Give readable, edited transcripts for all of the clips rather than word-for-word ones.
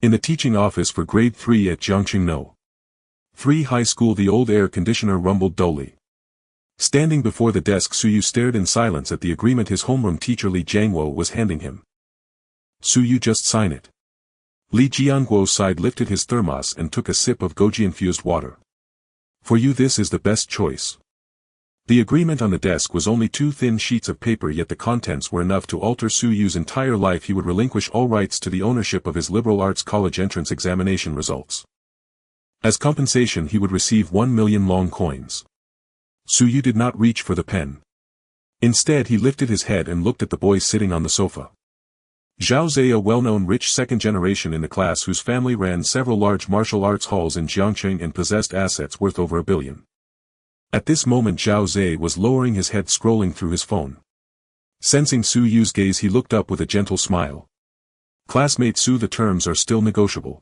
In the teaching office for grade 3 at Jiangqing No. 3 High School, the old air conditioner rumbled dully. Standing before the desk, Suyu stared in silence at the agreement his homeroom teacher Li Jiangwo was handing him. Suyu, just sign it. Li Jiangwo's side lifted his thermos and took a sip of goji-infused water. For you, this is the best choice. The agreement on the desk was only 2 thin sheets of paper, yet the contents were enough to alter Suyu's entire life. He would relinquish all rights to the ownership of his liberal arts college entrance examination results. As compensation, he would receive 1 million long coins. Suyu did not reach for the pen. Instead, he lifted his head and looked at the boy sitting on the sofa. Zhao Zhe, a well-known rich second generation in the class whose family ran several large martial arts halls in Jiangqing and possessed assets worth over $1 billion. At this moment, Zhao Zhe was lowering his head, scrolling through his phone. Sensing Suyu's gaze, he looked up with a gentle smile. Classmate Su, the terms are still negotiable.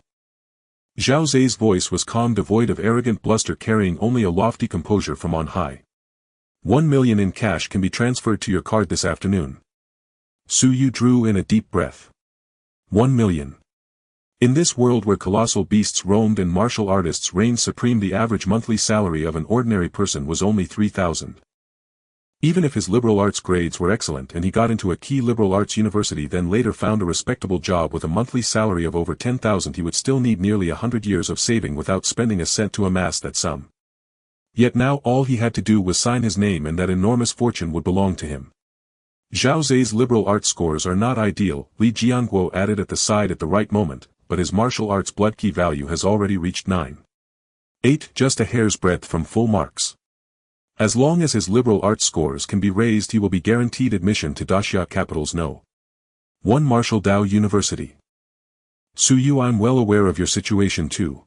Zhao Zhe's voice was calm, devoid of arrogant bluster, carrying only a lofty composure from on high. 1 million in cash can be transferred to your card this afternoon. Suyu drew in a deep breath. 1 million. In this world where colossal beasts roamed and martial artists reigned supreme, the average monthly salary of an ordinary person was only 3,000. Even if his liberal arts grades were excellent and he got into a key liberal arts university, then later found a respectable job with a monthly salary of over 10,000, he would still need nearly 100 years of saving without spending a cent to amass that sum. Yet now all he had to do was sign his name and that enormous fortune would belong to him. Zhao Zhe's liberal arts scores are not ideal, Li Jiangguo added at the side at the right moment, but his martial arts blood key value has already reached 9.8, just a hair's breadth from full marks. As long as his liberal arts scores can be raised, he will be guaranteed admission to Daxia Capital's No. 1 Martial Dao University. Suyu, I'm well aware of your situation too.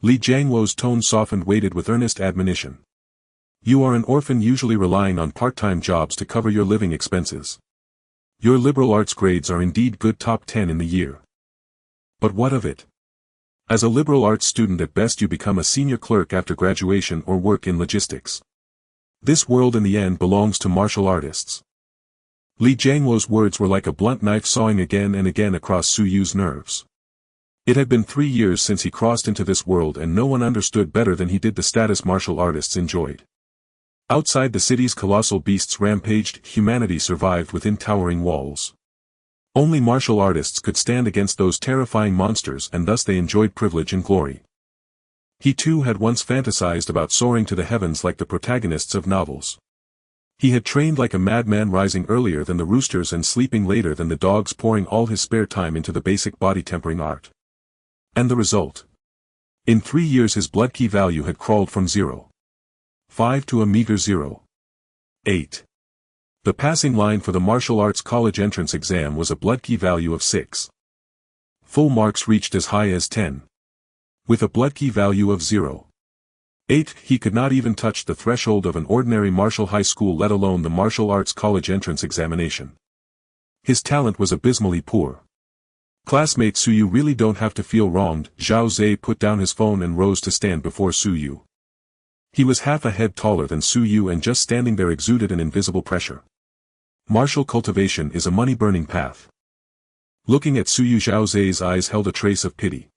Li Jiangwo's tone softened, weighted with earnest admonition. You are an orphan, usually relying on part-time jobs to cover your living expenses. Your liberal arts grades are indeed good, top 10 in the year. But what of it? As a liberal arts student, at best you become a senior clerk after graduation or work in logistics. This world in the end belongs to martial artists. Li Jiangwo's words were like a blunt knife, sawing again and again across Suyu's nerves. It had been 3 years since he crossed into this world, and no one understood better than he did the status martial artists enjoyed. Outside the city's colossal beasts rampaged, humanity survived within towering walls. Only martial artists could stand against those terrifying monsters, and thus they enjoyed privilege and glory. He too had once fantasized about soaring to the heavens like the protagonists of novels. He had trained like a madman, rising earlier than the roosters and sleeping later than the dogs, pouring all his spare time into the basic body tempering art. And the result? In 3 years his blood key value had crawled from 0.5 to a meager 0.8. The passing line for the martial arts college entrance exam was a blood key value of 6. Full marks reached as high as 10. With a blood key value of 0.8, he could not even touch the threshold of an ordinary martial high school, let alone the martial arts college entrance examination. His talent was abysmally poor. Classmate Su, you really don't have to feel wronged. Zhao Zhe put down his phone and rose to stand before Suyu. He was half a head taller than Suyu, and just standing there exuded an invisible pressure. Martial cultivation is a money-burning path. Looking at Suyu, Zhao Zhe's eyes held a trace of pity.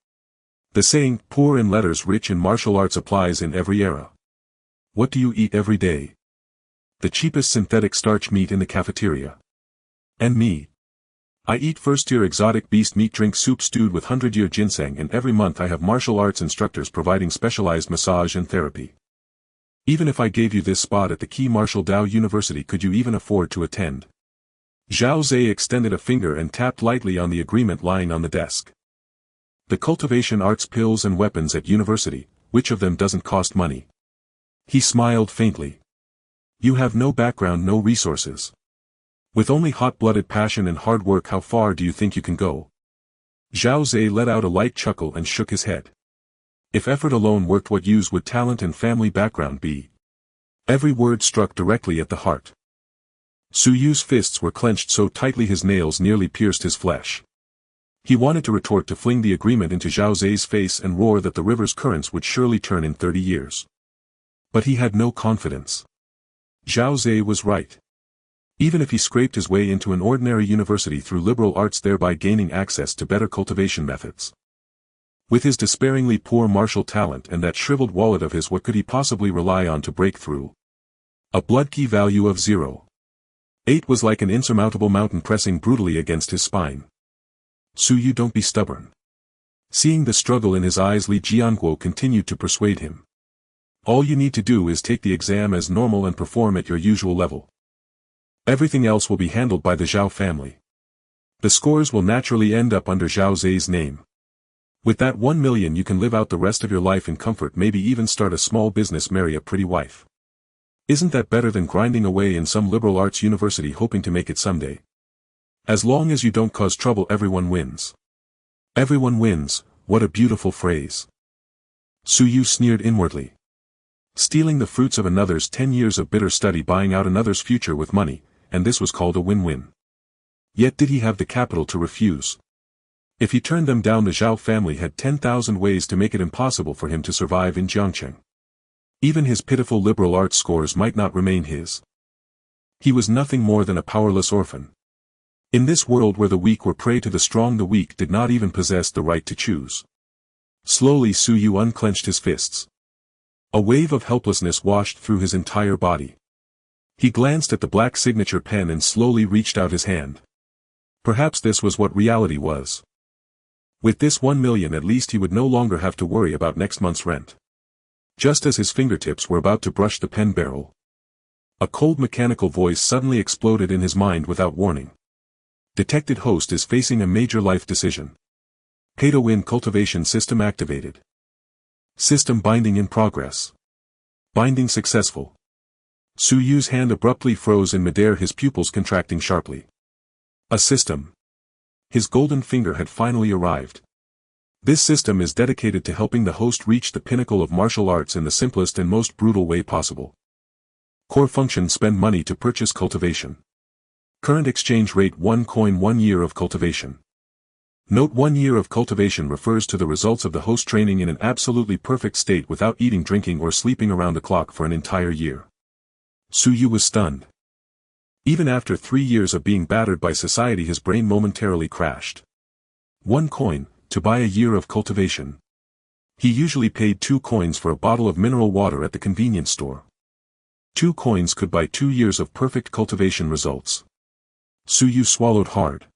The saying, poor in letters, rich in martial arts, applies in every era. What do you eat every day? The cheapest synthetic starch meat in the cafeteria. And me? I eat first-tier exotic beast meat, drink soup stewed with 100-year ginseng, and every month I have martial arts instructors providing specialized massage and therapy. Even if I gave you this spot at the key Martial Dao University, could you even afford to attend? Zhao Zhe extended a finger and tapped lightly on the agreement lying on the desk. The cultivation arts, pills and weapons at university, which of them doesn't cost money? He smiled faintly. You have no background, no resources. With only hot-blooded passion and hard work, how far do you think you can go? Zhao Zhe let out a light chuckle and shook his head. If effort alone worked, what use would talent and family background be? Every word struck directly at the heart. Suyu's fists were clenched so tightly his nails nearly pierced his flesh. He wanted to retort, to fling the agreement into Zhao Zhe's face and roar that the river's currents would surely turn in 30 years. But he had no confidence. Zhao Zhe was right. Even if he scraped his way into an ordinary university through liberal arts, thereby gaining access to better cultivation methods, With his despairingly poor martial talent and that shriveled wallet of his, what could he possibly rely on to break through? A blood key value of 0.8 was like an insurmountable mountain pressing brutally against his spine. Suyu, don't be stubborn. Seeing the struggle in his eyes, Li Jianguo continued to persuade him. All you need to do is take the exam as normal and perform at your usual level. Everything else will be handled by the Zhao family. The scores will naturally end up under Zhao Zai's name. With that 1 million you can live out the rest of your life in comfort, maybe even start a small business, marry a pretty wife. Isn't that better than grinding away in some liberal arts university hoping to make it someday? As long as you don't cause trouble, everyone wins. Everyone wins, what a beautiful phrase. Suyu sneered inwardly. Stealing the fruits of another's 10 years of bitter study, buying out another's future with money, and this was called a win-win. Yet did he have the capital to refuse? If he turned them down, the Zhao family had 10,000 ways to make it impossible for him to survive in Jiangcheng. Even his pitiful liberal arts scores might not remain his. He was nothing more than a powerless orphan. In this world where the weak were prey to the strong, the weak did not even possess the right to choose. Slowly Suyu unclenched his fists. A wave of helplessness washed through his entire body. He glanced at the black signature pen and slowly reached out his hand. Perhaps this was what reality was. With this 1 million at least he would no longer have to worry about next month's rent. Just as his fingertips were about to brush the pen barrel, a cold mechanical voice suddenly exploded in his mind without warning. Detected host is facing a major life decision. Pay-to-Win Cultivation System activated. System binding in progress. Binding successful. Suyu's hand abruptly froze in midair, his pupils contracting sharply. A system. His golden finger had finally arrived. This system is dedicated to helping the host reach the pinnacle of martial arts in the simplest and most brutal way possible. Core function: spend money to purchase cultivation. Current exchange rate: 1 coin 1 year of cultivation. Note: 1 year of cultivation refers to the results of the host training in an absolutely perfect state without eating, drinking or sleeping around the clock for an entire year. Suyu was stunned. Even after 3 years of being battered by society, his brain momentarily crashed. 1 coin, to buy a year of cultivation. He usually paid 2 coins for a bottle of mineral water at the convenience store. 2 coins could buy 2 years of perfect cultivation results. Suyu swallowed hard.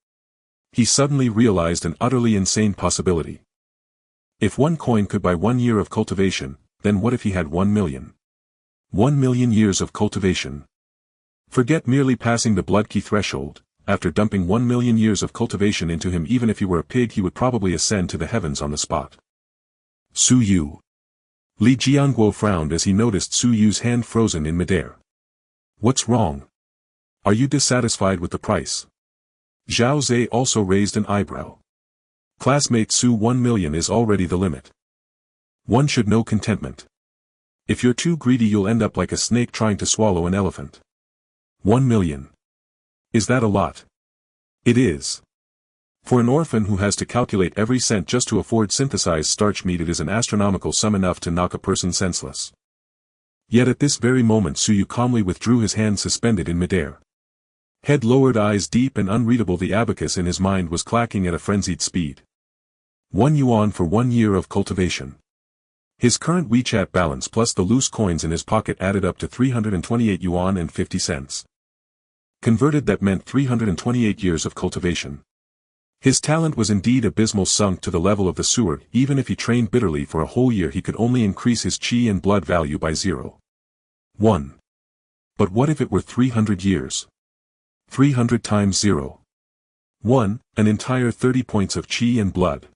He suddenly realized an utterly insane possibility. If 1 coin could buy 1 year of cultivation, then what if he had 1 million? 1 million years of cultivation. Forget merely passing the blood key threshold. After dumping 1 million years of cultivation into him, even if he were a pig, he would probably ascend to the heavens on the spot. Suyu. Li Jianguo frowned as he noticed Suyu's hand frozen in midair. What's wrong? Are you dissatisfied with the price? Zhao Zai also raised an eyebrow. Classmate Su, 1 million is already the limit. One should know contentment. If you're too greedy, you'll end up like a snake trying to swallow an elephant. 1 million. Is that a lot? It is. For an orphan who has to calculate every cent just to afford synthesized starch meat, it is an astronomical sum, enough to knock a person senseless. Yet at this very moment Suyu calmly withdrew his hand suspended in midair. Head lowered, eyes deep and unreadable, the abacus in his mind was clacking at a frenzied speed. 1 yuan for 1 year of cultivation. His current WeChat balance plus the loose coins in his pocket added up to 328 yuan and 50 cents. Converted, that meant 328 years of cultivation. His talent was indeed abysmal, sunk to the level of the sewer. Even if he trained bitterly for a whole year, he could only increase his qi and blood value by 0.1. But what if it were 300 years? 300 times 0.1, an entire 30 points of qi and blood.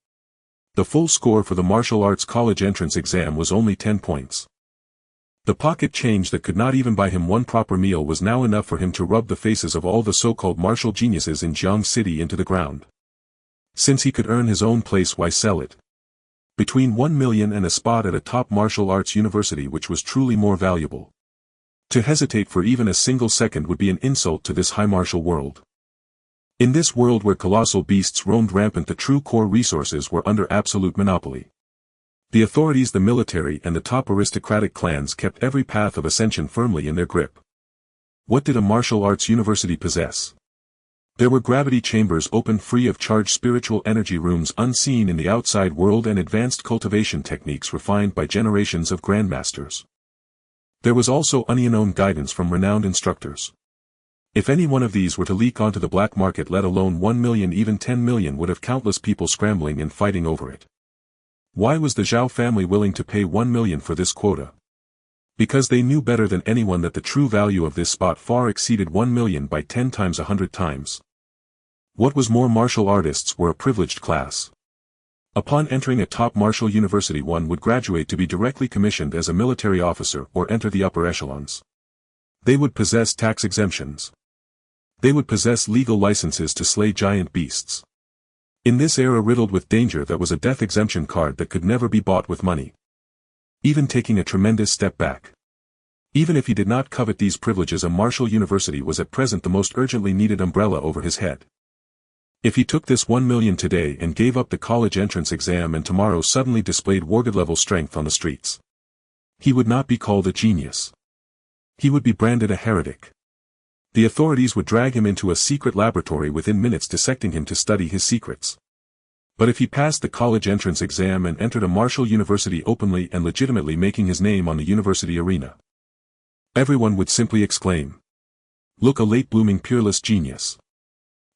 The full score for the martial arts college entrance exam was only 10 points. The pocket change that could not even buy him one proper meal was now enough for him to rub the faces of all the so-called martial geniuses in Jiang City into the ground. Since he could earn his own place, why sell it? Between 1 million and a spot at a top martial arts university, which was truly more valuable? To hesitate for even a single second would be an insult to this high martial world. In this world where colossal beasts roamed rampant, the true core resources were under absolute monopoly. The authorities, the military and the top aristocratic clans kept every path of ascension firmly in their grip. What did a martial arts university possess? There were gravity chambers open free of charge, spiritual energy rooms unseen in the outside world, and advanced cultivation techniques refined by generations of grandmasters. There was also unknown guidance from renowned instructors. If any one of these were to leak onto the black market, let alone 1 million, even 10 million, would have countless people scrambling and fighting over it. Why was the Zhao family willing to pay 1 million for this quota? Because they knew better than anyone that the true value of this spot far exceeded 1 million by 10 times, 100 times. What was more, martial artists were a privileged class. Upon entering a top martial university, one would graduate to be directly commissioned as a military officer or enter the upper echelons. They would possess tax exemptions. They would possess legal licenses to slay giant beasts. In this era riddled with danger, that was a death exemption card that could never be bought with money. Even taking a tremendous step back. Even if he did not covet these privileges, a martial university was at present the most urgently needed umbrella over his head. If he took this 1 million today and gave up the college entrance exam, and tomorrow suddenly displayed Wargod-level strength on the streets, he would not be called a genius. He would be branded a heretic. The authorities would drag him into a secret laboratory within minutes, dissecting him to study his secrets. But if he passed the college entrance exam and entered a martial university openly and legitimately, making his name on the university arena, everyone would simply exclaim, "Look, a late blooming peerless genius."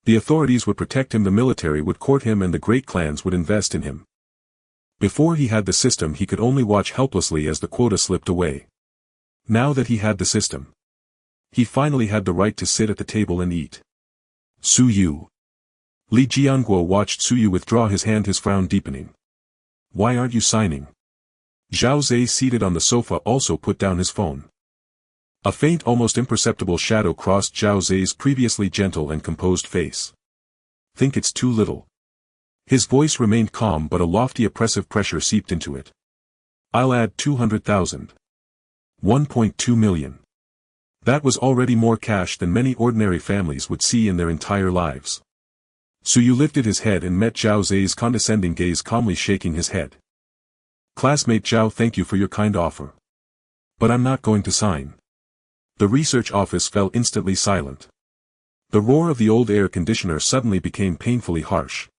The authorities would protect him, the military would court him, and the great clans would invest in him. Before he had the system, he could only watch helplessly as the quota slipped away. Now that he had the system, he finally had the right to sit at the table and eat. Su Yu. Li Jianguo watched Su Yu withdraw his hand, his frown deepening. "Why aren't you signing?" Zhao Zhe, seated on the sofa, also put down his phone. A faint, almost imperceptible shadow crossed Zhao Zhe's previously gentle and composed face. "Think it's too little?" His voice remained calm, but a lofty oppressive pressure seeped into it. "I'll add 200,000. 1.2 million. That was already more cash than many ordinary families would see in their entire lives." Su Yu lifted his head and met Zhao Zhe's condescending gaze, calmly shaking his head. "Classmate Zhao, thank you for your kind offer. But I'm not going to sign." The research office fell instantly silent. The roar of the old air conditioner suddenly became painfully harsh.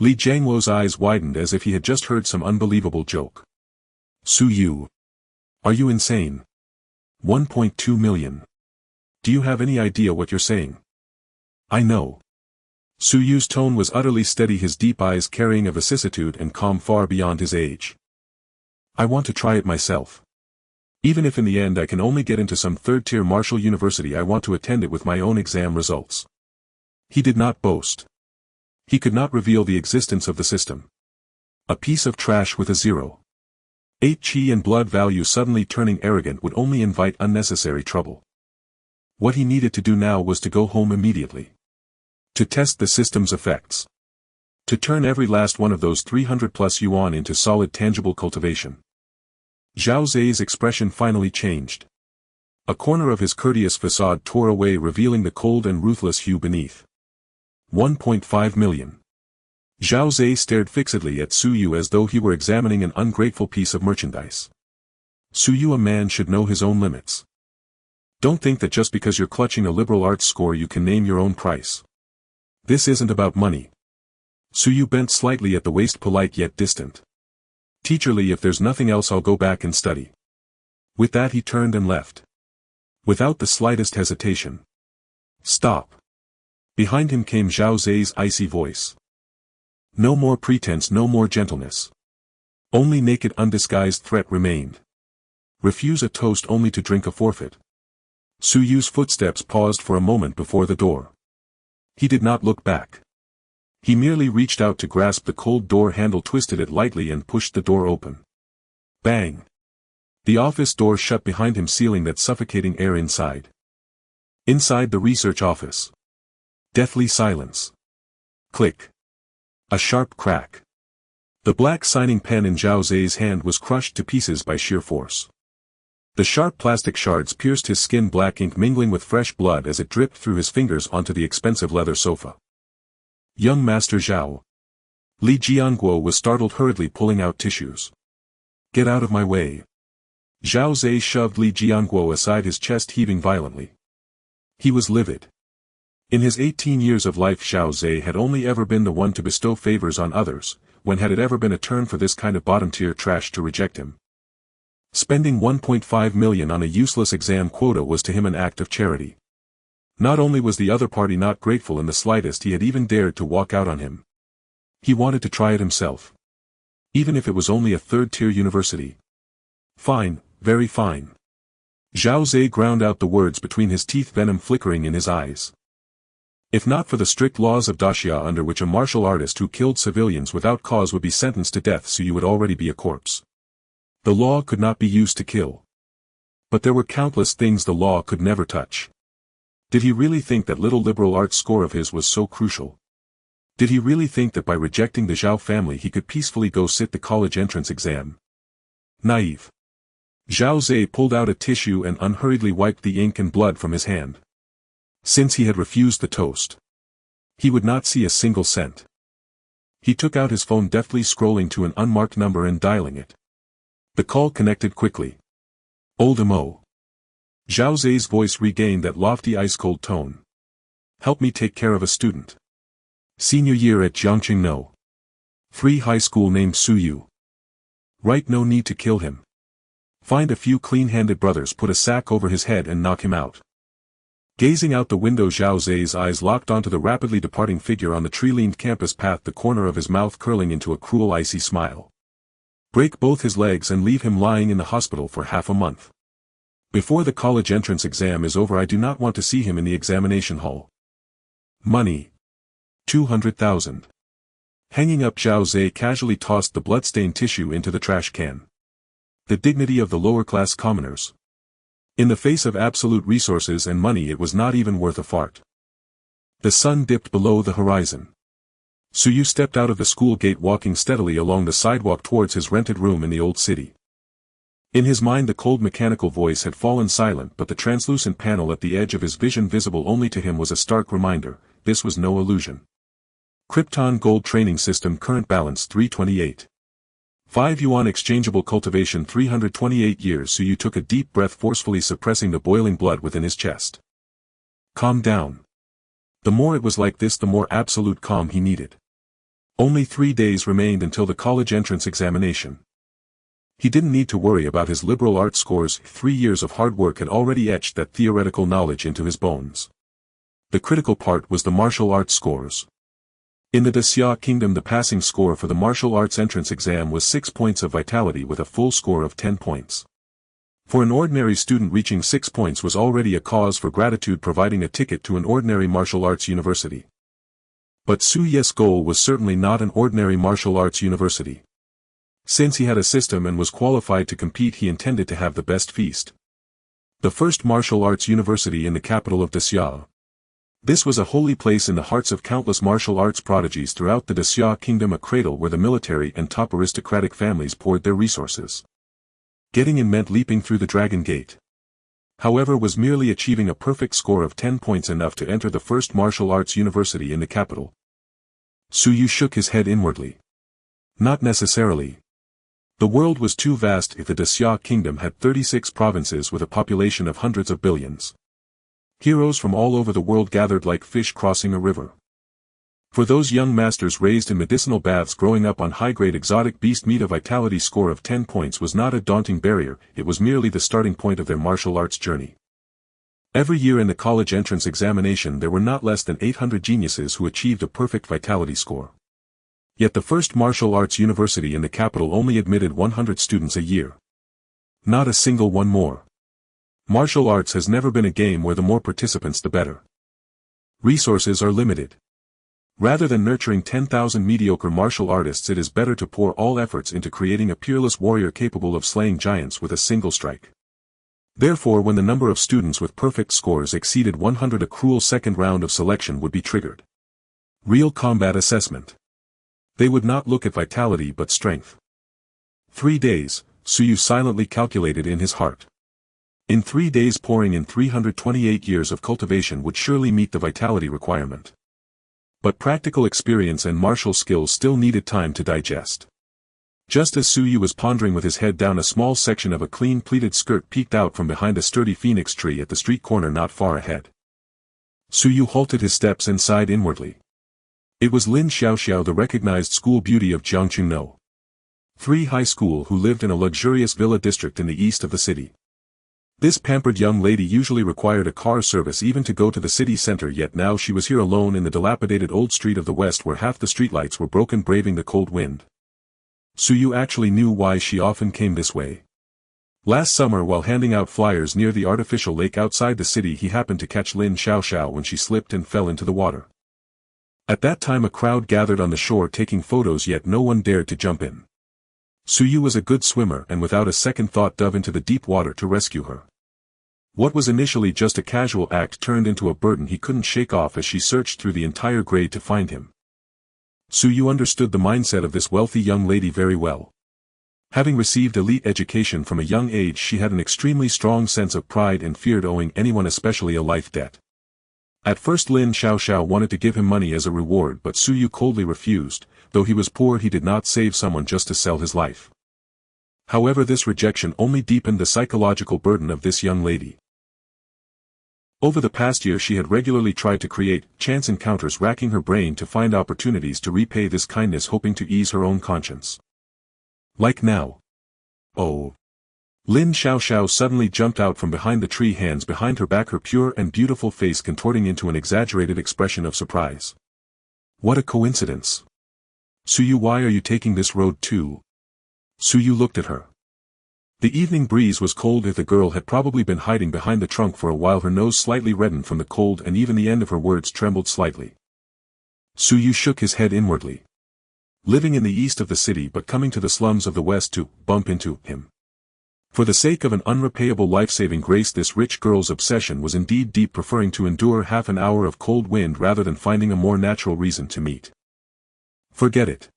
Li Jianguo's eyes widened as if he had just heard some unbelievable joke. "Su Yu. Are you insane? 1.2 million. Do you have any idea what you're saying?" "I know." Su Yu's tone was utterly steady, his deep eyes carrying a vicissitude and calm far beyond his age. "I want to try it myself. Even if in the end I can only get into some third-tier martial university, I want to attend it with my own exam results." He did not boast. He could not reveal the existence of the system. A piece of trash with a 0.8 chi and blood value suddenly turning arrogant would only invite unnecessary trouble. What he needed to do now was to go home immediately. To test the system's effects. To turn every last one of those 300+ yuan into solid tangible cultivation. Zhao Zhe's expression finally changed. A corner of his courteous facade tore away, revealing the cold and ruthless hue beneath. 1.5 million. Zhao Zhe stared fixedly at Su Yu as though he were examining an ungrateful piece of merchandise. "Su Yu, a man should know his own limits. Don't think that just because you're clutching a liberal arts score you can name your own price. This isn't about money." Su Yu bent slightly at the waist, polite yet distant. "Teacherly, if there's nothing else I'll go back and study." With that he turned and left. Without the slightest hesitation. "Stop." Behind him came Zhao Zhe's icy voice. No more pretense, no more gentleness. Only naked undisguised threat remained. Refuse a toast only to drink a forfeit. Su Yu's footsteps paused for a moment before the door. He did not look back. He merely reached out to grasp the cold door handle, twisted it lightly and pushed the door open. Bang! The office door shut behind him, sealing that suffocating air inside. Inside the research office. Deathly silence. Click. A sharp crack. The black signing pen in Zhao Zhe's hand was crushed to pieces by sheer force. The sharp plastic shards pierced his skin, black ink mingling with fresh blood as it dripped through his fingers onto the expensive leather sofa. "Young Master Zhao." Li Jianguo was startled, hurriedly pulling out tissues. "Get out of my way." Zhao Zhe shoved Li Jianguo aside, his chest heaving violently. He was livid. In his 18 years of life, Zhao Zhe had only ever been the one to bestow favors on others. When had it ever been a turn for this kind of bottom-tier trash to reject him? Spending 1.5 million on a useless exam quota was to him an act of charity. Not only was the other party not grateful in the slightest, he had even dared to walk out on him. He wanted to try it himself. Even if it was only a third-tier university. Fine, very fine. Zhao Zhe ground out the words between his teeth, venom flickering in his eyes. If not for the strict laws of Daxia under which a martial artist who killed civilians without cause would be sentenced to death, so you would already be a corpse. The law could not be used to kill. But there were countless things the law could never touch. Did he really think that little liberal arts score of his was so crucial? Did he really think that by rejecting the Zhao family he could peacefully go sit the college entrance exam? Naive. Zhao Zhe pulled out a tissue and unhurriedly wiped the ink and blood from his hand. Since he had refused the toast, he would not see a single cent. He took out his phone, deftly scrolling to an unmarked number and dialing it. The call connected quickly. Old Mo. Zhao Zhe's voice regained that lofty ice-cold tone. Help me take care of a student. Senior year at Jiangqing No. Free high school named Su Yu. Right, no need to kill him. Find a few clean-handed brothers, put a sack over his head and knock him out. Gazing out the window, Zhao Zhe's eyes locked onto the rapidly departing figure on the tree-leaned campus path, the corner of his mouth curling into a cruel icy smile. Break both his legs and leave him lying in the hospital for half a month. Before the college entrance exam is over, I do not want to see him in the examination hall. Money. 200,000. Hanging up, Zhao Zhe casually tossed the blood-stained tissue into the trash can. The dignity of the lower-class commoners. In the face of absolute resources and money, it was not even worth a fart. The sun dipped below the horizon. Su Yu stepped out of the school gate, walking steadily along the sidewalk towards his rented room in the old city. In his mind the cold mechanical voice had fallen silent, but the translucent panel at the edge of his vision, visible only to him, was a stark reminder: this was no illusion. Krypton Gold Training System, current balance 328. 5 yuan, exchangeable cultivation 328 years. Su Yu took a deep breath, forcefully suppressing the boiling blood within his chest. Calm down. The more it was like this, the more absolute calm he needed. Only 3 days remained until the college entrance examination. He didn't need to worry about his liberal arts scores. 3 years of hard work had already etched that theoretical knowledge into his bones. The critical part was the martial arts scores. In the Daxia Kingdom, the passing score for the martial arts entrance exam was 6 points of vitality, with a full score of 10 points. For an ordinary student, reaching 6 points was already a cause for gratitude, providing a ticket to an ordinary martial arts university. But Su Ye's goal was certainly not an ordinary martial arts university. Since he had a system and was qualified to compete, he intended to have the best feast. The first martial arts university in the capital of Daxia. This was a holy place in the hearts of countless martial arts prodigies throughout the Daxia Kingdom, a cradle where the military and top aristocratic families poured their resources. Getting in meant leaping through the Dragon Gate. However, was merely achieving a perfect score of 10 points enough to enter the first martial arts university in the capital? Su Yu shook his head inwardly. Not necessarily. The world was too vast. If the Daxia Kingdom had 36 provinces with a population of hundreds of billions. Heroes from all over the world gathered like fish crossing a river. For those young masters raised in medicinal baths, growing up on high-grade exotic beast meat, a vitality score of 10 points was not a daunting barrier, it was merely the starting point of their martial arts journey. Every year in the college entrance examination there were not less than 800 geniuses who achieved a perfect vitality score. Yet the first martial arts university in the capital only admitted 100 students a year. Not a single one more. Martial arts has never been a game where the more participants the better. Resources are limited. Rather than nurturing 10,000 mediocre martial artists, it is better to pour all efforts into creating a peerless warrior capable of slaying giants with a single strike. Therefore, when the number of students with perfect scores exceeded 100, a cruel second round of selection would be triggered. Real combat assessment. They would not look at vitality but strength. 3 days, Su Yu silently calculated in his heart. In 3 days, pouring in 328 years of cultivation would surely meet the vitality requirement. But practical experience and martial skills still needed time to digest. Just as Su Yu was pondering with his head down, a small section of a clean pleated skirt peeked out from behind a sturdy phoenix tree at the street corner not far ahead. Su Yu halted his steps and sighed inwardly. It was Lin Xiaoxiao, the recognized school beauty of Jiangqing 3 High School, who lived in a luxurious villa district in the east of the city. This pampered young lady usually required a car service even to go to the city center, yet now she was here alone in the dilapidated old street of the west where half the streetlights were broken, braving the cold wind. Su Yu actually knew why she often came this way. Last summer, while handing out flyers near the artificial lake outside the city, he happened to catch Lin Xiaoxiao when she slipped and fell into the water. At that time a crowd gathered on the shore taking photos, yet no one dared to jump in. Su Yu was a good swimmer and without a second thought dove into the deep water to rescue her. What was initially just a casual act turned into a burden he couldn't shake off as she searched through the entire grade to find him. Su Yu understood the mindset of this wealthy young lady very well. Having received elite education from a young age, she had an extremely strong sense of pride and feared owing anyone, especially a life debt. At first Lin Xiaoxiao wanted to give him money as a reward, but Su Yu coldly refused. Though he was poor, he did not save someone just to sell his life. However, this rejection only deepened the psychological burden of this young lady. Over the past year she had regularly tried to create chance encounters, racking her brain to find opportunities to repay this kindness, hoping to ease her own conscience. Like now. Oh. Lin Xiaoxiao suddenly jumped out from behind the tree, hands behind her back, her pure and beautiful face contorting into an exaggerated expression of surprise. What a coincidence. Su Yu, why are you taking this road too? Su Yu looked at her. The evening breeze was cold. If the girl had probably been hiding behind the trunk for a while, her nose slightly reddened from the cold and even the end of her words trembled slightly. Su Yu shook his head inwardly. Living in the east of the city but coming to the slums of the west to bump into him. For the sake of an unrepayable life-saving grace, this rich girl's obsession was indeed deep, preferring to endure half an hour of cold wind rather than finding a more natural reason to meet. Forget it.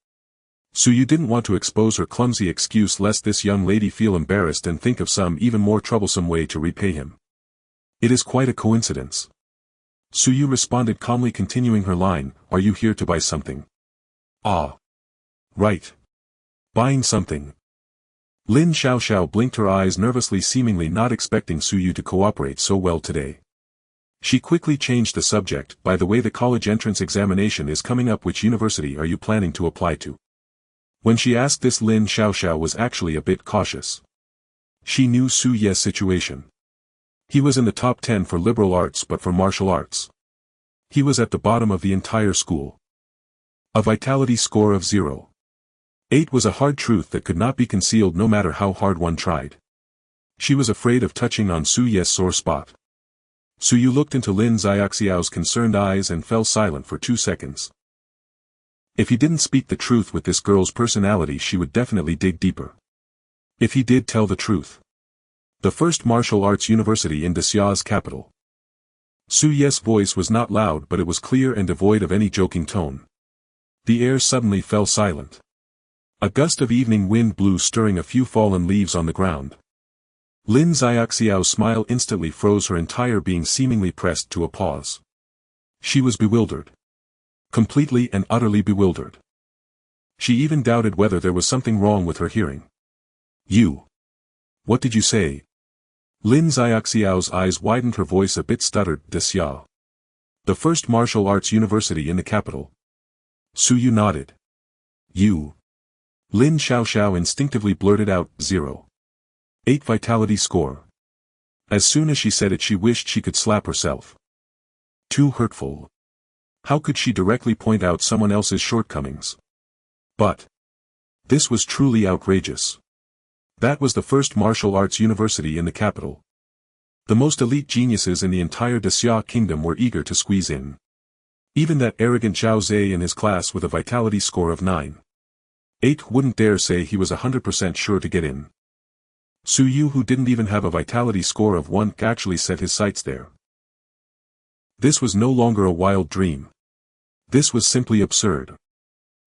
Su Yu didn't want to expose her clumsy excuse lest this young lady feel embarrassed and think of some even more troublesome way to repay him. It is quite a coincidence. Su Yu responded calmly, continuing her line, are you here to buy something? Ah. Right. Buying something. Lin Xiaoxiao blinked her eyes nervously, seemingly not expecting Su Yu to cooperate so well today. She quickly changed the subject. By the way, the college entrance examination is coming up. Which university are you planning to apply to? When she asked this, Lin Xiaoxiao was actually a bit cautious. She knew Su Ye's situation. He was in the top 10 for liberal arts, but for martial arts, he was at the bottom of the entire school. A vitality score of 0.8 was a hard truth that could not be concealed no matter how hard one tried. She was afraid of touching on Su Ye's sore spot. Su Yu looked into Lin Xiaoxiao's concerned eyes and fell silent for 2 seconds. If he didn't speak the truth with this girl's personality, she would definitely dig deeper. If he did tell the truth. The first martial arts university in Daxia's capital. Su Ye's voice was not loud, but it was clear and devoid of any joking tone. The air suddenly fell silent. A gust of evening wind blew, stirring a few fallen leaves on the ground. Lin Xiaoxiao's smile instantly froze, her entire being seemingly pressed to a pause. She was bewildered. Completely and utterly bewildered. She even doubted whether there was something wrong with her hearing. You. What did you say? Lin Xiaoxiao's eyes widened, her voice a bit stuttered. Daxia. The first martial arts university in the capital. Su Yu nodded. You. Lin Xiaoxiao instinctively blurted out, 0.8 vitality score. As soon as she said it, she wished she could slap herself. Too hurtful. How could she directly point out someone else's shortcomings? But this was truly outrageous. That was the first martial arts university in the capital. The most elite geniuses in the entire Daxia kingdom were eager to squeeze in. Even that arrogant Zhao Zhe in his class with a vitality score of 9.8 wouldn't dare say he was 100% sure to get in. Su Yu, who didn't even have a vitality score of 1, actually set his sights there. This was no longer a wild dream. This was simply absurd.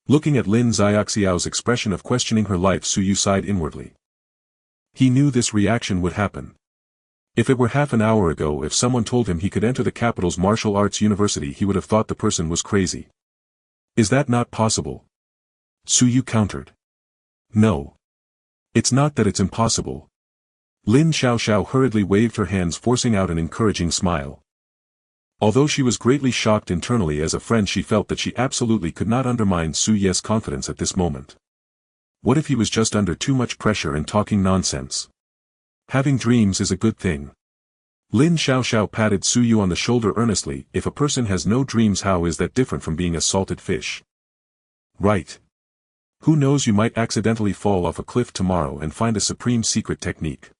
Looking at Lin Xiaoxiao's expression of questioning her life, Su Yu sighed inwardly. He knew this reaction would happen. If it were half an hour ago, if someone told him he could enter the capital's martial arts university, he would have thought the person was crazy. Is that not possible? Su Yu countered. No. It's not that it's impossible. Lin Xiaoxiao hurriedly waved her hands, forcing out an encouraging smile. Although she was greatly shocked internally, as a friend she felt that she absolutely could not undermine Su Ye's confidence at this moment. What if he was just under too much pressure and talking nonsense? Having dreams is a good thing. Lin Xiaoxiao patted Su Yu on the shoulder earnestly. If a person has no dreams, how is that different from being a salted fish? Right. Who knows, you might accidentally fall off a cliff tomorrow and find a supreme secret technique.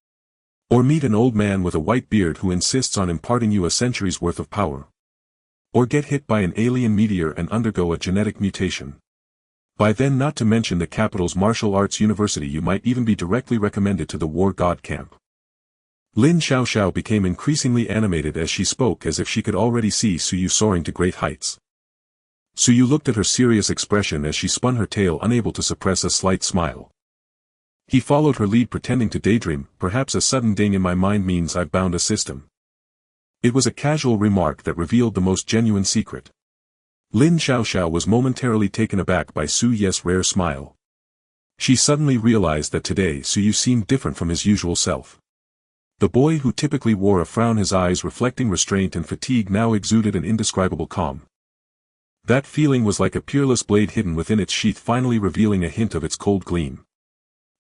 Or meet an old man with a white beard who insists on imparting you a century's worth of power. Or get hit by an alien meteor and undergo a genetic mutation. By then, not to mention the capital's martial arts university, you might even be directly recommended to the war god camp. Lin Xiaoxiao became increasingly animated as she spoke, as if she could already see Su Yu soaring to great heights. Su Yu looked at her serious expression as she spun her tail, unable to suppress a slight smile. He followed her lead, pretending to daydream. Perhaps a sudden ding in my mind means I've bound a system. It was a casual remark that revealed the most genuine secret. Lin Xiaoxiao was momentarily taken aback by Su Ye's rare smile. She suddenly realized that today Su Yu seemed different from his usual self. The boy who typically wore a frown, his eyes reflecting restraint and fatigue, now exuded an indescribable calm. That feeling was like a peerless blade hidden within its sheath, finally revealing a hint of its cold gleam.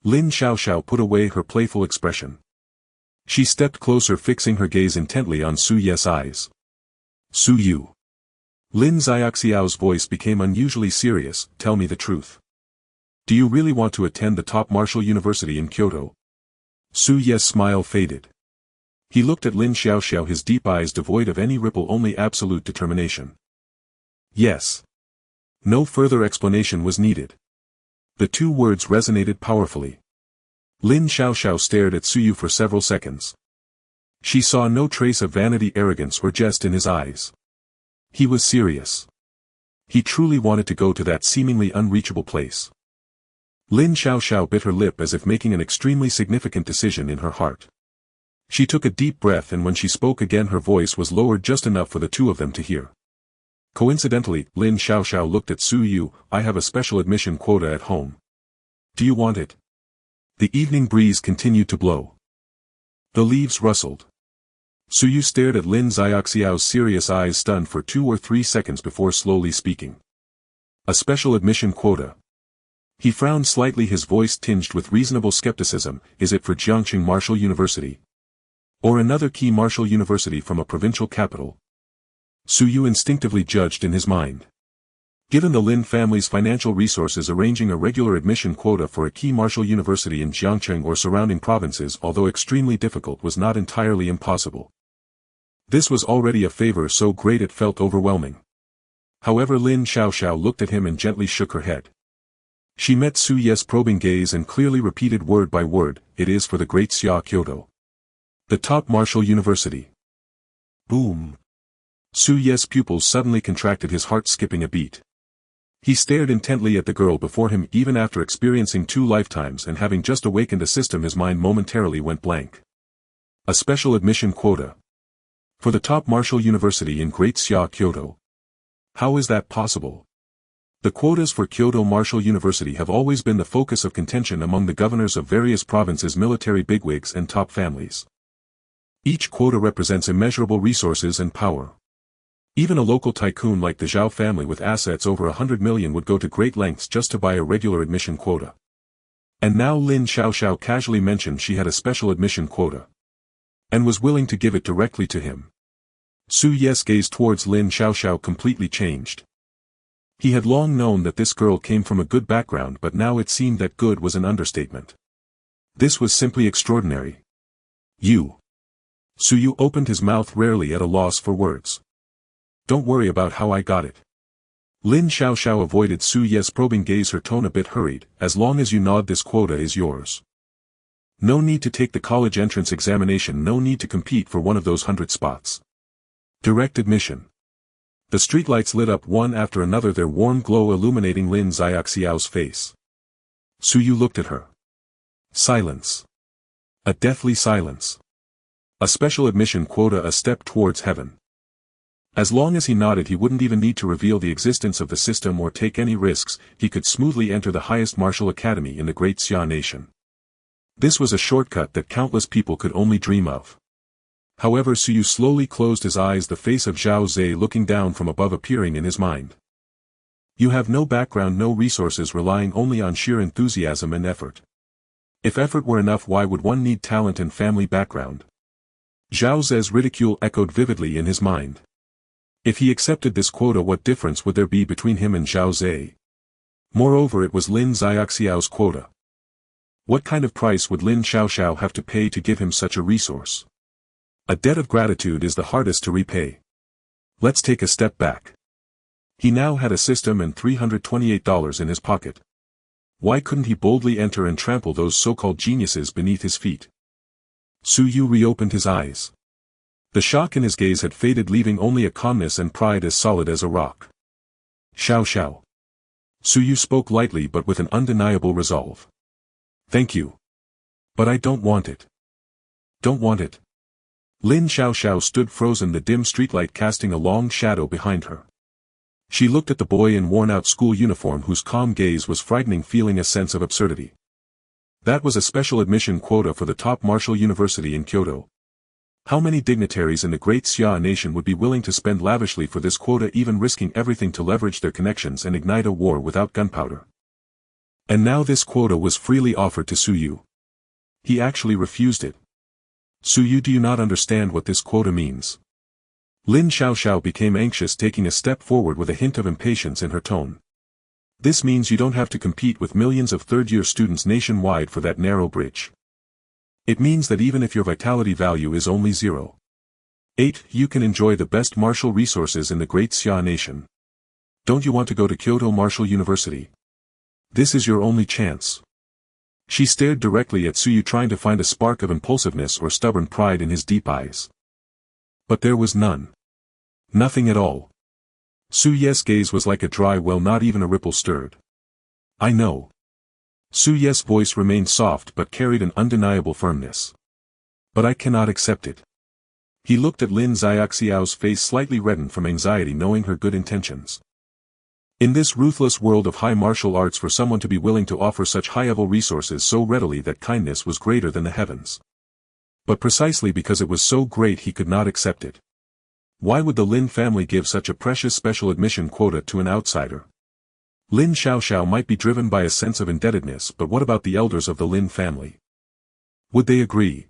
Lin Xiaoxiao put away her playful expression. She stepped closer, fixing her gaze intently on Su Ye's eyes. Su Yu. Lin Xiaoxiao's voice became unusually serious. Tell me the truth. Do you really want to attend the top martial university in Kyoto? Su Ye's smile faded. He looked at Lin Xiaoxiao, his deep eyes devoid of any ripple, only absolute determination. Yes. No further explanation was needed. The two words resonated powerfully. Lin Xiaoxiao stared at Su Yu for several seconds. She saw no trace of vanity, arrogance, or jest in his eyes. He was serious. He truly wanted to go to that seemingly unreachable place. Lin Xiaoxiao bit her lip as if making an extremely significant decision in her heart. She took a deep breath, and when she spoke again her voice was lowered just enough for the two of them to hear. Coincidentally, Lin Xiaoxiao looked at Su Yu. I have a special admission quota at home. Do you want it? The evening breeze continued to blow. The leaves rustled. Su Yu stared at Lin Xiaoxiao's serious eyes, stunned for 2 or 3 seconds before slowly speaking. A special admission quota. He frowned slightly, his voice tinged with reasonable skepticism. Is it for Jiangxing Martial University? Or another key martial university from a provincial capital? Su Yu instinctively judged in his mind. Given the Lin family's financial resources, arranging a regular admission quota for a key martial university in Jiangxing or surrounding provinces, although extremely difficult, was not entirely impossible. This was already a favor so great it felt overwhelming. However, Lin Xiaoxiao looked at him and gently shook her head. She met Su Ye's probing gaze and clearly repeated word by word, it is for the Great Xia Kyoto. The top martial university. Boom. Su Ye's pupils suddenly contracted, his heart skipping a beat. He stared intently at the girl before him. Even after experiencing 2 lifetimes and having just awakened a system, his mind momentarily went blank. A special admission quota. For the top martial university in Great Xia Kyoto. How is that possible? The quotas for Kyoto Martial University have always been the focus of contention among the governors of various provinces, military bigwigs, and top families. Each quota represents immeasurable resources and power. Even a local tycoon like the Zhao family with assets over 100 million would go to great lengths just to buy a regular admission quota. And now Lin Xiaoxiao casually mentioned she had a special admission quota. And was willing to give it directly to him. Su Ye's gaze towards Lin Xiaoxiao completely changed. He had long known that this girl came from a good background, but now it seemed that good was an understatement. This was simply extraordinary. You. Su Yu opened his mouth, rarely at a loss for words. Don't worry about how I got it. Lin Xiaoxiao avoided Su Ye's probing gaze, her tone a bit hurried. As long as you nod, this quota is yours. No need to take the college entrance examination, no need to compete for one of those 100 spots. Direct admission. The streetlights lit up one after another, their warm glow illuminating Lin Xiaoxiao's face. Su Yu looked at her. Silence. A deathly silence. A special admission quota, a step towards heaven. As long as he nodded, he wouldn't even need to reveal the existence of the system or take any risks. He could smoothly enter the highest martial academy in the Great Xia nation. This was a shortcut that countless people could only dream of. However, Suyu slowly closed his eyes, the face of Zhao Zhe looking down from above appearing in his mind. You have no background, no resources, relying only on sheer enthusiasm and effort. If effort were enough, why would one need talent and family background? Zhao Ze's ridicule echoed vividly in his mind. If he accepted this quota, what difference would there be between him and Zhao Ze? Moreover, it was Lin Xiaoxiao's quota. What kind of price would Lin Xiaoxiao have to pay to give him such a resource? A debt of gratitude is the hardest to repay. Let's take a step back. He now had a system and $328 in his pocket. Why couldn't he boldly enter and trample those so-called geniuses beneath his feet? Suyu reopened his eyes. The shock in his gaze had faded, leaving only a calmness and pride as solid as a rock. Xiao. Suyu spoke lightly but with an undeniable resolve. Thank you. But I don't want it. Don't want it. Lin Xiaoxiao stood frozen, the dim streetlight casting a long shadow behind her. She looked at the boy in worn-out school uniform whose calm gaze was frightening, feeling a sense of absurdity. That was a special admission quota for the top martial university in Kyoto. How many dignitaries in the great Xia nation would be willing to spend lavishly for this quota, even risking everything to leverage their connections and ignite a war without gunpowder? And now this quota was freely offered to Suyu. He actually refused it. Suyu, do you not understand what this quota means? Lin Xiaoxiao became anxious, taking a step forward with a hint of impatience in her tone. This means you don't have to compete with millions of third-year students nationwide for that narrow bridge. It means that even if your vitality value is only 0.8, you can enjoy the best martial resources in the great Xia nation. Don't you want to go to Kyoto Martial University? This is your only chance. She stared directly at Suyu, trying to find a spark of impulsiveness or stubborn pride in his deep eyes. But there was none. Nothing at all. Suyu's gaze was like a dry well, not even a ripple stirred. I know. Suyu's voice remained soft but carried an undeniable firmness. But I cannot accept it. He looked at Lin Xiaoxiao's face, slightly reddened from anxiety, knowing her good intentions. In this ruthless world of high martial arts, for someone to be willing to offer such high-level resources so readily, that kindness was greater than the heavens. But precisely because it was so great, he could not accept it. Why would the Lin family give such a precious special admission quota to an outsider? Lin Xiaoxiao might be driven by a sense of indebtedness, but what about the elders of the Lin family? Would they agree?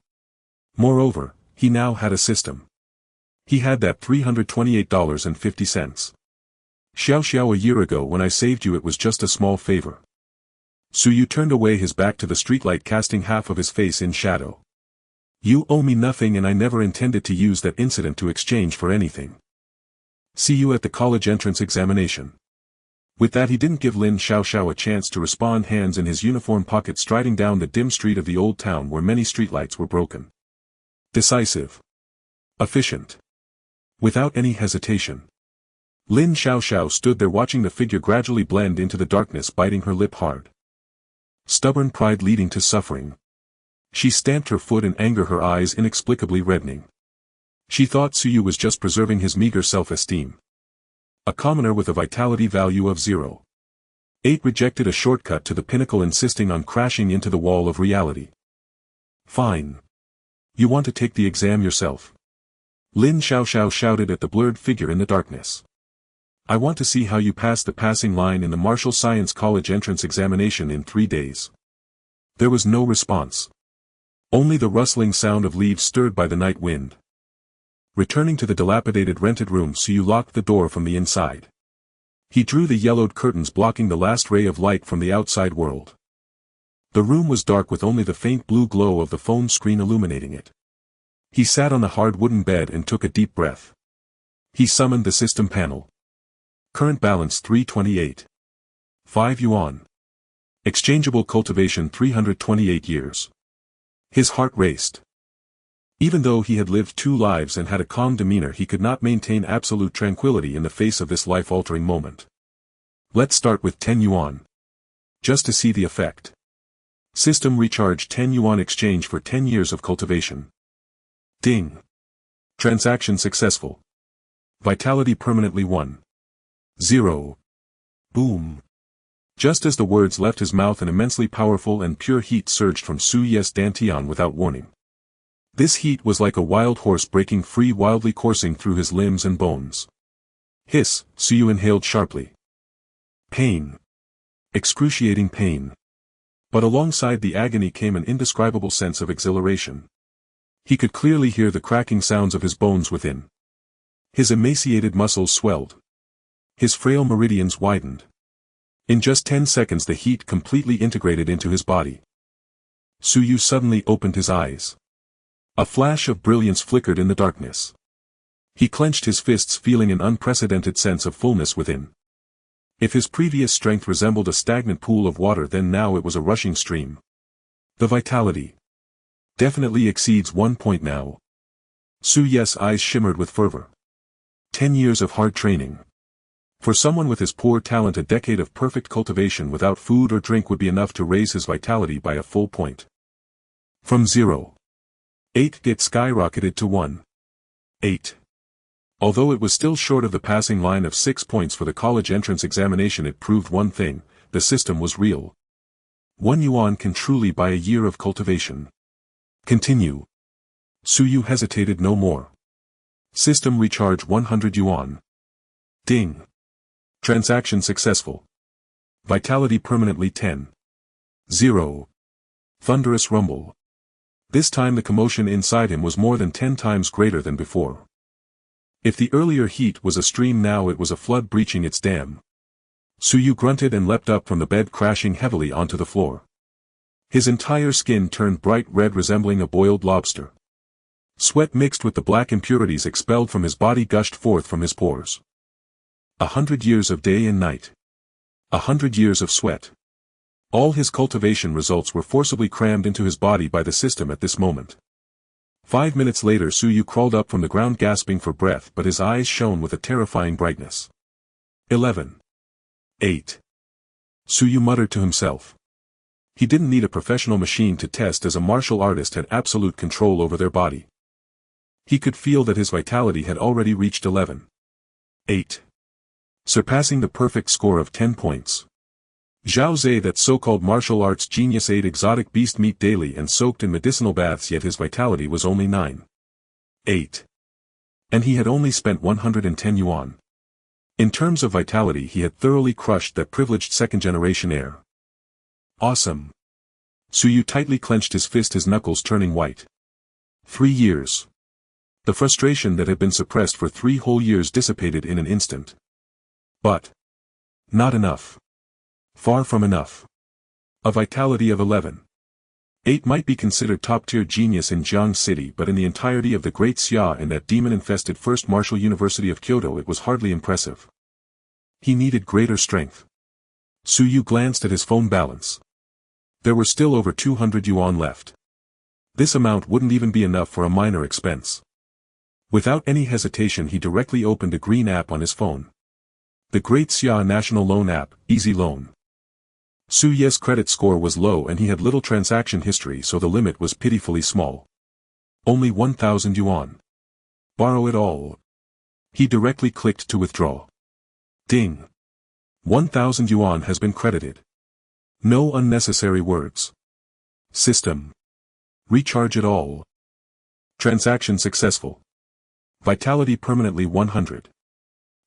Moreover, he now had a system. He had that $328.50. Xiaoxiao, a year ago when I saved you, it was just a small favor. Suyu turned away, his back to the streetlight, casting half of his face in shadow. You owe me nothing, and I never intended to use that incident to exchange for anything. See you at the college entrance examination. With that, he didn't give Lin Xiaoxiao a chance to respond, hands in his uniform pocket, striding down the dim street of the old town where many streetlights were broken. Decisive. Efficient. Without any hesitation. Lin Xiaoxiao stood there, watching the figure gradually blend into the darkness, biting her lip hard. Stubborn pride leading to suffering. She stamped her foot in anger, her eyes inexplicably reddening. She thought Suyu was just preserving his meager self-esteem. A commoner with a vitality value of 0.8 rejected a shortcut to the pinnacle, insisting on crashing into the wall of reality. Fine. You want to take the exam yourself? Lin Xiaoxiao shouted at the blurred figure in the darkness. I want to see how you pass the passing line in the Martial Science College entrance examination in 3 days. There was no response. Only the rustling sound of leaves stirred by the night wind. Returning to the dilapidated rented room, Suyu locked the door from the inside. He drew the yellowed curtains, blocking the last ray of light from the outside world. The room was dark, with only the faint blue glow of the phone screen illuminating it. He sat on the hard wooden bed and took a deep breath. He summoned the system panel. Current balance 328. 5 yuan. Exchangeable cultivation 328 years. His heart raced. Even though he had lived 2 lives and had a calm demeanor, he could not maintain absolute tranquility in the face of this life-altering moment. Let's start with 10 yuan. Just to see the effect. System recharge 10 yuan exchange for 10 years of cultivation. Ding. Transaction successful. Vitality permanently 1.0. Boom. Just as the words left his mouth, an immensely powerful and pure heat surged from Suyu's dantian without warning. This heat was like a wild horse breaking free, wildly coursing through his limbs and bones. Hiss, Suyu inhaled sharply. Pain. Excruciating pain. But alongside the agony came an indescribable sense of exhilaration. He could clearly hear the cracking sounds of his bones within. His emaciated muscles swelled. His frail meridians widened. In just 10 seconds the heat completely integrated into his body. Suyu suddenly opened his eyes. A flash of brilliance flickered in the darkness. He clenched his fists, feeling an unprecedented sense of fullness within. If his previous strength resembled a stagnant pool of water, then now it was a rushing stream. The vitality definitely exceeds 1 point now. Suyu's eyes shimmered with fervor. 10 years of hard training. For someone with his poor talent, a decade of perfect cultivation without food or drink would be enough to raise his vitality by a full point. From 0.8 it skyrocketed to 1.8. Although it was still short of the passing line of 6 points for the college entrance examination, it proved one thing: the system was real. 1 yuan can truly buy a year of cultivation. Continue. Suyu hesitated no more. System recharge 100 yuan. Ding. Transaction successful. Vitality permanently 10.0. Thunderous rumble. This time the commotion inside him was more than 10 times greater than before. If the earlier heat was a stream, now it was a flood breaching its dam. Suyu grunted and leapt up from the bed, crashing heavily onto the floor. His entire skin turned bright red, resembling a boiled lobster. Sweat mixed with the black impurities expelled from his body gushed forth from his pores. 100 years of day and night. 100 years of sweat. All his cultivation results were forcibly crammed into his body by the system at this moment. 5 minutes later Suyu crawled up from the ground, gasping for breath, but his eyes shone with a terrifying brightness. 11.8. Suyu muttered to himself. He didn't need a professional machine to test, as a martial artist had absolute control over their body. He could feel that his vitality had already reached 11.8. Surpassing the perfect score of 10 points. Zhao Zhe, that so-called martial arts genius, ate exotic beast meat daily and soaked in medicinal baths, yet his vitality was only 9.8. And he had only spent 110 yuan. In terms of vitality, he had thoroughly crushed that privileged second-generation heir. Awesome. Suyu tightly clenched his fist, his knuckles turning white. 3 years. The frustration that had been suppressed for 3 whole years dissipated in an instant. But not enough. Far from enough. A vitality of 11.8 might be considered top-tier genius in Jiang City, but in the entirety of the Great Xia and that demon-infested First Martial University of Kyoto it was hardly impressive. He needed greater strength. Suyu glanced at his phone balance. There were still over 200 yuan left. This amount wouldn't even be enough for a minor expense. Without any hesitation he directly opened a green app on his phone. The Great Xia National Loan App, Easy Loan. Suyu's credit score was low and he had little transaction history, so the limit was pitifully small. Only 1,000 yuan. Borrow it all. He directly clicked to withdraw. Ding. 1,000 yuan has been credited. No unnecessary words. System. Recharge it all. Transaction successful. Vitality permanently 100.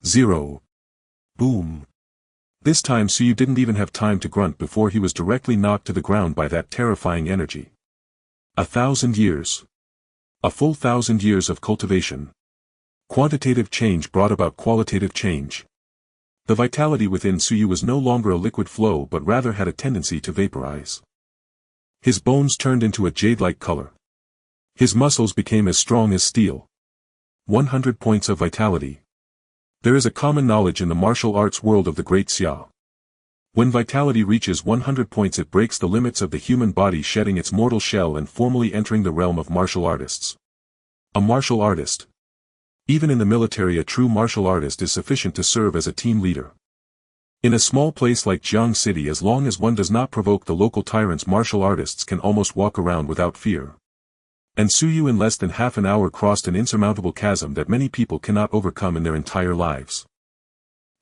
0. Boom. This time Suyu didn't even have time to grunt before he was directly knocked to the ground by that terrifying energy. 1,000 years. A full 1,000 years of cultivation. Quantitative change brought about qualitative change. The vitality within Suyu was no longer a liquid flow, but rather had a tendency to vaporize. His bones turned into a jade-like color. His muscles became as strong as steel. 100 points of vitality. There is a common knowledge in the martial arts world of the Great Xia. When vitality reaches 100 points it breaks the limits of the human body, shedding its mortal shell and formally entering the realm of martial artists. A martial artist. Even in the military, a true martial artist is sufficient to serve as a team leader. In a small place like Jiang City, as long as one does not provoke the local tyrants, martial artists can almost walk around without fear. And Suyu in less than half an hour crossed an insurmountable chasm that many people cannot overcome in their entire lives.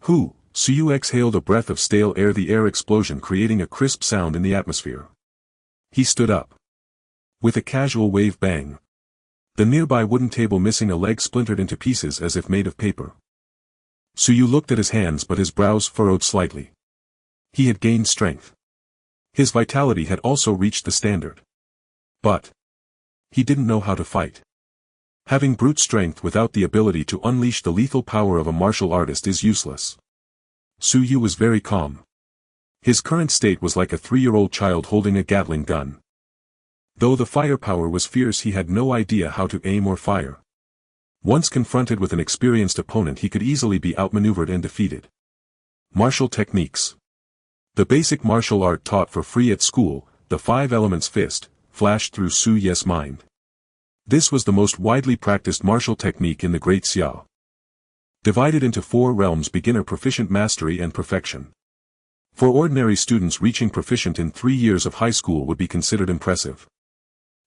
Hu, Suyu exhaled a breath of stale air, the air explosion creating a crisp sound in the atmosphere. He stood up. With a casual wave bang. The nearby wooden table missing a leg splintered into pieces as if made of paper. Su Yu looked at his hands but his brows furrowed slightly. He had gained strength. His vitality had also reached the standard. But he didn't know how to fight. Having brute strength without the ability to unleash the lethal power of a martial artist is useless. Su Yu was very calm. His current state was like a 3-year-old child holding a Gatling gun. Though the firepower was fierce, he had no idea how to aim or fire. Once confronted with an experienced opponent, he could easily be outmaneuvered and defeated. Martial techniques. The basic martial art taught for free at school, the 5 elements fist, flashed through Su Yu's mind. This was the most widely practiced martial technique in the Great Xia. Divided into 4 realms: beginner, proficient, mastery and perfection. For ordinary students, reaching proficient in 3 years of high school would be considered impressive.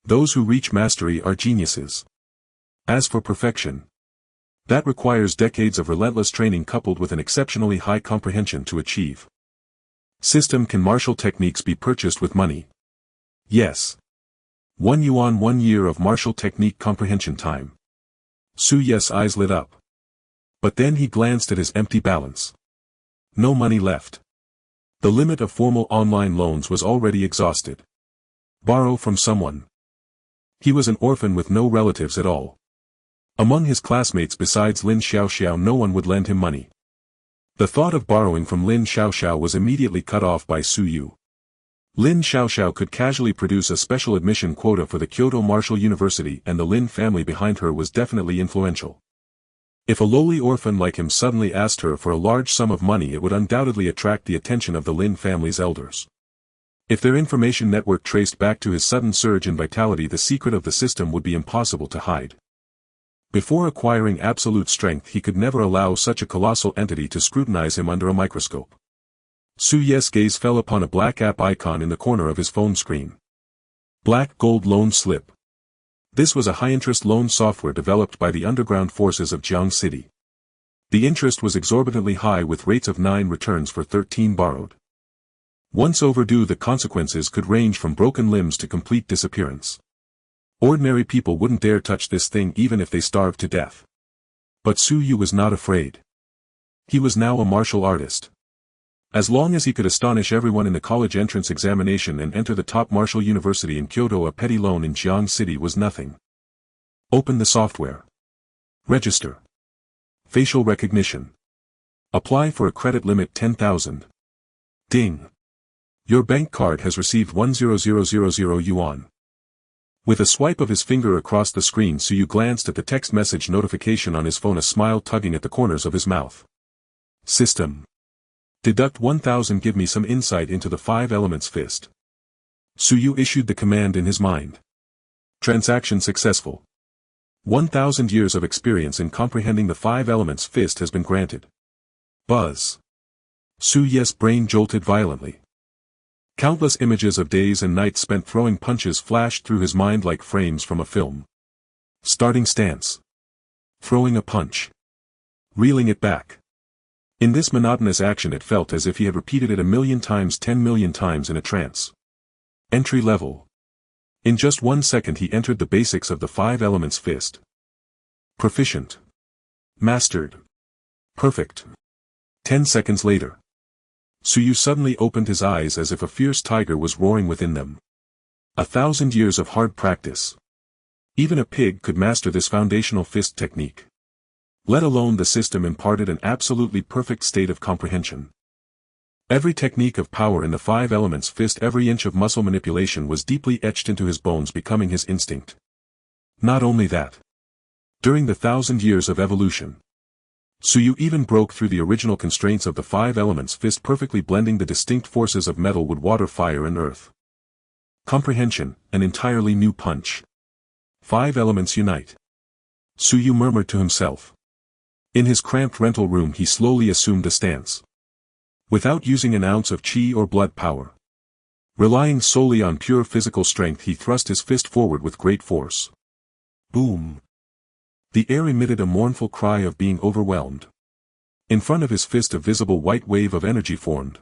Those who reach mastery are geniuses. As for perfection, that requires decades of relentless training coupled with an exceptionally high comprehension to achieve. System: can martial techniques be purchased with money? Yes. 1 yuan, 1 year of martial technique comprehension time. Su Yu's eyes lit up. But then he glanced at his empty balance. No money left. The limit of formal online loans was already exhausted. Borrow from someone. He was an orphan with no relatives at all. Among his classmates besides Lin Xiaoxiao, no one would lend him money. The thought of borrowing from Lin Xiaoxiao was immediately cut off by Su Yu. Lin Xiaoxiao could casually produce a special admission quota for the Kyoto Martial University, and the Lin family behind her was definitely influential. If a lowly orphan like him suddenly asked her for a large sum of money, it would undoubtedly attract the attention of the Lin family's elders. If their information network traced back to his sudden surge in vitality, the secret of the system would be impossible to hide. Before acquiring absolute strength, he could never allow such a colossal entity to scrutinize him under a microscope. Su Yu's gaze fell upon a black app icon in the corner of his phone screen. Black Gold Loan Slip. This was a high-interest loan software developed by the underground forces of Jiang City. The interest was exorbitantly high, with rates of 9 returns for 13 borrowed. Once overdue, the consequences could range from broken limbs to complete disappearance. Ordinary people wouldn't dare touch this thing even if they starved to death. But Su Yu was not afraid. He was now a martial artist. As long as he could astonish everyone in the college entrance examination and enter the top martial university in Kyoto, a petty loan in Jiang City was nothing. Open the software. Register. Facial recognition. Apply for a credit limit 10,000. Ding. Your bank card has received 10000 yuan. With a swipe of his finger across the screen, Su Yu glanced at the text message notification on his phone, a smile tugging at the corners of his mouth. System. Deduct 1,000. Give me some insight into the 5 elements fist. Su Yu issued the command in his mind. Transaction successful. 1,000 years of experience in comprehending the 5 elements fist has been granted. Buzz. Su Yu's brain jolted violently. Countless images of days and nights spent throwing punches flashed through his mind like frames from a film. Starting stance. Throwing a punch. Reeling it back. In this monotonous action it felt as if he had repeated it 1,000,000 times, 10,000,000 times in a trance. Entry level. In just 1 second he entered the basics of the 5 elements fist. Proficient. Mastered. Perfect. 10 seconds later. Su Yu suddenly opened his eyes as if a fierce tiger was roaring within them. 1,000 years of hard practice. Even a pig could master this foundational fist technique. Let alone the system imparted an absolutely perfect state of comprehension. Every technique of power in the 5 elements fist, every inch of muscle manipulation was deeply etched into his bones, becoming his instinct. Not only that. During the 1,000 years of evolution, Su Yu even broke through the original constraints of the 5 elements fist, perfectly blending the distinct forces of metal, wood, water, fire and earth. Comprehension, an entirely new punch. 5 elements unite. Su Yu murmured to himself. In his cramped rental room he slowly assumed a stance. Without using an ounce of chi or blood power. Relying solely on pure physical strength, he thrust his fist forward with great force. Boom. The air emitted a mournful cry of being overwhelmed. In front of his fist a visible white wave of energy formed.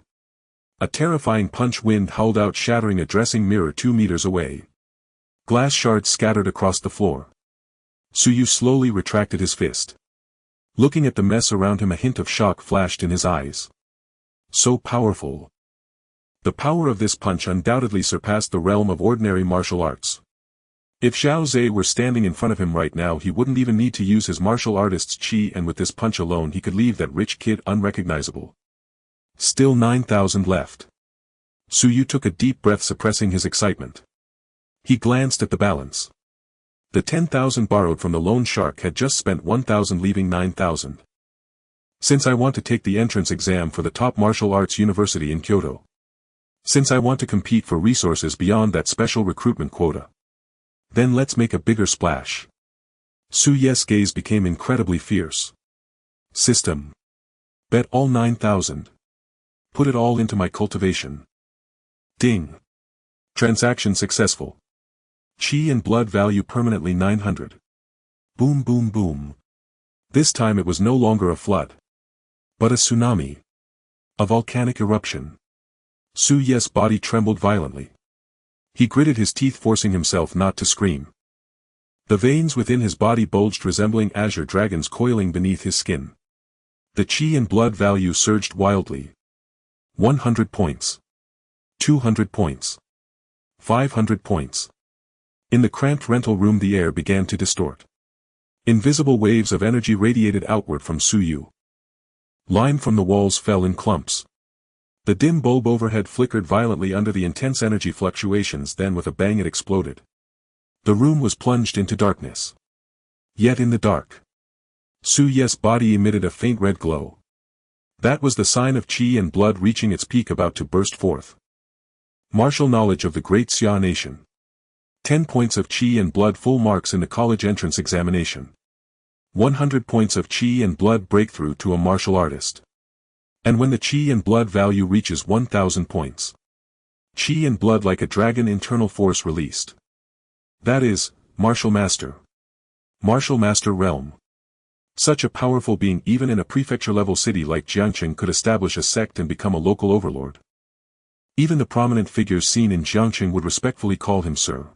A terrifying punch wind howled out, shattering a dressing mirror 2 meters away. Glass shards scattered across the floor. Suyu slowly retracted his fist. Looking at the mess around him, a hint of shock flashed in his eyes. So powerful. The power of this punch undoubtedly surpassed the realm of ordinary martial arts. If Zhao Zhe were standing in front of him right now, he wouldn't even need to use his martial artist's chi, and with this punch alone he could leave that rich kid unrecognizable. Still 9,000 left. Suyu took a deep breath, suppressing his excitement. He glanced at the balance. The 10,000 borrowed from the loan shark had just spent 1,000, leaving 9,000. Since I want to take the entrance exam for the top martial arts university in Kyoto. Since I want to compete for resources beyond that special recruitment quota. Then let's make a bigger splash. Suyu's gaze became incredibly fierce. System. Bet all 9,000. Put it all into my cultivation. Ding. Transaction successful. Chi and blood value permanently 900. Boom boom boom. This time it was no longer a flood. But a tsunami. A volcanic eruption. Suyu's body trembled violently. He gritted his teeth, forcing himself not to scream. The veins within his body bulged, resembling azure dragons coiling beneath his skin. The chi and blood value surged wildly. 100 points. 200 points. 500 points. In the cramped rental room, the air began to distort. Invisible waves of energy radiated outward from Suyu. Lime from the walls fell in clumps. The dim bulb overhead flickered violently under the intense energy fluctuations, then with a bang it exploded. The room was plunged into darkness. Yet in the dark, Suyu's body emitted a faint red glow. That was the sign of chi and blood reaching its peak, about to burst forth. Martial knowledge of the Great Xia Nation. 10 points of chi and blood, full marks in the college entrance examination. 100 points of chi and blood, breakthrough to a martial artist. And when the chi and blood value reaches 1,000 points. Chi and blood like a dragon, internal force released. That is, Martial Master. Martial Master realm. Such a powerful being, even in a prefecture-level city like Jiangqing, could establish a sect and become a local overlord. Even the prominent figures seen in Jiangqing would respectfully call him sir.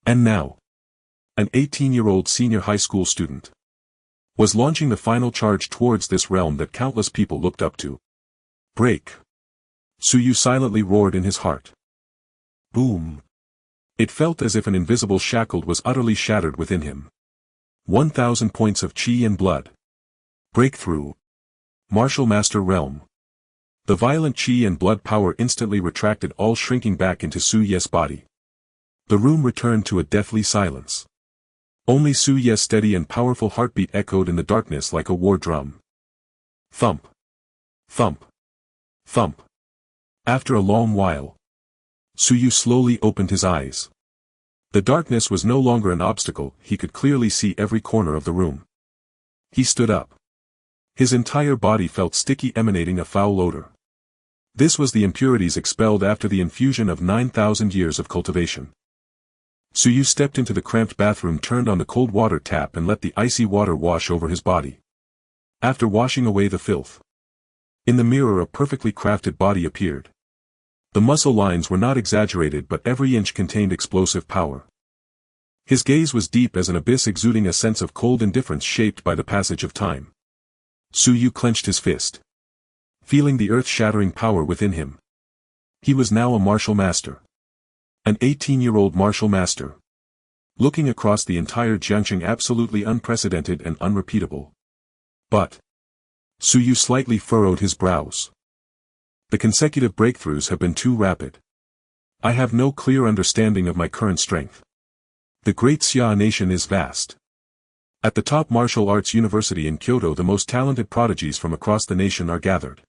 And now, an 18-year-old senior high school student was launching the final charge towards this realm that countless people looked up to. Break! Suyu silently roared in his heart. Boom! It felt as if an invisible shackle was utterly shattered within him. 1,000 points of chi and blood. Breakthrough. Martial Master realm. The violent chi and blood power instantly retracted, all shrinking back into Suyu's body. The room returned to a deathly silence. Only Suyu's steady and powerful heartbeat echoed in the darkness like a war drum. Thump. Thump. Thump. After a long while, Suyu slowly opened his eyes. The darkness was no longer an obstacle, he could clearly see every corner of the room. He stood up. His entire body felt sticky, emanating a foul odor. This was the impurities expelled after the infusion of 9,000 years of cultivation. Suyu stepped into the cramped bathroom, turned on the cold water tap and let the icy water wash over his body. After washing away the filth, in the mirror a perfectly crafted body appeared. The muscle lines were not exaggerated, but every inch contained explosive power. His gaze was deep as an abyss, exuding a sense of cold indifference shaped by the passage of time. Suyu clenched his fist, feeling the earth-shattering power within him. He was now a martial master. An 18-year-old martial master. Looking across the entire Jiangqing, absolutely unprecedented and unrepeatable. But Suyu slightly furrowed his brows. The consecutive breakthroughs have been too rapid. I have no clear understanding of my current strength. The Great Xia Nation is vast. At the top martial arts university in Kyoto, the most talented prodigies from across the nation are gathered.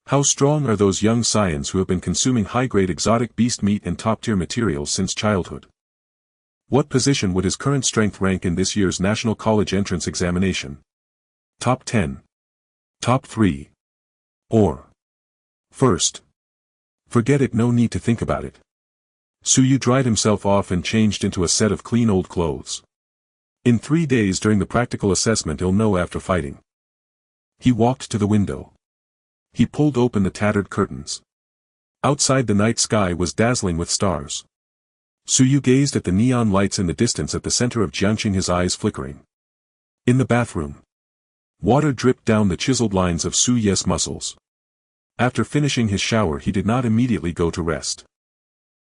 How strong are those young scions who have been consuming high-grade exotic beast meat and top-tier materials since childhood? What position would his current strength rank in this year's National College Entrance Examination? Top 10. Top 3. Or first. Forget it, no need to think about it. Suyu dried himself off and changed into a set of clean old clothes. In 3 days during the practical assessment he'll know after fighting. He walked to the window. He pulled open the tattered curtains. Outside, the night sky was dazzling with stars. Su gazed at the neon lights in the distance at the center of Jiangqing, his eyes flickering. In the bathroom. Water dripped down the chiseled lines of Su's muscles. After finishing his shower, he did not immediately go to rest.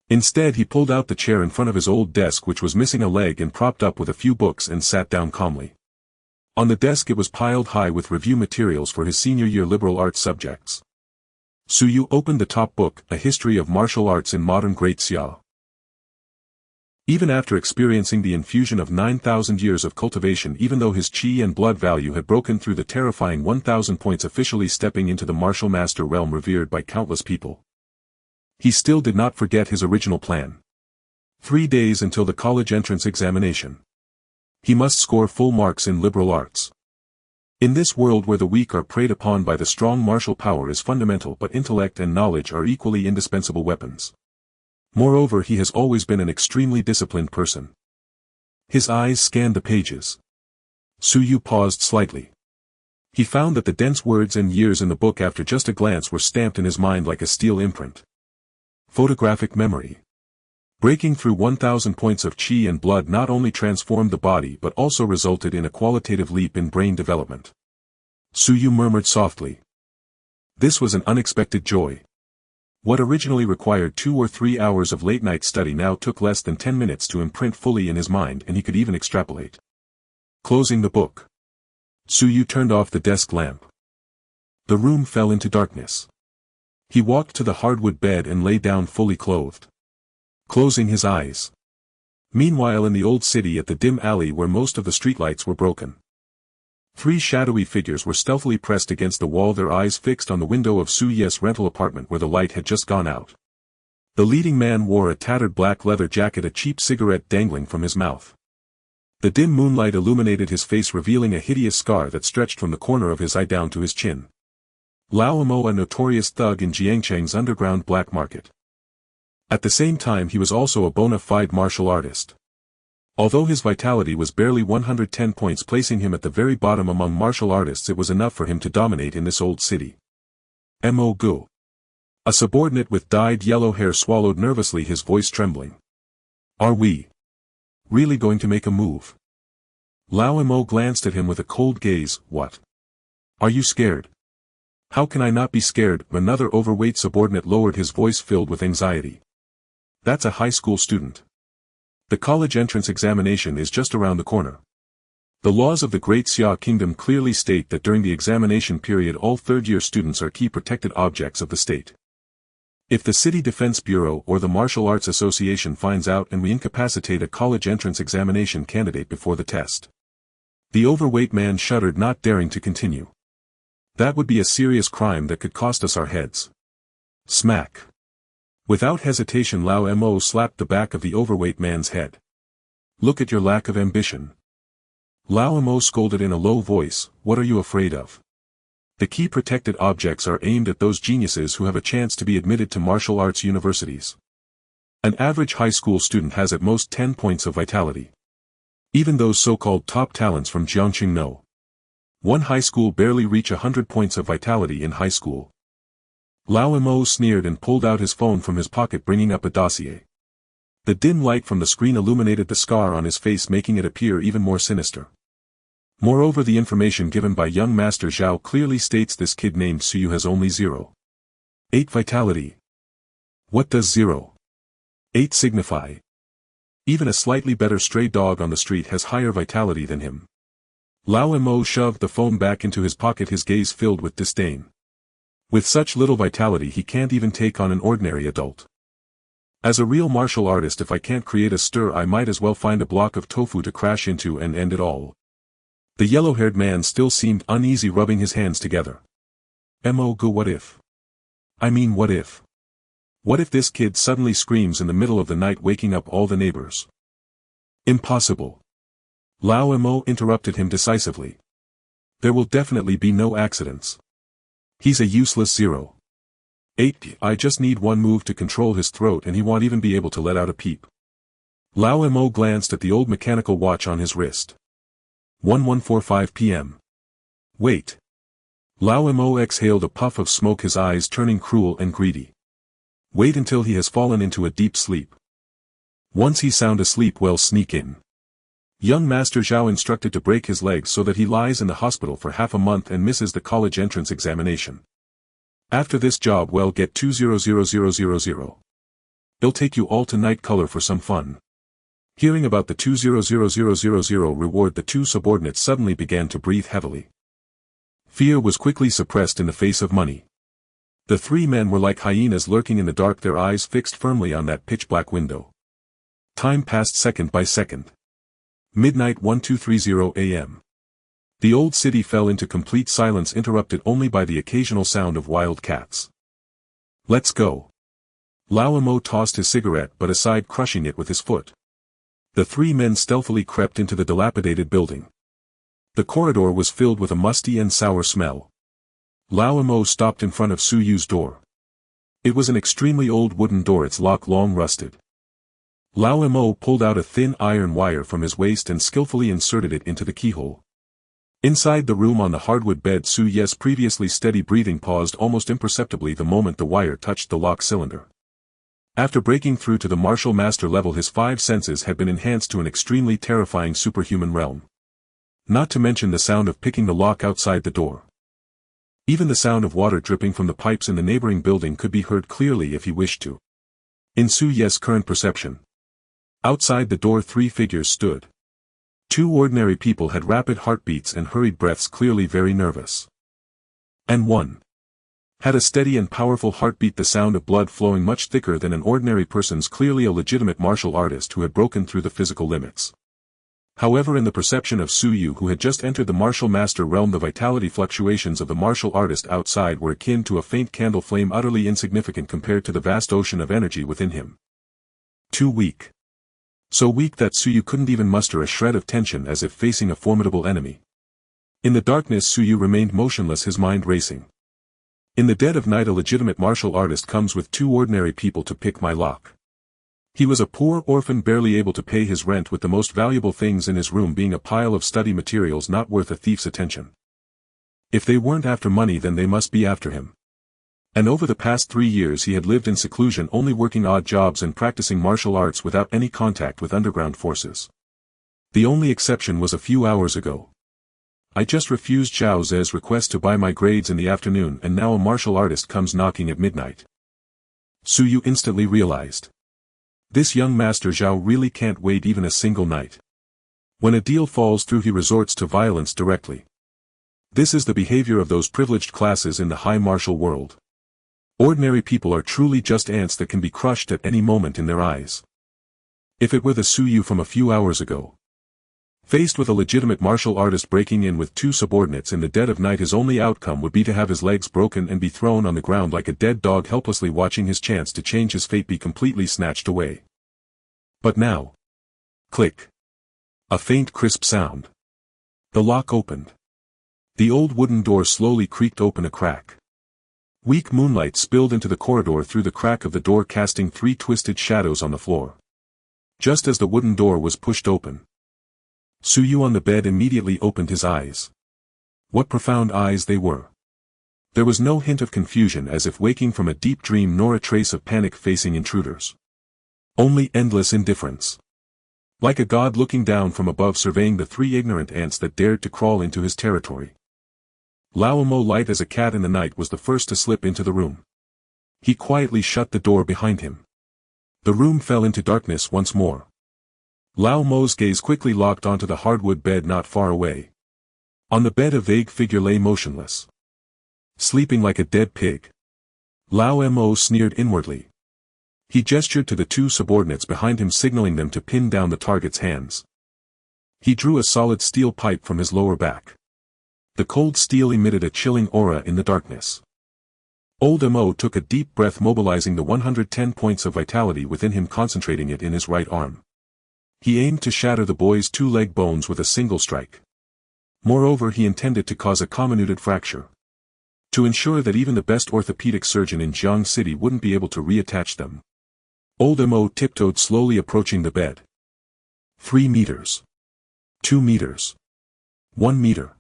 Instead, he pulled out the chair in front of his old desk, which was missing a leg and propped up with a few books, and sat down calmly. On the desk it was piled high with review materials for his senior year liberal arts subjects. Su opened the top book, A History of Martial Arts in Modern Great Xia. Even after experiencing the infusion of 9,000 years of cultivation, even though his qi and blood value had broken through the terrifying 1,000 points, officially stepping into the martial master realm revered by countless people, he still did not forget his original plan. 3 days until the college entrance examination. He must score full marks in liberal arts. In this world where the weak are preyed upon by the strong, martial power is fundamental, but intellect and knowledge are equally indispensable weapons. Moreover, he has always been an extremely disciplined person. His eyes scanned the pages. Su paused slightly. He found that the dense words and years in the book after just a glance were stamped in his mind like a steel imprint. Photographic memory. Breaking through 1,000 points of qi and blood not only transformed the body but also resulted in a qualitative leap in brain development. Su murmured softly. This was an unexpected joy. What originally required 2 or 3 hours of late-night study now took less than 10 minutes to imprint fully in his mind, and he could even extrapolate. Closing the book, Su turned off the desk lamp. The room fell into darkness. He walked to the hardwood bed and lay down fully clothed, closing his eyes. Meanwhile, in the old city, at the dim alley where most of the streetlights were broken, 3 shadowy figures were stealthily pressed against the wall, their eyes fixed on the window of Su's rental apartment where the light had just gone out. The leading man wore a tattered black leather jacket, a cheap cigarette dangling from his mouth. The dim moonlight illuminated his face, revealing a hideous scar that stretched from the corner of his eye down to his chin. Lao Mo, a notorious thug in Jiangcheng's underground black market. At the same time, he was also a bona fide martial artist. Although his vitality was barely 110 points, placing him at the very bottom among martial artists, it was enough for him to dominate in this old city. Mo Gu. A subordinate with dyed yellow hair swallowed nervously, his voice trembling. Are we really going to make a move? Lao Mo glanced at him with a cold gaze. What? Are you scared? How can I not be scared? Another overweight subordinate lowered his voice, filled with anxiety. That's a high school student. The college entrance examination is just around the corner. The laws of the Great Xia Kingdom clearly state that during the examination period all third-year students are key protected objects of the state. If the City Defense Bureau or the Martial Arts Association finds out and we incapacitate a college entrance examination candidate before the test. The overweight man shuddered, not daring to continue. That would be a serious crime that could cost us our heads. Smack. Without hesitation, Lao Mo slapped the back of the overweight man's head. Look at your lack of ambition. Lao Mo scolded in a low voice. What are you afraid of? The key protected objects are aimed at those geniuses who have a chance to be admitted to martial arts universities. An average high school student has at most 10 points of vitality. Even those so-called top talents from Jiangqing know. One high school barely reach 100 points of vitality in high school. Lao Mo sneered and pulled out his phone from his pocket, bringing up a dossier. The dim light from the screen illuminated the scar on his face, making it appear even more sinister. Moreover, the information given by young Master Zhao clearly states this kid named Su has only 0.8 vitality. What does 0.8 signify? Even a slightly better stray dog on the street has higher vitality than him. Lao Mo shoved the phone back into his pocket, his gaze filled with disdain. With such little vitality he can't even take on an ordinary adult. As a real martial artist, if I can't create a stir, I might as well find a block of tofu to crash into and end it all. The yellow-haired man still seemed uneasy, rubbing his hands together. Mo Gu, what if? I mean, what if? What if this kid suddenly screams in the middle of the night, waking up all the neighbors? Impossible. Lao Mo interrupted him decisively. There will definitely be no accidents. He's a useless 0.8. I just need one move to control his throat and he won't even be able to let out a peep. Lao Mo glanced at the old mechanical watch on his wrist. 11:45 p.m. Wait. Lao Mo exhaled a puff of smoke, his eyes turning cruel and greedy. Wait until he has fallen into a deep sleep. Once he's sound asleep, well, sneak in. Young Master Zhao instructed to break his legs so that he lies in the hospital for half a month and misses the college entrance examination. After this job, well, get 200000. He'll take you all to Night Color for some fun. Hearing about the 200000 reward, the two subordinates suddenly began to breathe heavily. Fear was quickly suppressed in the face of money. The three men were like hyenas lurking in the dark, their eyes fixed firmly on that pitch-black window. Time passed second by second. Midnight, 1230 a.m. The old city fell into complete silence, interrupted only by the occasional sound of wild cats. Let's go. Lao Mo tossed his cigarette but aside, crushing it with his foot. The three men stealthily crept into the dilapidated building. The corridor was filled with a musty and sour smell. Lao Mo stopped in front of Su Yu's door. It was an extremely old wooden door, its lock long rusted. Lao Mo pulled out a thin iron wire from his waist and skillfully inserted it into the keyhole. Inside the room, on the hardwood bed, Su Yu's previously steady breathing paused almost imperceptibly the moment the wire touched the lock cylinder. After breaking through to the martial master level, his five senses had been enhanced to an extremely terrifying superhuman realm. Not to mention the sound of picking the lock outside the door. Even the sound of water dripping from the pipes in the neighboring building could be heard clearly if he wished to. In Su Yu's current perception, outside the door, three figures stood. Two ordinary people had rapid heartbeats and hurried breaths, clearly very nervous. And one had a steady and powerful heartbeat, the sound of blood flowing much thicker than an ordinary person's, clearly a legitimate martial artist who had broken through the physical limits. However, in the perception of Su Yu, who had just entered the martial master realm, the vitality fluctuations of the martial artist outside were akin to a faint candle flame, utterly insignificant compared to the vast ocean of energy within him. Too weak. So weak that Su Yu couldn't even muster a shred of tension, as if facing a formidable enemy. In the darkness, Su Yu remained motionless, his mind racing. In the dead of night, a legitimate martial artist comes with two ordinary people to pick my lock. He was a poor orphan, barely able to pay his rent, with the most valuable things in his room being a pile of study materials not worth a thief's attention. If they weren't after money, then they must be after him. And over the past 3 years he had lived in seclusion, only working odd jobs and practicing martial arts without any contact with underground forces. The only exception was a few hours ago. I just refused Zhao Ze's request to buy my grades in the afternoon, and now a martial artist comes knocking at midnight. Su Yu instantly realized. This young Master Zhao really can't wait even a single night. When a deal falls through, he resorts to violence directly. This is the behavior of those privileged classes in the high martial world. Ordinary people are truly just ants that can be crushed at any moment in their eyes. If it were the Su Yu from a few hours ago, faced with a legitimate martial artist breaking in with two subordinates in the dead of night, his only outcome would be to have his legs broken and be thrown on the ground like a dead dog, helplessly watching his chance to change his fate be completely snatched away. But now, click. A faint, crisp sound. The lock opened. The old wooden door slowly creaked open a crack. Weak moonlight spilled into the corridor through the crack of the door, casting 3 twisted shadows on the floor. Just as the wooden door was pushed open, Su Yu on the bed immediately opened his eyes. What profound eyes they were! There was no hint of confusion, as if waking from a deep dream, nor a trace of panic facing intruders. Only endless indifference. Like a god looking down from above, surveying the 3 ignorant ants that dared to crawl into his territory. Lao Mo, light as a cat in the night, was the first to slip into the room. He quietly shut the door behind him. The room fell into darkness once more. Lao Mo's gaze quickly locked onto the hardwood bed not far away. On the bed a vague figure lay motionless, sleeping like a dead pig. Lao Mo sneered inwardly. He gestured to the 2 subordinates behind him, signaling them to pin down the target's hands. He drew a solid steel pipe from his lower back. The cold steel emitted a chilling aura in the darkness. Old Mo took a deep breath, mobilizing the 110 points of vitality within him, concentrating it in his right arm. He aimed to shatter the boy's 2 leg bones with a single strike. Moreover, he intended to cause a comminuted fracture, to ensure that even the best orthopedic surgeon in Jiang City wouldn't be able to reattach them. Old Mo tiptoed, slowly approaching the bed. 3 meters. 2 meters. 1 meter.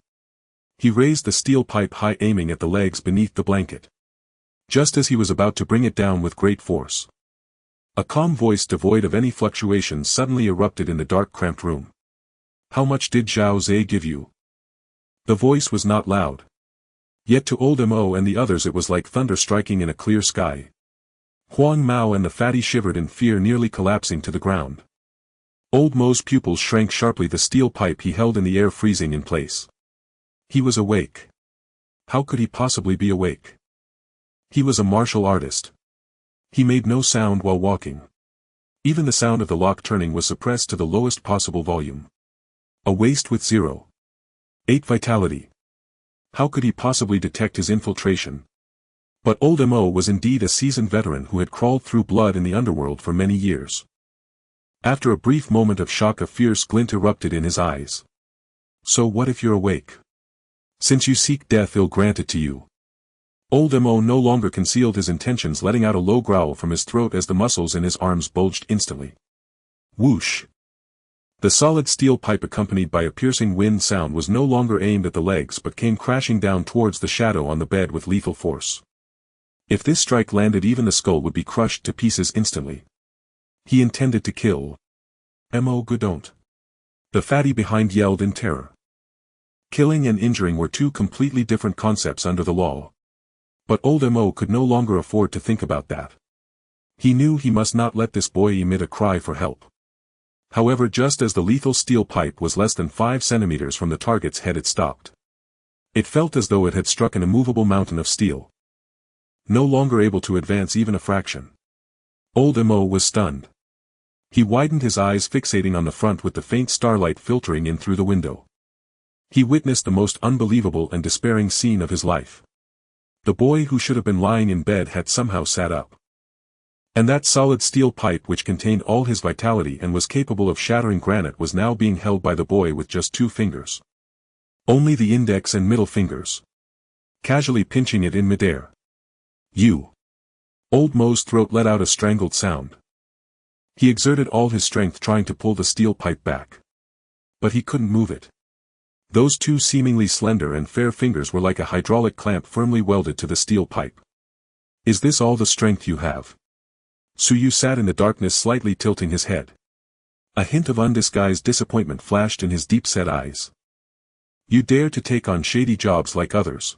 He raised the steel pipe high, aiming at the legs beneath the blanket. Just as he was about to bring it down with great force, A calm voice devoid of any fluctuations suddenly erupted in the dark cramped room. How much did Zhao Zhe give you? The voice was not loud. Yet to old Mo and the others it was like thunder striking in a clear sky. Huang Mao and the fatty shivered in fear, nearly collapsing to the ground. Old Mo's pupils shrank sharply, the steel pipe he held in the air freezing in place. He was awake. How could he possibly be awake? He was a martial artist. He made no sound while walking. Even the sound of the lock turning was suppressed to the lowest possible volume. A waste with 0.8 vitality. How could he possibly detect his infiltration? But old Mo was indeed a seasoned veteran who had crawled through blood in the underworld for many years. After a brief moment of shock, a fierce glint erupted in his eyes. So what if you're awake? Since you seek death, I'll grant it to you. Old Mo no longer concealed his intentions, letting out a low growl from his throat as the muscles in his arms bulged instantly. Whoosh! The solid steel pipe, accompanied by a piercing wind sound, was no longer aimed at the legs but came crashing down towards the shadow on the bed with lethal force. If this strike landed, even the skull would be crushed to pieces instantly. He intended to kill Mo. Don't. The fatty behind yelled in terror. Killing and injuring were two completely different concepts under the law. But old Mo could no longer afford to think about that. He knew he must not let this boy emit a cry for help. However, just as the lethal steel pipe was less than 5 centimeters from the target's head, it stopped. It felt as though it had struck an immovable mountain of steel. No longer able to advance even a fraction. Old Mo was stunned. He widened his eyes, fixating on the front with the faint starlight filtering in through the window. He witnessed the most unbelievable and despairing scene of his life. The boy who should have been lying in bed had somehow sat up. And that solid steel pipe, which contained all his vitality and was capable of shattering granite, was now being held by the boy with just 2 fingers. Only the index and middle fingers. Casually pinching it in midair. You. Old Mo's throat let out a strangled sound. He exerted all his strength trying to pull the steel pipe back. But he couldn't move it. Those 2 seemingly slender and fair fingers were like a hydraulic clamp firmly welded to the steel pipe. Is this all the strength you have? Suyu sat in the darkness, slightly tilting his head. A hint of undisguised disappointment flashed in his deep-set eyes. You dare to take on shady jobs like others?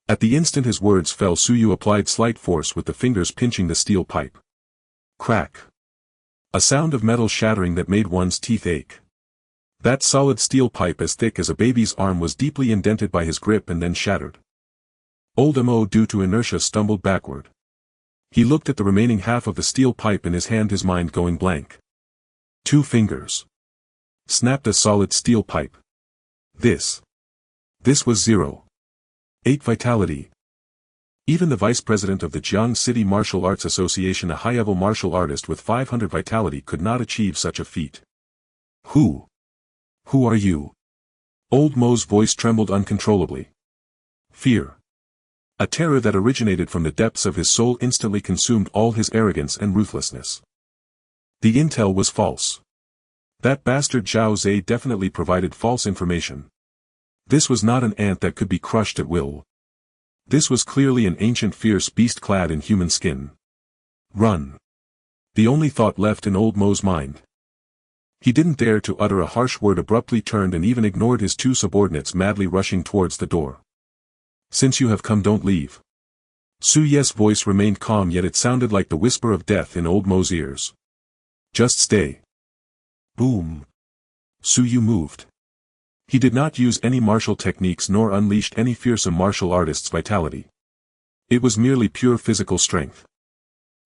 At the instant his words fell, Suyu applied slight force with the fingers pinching the steel pipe. Crack. A sound of metal shattering that made one's teeth ache. That solid steel pipe, as thick as a baby's arm, was deeply indented by his grip and then shattered. Old Mo, due to inertia, stumbled backward. He looked at the remaining half of the steel pipe in his hand, his mind going blank. 2 fingers. Snapped a solid steel pipe. This was 0.8 vitality. Even the vice president of the Jiang City Martial Arts Association, a high-level martial artist with 500 vitality, could not achieve such a feat. Who are you? Old Mo's voice trembled uncontrollably. Fear. A terror that originated from the depths of his soul instantly consumed all his arrogance and ruthlessness. The intel was false. That bastard Zhao Zhe definitely provided false information. This was not an ant that could be crushed at will. This was clearly an ancient, fierce beast clad in human skin. Run. The only thought left in old Mo's mind. He didn't dare to utter a harsh word, abruptly turned and even ignored his 2 subordinates madly rushing towards the door. Since you have come, don't leave. Su Ye's voice remained calm, yet it sounded like the whisper of death in old Mo's ears. Just stay. Boom. Su Yu moved. He did not use any martial techniques nor unleashed any fearsome martial artist's vitality. It was merely pure physical strength.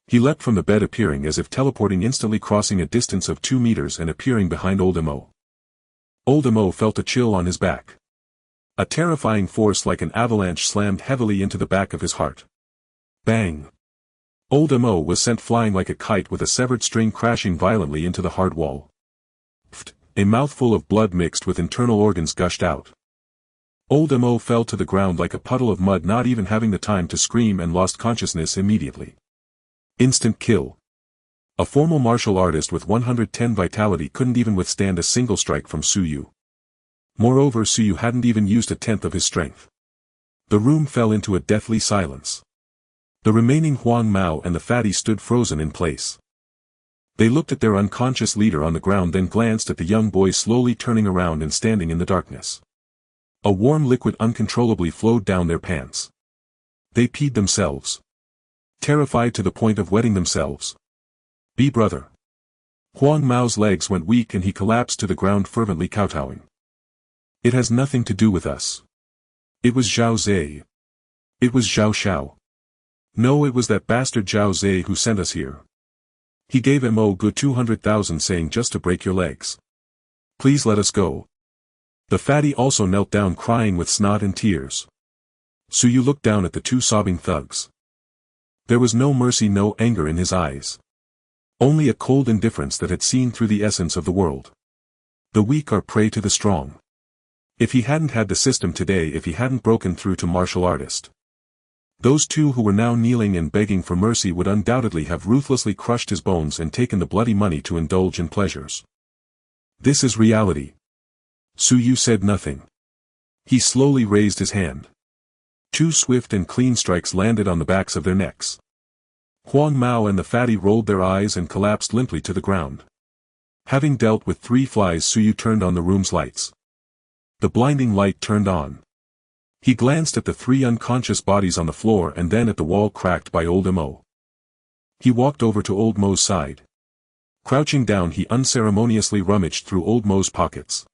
He leapt from the bed, appearing as if teleporting, instantly crossing a distance of 2 meters and appearing behind old Mo. Old Mo felt a chill on his back. A terrifying force like an avalanche slammed heavily into the back of his heart. Bang! Old Mo was sent flying like a kite, with a severed string crashing violently into the hard wall. Pfft! A mouthful of blood mixed with internal organs gushed out. Old Mo fell to the ground like a puddle of mud, not even having the time to scream, and lost consciousness immediately. Instant kill. A formal martial artist with 110 vitality couldn't even withstand a single strike from Suyu. Moreover, Suyu hadn't even used a tenth of his strength. The room fell into a deathly silence. The remaining Huang Mao and the fatty stood frozen in place. They looked at their unconscious leader on the ground, then glanced at the young boy slowly turning around and standing in the darkness. A warm liquid uncontrollably flowed down their pants. They peed themselves. Terrified to the point of wetting themselves. "Be brother." Huang Mao's legs went weak and he collapsed to the ground, fervently kowtowing. "It has nothing to do with us. It was Zhao Zhe. It was Zhao Xiao. No, it was that bastard Zhao Zhe who sent us here. He gave Mo good 200,000 saying just to break your legs. Please let us go." The fatty also knelt down crying with snot and tears. Suyu looked down at the two sobbing thugs. There was no mercy, no anger in his eyes. Only a cold indifference that had seen through the essence of the world. The weak are prey to the strong. If he hadn't had the system today, if he hadn't broken through to martial artist, those two who were now kneeling and begging for mercy would undoubtedly have ruthlessly crushed his bones and taken the bloody money to indulge in pleasures. This is reality. Suyu said nothing. He slowly raised his hand. Two swift and clean strikes landed on the backs of their necks. Huang Mao and the fatty rolled their eyes and collapsed limply to the ground. Having dealt with 3 flies, Suyu turned on the room's lights. The blinding light turned on. He glanced at the 3 unconscious bodies on the floor and then at the wall cracked by old Mo. He walked over to old Mo's side. Crouching down, he unceremoniously rummaged through old Mo's pockets.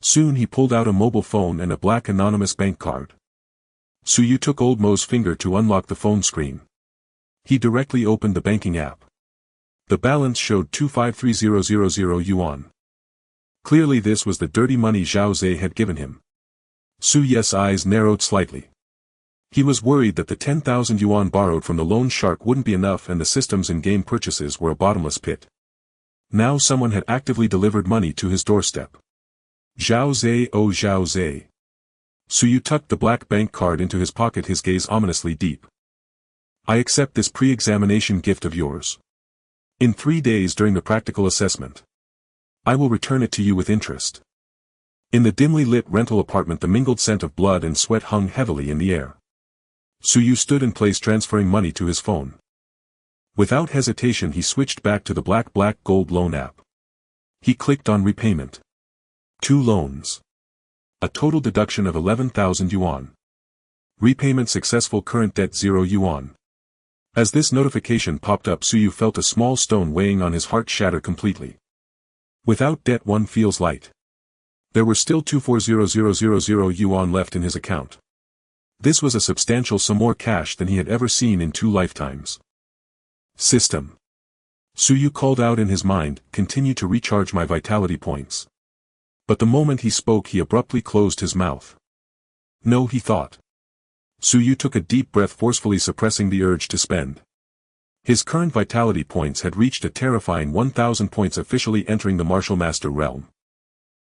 Soon he pulled out a mobile phone and a black anonymous bank card. Suyu took old Mo's finger to unlock the phone screen. He directly opened the banking app. The balance showed 253000 yuan. Clearly this was the dirty money Zhao Zhe had given him. Suyu's eyes narrowed slightly. He was worried that the 10,000 yuan borrowed from the loan shark wouldn't be enough and the systems and game purchases were a bottomless pit. Now someone had actively delivered money to his doorstep. Zhao Zhe, oh Zhao Zhe. Suyu tucked the black bank card into his pocket, his gaze ominously deep. I accept this pre-examination gift of yours. In 3 days during the practical assessment, I will return it to you with interest. In the dimly lit rental apartment, the mingled scent of blood and sweat hung heavily in the air. Suyu stood in place, transferring money to his phone. Without hesitation he switched back to the black gold loan app. He clicked on repayment. 2 loans. A total deduction of 11,000 yuan. Repayment successful, current debt 0 yuan. As this notification popped up, Suyu felt a small stone weighing on his heart shatter completely. Without debt one feels light. There were still 240000 yuan left in his account. This was a substantial sum, more cash than he had ever seen in 2 lifetimes. System. Suyu called out in his mind, continue to recharge my vitality points. But the moment he spoke he abruptly closed his mouth. No, he thought. Suyu took a deep breath, forcefully suppressing the urge to spend. His current vitality points had reached a terrifying 1,000 points, officially entering the martial master realm.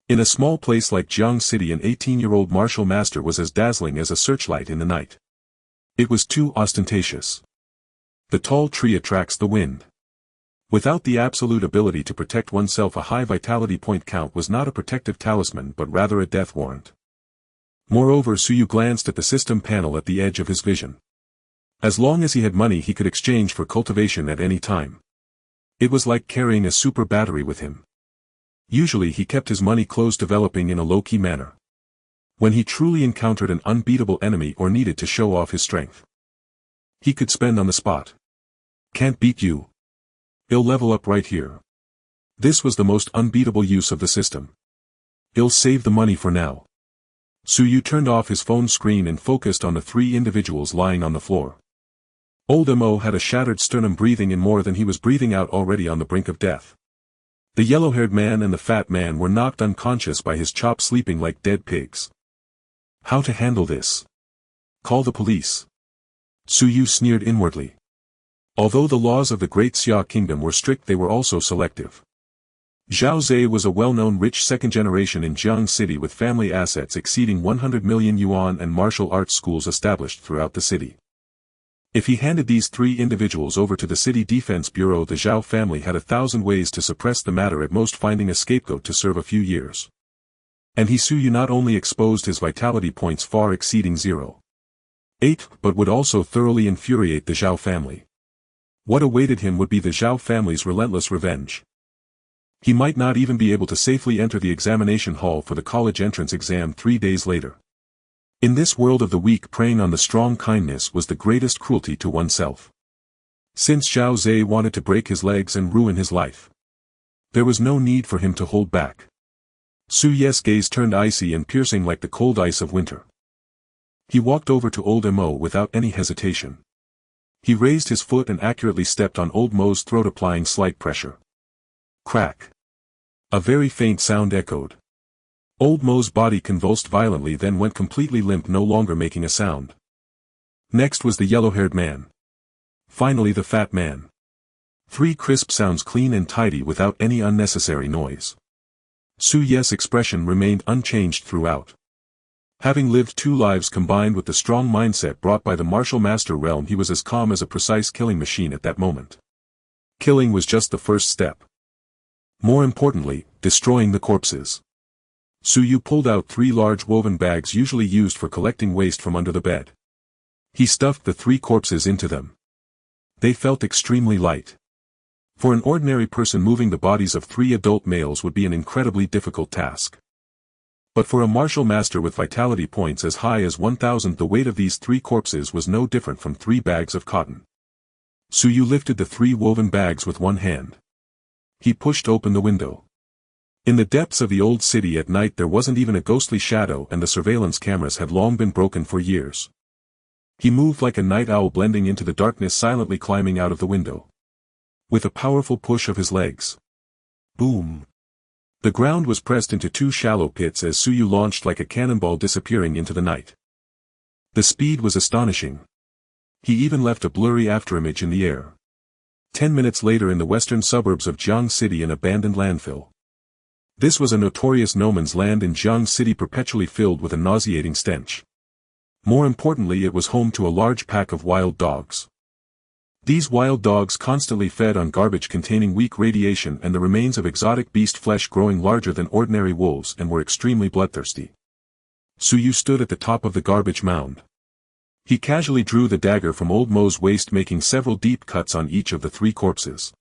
In a small place like Jiang City, an 18-year-old martial master was as dazzling as a searchlight in the night. It was too ostentatious. The tall tree attracts the wind. Without the absolute ability to protect oneself, a high vitality point count was not a protective talisman but rather a death warrant. Moreover, Suyu glanced at the system panel at the edge of his vision. As long as he had money he could exchange for cultivation at any time. It was like carrying a super battery with him. Usually he kept his money close, developing in a low-key manner. When he truly encountered an unbeatable enemy or needed to show off his strength, he could spend on the spot. Can't beat you. I'll level up right here. This was the most unbeatable use of the system. I'll save the money for now. Suyu turned off his phone screen and focused on the 3 individuals lying on the floor. Old Mo had a shattered sternum, breathing in more than he was breathing out, already on the brink of death. The yellow-haired man and the fat man were knocked unconscious by his chop, sleeping like dead pigs. How to handle this? Call the police. Suyu sneered inwardly. Although the laws of the Great Xia Kingdom were strict, they were also selective. Zhao Zhe was a well-known rich second generation in Jiang City with family assets exceeding 100 million yuan and martial arts schools established throughout the city. If he handed these 3 individuals over to the City Defense Bureau, the Zhao family had 1,000 ways to suppress the matter, at most finding a scapegoat to serve a few years. And Suyu not only exposed his vitality points far exceeding 0.8, but would also thoroughly infuriate the Zhao family. What awaited him would be the Zhao family's relentless revenge. He might not even be able to safely enter the examination hall for the college entrance exam 3 days later. In this world of the weak, preying on the strong kindness was the greatest cruelty to oneself. Since Zhao Zhe wanted to break his legs and ruin his life, there was no need for him to hold back. Su Ye's gaze turned icy and piercing like the cold ice of winter. He walked over to old Mo without any hesitation. He raised his foot and accurately stepped on old Mo's throat, applying slight pressure. Crack. A very faint sound echoed. Old Mo's body convulsed violently, then went completely limp, no longer making a sound. Next was the yellow-haired man. Finally the fat man. 3 crisp sounds, clean and tidy without any unnecessary noise. Su Ye's expression remained unchanged throughout. Having lived 2 lives combined with the strong mindset brought by the martial master realm, he was as calm as a precise killing machine at that moment. Killing was just the first step. More importantly, destroying the corpses. Su Yu pulled out 3 large woven bags usually used for collecting waste from under the bed. He stuffed the 3 corpses into them. They felt extremely light. For an ordinary person, moving the bodies of 3 adult males would be an incredibly difficult task. But for a martial master with vitality points as high as 1,000, the weight of these 3 corpses was no different from 3 bags of cotton. Su Yu lifted the 3 woven bags with one hand. He pushed open the window. In the depths of the old city at night there wasn't even a ghostly shadow, and the surveillance cameras had long been broken for years. He moved like a night owl, blending into the darkness, silently climbing out of the window. With a powerful push of his legs. Boom! The ground was pressed into 2 shallow pits as Su Yu launched like a cannonball, disappearing into the night. The speed was astonishing. He even left a blurry afterimage in the air. 10 minutes later, in the western suburbs of Jiang City, an abandoned landfill. This was a notorious no man's land in Jiang City, perpetually filled with a nauseating stench. More importantly, it was home to a large pack of wild dogs. These wild dogs constantly fed on garbage containing weak radiation and the remains of exotic beast flesh, growing larger than ordinary wolves, and were extremely bloodthirsty. Su Yu stood at the top of the garbage mound. He casually drew the dagger from old Mo's waist, making several deep cuts on each of the 3 corpses.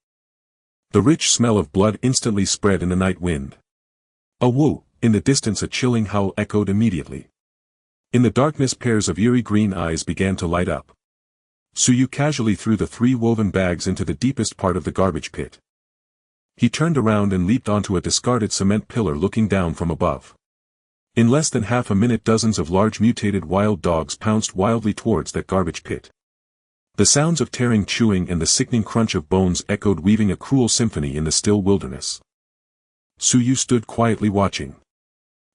The rich smell of blood instantly spread in the night wind. A woo! In the distance a chilling howl echoed immediately. In the darkness pairs of eerie green eyes began to light up. Su Yu casually threw the 3 woven bags into the deepest part of the garbage pit. He turned around and leaped onto a discarded cement pillar, looking down from above. In less than half a minute, dozens of large mutated wild dogs pounced wildly towards that garbage pit. The sounds of tearing, chewing, and the sickening crunch of bones echoed, weaving a cruel symphony in the still wilderness. Su Yu stood quietly watching.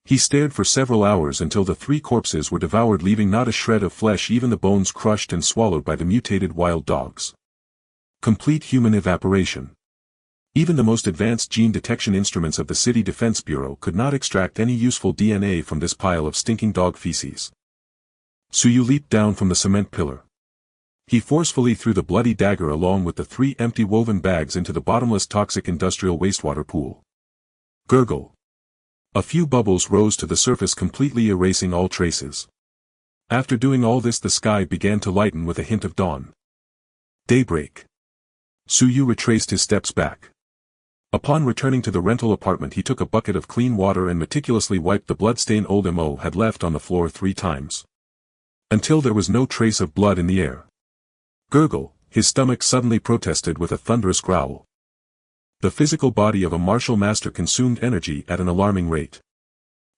He stared for several hours until the 3 corpses were devoured, leaving not a shred of flesh, even the bones crushed and swallowed by the mutated wild dogs. Complete human evaporation. Even the most advanced gene detection instruments of the City Defense Bureau could not extract any useful DNA from this pile of stinking dog feces. Su Yu leaped down from the cement pillar. He forcefully threw the bloody dagger along with the 3 empty woven bags into the bottomless toxic industrial wastewater pool. Gurgle. A few bubbles rose to the surface, completely erasing all traces. After doing all this, the sky began to lighten with a hint of dawn. Daybreak. Su Yu retraced his steps back. Upon returning to the rental apartment, he took a bucket of clean water and meticulously wiped the bloodstain old Mo had left on the floor 3 times. Until there was no trace of blood in the air. Gurgle, his stomach suddenly protested with a thunderous growl. The physical body of a martial master consumed energy at an alarming rate.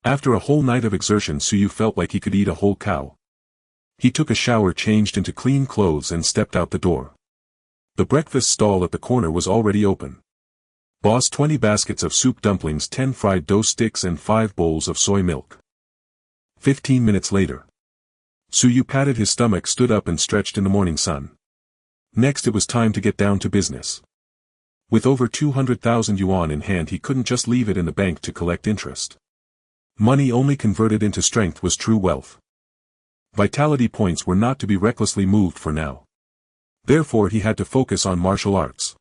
After a whole night of exertion, Su Yu felt like he could eat a whole cow. He took a shower, changed into clean clothes, and stepped out the door. The breakfast stall at the corner was already open. Boss, 20 baskets of soup dumplings, 10 fried dough sticks, and 5 bowls of soy milk. 15 minutes later. Su Yu patted his stomach, stood up, and stretched in the morning sun. Next it was time to get down to business. With over 200,000 yuan in hand, he couldn't just leave it in the bank to collect interest. Money only converted into strength was true wealth. Vitality points were not to be recklessly moved for now. Therefore he had to focus on martial arts.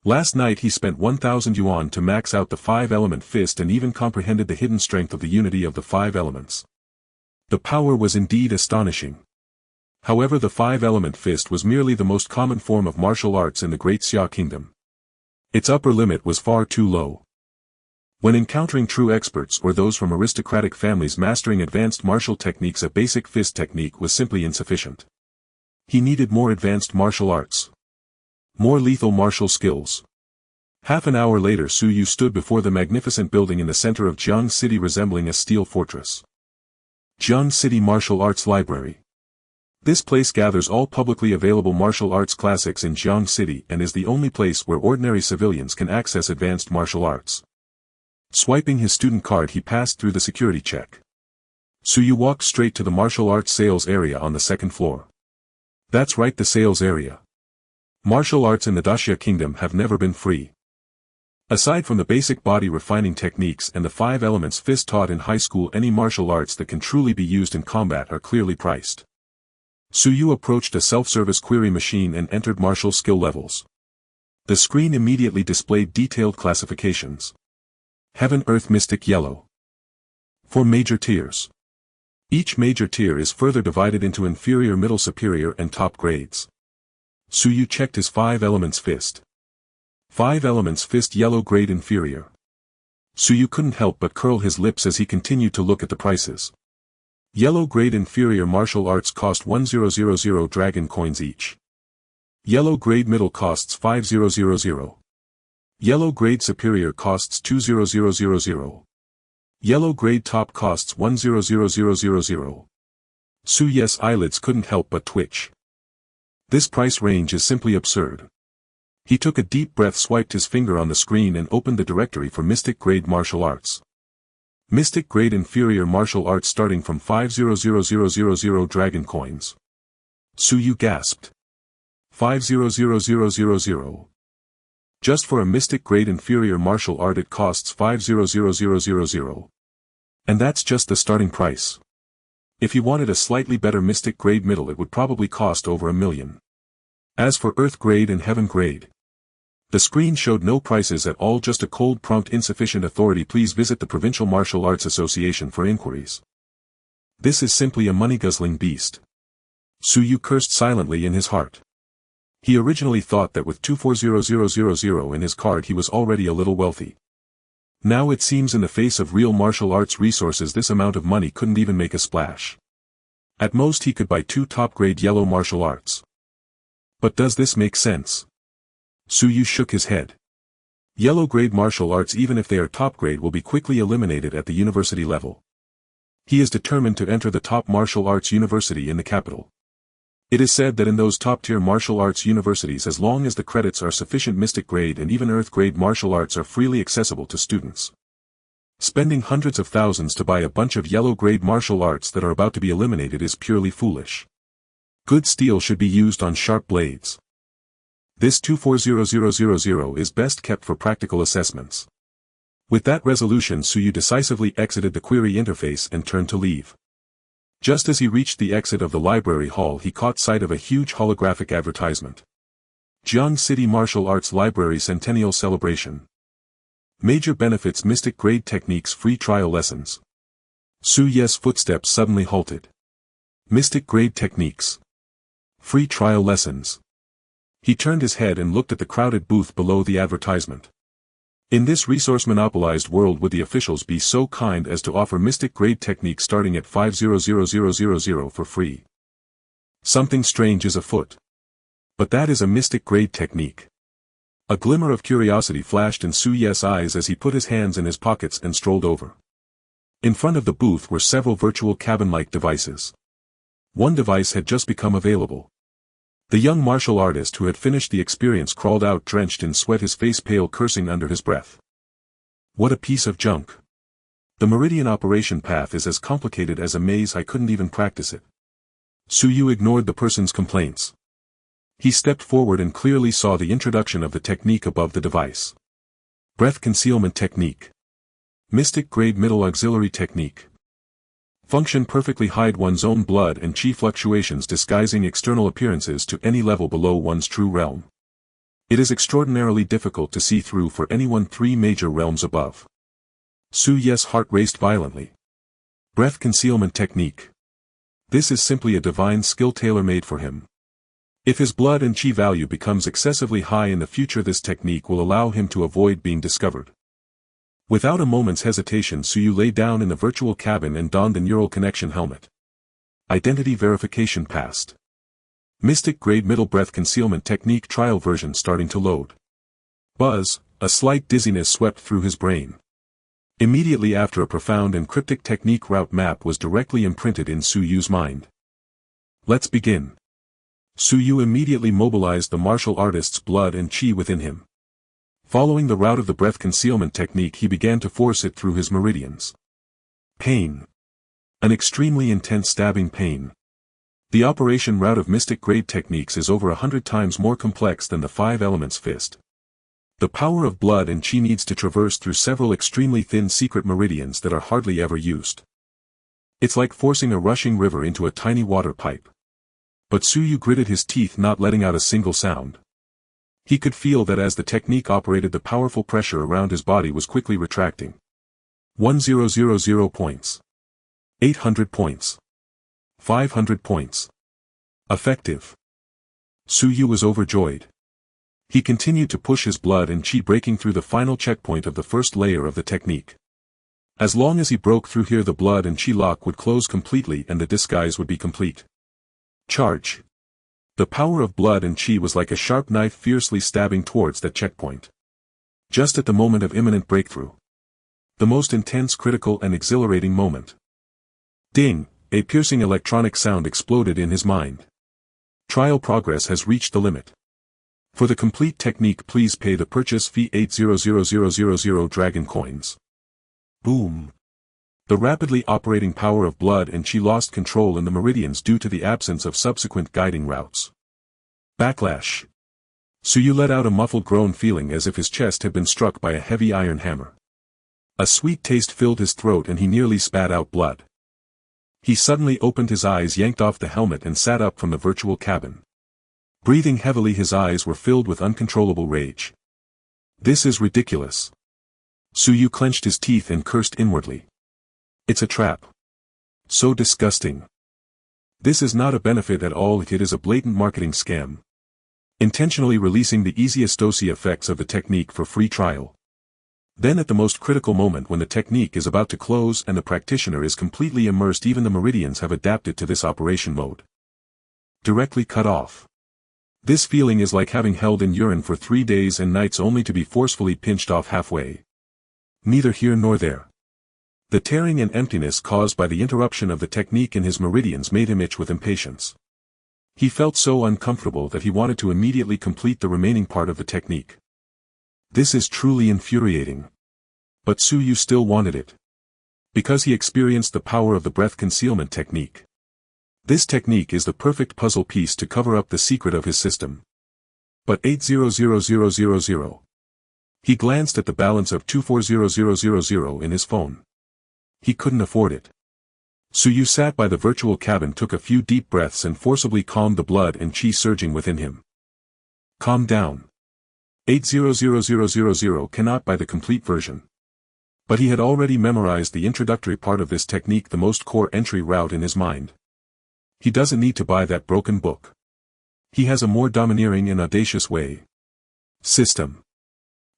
Last night he spent 1,000 yuan to max out the 5-element fist and even comprehended the hidden strength of the unity of the 5 elements. The power was indeed astonishing. However, the five-element fist was merely the most common form of martial arts in the Great Xia Kingdom. Its upper limit was far too low. When encountering true experts or those from aristocratic families mastering advanced martial techniques, a basic fist technique was simply insufficient. He needed more advanced martial arts. More lethal martial skills. Half an hour later, Su Yu stood before the magnificent building in the center of Jiang City resembling a steel fortress. Jiang City Martial Arts Library. This place gathers all publicly available martial arts classics in Jiang City and is the only place where ordinary civilians can access advanced martial arts. Swiping his student card, he passed through the security check. Su Yu walked straight to the martial arts sales area on the second floor. That's right, the sales area. Martial arts in the Daxia Kingdom have never been free. Aside from the basic body refining techniques and the five elements fist taught in high school, any martial arts that can truly be used in combat are clearly priced. Su Yu approached a self-service query machine and entered martial skill levels. The screen immediately displayed detailed classifications. Heaven, Earth, Mystic, Yellow. 4 major tiers. Each major tier is further divided into inferior, middle, superior, and top grades. Su Yu checked his five elements fist. 5 elements fist, yellow grade, inferior. Su Yu couldn't help but curl his lips as he continued to look at the prices. Yellow grade inferior martial arts cost 1000 dragon coins each. Yellow grade middle costs 5000. Yellow grade superior costs 20000. Yellow grade top costs 100000. Su Yu's eyelids couldn't help but twitch. This price range is simply absurd. He took a deep breath, swiped his finger on the screen and opened the directory for Mystic Grade Martial Arts. Mystic Grade Inferior Martial Arts starting from 500000 dragon coins. Su Yu gasped. 500000. Just for a Mystic Grade Inferior Martial Art it costs 500000. And that's just the starting price. If you wanted a slightly better Mystic Grade Middle, it would probably cost over $1 million. As for Earth Grade and Heaven Grade, the screen showed no prices at all, just a cold prompt: insufficient authority, please visit the Provincial Martial Arts Association for inquiries. This is simply a money-guzzling beast. Su Yu cursed silently in his heart. He originally thought that with 240000 in his card he was already a little wealthy. Now it seems in the face of real martial arts resources this amount of money couldn't even make a splash. At most he could buy 2 top-grade yellow martial arts. But does this make sense? Su Yu shook his head. Yellow-grade martial arts, even if they are top-grade, will be quickly eliminated at the university level. He is determined to enter the top martial arts university in the capital. It is said that in those top-tier martial arts universities, as long as the credits are sufficient, Mystic Grade and even Earth Grade martial arts are freely accessible to students. Spending hundreds of thousands to buy a bunch of yellow-grade martial arts that are about to be eliminated is purely foolish. Good steel should be used on sharp blades. This 240000 is best kept for practical assessments. With that resolution, Su Yu decisively exited the query interface and turned to leave. Just as he reached the exit of the library hall, he caught sight of a huge holographic advertisement. Jiang City Martial Arts Library Centennial Celebration. Major benefits: Mystic Grade techniques, free trial lessons. Su Yu's footsteps suddenly halted. Mystic Grade techniques. Free trial lessons. He turned his head and looked at the crowded booth below the advertisement. In this resource-monopolized world, would the officials be so kind as to offer Mystic Grade techniques starting at 500000 for free? Something strange is afoot. But that is a Mystic Grade technique. A glimmer of curiosity flashed in Su Yu's eyes as he put his hands in his pockets and strolled over. In front of the booth were several virtual cabin-like devices. One device had just become available. The young martial artist who had finished the experience crawled out drenched in sweat, his face pale, cursing under his breath. What a piece of junk. The Meridian operation path is as complicated as a maze, I couldn't even practice it. Su Yu ignored the person's complaints. He stepped forward and clearly saw the introduction of the technique above the device. Breath concealment technique. Mystic Grade Middle Auxiliary technique. Function: perfectly hide one's own blood and chi fluctuations, disguising external appearances to any level below one's true realm. It is extraordinarily difficult to see through for anyone 3 major realms above. Su Yu's heart raced violently. Breath concealment technique. This is simply a divine skill tailor-made for him. If his blood and chi value becomes excessively high in the future, this technique will allow him to avoid being discovered. Without a moment's hesitation, Suyu lay down in the virtual cabin and donned the neural connection helmet. Identity verification passed. Mystic grade middle breath concealment technique trial version starting to load. Buzz, a slight dizziness swept through his brain. Immediately after, a profound and cryptic technique route map was directly imprinted in Suyu's mind. Let's begin. Suyu immediately mobilized the martial artist's blood and chi within him. Following the route of the breath concealment technique, he began to force it through his meridians. Pain. An extremely intense stabbing pain. The operation route of mystic grade techniques is over 100 times more complex than the 5 elements fist. The power of blood and chi needs to traverse through several extremely thin secret meridians that are hardly ever used. It's like forcing a rushing river into a tiny water pipe. But Suyu gritted his teeth, not letting out a single sound. He could feel that as the technique operated, the powerful pressure around his body was quickly retracting. 1000 points. 800 points. 500 points. Effective. Suyu was overjoyed. He continued to push his blood and chi, breaking through the final checkpoint of the first layer of the technique. As long as he broke through here, the blood and chi lock would close completely and the disguise would be complete. Charge. The power of blood and chi was like a sharp knife fiercely stabbing towards that checkpoint. Just at the moment of imminent breakthrough. The most intense, critical and exhilarating moment. Ding! A piercing electronic sound exploded in his mind. Trial progress has reached the limit. For the complete technique, please pay the purchase fee 800,000 dragon coins. Boom. The rapidly operating power of blood and chi lost control in the meridians due to the absence of subsequent guiding routes. Backlash. Suyu let out a muffled groan, feeling as if his chest had been struck by a heavy iron hammer. A sweet taste filled his throat and he nearly spat out blood. He suddenly opened his eyes, yanked off the helmet and sat up from the virtual cabin. Breathing heavily, his eyes were filled with uncontrollable rage. This is ridiculous. Suyu clenched his teeth and cursed inwardly. It's a trap. So disgusting. This is not a benefit at all, it is a blatant marketing scam. Intentionally releasing the easiest dosy effects of the technique for free trial. Then at the most critical moment, when the technique is about to close and the practitioner is completely immersed, even the meridians have adapted to this operation mode. Directly cut off. This feeling is like having held in urine for 3 days and nights only to be forcefully pinched off halfway. Neither here nor there. The tearing and emptiness caused by the interruption of the technique in his meridians made him itch with impatience. He felt so uncomfortable that he wanted to immediately complete the remaining part of the technique. This is truly infuriating. But Suyu still wanted it. Because he experienced the power of the breath concealment technique. This technique is the perfect puzzle piece to cover up the secret of his system. But 800,000. He glanced at the balance of 240000 in his phone. He couldn't afford it. Suyu sat by the virtual cabin, took a few deep breaths and forcibly calmed the blood and chi surging within him. Calm down. 800,000 cannot buy the complete version. But he had already memorized the introductory part of this technique, the most core entry route in his mind. He doesn't need to buy that broken book. He has a more domineering and audacious way. System.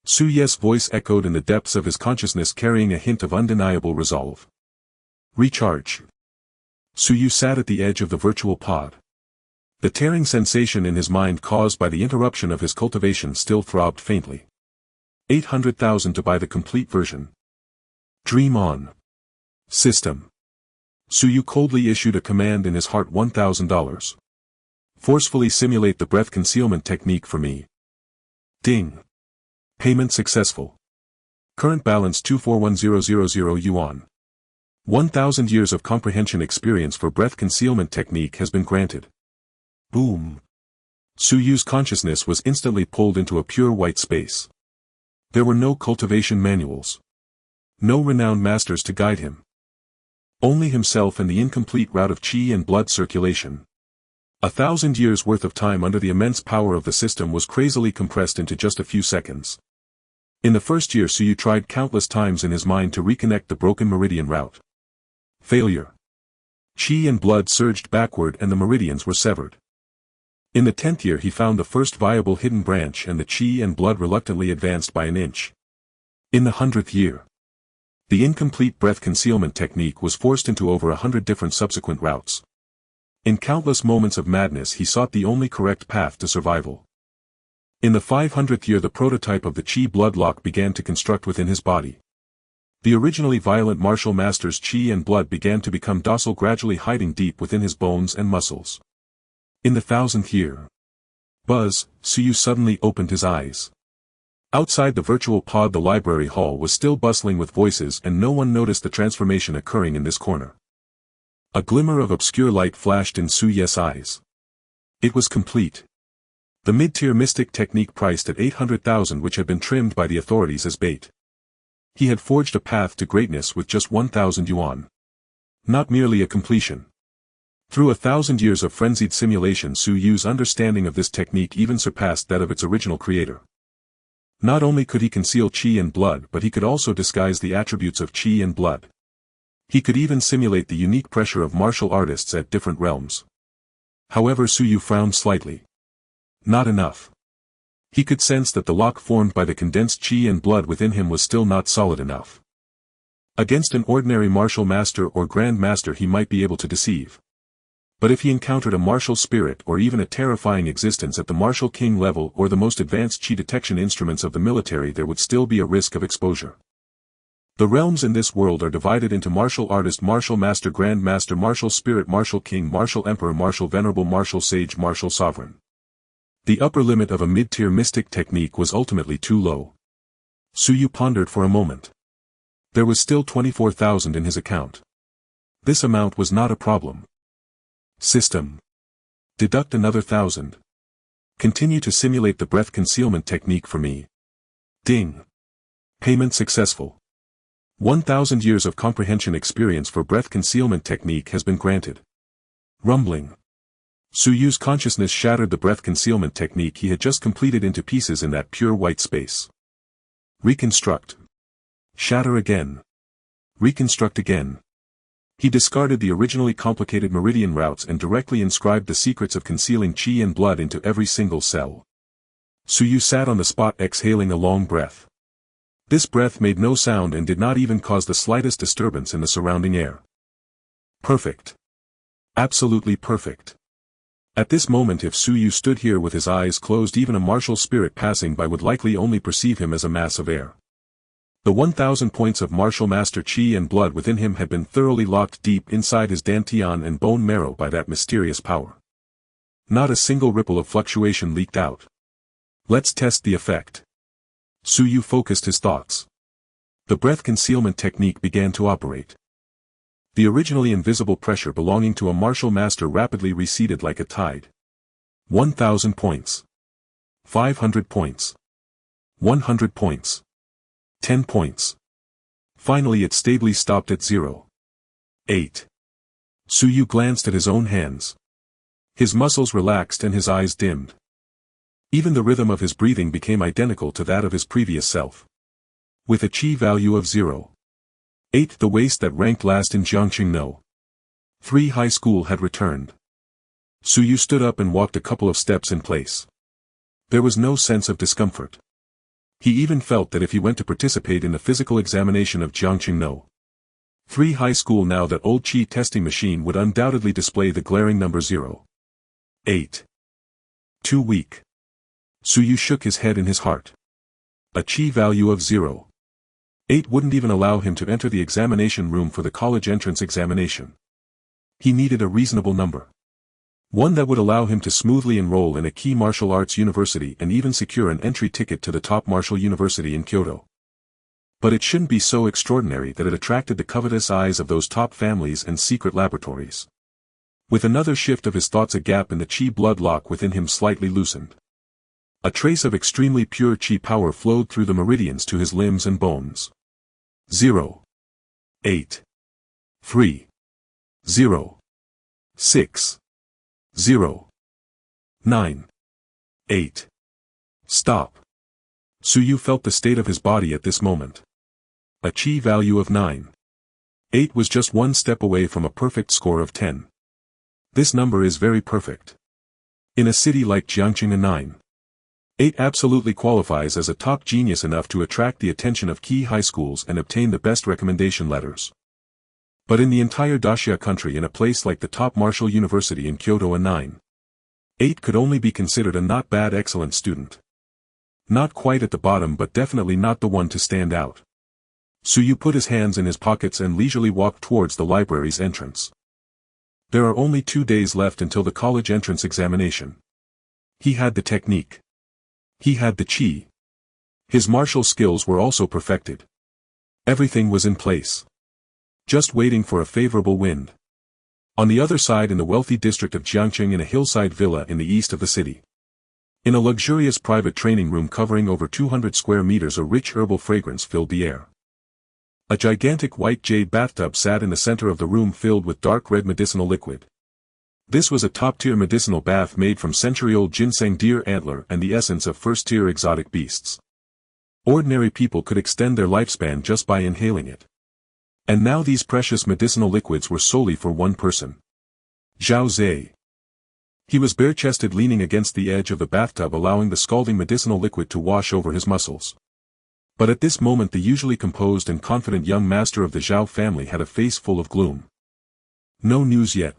Suyu's voice echoed in the depths of his consciousness, carrying a hint of undeniable resolve. Recharge. Suyu sat at the edge of the virtual pod. The tearing sensation in his mind caused by the interruption of his cultivation still throbbed faintly. 800,000 to buy the complete version. Dream on. System. Suyu coldly issued a command in his heart. $1,000. Forcefully simulate the breath concealment technique for me. Ding. Payment successful. Current balance 241000 yuan. 1,000 years of comprehension experience for breath concealment technique has been granted. Boom. Suyu's consciousness was instantly pulled into a pure white space. There were no cultivation manuals. No renowned masters to guide him. Only himself and the incomplete route of chi and blood circulation. 1,000 years worth of time under the immense power of the system was crazily compressed into just a few seconds. In the first year, Suyu tried countless times in his mind to reconnect the broken meridian route. Failure. Qi and blood surged backward and the meridians were severed. In the 10th year he found the first viable hidden branch and the qi and blood reluctantly advanced by an inch. In the 100th year, the incomplete breath concealment technique was forced into over 100 different subsequent routes. In countless moments of madness he sought the only correct path to survival. In the 500th year the prototype of the qi blood lock began to construct within his body. The originally violent martial master's qi and blood began to become docile, gradually hiding deep within his bones and muscles. In the 1000th year, Buzz, Suyu suddenly opened his eyes. Outside the virtual pod the library hall was still bustling with voices and no one noticed the transformation occurring in this corner. A glimmer of obscure light flashed in Suyu's eyes. It was complete. The mid-tier mystic technique priced at 800,000 which had been trimmed by the authorities as bait. He had forged a path to greatness with just 1,000 yuan. Not merely a completion. Through 1,000 years of frenzied simulation Suyu's understanding of this technique even surpassed that of its original creator. Not only could he conceal qi and blood but he could also disguise the attributes of qi and blood. He could even simulate the unique pressure of martial artists at different realms. However, Suyu frowned slightly. Not enough. He could sense that the lock formed by the condensed qi and blood within him was still not solid enough. Against an ordinary martial master or grand master he might be able to deceive. But if he encountered a martial spirit or even a terrifying existence at the martial king level or the most advanced qi detection instruments of the military, there would still be a risk of exposure. The realms in this world are divided into martial artist, martial master, grand master, martial spirit, martial king, martial emperor, martial venerable, martial sage, martial sovereign. The upper limit of a mid-tier mystic technique was ultimately too low. Suyu pondered for a moment. There was still 24,000 in his account. This amount was not a problem. System. Deduct another 1,000. Continue to simulate the breath concealment technique for me. Ding. Payment successful. 1,000 years of comprehension experience for breath concealment technique has been granted. Rumbling. Suyu's consciousness shattered the breath concealment technique he had just completed into pieces in that pure white space. Reconstruct. Shatter again. Reconstruct again. He discarded the originally complicated meridian routes and directly inscribed the secrets of concealing qi and blood into every single cell. Suyu sat on the spot exhaling a long breath. This breath made no sound and did not even cause the slightest disturbance in the surrounding air. Perfect. Absolutely perfect. At this moment if Suyu stood here with his eyes closed, even a martial spirit passing by would likely only perceive him as a mass of air. The 1,000 points of martial master qi and blood within him had been thoroughly locked deep inside his dantian and bone marrow by that mysterious power. Not a single ripple of fluctuation leaked out. Let's test the effect. Suyu focused his thoughts. The breath concealment technique began to operate. The originally invisible pressure belonging to a martial master rapidly receded like a tide. 1,000 points. 500 points. 100 points. 10 points. Finally it stably stopped at 0. 8. Suyu glanced at his own hands. His muscles relaxed and his eyes dimmed. Even the rhythm of his breathing became identical to that of his previous self. With a qi value of 0. 8. The waist that ranked last in Jiangxing No. 3 high school had returned. Suyu stood up and walked a couple of steps in place. There was no sense of discomfort. He even felt that if he went to participate in the physical examination of Jiangxing No. 3 high school now, that old qi testing machine would undoubtedly display the glaring number 0. 8. Too weak. Suyu shook his head in his heart. A qi value of 0. 8 wouldn't even allow him to enter the examination room for the college entrance examination. He needed a reasonable number. One that would allow him to smoothly enroll in a key martial arts university and even secure an entry ticket to the top martial university in Kyoto. But it shouldn't be so extraordinary that it attracted the covetous eyes of those top families and secret laboratories. With another shift of his thoughts, a gap in the qi blood lock within him slightly loosened. A trace of extremely pure qi power flowed through the meridians to his limbs and bones. 0. 8. 3. 0. 6. 0. 9. 8. Stop. Suyu felt the state of his body at this moment. A qi value of 9. 8 was just one step away from a perfect score of 10. This number is very perfect. In a city like Jiangqing, a 9. 8 absolutely qualifies as a top genius enough to attract the attention of key high schools and obtain the best recommendation letters. But in the entire Daxia country, in a place like the top martial university in Kyoto, a 9. 8 could only be considered a not bad excellent student. Not quite at the bottom, but definitely not the one to stand out. Suyu put his hands in his pockets and leisurely walked towards the library's entrance. There are only 2 days left until the college entrance examination. He had the technique. He had the chi. His martial skills were also perfected. Everything was in place. Just waiting for a favorable wind. On the other side, in the wealthy district of Jiangqing, in a hillside villa in the east of the city. In a luxurious private training room covering over 200 square meters, a rich herbal fragrance filled the air. A gigantic white jade bathtub sat in the center of the room, filled with dark red medicinal liquid. This was a top-tier medicinal bath made from century-old ginseng deer antler and the essence of first-tier exotic beasts. Ordinary people could extend their lifespan just by inhaling it. And now these precious medicinal liquids were solely for one person. Zhao Zhe. He was bare-chested, leaning against the edge of the bathtub, allowing the scalding medicinal liquid to wash over his muscles. But at this moment the usually composed and confident young master of the Zhao family had a face full of gloom. No news yet.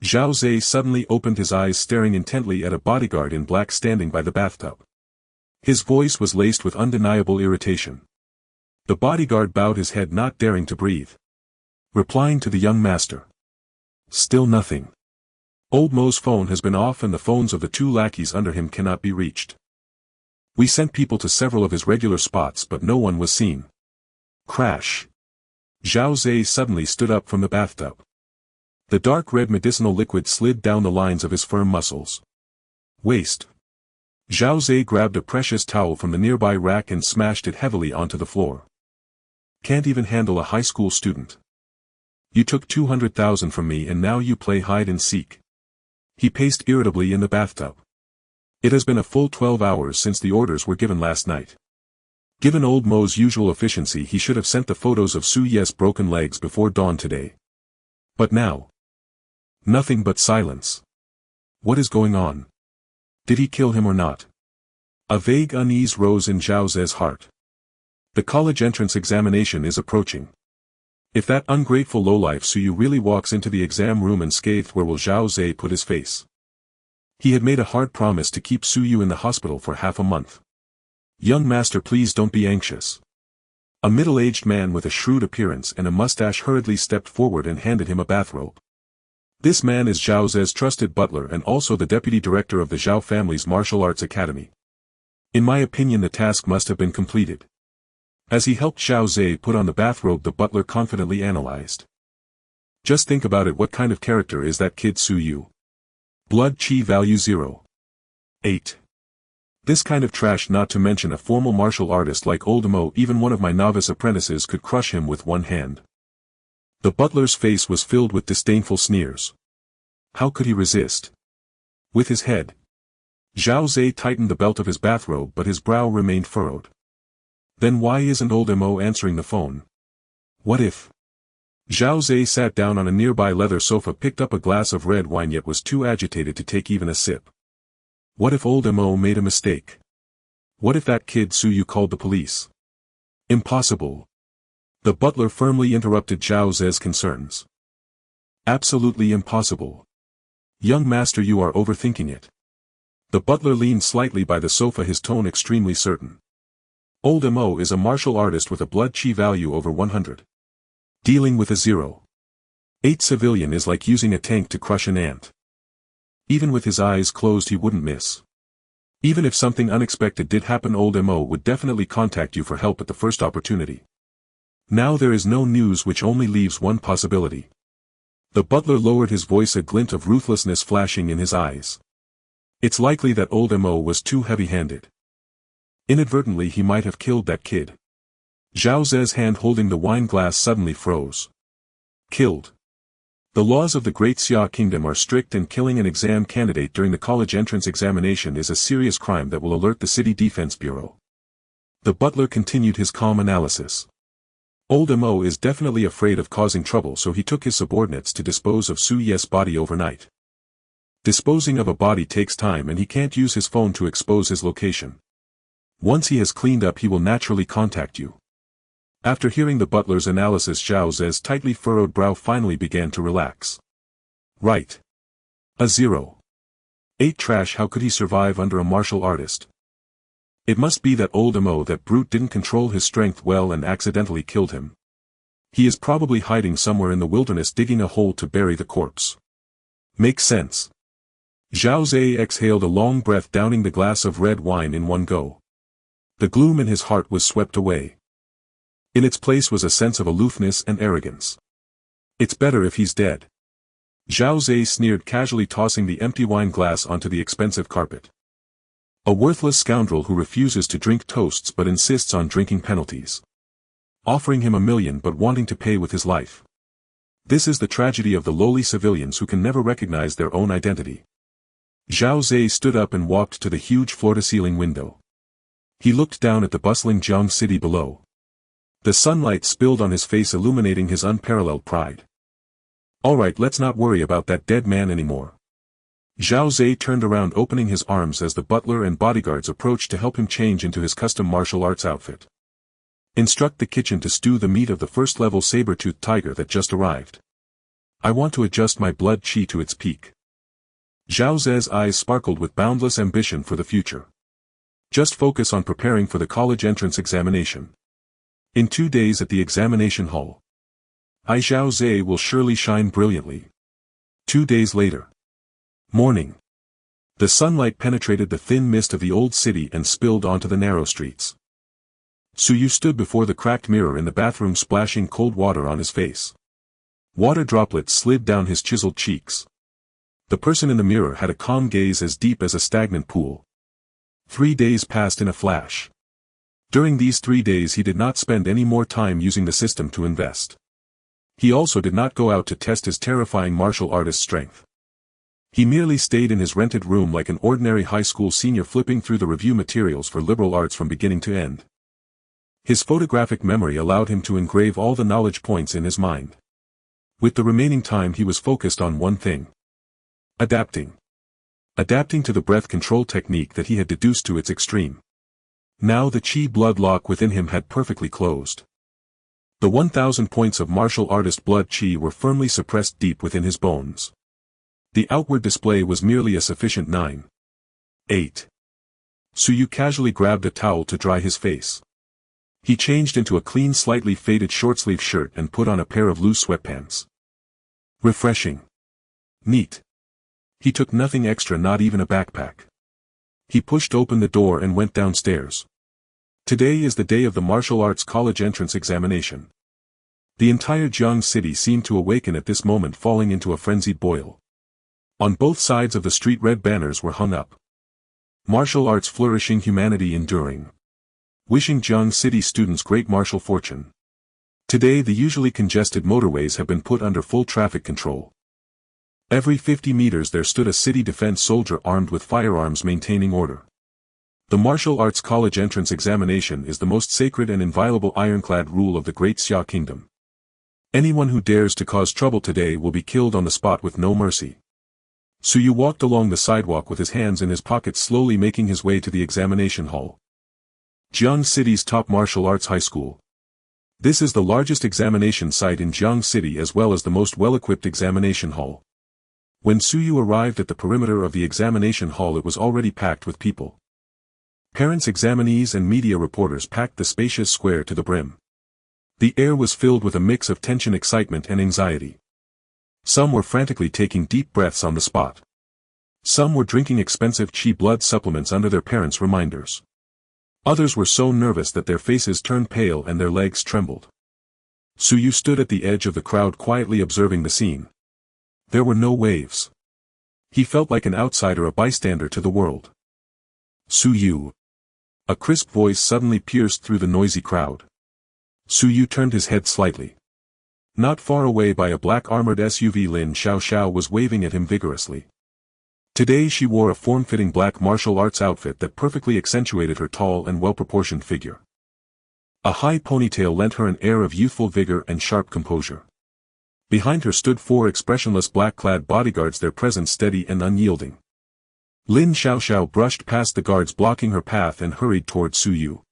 Zhao Zhe suddenly opened his eyes, staring intently at a bodyguard in black standing by the bathtub. His voice was laced with undeniable irritation. The bodyguard bowed his head, not daring to breathe. Replying to the young master. Still nothing. Old Mo's phone has been off and the phones of the 2 lackeys under him cannot be reached. We sent people to several of his regular spots, but no one was seen. Crash. Zhao Zhe suddenly stood up from the bathtub. The dark red medicinal liquid slid down the lines of his firm muscles. Waste. Zhao Zhe grabbed a precious towel from the nearby rack and smashed it heavily onto the floor. Can't even handle a high school student. You took 200,000 from me and now you play hide and seek. He paced irritably in the bathtub. It has been a full 12 hours since the orders were given last night. Given Old Mo's usual efficiency, he should have sent the photos of Su Ye's broken legs before dawn today. But now. Nothing but silence. What is going on? Did he kill him or not? A vague unease rose in Zhao Zhe's heart. The college entrance examination is approaching. If that ungrateful lowlife Suyu really walks into the exam room unscathed, where will Zhao Zhe put his face? He had made a hard promise to keep Suyu in the hospital for half a month. Young master, please don't be anxious. A middle-aged man with a shrewd appearance and a mustache hurriedly stepped forward and handed him a bathrobe. This man is Zhao Zhe's trusted butler and also the deputy director of the Zhao family's martial arts academy. In my opinion, the task must have been completed. As he helped Zhao Zhe put on the bathrobe, the butler confidently analyzed. Just think about it, what kind of character is that kid Suyu? Blood chi value 0. 8. This kind of trash, not to mention a formal martial artist like Old Mo, even one of my novice apprentices could crush him with one hand. The butler's face was filled with disdainful sneers. How could he resist? With his head. Zhao Zhe tightened the belt of his bathrobe, but his brow remained furrowed. Then why isn't Old Mo answering the phone? What if? Zhao Zhe sat down on a nearby leather sofa, picked up a glass of red wine, yet was too agitated to take even a sip. What if Old Mo made a mistake? What if that kid Suyu called the police? Impossible. The butler firmly interrupted Zhao Zhe's concerns. Absolutely impossible. Young master, you are overthinking it. The butler leaned slightly by the sofa, his tone extremely certain. Old Mo is a martial artist with a blood chi value over 100. Dealing with a 0.8 civilian is like using a tank to crush an ant. Even with his eyes closed he wouldn't miss. Even if something unexpected did happen, Old Mo would definitely contact you for help at the first opportunity. Now there is no news, which only leaves one possibility. The butler lowered his voice, a glint of ruthlessness flashing in his eyes. It's likely that Old Mo was too heavy-handed. Inadvertently he might have killed that kid. Zhao Zhe's hand holding the wine glass suddenly froze. Killed. The laws of the Great Xia Kingdom are strict, and killing an exam candidate during the college entrance examination is a serious crime that will alert the City Defense Bureau. The butler continued his calm analysis. Old Mo is definitely afraid of causing trouble, so he took his subordinates to dispose of Su Ye's body overnight. Disposing of a body takes time and he can't use his phone to expose his location. Once he has cleaned up he will naturally contact you. After hearing the butler's analysis, Zhao Ze's tightly furrowed brow finally began to relax. Right. A 0.8 trash. How could he survive under a martial artist? It must be that old Mo, that brute, didn't control his strength well and accidentally killed him. He is probably hiding somewhere in the wilderness, digging a hole to bury the corpse. Makes sense. Zhao Ze exhaled a long breath, downing the glass of red wine in one go. The gloom in his heart was swept away. In its place was a sense of aloofness and arrogance. It's better if he's dead. Zhao Ze sneered, casually tossing the empty wine glass onto the expensive carpet. A worthless scoundrel who refuses to drink toasts but insists on drinking penalties. Offering him $1 million but wanting to pay with his life. This is the tragedy of the lowly civilians who can never recognize their own identity. Zhao Ze stood up and walked to the huge floor-to-ceiling window. He looked down at the bustling Jiang city below. The sunlight spilled on his face, illuminating his unparalleled pride. Alright, let's not worry about that dead man anymore. Zhao Ze turned around, opening his arms as the butler and bodyguards approached to help him change into his custom martial arts outfit. Instruct the kitchen to stew the meat of the first-level saber-toothed tiger that just arrived. I want to adjust my blood chi to its peak. Zhao Ze's eyes sparkled with boundless ambition for the future. Just focus on preparing for the college entrance examination. In 2 days at the examination hall, Zhao Ze will surely shine brilliantly. 2 days later. Morning. The sunlight penetrated the thin mist of the old city and spilled onto the narrow streets. Su Yu stood before the cracked mirror in the bathroom, splashing cold water on his face. Water droplets slid down his chiseled cheeks. The person in the mirror had a calm gaze as deep as a stagnant pool. 3 days passed in a flash. During these 3 days he did not spend any more time using the system to invest. He also did not go out to test his terrifying martial artist strength. He merely stayed in his rented room like an ordinary high school senior, flipping through the review materials for liberal arts from beginning to end. His photographic memory allowed him to engrave all the knowledge points in his mind. With the remaining time he was focused on one thing. Adapting. Adapting to the breath control technique that he had deduced to its extreme. Now the chi blood lock within him had perfectly closed. The 1,000 points of martial artist blood chi were firmly suppressed deep within his bones. The outward display was merely a sufficient 9.8. Su Yu casually grabbed a towel to dry his face. He changed into a clean, slightly faded short-sleeve shirt and put on a pair of loose sweatpants. Refreshing. Neat. He took nothing extra, not even a backpack. He pushed open the door and went downstairs. Today is the day of the martial arts college entrance examination. The entire Jiang city seemed to awaken at this moment, falling into a frenzied boil. On both sides of the street red banners were hung up. Martial arts flourishing, humanity enduring. Wishing Jiang city students great martial fortune. Today the usually congested motorways have been put under full traffic control. Every 50 meters there stood a city defense soldier armed with firearms, maintaining order. The martial arts college entrance examination is the most sacred and inviolable ironclad rule of the Great Xia Kingdom. Anyone who dares to cause trouble today will be killed on the spot with no mercy. Su Yu walked along the sidewalk with his hands in his pockets, slowly making his way to the examination hall. Jiang City's top martial arts high school. This is the largest examination site in Jiang City as well as the most well-equipped examination hall. When Su Yu arrived at the perimeter of the examination hall, it was already packed with people. Parents, examinees and media reporters packed the spacious square to the brim. The air was filled with a mix of tension, excitement and anxiety. Some were frantically taking deep breaths on the spot. Some were drinking expensive chi blood supplements under their parents' reminders. Others were so nervous that their faces turned pale and their legs trembled. Su Yu stood at the edge of the crowd, quietly observing the scene. There were no waves. He felt like an outsider, a bystander to the world. Su Yu. A crisp voice suddenly pierced through the noisy crowd. Su Yu turned his head slightly. Not far away by a black armored SUV, Lin Xiao was waving at him vigorously. Today she wore a form-fitting black martial arts outfit that perfectly accentuated her tall and well-proportioned figure. A high ponytail lent her an air of youthful vigor and sharp composure. Behind her stood 4 expressionless black-clad bodyguards, their presence steady and unyielding. Lin Xiaoxiao brushed past the guards blocking her path and hurried toward Su Yu.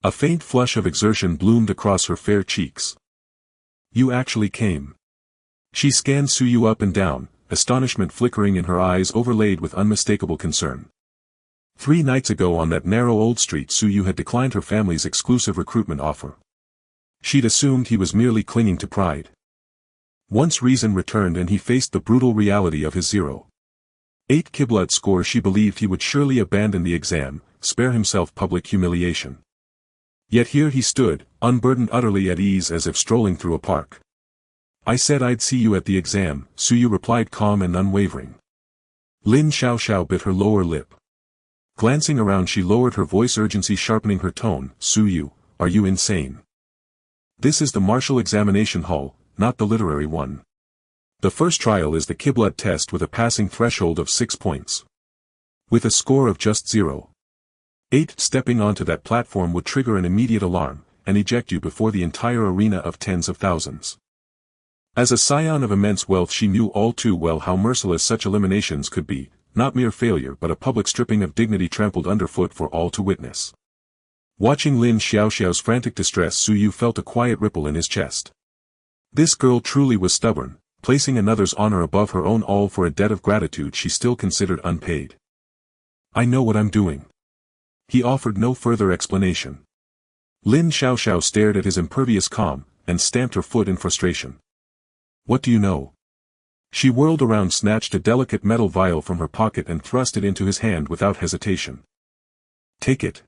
A faint flush of exertion bloomed across her fair cheeks. "You actually came." She scanned Su Yu up and down, astonishment flickering in her eyes overlaid with unmistakable concern. 3 nights ago on that narrow old street, Su Yu had declined her family's exclusive recruitment offer. She'd assumed he was merely clinging to pride. Once reason returned and he faced the brutal reality of his 0.8 Kiblet score, she believed he would surely abandon the exam, spare himself public humiliation. Yet here he stood, unburdened, utterly at ease, as if strolling through a park. "I said I'd see you at the exam," Su Yu replied, calm and unwavering. Lin Xiaoxiao bit her lower lip. Glancing around, she lowered her voice, urgency sharpening her tone. "Su Yu, are you insane? This is the martial examination hall, not the literary one. The first trial is the Kiblet test with a passing threshold of 6 points. With a score of just 0.8, stepping onto that platform would trigger an immediate alarm, and eject you before the entire arena of tens of thousands." As a scion of immense wealth, she knew all too well how merciless such eliminations could be, not mere failure but a public stripping of dignity trampled underfoot for all to witness. Watching Lin Xiaoxiao's frantic distress, Su Yu felt a quiet ripple in his chest. This girl truly was stubborn, placing another's honor above her own, all for a debt of gratitude she still considered unpaid. "I know what I'm doing." He offered no further explanation. Lin Xiaoxiao stared at his impervious calm, and stamped her foot in frustration. "What do you know?" She whirled around, snatched a delicate metal vial from her pocket and thrust it into his hand without hesitation. "Take it."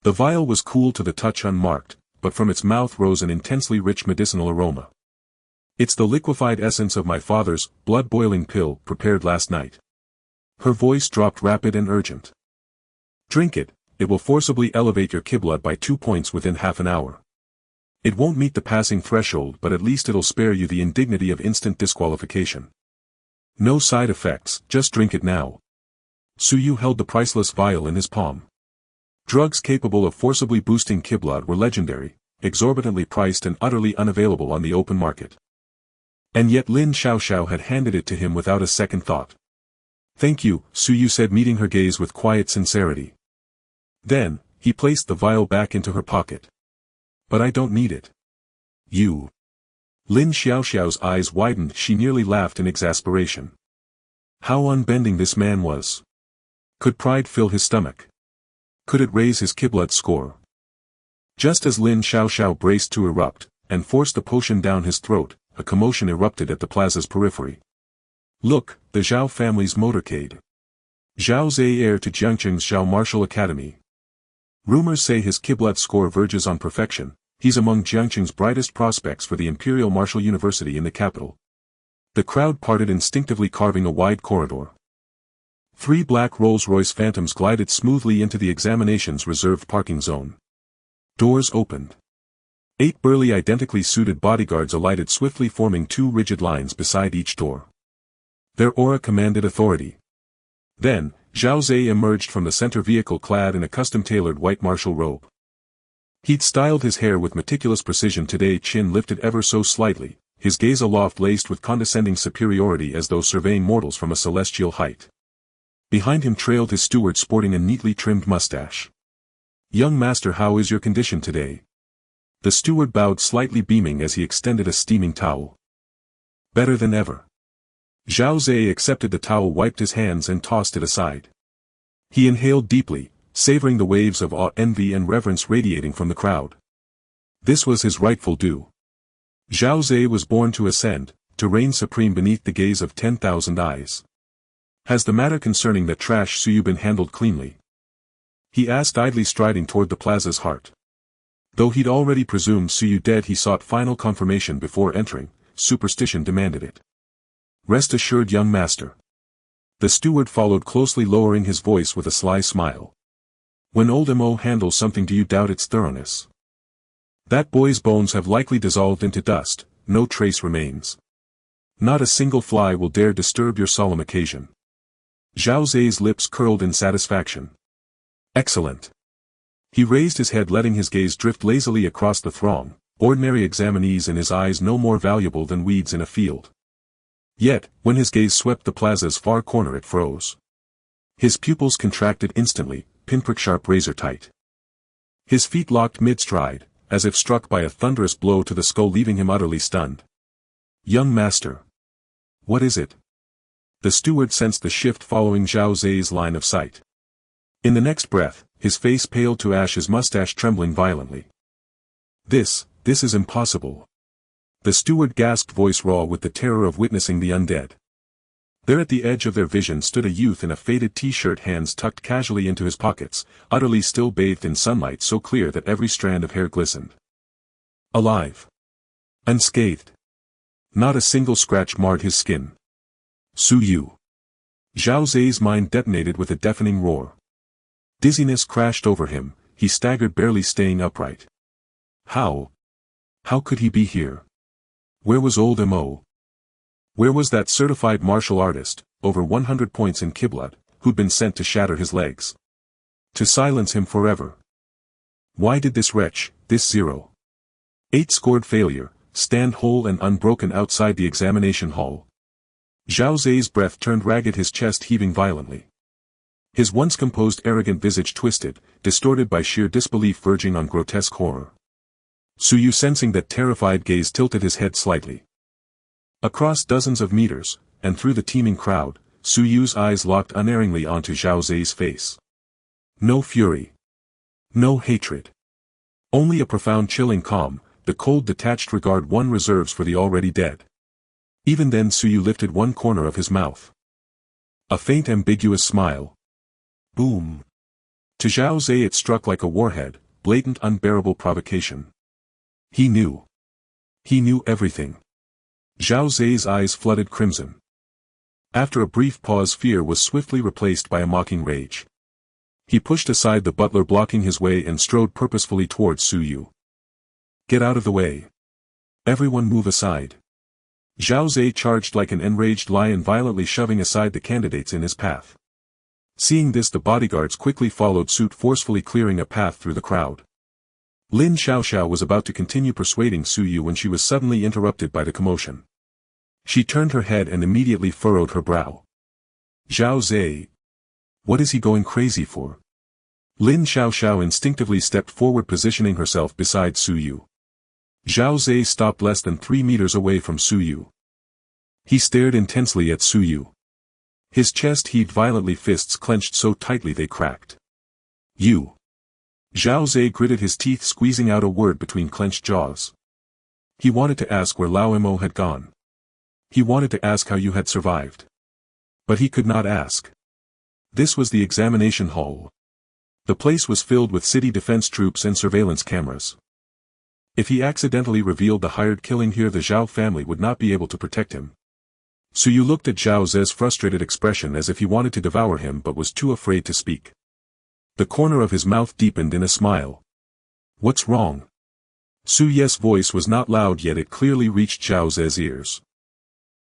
The vial was cool to the touch, unmarked, but from its mouth rose an intensely rich medicinal aroma. "It's the liquefied essence of my father's blood-boiling pill, prepared last night." Her voice dropped, rapid and urgent. "Drink it, it will forcibly elevate your Kiblet by 2 points within half an hour. It won't meet the passing threshold, but at least it'll spare you the indignity of instant disqualification. No side effects, just drink it now." Su Yu held the priceless vial in his palm. Drugs capable of forcibly boosting Kiblet were legendary, exorbitantly priced and utterly unavailable on the open market. And yet Lin Xiaoxiao had handed it to him without a second thought. "Thank you," Su Yu said, meeting her gaze with quiet sincerity. Then, he placed the vial back into her pocket. "But I don't need it." "You." Lin Xiaoxiao's eyes widened, she nearly laughed in exasperation. How unbending this man was. Could pride fill his stomach? Could it raise his Kiblet score? Just as Lin Xiaoxiao braced to erupt, and forced the potion down his throat, a commotion erupted at the plaza's periphery. "Look, the Zhao family's motorcade. Zhao Zai, heir to Jiangqing's Zhao Martial Academy. Rumors say his Kiblet score verges on perfection. He's among Jiangqing's brightest prospects for the Imperial Martial University in the capital." The crowd parted instinctively, carving a wide corridor. 3 black Rolls-Royce Phantoms glided smoothly into the examination's reserved parking zone. Doors opened. 8 burly, identically suited bodyguards alighted swiftly, forming 2 rigid lines beside each door. Their aura commanded authority. Then, Zhao Zai emerged from the center vehicle clad in a custom-tailored white martial robe. He'd styled his hair with meticulous precision today, chin lifted ever so slightly, his gaze aloft laced with condescending superiority as though surveying mortals from a celestial height. Behind him trailed his steward, sporting a neatly trimmed mustache. "Young master, how is your condition today?" The steward bowed slightly, beaming as he extended a steaming towel. "Better than ever." Zhao Zai accepted the towel, wiped his hands and tossed it aside. He inhaled deeply, savoring the waves of awe, envy and reverence radiating from the crowd. This was his rightful due. Zhao Zai was born to ascend, to reign supreme beneath the gaze of 10,000 eyes. "Has the matter concerning that trash Su Yu been handled cleanly?" he asked, idly striding toward the plaza's heart. Though he'd already presumed Su Yu dead, he sought final confirmation before entering. Superstition demanded it. "Rest assured, young master." The steward followed closely, lowering his voice with a sly smile. "When old Mo handles something, do you doubt its thoroughness? That boy's bones have likely dissolved into dust, no trace remains. Not a single fly will dare disturb your solemn occasion." Zhao Zai's lips curled in satisfaction. "Excellent. He raised his head, letting his gaze drift lazily across the throng, ordinary examinees in his eyes no more valuable than weeds in a field. Yet, when his gaze swept the plaza's far corner, it froze. His pupils contracted instantly, pinprick-sharp, razor-tight. His feet locked mid-stride, as if struck by a thunderous blow to the skull, leaving him utterly stunned. "Young master. What is it?" The steward sensed the shift following Zhao Zai's line of sight. In the next breath, his face paled to ash, his mustache trembling violently. This is impossible." The steward gasped, voice raw with the terror of witnessing the undead. There at the edge of their vision stood a youth in a faded t-shirt, hands tucked casually into his pockets, utterly still, bathed in sunlight so clear that every strand of hair glistened. Alive. Unscathed. Not a single scratch marred his skin. Su Yu. Zhao Zai's mind detonated with a deafening roar. Dizziness crashed over him, he staggered, barely staying upright. How could he be here? Where was old Mo? Where was that certified martial artist, over 100 points in Kiblat, who'd been sent to shatter his legs? To silence him forever. Why did this wretch, this 0-8 scored failure, stand whole and unbroken outside the examination hall? Zhao Zai's breath turned ragged, his chest heaving violently. His once composed, arrogant visage twisted, distorted by sheer disbelief verging on grotesque horror. Su Yu, sensing that terrified gaze, tilted his head slightly. Across dozens of meters, and through the teeming crowd, Su Yu's eyes locked unerringly onto Zhao Zai's face. No fury. No hatred. Only a profound, chilling calm, the cold, detached regard one reserves for the already dead. Even then Su Yu lifted one corner of his mouth. A faint, ambiguous smile. Boom. To Zhao Zai it struck like a warhead, blatant, unbearable provocation. He knew. He knew everything. Zhao Zai's eyes flooded crimson. After a brief pause, fear was swiftly replaced by a mocking rage. He pushed aside the butler blocking his way and strode purposefully towards Su Yu. Get out of the way. Everyone move aside. Zhao Zai charged like an enraged lion, violently shoving aside the candidates in his path. Seeing this, the bodyguards quickly followed suit, forcefully clearing a path through the crowd. Lin Xiaoxiao was about to continue persuading Su Yu when she was suddenly interrupted by the commotion. She turned her head and immediately furrowed her brow. Zhao Zai. What is he going crazy for? Lin Xiaoxiao instinctively stepped forward, positioning herself beside Su Yu. Zhao Zai stopped less than 3 meters away from Su Yu. He stared intensely at Su Yu. His chest heaved violently, fists clenched so tightly they cracked. You. Zhao Zai gritted his teeth, squeezing out a word between clenched jaws. He wanted to ask where Lao Mo had gone. He wanted to ask how you had survived. But he could not ask. This was the examination hall. The place was filled with city defense troops and surveillance cameras. If he accidentally revealed the hired killing here, the Zhao family would not be able to protect him. Su Yu looked at Zhao Zai's frustrated expression as if he wanted to devour him but was too afraid to speak. The corner of his mouth deepened in a smile. What's wrong? Su Ye's voice was not loud, yet it clearly reached Zhao Zai's ears.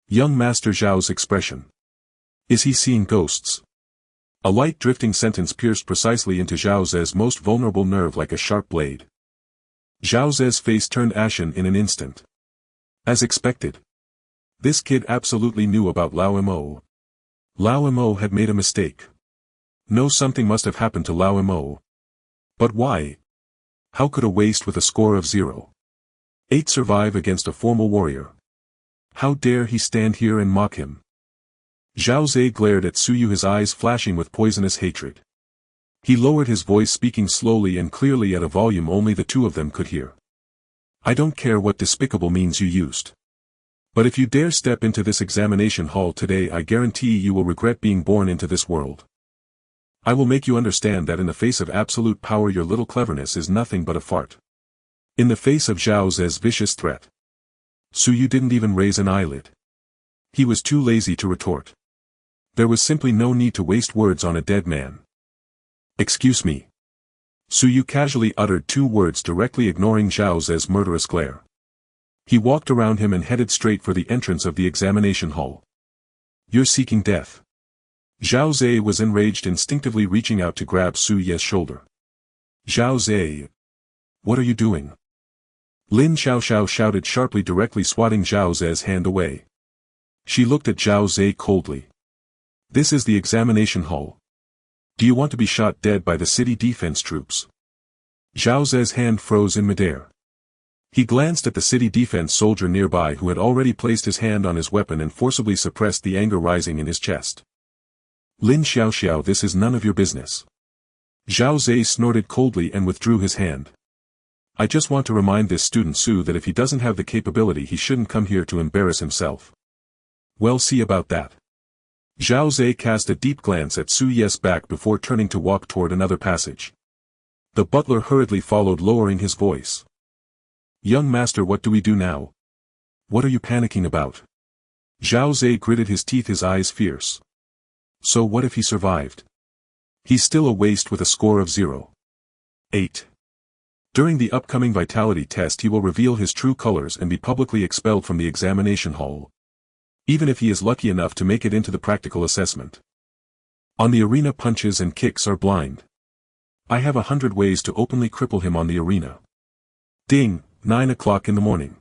Young Master Zhao's expression. Is he seeing ghosts? A light drifting sentence pierced precisely into Zhao Zai's most vulnerable nerve like a sharp blade. Zhao Zai's face turned ashen in an instant. As expected. This kid absolutely knew about Lao Mo. Lao Mo had made a mistake. No, something must have happened to Lao Mo. But why? How could a waste with a score of 0-8 survive against a formal warrior? How dare he stand here and mock him? Zhao Zai glared at Su Yu, his eyes flashing with poisonous hatred. He lowered his voice, speaking slowly and clearly at a volume only the two of them could hear. I don't care what despicable means you used. But if you dare step into this examination hall today, I guarantee you will regret being born into this world. I will make you understand that in the face of absolute power your little cleverness is nothing but a fart. In the face of Zhao Zai's vicious threat, Su Yu didn't even raise an eyelid. He was too lazy to retort. There was simply no need to waste words on a dead man. Excuse me. Su Yu casually uttered 2 words, directly ignoring Zhao Zai's murderous glare. He walked around him and headed straight for the entrance of the examination hall. You're seeking death. Zhao Zai was enraged, instinctively reaching out to grab Su Ye's shoulder. Zhao Zhe. What are you doing? Lin Xiaoxiao shouted sharply, directly swatting Zhao Ze's hand away. She looked at Zhao Zhe coldly. This is the examination hall. Do you want to be shot dead by the city defense troops? Zhao Ze's hand froze in midair. He glanced at the city defense soldier nearby who had already placed his hand on his weapon and forcibly suppressed the anger rising in his chest. Lin Xiaoxiao, this is none of your business. Zhao Zhe snorted coldly and withdrew his hand. I just want to remind this student Su that if he doesn't have the capability he shouldn't come here to embarrass himself. Well, see about that. Zhao Zhe cast a deep glance at Su Ye's back before turning to walk toward another passage. The butler hurriedly followed, lowering his voice. Young master, what do we do now? What are you panicking about? Zhao Zhe gritted his teeth, his eyes fierce. So what if he survived? He's still a waste with a score of 0.8. During the upcoming vitality test he will reveal his true colors and be publicly expelled from the examination hall. Even if he is lucky enough to make it into the practical assessment. On the arena, punches and kicks are blind. I have 100 ways to openly cripple him on the arena. Ding, 9 o'clock in the morning.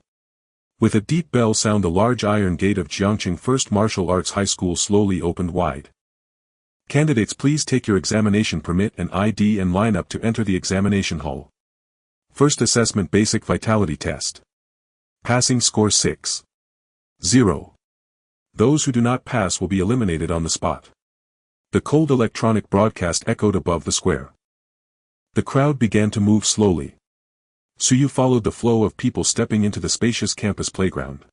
With a deep bell sound, the large iron gate of Jiangqing First Martial Arts High School slowly opened wide. Candidates, please take your examination permit and ID and line up to enter the examination hall. First assessment, basic vitality test. Passing score 6.0. Those who do not pass will be eliminated on the spot. The cold electronic broadcast echoed above the square. The crowd began to move slowly. Suyu followed the flow of people stepping into the spacious campus playground.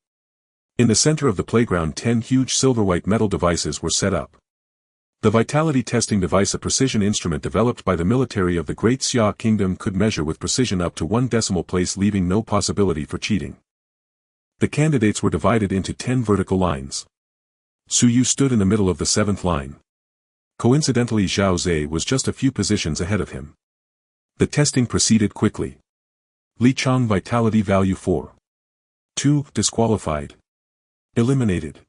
In the center of the playground 10 huge silver-white metal devices were set up. The vitality testing device, a precision instrument developed by the military of the Great Xia Kingdom, could measure with precision up to 1 decimal place, leaving no possibility for cheating. The candidates were divided into 10 vertical lines. Suyu stood in the middle of the 7th line. Coincidentally, Zhao Zhe was just a few positions ahead of him. The testing proceeded quickly. Li Chang vitality value 4.2, disqualified. Eliminated.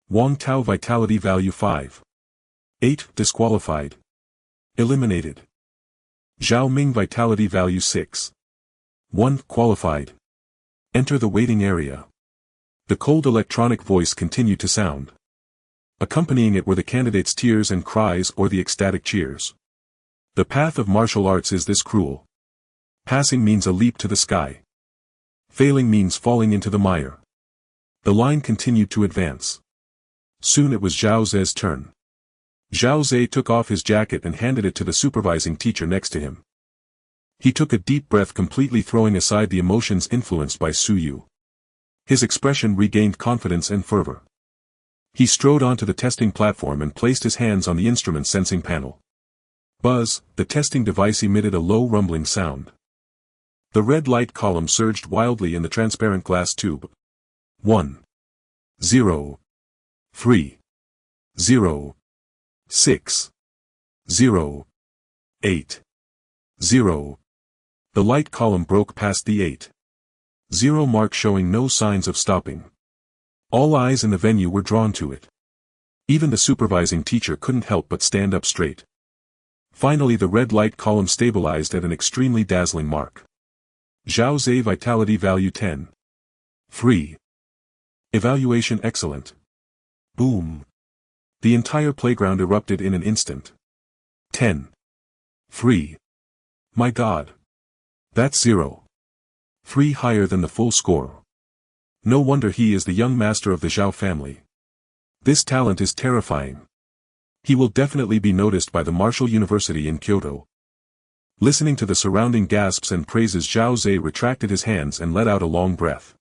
Wang Tao vitality value 5.8, disqualified. Eliminated. Zhao Ming vitality value 6.1, qualified. Enter the waiting area. The cold electronic voice continued to sound. Accompanying it were the candidates' tears and cries or the ecstatic cheers. The path of martial arts is this cruel. Passing means a leap to the sky. Failing means falling into the mire. The line continued to advance. Soon it was Zhao Ze's turn. Zhao Zhe took off his jacket and handed it to the supervising teacher next to him. He took a deep breath, completely throwing aside the emotions influenced by Suyu. His expression regained confidence and fervor. He strode onto the testing platform and placed his hands on the instrument sensing panel. Buzz, the testing device emitted a low rumbling sound. The red light column surged wildly in the transparent glass tube. 1. 0. 3. 0. 6. 0. 8. 0. The light column broke past the 8.0 mark, showing no signs of stopping. All eyes in the venue were drawn to it. Even the supervising teacher couldn't help but stand up straight. Finally the red light column stabilized at an extremely dazzling mark. Zhao Zhe vitality value 10. 3. Evaluation excellent. Boom. The entire playground erupted in an instant. 10. 3. My God. That's 0.3 higher than the full score. No wonder he is the young master of the Zhao family. This talent is terrifying. He will definitely be noticed by the Martial University in Kyoto. Listening to the surrounding gasps and praises, Zhao Zhe retracted his hands and let out a long breath.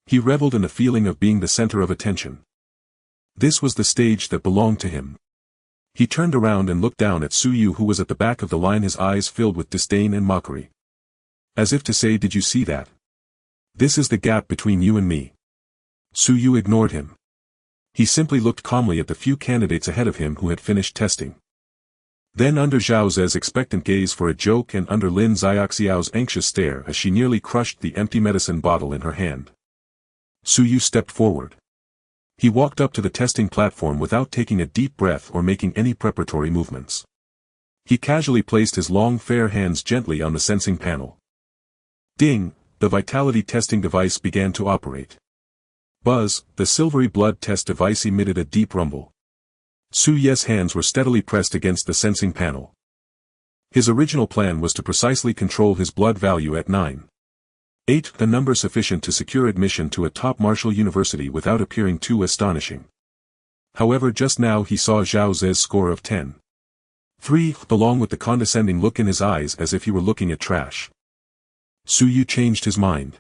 He reveled in the feeling of being the center of attention. This was the stage that belonged to him. He turned around and looked down at Suyu, who was at the back of the line, his eyes filled with disdain and mockery. As if to say, did you see that? This is the gap between you and me. Suyu ignored him. He simply looked calmly at the few candidates ahead of him who had finished testing. Then under Zhao Ze's expectant gaze for a joke and under Lin Xiaoxiao's anxious stare as she nearly crushed the empty medicine bottle in her hand, Suyu stepped forward. He walked up to the testing platform without taking a deep breath or making any preparatory movements. He casually placed his long fair hands gently on the sensing panel. Ding, the vitality testing device began to operate. Buzz, the silvery blood test device emitted a deep rumble. Su Ye's hands were steadily pressed against the sensing panel. His original plan was to precisely control his blood value at 9.8, the number sufficient to secure admission to a top martial university without appearing too astonishing. However, just now he saw Zhao Ze's score of 10.3, along with the condescending look in his eyes as if he were looking at trash. Su Yu changed his mind.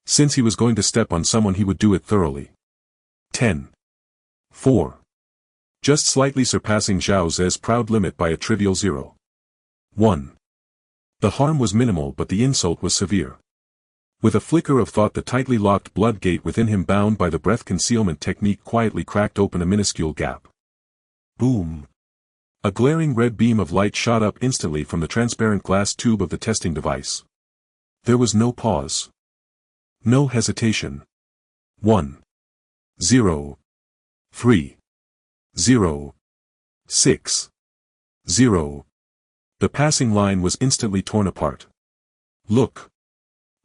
Since he was going to step on someone, he would do it thoroughly. 10.4. Just slightly surpassing Zhao Ze's proud limit by a trivial 0.1. The harm was minimal, but the insult was severe. With a flicker of thought, the tightly locked blood gate within him, bound by the breath concealment technique, quietly cracked open a minuscule gap. Boom! A glaring red beam of light shot up instantly from the transparent glass tube of the testing device. There was no pause. No hesitation. 1. 0. 3. 0. 6. 0. The passing line was instantly torn apart. Look!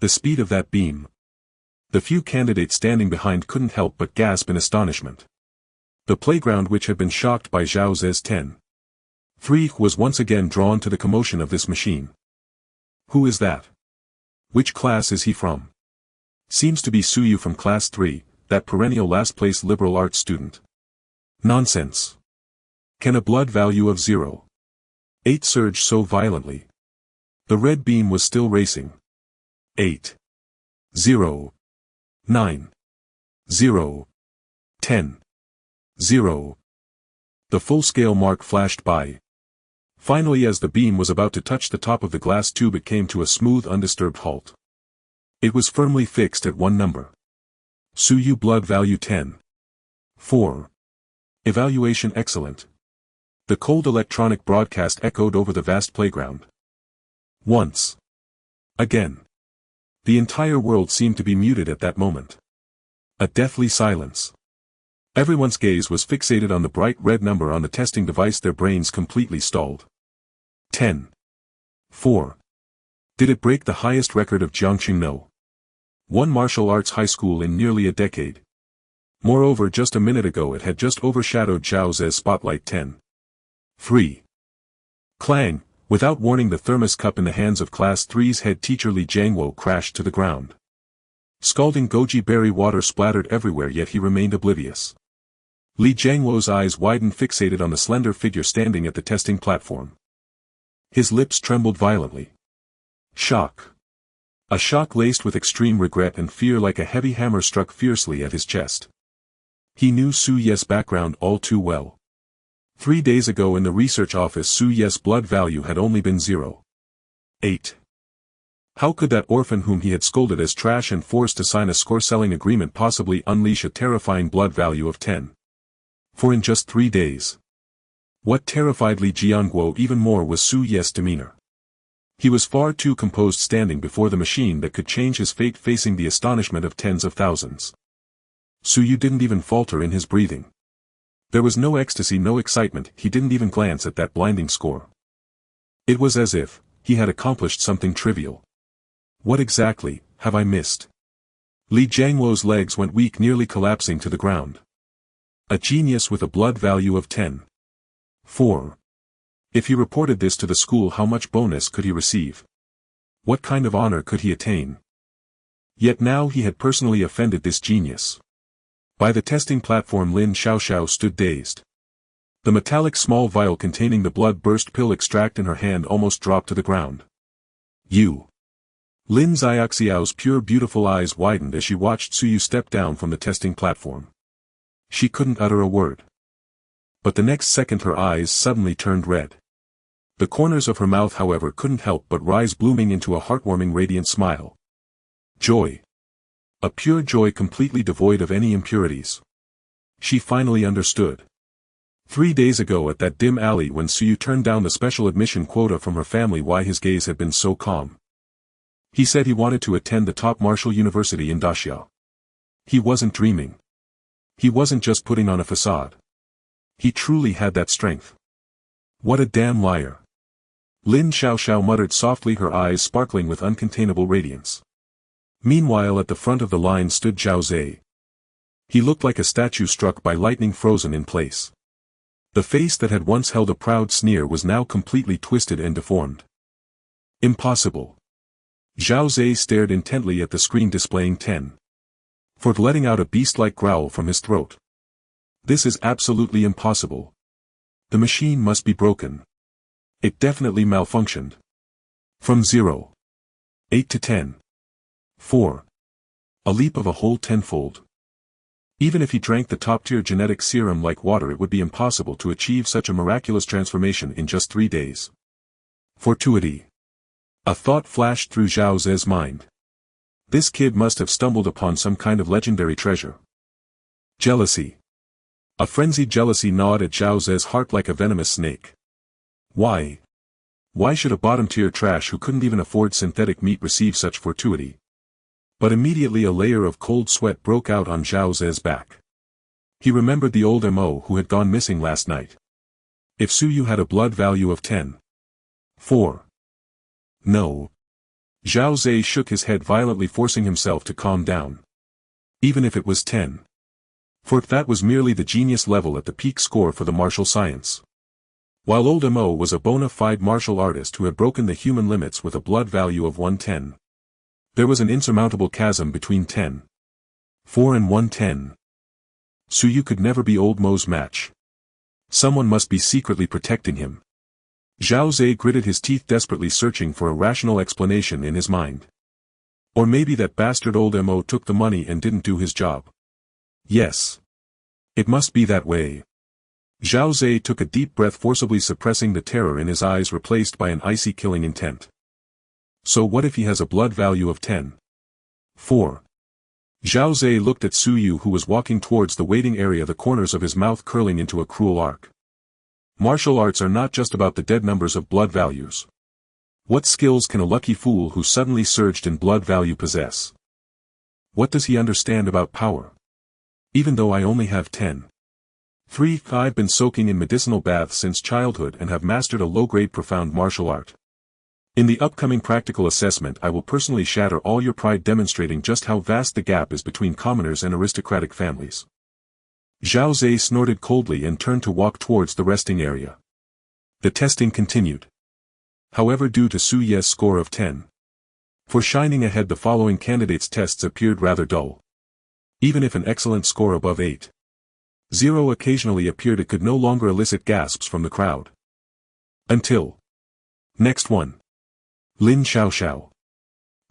The speed of that beam. The few candidates standing behind couldn't help but gasp in astonishment. The playground, which had been shocked by Zhao Ze's 10.3, was once again drawn to the commotion of this machine. Who is that? Which class is he from? Seems to be Su Yu from class 3, that perennial last-place liberal arts student. Nonsense. Can a blood value of 0.8 surge so violently? The red beam was still racing. 8. 0. 9. 0. 10. 0. The full-scale mark flashed by. Finally, as the beam was about to touch the top of the glass tube, it came to a smooth, undisturbed halt. It was firmly fixed at one number. Su Yu blood value 10.4. Evaluation excellent. The cold electronic broadcast echoed over the vast playground. Once. Again. The entire world seemed to be muted at that moment. A deathly silence. Everyone's gaze was fixated on the bright red number on the testing device, their brains completely stalled. 10.4. Did it break the highest record of Jiangxing No. 1 martial arts high school in nearly a decade? Moreover, just a minute ago it had just overshadowed Zhao Ze's spotlight. 10.3. Clang! Without warning, the thermos cup in the hands of Class 3's head teacher Li Jiangwo crashed to the ground. Scalding goji berry water splattered everywhere, yet he remained oblivious. Li Jiangwo's eyes widened, fixated on the slender figure standing at the testing platform. His lips trembled violently. Shock. A shock laced with extreme regret and fear, like a heavy hammer, struck fiercely at his chest. He knew Su Ye's background all too well. 3 days ago in the research office, Su Ye's blood value had only been 0.8. How could that orphan whom he had scolded as trash and forced to sign a score-selling agreement possibly unleash a terrifying blood value of 10.4 in just 3 days? What terrified Li Jiangwo even more was Su Ye's demeanor. He was far too composed, standing before the machine that could change his fate, facing the astonishment of tens of thousands. Su Yu didn't even falter in his breathing. There was no ecstasy, no excitement. He didn't even glance at that blinding score. It was as if he had accomplished something trivial. What exactly have I missed? Li Jiangwo's legs went weak, nearly collapsing to the ground. A genius with a blood value of 10.4. If he reported this to the school, how much bonus could he receive? What kind of honor could he attain? Yet now he had personally offended this genius. By the testing platform, Lin Xiaoxiao stood dazed. The metallic small vial containing the blood-burst pill extract in her hand almost dropped to the ground. You. Lin Xiaoxiao's pure, beautiful eyes widened as she watched Su Yu step down from the testing platform. She couldn't utter a word. But the next second her eyes suddenly turned red. The corners of her mouth, however, couldn't help but rise, blooming into a heartwarming, radiant smile. Joy. A pure joy completely devoid of any impurities. She finally understood. 3 days ago at that dim alley, when Su Yu turned down the special admission quota from her family, why his gaze had been so calm. He said he wanted to attend the top martial university in Daxia. He wasn't dreaming. He wasn't just putting on a facade. He truly had that strength. What a damn liar. Lin Xiaoxiao muttered softly, her eyes sparkling with uncontainable radiance. Meanwhile at the front of the line stood Zhao Zhe. He looked like a statue struck by lightning, frozen in place. The face that had once held a proud sneer was now completely twisted and deformed. Impossible. Zhao Zhe stared intently at the screen displaying 10. For letting out a beast-like growl from his throat. This is absolutely impossible. The machine must be broken. It definitely malfunctioned. From 0. 8 to 10. 4. A leap of a whole tenfold. Even if he drank the top-tier genetic serum like water, it would be impossible to achieve such a miraculous transformation in just 3 days. Fortuity. A thought flashed through Zhao Ze's mind. This kid must have stumbled upon some kind of legendary treasure. Jealousy. A frenzied jealousy gnawed at Zhao Ze's heart like a venomous snake. Why? Why should a bottom-tier trash who couldn't even afford synthetic meat receive such fortuity? But immediately a layer of cold sweat broke out on Zhao Ze's back. He remembered the old MO who had gone missing last night. If Suyu had a blood value of 10. 4. No. Zhao Ze shook his head violently, forcing himself to calm down. Even if it was 10. For that was merely the genius level at the peak score for the martial science. While old MO was a bona fide martial artist who had broken the human limits with a blood value of 110. There was an insurmountable chasm between 10. 4 and 110. Suyu could never be old Mo's match. Someone must be secretly protecting him. Zhao Ze gritted his teeth, desperately searching for a rational explanation in his mind. Or maybe that bastard old MO took the money and didn't do his job. Yes. It must be that way. Zhao Ze took a deep breath, forcibly suppressing the terror in his eyes replaced by an icy killing intent. So what if he has a blood value of 10? 4. Zhao Ze looked at Suyu, who was walking towards the waiting area, the corners of his mouth curling into a cruel arc. Martial arts are not just about the dead numbers of blood values. What skills can a lucky fool who suddenly surged in blood value possess? What does he understand about power? Even though I only have 10. 3. I've been soaking in medicinal baths since childhood and have mastered a low-grade profound martial art. In the upcoming practical assessment I will personally shatter all your pride, demonstrating just how vast the gap is between commoners and aristocratic families. Zhao Ze snorted coldly and turned to walk towards the resting area. The testing continued. However, due to Su Ye's score of 10. For shining ahead, the following candidates' tests appeared rather dull. Even if an excellent score above 8. 0 occasionally appeared, it could no longer elicit gasps from the crowd. Until. Next one. Lin Xiaoxiao.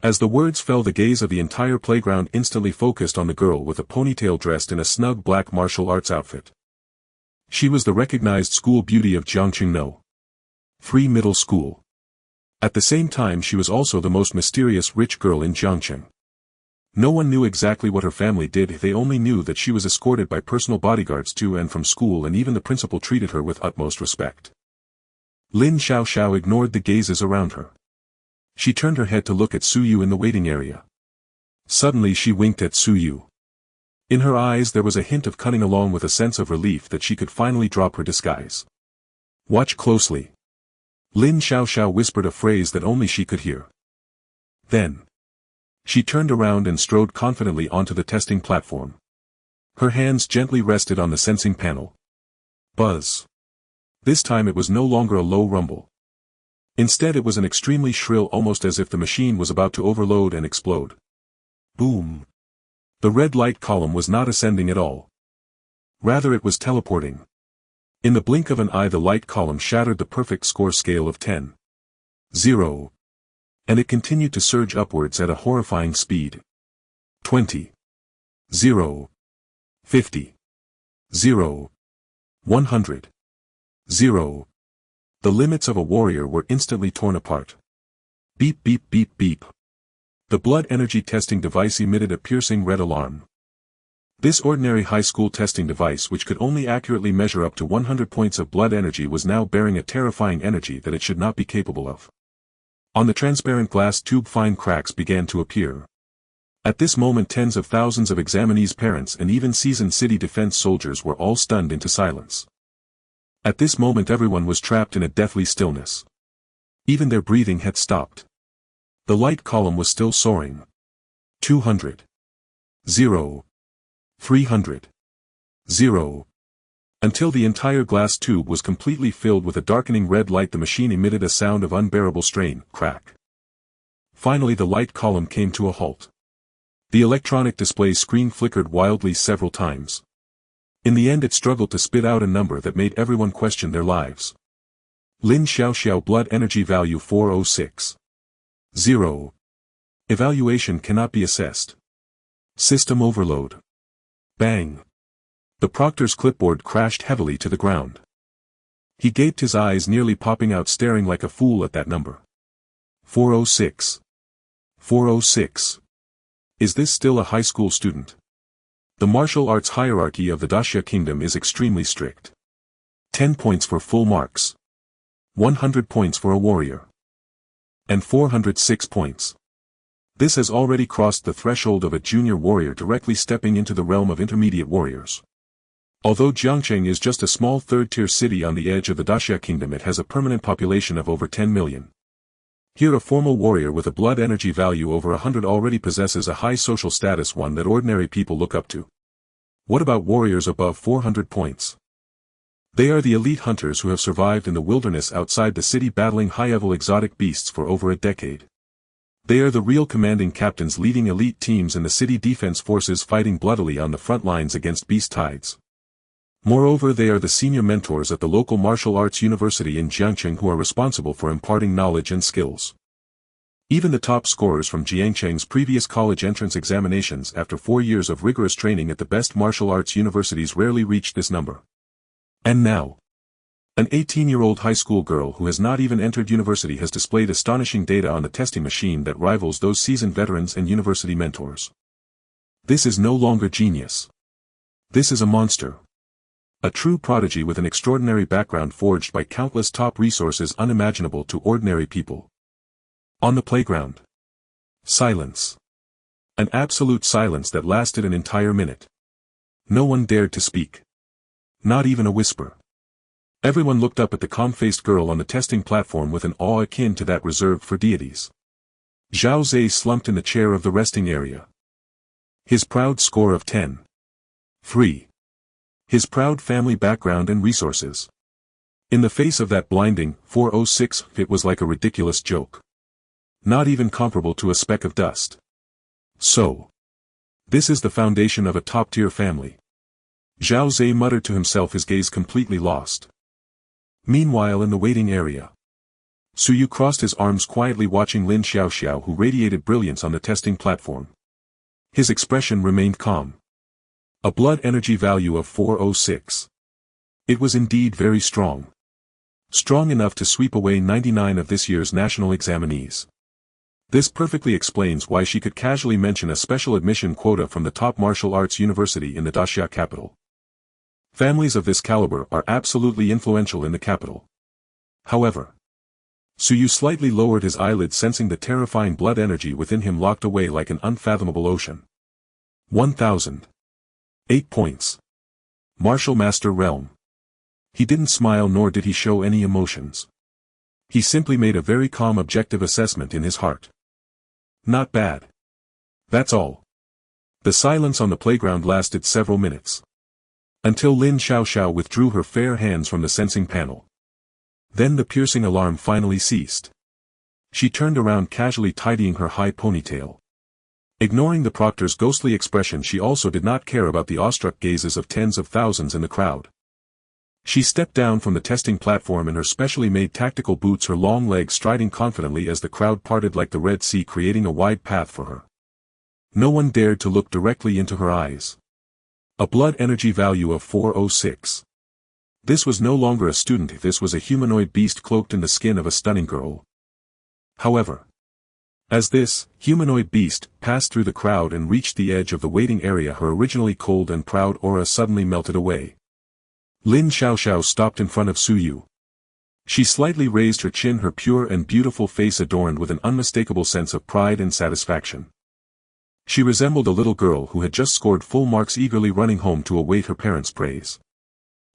As the words fell, the gaze of the entire playground instantly focused on the girl with a ponytail dressed in a snug black martial arts outfit. She was the recognized school beauty of Jiangqing Free Middle School. At the same time, she was also the most mysterious rich girl in Jiangqing. No one knew exactly what her family did, they only knew that she was escorted by personal bodyguards to and from school, and even the principal treated her with utmost respect. Lin Xiaoxiao ignored the gazes around her. She turned her head to look at Suyu in the waiting area. Suddenly she winked at Suyu. In her eyes there was a hint of cunning along with a sense of relief that she could finally drop her disguise. Watch closely. Lin Xiaoxiao whispered a phrase that only she could hear. Then. She turned around and strode confidently onto the testing platform. Her hands gently rested on the sensing panel. Buzz. This time it was no longer a low rumble. Instead it was an extremely shrill, almost as if the machine was about to overload and explode. Boom. The red light column was not ascending at all. Rather it was teleporting. In the blink of an eye the light column shattered the perfect score scale of 10. 0. And it continued to surge upwards at a horrifying speed. 20. 0. 50. 0. 100. 0. The limits of a warrior were instantly torn apart. Beep beep beep beep. The blood energy testing device emitted a piercing red alarm. This ordinary high school testing device, which could only accurately measure up to 100 points of blood energy, was now bearing a terrifying energy that it should not be capable of. On the transparent glass tube fine cracks began to appear. At this moment tens of thousands of examinees' parents and even seasoned city defense soldiers were all stunned into silence. At this moment everyone was trapped in a deathly stillness. Even their breathing had stopped. The light column was still soaring. 200. 0. 300. 0. Until the entire glass tube was completely filled with a darkening red light. The machine emitted a sound of unbearable strain, crack. Finally the light column came to a halt. The electronic display screen flickered wildly several times. In the end it struggled to spit out a number that made everyone question their lives. Lin Xiaoxiao blood energy value 406. 0. Evaluation cannot be assessed. System overload. Bang. The proctor's clipboard crashed heavily to the ground. He gaped, his eyes nearly popping out, staring like a fool at that number. 406. 406. Is this still a high school student? The martial arts hierarchy of the Daxia Kingdom is extremely strict. 10 points for full marks. 100 points for a warrior. And 406 points. This has already crossed the threshold of a junior warrior, directly stepping into the realm of intermediate warriors. Although Jiangcheng is just a small third-tier city on the edge of the Daxia Kingdom, it has a permanent population of over 10 million. Here a formal warrior with a blood energy value over 100 already possesses a high social status, one that ordinary people look up to. What about warriors above 400 points? They are the elite hunters who have survived in the wilderness outside the city, battling high-level exotic beasts for over a decade. They are the real commanding captains, leading elite teams in the city defense forces, fighting bloodily on the front lines against beast tides. Moreover, they are the senior mentors at the local martial arts university in Jiangcheng, who are responsible for imparting knowledge and skills. Even the top scorers from Jiangcheng's previous college entrance examinations after 4 years of rigorous training at the best martial arts universities rarely reach this number. And now, an 18-year-old high school girl who has not even entered university has displayed astonishing data on the testing machine that rivals those seasoned veterans and university mentors. This is no longer genius. This is a monster. A true prodigy with an extraordinary background forged by countless top resources unimaginable to ordinary people. On the playground. Silence. An absolute silence that lasted an entire minute. No one dared to speak. Not even a whisper. Everyone looked up at the calm-faced girl on the testing platform with an awe akin to that reserved for deities. Zhao Zhe slumped in the chair of the resting area. His proud score of 10. 3. His proud family background and resources. In the face of that blinding 406, it was like a ridiculous joke. Not even comparable to a speck of dust. So. This is the foundation of a top-tier family. Zhao Zhe muttered to himself, his gaze completely lost. Meanwhile, in the waiting area, Suyu crossed his arms quietly, watching Lin Xiaoxiao, who radiated brilliance on the testing platform. His expression remained calm. A blood energy value of 406. It was indeed very strong. Strong enough to sweep away 99 of this year's national examinees. This perfectly explains why she could casually mention a special admission quota from the top martial arts university in the Daxia capital. Families of this caliber are absolutely influential in the capital. However, Suyu slightly lowered his eyelids, sensing the terrifying blood energy within him locked away like an unfathomable ocean. 1000. 8 points. Martial Master Realm. He didn't smile, nor did he show any emotions. He simply made a very calm, objective assessment in his heart. Not bad. That's all. The silence on the playground lasted several minutes. Until Lin Xiaoxiao withdrew her fair hands from the sensing panel. Then the piercing alarm finally ceased. She turned around, casually tidying her high ponytail. Ignoring the proctor's ghostly expression, she also did not care about the awestruck gazes of tens of thousands in the crowd. She stepped down from the testing platform in her specially made tactical boots, her long legs striding confidently as the crowd parted like the Red Sea, creating a wide path for her. No one dared to look directly into her eyes. A blood energy value of 406. This was no longer a student, this was a humanoid beast cloaked in the skin of a stunning girl. However, as this humanoid beast passed through the crowd and reached the edge of the waiting area, her originally cold and proud aura suddenly melted away. Lin Xiaoxiao stopped in front of Suyu. She slightly raised her chin, her pure and beautiful face adorned with an unmistakable sense of pride and satisfaction. She resembled a little girl who had just scored full marks, eagerly running home to await her parents' praise.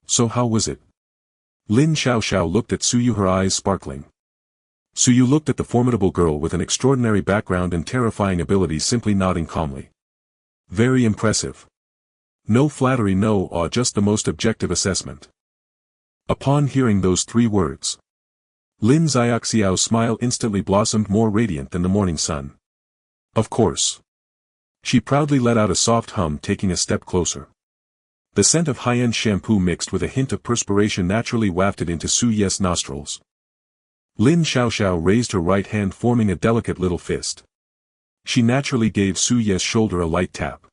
So how was it? Lin Xiaoxiao looked at Suyu, her eyes sparkling. Su Yu looked at the formidable girl with an extraordinary background and terrifying abilities, simply nodding calmly. Very impressive. No flattery, no awe, just the most objective assessment. Upon hearing those 3 words, Lin Xiaoxiao's smile instantly blossomed, more radiant than the morning sun. Of course. She proudly let out a soft hum, taking a step closer. The scent of high-end shampoo mixed with a hint of perspiration naturally wafted into Su Ye's nostrils. Lin Xiaoxiao raised her right hand, forming a delicate little fist. She naturally gave Su Ye's shoulder a light tap.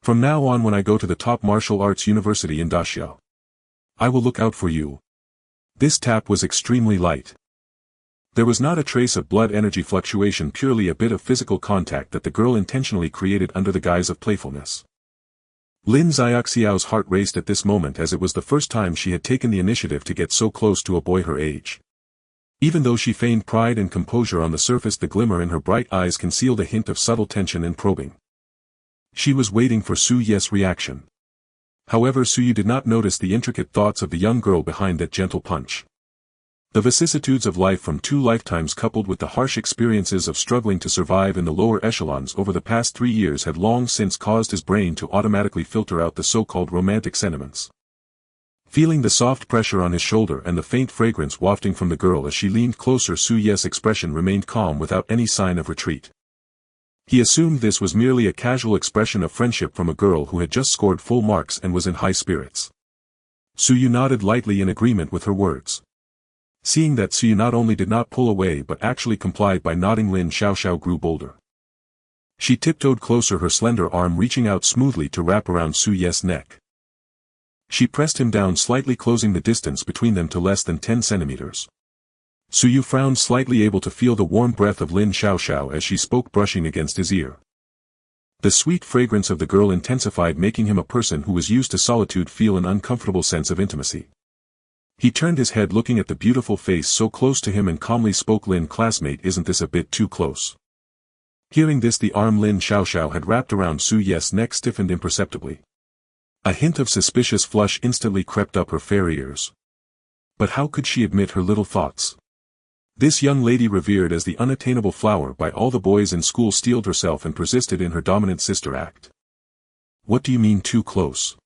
From now on, when I go to the top martial arts university in Daxiao, I will look out for you. This tap was extremely light. There was not a trace of blood energy fluctuation, purely a bit of physical contact that the girl intentionally created under the guise of playfulness. Lin Xiaoxiao's heart raced at this moment, as it was the first time she had taken the initiative to get so close to a boy her age. Even though she feigned pride and composure on the surface, the glimmer in her bright eyes concealed a hint of subtle tension and probing. She was waiting for Su Ye's reaction. However, Su Yu did not notice the intricate thoughts of the young girl behind that gentle punch. The vicissitudes of life from 2 lifetimes, coupled with the harsh experiences of struggling to survive in the lower echelons over the past 3 years, had long since caused his brain to automatically filter out the so-called romantic sentiments. Feeling the soft pressure on his shoulder and the faint fragrance wafting from the girl as she leaned closer, Su Ye's expression remained calm without any sign of retreat. He assumed this was merely a casual expression of friendship from a girl who had just scored full marks and was in high spirits. Su Yu nodded lightly in agreement with her words. Seeing that Su Yu not only did not pull away but actually complied by nodding, Lin Xiaoxiao grew bolder. She tiptoed closer, her slender arm reaching out smoothly to wrap around Su Ye's neck. She pressed him down slightly, closing the distance between them to less than 10 centimeters. Su Yu frowned slightly, able to feel the warm breath of Lin Xiaoxiao as she spoke, brushing against his ear. The sweet fragrance of the girl intensified, making him, a person who was used to solitude, feel an uncomfortable sense of intimacy. He turned his head, looking at the beautiful face so close to him, and calmly spoke, "Lin, classmate, isn't this a bit too close?" Hearing this, the arm Lin Xiaoxiao had wrapped around Su Ye's neck stiffened imperceptibly. A hint of suspicious flush instantly crept up her fair ears. But how could she admit her little thoughts? This young lady, revered as the unattainable flower by all the boys in school, steeled herself and persisted in her dominant sister act. "What do you mean too close?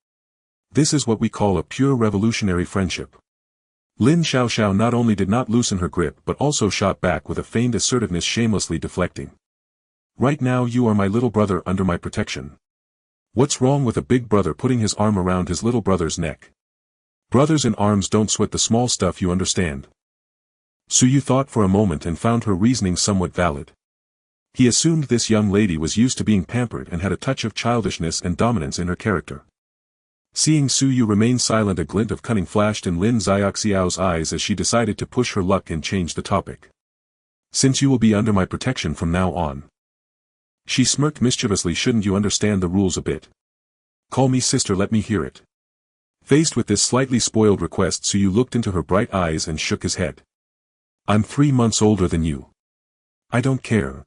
This is what we call a pure revolutionary friendship." Lin Xiaoxiao not only did not loosen her grip but also shot back with a feigned assertiveness, shamelessly deflecting. "Right now you are my little brother, under my protection. What's wrong with a big brother putting his arm around his little brother's neck? Brothers in arms don't sweat the small stuff, you understand." Su Yu thought for a moment and found her reasoning somewhat valid. He assumed this young lady was used to being pampered and had a touch of childishness and dominance in her character. Seeing Su Yu remain silent, a glint of cunning flashed in Lin Xiaoxiao's eyes as she decided to push her luck and change the topic. "Since you will be under my protection from now on." She smirked mischievously. "Shouldn't you understand the rules a bit? Call me sister, let me hear it." Faced with this slightly spoiled request, Su Yu looked into her bright eyes and shook his head. "I'm 3 months older than you. I don't care."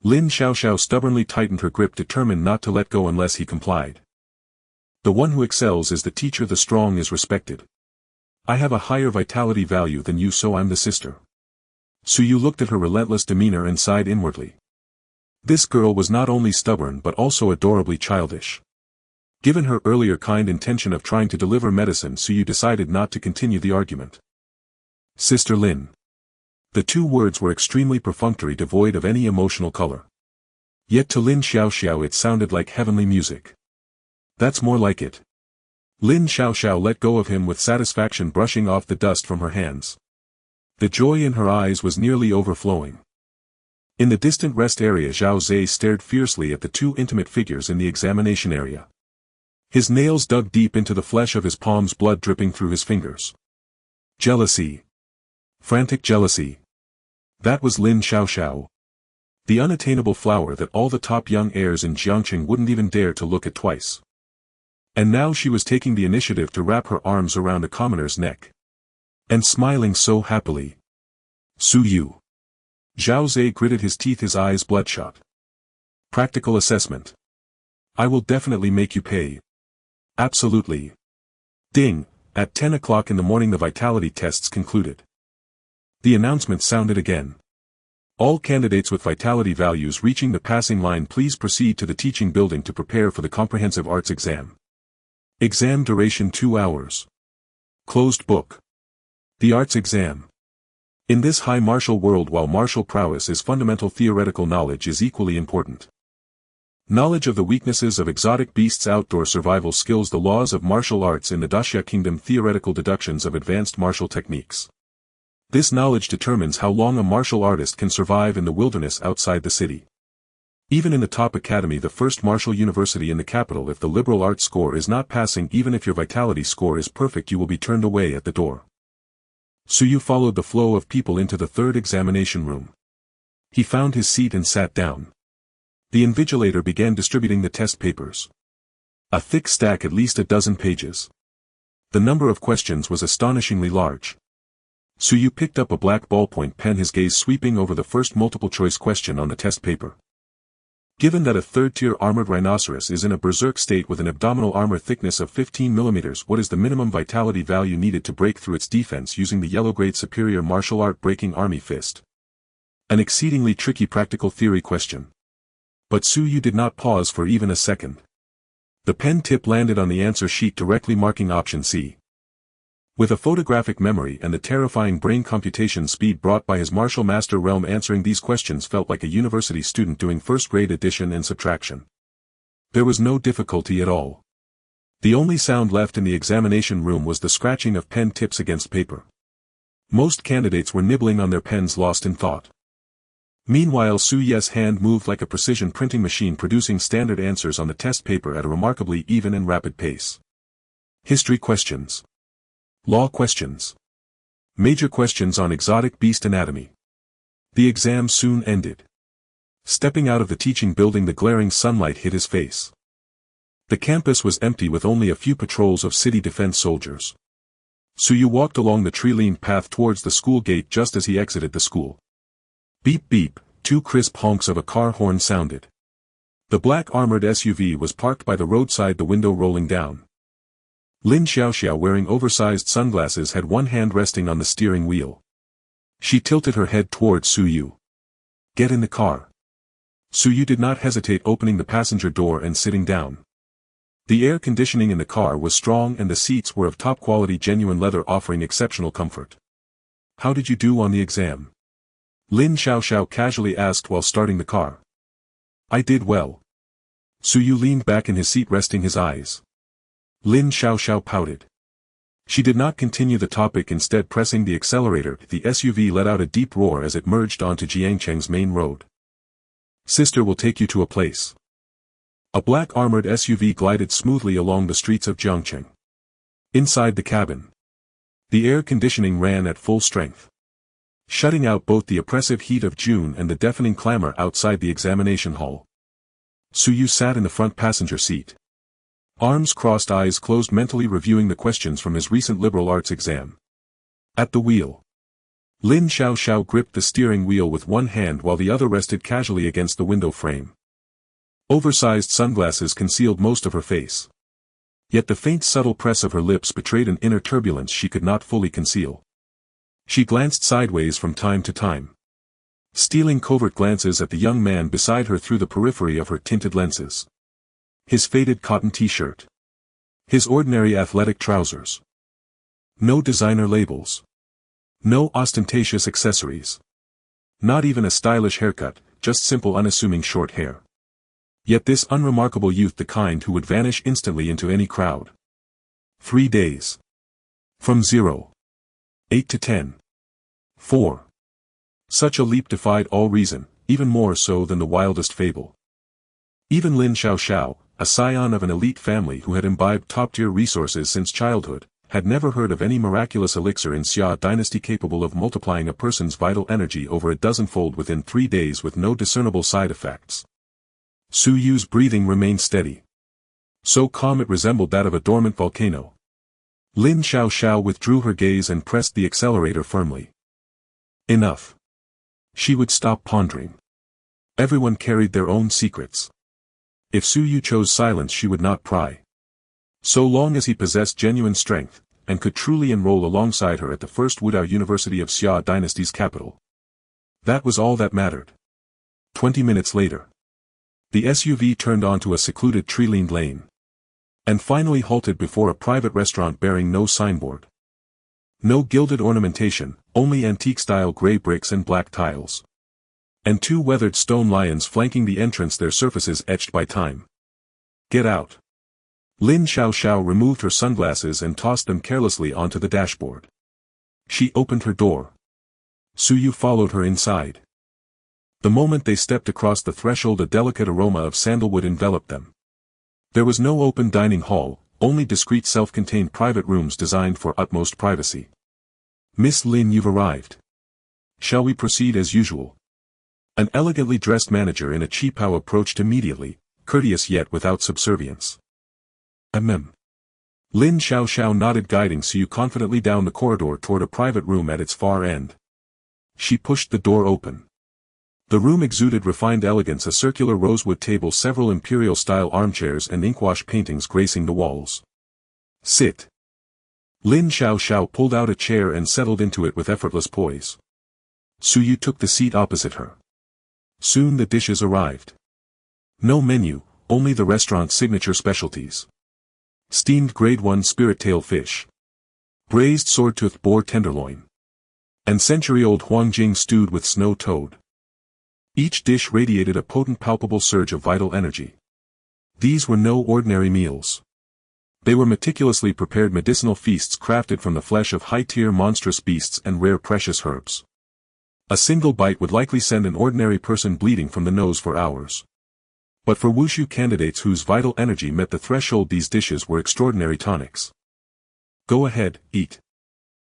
Lin Xiaoxiao stubbornly tightened her grip, determined not to let go unless he complied. "The one who excels is the teacher, the strong is respected. I have a higher vitality value than you, so I'm the sister." Su Yu looked at her relentless demeanor and sighed inwardly. This girl was not only stubborn but also adorably childish. Given her earlier kind intention of trying to deliver medicine, Su Yu decided not to continue the argument. "Sister Lin." The 2 words were extremely perfunctory, devoid of any emotional color. Yet to Lin Xiaoxiao it sounded like heavenly music. "That's more like it." Lin Xiaoxiao let go of him with satisfaction, brushing off the dust from her hands. The joy in her eyes was nearly overflowing. In the distant rest area, Zhao Zhe stared fiercely at the 2 intimate figures in the examination area. His nails dug deep into the flesh of his palms, blood dripping through his fingers. Jealousy. Frantic jealousy. That was Lin Xiaoxiao. The unattainable flower that all the top young heirs in Jiangqing wouldn't even dare to look at twice. And now she was taking the initiative to wrap her arms around a commoner's neck. And smiling so happily. "Su Yu." Zhao Zhe gritted his teeth, his eyes bloodshot. "Practical assessment. I will definitely make you pay." "Absolutely." Ding, at 10 o'clock in the morning the vitality tests concluded. The announcement sounded again. All candidates with vitality values reaching the passing line, please proceed to the teaching building to prepare for the comprehensive arts exam. Exam duration 2 hours. Closed book. The arts exam. In this high martial world, while martial prowess is fundamental, theoretical knowledge is equally important. Knowledge of the weaknesses of exotic beasts, outdoor survival skills, the laws of martial arts in the Daxia kingdom, theoretical deductions of advanced martial techniques. This knowledge determines how long a martial artist can survive in the wilderness outside the city. Even in the top academy, the first martial university in the capital, if the liberal arts score is not passing, even if your vitality score is perfect, you will be turned away at the door. Suyu followed the flow of people into the third examination room. He found his seat and sat down. The invigilator began distributing the test papers. A thick stack, at least a dozen pages. The number of questions was astonishingly large. Suyu picked up a black ballpoint pen, his gaze sweeping over the first multiple-choice question on the test paper. Given that a third-tier armored rhinoceros is in a berserk state with an abdominal armor thickness of 15 mm, what is the minimum vitality value needed to break through its defense using the yellow-grade superior martial art breaking army fist? An exceedingly tricky practical theory question. But Suyu did not pause for even a second. The pen tip landed on the answer sheet, directly marking option C. With a photographic memory and the terrifying brain computation speed brought by his martial master realm, answering these questions felt like a university student doing first-grade addition and subtraction. There was no difficulty at all. The only sound left in the examination room was the scratching of pen tips against paper. Most candidates were nibbling on their pens, lost in thought. Meanwhile, Suyu's hand moved like a precision printing machine, producing standard answers on the test paper at a remarkably even and rapid pace. History questions. Law questions. Major questions on exotic beast anatomy. The exam soon ended. Stepping out of the teaching building, the glaring sunlight hit his face. The campus was empty, with only a few patrols of city defense soldiers. Suyu walked along the tree-lined path towards the school gate. Just as he exited the school, beep beep, 2 crisp honks of a car horn sounded. The black armored SUV was parked by the roadside, the window rolling down. Lin Xiaoxiao, wearing oversized sunglasses, had one hand resting on the steering wheel. She tilted her head towards Suyu. Get in the car. Suyu did not hesitate, opening the passenger door and sitting down. The air conditioning in the car was strong and the seats were of top quality genuine leather, offering exceptional comfort. How did you do on the exam? Lin Xiaoxiao casually asked while starting the car. I did well. Suyu leaned back in his seat, resting his eyes. Lin Xiaoxiao pouted. She did not continue the topic, instead pressing the accelerator. The SUV let out a deep roar as it merged onto Jiangcheng's main road. Sister will take you to a place. A black armored SUV glided smoothly along the streets of Jiangcheng. Inside the cabin, the air conditioning ran at full strength, shutting out both the oppressive heat of June and the deafening clamor outside the examination hall. Suyu sat in the front passenger seat. Arms crossed, eyes closed, mentally reviewing the questions from his recent liberal arts exam. At the wheel, Lin Xiaoxiao gripped the steering wheel with one hand while the other rested casually against the window frame. Oversized sunglasses concealed most of her face. Yet the faint, subtle press of her lips betrayed an inner turbulence she could not fully conceal. She glanced sideways from time to time, stealing covert glances at the young man beside her through the periphery of her tinted lenses. His faded cotton t-shirt. His ordinary athletic trousers. No designer labels. No ostentatious accessories. Not even a stylish haircut, just simple unassuming short hair. Yet this unremarkable youth, the kind who would vanish instantly into any crowd. 3 days. From 0. 8 to 10. 4. Such a leap defied all reason, even more so than the wildest fable. Even Lin Xiaoxiao, a scion of an elite family who had imbibed top-tier resources since childhood, had never heard of any miraculous elixir in Xia dynasty capable of multiplying a person's vital energy over a dozenfold within 3 days with no discernible side effects. Suyu's breathing remained steady. So calm it resembled that of a dormant volcano. Lin Xiaoxiao withdrew her gaze and pressed the accelerator firmly. Enough. She would stop pondering. Everyone carried their own secrets. If Suyu chose silence, she would not pry. So long as he possessed genuine strength, and could truly enroll alongside her at the first Wudao University of Xia Dynasty's capital. That was all that mattered. 20 minutes later, the SUV turned onto a secluded tree-lined lane, and finally halted before a private restaurant bearing no signboard. No gilded ornamentation, only antique-style gray bricks and black tiles. And two weathered stone lions flanking the entrance, their surfaces etched by time. "Get out." Lin Xiaoxiao removed her sunglasses and tossed them carelessly onto the dashboard. She opened her door. Suyu followed her inside. The moment they stepped across the threshold, a delicate aroma of sandalwood enveloped them. There was no open dining hall, only discreet self-contained private rooms designed for utmost privacy. "Miss Lin, you've arrived. Shall we proceed as usual?" An elegantly dressed manager in a qipao approached immediately, courteous yet without subservience. Lin Xiaoxiao nodded, guiding Suyu confidently down the corridor toward a private room at its far end. She pushed the door open. The room exuded refined elegance, a circular rosewood table, several imperial-style armchairs and inkwash paintings gracing the walls. "Sit." Lin Xiaoxiao pulled out a chair and settled into it with effortless poise. Suyu took the seat opposite her. Soon the dishes arrived. No menu, only the restaurant's signature specialties. Steamed grade 1 spirit-tail fish. Braised sword-toothed boar tenderloin. And century-old huangjing stewed with snow toad. Each dish radiated a potent, palpable surge of vital energy. These were no ordinary meals. They were meticulously prepared medicinal feasts crafted from the flesh of high-tier monstrous beasts and rare precious herbs. A single bite would likely send an ordinary person bleeding from the nose for hours. But for wushu candidates whose vital energy met the threshold, these dishes were extraordinary tonics. "Go ahead, eat."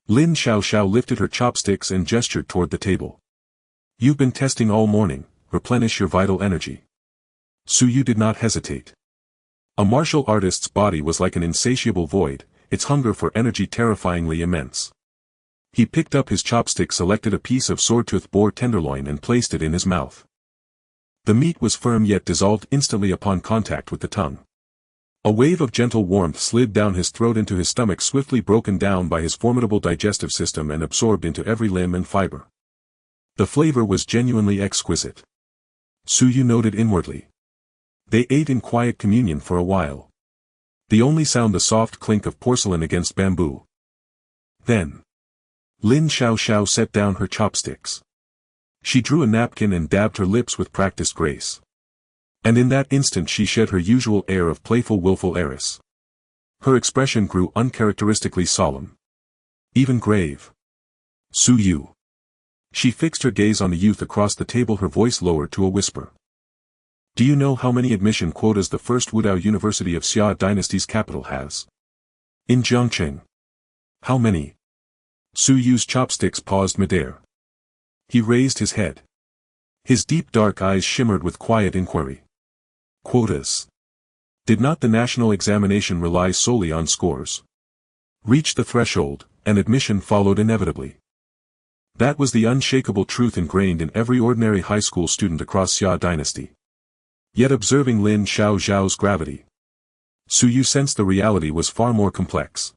Lin Xiaoxiao lifted her chopsticks and gestured toward the table. "You've been testing all morning, replenish your vital energy." Suyu did not hesitate. A martial artist's body was like an insatiable void, its hunger for energy terrifyingly immense. He picked up his chopstick, selected a piece of sword-toothed boar tenderloin and placed it in his mouth. The meat was firm yet dissolved instantly upon contact with the tongue. A wave of gentle warmth slid down his throat into his stomach, swiftly broken down by his formidable digestive system and absorbed into every limb and fiber. The flavor was genuinely exquisite. Suyu noted inwardly. They ate in quiet communion for a while. The only sound the soft clink of porcelain against bamboo. Then Lin Xiaoxiao set down her chopsticks. She drew a napkin and dabbed her lips with practiced grace. And in that instant she shed her usual air of playful, willful heiress. Her expression grew uncharacteristically solemn. Even grave. "Suyu." She fixed her gaze on the youth across the table, her voice lowered to a whisper. "Do you know how many admission quotas the first Wudao University of Xia Dynasty's capital has?" "In Jiangqing." "How many?" Suyu's chopsticks paused midair. He raised his head. His deep dark eyes shimmered with quiet inquiry. "Quotas. Did not the national examination rely solely on scores? Reach the threshold, and admission followed inevitably." That was the unshakable truth ingrained in every ordinary high school student across Xia Dynasty. Yet observing Lin Xiaoxiao's gravity, Suyu sensed the reality was far more complex.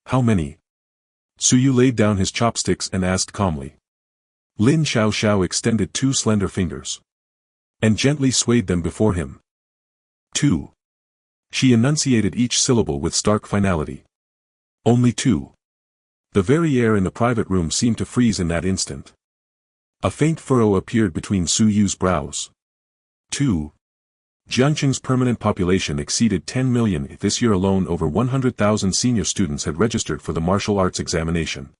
"How many?" Suyu laid down his chopsticks and asked calmly. Lin Xiaoxiao extended two slender fingers and gently swayed them before him. "2." She enunciated each syllable with stark finality. "Only 2." The very air in the private room seemed to freeze in that instant. A faint furrow appeared between Suyu's brows. 2. Jiangqing's permanent population exceeded 10 million. This year alone over 100,000 senior students had registered for the martial arts examination.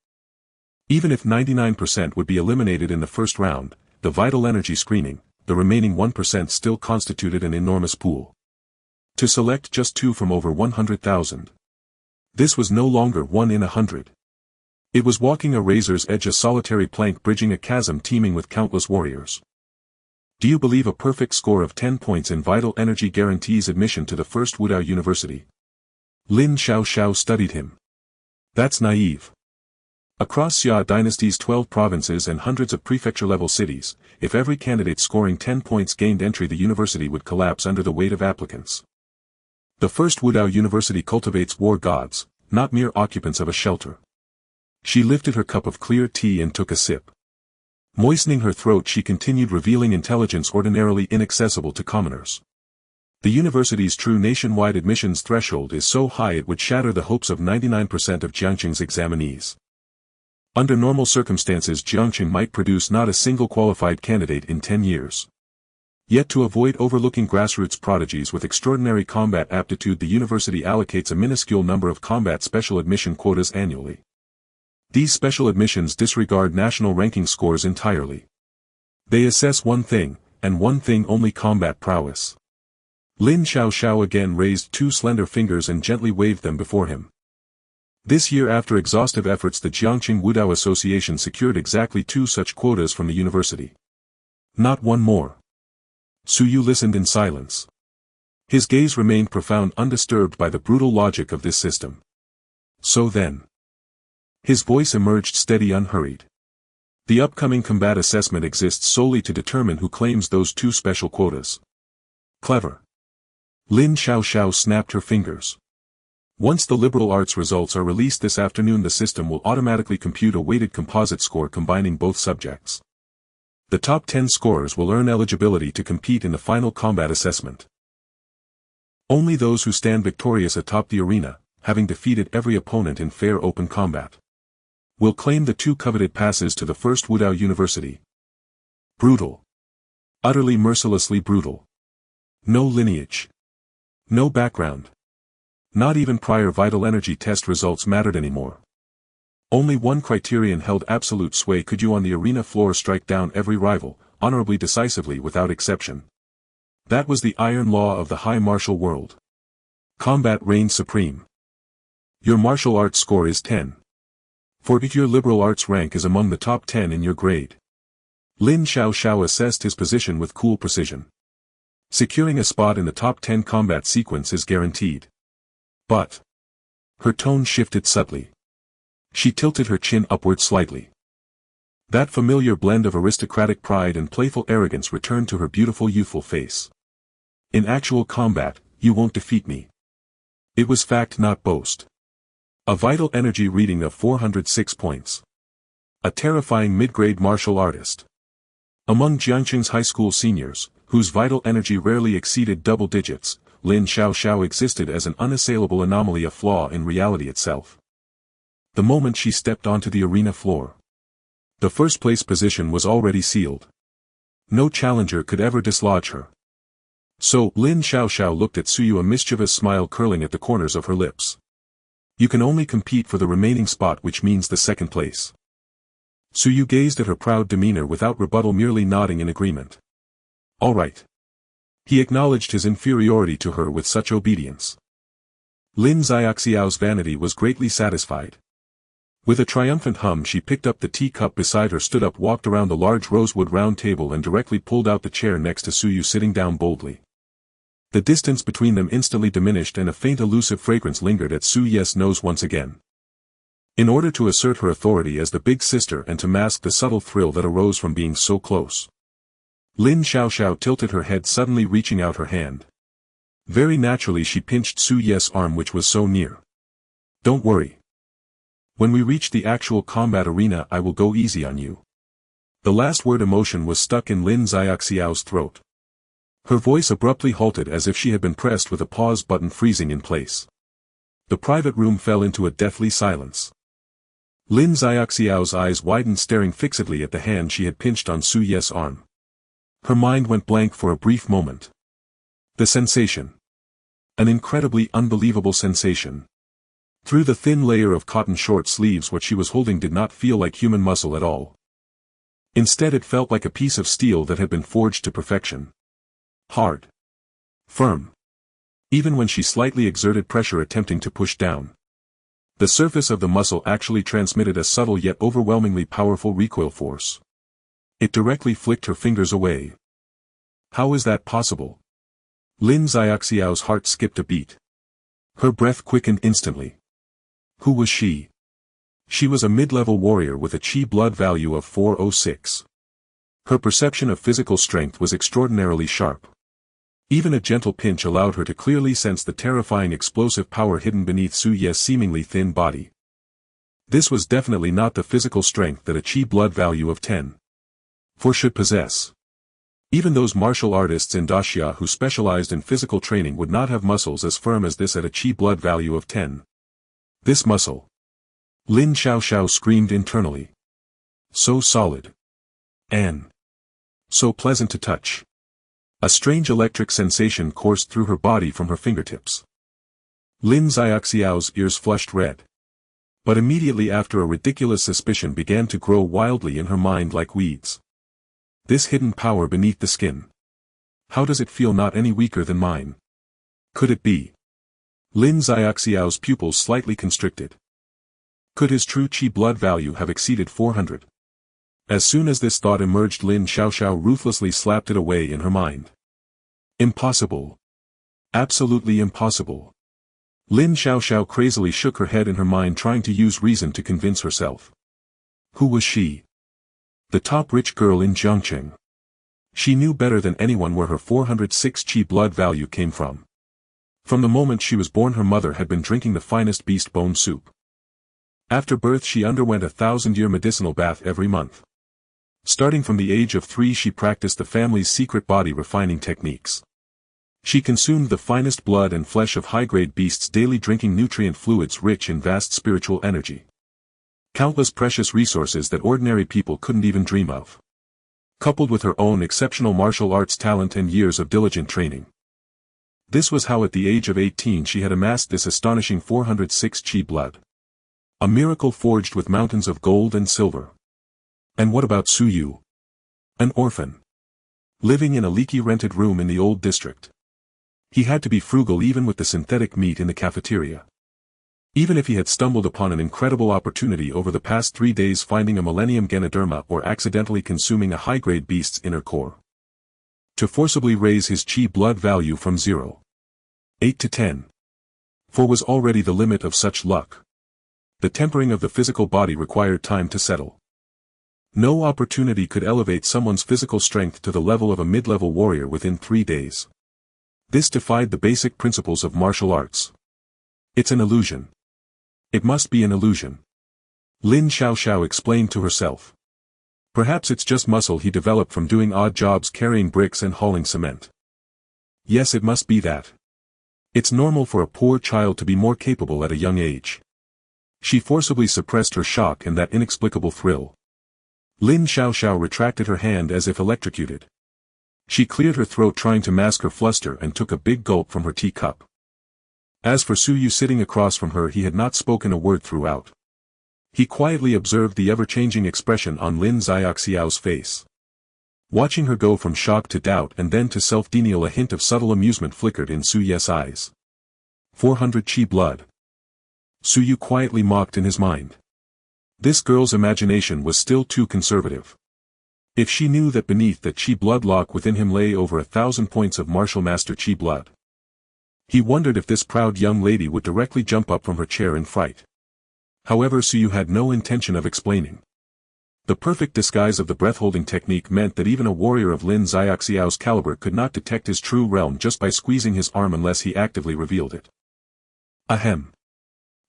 Even if 99% would be eliminated in the first round, the vital energy screening, the remaining 1% still constituted an enormous pool. To select just 2 from over 100,000. This was no longer 1 in 100. It was walking a razor's edge, a solitary plank bridging a chasm teeming with countless warriors. "Do you believe a perfect score of 10 points in vital energy guarantees admission to the first Wudao University?" Lin Xiaoxiao studied him. "That's naive. Across Xia Dynasty's 12 provinces and hundreds of prefecture-level cities, if every candidate scoring 10 points gained entry, the university would collapse under the weight of applicants. The first Wudao University cultivates war gods, not mere occupants of a shelter. She lifted her cup of clear tea and took a sip. Moistening her throat, she continued, revealing intelligence ordinarily inaccessible to commoners. The university's true nationwide admissions threshold is so high it would shatter the hopes of 99% of Jiangqing's examinees. Under normal circumstances, Jiangqing might produce not a single qualified candidate in 10 years. Yet to avoid overlooking grassroots prodigies with extraordinary combat aptitude, the university allocates a minuscule number of combat special admission quotas annually. These special admissions disregard national ranking scores entirely. They assess one thing, and one thing only: combat prowess. Lin Xiaoxiao again raised two slender fingers and gently waved them before him. This year, after exhaustive efforts, the Jiangqing Wudao Association secured exactly 2 such quotas from the university. Not one more. Su Yu listened in silence. His gaze remained profound, undisturbed by the brutal logic of this system. So then. His voice emerged steady, unhurried. The upcoming combat assessment exists solely to determine who claims those 2 special quotas. Clever. Lin Xiaoxiao snapped her fingers. Once the liberal arts results are released this afternoon, the system will automatically compute a weighted composite score combining both subjects. The top 10 scorers will earn eligibility to compete in the final combat assessment. Only those who stand victorious atop the arena, having defeated every opponent in fair open combat, will claim the 2 coveted passes to the first Wudao University. Brutal. Utterly mercilessly brutal. No lineage. No background. Not even prior vital energy test results mattered anymore. Only one criterion held absolute sway: could you on the arena floor strike down every rival, honorably, decisively, without exception? That was the iron law of the high martial world. Combat reigned supreme. Your martial arts score is 10. For if your liberal arts rank is among the top 10 in your grade. Lin Xiaoxiao assessed his position with cool precision. Securing a spot in the top 10 combat sequence is guaranteed. But. Her tone shifted subtly. She tilted her chin upward slightly. That familiar blend of aristocratic pride and playful arrogance returned to her beautiful youthful face. In actual combat, you won't defeat me. It was fact, not boast. A vital energy reading of 406 points. A terrifying mid-grade martial artist. Among Jiangqing's high school seniors, whose vital energy rarely exceeded double digits, Lin Xiaoxiao existed as an unassailable anomaly, a flaw in reality itself. The moment she stepped onto the arena floor, the first-place position was already sealed. No challenger could ever dislodge her. So, Lin Xiaoxiao looked at Su Yu, a mischievous smile curling at the corners of her lips. You can only compete for the remaining spot, which means the second place. Su Yu gazed at her proud demeanor without rebuttal, merely nodding in agreement. All right. He acknowledged his inferiority to her with such obedience. Lin Xiaoxiao's vanity was greatly satisfied. With a triumphant hum, she picked up the teacup beside her, stood up, walked around the large rosewood round table, and directly pulled out the chair next to Su Yu, sitting down boldly. The distance between them instantly diminished, and a faint elusive fragrance lingered at Su Ye's nose once again. In order to assert her authority as the big sister and to mask the subtle thrill that arose from being so close, Lin Xiaoxiao tilted her head, suddenly reaching out her hand. Very naturally she pinched Su Ye's arm, which was so near. Don't worry. When we reach the actual combat arena, I will go easy on you. The last word emotion was stuck in Lin Xiaoxiao's throat. Her voice abruptly halted, as if she had been pressed with a pause button, freezing in place. The private room fell into a deathly silence. Lin Xiaoxiao's eyes widened, staring fixedly at the hand she had pinched on Su Ye's arm. Her mind went blank for a brief moment. The sensation. An incredibly unbelievable sensation. Through the thin layer of cotton short sleeves, what she was holding did not feel like human muscle at all. Instead, it felt like a piece of steel that had been forged to perfection. Hard. Firm. Even when she slightly exerted pressure attempting to push down, the surface of the muscle actually transmitted a subtle yet overwhelmingly powerful recoil force. It directly flicked her fingers away. How is that possible? Lin Xiaoxiao's heart skipped a beat. Her breath quickened instantly. Who was she? She was a mid-level warrior with a chi blood value of 406. Her perception of physical strength was extraordinarily sharp. Even a gentle pinch allowed her to clearly sense the terrifying explosive power hidden beneath Su Ye's seemingly thin body. This was definitely not the physical strength that a chi blood value of 10 for should possess. Even those martial artists in Daxia who specialized in physical training would not have muscles as firm as this at a chi blood value of 10. This muscle. Lin Xiaoxiao screamed internally. So solid. And so pleasant to touch. A strange electric sensation coursed through her body from her fingertips. Lin Xiaoxiao's ears flushed red. But immediately after a ridiculous suspicion began to grow wildly in her mind like weeds. This hidden power beneath the skin. How does it feel not any weaker than mine? Could it be? Lin Xiaoxiao's pupils slightly constricted. Could his true chi blood value have exceeded 400? As soon as this thought emerged, Lin Xiaoxiao ruthlessly slapped it away in her mind. Impossible. Absolutely impossible. Lin Xiaoxiao crazily shook her head in her mind, trying to use reason to convince herself. Who was she? The top rich girl in Jiangcheng. She knew better than anyone where her 406 chi blood value came from. From the moment she was born, her mother had been drinking the finest beast bone soup. After birth, she underwent a 1,000-year medicinal bath every month. Starting from the age of 3, she practiced the family's secret body refining techniques. She consumed the finest blood and flesh of high-grade beasts daily, drinking nutrient fluids rich in vast spiritual energy. Countless precious resources that ordinary people couldn't even dream of. Coupled with her own exceptional martial arts talent and years of diligent training. This was how at the age of 18 she had amassed this astonishing 406 chi blood. A miracle forged with mountains of gold and silver. And what about Su Yu? An orphan. Living in a leaky rented room in the old district. He had to be frugal even with the synthetic meat in the cafeteria. Even if he had stumbled upon an incredible opportunity over the past 3 days, finding a Millennium Ganoderma or accidentally consuming a high-grade beast's inner core. To forcibly raise his chi blood value from 0.8 to 10. 4 was already the limit of such luck. The tempering of the physical body required time to settle. No opportunity could elevate someone's physical strength to the level of a mid-level warrior within 3 days. This defied the basic principles of martial arts. It's an illusion. It must be an illusion. Lin Xiaoxiao explained to herself. Perhaps it's just muscle he developed from doing odd jobs carrying bricks and hauling cement. Yes, it must be that. It's normal for a poor child to be more capable at a young age. She forcibly suppressed her shock and that inexplicable thrill. Lin Xiaoxiao retracted her hand as if electrocuted. She cleared her throat, trying to mask her fluster, and took a big gulp from her teacup. As for Su Yu sitting across from her, he had not spoken a word throughout. He quietly observed the ever-changing expression on Lin Xiaoxiao's face. Watching her go from shock to doubt and then to self-denial, a hint of subtle amusement flickered in Su Ye's eyes. 400 chi blood. Su Yu quietly mocked in his mind. This girl's imagination was still too conservative. If she knew that beneath that chi blood lock within him lay over 1,000 points of martial master chi blood. He wondered if this proud young lady would directly jump up from her chair in fright. However, Su Yu had no intention of explaining. The perfect disguise of the breath-holding technique meant that even a warrior of Lin Xiaoxiao's caliber could not detect his true realm just by squeezing his arm unless he actively revealed it. Ahem.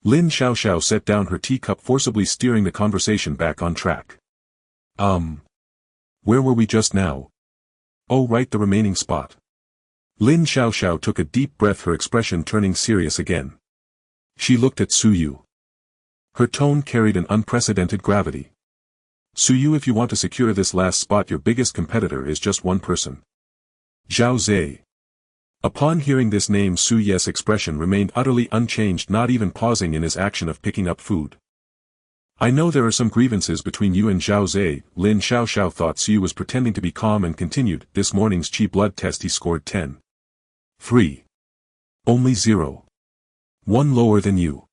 Lin Xiaoxiao set down her teacup, forcibly steering the conversation back on track. Where were we just now? Oh, right, the remaining spot. Lin Xiaoxiao took a deep breath, her expression turning serious again. She looked at Su Yu. Her tone carried an unprecedented gravity. Su Yu, if you want to secure this last spot, your biggest competitor is just one person. Zhao Zhe. Upon hearing this name, Su Ye's expression remained utterly unchanged, not even pausing in his action of picking up food. I know there are some grievances between you and Zhao Zhe. Lin Xiaoxiao thought Su Yu was pretending to be calm and continued. This morning's chi blood test he scored 10. 3. Only 0. 1 lower than you.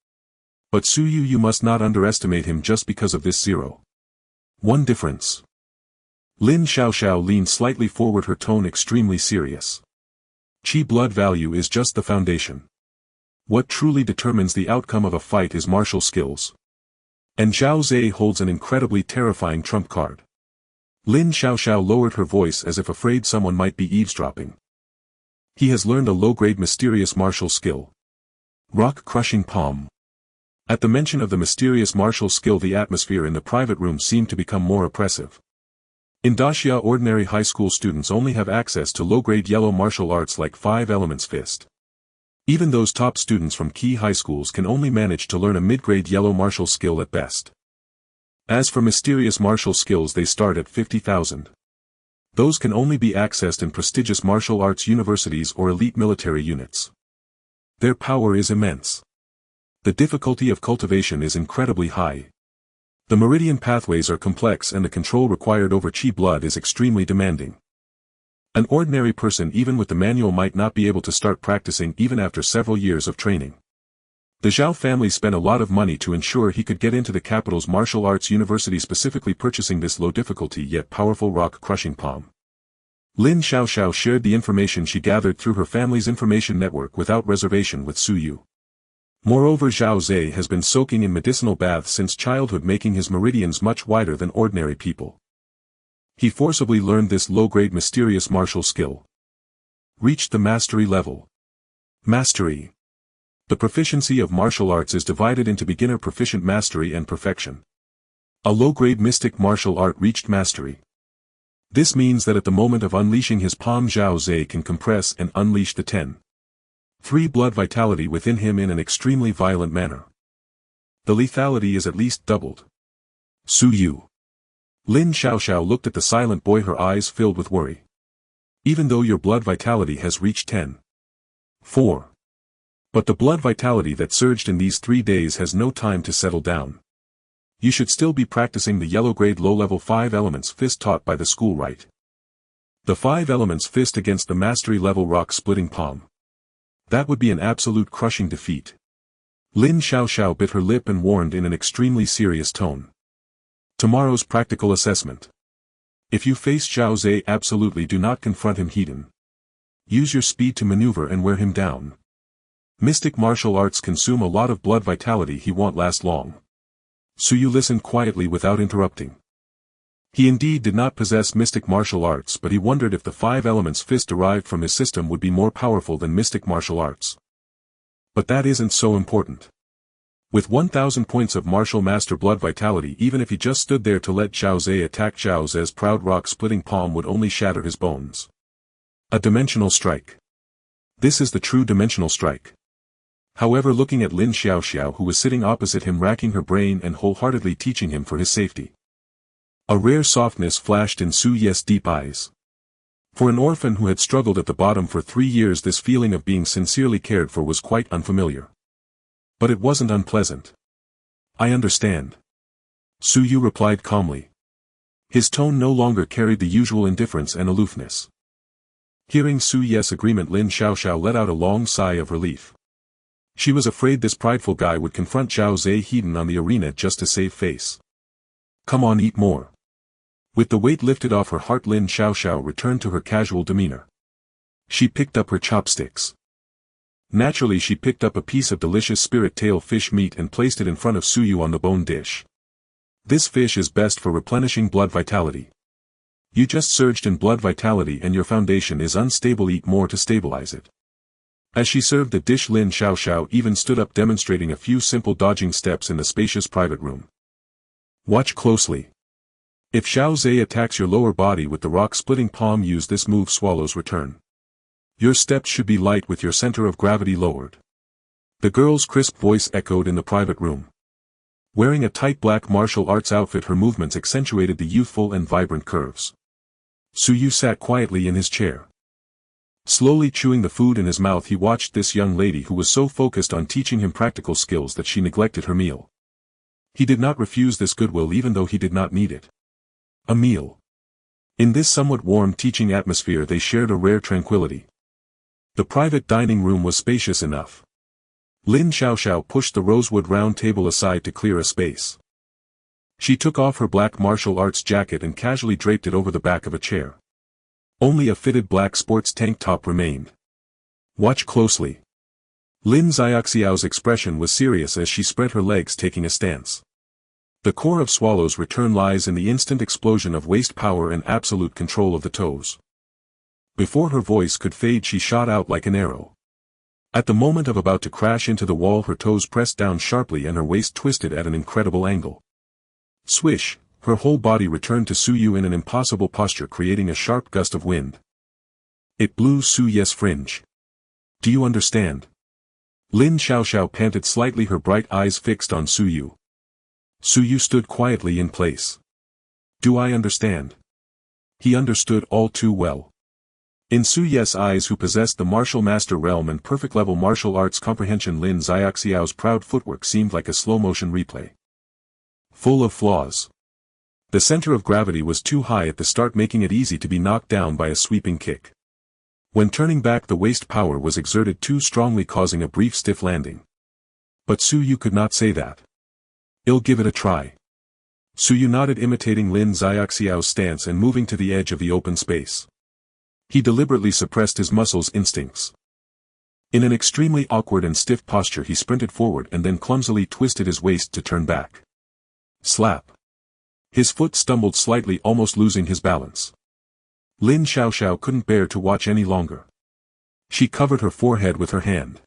But Su Yu, you must not underestimate him just because of this 0. 1 difference. Lin Xiaoxiao leaned slightly forward, her tone extremely serious. Chi blood value is just the foundation. What truly determines the outcome of a fight is martial skills. And Zhao Zhe holds an incredibly terrifying trump card. Lin Xiaoxiao lowered her voice as if afraid someone might be eavesdropping. He has learned a low-grade mysterious martial skill. Rock-crushing palm. At the mention of the mysterious martial skill, the atmosphere in the private room seemed to become more oppressive. In Daxia, ordinary high school students only have access to low-grade yellow martial arts like 5 Elements Fist. Even those top students from key high schools can only manage to learn a mid-grade yellow martial skill at best. As for mysterious martial skills, they start at 50,000. Those can only be accessed in prestigious martial arts universities or elite military units. Their power is immense. The difficulty of cultivation is incredibly high. The meridian pathways are complex and the control required over chi blood is extremely demanding. An ordinary person even with the manual might not be able to start practicing even after several years of training. The Zhao family spent a lot of money to ensure he could get into the capital's martial arts university, specifically purchasing this low-difficulty yet powerful rock-crushing palm. Lin Xiaoxiao shared the information she gathered through her family's information network without reservation with Su Yu. Moreover, Zhao Zhe has been soaking in medicinal baths since childhood, making his meridians much wider than ordinary people. He forcibly learned this low-grade mysterious martial skill. Reached the mastery level. Mastery. The proficiency of martial arts is divided into beginner, proficient, mastery and perfection. A low-grade mystic martial art reached mastery. This means that at the moment of unleashing his palm, Zhao Zhe can compress and unleash the 10.3 blood vitality within him in an extremely violent manner. The lethality is at least doubled. Su Yu. Lin Xiaoxiao looked at the silent boy, her eyes filled with worry. Even though your blood vitality has reached 10.4. But the blood vitality that surged in these 3 days has no time to settle down. You should still be practicing the yellow-grade low-level 5 Elements Fist taught by the school, right? The 5 Elements Fist against the mastery-level rock-splitting palm. That would be an absolute crushing defeat. Lin Xiaoxiao bit her lip and warned in an extremely serious tone. Tomorrow's practical assessment. If you face Zhao Zhe, absolutely do not confront him hidden. Use your speed to maneuver and wear him down. Mystic martial arts consume a lot of blood vitality, he won't last long. Su Yu listened quietly without interrupting. He indeed did not possess mystic martial arts, but he wondered if the 5 Elements Fist derived from his system would be more powerful than mystic martial arts. But that isn't so important. With 1,000 points of martial master blood vitality, even if he just stood there to let Zhao Zhe attack, Zhao Zhe's proud rock-splitting palm would only shatter his bones. A dimensional strike. This is the true dimensional strike. However, looking at Lin Xiaoxiao, who was sitting opposite him, racking her brain and wholeheartedly teaching him for his safety. A rare softness flashed in Su Ye's deep eyes. For an orphan who had struggled at the bottom for 3 years, this feeling of being sincerely cared for was quite unfamiliar. But it wasn't unpleasant. I understand. Su Yu replied calmly. His tone no longer carried the usual indifference and aloofness. Hearing Su Ye's agreement, Lin Xiaoxiao let out a long sigh of relief. She was afraid this prideful guy would confront Zhao Zhe hidden on the arena just to save face. Come on, eat more. With the weight lifted off her heart, Lin Xiaoxiao returned to her casual demeanor. She picked up her chopsticks. Naturally, she picked up a piece of delicious spirit tail fish meat and placed it in front of Su Yu on the bone dish. This fish is best for replenishing blood vitality. You just surged in blood vitality and your foundation is unstable, eat more to stabilize it. As she served the dish, Lin Xiaoxiao even stood up, demonstrating a few simple dodging steps in the spacious private room. Watch closely. If Zhao Zhe attacks your lower body with the rock-splitting palm, use this move, swallows return. Your steps should be light with your center of gravity lowered. The girl's crisp voice echoed in the private room. Wearing a tight black martial arts outfit, her movements accentuated the youthful and vibrant curves. Su Yu sat quietly in his chair. Slowly chewing the food in his mouth, he watched this young lady who was so focused on teaching him practical skills that she neglected her meal. He did not refuse this goodwill even though he did not need it. A meal. In this somewhat warm teaching atmosphere they shared a rare tranquility. The private dining room was spacious enough. Lin Xiaoxiao pushed the rosewood round table aside to clear a space. She took off her black martial arts jacket and casually draped it over the back of a chair. Only a fitted black sports tank top remained. Watch closely. Lin Xiaoxiao's expression was serious as she spread her legs, taking a stance. The core of Swallow's return lies in the instant explosion of waist power and absolute control of the toes. Before her voice could fade she shot out like an arrow. At the moment of about to crash into the wall her toes pressed down sharply and her waist twisted at an incredible angle. Swish, her whole body returned to Su Yu in an impossible posture creating a sharp gust of wind. It blew Su Yu's fringe. Do you understand? Lin Xiaoxiao panted slightly, her bright eyes fixed on Su Yu. Su Yu stood quietly in place. Do I understand? He understood all too well. In Su Yu's eyes, who possessed the martial master realm and perfect level martial arts comprehension, Lin Xiaoxiao's proud footwork seemed like a slow-motion replay. Full of flaws. The center of gravity was too high at the start, making it easy to be knocked down by a sweeping kick. When turning back, the waist power was exerted too strongly, causing a brief stiff landing. But Su Yu could not say that. I'll give it a try. Su Yu nodded, imitating Lin Xiaoxiao's stance and moving to the edge of the open space. He deliberately suppressed his muscles' instincts. In an extremely awkward and stiff posture he sprinted forward and then clumsily twisted his waist to turn back. Slap. His foot stumbled slightly, almost losing his balance. Lin Xiaoxiao couldn't bear to watch any longer. She covered her forehead with her hand.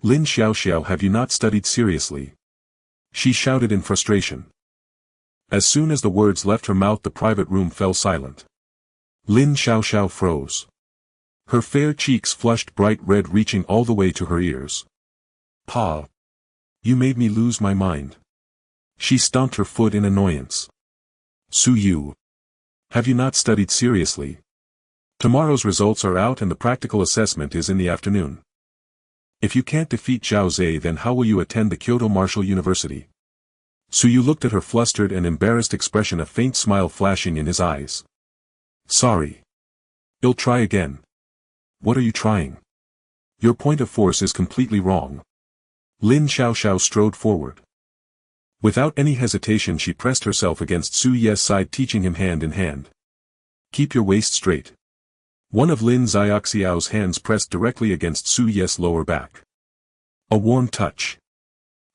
Lin Xiaoxiao, have you not studied seriously? She shouted in frustration. As soon as the words left her mouth the private room fell silent. Lin Xiaoxiao froze. Her fair cheeks flushed bright red, reaching all the way to her ears. Pa! You made me lose my mind. She stomped her foot in annoyance. Su Yu. Have you not studied seriously? Tomorrow's results are out and the practical assessment is in the afternoon. If you can't defeat Zhao Zhe, then how will you attend the Kyoto Martial University? Su Yu looked at her flustered and embarrassed expression, a faint smile flashing in his eyes. Sorry. I'll try again. What are you trying? Your point of force is completely wrong. Lin Xiaoxiao strode forward. Without any hesitation she pressed herself against Su Yu's side, teaching him hand in hand. Keep your waist straight. One of Lin Xiaoxiao's hands pressed directly against Su Yu's lower back. A warm touch.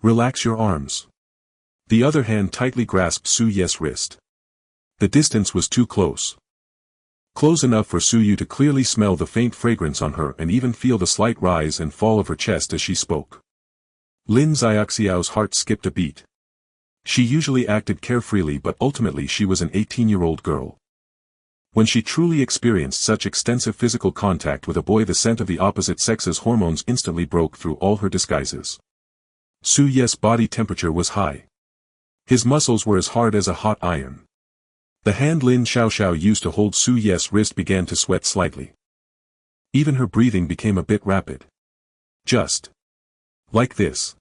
Relax your arms. The other hand tightly grasped Su Yu's wrist. The distance was too close. Close enough for Su Yu to clearly smell the faint fragrance on her and even feel the slight rise and fall of her chest as she spoke. Lin Xiaoxiao's heart skipped a beat. She usually acted carefreely, but ultimately she was an 18-year-old girl. When she truly experienced such extensive physical contact with a boy, the scent of the opposite sex's hormones instantly broke through all her disguises. Su Yu's body temperature was high. His muscles were as hard as a hot iron. The hand Lin Xiaoxiao used to hold Su Yu's wrist began to sweat slightly. Even her breathing became a bit rapid. Just like this.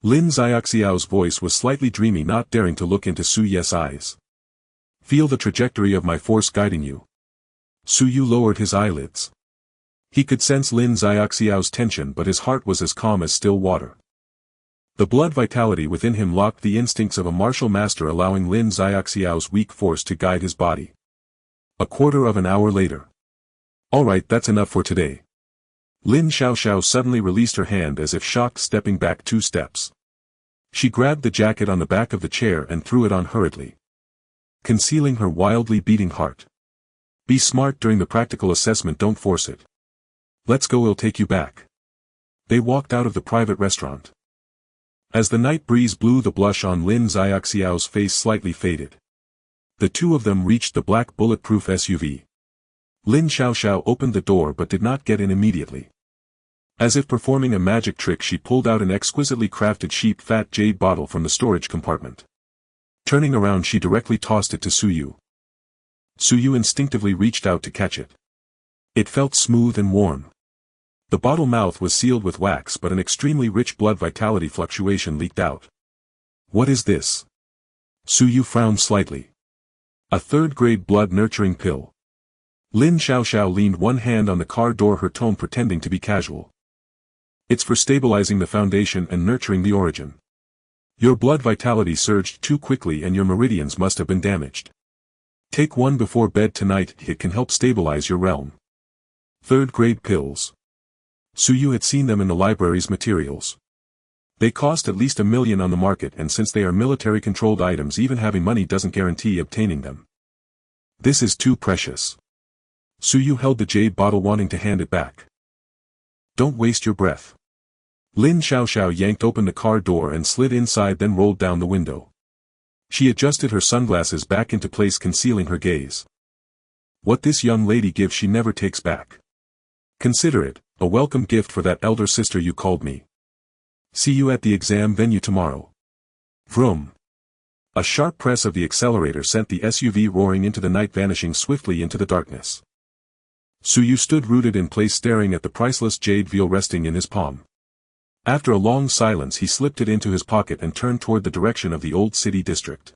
Lin Xiaoxiao's voice was slightly dreamy, not daring to look into Su Yu's eyes. Feel the trajectory of my force guiding you. Su Yu lowered his eyelids. He could sense Lin Xiaoxiao's tension, but his heart was as calm as still water. The blood vitality within him locked the instincts of a martial master, allowing Lin Xiaoxiao's weak force to guide his body. A quarter of an hour later. Alright, that's enough for today. Lin Xiaoxiao suddenly released her hand as if shocked, stepping back 2 steps. She grabbed the jacket on the back of the chair and threw it on hurriedly, concealing her wildly beating heart. Be smart during the practical assessment, don't force it. Let's go, I'll take you back. They walked out of the private restaurant. As the night breeze blew, the blush on Lin Xiaoxiao's face slightly faded. The two of them reached the black bulletproof SUV. Lin Xiaoxiao opened the door but did not get in immediately. As if performing a magic trick, she pulled out an exquisitely crafted sheep fat jade bottle from the storage compartment. Turning around, she directly tossed it to Su Yu. Su Yu instinctively reached out to catch it. It felt smooth and warm. The bottle mouth was sealed with wax, but an extremely rich blood vitality fluctuation leaked out. What is this? Su Yu frowned slightly. A third-grade blood-nurturing pill. Lin Xiaoxiao leaned one hand on the car door, her tone pretending to be casual. It's for stabilizing the foundation and nurturing the origin. Your blood vitality surged too quickly and your meridians must have been damaged. Take one before bed tonight, it can help stabilize your realm. Third-grade pills. Su Yu had seen them in the library's materials. They cost at least $1 million on the market, and since they are military-controlled items, even having money doesn't guarantee obtaining them. This is too precious. Su Yu held the jade bottle wanting to hand it back. Don't waste your breath. Lin Xiaoxiao yanked open the car door and slid inside, then rolled down the window. She adjusted her sunglasses back into place, concealing her gaze. What this young lady gives she never takes back. Consider it a welcome gift for that elder sister you called me. See you at the exam venue tomorrow. Vroom. A sharp press of the accelerator sent the SUV roaring into the night, vanishing swiftly into the darkness. Su Yu stood rooted in place, staring at the priceless jade veil resting in his palm. After a long silence, he slipped it into his pocket and turned toward the direction of the old city district.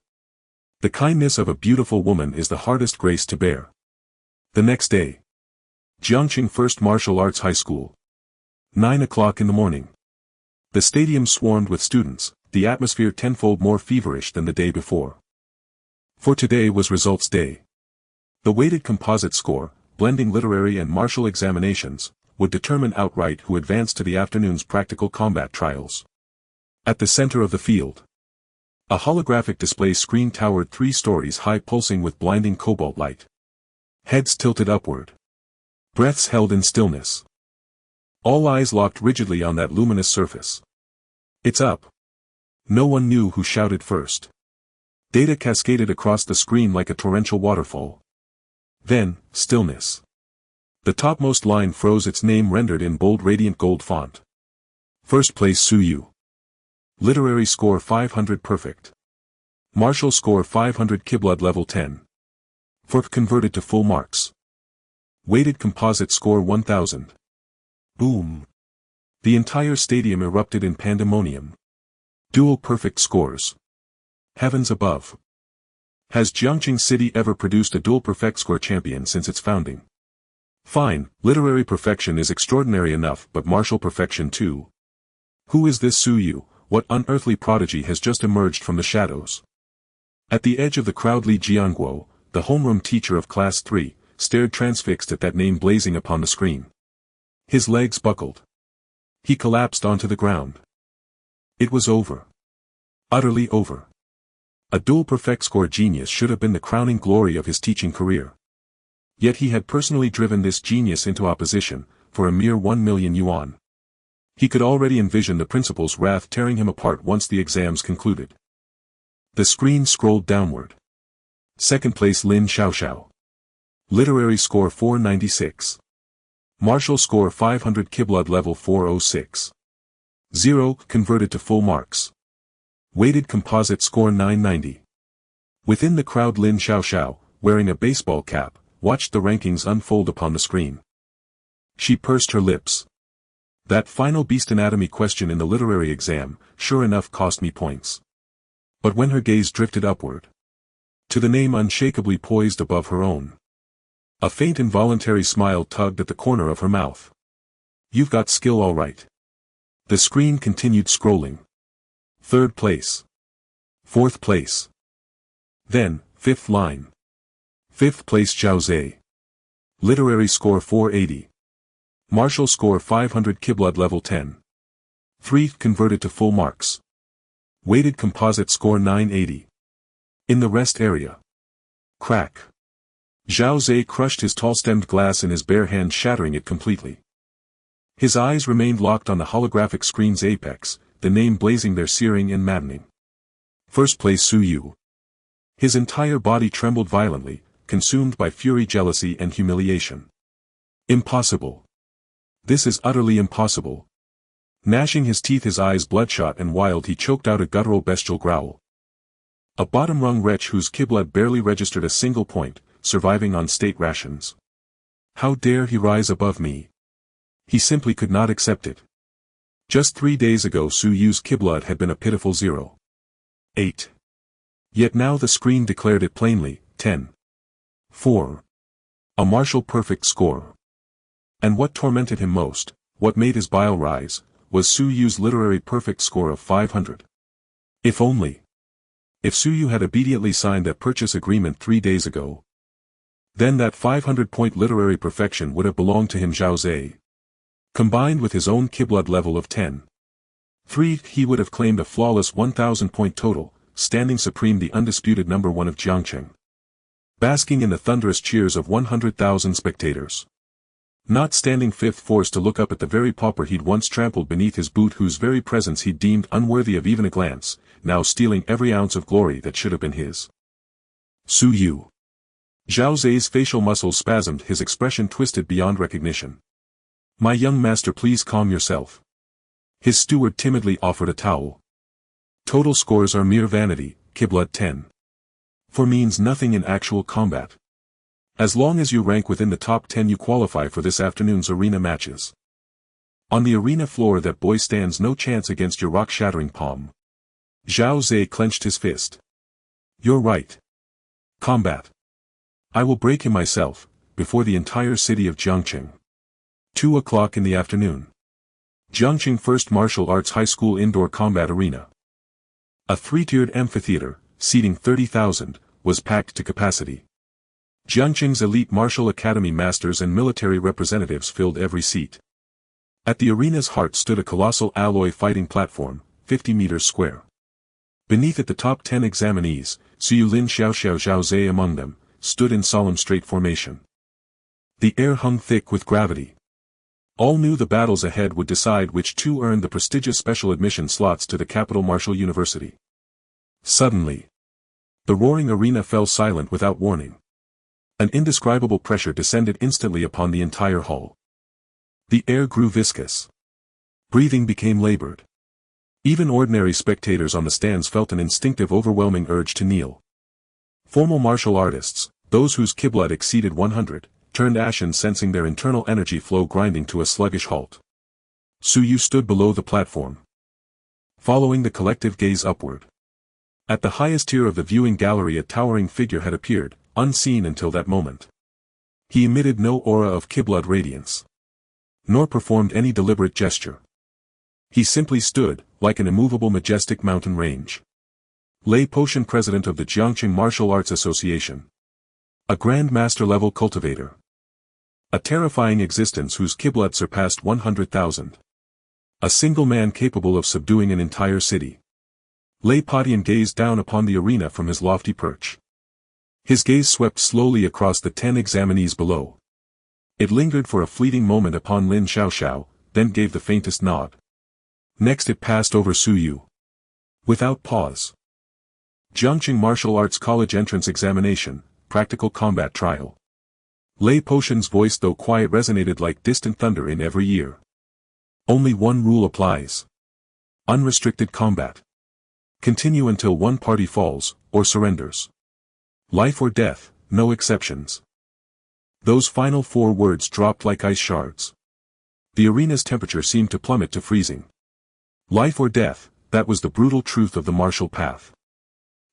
The kindness of a beautiful woman is the hardest grace to bear. The next day. Jiangqing First Martial Arts High School. 9 o'clock in the morning. The stadium swarmed with students, the atmosphere tenfold more feverish than the day before. For today was results day. The weighted composite score, blending literary and martial examinations, would determine outright who advanced to the afternoon's practical combat trials. At the center of the field, a holographic display screen towered 3 stories high, pulsing with blinding cobalt light. Heads tilted upward. Breaths held in stillness. All eyes locked rigidly on that luminous surface. It's up. No one knew who shouted first. Data cascaded across the screen like a torrential waterfall. Then, stillness. The topmost line froze, its name rendered in bold radiant gold font. First place Su Yu. Literary score 500 perfect. Martial score 500, Kiblood level 10. Fork converted to full marks. Weighted composite score 1000. Boom. The entire stadium erupted in pandemonium. Dual perfect scores. Heavens above. Has Jiangqing City ever produced a dual perfect score champion since its founding? Fine, literary perfection is extraordinary enough, but martial perfection too. Who is this Su Yu? What unearthly prodigy has just emerged from the shadows? At the edge of the crowd, Li Jianguo, the homeroom teacher of Class 3, stared transfixed at that name blazing upon the screen. His legs buckled. He collapsed onto the ground. It was over. Utterly over. A dual perfect score genius should have been the crowning glory of his teaching career. Yet he had personally driven this genius into opposition, for a mere 1 million yuan. He could already envision the principal's wrath tearing him apart once the exams concluded. The screen scrolled downward. Second place Lin Xiaoxiao. Literary score 496. Martial score 500, Kiblood level 406. 0 converted to full marks. Weighted composite score 990. Within the crowd, Lin Xiaoxiao, wearing a baseball cap, watched the rankings unfold upon the screen. She pursed her lips. That final beast anatomy question in the literary exam, sure enough, cost me points. But when her gaze drifted upward, to the name unshakably poised above her own, a faint involuntary smile tugged at the corner of her mouth. You've got skill all right. The screen continued scrolling. Third place. Fourth place. Then, fifth line. Fifth place Zhao Zhe. Literary score 480. Martial score 500, Kiblood level 10. 3 converted to full marks. Weighted composite score 980. In the rest area. Crack. Zhao Zhe crushed his tall-stemmed glass in his bare hand, shattering it completely. His eyes remained locked on the holographic screen's apex, the name blazing there, searing and maddening. First place Su Yu. His entire body trembled violently, consumed by fury, jealousy and humiliation. Impossible. This is utterly impossible. Gnashing his teeth, his eyes bloodshot and wild, he choked out a guttural bestial growl. A bottom-rung wretch whose Kiblood barely registered a single point, surviving on state rations. How dare he rise above me? He simply could not accept it. Just 3 days ago Su Yu's Kiblood had been a pitiful 0.8. Yet now the screen declared it plainly, 10.4. A martial perfect score. And what tormented him most, what made his bile rise, was Su Yu's literary perfect score of 500. If only. If Su Yu had obediently signed that purchase agreement 3 days ago, then that 500-point literary perfection would have belonged to him, Zhao Zhe. Combined with his own Kiblood level of 10.3, he would have claimed a flawless 1,000-point total, standing supreme, the undisputed #1 of Jiangqing. basking in the thunderous cheers of 100,000 spectators. Not standing fifth, forced to look up at the very pauper he'd once trampled beneath his boot, whose very presence he deemed unworthy of even a glance, now stealing every ounce of glory that should have been his. Su Yu. Zhao Zai's facial muscles spasmed, his expression twisted beyond recognition. My young master, please calm yourself. His steward timidly offered a towel. Total scores are mere vanity, Kiblut 10. For means nothing in actual combat. As long as you rank within the top 10 you qualify for this afternoon's arena matches. On the arena floor that boy stands no chance against your rock-shattering palm. Zhao Zai clenched his fist. You're right. Combat. I will break him myself, before the entire city of Jiangqing. 2 o'clock in the afternoon. Jiangqing First Martial Arts High School Indoor Combat Arena. A three-tiered amphitheater, seating 30,000, was packed to capacity. Jiangqing's elite martial academy masters and military representatives filled every seat. At the arena's heart stood a colossal alloy fighting platform, 50 meters square. Beneath it the top 10 examinees, Suyu Lin Xiaoxiao Zhao Zai among them, stood in solemn straight formation. The air hung thick with gravity. All knew the battles ahead would decide which two earned the prestigious special admission slots to the Capital Martial University. Suddenly, the roaring arena fell silent without warning. An indescribable pressure descended instantly upon the entire hall. The air grew viscous. Breathing became labored. Even ordinary spectators on the stands felt an instinctive overwhelming urge to kneel. Formal martial artists, those whose kiblat exceeded 100, turned ashen, sensing their internal energy flow grinding to a sluggish halt. Su Yu stood below the platform, following the collective gaze upward. At the highest tier of the viewing gallery a towering figure had appeared, unseen until that moment. He emitted no aura of kiblat radiance, nor performed any deliberate gesture. He simply stood, like an immovable majestic mountain range. Lei Potion, president of the Jiangqing Martial Arts Association. A Grand Master level cultivator. A terrifying existence whose kiblat surpassed 100,000. A single man capable of subduing an entire city. Lei Patian gazed down upon the arena from his lofty perch. His gaze swept slowly across the 10 examinees below. It lingered for a fleeting moment upon Lin Xiaoxiao, then gave the faintest nod. Next it passed over Su Yu. Without pause. Jiangqing Martial Arts College Entrance Examination, Practical Combat Trial. Lei Potion's voice, though quiet, resonated like distant thunder in every ear. Only one rule applies. Unrestricted combat. Continue until one party falls, or surrenders. Life or death, no exceptions. Those final 4 words dropped like ice shards. The arena's temperature seemed to plummet to freezing. Life or death, that was the brutal truth of the martial path.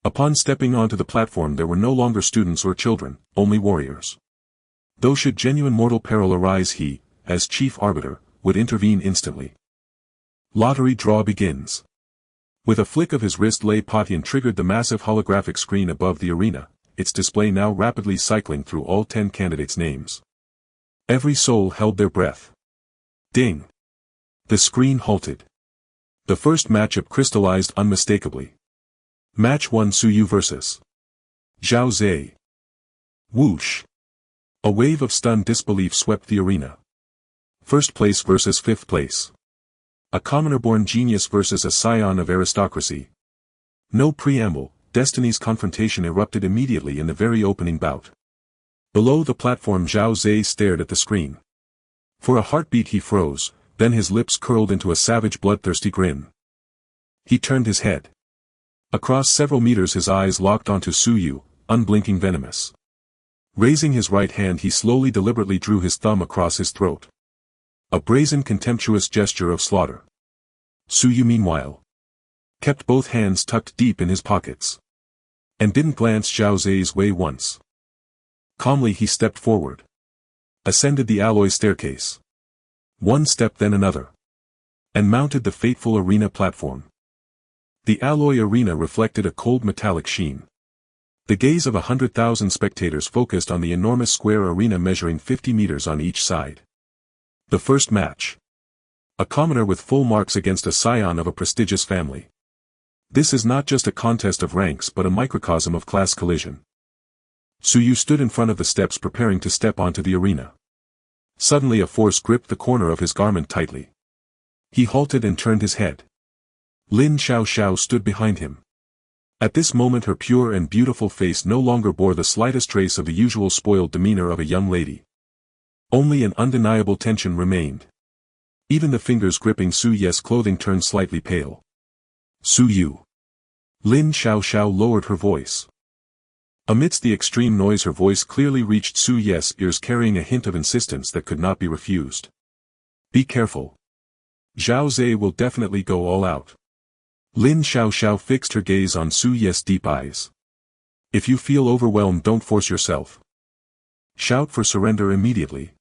Upon stepping onto the platform there were no longer students or children, only warriors. Though should genuine mortal peril arise, he, as chief arbiter, would intervene instantly. Lottery draw begins. With a flick of his wrist Lei Patian triggered the massive holographic screen above the arena, its display now rapidly cycling through all 10 candidates' names. Every soul held their breath. Ding! The screen halted. The first matchup crystallized unmistakably. Match 1: Su Yu vs. Zhao Zai. Whoosh! A wave of stunned disbelief swept the arena. First place versus fifth place. A commoner-born genius versus a scion of aristocracy. No preamble, destiny's confrontation erupted immediately in the very opening bout. Below the platform Zhao Zai stared at the screen. For a heartbeat he froze, then his lips curled into a savage bloodthirsty grin. He turned his head. Across several meters his eyes locked onto Su Yu, unblinking venomous. Raising his right hand he slowly deliberately drew his thumb across his throat. A brazen contemptuous gesture of slaughter. Su Yu meanwhile kept both hands tucked deep in his pockets. And didn't glance Zhao Zai's way once. Calmly he stepped forward. Ascended the alloy staircase. One step then another. And mounted the fateful arena platform. The alloy arena reflected a cold metallic sheen. The gaze of 100,000 spectators focused on the enormous square arena measuring 50 meters on each side. The first match. A commoner with full marks against a scion of a prestigious family. This is not just a contest of ranks but a microcosm of class collision. Su Yu stood in front of the steps preparing to step onto the arena. Suddenly a force gripped the corner of his garment tightly. He halted and turned his head. Lin Xiaoxiao stood behind him. At this moment her pure and beautiful face no longer bore the slightest trace of the usual spoiled demeanor of a young lady. Only an undeniable tension remained. Even the fingers gripping Su Ye's clothing turned slightly pale. Su Yu. Lin Xiaoxiao lowered her voice. Amidst the extreme noise her voice clearly reached Su Ye's ears, carrying a hint of insistence that could not be refused. Be careful. Zhao Zhe will definitely go all out. Lin Xiaoxiao fixed her gaze on Su Ye's deep eyes. If you feel overwhelmed, don't force yourself. Shout for surrender immediately.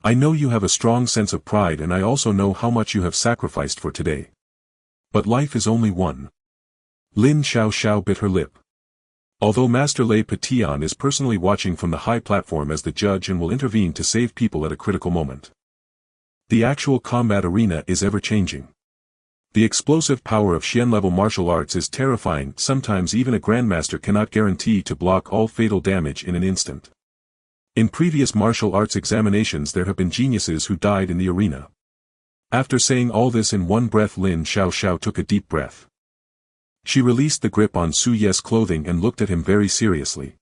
I know you have a strong sense of pride, and I also know how much you have sacrificed for today. But life is only one. Lin Xiaoxiao bit her lip. Although Master Lei Patian is personally watching from the high platform as the judge and will intervene to save people at a critical moment, the actual combat arena is ever-changing. The explosive power of Xian-level martial arts is terrifying. Sometimes even a grandmaster cannot guarantee to block all fatal damage in an instant. In previous martial arts examinations there have been geniuses who died in the arena. After saying all this in one breath, Lin Xiaoxiao took a deep breath. She released the grip on Su Ye's clothing and looked at him very seriously.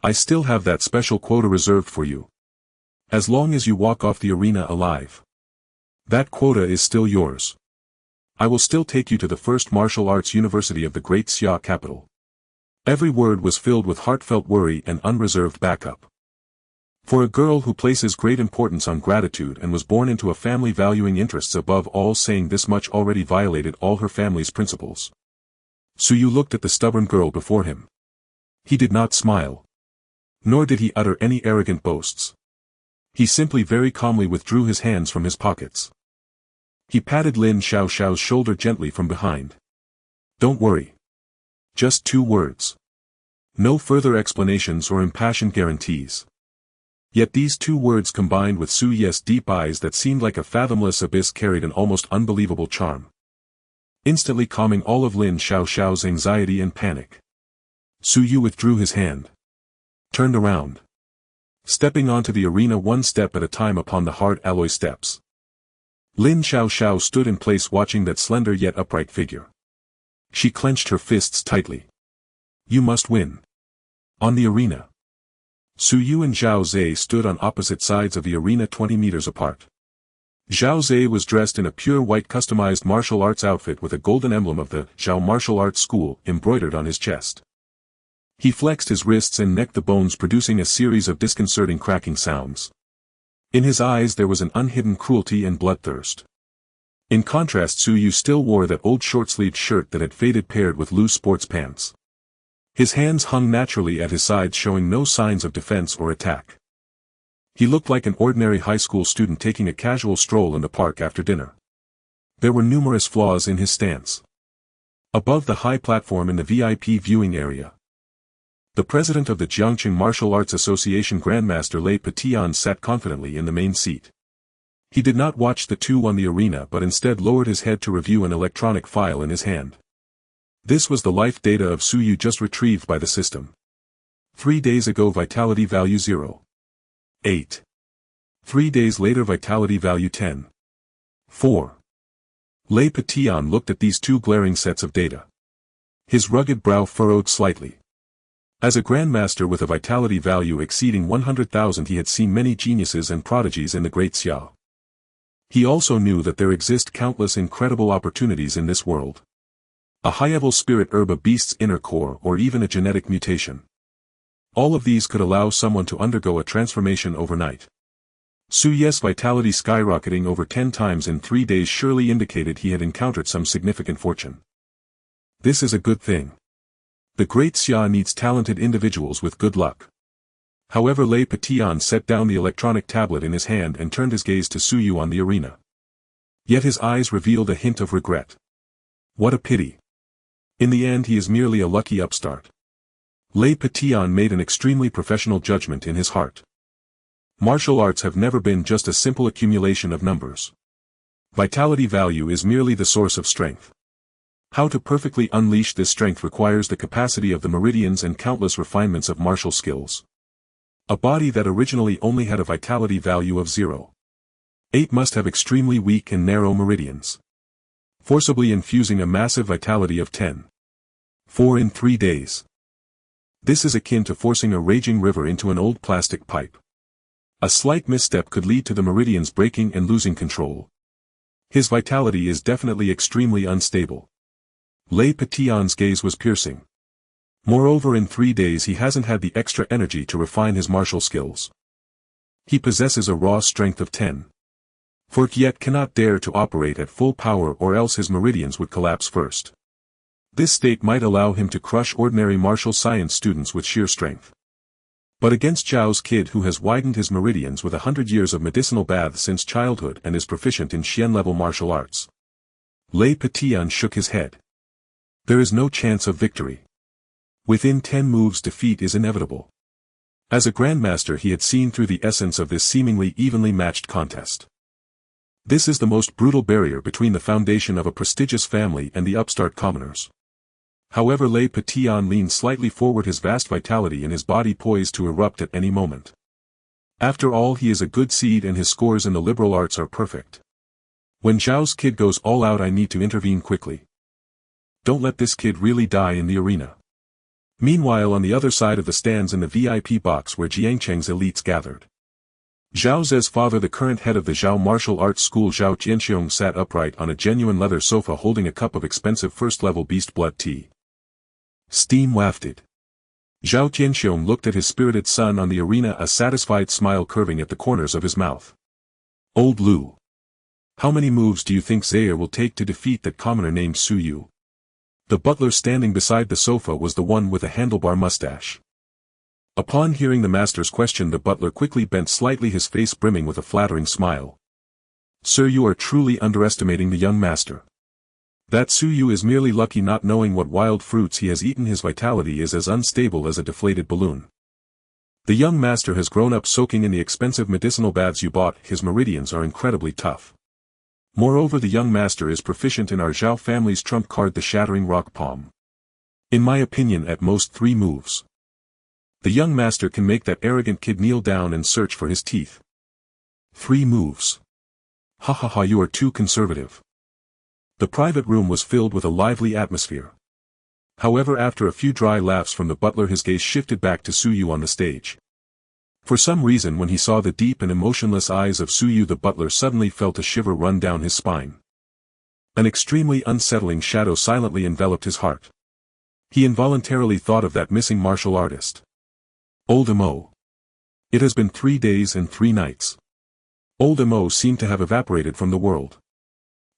I still have that special quota reserved for you. As long as you walk off the arena alive. That quota is still yours. I will still take you to the first martial arts university of the great Xia capital. Every word was filled with heartfelt worry and unreserved backup. For a girl who places great importance on gratitude and was born into a family valuing interests above all, saying this much already violated all her family's principles. Su Yu looked at the stubborn girl before him. He did not smile. Nor did he utter any arrogant boasts. He simply very calmly withdrew his hands from his pockets. He patted Lin Xiaoxiao's shoulder gently from behind. Don't worry. Just 2 words. No further explanations or impassioned guarantees. Yet these 2 words combined with Su Ye's deep eyes that seemed like a fathomless abyss carried an almost unbelievable charm. Instantly calming all of Lin Xiaoxiao's anxiety and panic. Su Yu withdrew his hand. Turned around. Stepping onto the arena one step at a time upon the hard alloy steps. Lin Xiaoxiao stood in place watching that slender yet upright figure. She clenched her fists tightly. You must win. On the arena. Su Yu and Zhao Zhe stood on opposite sides of the arena 20 meters apart. Zhao Zhe was dressed in a pure white customized martial arts outfit with a golden emblem of the Zhao Martial Arts School embroidered on his chest. He flexed his wrists and neck, the bones producing a series of disconcerting cracking sounds. In his eyes there was an unhidden cruelty and bloodthirst. In contrast, Su Yu still wore that old short-sleeved shirt that had faded, paired with loose sports pants. His hands hung naturally at his sides, showing no signs of defense or attack. He looked like an ordinary high school student taking a casual stroll in the park after dinner. There were numerous flaws in his stance. Above the high platform in the VIP viewing area, the president of the Jiangqing Martial Arts Association, Grandmaster Lei Patian, sat confidently in the main seat. He did not watch the 2 on the arena but instead lowered his head to review an electronic file in his hand. This was the life data of Su Yu just retrieved by the system. 3 days ago, vitality value 0. 8. 3 days later, vitality value 10. 4. Lei Patian looked at these 2 glaring sets of data. His rugged brow furrowed slightly. As a grandmaster with a vitality value exceeding 100,000, he had seen many geniuses and prodigies in the Great Xia. He also knew that there exist countless incredible opportunities in this world. A high-level spirit herb, a beast's inner core, or even a genetic mutation. All of these could allow someone to undergo a transformation overnight. Su Ye's vitality skyrocketing over 10 times in 3 days surely indicated he had encountered some significant fortune. This is a good thing. The Great Xia needs talented individuals with good luck. However, Lei Patian set down the electronic tablet in his hand and turned his gaze to Su Yu on the arena. Yet his eyes revealed a hint of regret. What a pity. In the end, he is merely a lucky upstart. Lei Patian made an extremely professional judgment in his heart. Martial arts have never been just a simple accumulation of numbers. Vitality value is merely the source of strength. How to perfectly unleash this strength requires the capacity of the meridians and countless refinements of martial skills. A body that originally only had a vitality value of 0.8 must have extremely weak and narrow meridians. Forcibly infusing a massive vitality of 10.4 in 3 days. This is akin to forcing a raging river into an old plastic pipe. A slight misstep could lead to the meridians breaking and losing control. His vitality is definitely extremely unstable. Lei Petion's gaze was piercing. Moreover, in 3 days he hasn't had the extra energy to refine his martial skills. He possesses a raw strength of 10.4 yet cannot dare to operate at full power, or else his meridians would collapse first. This state might allow him to crush ordinary martial science students with sheer strength. But against Zhao's kid, who has widened his meridians with 100 years of medicinal baths since childhood and is proficient in Xian-level martial arts, Lei Petion shook his head. There is no chance of victory. Within 10 moves defeat is inevitable. As a grandmaster he had seen through the essence of this seemingly evenly matched contest. This is the most brutal barrier between the foundation of a prestigious family and the upstart commoners. However, Lei Petion leaned slightly forward, his vast vitality in his body poised to erupt at any moment. After all, he is a good seed and his scores in the liberal arts are perfect. When Zhao's kid goes all out, I need to intervene quickly. Don't let this kid really die in the arena. Meanwhile, on the other side of the stands in the VIP box where Jiangcheng's elites gathered, Zhao Ze's father, the current head of the Zhao martial arts school, Zhao Jianxiong, sat upright on a genuine leather sofa holding a cup of expensive first-level beast blood tea. Steam wafted. Zhao Jianxiong looked at his spirited son on the arena, a satisfied smile curving at the corners of his mouth. Old Lu. How many moves do you think Zaire will take to defeat that commoner named Su Yu? The butler standing beside the sofa was the one with a handlebar mustache. Upon hearing the master's question, the butler quickly bent slightly, his face brimming with a flattering smile. Sir, you are truly underestimating the young master. That Su Yu is merely lucky, not knowing what wild fruits he has eaten. His vitality is as unstable as a deflated balloon. The young master has grown up soaking in the expensive medicinal baths you bought. His meridians are incredibly tough. Moreover, the young master is proficient in our Zhao family's trump card, the shattering rock palm. In my opinion, at most 3 moves. The young master can make that arrogant kid kneel down and search for his teeth. 3 moves. Ha ha ha, you are too conservative. The private room was filled with a lively atmosphere. However, after a few dry laughs from the butler, his gaze shifted back to Su Yu on the stage. For some reason, when he saw the deep and emotionless eyes of Su Yu, the butler suddenly felt a shiver run down his spine. An extremely unsettling shadow silently enveloped his heart. He involuntarily thought of that missing martial artist. Old Mo. It has been 3 days and 3 nights. Old Mo seemed to have evaporated from the world.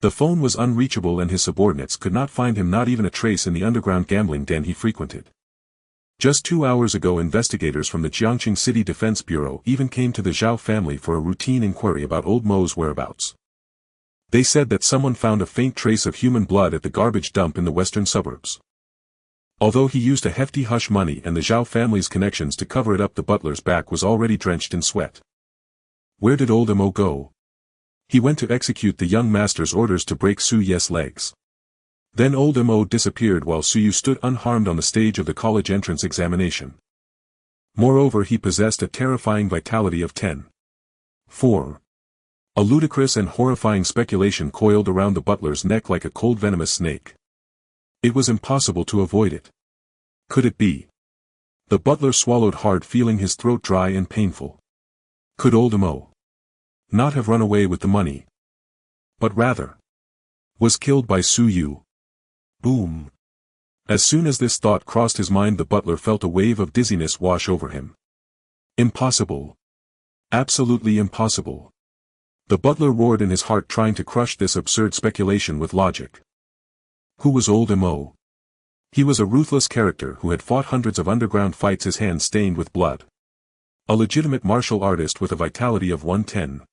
The phone was unreachable and his subordinates could not find him, not even a trace in the underground gambling den he frequented. Just 2 hours ago, investigators from the Jiangxing City Defense Bureau even came to the Zhao family for a routine inquiry about Old Mo's whereabouts. They said that someone found a faint trace of human blood at the garbage dump in the western suburbs. Although he used a hefty hush money and the Zhao family's connections to cover it up, the butler's back was already drenched in sweat. Where did Old Mo go? He went to execute the young master's orders to break Su Ye's legs. Then Old Mo disappeared while Su Yu stood unharmed on the stage of the college entrance examination. Moreover, he possessed a terrifying vitality of 10.4. A ludicrous and horrifying speculation coiled around the butler's neck like a cold venomous snake. It was impossible to avoid it. Could it be? The butler swallowed hard, feeling his throat dry and painful. Could Old Mo not have run away with the money, but rather was killed by Su Yu? Boom. As soon as this thought crossed his mind, the butler felt a wave of dizziness wash over him. Impossible. Absolutely impossible. The butler roared in his heart, trying to crush this absurd speculation with logic. Who was Old Mo? He was a ruthless character who had fought hundreds of underground fights, his hands stained with blood. A legitimate martial artist with a vitality of 110.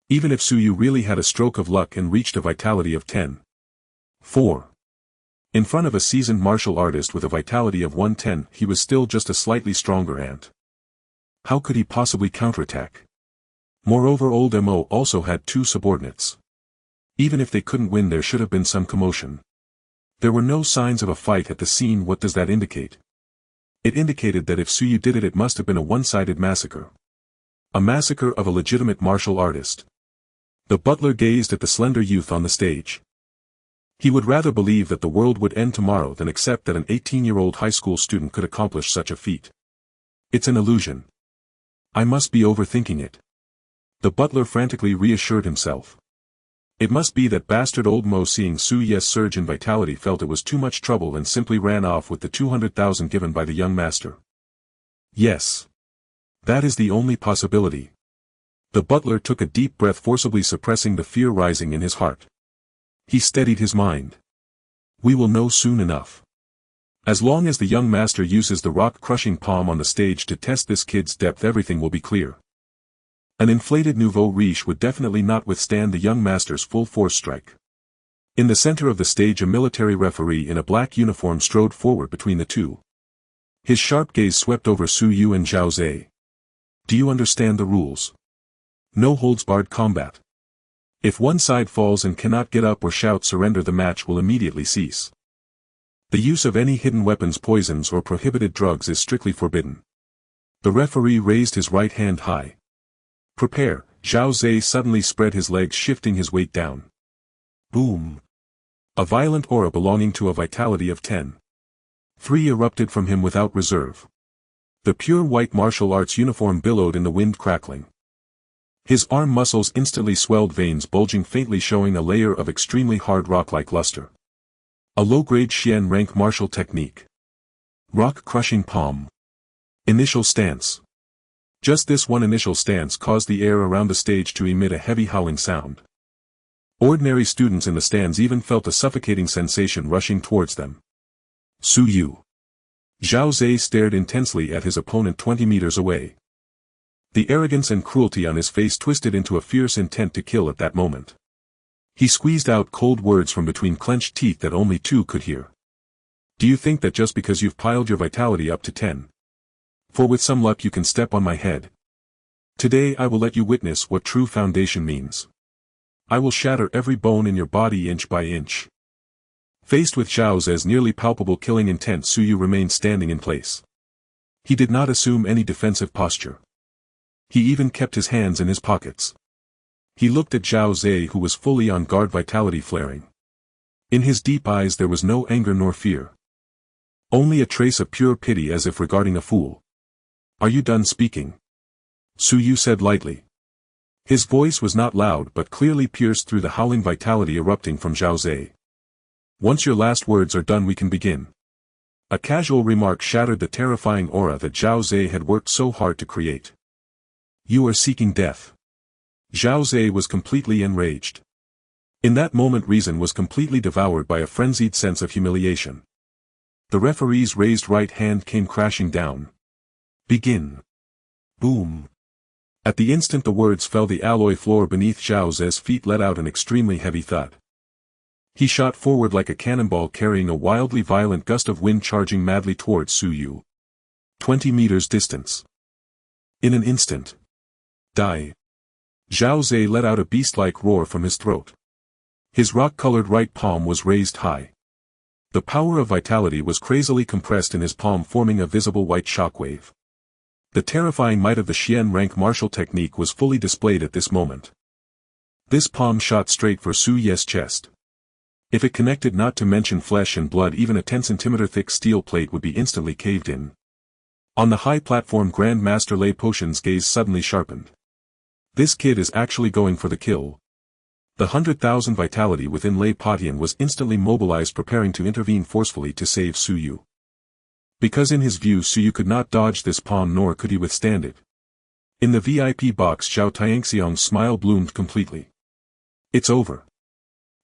Even if Su Yu really had a stroke of luck and reached a vitality of 10.4. In front of a seasoned martial artist with a vitality of 110, he was still just a slightly stronger ant. How could he possibly counterattack? Moreover, Old Mo also had 2 subordinates. Even if they couldn't win, there should have been some commotion. There were no signs of a fight at the scene. What does that indicate? It indicated that if Suyu did it, it must have been a one-sided massacre. A massacre of a legitimate martial artist. The butler gazed at the slender youth on the stage. He would rather believe that the world would end tomorrow than accept that an 18-year-old high school student could accomplish such a feat. It's an illusion. I must be overthinking it. The butler frantically reassured himself. It must be that bastard old Mo, seeing Suyu's surge in vitality, felt it was too much trouble and simply ran off with the 200,000 given by the young master. Yes. That is the only possibility. The butler took a deep breath, forcibly suppressing the fear rising in his heart. He steadied his mind. We will know soon enough. As long as the young master uses the rock-crushing palm on the stage to test this kid's depth, everything will be clear. An inflated nouveau riche would definitely not withstand the young master's full-force strike. In the center of the stage, a military referee in a black uniform strode forward between the two. His sharp gaze swept over Suyu and Zhao Zhe. Do you understand the rules? No holds-barred combat. If one side falls and cannot get up or shout surrender, the match will immediately cease. The use of any hidden weapons, poisons, or prohibited drugs is strictly forbidden. The referee raised his right hand high. Prepare. Zhao Zhe suddenly spread his legs, shifting his weight down. Boom. A violent aura belonging to a vitality of 10.3 erupted from him without reserve. The pure white martial arts uniform billowed in the wind, crackling. His arm muscles instantly swelled, veins bulging faintly, showing a layer of extremely hard rock-like luster. A low-grade Xian rank martial technique. Rock-crushing palm. Initial stance. Just this one initial stance caused the air around the stage to emit a heavy howling sound. Ordinary students in the stands even felt a suffocating sensation rushing towards them. Suyu. Zhao Zhe stared intensely at his opponent 20 meters away. The arrogance and cruelty on his face twisted into a fierce intent to kill at that moment. He squeezed out cold words from between clenched teeth that only two could hear. Do you think that just because you've piled your vitality up to 10, for with some luck you can step on my head? Today I will let you witness what true foundation means. I will shatter every bone in your body inch by inch. Faced with Zhao Zhe's nearly palpable killing intent, Suyu remained standing in place. He did not assume any defensive posture. He even kept his hands in his pockets. He looked at Zhao Zhe, who was fully on guard, vitality flaring. In his deep eyes there was no anger nor fear. Only a trace of pure pity, as if regarding a fool. Are you done speaking? Suyu said lightly. His voice was not loud but clearly pierced through the howling vitality erupting from Zhao Zhe. Once your last words are done, we can begin. A casual remark shattered the terrifying aura that Zhao Zhe had worked so hard to create. You are seeking death. Zhao Zhe was completely enraged. In that moment reason was completely devoured by a frenzied sense of humiliation. The referee's raised right hand came crashing down. Begin. Boom. At the instant the words fell, the alloy floor beneath Zhao Zhe's feet let out an extremely heavy thud. He shot forward like a cannonball, carrying a wildly violent gust of wind, charging madly towards Suyu. 20 meters distance. In an instant. Die. Zhao Zhe let out a beast-like roar from his throat. His rock-colored right palm was raised high. The power of vitality was crazily compressed in his palm, forming a visible white shockwave. The terrifying might of the Xian rank martial technique was fully displayed at this moment. This palm shot straight for Suyu's chest. If it connected, not to mention flesh and blood, even a 10-centimeter thick steel plate would be instantly caved in. On the high platform, Grand Master Lei Potion's gaze suddenly sharpened. This kid is actually going for the kill. The 100,000 vitality within Lei Potion was instantly mobilized, preparing to intervene forcefully to save Suyu. Because in his view Suyu could not dodge this palm, nor could he withstand it. In the VIP box, Zhao Tianxiang's smile bloomed completely. It's over.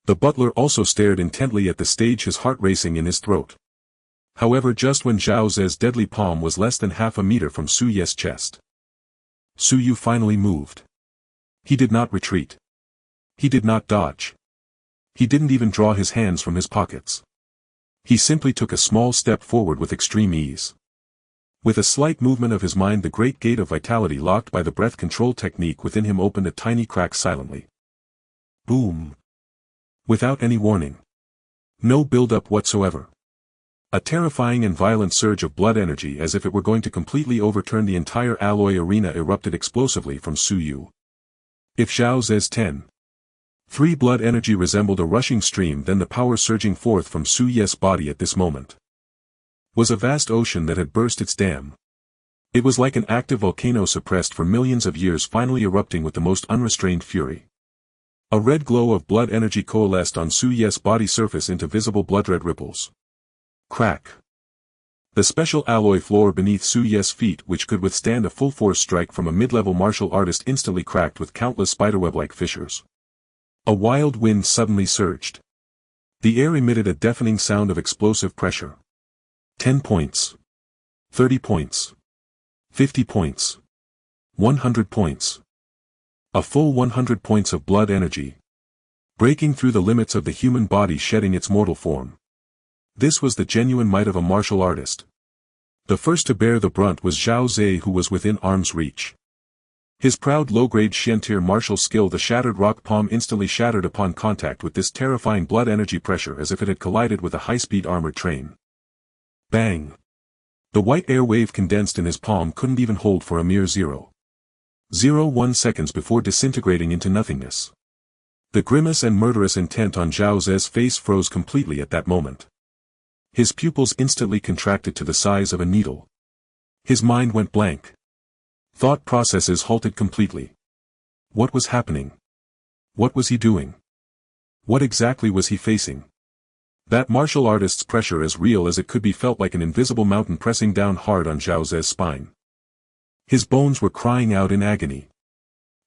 The butler also stared intently at the stage, his heart racing in his throat. However, just when Zhao Zhe's deadly palm was less than half a meter from Suyu's chest, Suyu finally moved. He did not retreat. He did not dodge. He didn't even draw his hands from his pockets. He simply took a small step forward with extreme ease. With a slight movement of his mind, the great gate of vitality locked by the breath control technique within him opened a tiny crack silently. Boom. Without any warning. No build-up whatsoever. A terrifying and violent surge of blood energy as if it were going to completely overturn the entire alloy arena erupted explosively from Su Yu. If Zhao Ze's 10.3 blood energy resembled a rushing stream, then the power surging forth from Su Ye's body at this moment was a vast ocean that had burst its dam. It was like an active volcano suppressed for millions of years finally erupting with the most unrestrained fury. A red glow of blood energy coalesced on Su Ye's body surface into visible blood-red ripples. Crack. The special alloy floor beneath Su Ye's feet, which could withstand a full-force strike from a mid-level martial artist, instantly cracked with countless spiderweb-like fissures. A wild wind suddenly surged. The air emitted a deafening sound of explosive pressure. 10 points. 30 points. 50 points. 100 points. A full 100 points of blood energy. Breaking through the limits of the human body, shedding its mortal form. This was the genuine might of a martial artist. The first to bear the brunt was Zhao Ze, who was within arm's reach. His proud low-grade Xiantier martial skill, the shattered rock palm, instantly shattered upon contact with this terrifying blood energy pressure as if it had collided with a high-speed armored train. Bang! The white air wave condensed in his palm couldn't even hold for a mere 0.01 seconds before disintegrating into nothingness. The grimace and murderous intent on Zhao Ze's face froze completely at that moment. His pupils instantly contracted to the size of a needle. His mind went blank. Thought processes halted completely. What was happening? What was he doing? What exactly was he facing? That martial artist's pressure, as real as it could be, felt like an invisible mountain pressing down hard on Zhao Ze's spine. His bones were crying out in agony.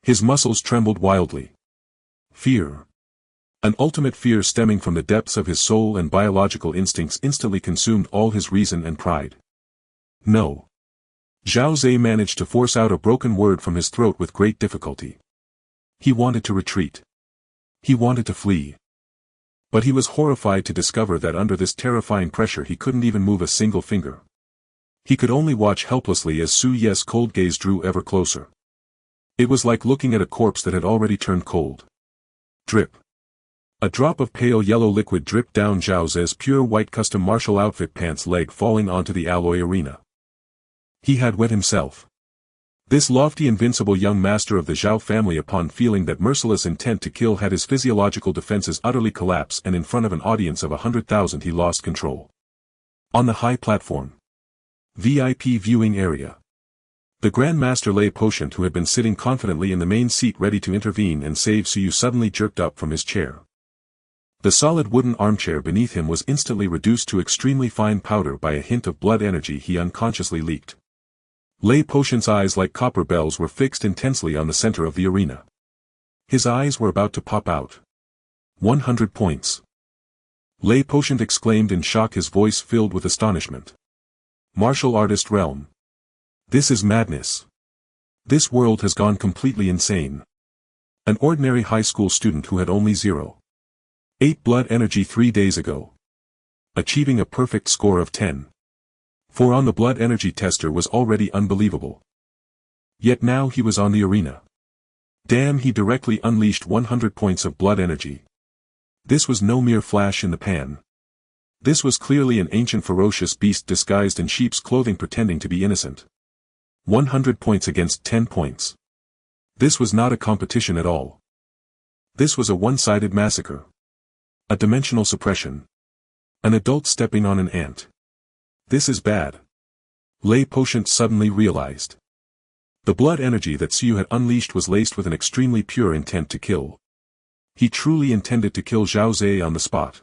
His muscles trembled wildly. Fear. An ultimate fear stemming from the depths of his soul and biological instincts instantly consumed all his reason and pride. No. Zhao Ze managed to force out a broken word from his throat with great difficulty. He wanted to retreat. He wanted to flee. But he was horrified to discover that under this terrifying pressure he couldn't even move a single finger. He could only watch helplessly as Su Ye's cold gaze drew ever closer. It was like looking at a corpse that had already turned cold. Drip. A drop of pale yellow liquid dripped down Zhao Ze's pure white custom martial outfit pants leg, falling onto the alloy arena. He had wet himself. This lofty, invincible young master of the Zhao family, upon feeling that merciless intent to kill had his physiological defenses utterly collapse, and in front of an audience of 100,000 he lost control. On the high platform. VIP viewing area. The Grand Master Lei Potion, who had been sitting confidently in the main seat ready to intervene and save Su Yu, suddenly jerked up from his chair. The solid wooden armchair beneath him was instantly reduced to extremely fine powder by a hint of blood energy he unconsciously leaked. Lei Potion's eyes, like copper bells, were fixed intensely on the center of the arena. His eyes were about to pop out. 100 points. Lei Potion exclaimed in shock, his voice filled with astonishment. Martial artist realm. This is madness. This world has gone completely insane. An ordinary high school student who had only 0.8 blood energy 3 days ago, achieving a perfect score of 10.4 on the blood energy tester was already unbelievable. Yet now he was on the arena. Damn, he directly unleashed 100 points of blood energy. This was no mere flash in the pan. This was clearly an ancient ferocious beast disguised in sheep's clothing, pretending to be innocent. 100 points against 10 points. This was not a competition at all. This was a one-sided massacre. A dimensional suppression. An adult stepping on an ant. This is bad. Lei Potion suddenly realized. The blood energy that Su Yu had unleashed was laced with an extremely pure intent to kill. He truly intended to kill Zhao Ze on the spot.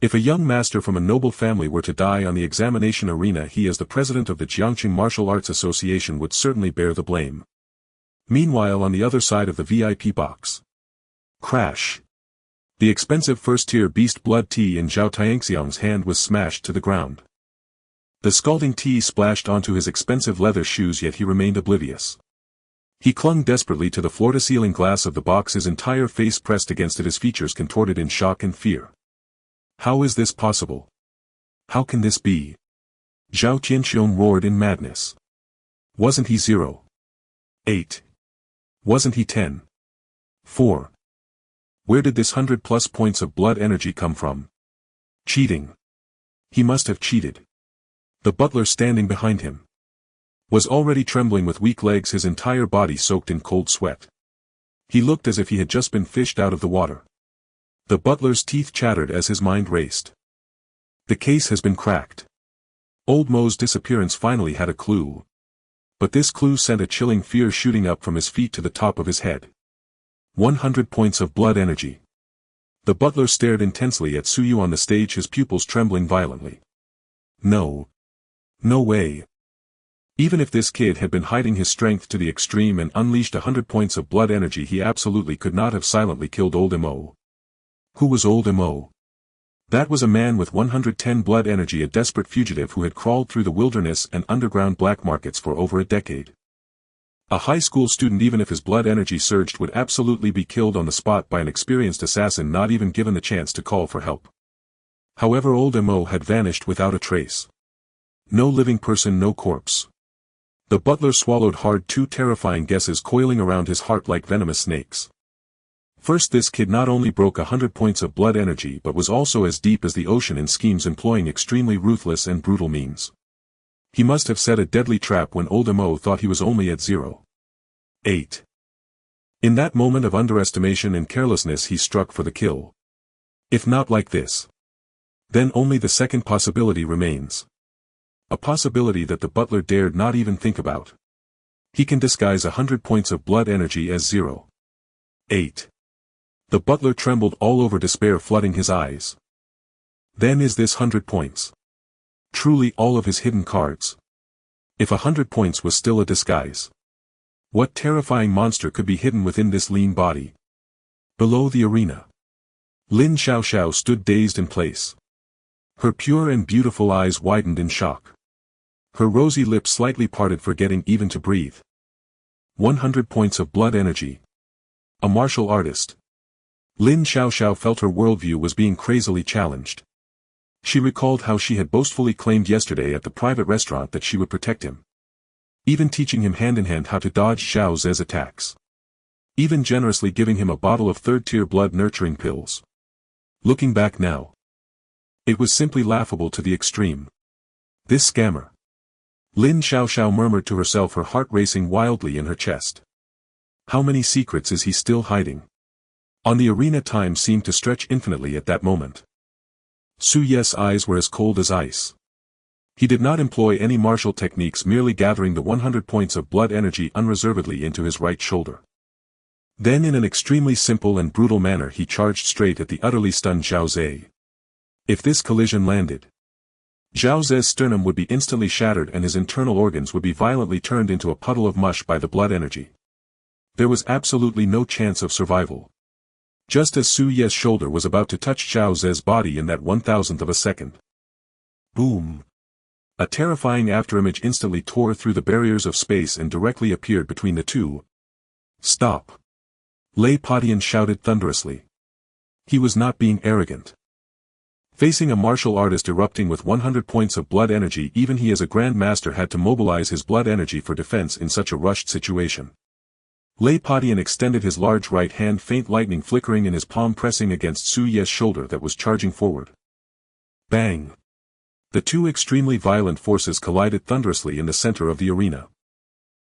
If a young master from a noble family were to die on the examination arena, he, as the president of the Jiangqing Martial Arts Association, would certainly bear the blame. Meanwhile, on the other side of the VIP box. Crash. The expensive first-tier beast blood tea in Zhao Tianxiang's hand was smashed to the ground. The scalding tea splashed onto his expensive leather shoes, yet he remained oblivious. He clung desperately to the floor-to-ceiling glass of the box, his entire face pressed against it, his features contorted in shock and fear. How is this possible? How can this be? Zhao Qianxiong roared in madness. Wasn't he 0.8? Wasn't he 10.4? Where did this 100+ points of blood energy come from? Cheating. He must have cheated. The butler standing behind him was already trembling with weak legs, his entire body soaked in cold sweat. He looked as if he had just been fished out of the water. The butler's teeth chattered as his mind raced. The case has been cracked. Old Mo's disappearance finally had a clue. But this clue sent a chilling fear shooting up from his feet to the top of his head. 100 points of blood energy. The butler stared intensely at Suyu on the stage, his pupils trembling violently. No. No way. Even if this kid had been hiding his strength to the extreme and unleashed 100 points of blood energy, he absolutely could not have silently killed Old Mo. Who was Old Mo? That was a man with 110 blood energy, a desperate fugitive who had crawled through the wilderness and underground black markets for over a decade. A high school student, even if his blood energy surged, would absolutely be killed on the spot by an experienced assassin, not even given the chance to call for help. However, Old Mo had vanished without a trace. No living person, no corpse. The butler swallowed hard, two terrifying guesses coiling around his heart like venomous snakes. First, this kid not only broke 100 points of blood energy but was also as deep as the ocean in schemes, employing extremely ruthless and brutal means. He must have set a deadly trap when Old Mo thought he was only at 0.8. In that moment of underestimation and carelessness, he struck for the kill. If not like this, then only the second possibility remains. A possibility that the butler dared not even think about. He can disguise 100 points of blood energy as 0.8. The butler trembled all over, despair flooding his eyes. Then is this 100 points truly all of his hidden cards? If 100 points was still a disguise, what terrifying monster could be hidden within this lean body? Below the arena, Lin Xiaoxiao stood dazed in place. Her pure and beautiful eyes widened in shock. Her rosy lips slightly parted, forgetting even to breathe. 100 points of blood energy. A martial artist. Lin Xiaoxiao felt her worldview was being crazily challenged. She recalled how she had boastfully claimed yesterday at the private restaurant that she would protect him. Even teaching him hand-in-hand how to dodge Zhao Ze's attacks. Even generously giving him a bottle of third-tier blood-nurturing pills. Looking back now, it was simply laughable to the extreme. This scammer. Lin Xiaoxiao murmured to herself, her heart racing wildly in her chest. How many secrets is he still hiding? On the arena, time seemed to stretch infinitely at that moment. Su Ye's eyes were as cold as ice. He did not employ any martial techniques, merely gathering the 100 points of blood energy unreservedly into his right shoulder. Then in an extremely simple and brutal manner he charged straight at the utterly stunned Zhao Ze. If this collision landed, Zhao Ze's sternum would be instantly shattered and his internal organs would be violently turned into a puddle of mush by the blood energy. There was absolutely no chance of survival. Just as Su Ye's shoulder was about to touch Zhao Ze's body in that 1,000th of a second. Boom! A terrifying afterimage instantly tore through the barriers of space and directly appeared between the two. Stop! Lei Padian shouted thunderously. He was not being arrogant. Facing a martial artist erupting with 100 points of blood energy, even he as a Grand Master had to mobilize his blood energy for defense in such a rushed situation. Lei Padian extended his large right hand, faint lightning flickering in his palm, pressing against Su Ye's shoulder that was charging forward. Bang! The two extremely violent forces collided thunderously in the center of the arena.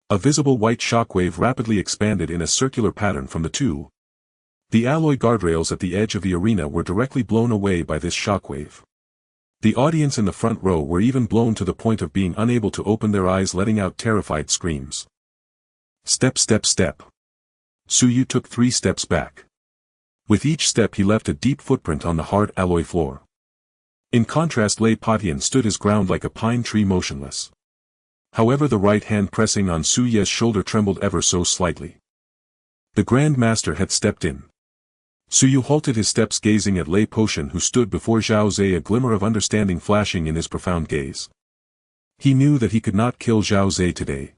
A visible white shockwave rapidly expanded in a circular pattern from the two. The alloy guardrails at the edge of the arena were directly blown away by this shockwave. The audience in the front row were even blown to the point of being unable to open their eyes, letting out terrified screams. Step, step, step. Suyu took 3 steps back. With each step he left a deep footprint on the hard alloy floor. In contrast, Lei Padian stood his ground like a pine tree, motionless. However, the right hand pressing on Su Ye's shoulder trembled ever so slightly. The Grand Master had stepped in. Suyu halted his steps, gazing at Lei Potion, who stood before Zhao Ze, a glimmer of understanding flashing in his profound gaze. He knew that he could not kill Zhao Ze today.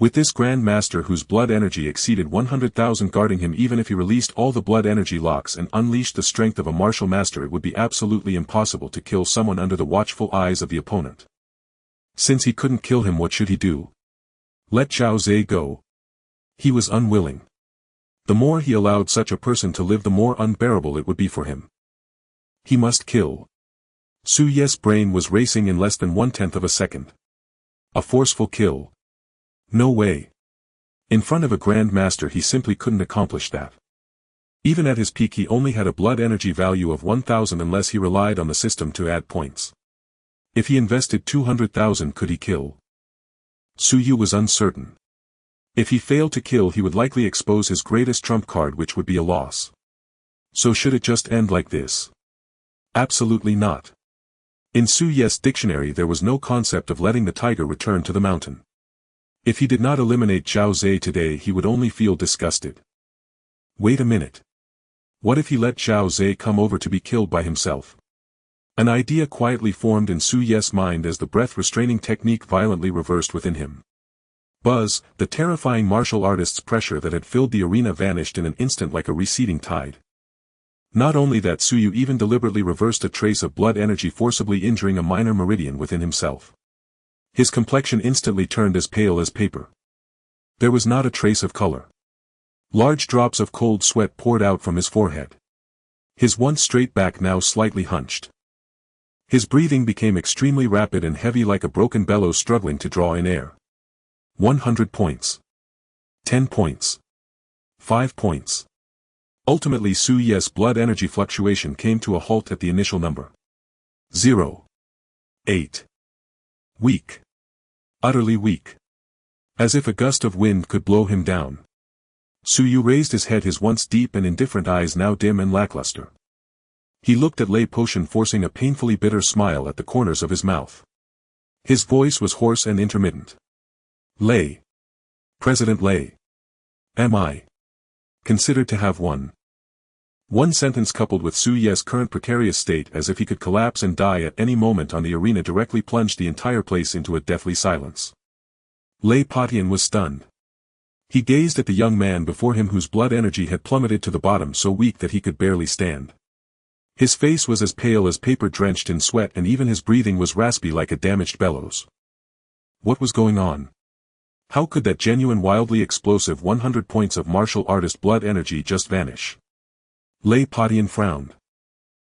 With this Grand Master whose blood energy exceeded 100,000 guarding him, even if he released all the blood energy locks and unleashed the strength of a martial master, it would be absolutely impossible to kill someone under the watchful eyes of the opponent. Since he couldn't kill him, what should he do? Let Zhao Ze go? He was unwilling. The more he allowed such a person to live, the more unbearable it would be for him. He must kill. Su Ye's brain was racing in less than 1/10 of a second. A forceful kill. No way. In front of a Grand Master he simply couldn't accomplish that. Even at his peak he only had a blood energy value of 1,000 unless he relied on the system to add points. If he invested 200,000 could he kill? Su Yu was uncertain. If he failed to kill he would likely expose his greatest trump card, which would be a loss. So should it just end like this? Absolutely not. In Su Ye's dictionary there was no concept of letting the tiger return to the mountain. If he did not eliminate Zhao Zhe today he would only feel disgusted. Wait a minute. What if he let Zhao Zhe come over to be killed by himself? An idea quietly formed in Su Ye's mind as the breath-restraining technique violently reversed within him. Buzz, the terrifying martial artist's pressure that had filled the arena vanished in an instant like a receding tide. Not only that, Su Yu even deliberately reversed a trace of blood energy, forcibly injuring a minor meridian within himself. His complexion instantly turned as pale as paper. There was not a trace of color. Large drops of cold sweat poured out from his forehead. His once straight back now slightly hunched. His breathing became extremely rapid and heavy, like a broken bellows struggling to draw in air. 100 points. 10 points. 5 points. Ultimately Su Ye's blood energy fluctuation came to a halt at the initial number. 0. 8. Weak. Utterly weak. As if a gust of wind could blow him down. Su Yu raised his head, his once deep and indifferent eyes now dim and lackluster. He looked at Lei Potion, forcing a painfully bitter smile at the corners of his mouth. His voice was hoarse and intermittent. Lei. President Lei. Am I considered to have won? One sentence coupled with Su Ye's current precarious state, as if he could collapse and die at any moment on the arena, directly plunged the entire place into a deathly silence. Lei Patian was stunned. He gazed at the young man before him whose blood energy had plummeted to the bottom, so weak that he could barely stand. His face was as pale as paper, drenched in sweat, and even his breathing was raspy like a damaged bellows. What was going on? How could that genuine, wildly explosive 100 points of martial artist blood energy just vanish? Lei Patian frowned.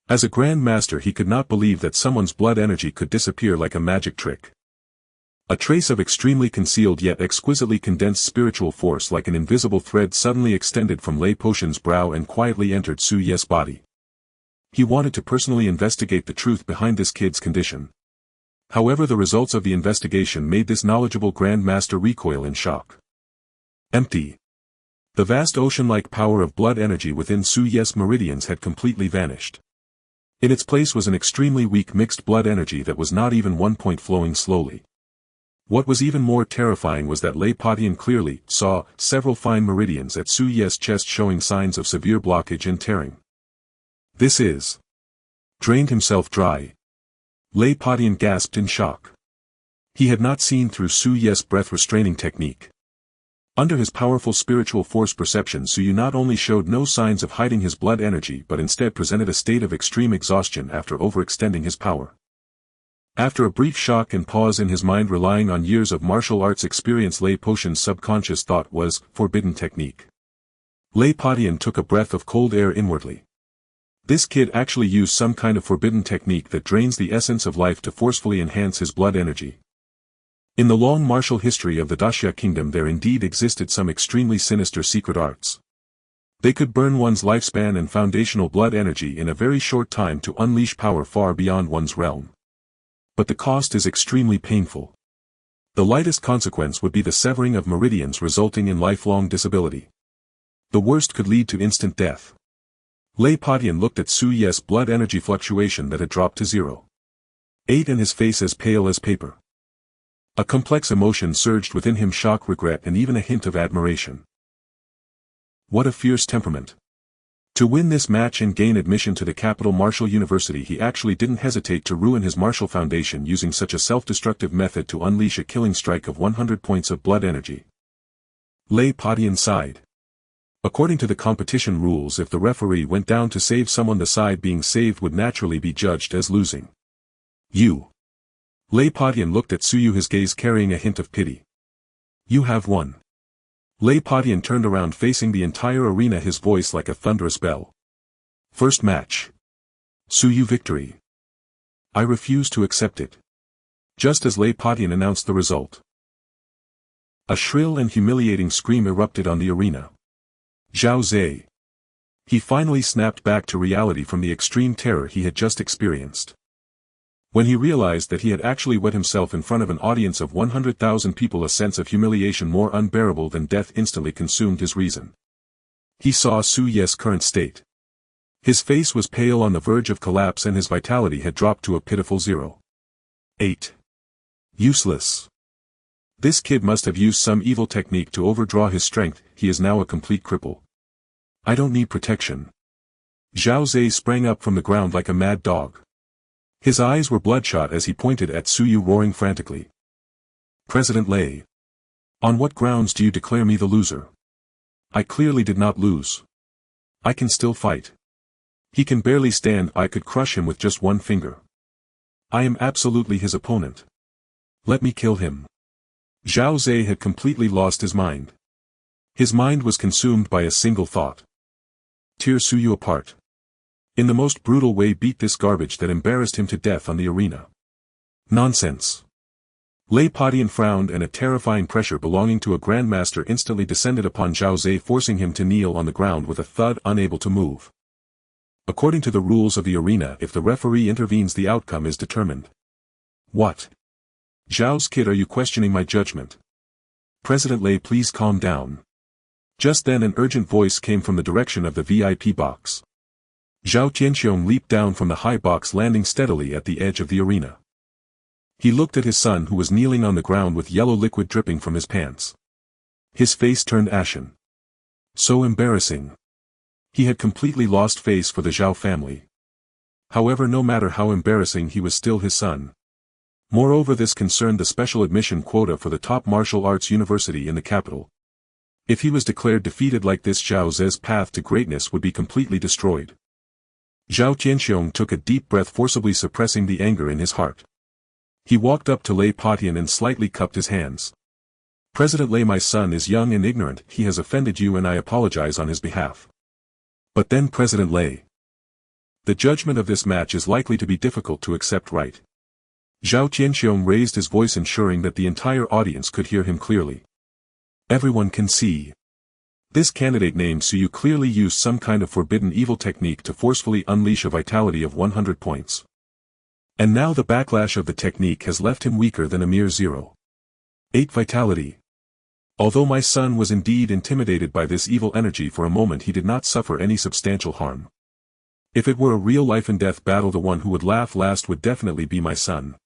As a Grand Master he could not believe that someone's blood energy could disappear like a magic trick. A trace of extremely concealed yet exquisitely condensed spiritual force like an invisible thread suddenly extended from Lei Potion's brow and quietly entered Su Ye's body. He wanted to personally investigate the truth behind this kid's condition. However, the results of the investigation made this knowledgeable Grand Master recoil in shock. Empty. The vast ocean-like power of blood energy within Su Ye's meridians had completely vanished. In its place was an extremely weak mixed blood energy that was not even 1 point, flowing slowly. What was even more terrifying was that Lei Patian clearly saw several fine meridians at Su Ye's chest showing signs of severe blockage and tearing. This is drained himself dry. Lei Patian gasped in shock. He had not seen through Su Ye's breath-restraining technique. Under his powerful spiritual force perception, Su Yu not only showed no signs of hiding his blood energy but instead presented a state of extreme exhaustion after overextending his power. After a brief shock and pause in his mind, relying on years of martial arts experience, Lei Potion's subconscious thought was, forbidden technique. Lei Patian took a breath of cold air inwardly. This kid actually used some kind of forbidden technique that drains the essence of life to forcefully enhance his blood energy. In the long martial history of the Daxia Kingdom there indeed existed some extremely sinister secret arts. They could burn one's lifespan and foundational blood energy in a very short time to unleash power far beyond one's realm. But the cost is extremely painful. The lightest consequence would be the severing of meridians, resulting in lifelong disability. The worst could lead to instant death. Lei Patian looked at Su Ye's blood energy fluctuation that had dropped to 0. 8 and his face as pale as paper. A complex emotion surged within him: shock, regret, and even a hint of admiration. What a fierce temperament. To win this match and gain admission to the Capital Martial University, he actually didn't hesitate to ruin his martial foundation using such a self-destructive method to unleash a killing strike of 100 points of blood energy. Lei Patian sighed. According to the competition rules, if the referee went down to save someone, the side being saved would naturally be judged as losing. You. Lei Patian looked at Su Yu, his gaze carrying a hint of pity. You have won. Lei Patian turned around, facing the entire arena, his voice like a thunderous bell. First match. Su Yu victory. I refuse to accept it. Just as Lei Patian announced the result, a shrill and humiliating scream erupted on the arena. Zhao Zhe. He finally snapped back to reality from the extreme terror he had just experienced. When he realized that he had actually wet himself in front of an audience of 100,000 people, a sense of humiliation more unbearable than death instantly consumed his reason. He saw Su Ye's current state. His face was pale on the verge of collapse and his vitality had dropped to a pitiful 0.8. Useless. This kid must have used some evil technique to overdraw his strength, he is now a complete cripple. I don't need protection. Zhao Zhe sprang up from the ground like a mad dog. His eyes were bloodshot as he pointed at Su Yu, roaring frantically. President Lei. On what grounds do you declare me the loser? I clearly did not lose. I can still fight. He can barely stand, I could crush him with just one finger. I am absolutely his opponent. Let me kill him. Zhao Zhe had completely lost his mind. His mind was consumed by a single thought. Tear Su Yu apart. In the most brutal way, beat this garbage that embarrassed him to death on the arena. Nonsense. Lei Patian frowned and a terrifying pressure belonging to a grandmaster instantly descended upon Zhao Zhe, forcing him to kneel on the ground with a thud, unable to move. According to the rules of the arena, if the referee intervenes, the outcome is determined. What? Zhao's kid, are you questioning my judgment? President Lei, please calm down. Just then an urgent voice came from the direction of the VIP box. Zhao Tianxiong leaped down from the high box, landing steadily at the edge of the arena. He looked at his son, who was kneeling on the ground with yellow liquid dripping from his pants. His face turned ashen. So embarrassing. He had completely lost face for the Zhao family. However, no matter how embarrassing, he was still his son. Moreover, this concerned the special admission quota for the top martial arts university in the capital. If he was declared defeated like this, Zhao Zhe's path to greatness would be completely destroyed. Zhao Tianxiong took a deep breath, forcibly suppressing the anger in his heart. He walked up to Lei Patian and slightly cupped his hands. President Lei, my son is young and ignorant, he has offended you and I apologize on his behalf. But then, President Lei, the judgment of this match is likely to be difficult to accept, right? Zhao Tianxiong raised his voice, ensuring that the entire audience could hear him clearly. Everyone can see. This candidate named Su Yu clearly used some kind of forbidden evil technique to forcefully unleash a vitality of 100 points. And now the backlash of the technique has left him weaker than a mere 0.8 vitality. Although my son was indeed intimidated by this evil energy, for a moment he did not suffer any substantial harm. If it were a real life and death battle, the one who would laugh last would definitely be my son.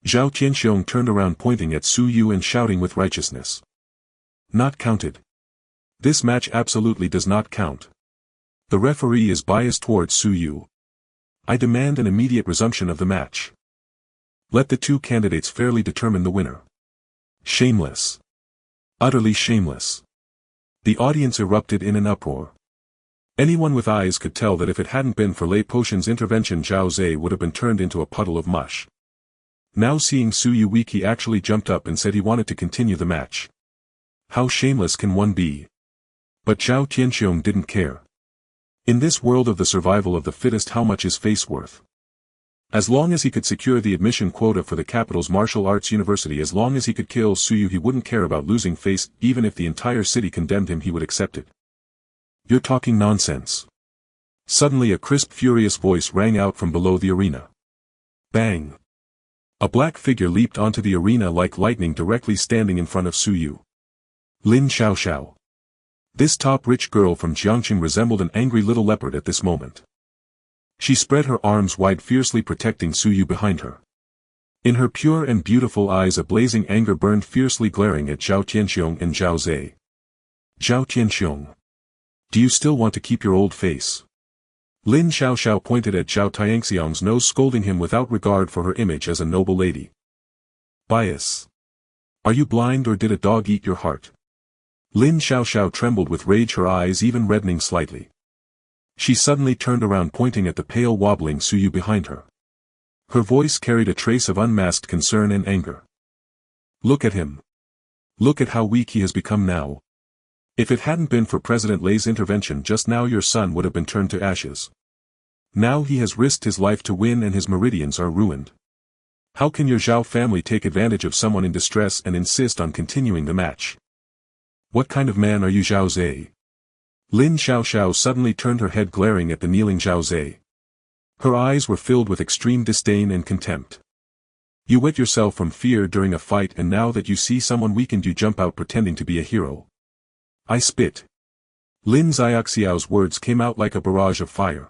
Zhao Tianxiong turned around, pointing at Su Yu and shouting with righteousness. Not counted. This match absolutely does not count. The referee is biased towards Su Yu. I demand an immediate resumption of the match. Let the two candidates fairly determine the winner. Shameless. Utterly shameless. The audience erupted in an uproar. Anyone with eyes could tell that if it hadn't been for Lei Patian's intervention, Zhao Zhe would have been turned into a puddle of mush. Now seeing Su Yu weak, he actually jumped up and said he wanted to continue the match. How shameless can one be? But Zhao Tianxiong didn't care. In this world of the survival of the fittest, how much is face worth? As long as he could secure the admission quota for the capital's martial arts university, as long as he could kill Su Yu, he wouldn't care about losing face. Even if the entire city condemned him, he would accept it. You're talking nonsense. Suddenly a crisp, furious voice rang out from below the arena. Bang! A black figure leaped onto the arena like lightning, directly standing in front of Su Yu. Lin Xiaoxiao. This top rich girl from Jiangqing resembled an angry little leopard at this moment. She spread her arms wide, fiercely protecting Su Yu behind her. In her pure and beautiful eyes a blazing anger burned, fiercely glaring at Zhao Tianxiong and Zhao Zhe. Zhao Tianxiong. Do you still want to keep your old face? Lin Xiaoxiao pointed at Zhao Tianxiong's nose, scolding him without regard for her image as a noble lady. Bias. Are you blind, or did a dog eat your heart? Lin Xiaoxiao trembled with rage, her eyes even reddening slightly. She suddenly turned around, pointing at the pale, wobbling Su Yu behind her. Her voice carried a trace of unmasked concern and anger. Look at him. Look at how weak he has become now. If it hadn't been for President Lei's intervention just now, your son would have been turned to ashes. Now he has risked his life to win and his meridians are ruined. How can your Zhao family take advantage of someone in distress and insist on continuing the match? What kind of man are you, Zhao Zhe? Lin Xiaoxiao suddenly turned her head, glaring at the kneeling Zhao Zhe. Her eyes were filled with extreme disdain and contempt. You wet yourself from fear during a fight, and now that you see someone weakened you jump out pretending to be a hero. I spit. Lin Xiaoxiao's words came out like a barrage of fire.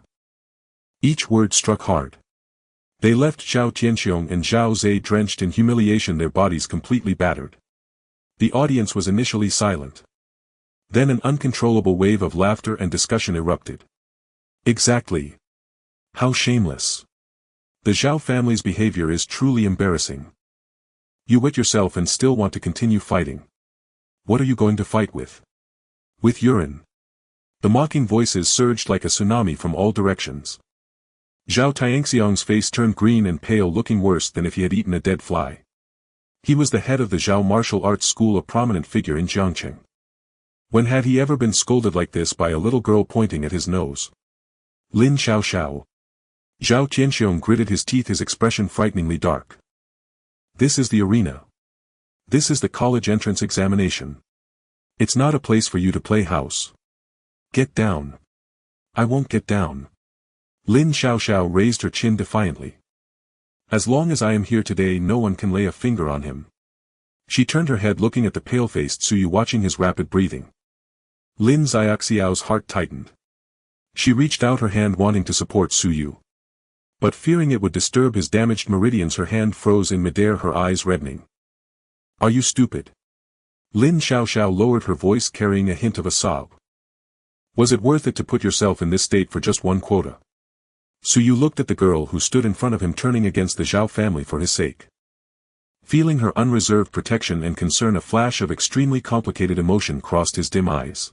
Each word struck hard. They left Zhao Tianxiong and Zhao Zhe drenched in humiliation, their bodies completely battered. The audience was initially silent. Then an uncontrollable wave of laughter and discussion erupted. Exactly. How shameless. The Zhao family's behavior is truly embarrassing. You wet yourself and still want to continue fighting. What are you going to fight with? With urine. The mocking voices surged like a tsunami from all directions. Zhao Tianxiong's face turned green and pale, looking worse than if he had eaten a dead fly. He was the head of the Zhao martial arts school, a prominent figure in Jiangqing. When had he ever been scolded like this by a little girl pointing at his nose? Lin Xiaoxiao. Zhao Tianxiong gritted his teeth, his expression frighteningly dark. This is the arena. This is the college entrance examination. It's not a place for you to play house. Get down. I won't get down. Lin Xiaoxiao raised her chin defiantly. As long as I am here today, no one can lay a finger on him. She turned her head, looking at the pale-faced Suyu, watching his rapid breathing. Lin Xiaoxiao's heart tightened. She reached out her hand, wanting to support Suyu. But fearing it would disturb his damaged meridians, her hand froze in midair, her eyes reddening. Are you stupid? Lin Xiaoxiao lowered her voice, carrying a hint of a sob. Was it worth it to put yourself in this state for just one quota? Suyu looked at the girl who stood in front of him, turning against the Zhao family for his sake. Feeling her unreserved protection and concern, a flash of extremely complicated emotion crossed his dim eyes.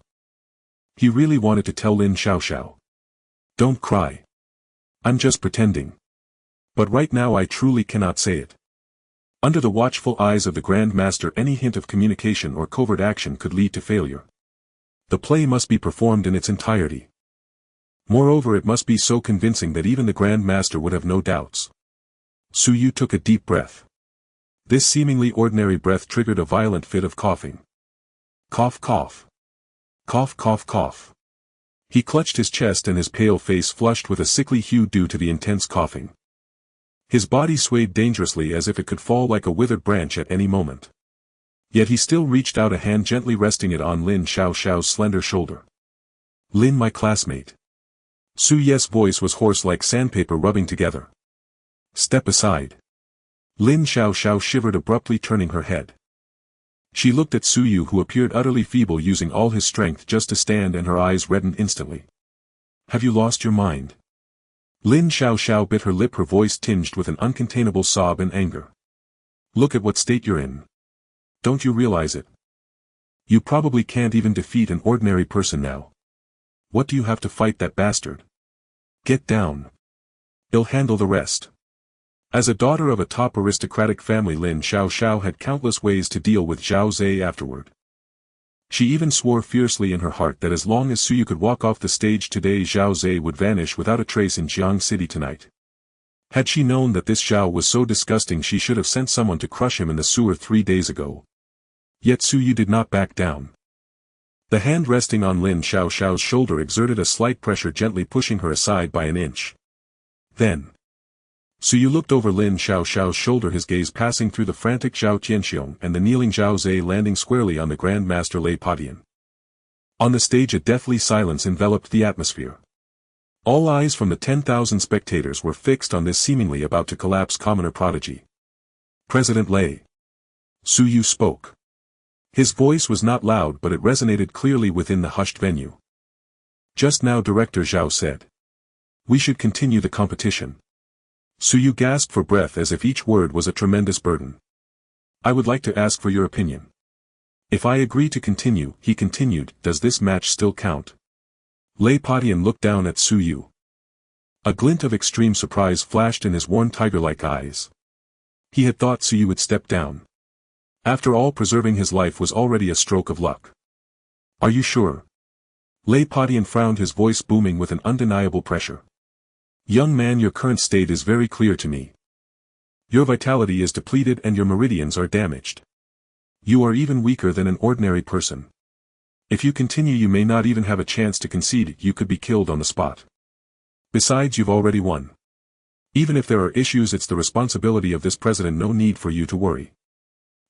He really wanted to tell Lin Xiaoxiao. Don't cry. I'm just pretending. But right now I truly cannot say it. Under the watchful eyes of the Grand Master, any hint of communication or covert action could lead to failure. The play must be performed in its entirety. Moreover, it must be so convincing that even the Grand Master would have no doubts. Suyu took a deep breath. This seemingly ordinary breath triggered a violent fit of coughing. Cough, cough. Cough, cough, cough. He clutched his chest and his pale face flushed with a sickly hue due to the intense coughing. His body swayed dangerously as if it could fall like a withered branch at any moment. Yet he still reached out a hand, gently resting it on Lin Xiaoxiao's slender shoulder. Lin, my classmate. Su Ye's voice was hoarse like sandpaper rubbing together. Step aside. Lin Xiaoxiao shivered, abruptly turning her head. She looked at Suyu, who appeared utterly feeble, using all his strength just to stand, and her eyes reddened instantly. Have you lost your mind? Lin Xiaoxiao bit her lip, her voice tinged with an uncontainable sob and anger. Look at what state you're in. Don't you realize it? You probably can't even defeat an ordinary person now. What do you have to fight that bastard? Get down. He'll handle the rest. As a daughter of a top aristocratic family, Lin Xiaoxiao had countless ways to deal with Zhao Zhe afterward. She even swore fiercely in her heart that as long as Suyu could walk off the stage today, Zhao Zhe would vanish without a trace in Jiang City tonight. Had she known that this Zhao was so disgusting, she should have sent someone to crush him in the sewer 3 days ago. Yet Suyu did not back down. The hand resting on Lin Xiaoxiao's shoulder exerted a slight pressure, gently pushing her aside by an inch. Then Suyu looked over Lin Xiaoxiao's shoulder, his gaze passing through the frantic Zhao Tianxiong and the kneeling Zhao Zhe, landing squarely on the Grand Master Lei Padian. On the stage, a deathly silence enveloped the atmosphere. All eyes from the 10,000 spectators were fixed on this seemingly about to collapse commoner prodigy. President Lei. Suyu spoke. His voice was not loud, but it resonated clearly within the hushed venue. Just now, Director Zhao said. We should continue the competition. Suyu gasped for breath as if each word was a tremendous burden. I would like to ask for your opinion. If I agree to continue, he continued, does this match still count? Lei Padian looked down at Suyu. A glint of extreme surprise flashed in his worn tiger-like eyes. He had thought Suyu would step down. After all, preserving his life was already a stroke of luck. Are you sure? Lei Padian frowned, his voice booming with an undeniable pressure. Young man, your current state is very clear to me. Your vitality is depleted and your meridians are damaged. You are even weaker than an ordinary person. If you continue, you may not even have a chance to concede, you could be killed on the spot. Besides, you've already won. Even if there are issues, it's the responsibility of this president, no need for you to worry.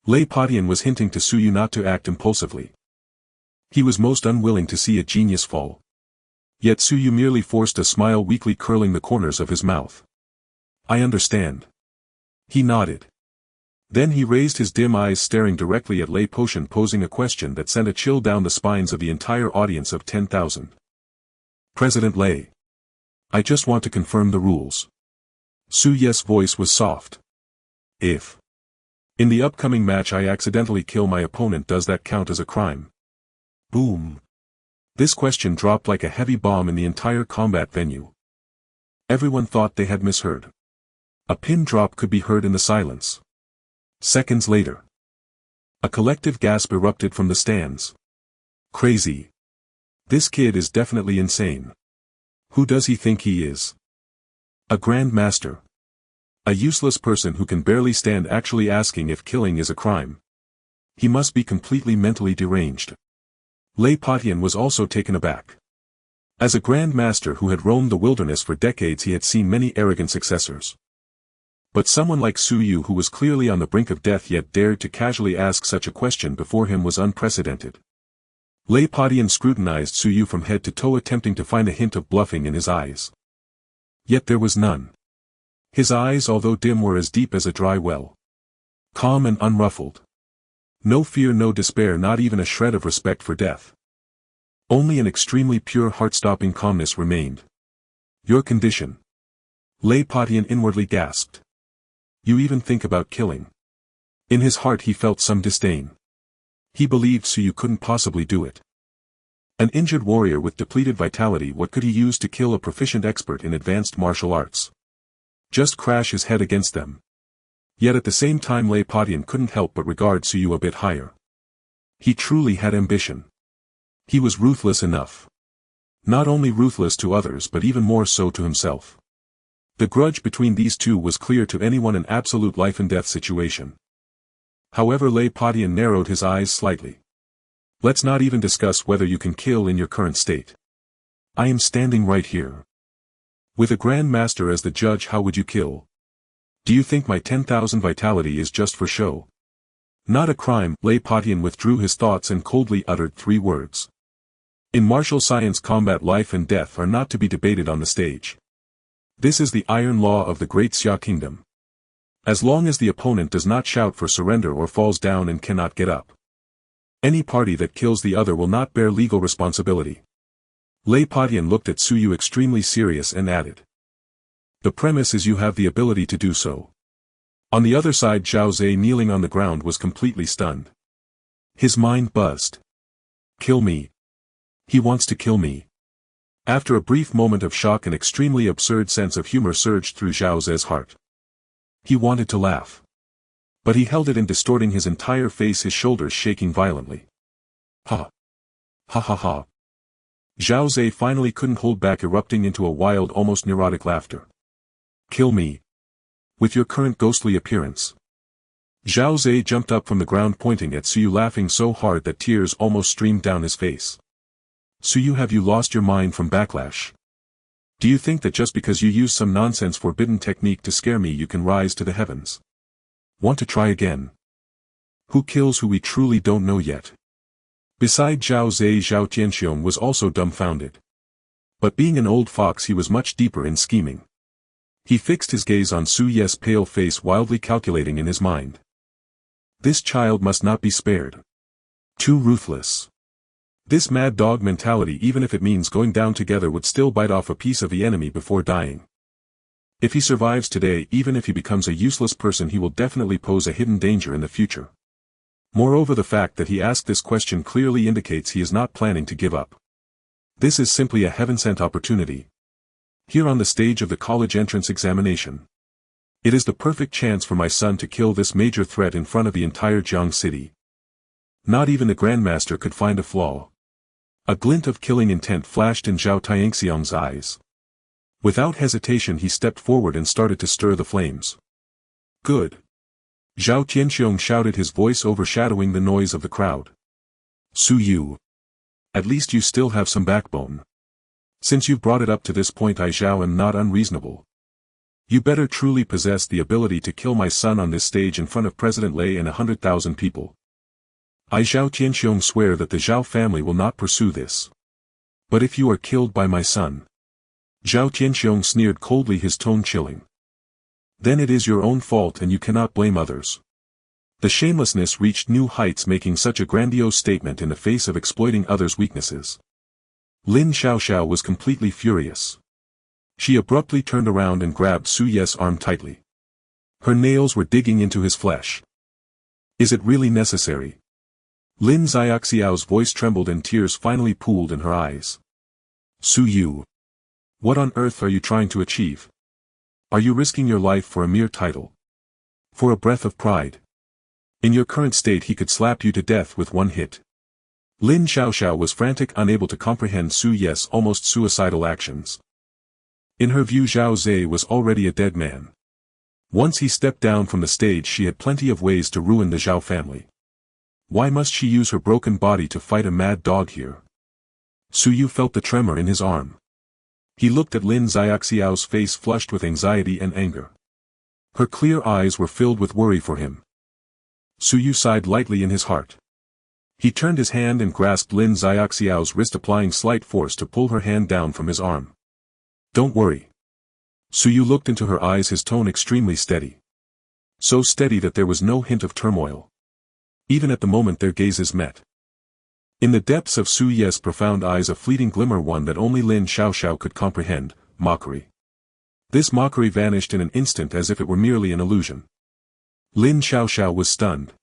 Lei Patian was hinting to Suyu not to act impulsively. He was most unwilling to see a genius fall. Yet Suyu merely forced a smile, weakly curling the corners of his mouth. I understand. He nodded. Then he raised his dim eyes, staring directly at Lei Patian, posing a question that sent a chill down the spines of the entire audience of 10,000. President Lei. I just want to confirm the rules. Suyu's voice was soft. If in the upcoming match I accidentally kill my opponent, does that count as a crime? Boom. This question dropped like a heavy bomb in the entire combat venue. Everyone thought they had misheard. A pin drop could be heard in the silence. Seconds later, a collective gasp erupted from the stands. Crazy. This kid is definitely insane. Who does he think he is? A Grand Master. A useless person who can barely stand, actually asking if killing is a crime. He must be completely mentally deranged. Lei Patian was also taken aback. As a Grand Master who had roamed the wilderness for decades, he had seen many arrogant successors. But someone like Suyu, who was clearly on the brink of death yet dared to casually ask such a question before him, was unprecedented. Lei Patian scrutinized Suyu from head to toe, attempting to find a hint of bluffing in his eyes. Yet there was none. His eyes, although dim, were as deep as a dry well. Calm and unruffled. No fear, no despair, not even a shred of respect for death. Only an extremely pure, heart-stopping calmness remained. Your condition. Lei Patian inwardly gasped. You even think about killing? In his heart he felt some disdain. He believed Suyu couldn't possibly do it. An injured warrior with depleted vitality, what could he use to kill a proficient expert in advanced martial arts? Just crash his head against them. Yet at the same time Lei Patian couldn't help but regard Suyu a bit higher. He truly had ambition. He was ruthless enough. Not only ruthless to others but even more so to himself. The grudge between these two was clear to anyone in absolute life-and-death situation. However, Lei Patian narrowed his eyes slightly. Let's not even discuss whether you can kill in your current state. I am standing right here. With a Grand Master as the judge, how would you kill? Do you think my 10,000 vitality is just for show? Not a crime. Lei Patian withdrew his thoughts and coldly uttered 3 words. In martial science, combat, life and death are not to be debated on the stage. This is the iron law of the Great Xia Kingdom. As long as the opponent does not shout for surrender or falls down and cannot get up, any party that kills the other will not bear legal responsibility. Lei Patian looked at Suyu extremely serious and added. The premise is you have the ability to do so. On the other side, Zhao Ze, kneeling on the ground, was completely stunned. His mind buzzed. Kill me. He wants to kill me. After a brief moment of shock, an extremely absurd sense of humor surged through Zhao Ze's heart. He wanted to laugh. But he held it in, distorting his entire face, his shoulders shaking violently. Ha! Ha ha ha! Zhao Ze finally couldn't hold back, erupting into a wild, almost neurotic laughter. Kill me. With your current ghostly appearance. Zhao Ze jumped up from the ground, pointing at Suyu, laughing so hard that tears almost streamed down his face. Suyu, have you lost your mind from backlash? Do you think that just because you use some nonsense forbidden technique to scare me, you can rise to the heavens? Want to try again? Who kills who we truly don't know yet. Beside Zhao Ze, Zhao Tianxiong was also dumbfounded. But being an old fox, he was much deeper in scheming. He fixed his gaze on Suyu's pale face, wildly calculating in his mind. This child must not be spared. Too ruthless. This mad dog mentality, even if it means going down together, would still bite off a piece of the enemy before dying. If he survives today, even if he becomes a useless person, he will definitely pose a hidden danger in the future. Moreover, the fact that he asked this question clearly indicates he is not planning to give up. This is simply a heaven-sent opportunity. Here on the stage of the college entrance examination. It is the perfect chance for my son to kill this major threat in front of the entire Jiang city. Not even the Grandmaster could find a flaw. A glint of killing intent flashed in Zhao Tianxiong's eyes. Without hesitation he stepped forward and started to stir the flames. Good. Zhao Tianxiong shouted, his voice overshadowing the noise of the crowd. Su Yu. At least you still have some backbone. Since you've brought it up to this point, I Zhao am not unreasonable. You better truly possess the ability to kill my son on this stage in front of President Lei and 100,000 people. I Zhao Tianxiong swear that the Zhao family will not pursue this. But if you are killed by my son. Zhao Tianxiong sneered coldly, his tone chilling. Then it is your own fault and you cannot blame others. The shamelessness reached new heights, making such a grandiose statement in the face of exploiting others' weaknesses. Lin Xiaoxiao was completely furious. She abruptly turned around and grabbed Su Ye's arm tightly. Her nails were digging into his flesh. Is it really necessary? Lin Xiaoxiao's voice trembled and tears finally pooled in her eyes. Su Yu. What on earth are you trying to achieve? Are you risking your life for a mere title? For a breath of pride? In your current state he could slap you to death with one hit. Lin Xiaoxiao was frantic, unable to comprehend Su Ye's almost suicidal actions. In her view, Zhao Zhe was already a dead man. Once he stepped down from the stage, she had plenty of ways to ruin the Zhao family. Why must she use her broken body to fight a mad dog here? Su Yu felt the tremor in his arm. He looked at Lin Xiaoxiao's face, flushed with anxiety and anger. Her clear eyes were filled with worry for him. Su Yu sighed lightly in his heart. He turned his hand and grasped Lin Xiaoxiao's wrist, applying slight force to pull her hand down from his arm. Don't worry. Su Yu looked into her eyes, his tone extremely steady. So steady that there was no hint of turmoil. Even at the moment their gazes met. In the depths of Su Ye's profound eyes a fleeting glimmer, one that only Lin Xiaoxiao could comprehend, mockery. This mockery vanished in an instant as if it were merely an illusion. Lin Xiaoxiao was stunned.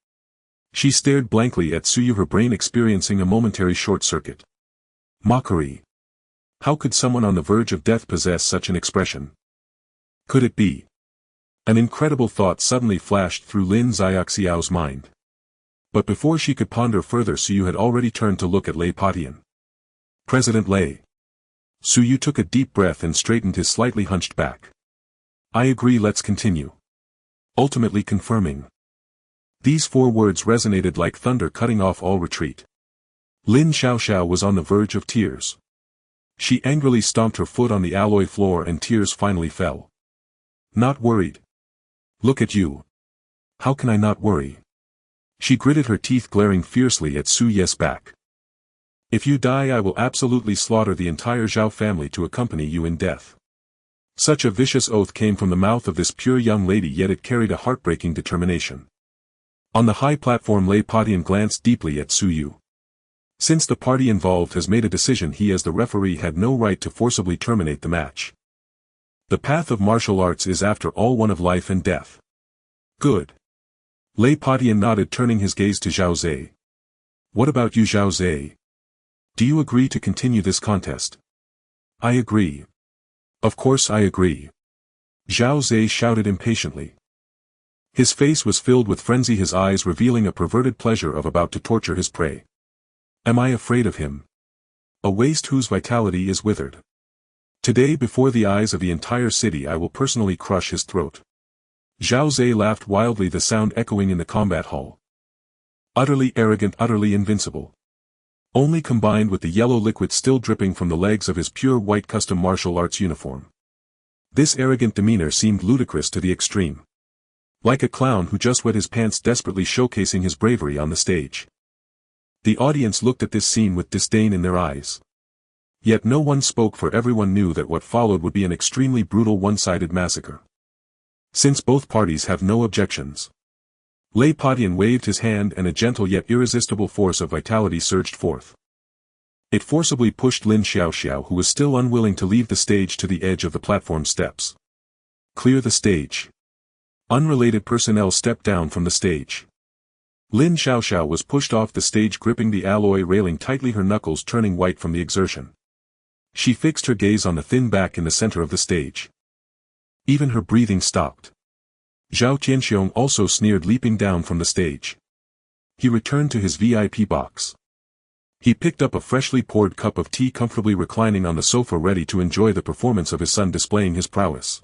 She stared blankly at Su Yu, her brain experiencing a momentary short-circuit. Mockery. How could someone on the verge of death possess such an expression? Could it be? An incredible thought suddenly flashed through Lin Xiaoxiao's mind. But before she could ponder further, Su Yu had already turned to look at Lei Patian. President Lei. Su Yu took a deep breath and straightened his slightly hunched back. I agree, let's continue. Ultimately confirming. These 4 words resonated like thunder, cutting off all retreat. Lin Xiaoxiao was on the verge of tears. She angrily stomped her foot on the alloy floor and tears finally fell. Not worried. Look at you. How can I not worry? She gritted her teeth, glaring fiercely at Su Ye's back. If you die, I will absolutely slaughter the entire Zhao family to accompany you in death. Such a vicious oath came from the mouth of this pure young lady, yet it carried a heartbreaking determination. On the high platform, Lei Patian glanced deeply at Su Yu. Since the party involved has made a decision, he as the referee had no right to forcibly terminate the match. The path of martial arts is after all one of life and death. Good. Lei Patian nodded, turning his gaze to Zhao Zhe. What about you, Zhao Zhe? Do you agree to continue this contest? I agree. Of course I agree. Zhao Zhe shouted impatiently. His face was filled with frenzy, his eyes revealing a perverted pleasure of about to torture his prey. Am I afraid of him? A waste whose vitality is withered. Today, before the eyes of the entire city, I will personally crush his throat. Zhao Zhe laughed wildly, the sound echoing in the combat hall. Utterly arrogant, utterly invincible. Only combined with the yellow liquid still dripping from the legs of his pure white custom martial arts uniform. This arrogant demeanor seemed ludicrous to the extreme. Like a clown who just wet his pants, desperately showcasing his bravery on the stage. The audience looked at this scene with disdain in their eyes. Yet no one spoke, for everyone knew that what followed would be an extremely brutal one-sided massacre. Since both parties have no objections. Lei Patian waved his hand and a gentle yet irresistible force of vitality surged forth. It forcibly pushed Lin Xiaoxiao, who was still unwilling to leave the stage, to the edge of the platform steps. Clear the stage. Unrelated personnel stepped down from the stage. Lin Xiaoxiao was pushed off the stage, gripping the alloy railing tightly, her knuckles turning white from the exertion. She fixed her gaze on the thin back in the center of the stage. Even her breathing stopped. Zhao Tianxiong also sneered, leaping down from the stage. He returned to his VIP box. He picked up a freshly poured cup of tea, comfortably reclining on the sofa, ready to enjoy the performance of his son displaying his prowess.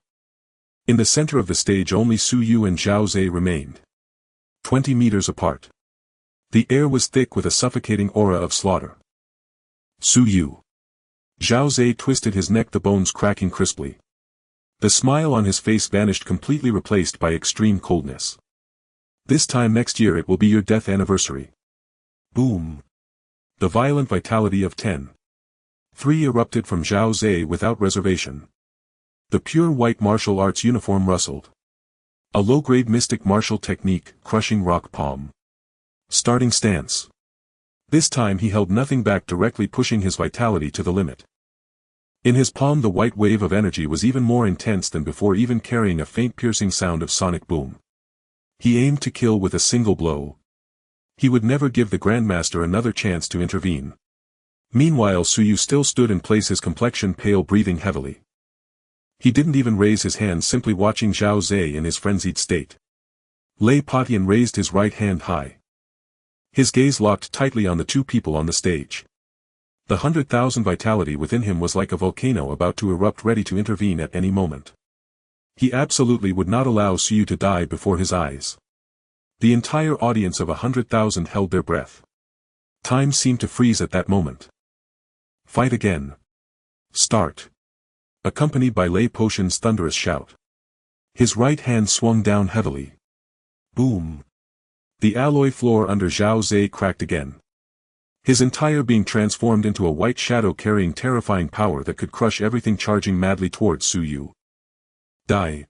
In the center of the stage only Su Yu and Zhao Zhe remained. 20 meters apart. The air was thick with a suffocating aura of slaughter. Su Yu. Zhao Zhe twisted his neck, the bones cracking crisply. The smile on his face vanished, completely replaced by extreme coldness. This time next year it will be your death anniversary. Boom. The violent vitality of 10-3 erupted from Zhao Zhe without reservation. The pure white martial arts uniform rustled. A low-grade mystic martial technique, crushing rock palm. Starting stance. This time he held nothing back, directly pushing his vitality to the limit. In his palm the white wave of energy was even more intense than before, even carrying a faint piercing sound of sonic boom. He aimed to kill with a single blow. He would never give the Grandmaster another chance to intervene. Meanwhile Su Yu still stood in place, his complexion pale, breathing heavily. He didn't even raise his hand, simply watching Zhao Zhe in his frenzied state. Lei Patian raised his right hand high. His gaze locked tightly on the two people on the stage. The 100,000 vitality within him was like a volcano about to erupt, ready to intervene at any moment. He absolutely would not allow Su Yu to die before his eyes. The entire audience of 100,000 held their breath. Time seemed to freeze at that moment. Fight again. Start. Accompanied by Lei Patian's thunderous shout. His right hand swung down heavily. Boom. The alloy floor under Zhao Zhe cracked again. His entire being transformed into a white shadow, carrying terrifying power that could crush everything, charging madly towards Su Yu. Die.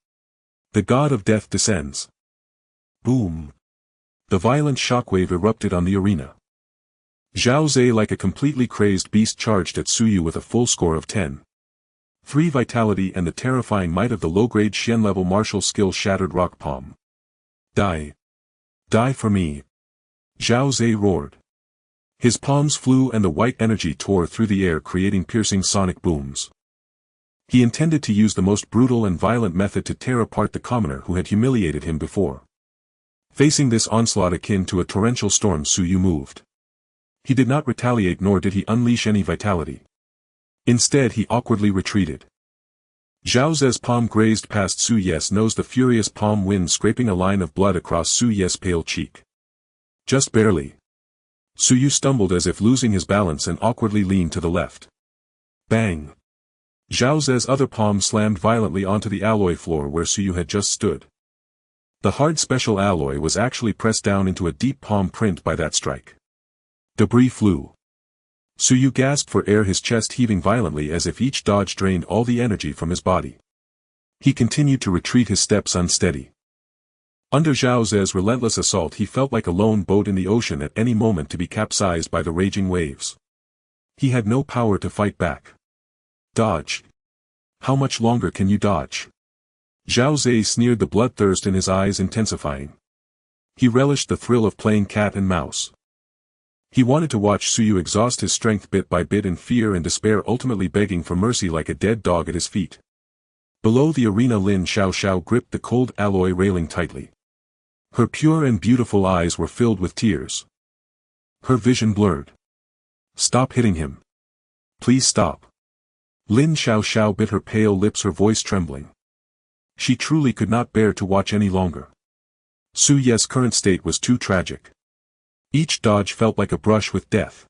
The god of death descends. Boom. The violent shockwave erupted on the arena. Zhao Zhe, like a completely crazed beast, charged at Su Yu with a full score of 10-3 vitality, and the terrifying might of the low-grade Xian-level martial skill shattered rock palm. Die. Die for me. Zhao Zhe roared. His palms flew and the white energy tore through the air, creating piercing sonic booms. He intended to use the most brutal and violent method to tear apart the commoner who had humiliated him before. Facing this onslaught akin to a torrential storm, Su Yu moved. He did not retaliate, nor did he unleash any vitality. Instead he awkwardly retreated. Zhao Ze's palm grazed past Su Ye's nose, the furious palm wind scraping a line of blood across Su Ye's pale cheek. Just barely. Su Yu stumbled as if losing his balance and awkwardly leaned to the left. Bang! Zhao Ze's other palm slammed violently onto the alloy floor where Su Yu had just stood. The hard special alloy was actually pressed down into a deep palm print by that strike. Debris flew. Su Yu gasped for air, his chest heaving violently as if each dodge drained all the energy from his body. He continued to retreat, his steps unsteady. Under Zhao Ze's relentless assault he felt like a lone boat in the ocean, at any moment to be capsized by the raging waves. He had no power to fight back. Dodge. How much longer can you dodge? Zhao Zhe sneered, the bloodthirst in his eyes intensifying. He relished the thrill of playing cat and mouse. He wanted to watch Su Yu exhaust his strength bit by bit in fear and despair, ultimately begging for mercy like a dead dog at his feet. Below the arena, Lin Xiaoxiao gripped the cold alloy railing tightly. Her pure and beautiful eyes were filled with tears. Her vision blurred. Stop hitting him. Please stop. Lin Xiaoxiao bit her pale lips, her voice trembling. She truly could not bear to watch any longer. Su Ye's current state was too tragic. Each dodge felt like a brush with death.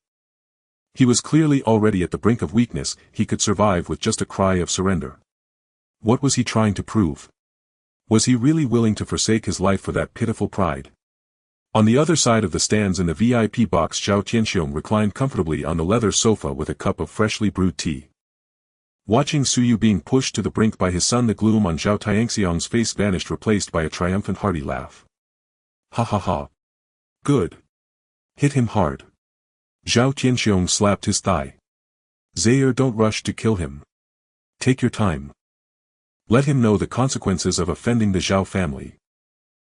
He was clearly already at the brink of weakness, he could survive with just a cry of surrender. What was he trying to prove? Was he really willing to forsake his life for that pitiful pride? On the other side of the stands in the VIP box, Zhao Tianxiong reclined comfortably on the leather sofa with a cup of freshly brewed tea. Watching Su Yu being pushed to the brink by his son, the gloom on Zhao Tianxiong's face vanished, replaced by a triumphant hearty laugh. Ha ha ha. Good. Hit him hard. Zhao Tianxiong slapped his thigh. Zaire, don't rush to kill him. Take your time. Let him know the consequences of offending the Zhao family.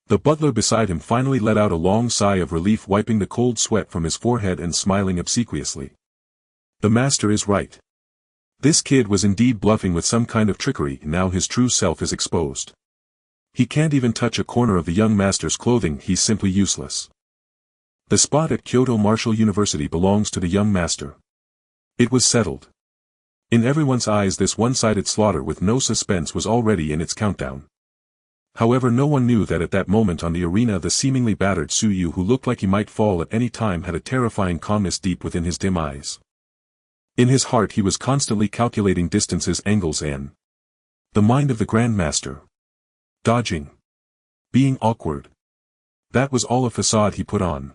The butler beside him finally let out a long sigh of relief, wiping the cold sweat from his forehead and smiling obsequiously. The master is right. This kid was indeed bluffing with some kind of trickery, now his true self is exposed. He can't even touch a corner of the young master's clothing, he's simply useless. The spot at Kyoto Martial University belongs to the young master. It was settled. In everyone's eyes this one-sided slaughter with no suspense was already in its countdown. However, no one knew that at that moment on the arena the seemingly battered Su Yu, who looked like he might fall at any time, had a terrifying calmness deep within his dim eyes. In his heart he was constantly calculating distances, angles, and the mind of the Grandmaster. Dodging. Being awkward. That was all a facade he put on.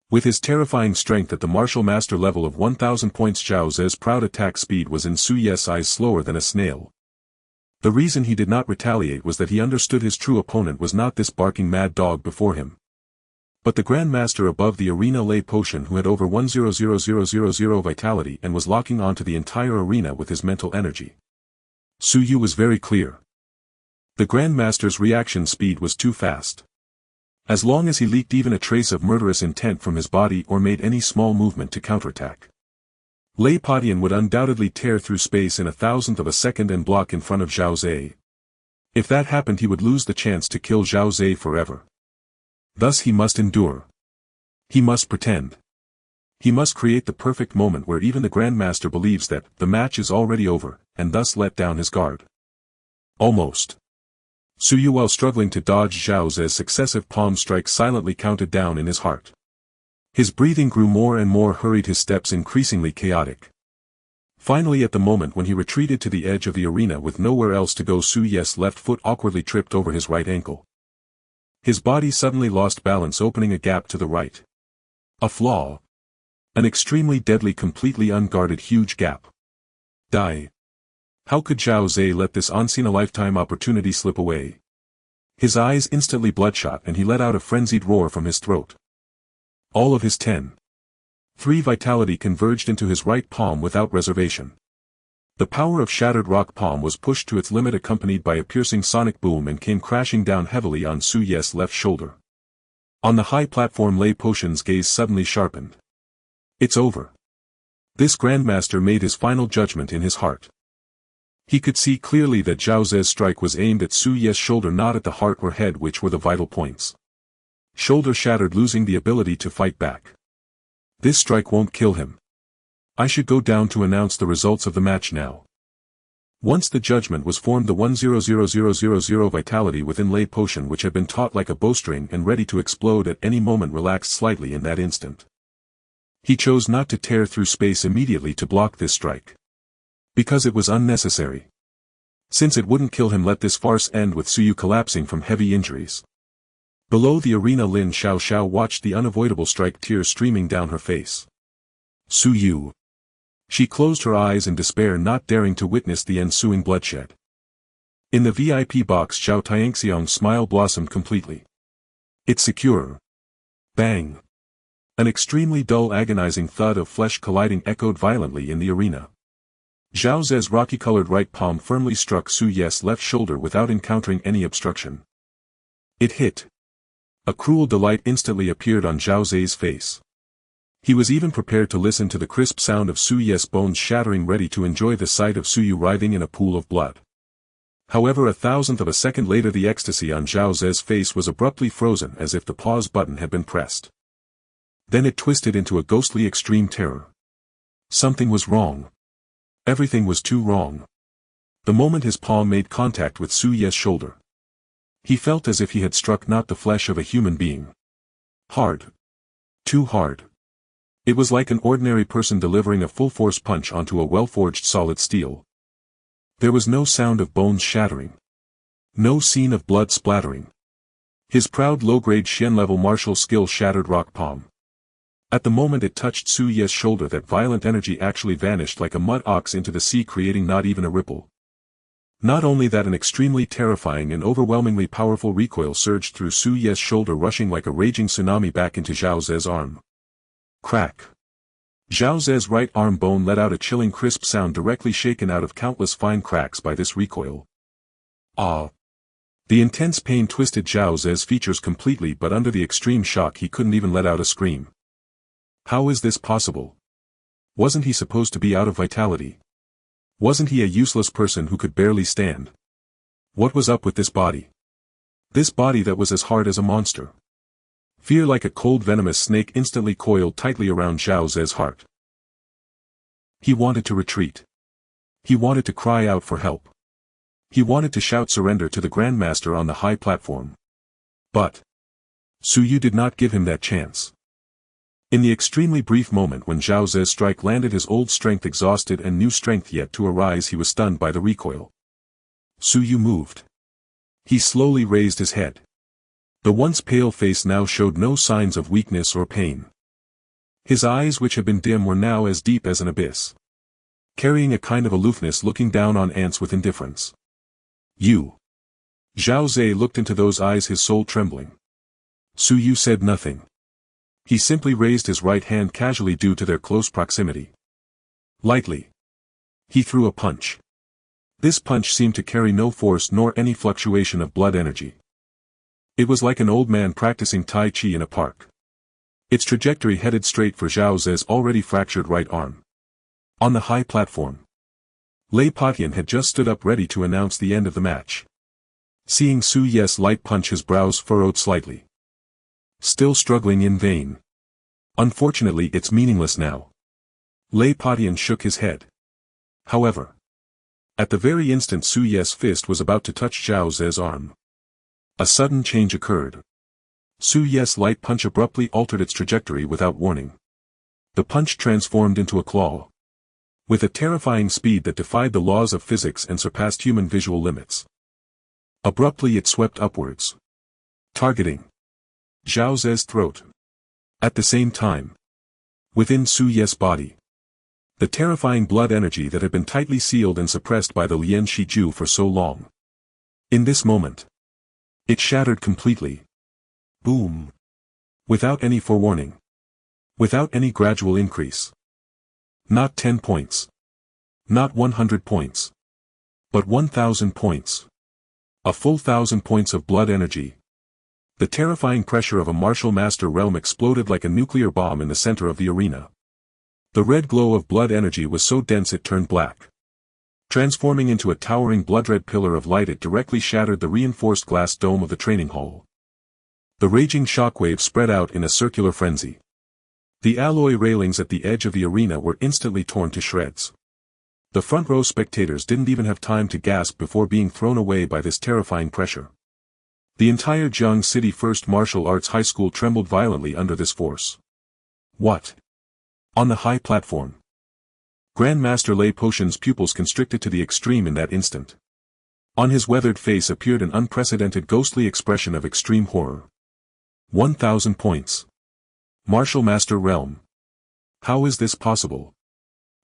With his terrifying strength at the martial master level of 1000 points, Zhao Ze's proud attack speed was in Su Yu's eyes slower than a snail. The reason he did not retaliate was that he understood his true opponent was not this barking mad dog before him, but the Grandmaster above the arena, Lay Potion, who had over 100,000 vitality and was locking onto the entire arena with his mental energy. Su Yu was very clear. The Grandmaster's reaction speed was too fast. As long as he leaked even a trace of murderous intent from his body or made any small movement to counterattack, Lay Potion would undoubtedly tear through space in 1,000th of a second and block in front of Zhao Ze. If that happened, he would lose the chance to kill Zhao Ze forever. Thus he must endure. He must pretend. He must create the perfect moment where even the Grandmaster believes that the match is already over, and thus let down his guard. Almost. Su Yu, while struggling to dodge Zhao Ze's successive palm strikes, silently counted down in his heart. His breathing grew more and more hurried, his steps increasingly chaotic. Finally, at the moment when he retreated to the edge of the arena with nowhere else to go, Su Yu's left foot awkwardly tripped over his right ankle. His body suddenly lost balance, opening a gap to the right. A flaw. An extremely deadly, completely unguarded huge gap. Die. How could Zhao Ze let this unseen-a-lifetime opportunity slip away? His eyes instantly bloodshot and he let out a frenzied roar from his throat. All of his 10. 3 vitality converged into his right palm without reservation. The power of Shattered Rock Palm was pushed to its limit, accompanied by a piercing sonic boom, and came crashing down heavily on Su Yu's left shoulder. On the high platform, Lay Potion's gaze suddenly sharpened. It's over. This Grandmaster made his final judgment in his heart. He could see clearly that Zhao Ze's strike was aimed at Su Yu's shoulder, not at the heart or head, which were the vital points. Shoulder shattered, losing the ability to fight back. This strike won't kill him. I should go down to announce the results of the match now. Once the judgment was formed, the 100,000 vitality within Lay Potion, which had been taut like a bowstring and ready to explode at any moment, relaxed slightly in that instant. He chose not to tear through space immediately to block this strike. Because it was unnecessary. Since it wouldn't kill him, let this farce end with Su Yu collapsing from heavy injuries. Below the arena, Lin Xiao watched the unavoidable strike, tears streaming down her face. Su Yu. She closed her eyes in despair, not daring to witness the ensuing bloodshed. In the VIP box, Zhao Tianxiang's smile blossomed completely. It's secure. Bang. An extremely dull, agonizing thud of flesh colliding echoed violently in the arena. Zhao Ze's rocky-colored right palm firmly struck Su Yu's left shoulder without encountering any obstruction. It hit. A cruel delight instantly appeared on Zhao Ze's face. He was even prepared to listen to the crisp sound of Su Yu's bones shattering, ready to enjoy the sight of Su Yu writhing in a pool of blood. However, 1,000th of a second later, the ecstasy on Zhao Ze's face was abruptly frozen, as if the pause button had been pressed. Then it twisted into a ghostly extreme terror. Something was wrong. Everything was too wrong. The moment his palm made contact with Su Yu's shoulder, he felt as if he had struck not the flesh of a human being. Hard. Too hard. It was like an ordinary person delivering a full-force punch onto a well-forged solid steel. There was no sound of bones shattering. No scene of blood splattering. His proud low-grade Xian-level martial skill shattered rock palm. At the moment it touched Su Yu's shoulder, that violent energy actually vanished like a mud ox into the sea, creating not even a ripple. Not only that, an extremely terrifying and overwhelmingly powerful recoil surged through Su Yu's shoulder, rushing like a raging tsunami back into Zhao Ze's arm. Crack. Zhao Ze's right arm bone let out a chilling crisp sound, directly shaken out of countless fine cracks by this recoil. Ah! The intense pain twisted Zhao Ze's features completely, but under the extreme shock he couldn't even let out a scream. How is this possible? Wasn't he supposed to be out of vitality? Wasn't he a useless person who could barely stand? What was up with this body? This body that was as hard as a monster. Fear like a cold venomous snake instantly coiled tightly around Zhao Ze's heart. He wanted to retreat. He wanted to cry out for help. He wanted to shout surrender to the Grandmaster on the high platform. But Su Yu did not give him that chance. In the extremely brief moment when Zhao Ze's strike landed, his old strength exhausted and new strength yet to arise, he was stunned by the recoil. Su Yu moved. He slowly raised his head. The once pale face now showed no signs of weakness or pain. His eyes, which had been dim, were now as deep as an abyss, carrying a kind of aloofness, looking down on ants with indifference. You. Zhao Ze looked into those eyes, his soul trembling. Su Yu said nothing. He simply raised his right hand casually due to their close proximity. Lightly. He threw a punch. This punch seemed to carry no force nor any fluctuation of blood energy. It was like an old man practicing Tai Chi in a park. Its trajectory headed straight for Zhao Ze's already fractured right arm. On the high platform, Lei Patian had just stood up ready to announce the end of the match. Seeing Su Yu's light punch, his brows furrowed slightly. Still struggling in vain. Unfortunately, it's meaningless now. Lei Patian shook his head. However, at the very instant Su Yu's fist was about to touch Zhao Ze's arm, a sudden change occurred. Su Yu's light punch abruptly altered its trajectory without warning. The punch transformed into a claw. With a terrifying speed that defied the laws of physics and surpassed human visual limits. Abruptly it swept upwards, targeting Zhao Ze's throat. At the same time, within Su Yu's body, the terrifying blood energy that had been tightly sealed and suppressed by the Lian Shiju for so long. In this moment, it shattered completely. Boom. Without any forewarning. Without any gradual increase. Not 10 points. Not 100 points. But 1,000 points. A full 1,000 points of blood energy. The terrifying pressure of a martial master realm exploded like a nuclear bomb in the center of the arena. The red glow of blood energy was so dense it turned black. Transforming into a towering blood-red pillar of light, it directly shattered the reinforced glass dome of the training hall. The raging shockwave spread out in a circular frenzy. The alloy railings at the edge of the arena were instantly torn to shreds. The front row spectators didn't even have time to gasp before being thrown away by this terrifying pressure. The entire Jiang City First Martial Arts High School trembled violently under this force. What? On the high platform, Grandmaster Lei Potion's pupils constricted to the extreme in that instant. On his weathered face appeared an unprecedented ghostly expression of extreme horror. 1,000 points. Martial Master Realm. How is this possible?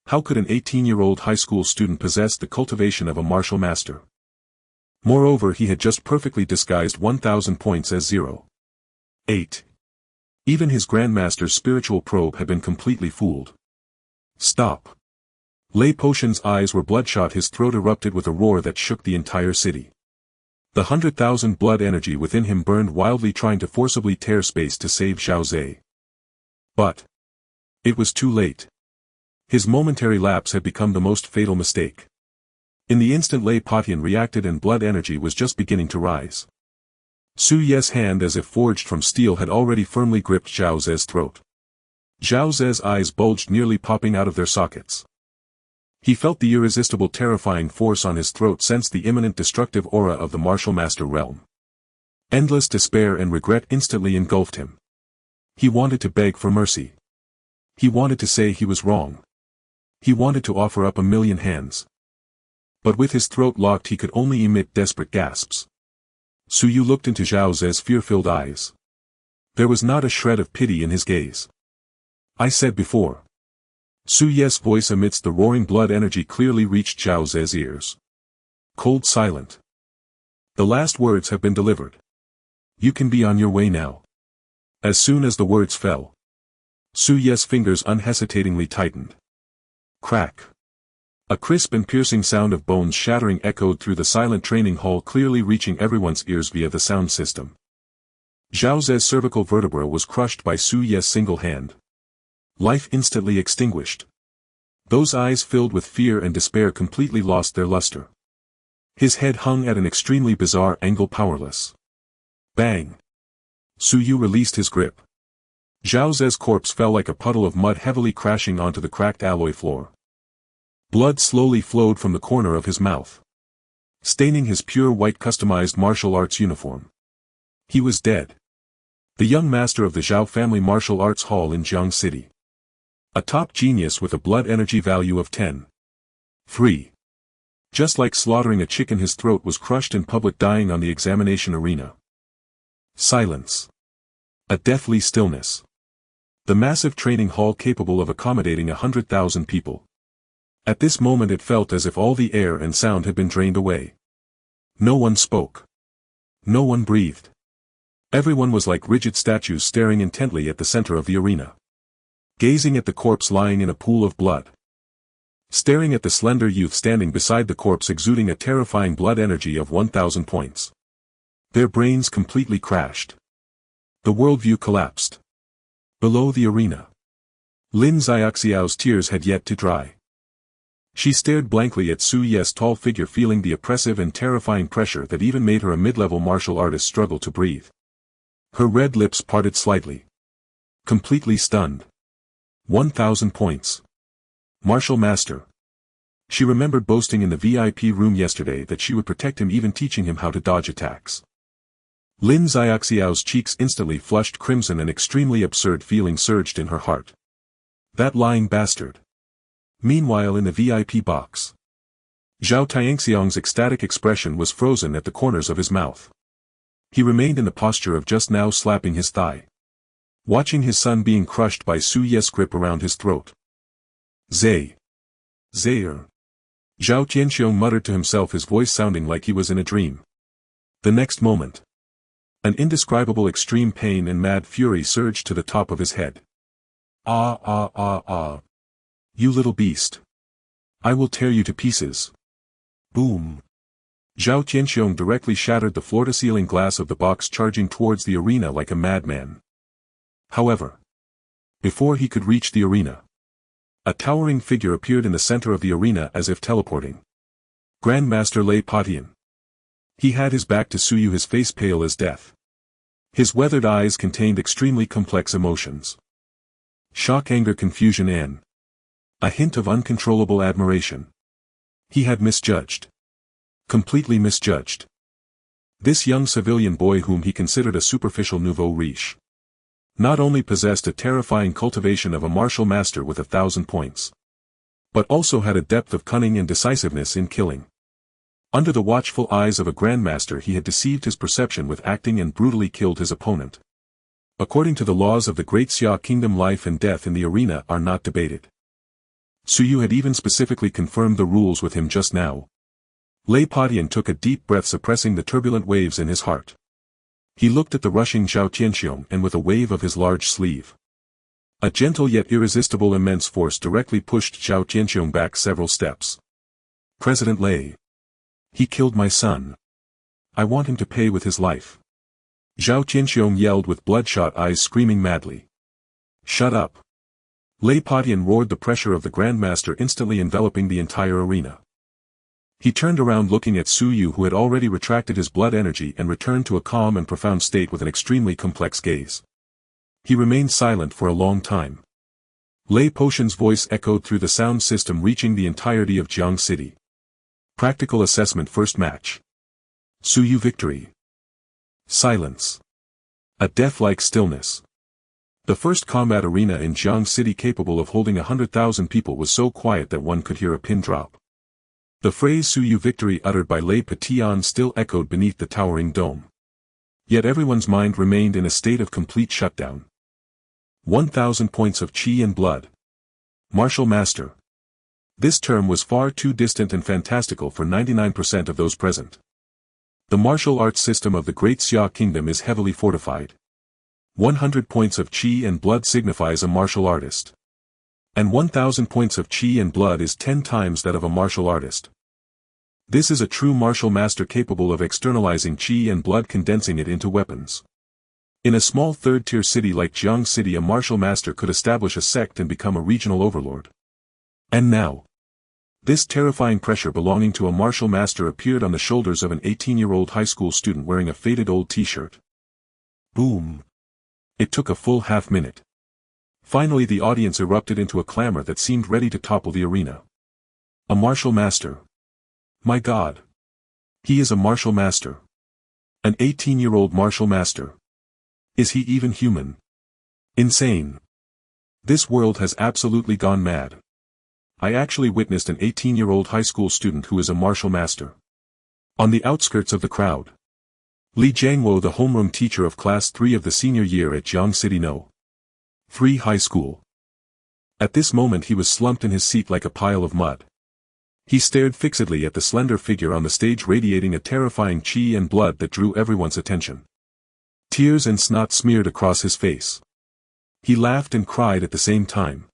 How could an 18-year-old high school student possess the cultivation of a martial master? Moreover, he had just perfectly disguised 1,000 points as 0.8. Even his Grandmaster's spiritual probe had been completely fooled. Stop. Lei Potion's eyes were bloodshot, his throat erupted with a roar that shook the entire city. The 100,000 blood energy within him burned wildly, trying to forcibly tear space to save Zhao Ze. But it was too late. His momentary lapse had become the most fatal mistake. In the instant Lei Patian reacted and blood energy was just beginning to rise. Su Yu's hand, as if forged from steel, had already firmly gripped Zhao Ze's throat. Zhao Ze's eyes bulged, nearly popping out of their sockets. He felt the irresistible terrifying force on his throat, sensed the imminent destructive aura of the martial master realm. Endless despair and regret instantly engulfed him. He wanted to beg for mercy. He wanted to say he was wrong. He wanted to offer up a million hands. But with his throat locked, he could only emit desperate gasps. Su Yu looked into Zhao Ze's fear-filled eyes. There was not a shred of pity in his gaze. I said before. Su Yu's voice amidst the roaring blood energy clearly reached Zhao Ze's ears. Cold silent. The last words have been delivered. You can be on your way now. As soon as the words fell, Su Yu's fingers unhesitatingly tightened. Crack. A crisp and piercing sound of bones shattering echoed through the silent training hall, clearly reaching everyone's ears via the sound system. Zhao Ze's cervical vertebra was crushed by Su Yu's single hand. Life instantly extinguished. Those eyes filled with fear and despair completely lost their luster. His head hung at an extremely bizarre angle, powerless. Bang! Su Yu released his grip. Zhao Ze's corpse fell like a puddle of mud heavily crashing onto the cracked alloy floor. Blood slowly flowed from the corner of his mouth, staining his pure white customized martial arts uniform. He was dead. The young master of the Zhao family martial arts hall in Jiang City. A top genius with a blood energy value of 10. 3. Just like slaughtering a chicken, his throat was crushed in public, dying on the examination arena. Silence. A deathly stillness. The massive training hall capable of accommodating 100,000 people. At this moment it felt as if all the air and sound had been drained away. No one spoke. No one breathed. Everyone was like rigid statues staring intently at the center of the arena. Gazing at the corpse lying in a pool of blood. Staring at the slender youth standing beside the corpse exuding a terrifying blood energy of 1,000 points. Their brains completely crashed. The worldview collapsed. Below the arena, Lin Xiaoxiao's tears had yet to dry. She stared blankly at Su Ye's tall figure, feeling the oppressive and terrifying pressure that even made her a mid-level martial artist struggle to breathe. Her red lips parted slightly. Completely stunned. 1,000 points. Martial master. She remembered boasting in the VIP room yesterday that she would protect him, even teaching him how to dodge attacks. Lin Xiaoxiao's cheeks instantly flushed crimson. An extremely absurd feeling surged in her heart. That lying bastard. Meanwhile, in the VIP box, Zhao Tianxiang's ecstatic expression was frozen at the corners of his mouth. He remained in the posture of just now, slapping his thigh, watching his son being crushed by Su Ye's grip around his throat. Zai. Zaire. Zhao Tianxiang muttered to himself, his voice sounding like he was in a dream. The next moment, an indescribable extreme pain and mad fury surged to the top of his head. Ah ah ah ah. You little beast. I will tear you to pieces. Boom. Zhao Tianxiang directly shattered the floor-to-ceiling glass of the box, charging towards the arena like a madman. However, before he could reach the arena, a towering figure appeared in the center of the arena as if teleporting. Grandmaster Lei Patian. He had his back to Su Yu, his face pale as death. His weathered eyes contained extremely complex emotions. Shock, anger, confusion, and a hint of uncontrollable admiration. He had misjudged. Completely misjudged. This young civilian boy, whom he considered a superficial nouveau riche, not only possessed a terrifying cultivation of a martial master with 1,000 points, but also had a depth of cunning and decisiveness in killing. Under the watchful eyes of a grandmaster, he had deceived his perception with acting and brutally killed his opponent. According to the laws of the Great Xia Kingdom, life and death in the arena are not debated. Su Yu had even specifically confirmed the rules with him just now. Lei Patian took a deep breath, suppressing the turbulent waves in his heart. He looked at the rushing Zhao Tianxiang, and with a wave of his large sleeve, a gentle yet irresistible immense force directly pushed Zhao Tianxiang back several steps. President Lei. He killed my son. I want him to pay with his life. Zhao Tianxiang yelled with bloodshot eyes, screaming madly. Shut up. Lei Patian roared, the pressure of the Grandmaster instantly enveloping the entire arena. He turned around, looking at Su Yu, who had already retracted his blood energy and returned to a calm and profound state with an extremely complex gaze. He remained silent for a long time. Lei Patian's voice echoed through the sound system, reaching the entirety of Jiang City. Practical assessment, first match. Su Yu victory. Silence. A death-like stillness. The first combat arena in Jiang City capable of holding 100,000 people was so quiet that one could hear a pin drop. The phrase Su Yu victory uttered by Lei Patian still echoed beneath the towering dome. Yet everyone's mind remained in a state of complete shutdown. 1,000 points of chi and blood. Martial master. This term was far too distant and fantastical for 99% of those present. The martial arts system of the Great Xia Kingdom is heavily fortified. 100 points of chi and blood signifies a martial artist. And 1,000 points of chi and blood is 10 times that of a martial artist. This is a true martial master capable of externalizing chi and blood, condensing it into weapons. In a small third-tier city like Jiang City, a martial master could establish a sect and become a regional overlord. And now, this terrifying pressure belonging to a martial master appeared on the shoulders of an 18-year-old high school student wearing a faded old t-shirt. Boom. It took a full half-minute. Finally the audience erupted into a clamor that seemed ready to topple the arena. A martial master. My God. He is a martial master. An 18-year-old martial master. Is he even human? Insane. This world has absolutely gone mad. I actually witnessed an 18-year-old high school student who is a martial master. On the outskirts of the crowd. Li Jiangwo, the homeroom teacher of Class 3 of the senior year at Jiang City No. 3 High School. At this moment he was slumped in his seat like a pile of mud. He stared fixedly at the slender figure on the stage, radiating a terrifying qi and blood that drew everyone's attention. Tears and snot smeared across his face. He laughed and cried at the same time.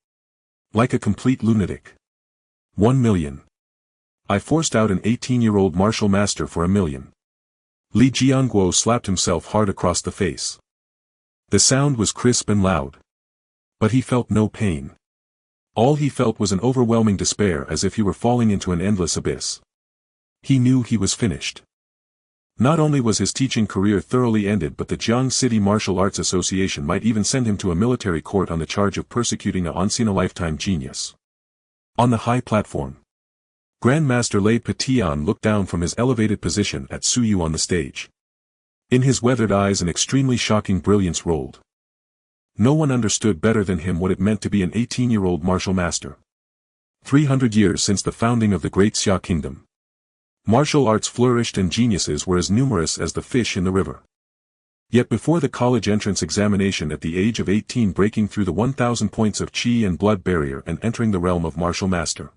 Like a complete lunatic. 1 million. I forced out an 18-year-old martial master for $1 million. Li Jiangwo slapped himself hard across the face. The sound was crisp and loud. But he felt no pain. All he felt was an overwhelming despair, as if he were falling into an endless abyss. He knew he was finished. Not only was his teaching career thoroughly ended, but the Jiang City Martial Arts Association might even send him to a military court on the charge of persecuting a once-in-a-lifetime genius. On the high platform, Grandmaster Lei Patian looked down from his elevated position at Su Yu on the stage. In his weathered eyes an extremely shocking brilliance rolled. No one understood better than him what it meant to be an 18-year-old martial master. 300 years since the founding of the Great Xia Kingdom, martial arts flourished and geniuses were as numerous as the fish in the river. Yet before the college entrance examination at the age of 18, breaking through the 1,000 points of qi and blood barrier and entering the realm of martial master.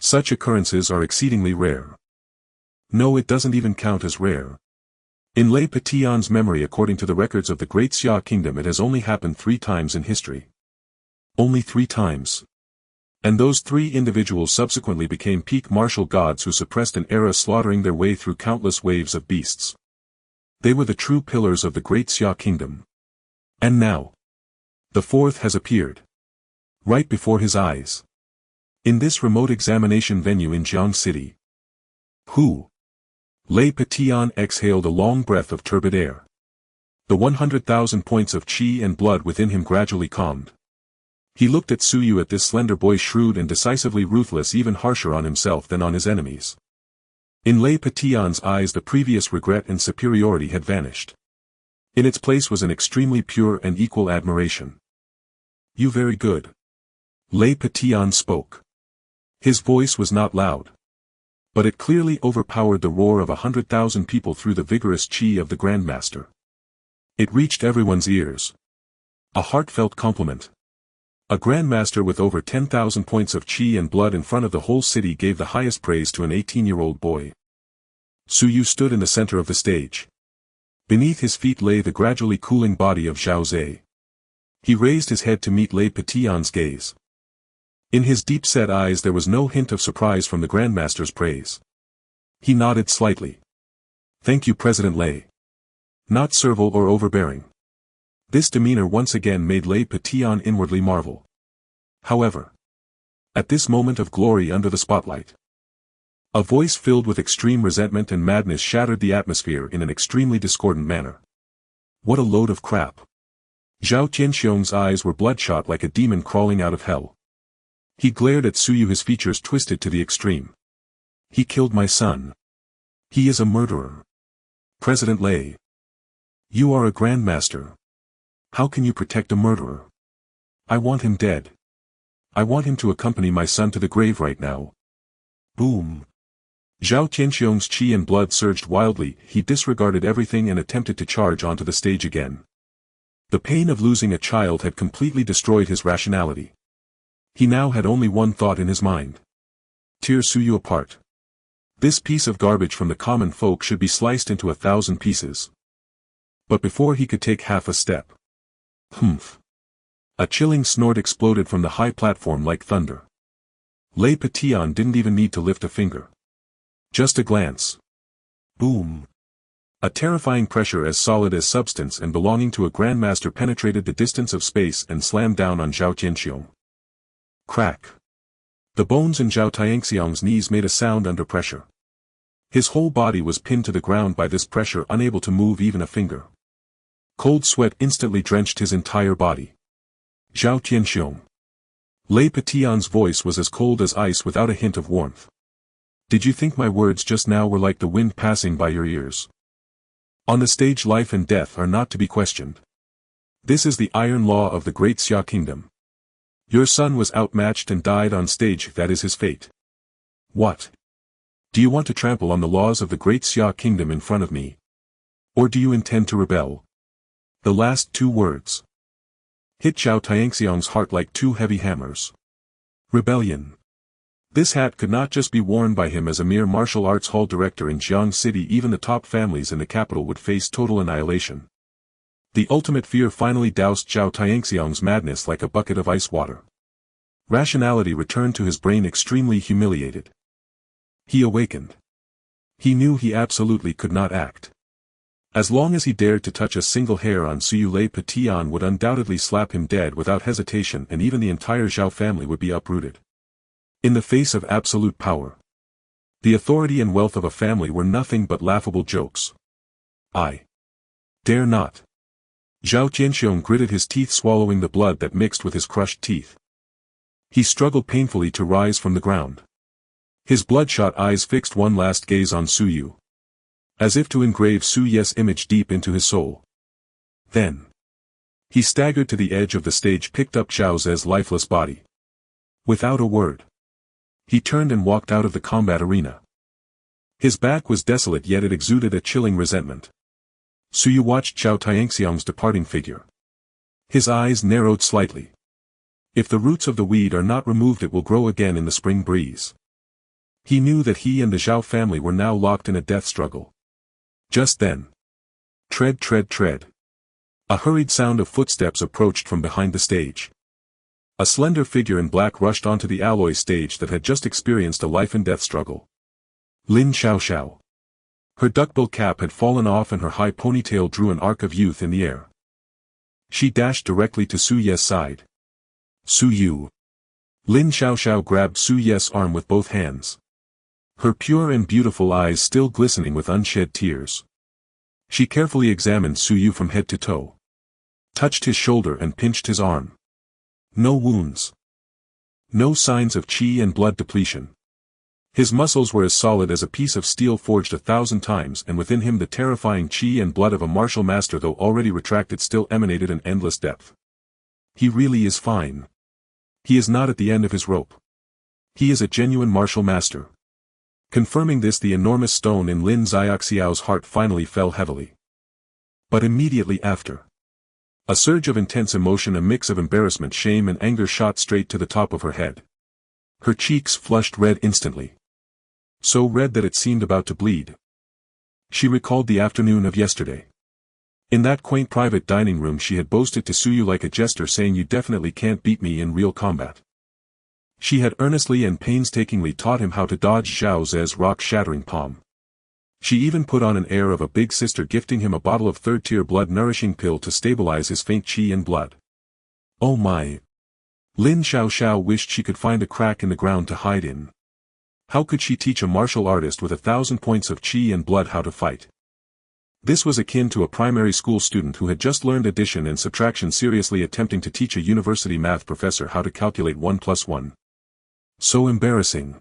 Such occurrences are exceedingly rare. No, it doesn't even count as rare. In Lei Patian's memory, according to the records of the Great Xia Kingdom, it has only happened 3 times in history. Only 3 times. And those 3 individuals subsequently became peak martial gods who suppressed an era, slaughtering their way through countless waves of beasts. They were the true pillars of the Great Xia Kingdom. And now, the 4th has appeared. Right before his eyes. In this remote examination venue in Jiang City. Who? Lei Patian exhaled a long breath of turbid air. The 100,000 points of qi and blood within him gradually calmed. He looked at Su Yu, at this slender boy, shrewd and decisively ruthless, even harsher on himself than on his enemies. In Lei Patian's eyes the previous regret and superiority had vanished. In its place was an extremely pure and equal admiration. You very good. Lei Patian spoke. His voice was not loud. But it clearly overpowered the roar of 100,000 people through the vigorous qi of the Grandmaster. It reached everyone's ears. A heartfelt compliment. A Grandmaster with over 10,000 points of qi and blood in front of the whole city gave the highest praise to an 18-year-old boy. Su Yu stood in the center of the stage. Beneath his feet lay the gradually cooling body of Zhao Zhe. He raised his head to meet Lei Patian's gaze. In his deep-set eyes there was no hint of surprise from the Grandmaster's praise. He nodded slightly. Thank you, President Lei. Not servile or overbearing. This demeanor once again made Lei Patian inwardly marvel. However, at this moment of glory under the spotlight, a voice filled with extreme resentment and madness shattered the atmosphere in an extremely discordant manner. What a load of crap. Zhao Qianxiong's eyes were bloodshot like a demon crawling out of hell. He glared at Su Yu, his features twisted to the extreme. He killed my son. He is a murderer. President Lei. You are a Grandmaster. How can you protect a murderer? I want him dead. I want him to accompany my son to the grave right now. Boom. Zhao Qianxiong's qi and blood surged wildly. He disregarded everything and attempted to charge onto the stage again. The pain of losing a child had completely destroyed his rationality. He now had only one thought in his mind. Tear Su Yu apart. This piece of garbage from the common folk should be sliced into 1,000 pieces. But before he could take half a step. Humph. A chilling snort exploded from the high platform like thunder. Lei Patian didn't even need to lift a finger. Just a glance. Boom. A terrifying pressure as solid as substance and belonging to a Grandmaster penetrated the distance of space and slammed down on Zhao Qianxiong. Crack. The bones in Zhao Tianxiong's knees made a sound under pressure. His whole body was pinned to the ground by this pressure, unable to move even a finger. Cold sweat instantly drenched his entire body. Zhao Tianxiong. Lei Patian's voice was as cold as ice without a hint of warmth. Did you think my words just now were like the wind passing by your ears? On the stage, life and death are not to be questioned. This is the iron law of the great Xia kingdom. Your son was outmatched and died on stage, that is his fate. What? Do you want to trample on the laws of the great Xia kingdom in front of me? Or do you intend to rebel? The last two words hit Zhao Tianxiang's heart like two heavy hammers. Rebellion. This hat could not just be worn by him as a mere martial arts hall director in Jiang City. Even the top families in the capital would face total annihilation. The ultimate fear finally doused Zhao Tianxiang's madness like a bucket of ice water. Rationality returned to his brain, extremely humiliated. He awakened. He knew he absolutely could not act. As long as he dared to touch a single hair on Suyu, Lei Patian would undoubtedly slap him dead without hesitation, and even the entire Zhao family would be uprooted. In the face of absolute power, the authority and wealth of a family were nothing but laughable jokes. I dare not. Zhao Tianxiong gritted his teeth, swallowing the blood that mixed with his crushed teeth. He struggled painfully to rise from the ground. His bloodshot eyes fixed one last gaze on Su Yu, as if to engrave Su Ye's image deep into his soul. Then he staggered to the edge of the stage, picked up Zhao Ze's lifeless body. Without a word, he turned and walked out of the combat arena. His back was desolate, yet it exuded a chilling resentment. Su Yu watched Zhao Tianxiang's departing figure. His eyes narrowed slightly. If the roots of the weed are not removed, it will grow again in the spring breeze. He knew that he and the Zhao family were now locked in a death struggle. Just then, tread, tread, tread. A hurried sound of footsteps approached from behind the stage. A slender figure in black rushed onto the alloy stage that had just experienced a life-and-death struggle. Lin Xiaoxiao. Her duckbill cap had fallen off and her high ponytail drew an arc of youth in the air. She dashed directly to Su Ye's side. Su Yu. Lin Xiaoxiao grabbed Su Ye's arm with both hands. Her pure and beautiful eyes still glistening with unshed tears. She carefully examined Su Yu from head to toe. Touched his shoulder and pinched his arm. No wounds. No signs of qi and blood depletion. His muscles were as solid as a piece of steel forged 1,000 times, and within him the terrifying qi and blood of a martial master, though already retracted, still emanated an endless depth. He really is fine. He is not at the end of his rope. He is a genuine martial master. Confirming this, the enormous stone in Lin Xiaoxiao's heart finally fell heavily. But immediately after, a surge of intense emotion, a mix of embarrassment, shame and anger, shot straight to the top of her head. Her cheeks flushed red instantly. So red that it seemed about to bleed. She recalled the afternoon of yesterday. In that quaint private dining room she had boasted to Su Yu like a jester, saying, "You definitely can't beat me in real combat." She had earnestly and painstakingly taught him how to dodge Zhao Ze's rock-shattering palm. She even put on an air of a big sister, gifting him a bottle of third-tier blood-nourishing pill to stabilize his faint qi and blood. Oh my! Lin Xiaoxiao wished she could find a crack in the ground to hide in. How could she teach a martial artist with 1,000 points of qi and blood how to fight? This was akin to a primary school student who had just learned addition and subtraction seriously attempting to teach a university math professor how to calculate 1 plus 1. So embarrassing.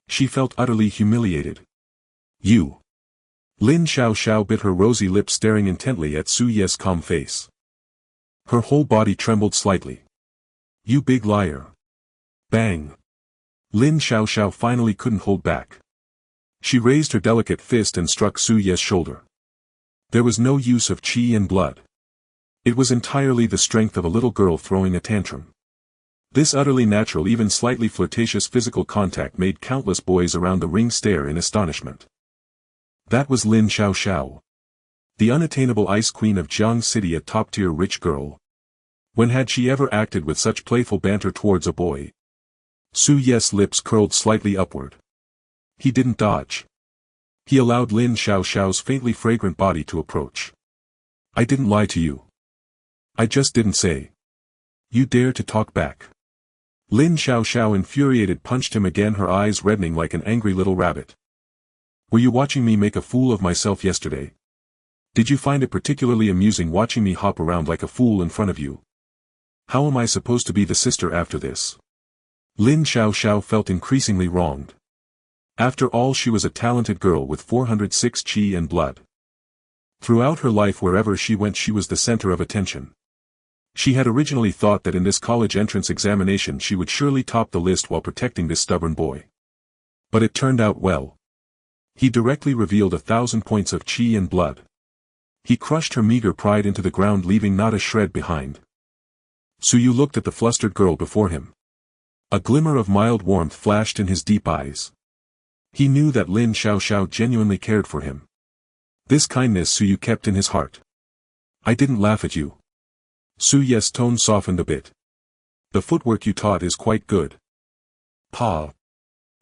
She felt utterly humiliated. You. Lin Xiaoxiao bit her rosy lips, staring intently at Su Ye's calm face. Her whole body trembled slightly. You big liar. Bang. Lin Xiaoxiao finally couldn't hold back. She raised her delicate fist and struck Su Ye's shoulder. There was no use of qi and blood. It was entirely the strength of a little girl throwing a tantrum. This utterly natural, even slightly flirtatious physical contact made countless boys around the ring stare in astonishment. That was Lin Xiaoxiao. The unattainable ice queen of Jiang City, a top-tier rich girl. When had she ever acted with such playful banter towards a boy? Su Ye's lips curled slightly upward. He didn't dodge. He allowed Lin Xiaoxiao's faintly fragrant body to approach. I didn't lie to you. I just didn't say. You dare to talk back. Lin Xiaoxiao, infuriated, punched him again, her eyes reddening like an angry little rabbit. Were you watching me make a fool of myself yesterday? Did you find it particularly amusing watching me hop around like a fool in front of you? How am I supposed to be the sister after this? Lin Xiaoxiao felt increasingly wronged. After all, she was a talented girl with 406 qi and blood. Throughout her life, wherever she went, she was the center of attention. She had originally thought that in this college entrance examination she would surely top the list while protecting this stubborn boy. But it turned out well. He directly revealed 1,000 points of qi and blood. He crushed her meager pride into the ground, leaving not a shred behind. Suyu looked at the flustered girl before him. A glimmer of mild warmth flashed in his deep eyes. He knew that Lin Xiaoxiao genuinely cared for him. This kindness Suyu kept in his heart. I didn't laugh at you. Suyu's tone softened a bit. The footwork you taught is quite good. Pa.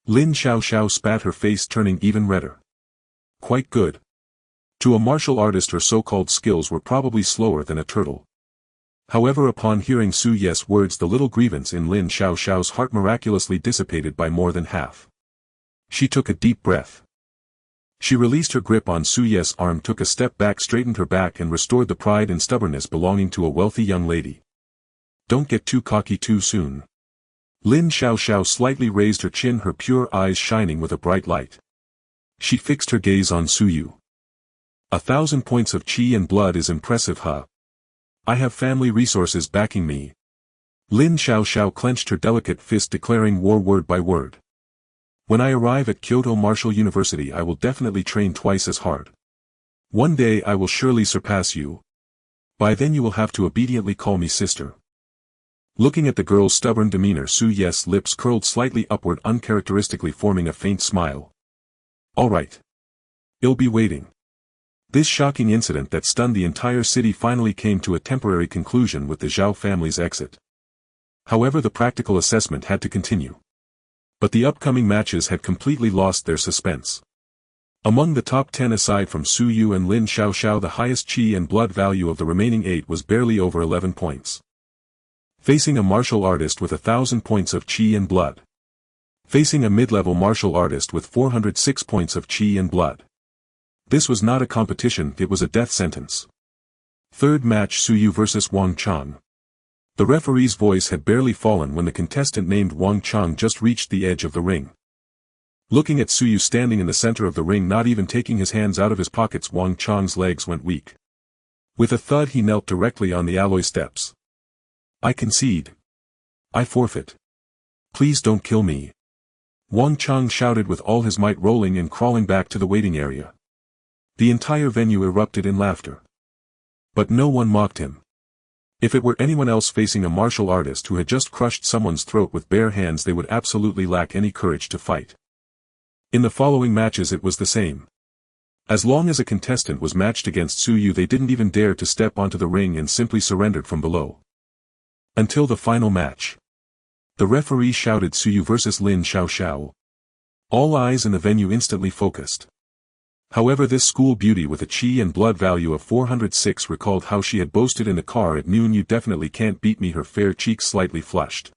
Lin Xiaoxiao spat, her face turning even redder. Quite good. To a martial artist her so-called skills were probably slower than a turtle. However, upon hearing Suyu's words, the little grievance in Lin Xiaoxiao's heart miraculously dissipated by more than half. She took a deep breath. She released her grip on Suyu's arm, took a step back, straightened her back and restored the pride and stubbornness belonging to a wealthy young lady. Don't get too cocky too soon. Lin Xiaoxiao slightly raised her chin, her pure eyes shining with a bright light. She fixed her gaze on Suyu. 1,000 points of qi and blood is impressive, huh? I have family resources backing me. Lin Xiaoxiao clenched her delicate fist, declaring war word by word. When I arrive at Kyoto Martial University, I will definitely train twice as hard. One day I will surely surpass you. By then you will have to obediently call me sister. Looking at the girl's stubborn demeanor, Suyu's lips curled slightly upward, uncharacteristically forming a faint smile. All right. I'll be waiting. This shocking incident that stunned the entire city finally came to a temporary conclusion with the Zhao family's exit. However, the practical assessment had to continue. But the upcoming matches had completely lost their suspense. Among the top 10 aside from Suyu and Lin Xiaoxiao, the highest qi and blood value of the remaining 8 was barely over 11 points. Facing a martial artist with 1,000 points of qi and blood. Facing a mid-level martial artist with 406 points of qi and blood. This was not a competition, it was a death sentence. Third match, Suyu vs Wang Chang. The referee's voice had barely fallen when the contestant named Wang Chang just reached the edge of the ring. Looking at Suyu standing in the center of the ring, not even taking his hands out of his pockets, Wang Chang's legs went weak. With a thud, he knelt directly on the alloy steps. I concede. I forfeit. Please don't kill me. Wang Chang shouted with all his might, rolling and crawling back to the waiting area. The entire venue erupted in laughter. But no one mocked him. If it were anyone else facing a martial artist who had just crushed someone's throat with bare hands, they would absolutely lack any courage to fight. In the following matches it was the same. As long as a contestant was matched against Suyu, they didn't even dare to step onto the ring and simply surrendered from below. Until the final match. The referee shouted Suyu vs Lin Xiaoxiao. All eyes in the venue instantly focused. However, this school beauty with a qi and blood value of 406 recalled how she had boasted in the car at noon, "You definitely can't beat me," her fair cheeks slightly flushed.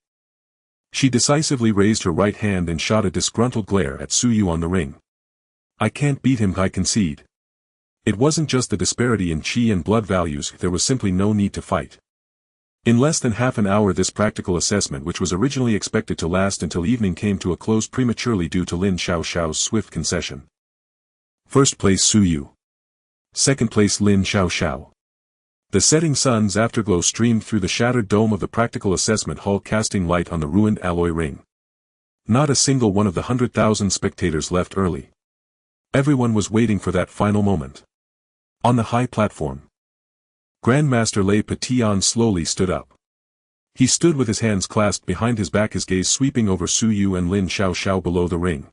She decisively raised her right hand and shot a disgruntled glare at Suyu on the ring. I can't beat him, I concede. It wasn't just the disparity in qi and blood values, there was simply no need to fight. In less than half an hour, this practical assessment, which was originally expected to last until evening, came to a close prematurely due to Lin Xiaoxiao's swift concession. First place Suyu. Second place Lin Xiaoxiao. The setting sun's afterglow streamed through the shattered dome of the practical assessment hall, casting light on the ruined alloy ring. Not a single one of the 100,000 spectators left early. Everyone was waiting for that final moment. On the high platform, Grandmaster Lei Patian slowly stood up. He stood with his hands clasped behind his back, his gaze sweeping over Suyu and Lin Xiaoxiao below the ring.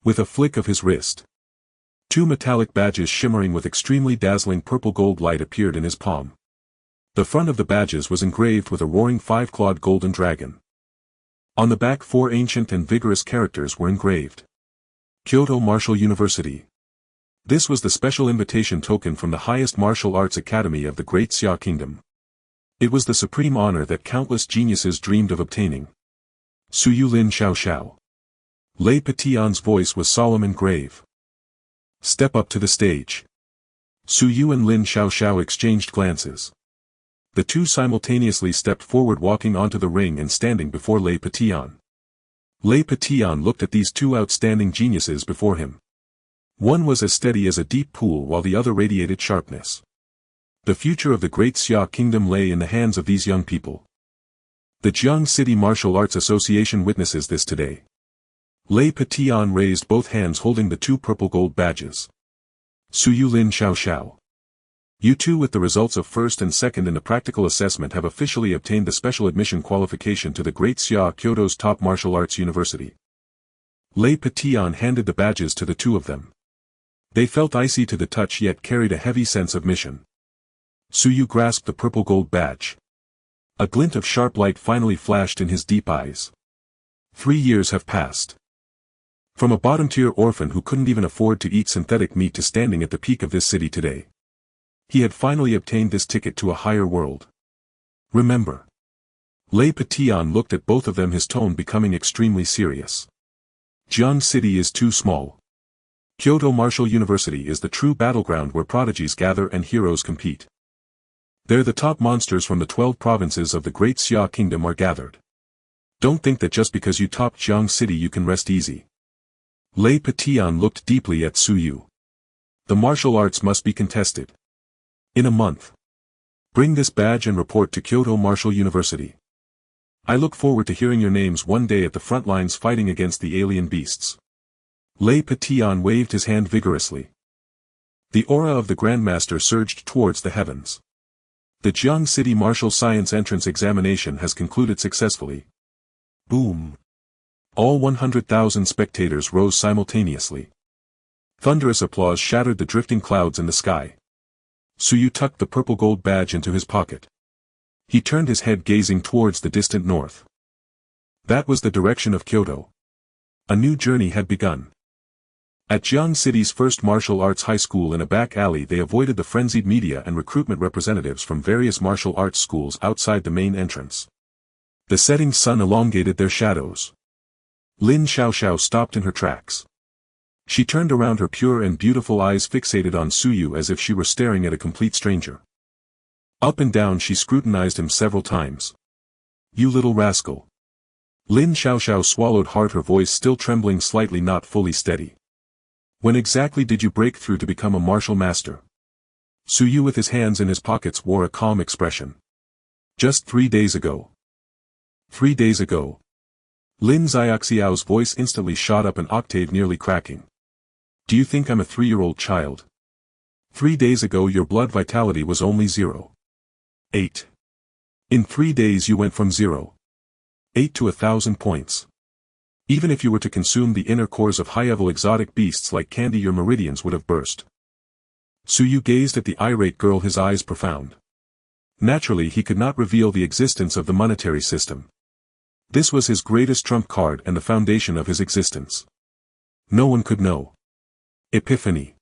With a flick of his wrist, 2 metallic badges shimmering with extremely dazzling purple gold light appeared in his palm. The front of the badges was engraved with a roaring 5-clawed golden dragon. On the back, 4 ancient and vigorous characters were engraved. Kyoto Martial University. This was the special invitation token from the highest martial arts academy of the Great Xia Kingdom. It was the supreme honor that countless geniuses dreamed of obtaining. Suyu Lin Xiaoxiao. Lei Patian's voice was solemn and grave. Step up to the stage. Su Yu and Lin Xiaoxiao exchanged glances. The two simultaneously stepped forward, walking onto the ring and standing before Lei Patian. Lei Patian looked at these two outstanding geniuses before him. One was as steady as a deep pool while the other radiated sharpness. The future of the great Xia kingdom lay in the hands of these young people. The Jiang City Martial Arts Association witnesses this today. Lei Patian raised both hands holding the two purple gold badges. Su Yu, Lin Xiaoxiao. You two with the results of first and second in the practical assessment have officially obtained the special admission qualification to the Great Xia Kyoto's top martial arts university. Lei Patian handed the badges to the two of them. They felt icy to the touch yet carried a heavy sense of mission. Su Yu grasped the purple gold badge. A glint of sharp light finally flashed in his deep eyes. 3 years have passed. From a bottom-tier orphan who couldn't even afford to eat synthetic meat to standing at the peak of this city today. He had finally obtained this ticket to a higher world. Remember. Lei Patian looked at both of them, his tone becoming extremely serious. Jiang City is too small. Kyoto Martial University is the true battleground where prodigies gather and heroes compete. There the top monsters from the 12 provinces of the Great Xia Kingdom are gathered. Don't think that just because you topped Jiang City you can rest easy. Lei Patian looked deeply at Su Yu. The martial arts must be contested. In a month. Bring this badge and report to Kyoto Martial University. I look forward to hearing your names one day at the front lines fighting against the alien beasts. Lei Patian waved his hand vigorously. The aura of the Grandmaster surged towards the heavens. The Jiang City Martial Science Entrance Examination has concluded successfully. Boom. All 100,000 spectators rose simultaneously. Thunderous applause shattered the drifting clouds in the sky. Su Yu tucked the purple gold badge into his pocket. He turned his head gazing towards the distant north. That was the direction of Kyoto. A new journey had begun. At Jiang City's first martial arts high school in a back alley they avoided the frenzied media and recruitment representatives from various martial arts schools outside the main entrance. The setting sun elongated their shadows. Lin Xiaoxiao stopped in her tracks. She turned around, her pure and beautiful eyes fixated on Su Yu as if she were staring at a complete stranger. Up and down she scrutinized him several times. You little rascal. Lin Xiaoxiao swallowed hard, her voice still trembling slightly, not fully steady. When exactly did you break through to become a martial master? Su Yu with his hands in his pockets wore a calm expression. Just 3 days ago. 3 days ago. Lin Xiaoxiao's voice instantly shot up an octave, nearly cracking. Do you think I'm a 3-year-old child? 3 days ago your blood vitality was only 0.8. In 3 days you went from 0.8 to 1,000 points. Even if you were to consume the inner cores of high-level exotic beasts like candy your meridians would have burst. Su Yu gazed at the irate girl, his eyes profound. Naturally he could not reveal the existence of the monetary system. This was his greatest trump card and the foundation of his existence. No one could know. Epiphany.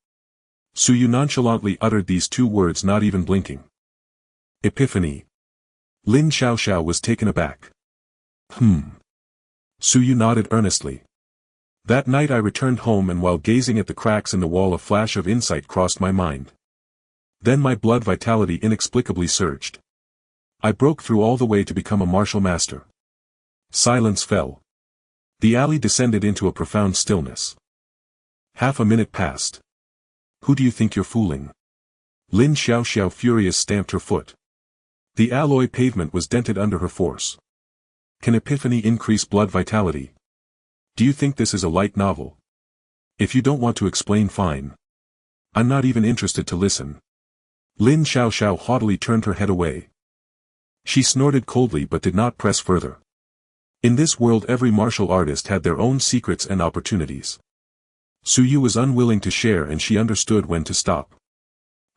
Su Yu nonchalantly uttered these 2 words, not even blinking. Epiphany. Lin Xiaoxiao was taken aback. Su Yu nodded earnestly. That night I returned home, and while gazing at the cracks in the wall a flash of insight crossed my mind. Then my blood vitality inexplicably surged. I broke through all the way to become a martial master. Silence fell. The alley descended into a profound stillness. Half a minute passed. Who do you think you're fooling? Lin Xiaoxiao furious stamped her foot. The alloy pavement was dented under her force. Can Epiphany increase blood vitality? Do you think this is a light novel? If you don't want to explain, fine. I'm not even interested to listen. Lin Xiaoxiao haughtily turned her head away. She snorted coldly but did not press further. In this world every martial artist had their own secrets and opportunities. Su Yu was unwilling to share, and she understood when to stop.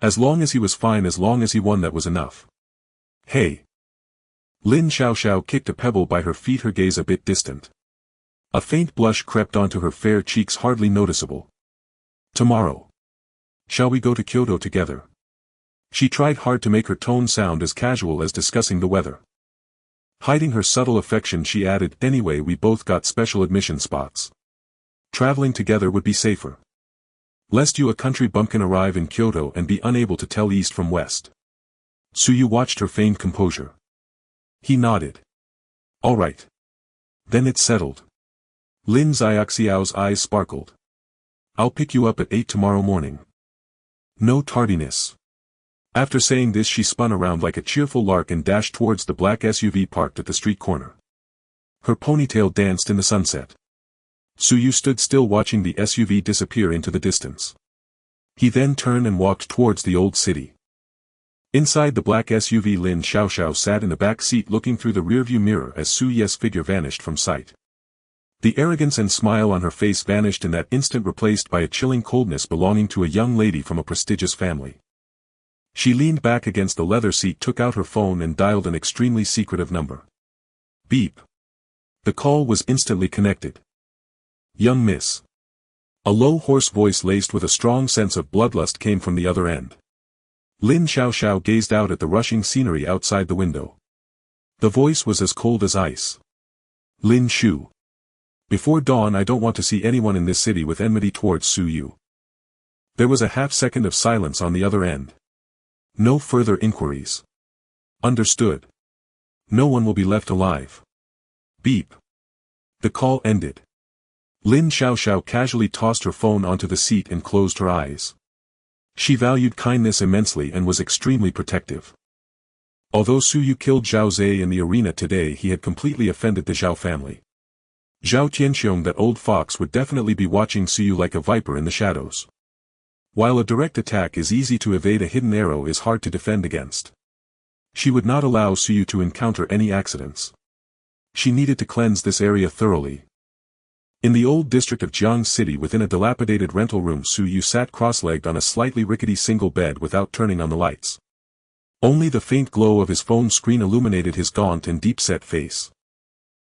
As long as he was fine, as long as he won, that was enough. Hey! Lin Xiaoxiao kicked a pebble by her feet, her gaze a bit distant. A faint blush crept onto her fair cheeks, hardly noticeable. Tomorrow. Shall we go to Kyoto together? She tried hard to make her tone sound as casual as discussing the weather. Hiding her subtle affection she added, anyway we both got special admission spots. Traveling together would be safer. Lest you a country bumpkin arrive in Kyoto and be unable to tell east from west. Suyu watched her feigned composure. He nodded. All right. Then it's settled. Lin Xiaoxiao's eyes sparkled. I'll pick you up at 8 tomorrow morning. No tardiness. After saying this, she spun around like a cheerful lark and dashed towards the black SUV parked at the street corner. Her ponytail danced in the sunset. Suyu stood still watching the SUV disappear into the distance. He then turned and walked towards the old city. Inside the black SUV, Lin Xiaoxiao sat in the back seat looking through the rearview mirror as Su Ye's figure vanished from sight. The arrogance and smile on her face vanished in that instant, replaced by a chilling coldness belonging to a young lady from a prestigious family. She leaned back against the leather seat, took out her phone and dialed an extremely secretive number. Beep. The call was instantly connected. Young miss. A low hoarse voice laced with a strong sense of bloodlust came from the other end. Lin Xiaoxiao gazed out at the rushing scenery outside the window. The voice was as cold as ice. Lin Shu. Before dawn, I don't want to see anyone in this city with enmity towards Suyu. There was a half-second of silence on the other end. No further inquiries. Understood. No one will be left alive. Beep. The call ended. Lin Xiaoxiao casually tossed her phone onto the seat and closed her eyes. She valued kindness immensely and was extremely protective. Although Suyu killed Zhao Zhe in the arena today, he had completely offended the Zhao family. Zhao Tianxiong, that old fox, would definitely be watching Suyu like a viper in the shadows. While a direct attack is easy to evade, a hidden arrow is hard to defend against. She would not allow Suyu to encounter any accidents. She needed to cleanse this area thoroughly. In the old district of Jiang City, within a dilapidated rental room, Suyu sat cross-legged on a slightly rickety single bed without turning on the lights. Only the faint glow of his phone screen illuminated his gaunt and deep-set face.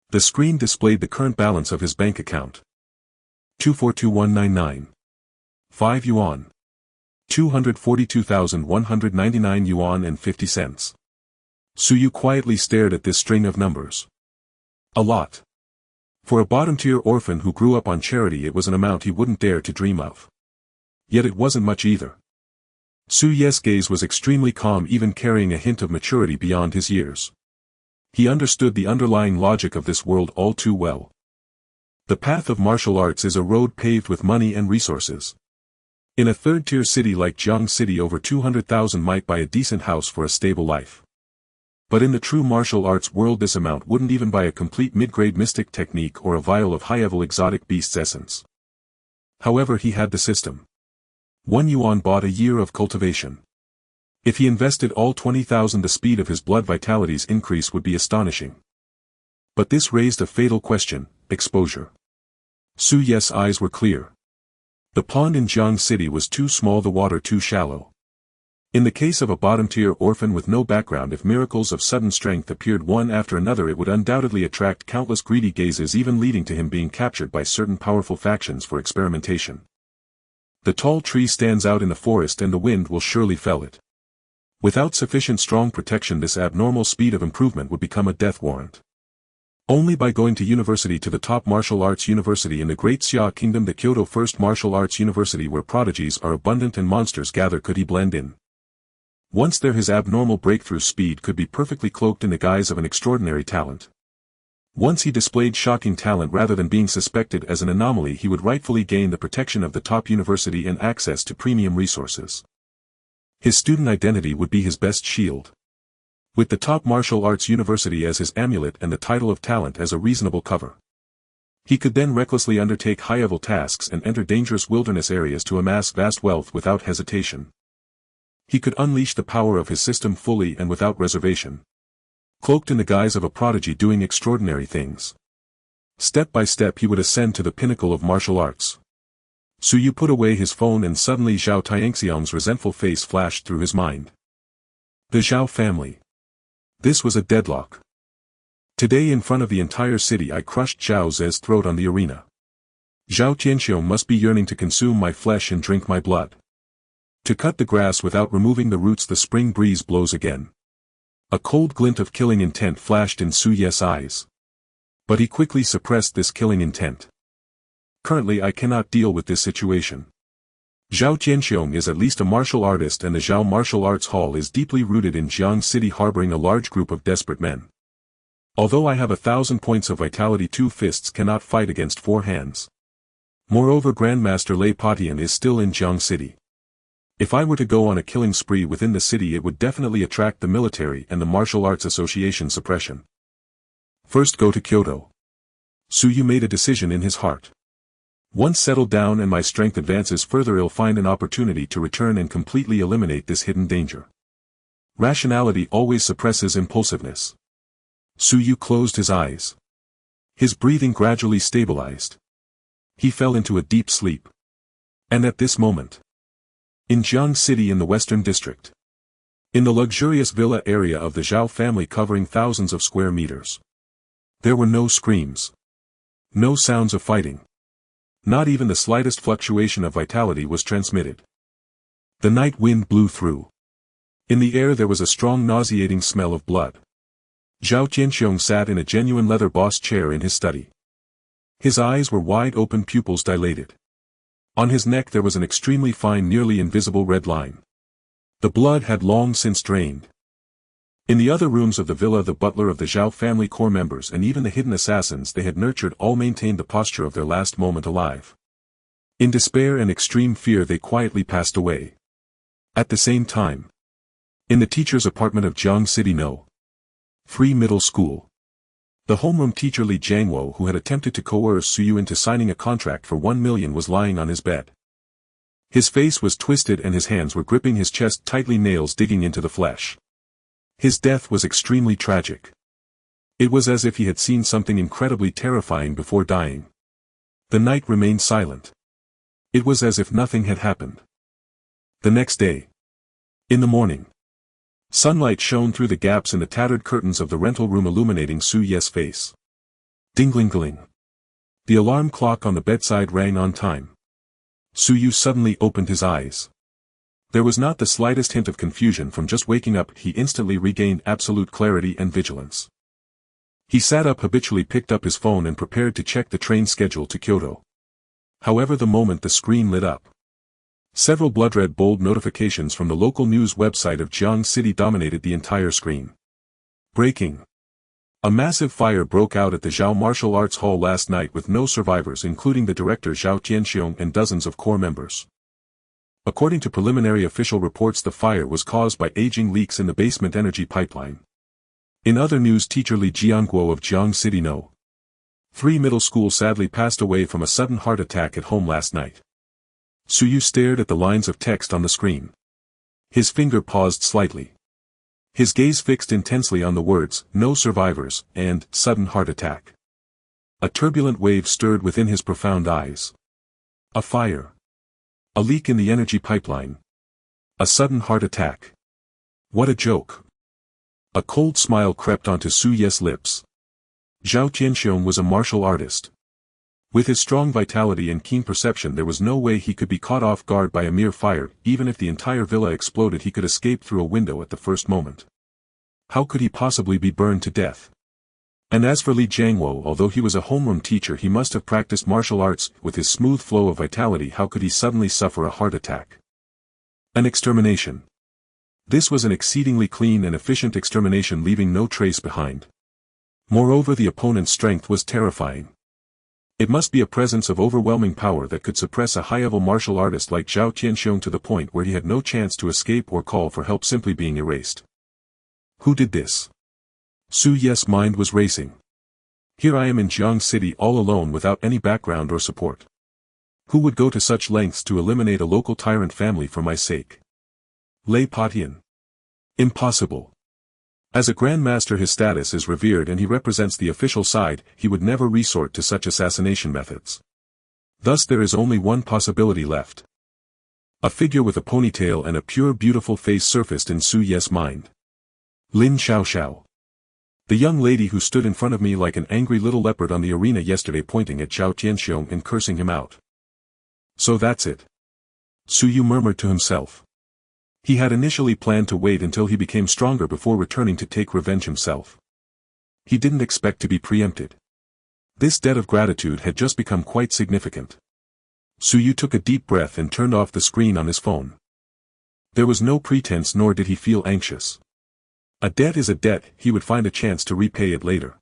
The screen displayed the current balance of his bank account. 242199. 5 yuan. 242,199 yuan and 50 cents. Suyu quietly stared at this string of numbers. A lot. For a bottom-tier orphan who grew up on charity, it was an amount he wouldn't dare to dream of. Yet it wasn't much either. Su Ye's gaze was extremely calm, even carrying a hint of maturity beyond his years. He understood the underlying logic of this world all too well. The path of martial arts is a road paved with money and resources. In a third-tier city like Jiang City, over 200,000 might buy a decent house for a stable life. But in the true martial arts world, this amount wouldn't even buy a complete mid-grade mystic technique or a vial of high-level exotic beast's essence. However, he had the system. 1 yuan bought a year of cultivation. If he invested all 20,000, the speed of his blood vitality's increase would be astonishing. But this raised a fatal question: exposure. Su Ye's eyes were clear. The pond in Jiang City was too small, the water too shallow. In the case of a bottom-tier orphan with no background, if miracles of sudden strength appeared one after another, it would undoubtedly attract countless greedy gazes, even leading to him being captured by certain powerful factions for experimentation. The tall tree stands out in the forest and the wind will surely fell it. Without sufficient strong protection, this abnormal speed of improvement would become a death warrant. Only by going to university, to the top martial arts university in the Great Xia Kingdom, the Kyoto First Martial Arts University, where prodigies are abundant and monsters gather, could he blend in. Once there, his abnormal breakthrough speed could be perfectly cloaked in the guise of an extraordinary talent. Once he displayed shocking talent, rather than being suspected as an anomaly, he would rightfully gain the protection of the top university and access to premium resources. His student identity would be his best shield. With the top martial arts university as his amulet and the title of talent as a reasonable cover, he could then recklessly undertake high-level tasks and enter dangerous wilderness areas to amass vast wealth without hesitation. He could unleash the power of his system fully and without reservation. Cloaked in the guise of a prodigy doing extraordinary things. Step by step he would ascend to the pinnacle of martial arts. Suyu put away his phone, and suddenly Zhao Tianxiang's resentful face flashed through his mind. The Zhao family. This was a deadlock. Today, in front of the entire city, I crushed Zhao Zhe's throat on the arena. Zhao Tianxiong must be yearning to consume my flesh and drink my blood. To cut the grass without removing the roots, the spring breeze blows again. A cold glint of killing intent flashed in Su Ye's eyes. But he quickly suppressed this killing intent. Currently I cannot deal with this situation. Zhao Tianxiong is at least a martial artist, and the Zhao Martial Arts Hall is deeply rooted in Jiang City, harboring a large group of desperate men. Although I have 1,000 points of vitality, 2 fists cannot fight against 4 hands. Moreover, Grandmaster Lei Patian is still in Jiang City. If I were to go on a killing spree within the city, it would definitely attract the military and the Martial Arts Association suppression. First go to Kyoto. Su Yu made a decision in his heart. Once settled down and my strength advances further, I'll find an opportunity to return and completely eliminate this hidden danger. Rationality always suppresses impulsiveness. Su Yu closed his eyes. His breathing gradually stabilized. He fell into a deep sleep. And at this moment, in Jiang City in the Western District, in the luxurious villa area of the Zhao family covering thousands of square meters, there were no screams. No sounds of fighting. Not even the slightest fluctuation of vitality was transmitted. The night wind blew through. In the air there was a strong nauseating smell of blood. Zhao Tianxiong sat in a genuine leather boss chair in his study. His eyes were wide open, pupils dilated. On his neck there was an extremely fine, nearly invisible red line. The blood had long since drained. In the other rooms of the villa, the butler of the Zhao family core members and even the hidden assassins they had nurtured all maintained the posture of their last moment alive. In despair and extreme fear they quietly passed away. At the same time, in the teacher's apartment of Jiang City No. 3 Middle School, the homeroom teacher Li Jiangwo, who had attempted to coerce Su Yu into signing a contract for 1 million, was lying on his bed. His face was twisted and his hands were gripping his chest tightly, nails digging into the flesh. His death was extremely tragic. It was as if he had seen something incredibly terrifying before dying. The night remained silent. It was as if nothing had happened. The next day, in the morning, sunlight shone through the gaps in the tattered curtains of the rental room, illuminating Su Ye's face. Ding-ling-gling. The alarm clock on the bedside rang on time. Su Yu suddenly opened his eyes. There was not the slightest hint of confusion from just waking up. He instantly regained absolute clarity and vigilance. He sat up, habitually picked up his phone and prepared to check the train schedule to Kyoto. However, the moment the screen lit up, several blood-red bold notifications from the local news website of Jiang City dominated the entire screen. Breaking. A massive fire broke out at the Zhao Martial Arts Hall last night with no survivors, including the director Zhao Tianxiong and dozens of core members. According to preliminary official reports, the fire was caused by aging leaks in the basement energy pipeline. In other news, teacher Li Jiangguo of Jiang City No. 3 Middle School sadly passed away from a sudden heart attack at home last night. Su Yu stared at the lines of text on the screen. His finger paused slightly. His gaze fixed intensely on the words, "no survivors," and "sudden heart attack." A turbulent wave stirred within his profound eyes. A fire. A leak in the energy pipeline. A sudden heart attack. What a joke. A cold smile crept onto Su Ye's lips. Zhao Tianxiong was a martial artist. With his strong vitality and keen perception, there was no way he could be caught off guard by a mere fire. Even if the entire villa exploded, he could escape through a window at the first moment. How could he possibly be burned to death? And as for Li Jiangwo, although he was a homeroom teacher, he must have practiced martial arts. With his smooth flow of vitality, how could he suddenly suffer a heart attack? An extermination. This was an exceedingly clean and efficient extermination, leaving no trace behind. Moreover, the opponent's strength was terrifying. It must be a presence of overwhelming power that could suppress a high-level martial artist like Zhao Tianxiong to the point where he had no chance to escape or call for help, simply being erased. Who did this? Su Ye's mind was racing. Here I am in Jiang City all alone without any background or support. Who would go to such lengths to eliminate a local tyrant family for my sake? Lei Patian. Impossible. As a grandmaster, his status is revered and he represents the official side. He would never resort to such assassination methods. Thus there is only one possibility left. A figure with a ponytail and a pure beautiful face surfaced in Su Ye's mind. Lin Xiaoxiao. The young lady who stood in front of me like an angry little leopard on the arena yesterday, pointing at Zhao Tianxiong and cursing him out. So that's it. Su Yu murmured to himself. He had initially planned to wait until he became stronger before returning to take revenge himself. He didn't expect to be preempted. This debt of gratitude had just become quite significant. Suyu took a deep breath and turned off the screen on his phone. There was no pretense, nor did he feel anxious. A debt is a debt, he would find a chance to repay it later.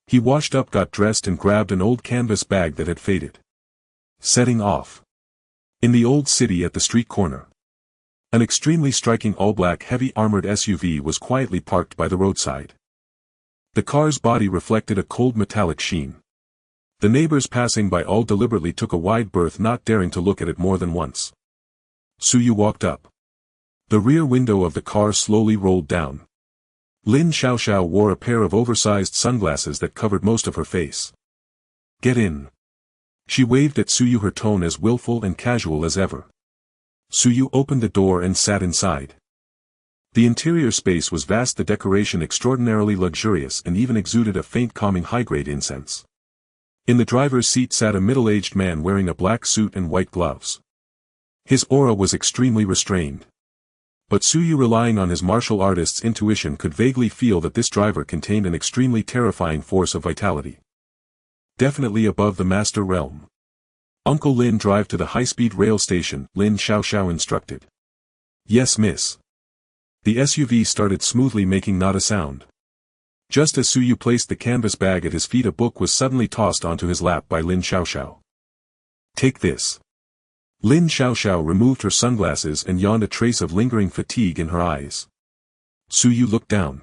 He washed up, got dressed and grabbed an old canvas bag that had faded. Setting off. In the old city at the street corner. An extremely striking all-black heavy armored SUV was quietly parked by the roadside. The car's body reflected a cold metallic sheen. The neighbors passing by all deliberately took a wide berth, not daring to look at it more than once. Suyu walked up. The rear window of the car slowly rolled down. Lin Xiaoxiao wore a pair of oversized sunglasses that covered most of her face. Get in. She waved at Suyu, her tone as willful and casual as ever. Suyu opened the door and sat inside. The interior space was vast, the decoration extraordinarily luxurious, and even exuded a faint calming high-grade incense. In the driver's seat sat a middle-aged man wearing a black suit and white gloves. His aura was extremely restrained. But Suyu, relying on his martial artist's intuition, could vaguely feel that this driver contained an extremely terrifying force of vitality. Definitely above the master realm. Uncle Lin, drive to the high-speed rail station, Lin Xiaoxiao instructed. Yes, miss. The SUV started smoothly, making not a sound. Just as Suyu placed the canvas bag at his feet, a book was suddenly tossed onto his lap by Lin Xiaoxiao. Take this. Lin Xiaoxiao removed her sunglasses and yawned, a trace of lingering fatigue in her eyes. Suyu looked down.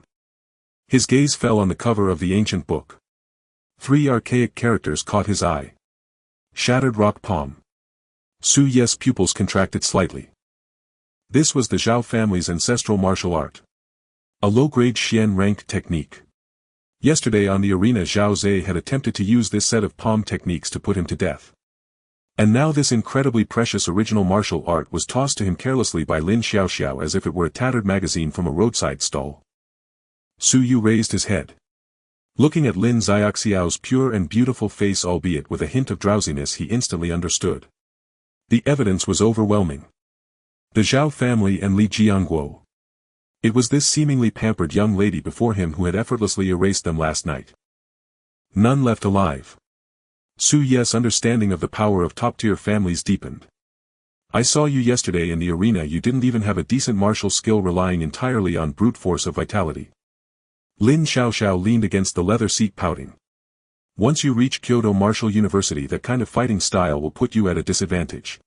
His gaze fell on the cover of the ancient book. 3 archaic characters caught his eye. Shattered rock palm. Suyu's pupils contracted slightly. This was the Zhao family's ancestral martial art. A low-grade Xian-ranked technique. Yesterday on the arena, Zhao Zhe had attempted to use this set of palm techniques to put him to death. And now this incredibly precious original martial art was tossed to him carelessly by Lin Xiaoxiao as if it were a tattered magazine from a roadside stall. Suyu raised his head. Looking at Lin Xiaoxiao's pure and beautiful face, albeit with a hint of drowsiness, he instantly understood. The evidence was overwhelming. The Zhao family and Li Jiangguo. It was this seemingly pampered young lady before him who had effortlessly erased them last night. None left alive. Suyu's understanding of the power of top-tier families deepened. I saw you yesterday in the arena, you didn't even have a decent martial skill, relying entirely on brute force of vitality. Lin Xiaoxiao leaned against the leather seat, pouting. Once you reach Kyoto Martial University, that kind of fighting style will put you at a disadvantage.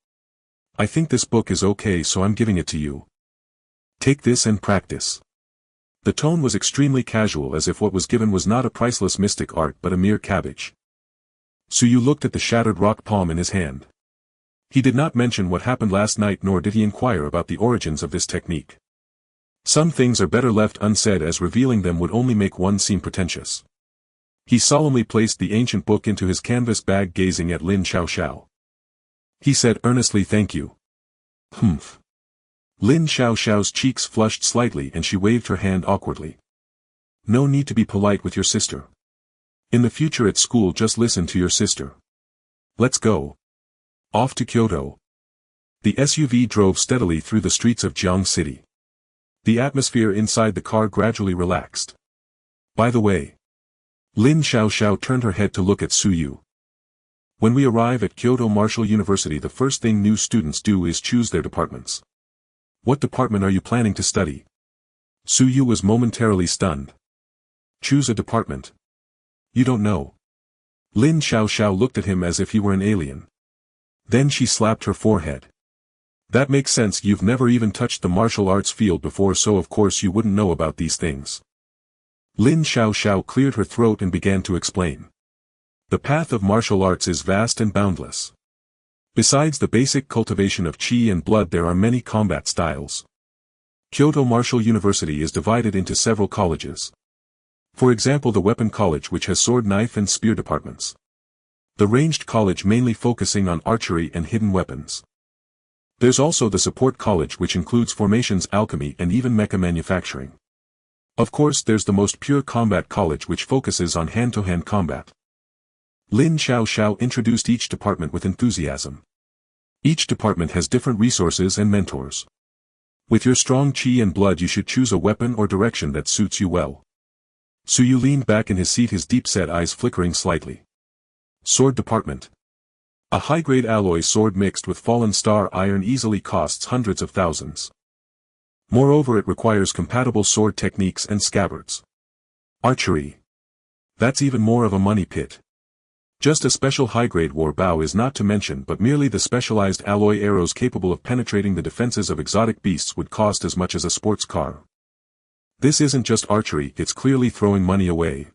I think this book is okay, so I'm giving it to you. Take this and practice. The tone was extremely casual, as if what was given was not a priceless mystic art but a mere cabbage. Suyu looked at the shattered rock palm in his hand. He did not mention what happened last night, nor did he inquire about the origins of this technique. Some things are better left unsaid, as revealing them would only make one seem pretentious. He solemnly placed the ancient book into his canvas bag, gazing at Lin Xiaoxiao. He said earnestly, "Thank you." Humph. Lin Xiaoxiao's cheeks flushed slightly and she waved her hand awkwardly. No need to be polite with your sister. In the future at school, just listen to your sister. Let's go. Off to Kyoto. The SUV drove steadily through the streets of Jiang City. The atmosphere inside the car gradually relaxed. By the way. Lin Xiaoxiao turned her head to look at Suyu. When we arrive at Kyoto Martial University, the first thing new students do is choose their departments. What department are you planning to study? Suyu was momentarily stunned. Choose a department. You don't know. Lin Xiaoxiao looked at him as if he were an alien. Then she slapped her forehead. That makes sense, you've never even touched the martial arts field before, so of course you wouldn't know about these things. Lin Xiaoxiao cleared her throat and began to explain. The path of martial arts is vast and boundless. Besides the basic cultivation of qi and blood, there are many combat styles. Kyoto Martial University is divided into several colleges. For example, the Weapon College, which has sword, knife and spear departments. The Ranged College, mainly focusing on archery and hidden weapons. There's also the Support College, which includes formations, alchemy and even mecha manufacturing. Of course, there's the most pure Combat College, which focuses on hand-to-hand combat. Lin Xiaoxiao introduced each department with enthusiasm. Each department has different resources and mentors. With your strong qi and blood, you should choose a weapon or direction that suits you well. Suyu leaned back in his seat, his deep-set eyes flickering slightly. Sword department. A high-grade alloy sword mixed with fallen star iron easily costs hundreds of thousands. Moreover, it requires compatible sword techniques and scabbards. Archery. That's even more of a money pit. Just a special high-grade war bow is not to mention, but merely the specialized alloy arrows capable of penetrating the defenses of exotic beasts would cost as much as a sports car. This isn't just archery, it's clearly throwing money away.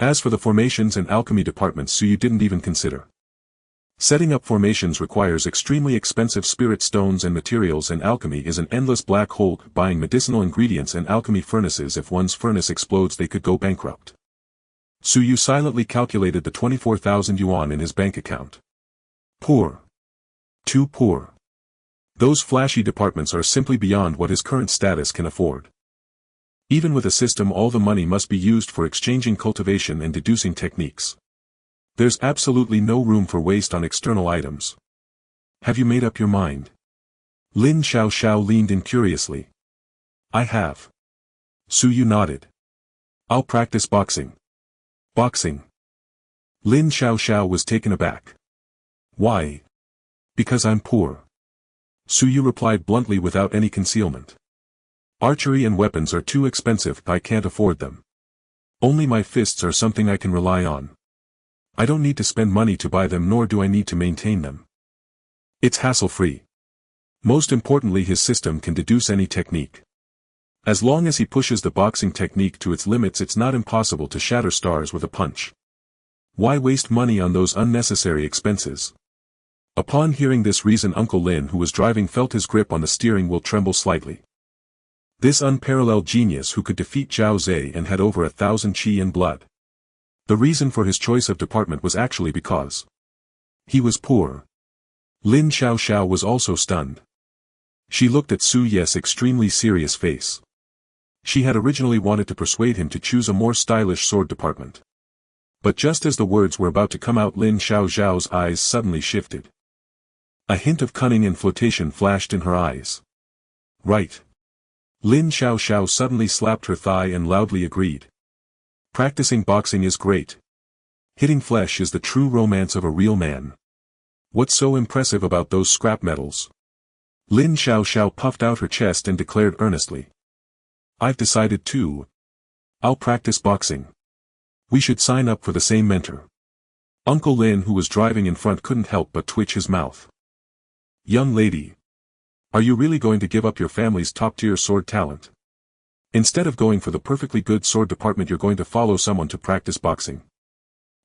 As for the formations and alchemy departments, Suyu didn't even consider. Setting up formations requires extremely expensive spirit stones and materials, and alchemy is an endless black hole. Buying medicinal ingredients and alchemy furnaces, if one's furnace explodes they could go bankrupt. Suyu silently calculated the 24,000 yuan in his bank account. Poor. Too poor. Those flashy departments are simply beyond what his current status can afford. Even with a system, all the money must be used for exchanging cultivation and deducing techniques. There's absolutely no room for waste on external items. Have you made up your mind? Lin Xiao leaned in curiously. I have. Suyu nodded. I'll practice boxing. Boxing. Lin Xiao was taken aback. Why? Because I'm poor. Suyu replied bluntly without any concealment. Archery and weapons are too expensive, I can't afford them. Only my fists are something I can rely on. I don't need to spend money to buy them, nor do I need to maintain them. It's hassle-free. Most importantly, his system can deduce any technique. As long as he pushes the boxing technique to its limits, it's not impossible to shatter stars with a punch. Why waste money on those unnecessary expenses? Upon hearing this reason, Uncle Lin, who was driving, felt his grip on the steering wheel tremble slightly. This unparalleled genius who could defeat Zhao Zhe and had over 1,000 qi in blood. The reason for his choice of department was actually because he was poor. Lin Xiao was also stunned. She looked at Su Ye's extremely serious face. She had originally wanted to persuade him to choose a more stylish sword department. But just as the words were about to come out, Lin Xiao's eyes suddenly shifted. A hint of cunning and flirtation flashed in her eyes. Right. Lin Xiao suddenly slapped her thigh and loudly agreed. Practicing boxing is great. Hitting flesh is the true romance of a real man. What's so impressive about those scrap metals? Lin Xiao puffed out her chest and declared earnestly. I've decided too. I'll practice boxing. We should sign up for the same mentor. Uncle Lin, who was driving in front, couldn't help but twitch his mouth. Young lady. Are you really going to give up your family's top-tier sword talent? Instead of going for the perfectly good sword department, you're going to follow someone to practice boxing.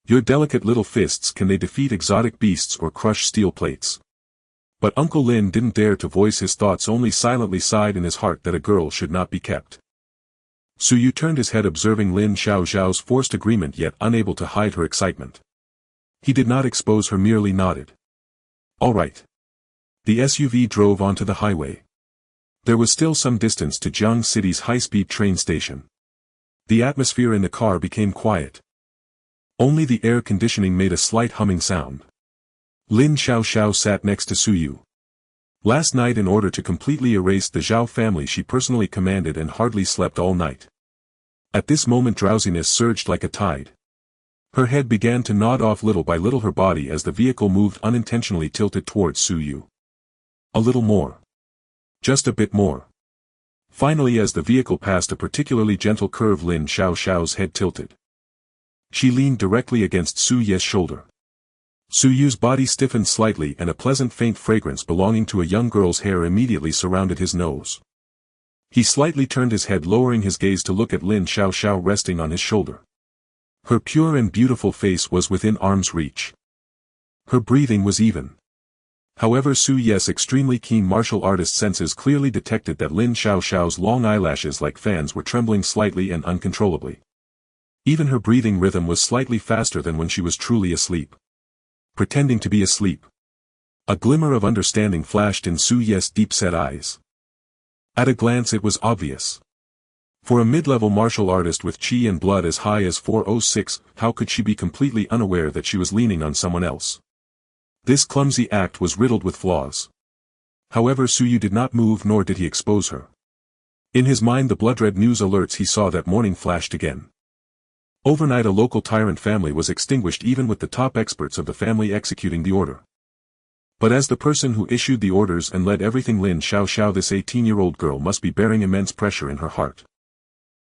Your delicate little fists, can they defeat exotic beasts or crush steel plates? But Uncle Lin didn't dare to voice his thoughts, only silently sighed in his heart that a girl should not be kept. Suyu turned his head, observing Lin Xiao's forced agreement, yet unable to hide her excitement. He did not expose her, merely nodded. All right. The SUV drove onto the highway. There was still some distance to Jiang City's high-speed train station. The atmosphere in the car became quiet. Only the air conditioning made a slight humming sound. Lin Xiao sat next to Suyu. Last night, in order to completely erase the Zhao family, she personally commanded and hardly slept all night. At this moment, drowsiness surged like a tide. Her head began to nod off little by little, her body as the vehicle moved unintentionally tilted towards Suyu. A little more. Just a bit more. Finally, as the vehicle passed a particularly gentle curve, Lin Xiao's head tilted. She leaned directly against Su Ye's shoulder. Suyu's body stiffened slightly, and a pleasant faint fragrance belonging to a young girl's hair immediately surrounded his nose. He slightly turned his head, lowering his gaze to look at Lin Xiao resting on his shoulder. Her pure and beautiful face was within arm's reach. Her breathing was even. However, Su Ye's extremely keen martial artist senses clearly detected that Lin Xiao's long eyelashes like fans were trembling slightly and uncontrollably. Even her breathing rhythm was slightly faster than when she was truly asleep. Pretending to be asleep. A glimmer of understanding flashed in Su Ye's deep-set eyes. At a glance it was obvious. For a mid-level martial artist with qi and blood as high as 406, how could she be completely unaware that she was leaning on someone else? This clumsy act was riddled with flaws. However, Suyu did not move, nor did he expose her. In his mind, the blood-red news alerts he saw that morning flashed again. Overnight, a local tyrant family was extinguished, even with the top experts of the family executing the order. But as the person who issued the orders and led everything, Lin Xiaoxiao, this 18-year-old girl must be bearing immense pressure in her heart.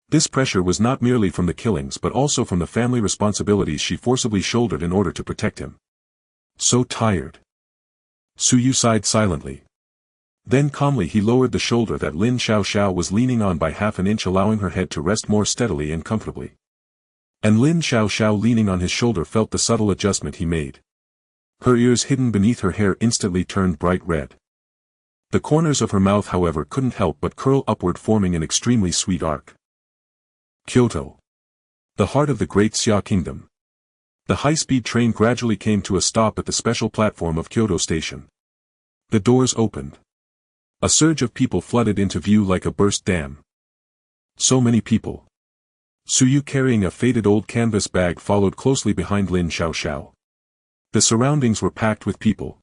This pressure was not merely from the killings but also from the family responsibilities she forcibly shouldered in order to protect him. So tired. Su Yu sighed silently. Then calmly he lowered the shoulder that Lin Xiaoxiao was leaning on by half an inch, allowing her head to rest more steadily and comfortably. And Lin Xiaoxiao, leaning on his shoulder, felt the subtle adjustment he made. Her ears, hidden beneath her hair, instantly turned bright red. The corners of her mouth, however, couldn't help but curl upward, forming an extremely sweet arc. Kyoto. The heart of the Great Xia Kingdom. The high-speed train gradually came to a stop at the special platform of Kyoto Station. The doors opened. A surge of people flooded into view like a burst dam. So many people. Su Yu, carrying a faded old canvas bag, followed closely behind Lin Xiaoxiao. The surroundings were packed with people.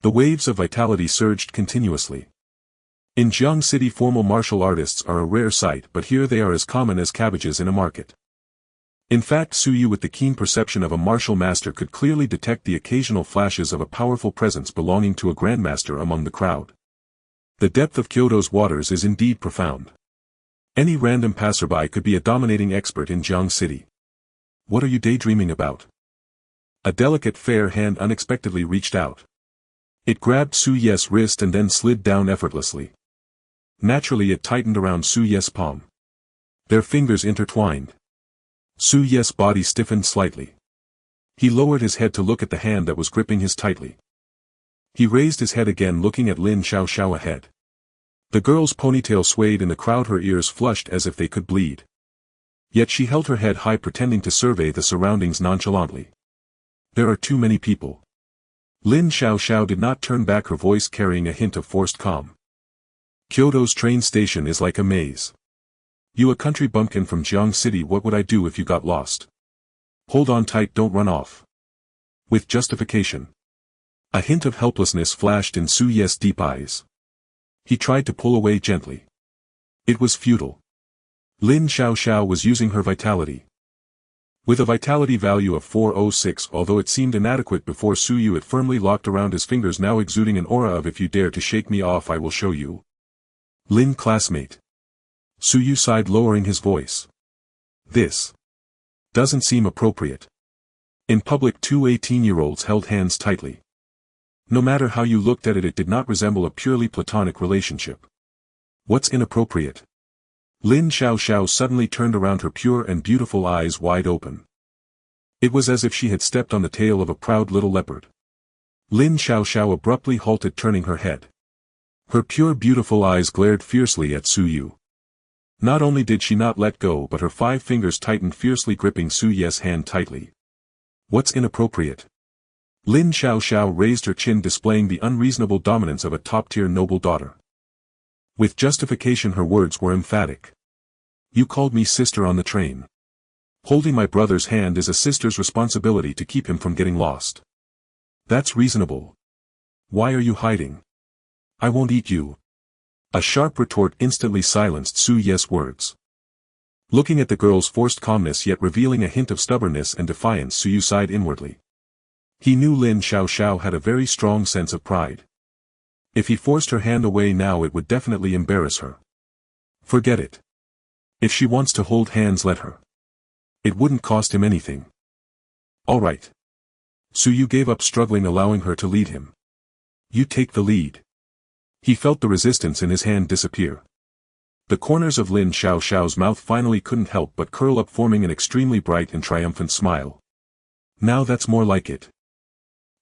The waves of vitality surged continuously. In Jiang City, formal martial artists are a rare sight, but here they are as common as cabbages in a market. In fact, Su Yu, with the keen perception of a martial master, could clearly detect the occasional flashes of a powerful presence belonging to a grandmaster among the crowd. The depth of Kyoto's waters is indeed profound. Any random passerby could be a dominating expert in Jiang City. What are you daydreaming about? A delicate fair hand unexpectedly reached out. It grabbed Su Ye's wrist and then slid down effortlessly. Naturally it tightened around Su Ye's palm. Their fingers intertwined. Su Ye's body stiffened slightly. He lowered his head to look at the hand that was gripping his tightly. He raised his head again, looking at Lin Xiaoxiao ahead. The girl's ponytail swayed in the crowd, her ears flushed as if they could bleed. Yet she held her head high, pretending to survey the surroundings nonchalantly. There are too many people. Lin Xiaoxiao did not turn back, her voice carrying a hint of forced calm. Kyoto's train station is like a maze. You, a country bumpkin from Jiang City, what would I do if you got lost? Hold on tight, don't run off. With justification. A hint of helplessness flashed in Su Ye's deep eyes. He tried to pull away gently. It was futile. Lin Xiaoxiao was using her vitality. With a vitality value of 406, although it seemed inadequate before Su Yu, it firmly locked around his fingers, now exuding an aura of "if you dare to shake me off, I will show you." Lin, classmate. Su Yu sighed, lowering his voice. This doesn't seem appropriate. In public, two 18-year-olds held hands tightly. No matter how you looked at it, it did not resemble a purely platonic relationship. What's inappropriate? Lin Xiaoxiao suddenly turned around, her pure and beautiful eyes wide open. It was as if she had stepped on the tail of a proud little leopard. Lin Xiaoxiao abruptly halted, turning her head. Her pure beautiful eyes glared fiercely at Su Yu. Not only did she not let go, but her 5 fingers tightened fiercely, gripping Su Ye's hand tightly. What's inappropriate? Lin Xiaoxiao raised her chin, displaying the unreasonable dominance of a top-tier noble daughter. With justification, her words were emphatic. You called me sister on the train. Holding my brother's hand is a sister's responsibility to keep him from getting lost. That's reasonable. Why are you hiding? I won't eat you. A sharp retort instantly silenced Su Ye's words. Looking at the girl's forced calmness yet revealing a hint of stubbornness and defiance, Su Yu sighed inwardly. He knew Lin Xiaoxiao had a very strong sense of pride. If he forced her hand away now, it would definitely embarrass her. Forget it. If she wants to hold hands, let her. It wouldn't cost him anything. All right. Su Yu gave up struggling, allowing her to lead him. You take the lead. He felt the resistance in his hand disappear. The corners of Lin Xiaoxiao's mouth finally couldn't help but curl up, forming an extremely bright and triumphant smile. Now that's more like it.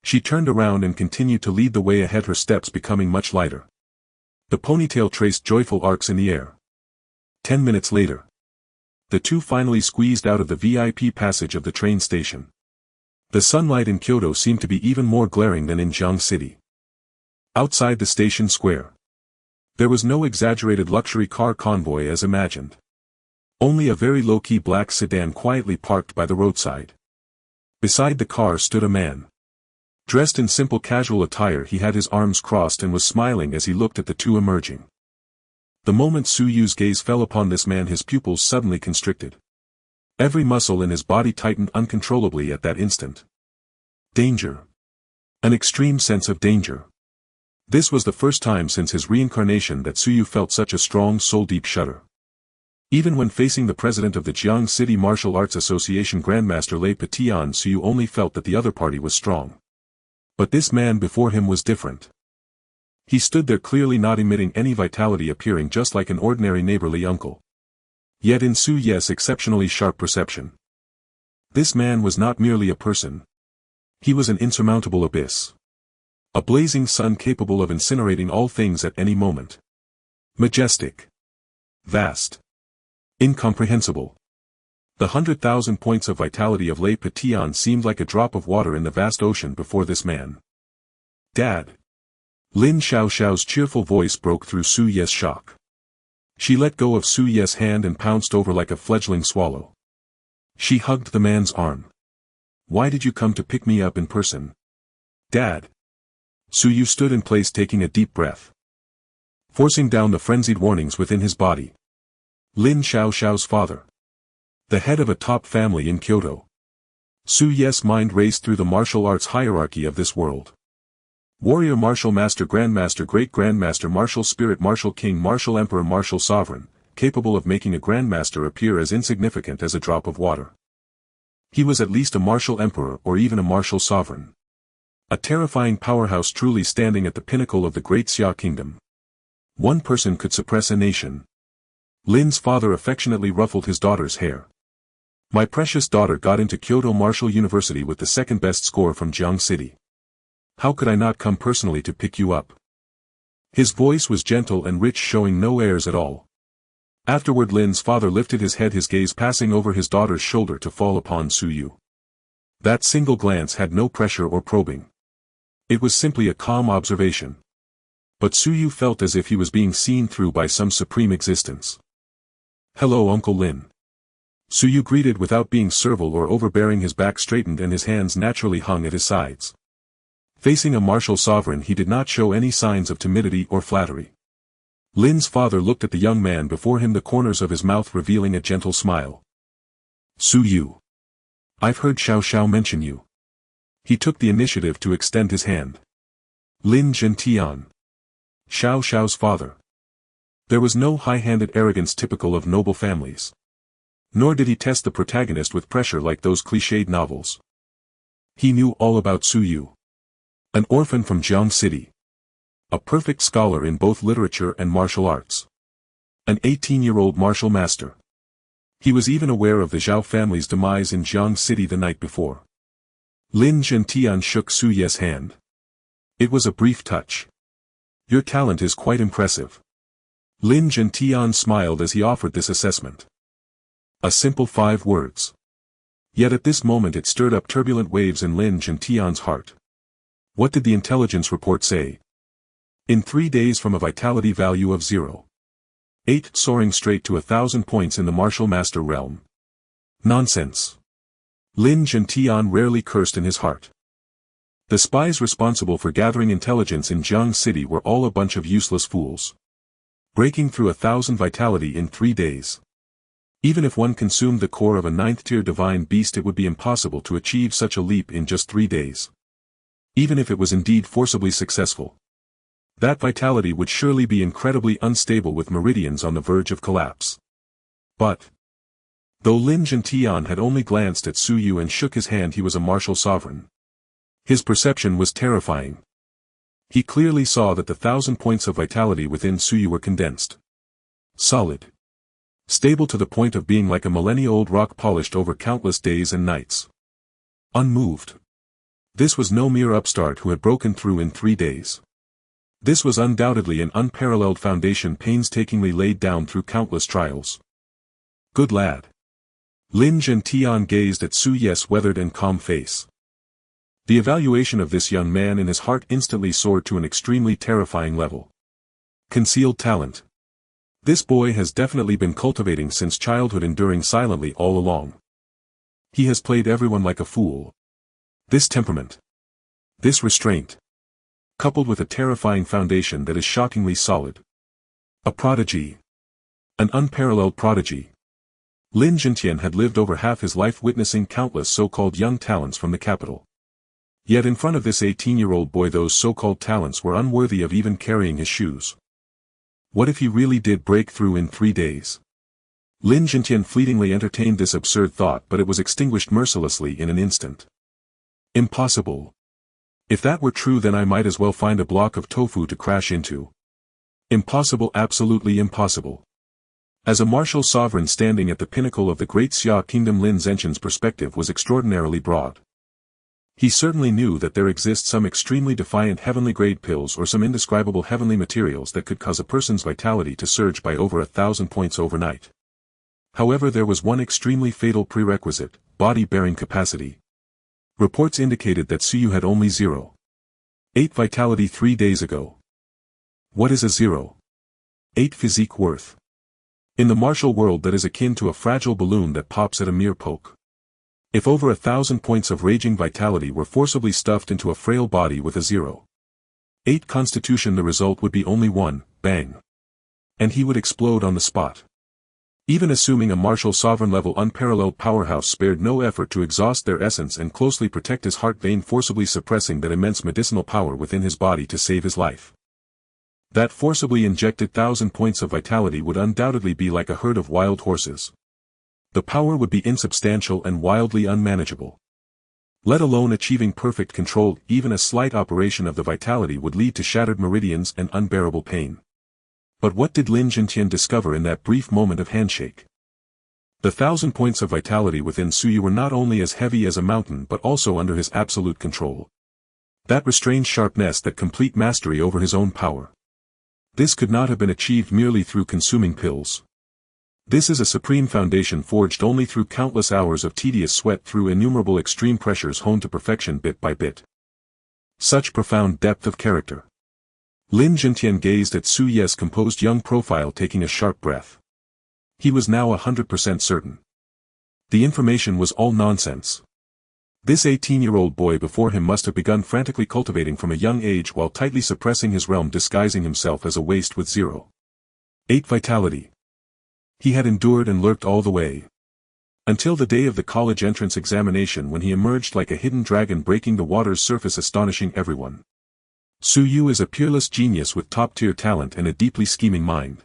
She turned around and continued to lead the way ahead, her steps becoming much lighter. The ponytail traced joyful arcs in the air. 10 minutes later. The two finally squeezed out of the VIP passage of the train station. The sunlight in Kyoto seemed to be even more glaring than in Jiang City. Outside the station square. There was no exaggerated luxury car convoy as imagined. Only a very low-key black sedan quietly parked by the roadside. Beside the car stood a man. Dressed in simple casual attire, he had his arms crossed and was smiling as he looked at the two emerging. The moment Su Yu's gaze fell upon this man, his pupils suddenly constricted. Every muscle in his body tightened uncontrollably at that instant. Danger. An extreme sense of danger. This was the first time since his reincarnation that Suyu felt such a strong soul-deep shudder. Even when facing the president of the Jiang City Martial Arts Association Grandmaster Lei Patian, Suyu only felt that the other party was strong. But this man before him was different. He stood there clearly not emitting any vitality, appearing just like an ordinary neighborly uncle. Yet in Suyu's exceptionally sharp perception, this man was not merely a person. He was an insurmountable abyss. A blazing sun capable of incinerating all things at any moment. Majestic. Vast. Incomprehensible. The 100,000 points of vitality of Lei Patian seemed like a drop of water in the vast ocean before this man. Dad. Lin Xiaoxiao's cheerful voice broke through Suyu's shock. She let go of Suyu's hand and pounced over like a fledgling swallow. She hugged the man's arm. Why did you come to pick me up in person? Dad. Suyu stood in place, taking a deep breath, forcing down the frenzied warnings within his body. Lin Xiaoxiao's father. The head of a top family in Kyoto. Suyu's mind raced through the martial arts hierarchy of this world. Warrior, martial master, grandmaster, great grandmaster, martial spirit, martial king, martial emperor, martial sovereign, capable of making a grandmaster appear as insignificant as a drop of water. He was at least a martial emperor or even a martial sovereign. A terrifying powerhouse truly standing at the pinnacle of the great Xia kingdom. One person could suppress a nation. Lin's father affectionately ruffled his daughter's hair. My precious daughter got into Kyoto Martial University with the second best score from Jiang City. How could I not come personally to pick you up? His voice was gentle and rich, showing no airs at all. Afterward, Lin's father lifted his head, his gaze passing over his daughter's shoulder to fall upon Suyu. That single glance had no pressure or probing. It was simply a calm observation. But Suyu felt as if he was being seen through by some supreme existence. Hello, Uncle Lin. Suyu greeted without being servile or overbearing, his back straightened and his hands naturally hung at his sides. Facing a martial sovereign, he did not show any signs of timidity or flattery. Lin's father looked at the young man before him, the corners of his mouth revealing a gentle smile. Suyu. I've heard Xiao Xiao mention you. He took the initiative to extend his hand. Lin Zhentian. Xiao Xiao's father. There was no high-handed arrogance typical of noble families. Nor did he test the protagonist with pressure like those cliched novels. He knew all about Suyu. An orphan from Jiang City. A perfect scholar in both literature and martial arts. An 18-year-old martial master. He was even aware of the Zhao family's demise in Jiang City the night before. Lin Zhentian shook Suyu's hand. It was a brief touch. Your talent is quite impressive. Lin Zhentian smiled as he offered this assessment. A simple 5 words. Yet at this moment it stirred up turbulent waves in Lin Zhentian's heart. What did the intelligence report say? In 3 days from a vitality value of 0.8 soaring straight to 1,000 points in the martial master realm. Nonsense. Lin Zhentian rarely cursed in his heart. The spies responsible for gathering intelligence in Jiang City were all a bunch of useless fools. Breaking through 1,000 vitality in 3 days. Even if one consumed the core of a 9th-tier divine beast, it would be impossible to achieve such a leap in just 3 days. Even if it was indeed forcibly successful. That vitality would surely be incredibly unstable with meridians on the verge of collapse. But, though Lin Zhentian had only glanced at Suyu and shook his hand, he was a martial sovereign. His perception was terrifying. He clearly saw that the 1,000 points of vitality within Suyu were condensed. Solid. Stable to the point of being like a millennia-old rock polished over countless days and nights. Unmoved. This was no mere upstart who had broken through in 3 days. This was undoubtedly an unparalleled foundation painstakingly laid down through countless trials. Good lad. Lin Zhentian gazed at Suyu's weathered and calm face. The evaluation of this young man in his heart instantly soared to an extremely terrifying level. Concealed talent. This boy has definitely been cultivating since childhood, enduring silently all along. He has played everyone like a fool. This temperament. This restraint. Coupled with a terrifying foundation that is shockingly solid. A prodigy. An unparalleled prodigy. Lin Zhentian had lived over half his life witnessing countless so-called young talents from the capital. Yet in front of this 18-year-old boy those so-called talents were unworthy of even carrying his shoes. What if he really did break through in 3 days? Lin Jintian fleetingly entertained this absurd thought, but it was extinguished mercilessly in an instant. Impossible. If that were true, then I might as well find a block of tofu to crash into. Impossible, absolutely impossible. As a martial sovereign standing at the pinnacle of the great Xia kingdom, Lin Zhenqian's perspective was extraordinarily broad. He certainly knew that there exist some extremely defiant heavenly grade pills or some indescribable heavenly materials that could cause a person's vitality to surge by over 1,000 points overnight. However, there was one extremely fatal prerequisite: body-bearing capacity. Reports indicated that Suyu had only 0.8 vitality 3 days ago. What is a 0.8 physique worth? In the martial world, that is akin to a fragile balloon that pops at a mere poke. If over 1,000 points of raging vitality were forcibly stuffed into a frail body with a 0.8 constitution, the result would be only one bang. And he would explode on the spot. Even assuming a martial sovereign-level unparalleled powerhouse spared no effort to exhaust their essence and closely protect his heart vein, forcibly suppressing that immense medicinal power within his body to save his life. That forcibly injected 1,000 points of vitality would undoubtedly be like a herd of wild horses. The power would be insubstantial and wildly unmanageable. Let alone achieving perfect control, even a slight operation of the vitality would lead to shattered meridians and unbearable pain. But what did Lin Jintian discover in that brief moment of handshake? The 1,000 points of vitality within Suyu were not only as heavy as a mountain but also under his absolute control. That restrained sharpness, that complete mastery over his own power. This could not have been achieved merely through consuming pills. This is a supreme foundation forged only through countless hours of tedious sweat, through innumerable extreme pressures honed to perfection bit by bit. Such profound depth of character. Lin Jintian gazed at Su Ye's composed young profile, taking a sharp breath. He was now 100% certain. The information was all nonsense. This 18-year-old boy before him must have begun frantically cultivating from a young age while tightly suppressing his realm, disguising himself as a waste with 0.8 vitality. He had endured and lurked all the way. Until the day of the college entrance examination, when he emerged like a hidden dragon breaking the water's surface, astonishing everyone. Su Yu is a peerless genius with top-tier talent and a deeply scheming mind.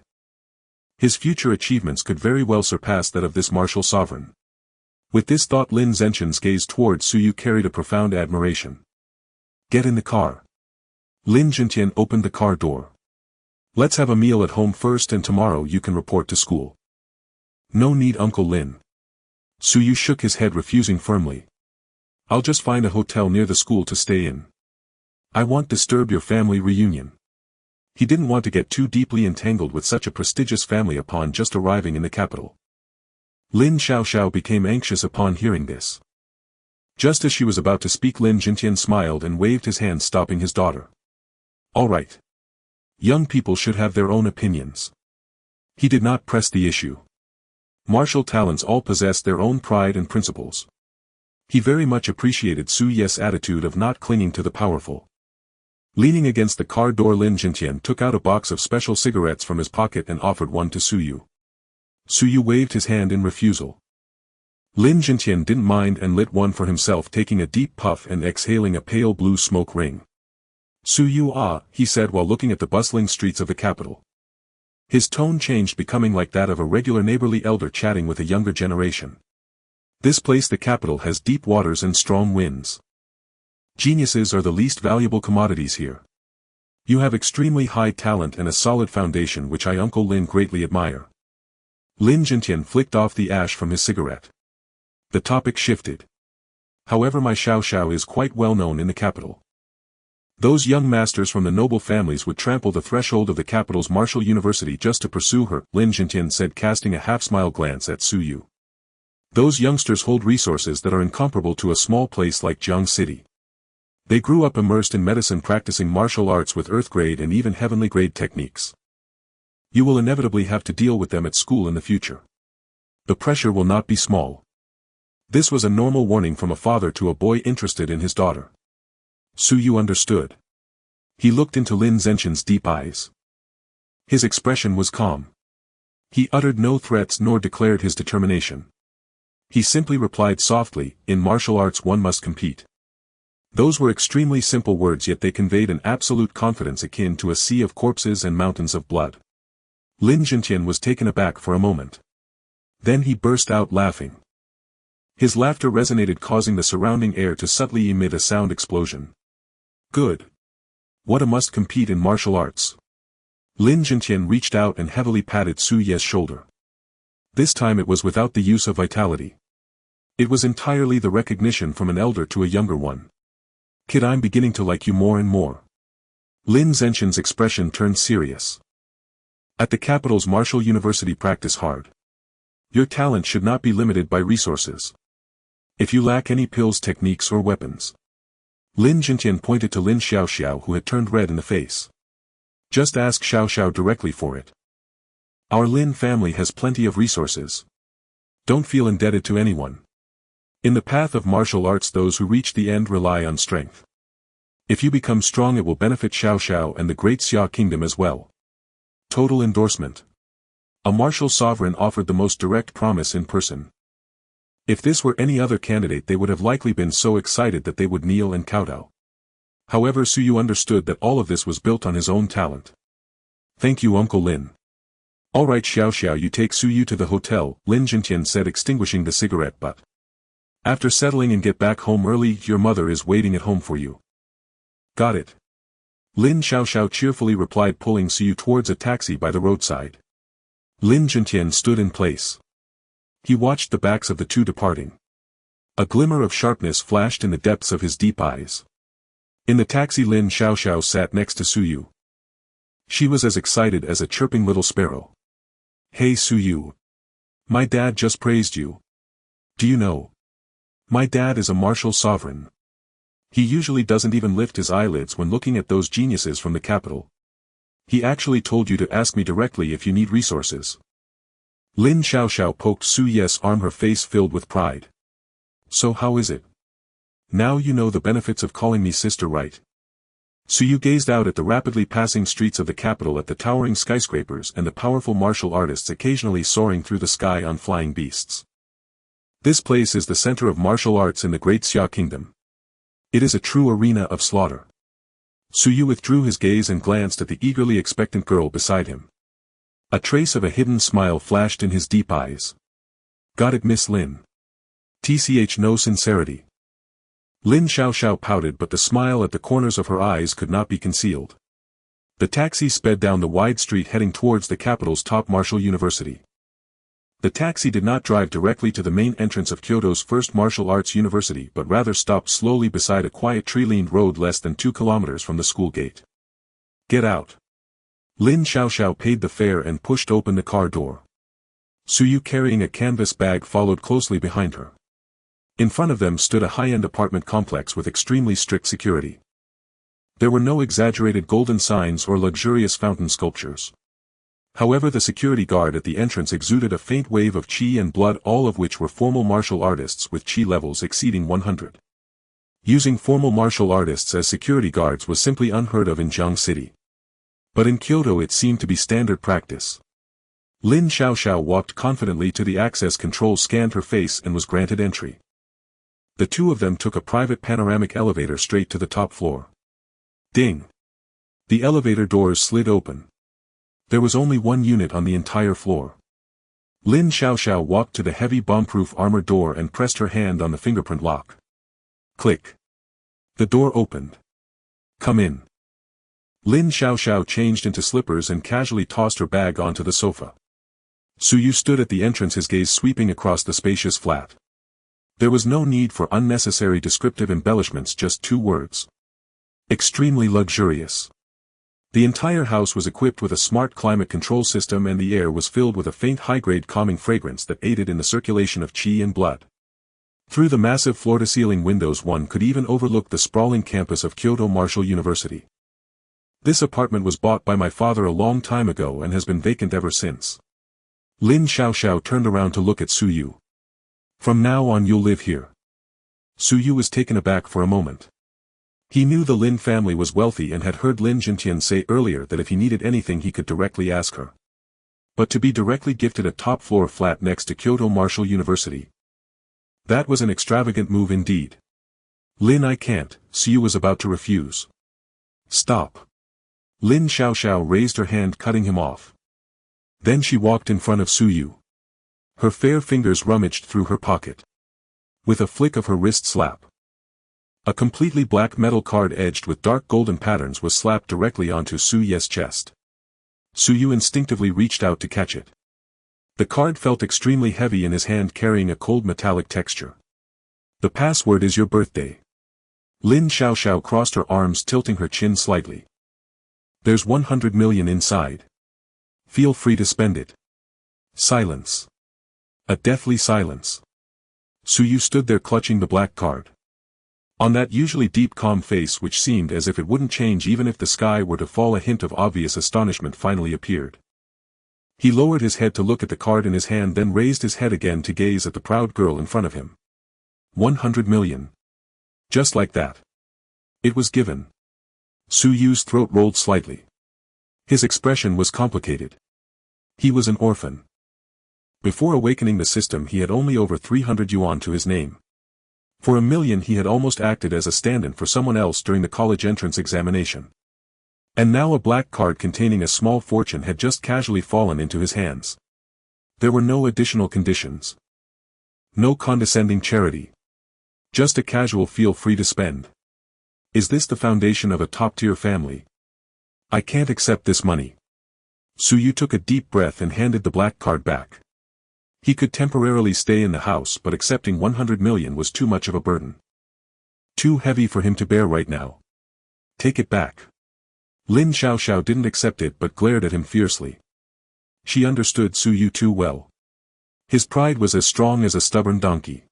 His future achievements could very well surpass that of this martial sovereign. With this thought, Lin Zhenqian's gaze toward Su Yu carried a profound admiration. Get in the car. Lin Jintian opened the car door. Let's have a meal at home first, and tomorrow you can report to school. No need, Uncle Lin. Su Yu shook his head, refusing firmly. I'll just find a hotel near the school to stay in. I won't disturb your family reunion. He didn't want to get too deeply entangled with such a prestigious family upon just arriving in the capital. Lin Xiaoxiao became anxious upon hearing this. Just as she was about to speak, Lin Jintian smiled and waved his hand, stopping his daughter. All right. Young people should have their own opinions. He did not press the issue. Martial talents all possessed their own pride and principles. He very much appreciated Su Ye's attitude of not clinging to the powerful. Leaning against the car door, Lin Jintian took out a box of special cigarettes from his pocket and offered one to Su Yu. Su Yu waved his hand in refusal. Lin Jintian didn't mind and lit one for himself, taking a deep puff and exhaling a pale blue smoke ring. Su Yu, he said while looking at the bustling streets of the capital. His tone changed, becoming like that of a regular neighborly elder chatting with a younger generation. This place, the capital, has deep waters and strong winds. Geniuses are the least valuable commodities here. You have extremely high talent and a solid foundation, which I, Uncle Lin, greatly admire. Lin Jintian flicked off the ash from his cigarette. The topic shifted. However, my Xiaoxiao is quite well known in the capital. Those young masters from the noble families would trample the threshold of the capital's martial university just to pursue her, Lin Jintian said, casting a half-smile glance at Su Yu. Those youngsters hold resources that are incomparable to a small place like Jiang City. They grew up immersed in medicine, practicing martial arts with earth-grade and even heavenly-grade techniques. You will inevitably have to deal with them at school in the future. The pressure will not be small. This was a normal warning from a father to a boy interested in his daughter. Su Yu understood. He looked into Lin Zhenqian's deep eyes. His expression was calm. He uttered no threats nor declared his determination. He simply replied softly, in martial arts one must compete. Those were extremely simple words, yet they conveyed an absolute confidence akin to a sea of corpses and mountains of blood. Lin Jintian was taken aback for a moment. Then he burst out laughing. His laughter resonated, causing the surrounding air to subtly emit a sound explosion. Good. What a must compete in martial arts. Lin Jintian reached out and heavily patted Su Ye's shoulder. This time it was without the use of vitality. It was entirely the recognition from an elder to a younger one. Kid, I'm beginning to like you more and more. Lin Zhenqian's expression turned serious. At the capital's martial university, practice hard. Your talent should not be limited by resources. If you lack any pills, techniques or weapons. Lin Jintian pointed to Lin Xiaoxiao, who had turned red in the face. Just ask Xiaoxiao directly for it. Our Lin family has plenty of resources. Don't feel indebted to anyone. In the path of martial arts, those who reach the end rely on strength. If you become strong, it will benefit Xiaoxiao and the great Xia kingdom as well. Total endorsement. A martial sovereign offered the most direct promise in person. If this were any other candidate, they would have likely been so excited that they would kneel and kowtow. However, Su Yu understood that all of this was built on his own talent. Thank you, Uncle Lin. All right, Xiaoxiao, you take Su Yu to the hotel, Lin Jintian said, extinguishing the cigarette butt. After settling and get back home early, your mother is waiting at home for you. Got it. Lin Xiaoxiao cheerfully replied, pulling Su Yu towards a taxi by the roadside. Lin Jintian stood in place. He watched the backs of the two departing. A glimmer of sharpness flashed in the depths of his deep eyes. In the taxi, Lin Xiaoxiao sat next to Su Yu. She was as excited as a chirping little sparrow. Hey Su Yu. My dad just praised you. Do you know? My dad is a martial sovereign. He usually doesn't even lift his eyelids when looking at those geniuses from the capital. He actually told you to ask me directly if you need resources. Lin Xiaoxiao poked Su Ye's arm, her face filled with pride. So how is it? Now you know the benefits of calling me sister, right? Su Yu gazed out at the rapidly passing streets of the capital, at the towering skyscrapers and the powerful martial artists occasionally soaring through the sky on flying beasts. This place is the center of martial arts in the great Xia kingdom. It is a true arena of slaughter. Su Yu withdrew his gaze and glanced at the eagerly expectant girl beside him. A trace of a hidden smile flashed in his deep eyes. Got it, Miss Lin. TCH, no sincerity. Lin Xiaoxiao pouted, but the smile at the corners of her eyes could not be concealed. The taxi sped down the wide street, heading towards the capital's top martial university. The taxi did not drive directly to the main entrance of Kyoto's first martial arts university, but rather stopped slowly beside a quiet tree-lined road less than 2 kilometers from the school gate. Get out. Lin Xiaoxiao paid the fare and pushed open the car door. Su Yu, carrying a canvas bag, followed closely behind her. In front of them stood a high-end apartment complex with extremely strict security. There were no exaggerated golden signs or luxurious fountain sculptures. However, the security guard at the entrance exuded a faint wave of qi and blood, all of which were formal martial artists with qi levels exceeding 100. Using formal martial artists as security guards was simply unheard of in Jiang City. But in Kyoto it seemed to be standard practice. Lin Xiaoxiao walked confidently to the access control, scanned her face and was granted entry. The two of them took a private panoramic elevator straight to the top floor. Ding! The elevator doors slid open. There was only one unit on the entire floor. Lin Xiaoxiao walked to the heavy bomb-proof armored door and pressed her hand on the fingerprint lock. Click. The door opened. Come in. Lin Xiaoxiao changed into slippers and casually tossed her bag onto the sofa. Su Yu stood at the entrance, his gaze sweeping across the spacious flat. There was no need for unnecessary descriptive embellishments, just 2 words. Extremely luxurious. The entire house was equipped with a smart climate control system, and the air was filled with a faint high-grade calming fragrance that aided in the circulation of qi and blood. Through the massive floor-to-ceiling windows one could even overlook the sprawling campus of Kyoto Martial University. This apartment was bought by my father a long time ago and has been vacant ever since. Lin Xiaoxiao turned around to look at Su Yu. From now on you'll live here. Su Yu was taken aback for a moment. He knew the Lin family was wealthy and had heard Lin Jintian say earlier that if he needed anything he could directly ask her. But to be directly gifted a top-floor flat next to Kyoto Martial University. That was an extravagant move indeed. Lin, I can't. Su Yu was about to refuse. Stop. Lin Xiaoxiao raised her hand, cutting him off. Then she walked in front of Su Yu. Her fair fingers rummaged through her pocket. With a flick of her wrist slap, a completely black metal card edged with dark golden patterns was slapped directly onto Su Yu's chest. Su Yu instinctively reached out to catch it. The card felt extremely heavy in his hand, carrying a cold metallic texture. The password is your birthday. Lin Xiaoxiao crossed her arms, tilting her chin slightly. There's 100 million inside. Feel free to spend it. Silence. A deathly silence. Su Yu stood there clutching the black card. On that usually deep calm face, which seemed as if it wouldn't change even if the sky were to fall, a hint of obvious astonishment finally appeared. He lowered his head to look at the card in his hand, then raised his head again to gaze at the proud girl in front of him. 100 million. Just like that. It was given. Su Yu's throat rolled slightly. His expression was complicated. He was an orphan. Before awakening the system, he had only over 300 yuan to his name. For $1 million he had almost acted as a stand-in for someone else during the college entrance examination. And now a black card containing a small fortune had just casually fallen into his hands. There were no additional conditions. No condescending charity. Just a casual feel free to spend. Is this the foundation of a top-tier family? I can't accept this money. Su Yu took a deep breath and handed the black card back. He could temporarily stay in the house, but accepting 100 million was too much of a burden. Too heavy for him to bear right now. Take it back. Lin Xiaoxiao didn't accept it but glared at him fiercely. She understood Su Yu too well. His pride was as strong as a stubborn donkey.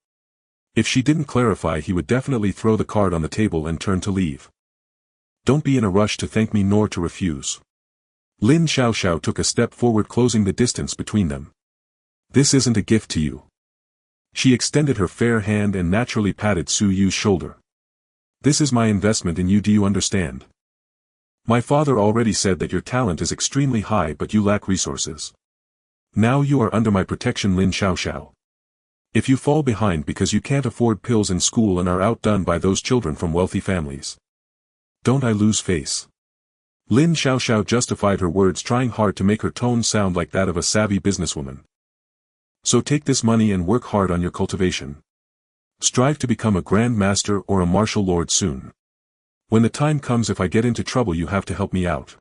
If she didn't clarify, he would definitely throw the card on the table and turn to leave. Don't be in a rush to thank me nor to refuse. Lin Xiaoxiao took a step forward, closing the distance between them. This isn't a gift to you. She extended her fair hand and naturally patted Su Yu's shoulder. This is my investment in you, do you understand? My father already said that your talent is extremely high but you lack resources. Now you are under my protection, Lin Xiaoxiao. If you fall behind because you can't afford pills in school and are outdone by those children from wealthy families, don't I lose face? Lin Xiaoxiao justified her words, trying hard to make her tone sound like that of a savvy businesswoman. So take this money and work hard on your cultivation. Strive to become a Grand Master or a Martial Lord soon. When the time comes, if I get into trouble, you have to help me out.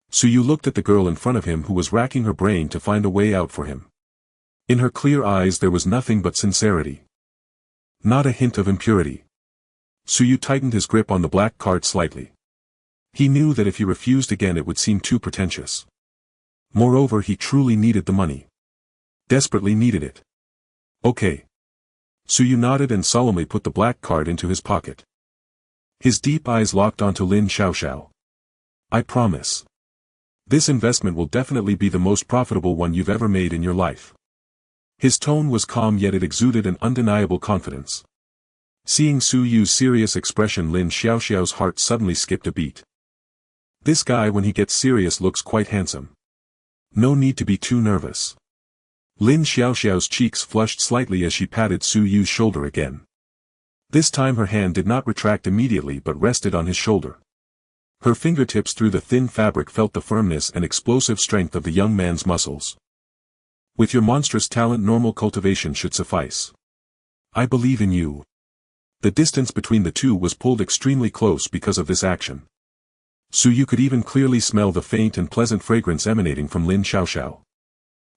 Su Yu looked at the girl in front of him, who was racking her brain to find a way out for him. In her clear eyes there was nothing but sincerity. Not a hint of impurity. Su Yu tightened his grip on the black card slightly. He knew that if he refused again it would seem too pretentious. Moreover, he truly needed the money. Desperately needed it. Okay. Su Yu nodded and solemnly put the black card into his pocket. His deep eyes locked onto Lin Xiaoxiao. I promise. This investment will definitely be the most profitable one you've ever made in your life. His tone was calm, yet it exuded an undeniable confidence. Seeing Su Yu's serious expression, Lin Xiaoxiao's heart suddenly skipped a beat. This guy, when he gets serious, looks quite handsome. No need to be too nervous. Lin Xiaoxiao's cheeks flushed slightly as she patted Su Yu's shoulder again. This time her hand did not retract immediately but rested on his shoulder. Her fingertips through the thin fabric felt the firmness and explosive strength of the young man's muscles. With your monstrous talent, normal cultivation should suffice. I believe in you. The distance between the two was pulled extremely close because of this action. Su Yu could even clearly smell the faint and pleasant fragrance emanating from Lin Xiaoxiao.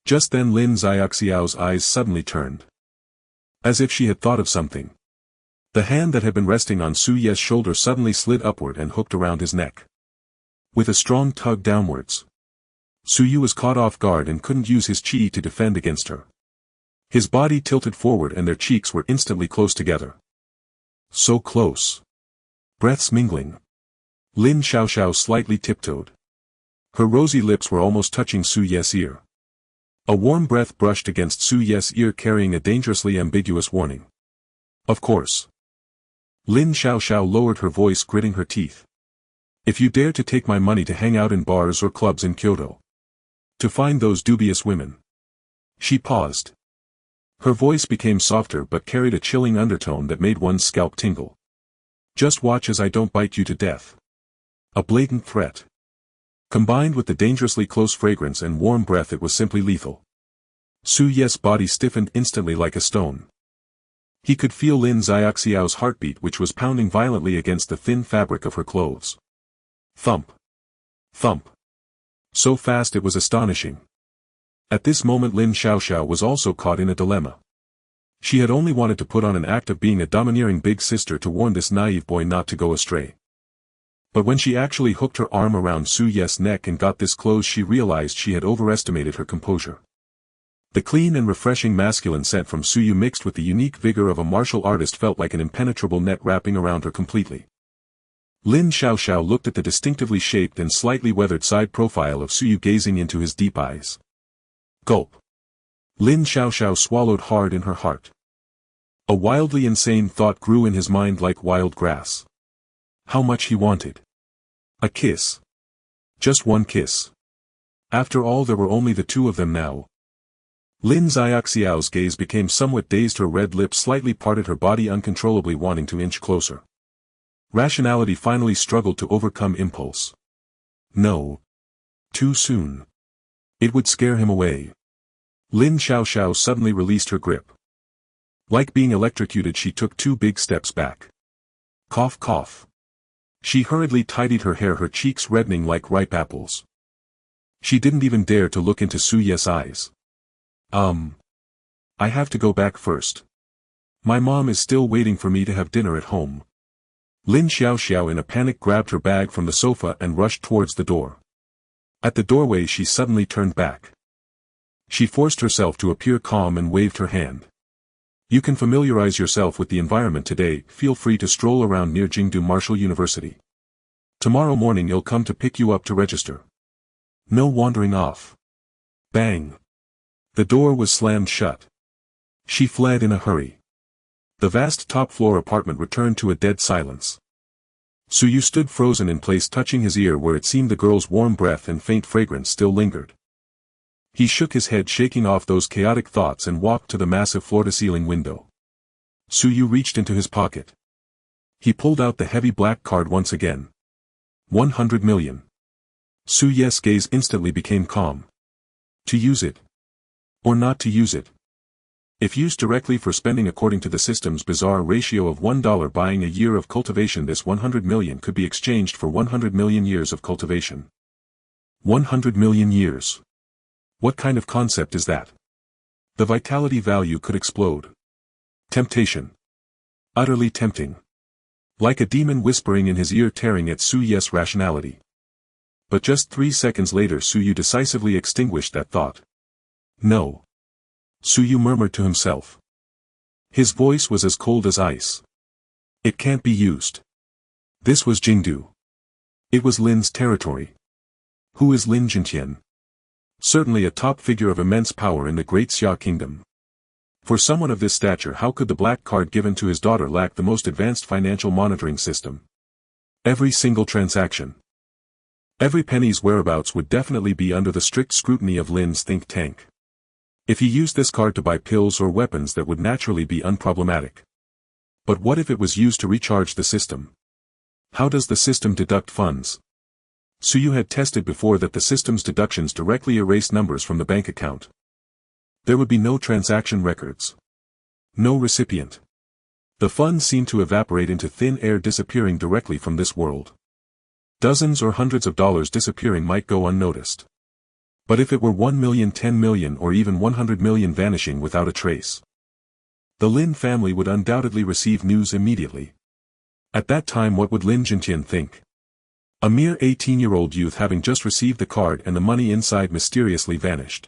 Just then Lin Xiaoxiao's eyes suddenly turned. As if she had thought of something. The hand that had been resting on Su Yu's shoulder suddenly slid upward and hooked around his neck. With a strong tug downwards, Su Yu was caught off guard and couldn't use his chi to defend against her. His body tilted forward and their cheeks were instantly close together. So close. Breaths mingling. Lin Xiaoxiao slightly tiptoed. Her rosy lips were almost touching Su Yu's ear. A warm breath brushed against Su Yu's ear, carrying a dangerously ambiguous warning. Of course. Lin Xiaoxiao lowered her voice, gritting her teeth. If you dare to take my money to hang out in bars or clubs in Kyoto, to find those dubious women. She paused. Her voice became softer but carried a chilling undertone that made one's scalp tingle. Just watch as I don't bite you to death. A blatant threat. Combined with the dangerously close fragrance and warm breath, it was simply lethal. Su Ye's body stiffened instantly like a stone. He could feel Lin Xiaoxiao's heartbeat, which was pounding violently against the thin fabric of her clothes. Thump. Thump. So fast it was astonishing. At this moment Lin Xiaoxiao was also caught in a dilemma. She had only wanted to put on an act of being a domineering big sister to warn this naive boy not to go astray. But when she actually hooked her arm around Su Ye's neck and got this close, she realized she had overestimated her composure. The clean and refreshing masculine scent from Su Yu mixed with the unique vigor of a martial artist felt like an impenetrable net wrapping around her completely. Lin Xiaoxiao looked at the distinctively shaped and slightly weathered side profile of Su Yu, gazing into his deep eyes. Gulp. Lin Xiaoxiao swallowed hard in her heart. A wildly insane thought grew in his mind like wild grass. How much he wanted. A kiss. Just one kiss. After all, there were only the two of them now. Lin Xiaoxiao's gaze became somewhat dazed, her red lips slightly parted, her body uncontrollably wanting to inch closer. Rationality finally struggled to overcome impulse. No. Too soon. It would scare him away. Lin Xiaoxiao suddenly released her grip. Like being electrocuted, she took 2 big steps back. Cough, cough. She hurriedly tidied her hair, her cheeks reddening like ripe apples. She didn't even dare to look into Su Ye's eyes. I have to go back first. My mom is still waiting for me to have dinner at home. Lin Xiaoxiao in a panic grabbed her bag from the sofa and rushed towards the door. At the doorway she suddenly turned back. She forced herself to appear calm and waved her hand. You can familiarize yourself with the environment today, feel free to stroll around near Jingdu Martial University. Tomorrow morning you'll come to pick you up to register. No wandering off. Bang. The door was slammed shut. She fled in a hurry. The vast top-floor apartment returned to a dead silence. Su Yu stood frozen in place, touching his ear where it seemed the girl's warm breath and faint fragrance still lingered. He shook his head, shaking off those chaotic thoughts, and walked to the massive floor-to-ceiling window. Su Yu reached into his pocket. He pulled out the heavy black card once again. 100 million. Su Ye's gaze instantly became calm. To use it. Or not to use it. If used directly for spending according to the system's bizarre ratio of $1 buying a year of cultivation, this 100 million could be exchanged for 100 million years of cultivation. 100 million years. What kind of concept is that? The vitality value could explode. Temptation. Utterly tempting. Like a demon whispering in his ear, tearing at Su Ye's rationality. But just 3 seconds later Su Yu decisively extinguished that thought. No. Su Yu murmured to himself. His voice was as cold as ice. It can't be used. This was Jingdu. It was Lin's territory. Who is Lin Jintian? Certainly a top figure of immense power in the Great Xia Kingdom. For someone of this stature, how could the black card given to his daughter lack the most advanced financial monitoring system? Every single transaction. Every penny's whereabouts would definitely be under the strict scrutiny of Lin's think tank. If he used this card to buy pills or weapons, that would naturally be unproblematic. But what if it was used to recharge the system? How does the system deduct funds? Su Yu had tested before that the system's deductions directly erase numbers from the bank account. There would be no transaction records. No recipient. The funds seemed to evaporate into thin air, disappearing directly from this world. Dozens or hundreds of dollars disappearing might go unnoticed. But if it were 1 million, 10 million, or even 100 million vanishing without a trace, the Lin family would undoubtedly receive news immediately. At that time, what would Lin Jintian think? A mere 18-year-old youth having just received the card and the money inside mysteriously vanished.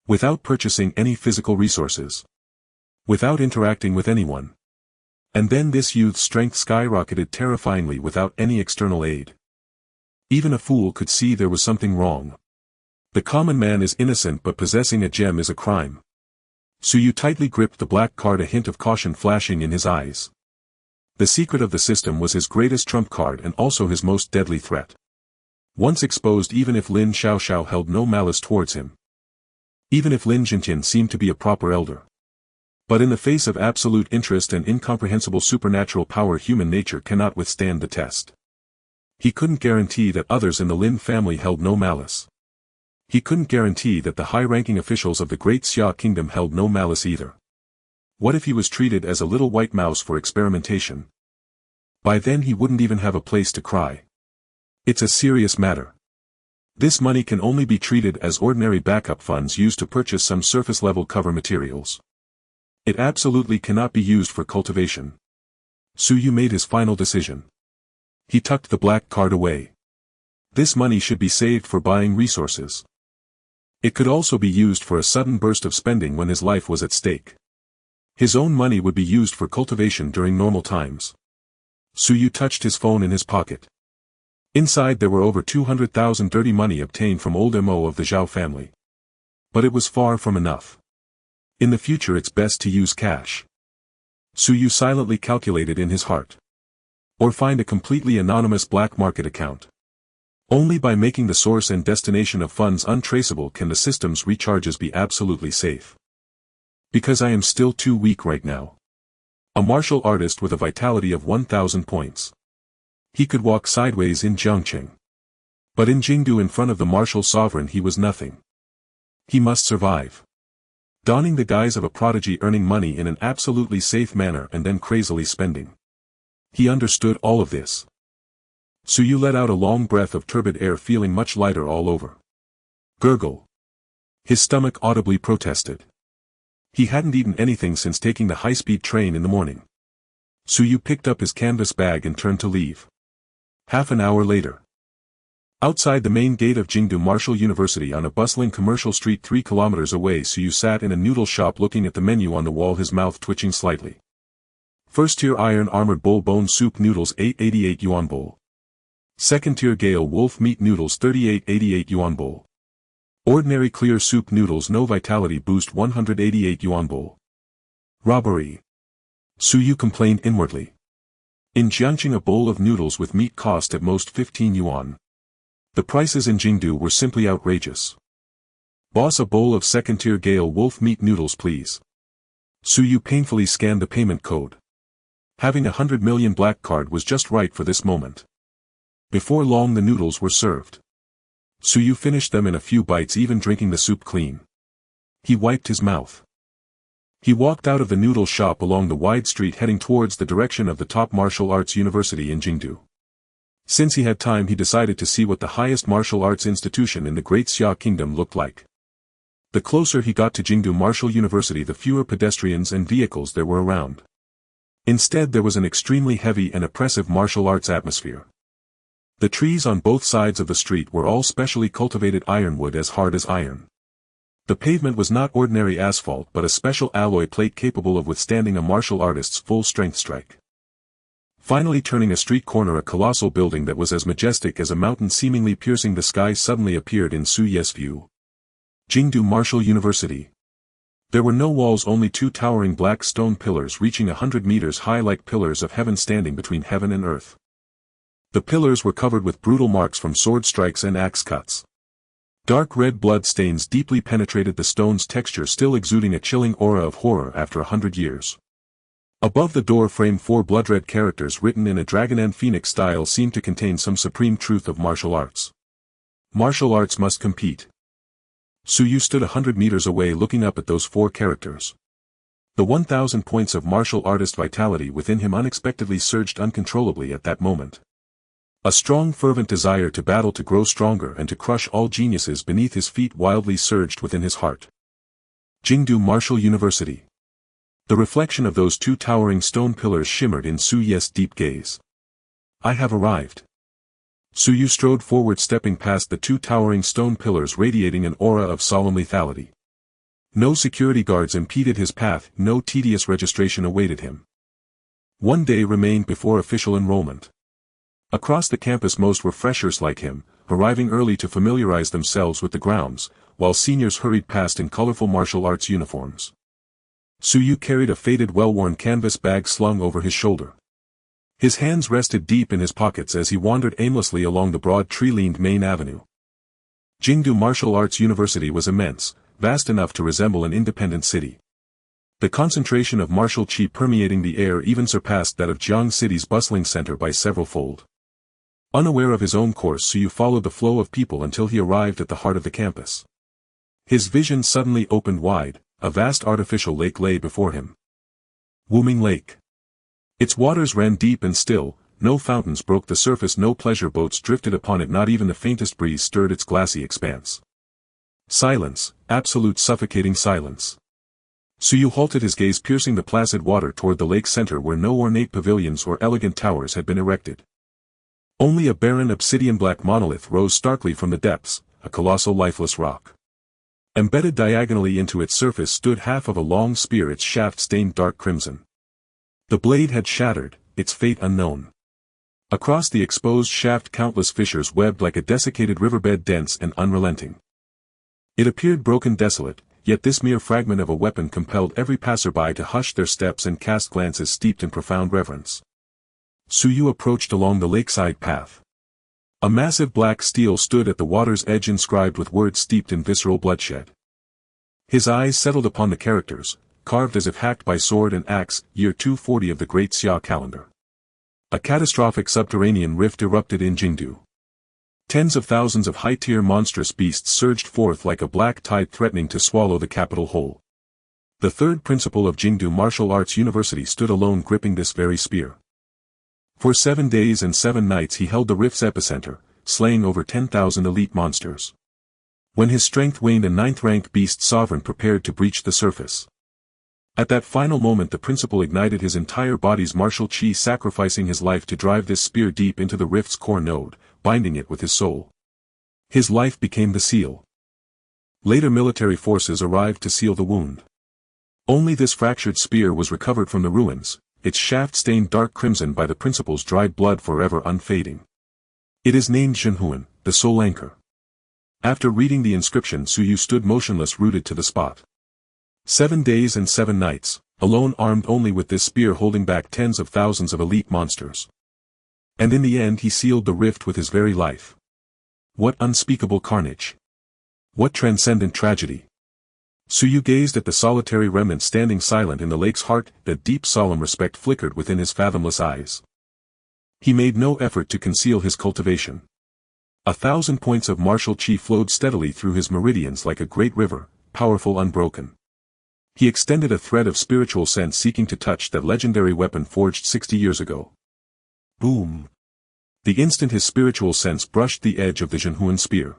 Without purchasing any physical resources. Without interacting with anyone. And then this youth's strength skyrocketed terrifyingly without any external aid. Even a fool could see there was something wrong. The common man is innocent, but possessing a gem is a crime. Su Yu tightly gripped the black card, a hint of caution flashing in his eyes. The secret of the system was his greatest trump card and also his most deadly threat. Once exposed, even if Lin Xiaoxiao held no malice towards him. Even if Lin Jintian seemed to be a proper elder. But in the face of absolute interest and incomprehensible supernatural power, human nature cannot withstand the test. He couldn't guarantee that others in the Lin family held no malice. He couldn't guarantee that the high-ranking officials of the Great Xia Kingdom held no malice either. What if he was treated as a little white mouse for experimentation? By then he wouldn't even have a place to cry. It's a serious matter. This money can only be treated as ordinary backup funds used to purchase some surface-level cover materials. It absolutely cannot be used for cultivation. Su Yu made his final decision. He tucked the black card away. This money should be saved for buying resources. It could also be used for a sudden burst of spending when his life was at stake. His own money would be used for cultivation during normal times. Su Yu touched his phone in his pocket. Inside there were over 200,000 dirty money obtained from old Mo of the Zhao family. But it was far from enough. In the future it's best to use cash. Su Yu silently calculated in his heart. Or find a completely anonymous black market account. Only by making the source and destination of funds untraceable can the system's recharges be absolutely safe. Because I am still too weak right now. A martial artist with a vitality of 1,000 points. He could walk sideways in Jiangqing. But in Jingdu, in front of the martial sovereign, he was nothing. He must survive. Donning the guise of a prodigy, earning money in an absolutely safe manner and then crazily spending. He understood all of this. Su Yu let out a long breath of turbid air, feeling much lighter all over. Gurgle. His stomach audibly protested. He hadn't eaten anything since taking the high-speed train in the morning. Su Yu picked up his canvas bag and turned to leave. Half an hour later. Outside the main gate of Jingdu Martial University on a bustling commercial street 3 kilometers away, Su Yu sat in a noodle shop looking at the menu on the wall, his mouth twitching slightly. First-tier iron armored bull bone soup noodles 888 yuan bowl. Second-tier Gale wolf meat noodles 3888 yuan bowl. Ordinary clear soup noodles no vitality boost 188 yuan bowl. Robbery. Su Yu complained inwardly. In Jiangqing a bowl of noodles with meat cost at most 15 yuan. The prices in Jingdu were simply outrageous. Boss, a bowl of second-tier Gale wolf meat noodles please. Su Yu painfully scanned the payment code. Having 100 million black card was just right for this moment. Before long the noodles were served. Su Yu finished them in a few bites, even drinking the soup clean. He wiped his mouth. He walked out of the noodle shop along the wide street, heading towards the direction of the top martial arts university in Jingdu. Since he had time, he decided to see what the highest martial arts institution in the Great Xia Kingdom looked like. The closer he got to Jingdu Martial University, the fewer pedestrians and vehicles there were around. Instead, there was an extremely heavy and oppressive martial arts atmosphere. The trees on both sides of the street were all specially cultivated ironwood, as hard as iron. The pavement was not ordinary asphalt but a special alloy plate capable of withstanding a martial artist's full-strength strike. Finally, turning a street corner, a colossal building that was as majestic as a mountain seemingly piercing the sky suddenly appeared in Su Yu's view. Jingdu Martial University. There were no walls, only 2 towering black stone pillars reaching 100 meters high, like pillars of heaven standing between heaven and earth. The pillars were covered with brutal marks from sword strikes and axe cuts. Dark red blood stains deeply penetrated the stone's texture, still exuding a chilling aura of horror after 100 years. Above the door frame, 4 blood-red characters written in a dragon and phoenix style seemed to contain some supreme truth of martial arts. Martial arts must compete. Su Yu stood 100 meters away looking up at those 4 characters. The 1,000 points of martial artist vitality within him unexpectedly surged uncontrollably at that moment. A strong, fervent desire to battle, to grow stronger and to crush all geniuses beneath his feet wildly surged within his heart. Jingdu Martial University. The reflection of those 2 towering stone pillars shimmered in Su Yu's deep gaze. I have arrived. Su Yu strode forward, stepping past the 2 towering stone pillars radiating an aura of solemn lethality. No security guards impeded his path, no tedious registration awaited him. One day remained before official enrollment. Across the campus most were freshers like him, arriving early to familiarize themselves with the grounds, while seniors hurried past in colorful martial arts uniforms. Su Yu carried a faded, well-worn canvas bag slung over his shoulder. His hands rested deep in his pockets as he wandered aimlessly along the broad tree-lined main avenue. Jingdu Martial Arts University was immense, vast enough to resemble an independent city. The concentration of martial qi permeating the air even surpassed that of Jiang City's bustling center by several fold. Unaware of his own course, Suyu followed the flow of people until he arrived at the heart of the campus. His vision suddenly opened wide, a vast artificial lake lay before him. Wuming Lake. Its waters ran deep and still, no fountains broke the surface, no pleasure boats drifted upon it, not even the faintest breeze stirred its glassy expanse. Silence, absolute suffocating silence. Suyu halted, his gaze piercing the placid water toward the lake's center where no ornate pavilions or elegant towers had been erected. Only a barren obsidian-black monolith rose starkly from the depths, a colossal lifeless rock. Embedded diagonally into its surface stood half of a long spear, its shaft stained dark crimson. The blade had shattered, its fate unknown. Across the exposed shaft countless fissures webbed like a desiccated riverbed, dense and unrelenting. It appeared broken, desolate, yet this mere fragment of a weapon compelled every passerby to hush their steps and cast glances steeped in profound reverence. Suyu approached along the lakeside path. A massive black stele stood at the water's edge, inscribed with words steeped in visceral bloodshed. His eyes settled upon the characters, carved as if hacked by sword and axe, year 240 of the Great Xia calendar. A catastrophic subterranean rift erupted in Jingdu. Tens of thousands of high-tier monstrous beasts surged forth like a black tide, threatening to swallow the capital whole. The third principal of Jingdu Martial Arts University stood alone, gripping this very spear. For 7 days and 7 nights he held the rift's epicenter, slaying over 10,000 elite monsters. When his strength waned, a 9th-rank beast sovereign prepared to breach the surface. At that final moment the principal ignited his entire body's martial qi, sacrificing his life to drive this spear deep into the rift's core node, binding it with his soul. His life became the seal. Later military forces arrived to seal the wound. Only this fractured spear was recovered from the ruins, its shaft stained dark crimson by the principal's dried blood, forever unfading. It is named Zhenhuan, the soul anchor. After reading the inscription, Suyu stood motionless, rooted to the spot. 7 days and 7 nights, alone, armed only with this spear, holding back tens of thousands of elite monsters. And in the end he sealed the rift with his very life. What unspeakable carnage! What transcendent tragedy! Suyu gazed at the solitary remnant standing silent in the lake's heart, a deep solemn respect flickered within his fathomless eyes. He made no effort to conceal his cultivation. 1,000 points of martial qi flowed steadily through his meridians like a great river, powerful, unbroken. He extended a thread of spiritual sense, seeking to touch that legendary weapon forged 60 years ago. Boom! The instant his spiritual sense brushed the edge of the Zhenhuan spear,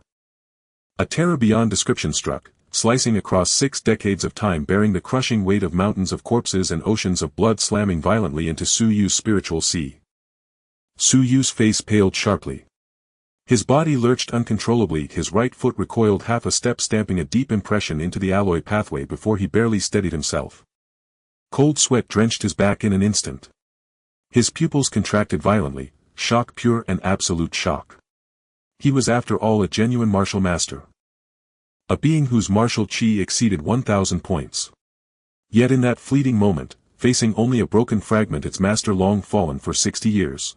a terror beyond description struck, slicing across 6 decades of time, bearing the crushing weight of mountains of corpses and oceans of blood, slamming violently into Suyu's spiritual sea. Suyu's face paled sharply. His body lurched uncontrollably, his right foot recoiled half a step, stamping a deep impression into the alloy pathway before he barely steadied himself. Cold sweat drenched his back in an instant. His pupils contracted violently, shock, pure and absolute shock. He was after all a genuine martial master. A being whose martial qi exceeded 1,000 points. Yet in that fleeting moment, facing only a broken fragment, its master long fallen for 60 years.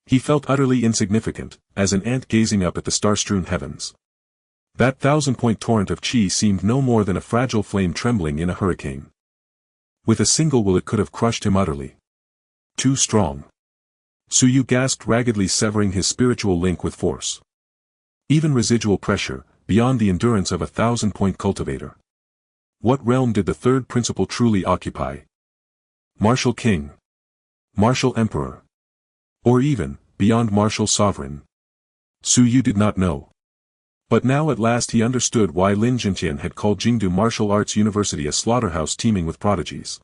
He felt utterly insignificant, as an ant gazing up at the star-strewn heavens. That 1,000-point torrent of qi seemed no more than a fragile flame trembling in a hurricane. With a single will it could have crushed him utterly. Too strong. Suyu gasped, raggedly severing his spiritual link with force. Even residual pressure, beyond the endurance of a 1,000-point cultivator. What realm did the third principle truly occupy? Martial king? Martial emperor? Or even, beyond martial sovereign? Suyu did not know. But now at last he understood why Lin Zhentian had called Jingdu Martial Arts University a slaughterhouse teeming with prodigies.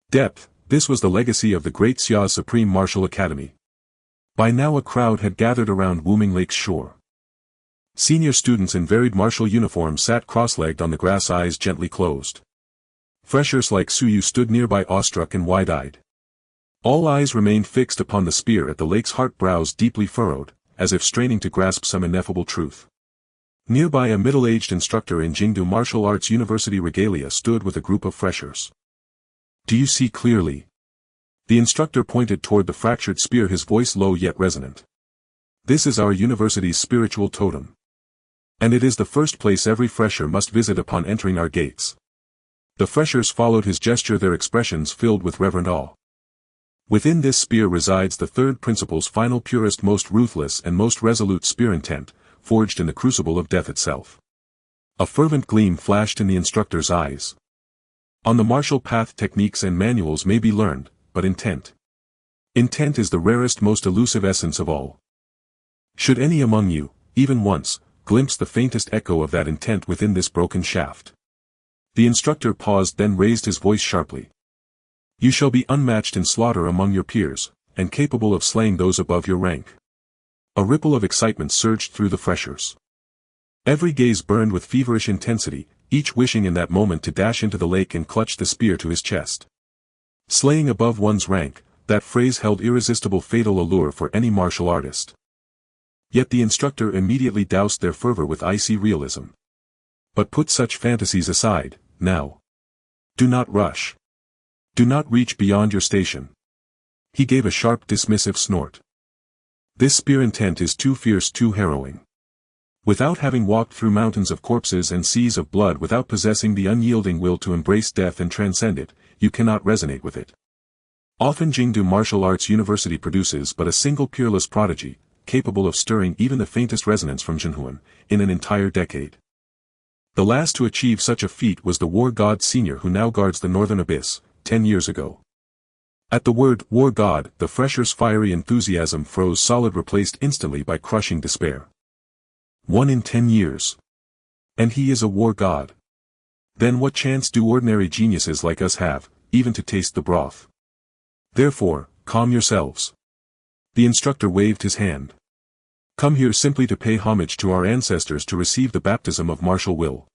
Depth, this was the legacy of the Great Xia's Supreme Martial Academy. By now a crowd had gathered around Wuming Lake's shore. Senior students in varied martial uniforms sat cross-legged on the grass, eyes gently closed. Freshers like Suyu stood nearby, awestruck and wide-eyed. All eyes remained fixed upon the spear at the lake's heart, brows deeply furrowed, as if straining to grasp some ineffable truth. Nearby a middle-aged instructor in Jingdu Martial Arts University regalia stood with a group of freshers. Do you see clearly? The instructor pointed toward the fractured spear, his voice low yet resonant. This is our university's spiritual totem. And it is the first place every fresher must visit upon entering our gates. The freshers followed his gesture, their expressions filled with reverent awe. Within this spear resides the third principle's final, purest, most ruthless and most resolute spear intent, forged in the crucible of death itself. A fervent gleam flashed in the instructor's eyes. On the martial path, techniques and manuals may be learned, but intent. Intent is the rarest, most elusive essence of all. Should any among you, even once, glimpse the faintest echo of that intent within this broken shaft. The instructor paused, then raised his voice sharply. You shall be unmatched in slaughter among your peers, and capable of slaying those above your rank. A ripple of excitement surged through the freshers. Every gaze burned with feverish intensity, each wishing in that moment to dash into the lake and clutch the spear to his chest. Slaying above one's rank, that phrase held irresistible fatal allure for any martial artist. Yet the instructor immediately doused their fervor with icy realism. But put such fantasies aside, now. Do not rush. Do not reach beyond your station. He gave a sharp, dismissive snort. This spear intent is too fierce, too harrowing. Without having walked through mountains of corpses and seas of blood, without possessing the unyielding will to embrace death and transcend it, you cannot resonate with it. Often Jingdu Martial Arts University produces but a single peerless prodigy, capable of stirring even the faintest resonance from Zhenhuan, in an entire decade. The last to achieve such a feat was the War God Senior, who now guards the Northern Abyss, 10 years ago. At the word, War God, the freshers' fiery enthusiasm froze solid, replaced instantly by crushing despair. 1 in 10 years. And he is a war god. Then what chance do ordinary geniuses like us have, even to taste the broth? Therefore, calm yourselves. The instructor waved his hand. Come here simply to pay homage to our ancestors, to receive the baptism of martial will.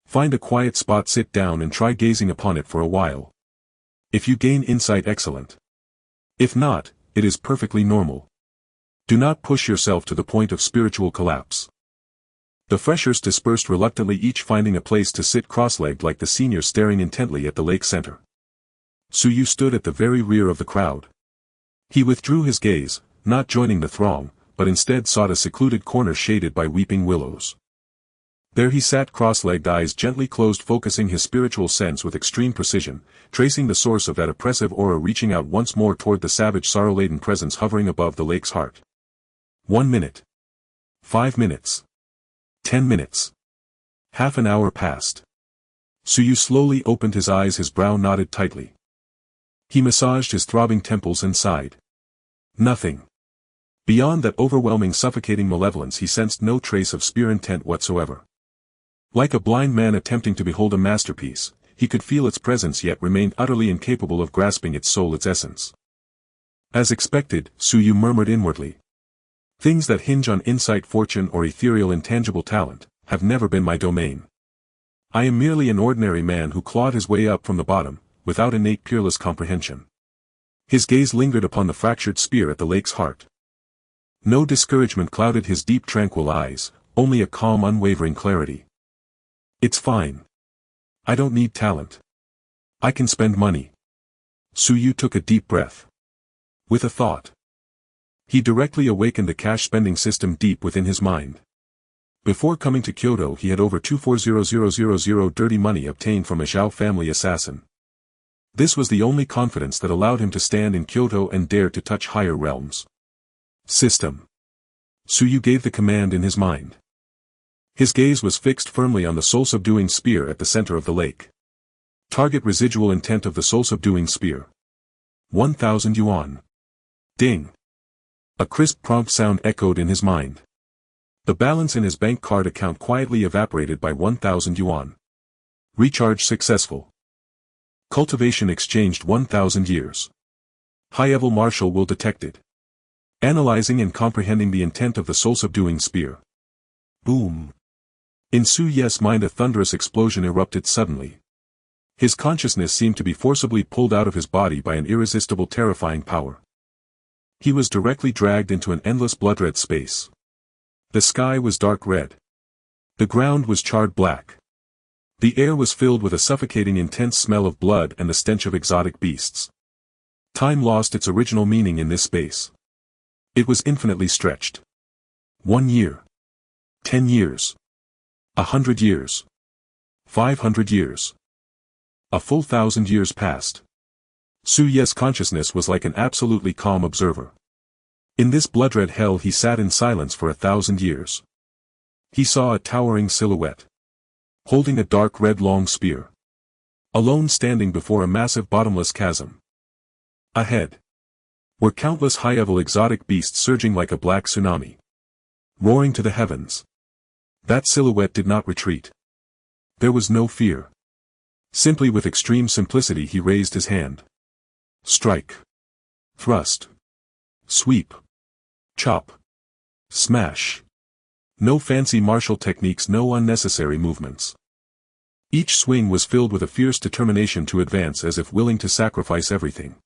Find a quiet spot, sit down and try gazing upon it for a while. If you gain insight, excellent. If not, it is perfectly normal. Do not push yourself to the point of spiritual collapse. The freshers dispersed reluctantly, each finding a place to sit cross-legged like the senior, staring intently at the lake center. Suyu stood at the very rear of the crowd. He withdrew his gaze, not joining the throng, but instead sought a secluded corner shaded by weeping willows. There he sat, cross-legged, eyes gently closed, focusing his spiritual sense with extreme precision, tracing the source of that oppressive aura, reaching out once more toward the savage, sorrow-laden presence hovering above the lake's heart. 1 minute. 5 minutes. 10 minutes. Half an hour passed. Suyu slowly opened his eyes, his brow knotted tightly. He massaged his throbbing temples and sighed. Nothing. Beyond that overwhelming, suffocating malevolence he sensed no trace of spear intent whatsoever. Like a blind man attempting to behold a masterpiece, he could feel its presence yet remained utterly incapable of grasping its soul, its essence. As expected, Suyu murmured inwardly. Things that hinge on insight, fortune or ethereal intangible talent, have never been my domain. I am merely an ordinary man who clawed his way up from the bottom, without innate peerless comprehension. His gaze lingered upon the fractured spear at the lake's heart. No discouragement clouded his deep, tranquil eyes, only a calm, unwavering clarity. It's fine. I don't need talent. I can spend money. Suyu took a deep breath. With a thought. He directly awakened the cash spending system deep within his mind. Before coming to Kyoto he had over 240,000 dirty money obtained from a Zhao family assassin. This was the only confidence that allowed him to stand in Kyoto and dare to touch higher realms. System. Suyu gave the command in his mind. His gaze was fixed firmly on the soul-subduing spear at the center of the lake. Target residual intent of the soul-subduing spear. 1,000 yuan. Ding. A crisp, prompt sound echoed in his mind. The balance in his bank card account quietly evaporated by 1,000 yuan. Recharge successful. Cultivation exchanged 1,000 years. High-level martial will detected. Analyzing and comprehending the intent of the soul-subduing spear. Boom. In Suyu's mind a thunderous explosion erupted suddenly. His consciousness seemed to be forcibly pulled out of his body by an irresistible, terrifying power. He was directly dragged into an endless blood-red space. The sky was dark red. The ground was charred black. The air was filled with a suffocating, intense smell of blood and the stench of exotic beasts. Time lost its original meaning in this space. It was infinitely stretched. 1 year. 10 years. 100 years. 500 years. A full 1,000 years passed. Su Ye's consciousness was like an absolutely calm observer. In this blood-red hell he sat in silence for 1,000 years. He saw a towering silhouette, holding a dark red long spear, alone standing before a massive bottomless chasm. Ahead were countless high-level exotic beasts surging like a black tsunami, roaring to the heavens. That silhouette did not retreat. There was no fear. Simply with extreme simplicity he raised his hand. Strike. Thrust. Sweep. Chop. Smash. No fancy martial techniques, no unnecessary movements. Each swing was filled with a fierce determination to advance, as if willing to sacrifice everything.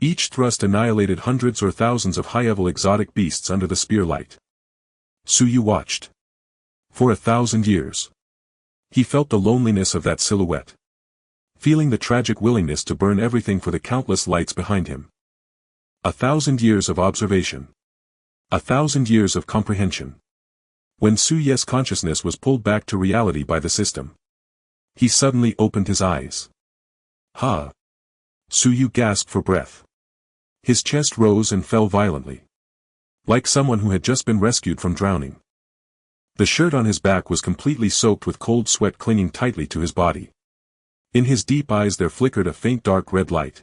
Each thrust annihilated hundreds or thousands of high-level exotic beasts under the spear light. Su Yu watched. For 1,000 years. He felt the loneliness of that silhouette, feeling the tragic willingness to burn everything for the countless lights behind him. 1,000 years of observation. 1,000 years of comprehension. When Su Ye's consciousness was pulled back to reality by the system, he suddenly opened his eyes. Ha! Su Yu gasped for breath. His chest rose and fell violently, like someone who had just been rescued from drowning. The shirt on his back was completely soaked with cold sweat clinging tightly to his body. In his deep eyes there flickered a faint dark red light.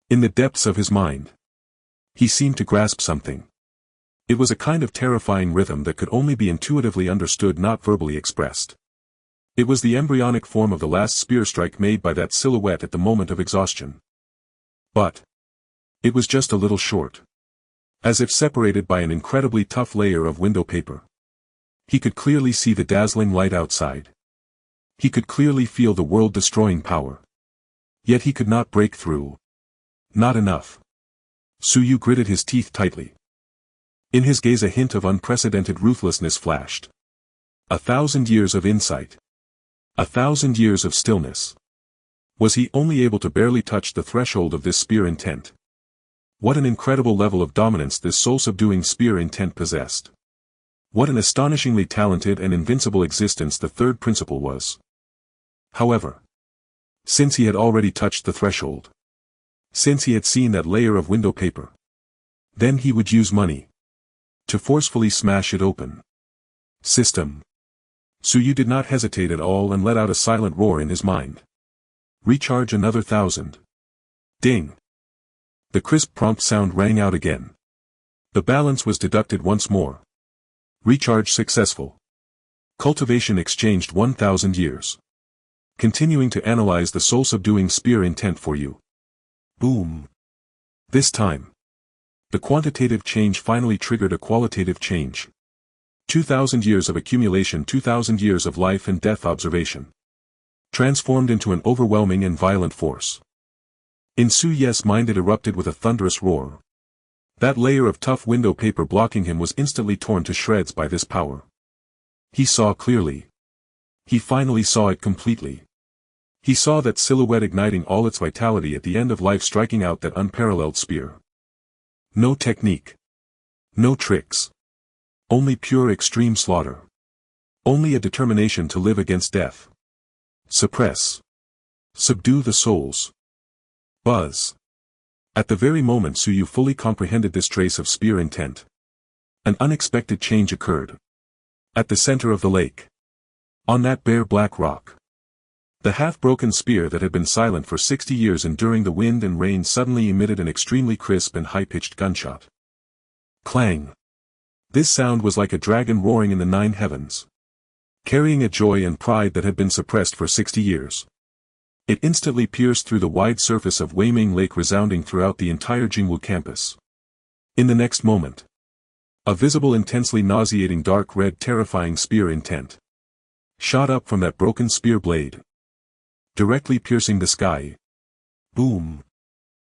In the depths of his mind, he seemed to grasp something. It was a kind of terrifying rhythm that could only be intuitively understood, not verbally expressed. It was the embryonic form of the last spear strike made by that silhouette at the moment of exhaustion. But it was just a little short. As if separated by an incredibly tough layer of window paper. He could clearly see the dazzling light outside. He could clearly feel the world-destroying power. Yet he could not break through. Not enough. Su Yu gritted his teeth tightly. In his gaze a hint of unprecedented ruthlessness flashed. 1,000 years of insight. 1,000 years of stillness. Was he only able to barely touch the threshold of this spear intent? What an incredible level of dominance this soul-subduing spear intent possessed. What an astonishingly talented and invincible existence the third principle was. However, since he had already touched the threshold, since he had seen that layer of window paper, then he would use money to forcefully smash it open. System. Su Yu did not hesitate at all and let out a silent roar in his mind. Recharge another 1,000. Ding. The crisp prompt sound rang out again. The balance was deducted once more. Recharge successful. Cultivation exchanged 1,000 years. Continuing to analyze the soul-subduing spear intent for you. Boom. This time, the quantitative change finally triggered a qualitative change. 2,000 years of accumulation, 2,000 years of life and death observation, transformed into an overwhelming and violent force. In Su Ye's mind it erupted with a thunderous roar. That layer of tough window paper blocking him was instantly torn to shreds by this power. He saw clearly. He finally saw it completely. He saw that silhouette igniting all its vitality at the end of life, striking out that unparalleled spear. No technique. No tricks. Only pure extreme slaughter. Only a determination to live against death. Suppress. Subdue the souls. Buzz. At the very moment Su Yu fully comprehended this trace of spear intent, an unexpected change occurred. At the center of the lake, on that bare black rock, the half-broken spear that had been silent for 60 years enduring the wind and rain suddenly emitted an extremely crisp and high-pitched gunshot. Clang. This sound was like a dragon roaring in the 9 heavens, carrying a joy and pride that had been suppressed for 60 years. It instantly pierced through the wide surface of Weiming Lake, resounding throughout the entire Jingwu campus. In the next moment, a visible, intensely nauseating dark red terrifying spear intent shot up from that broken spear blade, directly piercing the sky. Boom.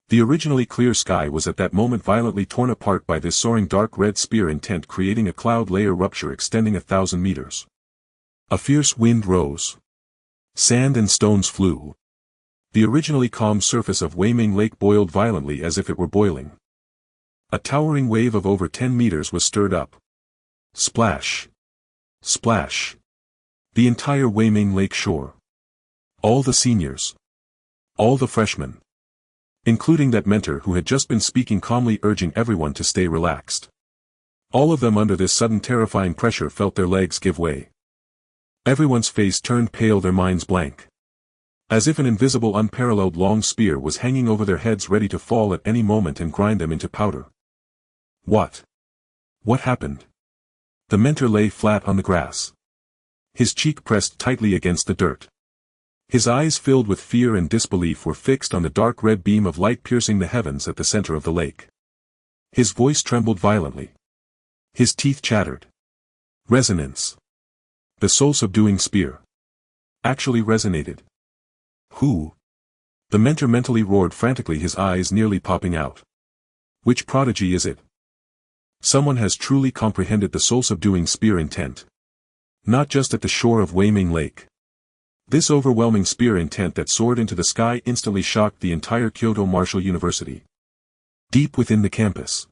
The originally clear sky was at that moment violently torn apart by this soaring dark red spear intent, creating a cloud layer rupture extending 1,000 meters. A fierce wind rose. Sand and stones flew. The originally calm surface of Weiming Lake boiled violently as if it were boiling. A towering wave of over 10 meters was stirred up. Splash. Splash. The entire Weiming Lake shore. All the seniors, All the freshmen, including that mentor who had just been speaking calmly, urging everyone to stay relaxed. All of them under this sudden terrifying pressure felt their legs give way. Everyone's face turned pale, their minds blank. As if an invisible, unparalleled long spear was hanging over their heads, ready to fall at any moment and grind them into powder. What? What happened? The mentor lay flat on the grass. His cheek pressed tightly against the dirt. His eyes, filled with fear and disbelief, were fixed on the dark red beam of light piercing the heavens at the center of the lake. His voice trembled violently. His teeth chattered. Resonance. The soul-subduing spear actually resonated. Who? The mentor mentally roared frantically, his eyes nearly popping out. Which prodigy is it? Someone has truly comprehended the soul-subduing spear intent. Not just at the shore of Weiming Lake. This overwhelming spear intent that soared into the sky instantly shocked the entire Kyoto Martial University. Deep within the campus,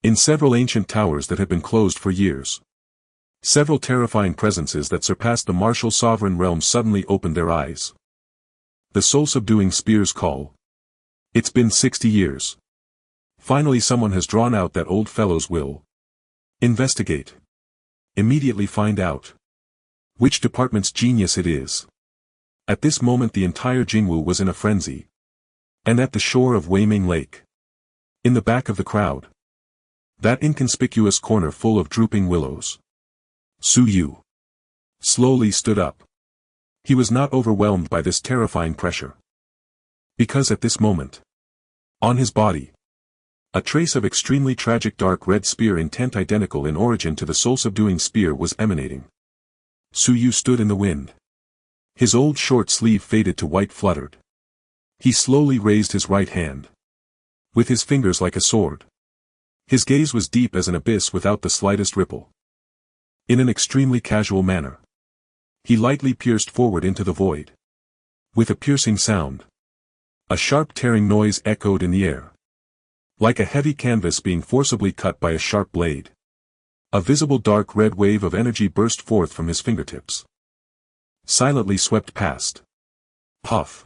in several ancient towers that had been closed for years, several terrifying presences that surpassed the martial sovereign realm suddenly opened their eyes. The soul-subduing spear's call. It's been 60 years. Finally someone has drawn out that old fellow's will. Investigate. Immediately find out which department's genius it is. At this moment the entire Jingwu was in a frenzy. And at the shore of Weiming Lake, in the back of the crowd, that inconspicuous corner full of drooping willows, Su Yu slowly stood up. He was not overwhelmed by this terrifying pressure. Because at this moment, on his body, a trace of extremely tragic dark red spear intent identical in origin to the soul-subduing spear was emanating. Su Yu stood in the wind. His old short sleeve faded to white fluttered. He slowly raised his right hand, with his fingers like a sword. His gaze was deep as an abyss without the slightest ripple. In an extremely casual manner, he lightly pierced forward into the void. With a piercing sound, a sharp tearing noise echoed in the air, like a heavy canvas being forcibly cut by a sharp blade. A visible dark red wave of energy burst forth from his fingertips. Silently swept past. Puff.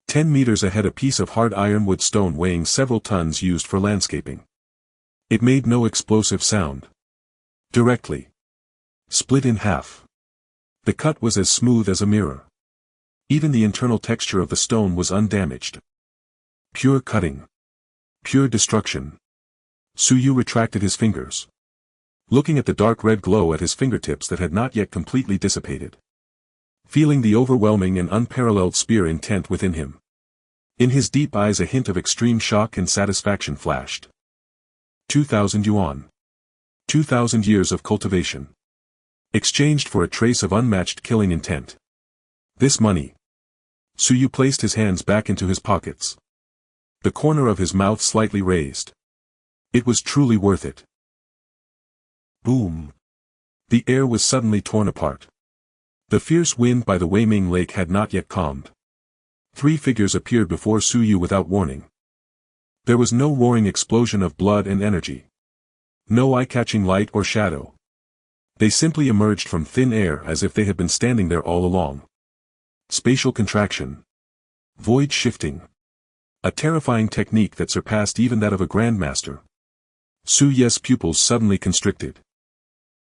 10 meters ahead, a piece of hard ironwood stone weighing several tons used for landscaping. It made no explosive sound. Directly split in half. The cut was as smooth as a mirror. Even the internal texture of the stone was undamaged. Pure cutting. Pure destruction. Su Yu retracted his fingers, looking at the dark red glow at his fingertips that had not yet completely dissipated. Feeling the overwhelming and unparalleled spear intent within him. In his deep eyes a hint of extreme shock and satisfaction flashed. 2,000 yuan. 2,000 years of cultivation, exchanged for a trace of unmatched killing intent. This money. Su Yu placed his hands back into his pockets, the corner of his mouth slightly raised. It was truly worth it. Boom. The air was suddenly torn apart. The fierce wind by the Weiming Lake had not yet calmed. 3 figures appeared before Su Yu without warning. There was no roaring explosion of blood and energy. No eye-catching light or shadow. They simply emerged from thin air as if they had been standing there all along. Spatial contraction. Void shifting. A terrifying technique that surpassed even that of a grandmaster. Su Yu's pupils suddenly constricted.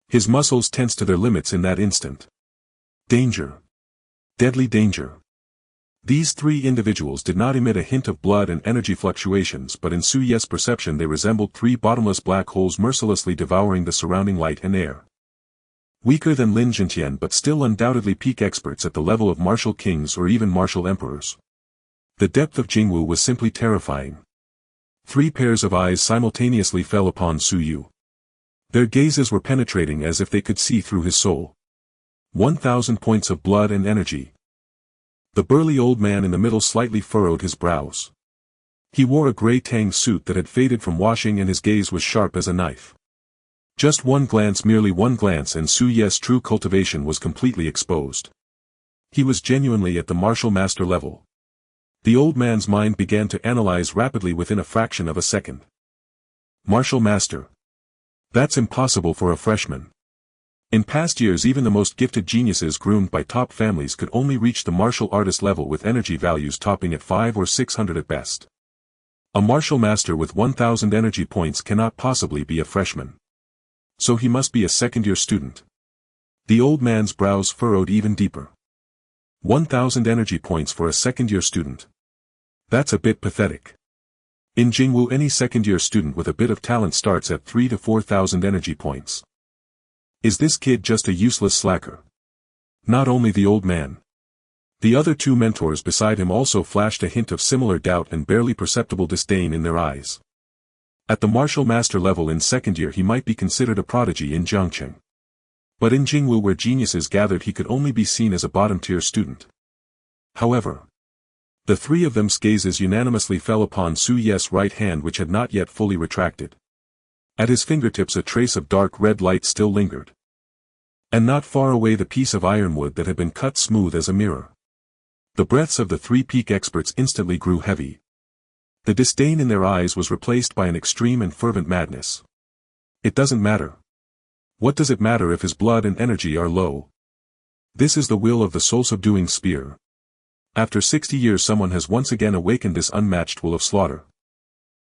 His muscles tensed to their limits in that instant. Danger. Deadly danger. These 3 individuals did not emit a hint of blood and energy fluctuations, but in Su Yu's perception they resembled 3 bottomless black holes mercilessly devouring the surrounding light and air. Weaker than Lin Zhentian but still undoubtedly peak experts at the level of martial kings or even martial emperors. The depth of Jingwu was simply terrifying. 3 pairs of eyes simultaneously fell upon Su Yu. Their gazes were penetrating as if they could see through his soul. 1,000 points of blood and energy. The burly old man in the middle slightly furrowed his brows. He wore a gray tang suit that had faded from washing and his gaze was sharp as a knife. Just one glance, merely one glance, and Su Yu's true cultivation was completely exposed. He was genuinely at the martial master level. The old man's mind began to analyze rapidly within a fraction of a second. Martial master. That's impossible for a freshman. In past years even the most gifted geniuses groomed by top families could only reach the martial artist level with energy values topping at 5 or 600 at best. A martial master with 1,000 energy points cannot possibly be a freshman. So he must be a second-year student. The old man's brows furrowed even deeper. 1,000 energy points for a second-year student. That's a bit pathetic. In Jingwu any second-year student with a bit of talent starts at 3 to 4,000 energy points. Is this kid just a useless slacker? Not only the old man. The other two mentors beside him also flashed a hint of similar doubt and barely perceptible disdain in their eyes. At the martial master level in second year he might be considered a prodigy in Jiangqing. But in Jingwu where geniuses gathered he could only be seen as a bottom-tier student. However, the three of them's gazes unanimously fell upon Su Ye's right hand which had not yet fully retracted. At his fingertips a trace of dark red light still lingered. And not far away the piece of ironwood that had been cut smooth as a mirror. The breaths of the three peak experts instantly grew heavy. The disdain in their eyes was replaced by an extreme and fervent madness. It doesn't matter. What does it matter if his blood and energy are low? This is the will of the soul-subduing spear. After 60 years someone has once again awakened this unmatched will of slaughter.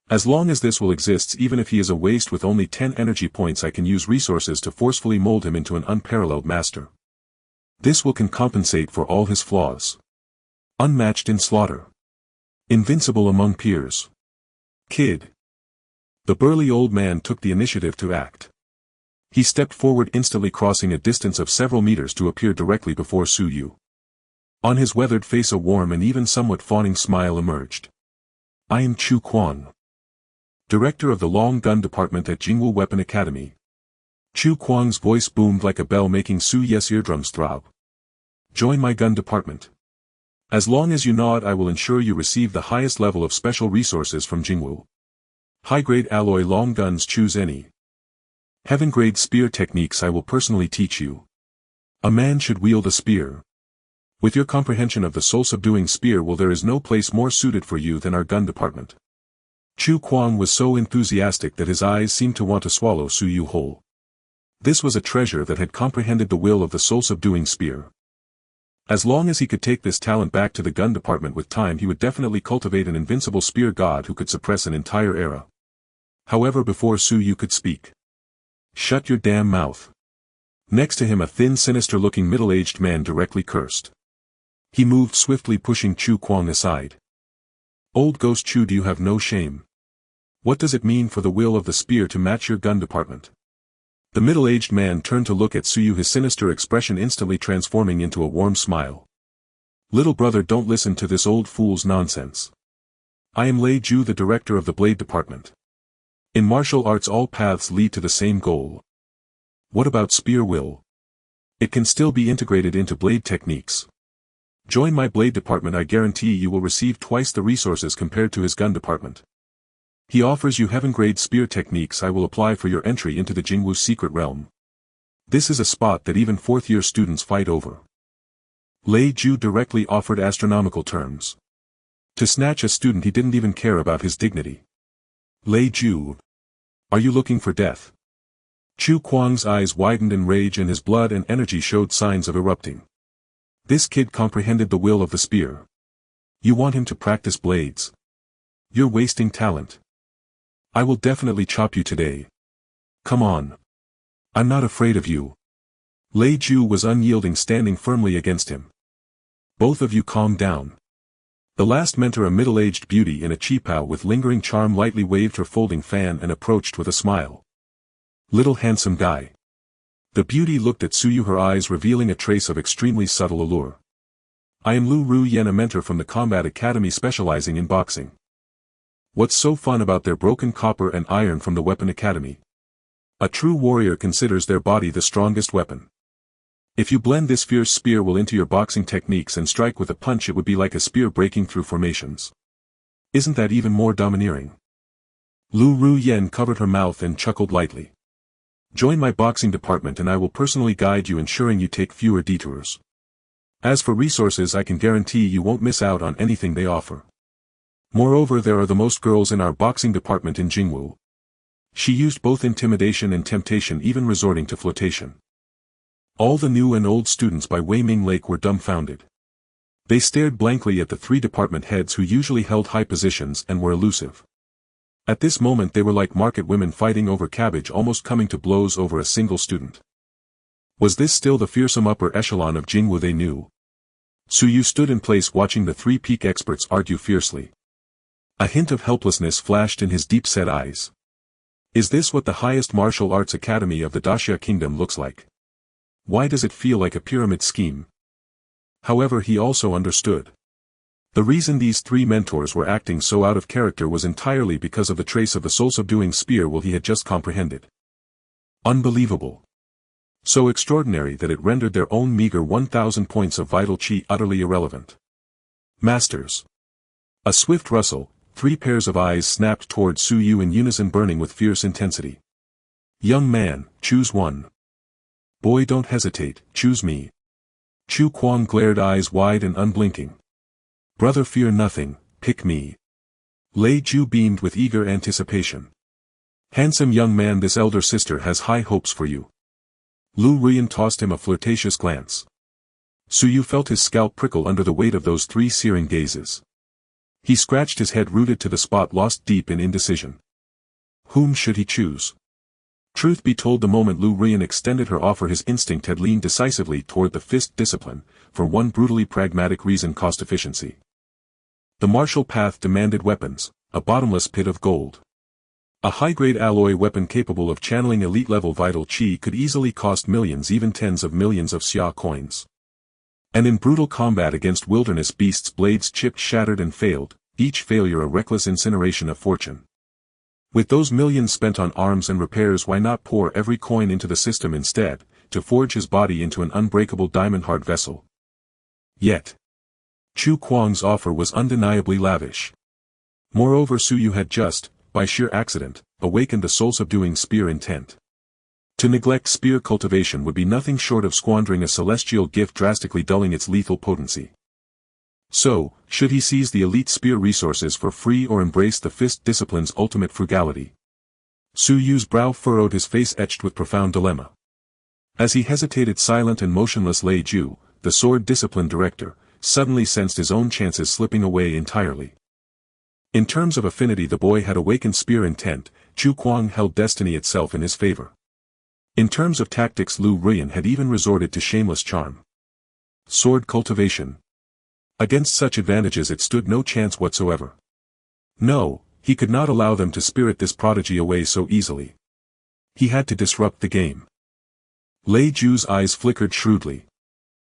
As long as this will exists even if he is a waste with only 10 energy points I can use resources to forcefully mold him into an unparalleled master. This will can compensate for all his flaws. Unmatched in slaughter. Invincible among peers. Kid. The burly old man took the initiative to act. He stepped forward instantly crossing a distance of several meters to appear directly before Su Yu. On his weathered face a warm and even somewhat fawning smile emerged. I am Chu Quan, director of the long gun department at Jingwu Weapon Academy. Chu Quan's voice boomed like a bell making Su Ye's eardrums throb. Join my gun department. As long as you nod I will ensure you receive the highest level of special resources from Jingwu. High-grade alloy long guns choose any. Heaven-grade spear techniques I will personally teach you. A man should wield a spear. With your comprehension of the soul-subduing spear there is no place more suited for you than our gun department. Chu Kuang was so enthusiastic that his eyes seemed to want to swallow Su Yu whole. This was a treasure that had comprehended the will of the soul-subduing spear. As long as he could take this talent back to the gun department with time he would definitely cultivate an invincible spear god who could suppress an entire era. However before Su Yu could speak. Shut your damn mouth. Next to him a thin sinister-looking middle-aged man directly cursed. He moved swiftly pushing Chu Kuang aside. Old Ghost Chu, do you have no shame? What does it mean for the will of the spear to match your gun department? The middle-aged man turned to look at Su Yu, his sinister expression instantly transforming into a warm smile. Little brother, don't listen to this old fool's nonsense. I am Lei Ju, the director of the blade department. In martial arts all paths lead to the same goal. What about spear will? It can still be integrated into blade techniques. Join my blade department, I guarantee you will receive twice the resources compared to his gun department. He offers you heaven-grade spear techniques I will apply for your entry into the Jingwu secret realm. This is a spot that even fourth-year students fight over. Lei Ju directly offered astronomical terms. To snatch a student he didn't even care about his dignity. Lei Ju. Are you looking for death? Chu Kuang's eyes widened in rage and his blood and energy showed signs of erupting. This kid comprehended the will of the spear. You want him to practice blades? You're wasting talent. I will definitely chop you today. Come on. I'm not afraid of you. Lei Ju was unyielding, standing firmly against him. Both of you calm down. The last mentor, a middle-aged beauty in a qipao with lingering charm, lightly waved her folding fan and approached with a smile. Little handsome guy. The beauty looked at Su Yu, her eyes revealing a trace of extremely subtle allure. I am Lu Ru Yen, a mentor from the Combat Academy specializing in boxing. What's so fun about their broken copper and iron from the Weapon Academy? A true warrior considers their body the strongest weapon. If you blend this fierce spear will into your boxing techniques and strike with a punch, it would be like a spear breaking through formations. Isn't that even more domineering? Lu Ru Yen covered her mouth and chuckled lightly. Join my boxing department and I will personally guide you, ensuring you take fewer detours. As for resources, I can guarantee you won't miss out on anything they offer. Moreover, there are the most girls in our boxing department in Jingwu. She used both intimidation and temptation, even resorting to flirtation. All the new and old students by Weiming Lake were dumbfounded. They stared blankly at the three department heads who usually held high positions and were elusive. At this moment they were like market women fighting over cabbage, almost coming to blows over a single student. Was this still the fearsome upper echelon of Jingwu they knew? Su Yu stood in place watching the three peak experts argue fiercely. A hint of helplessness flashed in his deep-set eyes. Is this what the highest martial arts academy of the Daxia Kingdom looks like? Why does it feel like a pyramid scheme? However, he also understood. The reason these three mentors were acting so out of character was entirely because of the trace of the soul-subduing spear will he had just comprehended. Unbelievable. So extraordinary that it rendered their own meager 1,000 points of vital chi utterly irrelevant. Masters. A swift rustle, three pairs of eyes snapped toward Su Yu in unison, burning with fierce intensity. Young man, choose one. Boy, don't hesitate, choose me. Chu Kuang glared, eyes wide and unblinking. Brother, fear nothing, pick me. Lei Ju beamed with eager anticipation. Handsome young man, this elder sister has high hopes for you. Lu Ruyan tossed him a flirtatious glance. Su Yu felt his scalp prickle under the weight of those three searing gazes. He scratched his head, rooted to the spot, lost deep in indecision. Whom should he choose? Truth be told, the moment Lu Ruyan extended her offer, his instinct had leaned decisively toward the fist discipline, for one brutally pragmatic reason: cost efficiency. The martial path demanded weapons, a bottomless pit of gold. A high-grade alloy weapon capable of channeling elite-level vital chi could easily cost millions, even tens of millions of xia coins. And in brutal combat against wilderness beasts, blades chipped, shattered and failed, each failure a reckless incineration of fortune. With those millions spent on arms and repairs, why not pour every coin into the system instead, to forge his body into an unbreakable diamond-hard vessel? Yet, Chu Kuang's offer was undeniably lavish. Moreover, Su Yu had just, by sheer accident, awakened the soul-subduing spear intent. To neglect spear cultivation would be nothing short of squandering a celestial gift, drastically dulling its lethal potency. So, should he seize the elite spear resources for free or embrace the fist discipline's ultimate frugality? Su Yu's brow furrowed, his face etched with profound dilemma. As he hesitated, silent and motionless, Lei Ju, the sword discipline director, suddenly sensed his own chances slipping away entirely. In terms of affinity, the boy had awakened spear intent, Chu Kuang held destiny itself in his favor. In terms of tactics, Lu Ruyan had even resorted to shameless charm. Sword cultivation. Against such advantages it stood no chance whatsoever. No, he could not allow them to spirit this prodigy away so easily. He had to disrupt the game. Lei Ju's eyes flickered shrewdly.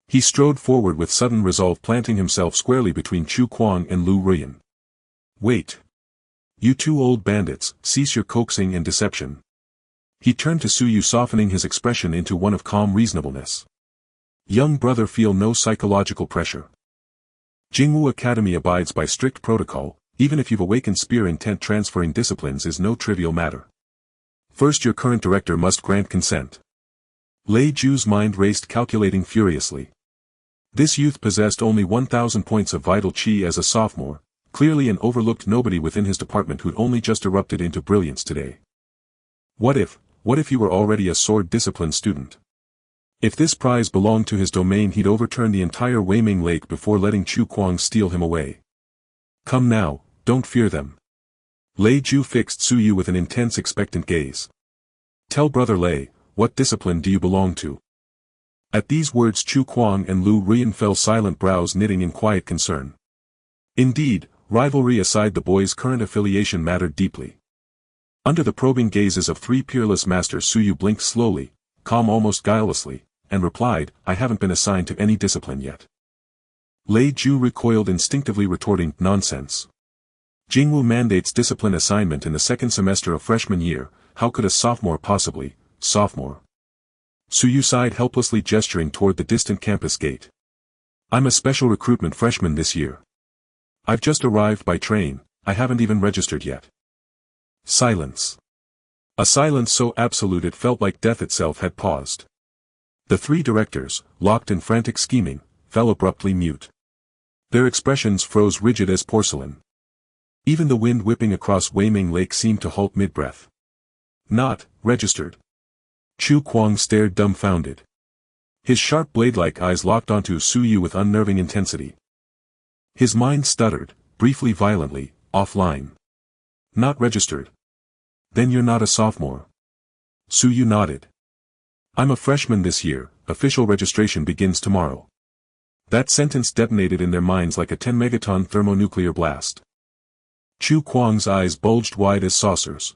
He strode forward with sudden resolve, planting himself squarely between Chu Kuang and Lu Ruyan. Wait. You two old bandits, cease your coaxing and deception. He turned to Su Yu, softening his expression into one of calm reasonableness. Young brother, feel no psychological pressure. Jingwu Academy abides by strict protocol. Even if you've awakened spear intent, transferring disciplines is no trivial matter. First, your current director must grant consent. Lei Ju's mind raced, calculating furiously. This youth possessed only 1,000 points of vital chi as a sophomore, clearly an overlooked nobody within his department who'd only just erupted into brilliance today. What if he were already a sword discipline student? If this prize belonged to his domain, he'd overturn the entire Weiming Lake before letting Chu Kuang steal him away. Come now, don't fear them. Lei Ju fixed Su Yu with an intense, expectant gaze. Tell brother Lei, what discipline do you belong to? At these words, Chu Kuang and Lu Ruyan fell silent, brows knitting in quiet concern. Indeed, rivalry aside, the boy's current affiliation mattered deeply. Under the probing gazes of three peerless masters, Su Yu blinked slowly, calm almost guilelessly, and replied, I haven't been assigned to any discipline yet. Lei Ju recoiled, instinctively retorting, nonsense. Jingwu mandates discipline assignment in the second semester of freshman year. How could a sophomore possibly, sophomore? Su Yu sighed helplessly, gesturing toward the distant campus gate. I'm a special recruitment freshman this year. I've just arrived by train, I haven't even registered yet. Silence. A silence so absolute it felt like death itself had paused. The three directors, locked in frantic scheming, fell abruptly mute. Their expressions froze rigid as porcelain. Even the wind whipping across Weiming Lake seemed to halt mid-breath. Not registered. Chu Kuang stared dumbfounded. His sharp blade-like eyes locked onto Su Yu with unnerving intensity. His mind stuttered, briefly violently, offline. Not registered. Then you're not a sophomore. Su Yu nodded. I'm a freshman this year, official registration begins tomorrow. That sentence detonated in their minds like a 10-megaton thermonuclear blast. Chu Kuang's eyes bulged wide as saucers.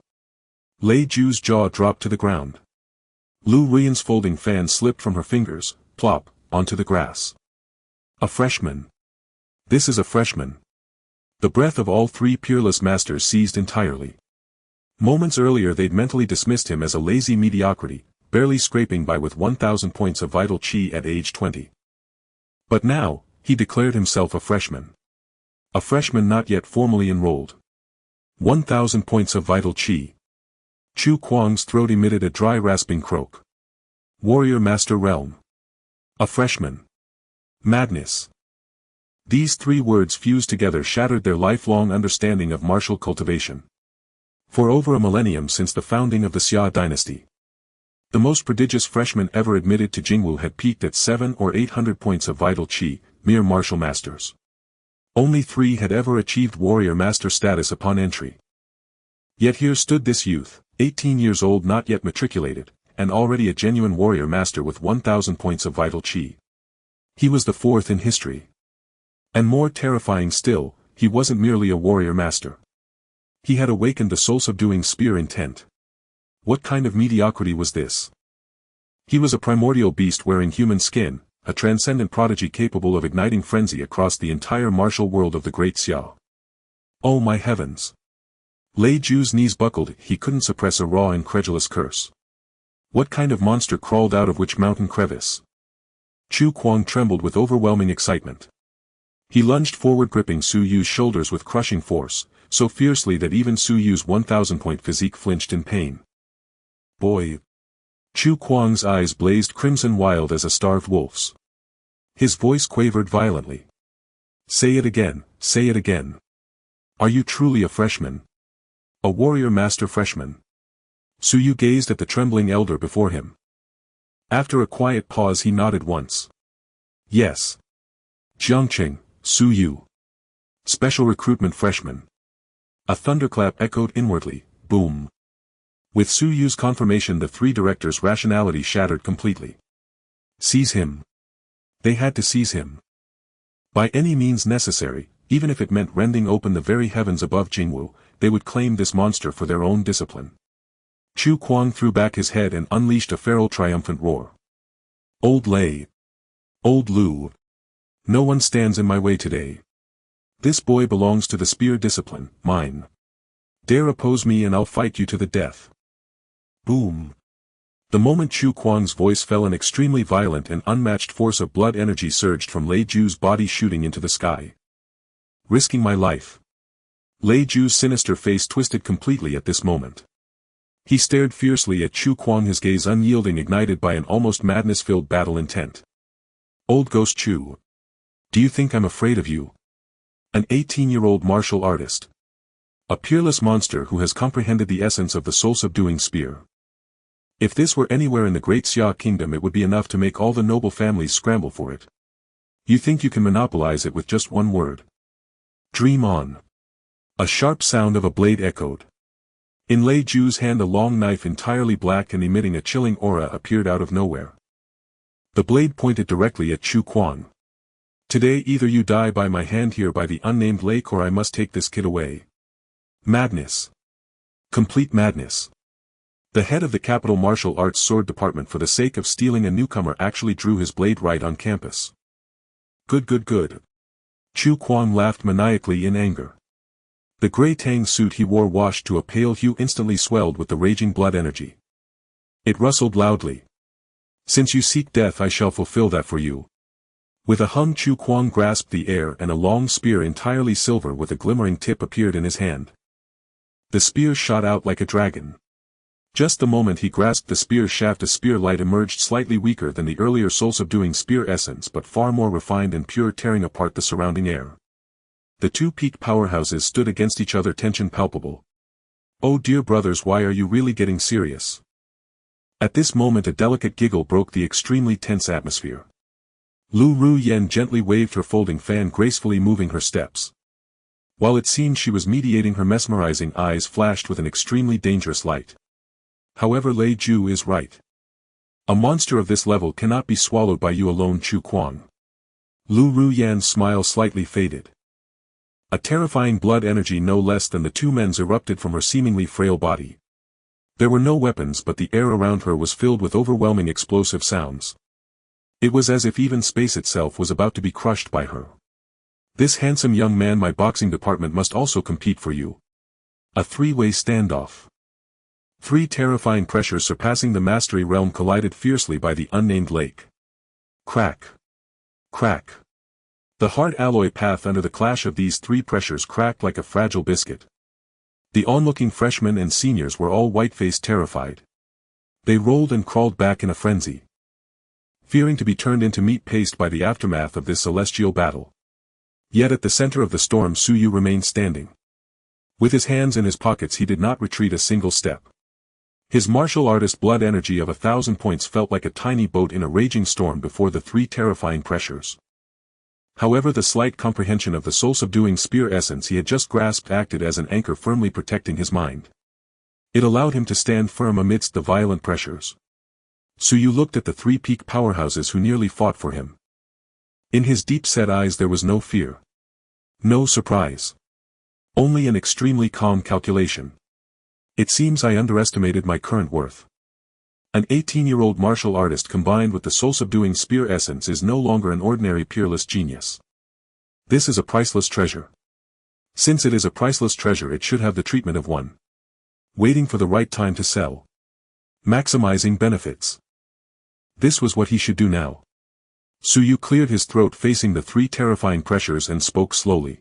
Lei Ju's jaw dropped to the ground. Lu Ruian's folding fan slipped from her fingers, plop, onto the grass. A freshman. This is a freshman. The breath of all three peerless masters seized entirely. Moments earlier they'd mentally dismissed him as a lazy mediocrity, barely scraping by with 1,000 points of vital chi at age 20. But now, he declared himself a freshman. A freshman not yet formally enrolled. 1,000 points of vital chi. Chu Kuang's throat emitted a dry rasping croak. Warrior Master Realm. A freshman. Madness. These three words fused together shattered their lifelong understanding of martial cultivation. For over a millennium since the founding of the Xia dynasty, the most prodigious freshman ever admitted to Jingwu had peaked at 700 or 800 points of vital chi, mere martial masters. Only 3 had ever achieved warrior master status upon entry. Yet here stood this youth, 18 years old not yet matriculated, and already a genuine warrior master with 1,000 points of vital chi. He was the 4th in history. And more terrifying still, he wasn't merely a warrior master. He had awakened the soul-subduing spear intent. What kind of mediocrity was this? He was a primordial beast wearing human skin, a transcendent prodigy capable of igniting frenzy across the entire martial world of the Great Xiao. Oh my heavens! Lei Ju's knees buckled, he couldn't suppress a raw incredulous curse. What kind of monster crawled out of which mountain crevice? Chu Kuang trembled with overwhelming excitement. He lunged forward gripping Su Yu's shoulders with crushing force, so fiercely that even Su Yu's 1,000-point physique flinched in pain. Boy! Chu Kuang's eyes blazed crimson wild as a starved wolf's. His voice quavered violently. Say it again, say it again. Are you truly a freshman? A warrior master freshman? Su Yu gazed at the trembling elder before him. After a quiet pause he nodded once. Yes. Jiangqing, Su Yu. Special recruitment freshman. A thunderclap echoed inwardly, boom. With Su Yu's confirmation the 3 directors' rationality shattered completely. Seize him. They had to seize him. By any means necessary, even if it meant rending open the very heavens above Jingwu, they would claim this monster for their own discipline. Chu Kuang threw back his head and unleashed a feral triumphant roar. Old Lei. Old Lu. No one stands in my way today. This boy belongs to the spear discipline, mine. Dare oppose me and I'll fight you to the death. Boom. The moment Chu Kuang's voice fell an extremely violent and unmatched force of blood energy surged from Lei Ju's body shooting into the sky. Risking my life. Lei Ju's sinister face twisted completely at this moment. He stared fiercely at Chu Kuang, his gaze unyielding, ignited by an almost madness-filled battle intent. Old Ghost Chu. Do you think I'm afraid of you? An 18-year-old martial artist. A peerless monster who has comprehended the essence of the soul-subduing spear. If this were anywhere in the Great Xia Kingdom it would be enough to make all the noble families scramble for it. You think you can monopolize it with just one word? Dream on. A sharp sound of a blade echoed. In Lei Ju's hand a long knife entirely black and emitting a chilling aura appeared out of nowhere. The blade pointed directly at Chu Kuang. Today either you die by my hand here by the unnamed lake or I must take this kid away. Madness. Complete madness. The head of the Capital Martial Arts Sword Department for the sake of stealing a newcomer actually drew his blade right on campus. Good. Chu Kuang laughed maniacally in anger. The gray tang suit he wore washed to a pale hue instantly swelled with the raging blood energy. It rustled loudly. Since you seek death I shall fulfill that for you. With a hum Chu Kuang grasped the air and a long spear entirely silver with a glimmering tip appeared in his hand. The spear shot out like a dragon. Just the moment he grasped the spear shaft a spear light emerged slightly weaker than the earlier soul-subduing spear essence but far more refined and pure, tearing apart the surrounding air. The 2 peak powerhouses stood against each other, tension palpable. Oh dear brothers, why are you really getting serious? At this moment a delicate giggle broke the extremely tense atmosphere. Lu Ruyen gently waved her folding fan, gracefully moving her steps. While it seemed she was mediating, her mesmerizing eyes flashed with an extremely dangerous light. However, Lei Ju is right. A monster of this level cannot be swallowed by you alone, Chu Kuang. Lu Ruyan's smile slightly faded. A terrifying blood energy no less than the two men's erupted from her seemingly frail body. There were no weapons, but the air around her was filled with overwhelming explosive sounds. It was as if even space itself was about to be crushed by her. This handsome young man, my boxing department must also compete for you. A three-way standoff. Three terrifying pressures surpassing the mastery realm collided fiercely by the unnamed lake. Crack. Crack. The hard alloy path under the clash of these three pressures cracked like a fragile biscuit. The onlooking freshmen and seniors were all white-faced, terrified. They rolled and crawled back in a frenzy, fearing to be turned into meat paste by the aftermath of this celestial battle. Yet at the center of the storm Su Yu remained standing. With his hands in his pockets he did not retreat a single step. His martial artist blood energy of 1,000 points felt like a tiny boat in a raging storm before the three terrifying pressures. However, the slight comprehension of the soul-subduing spear essence he had just grasped acted as an anchor firmly protecting his mind. It allowed him to stand firm amidst the violent pressures. Su Yu looked at the three peak powerhouses who nearly fought for him. In his deep-set eyes there was no fear. No surprise. Only an extremely calm calculation. It seems I underestimated my current worth. An 18-year-old martial artist combined with the soul-subduing spear essence is no longer an ordinary peerless genius. This is a priceless treasure. Since it is a priceless treasure, it should have the treatment of one waiting for the right time to sell. Maximizing benefits. This was what he should do now. Su Yu cleared his throat facing the three terrifying pressures and spoke slowly.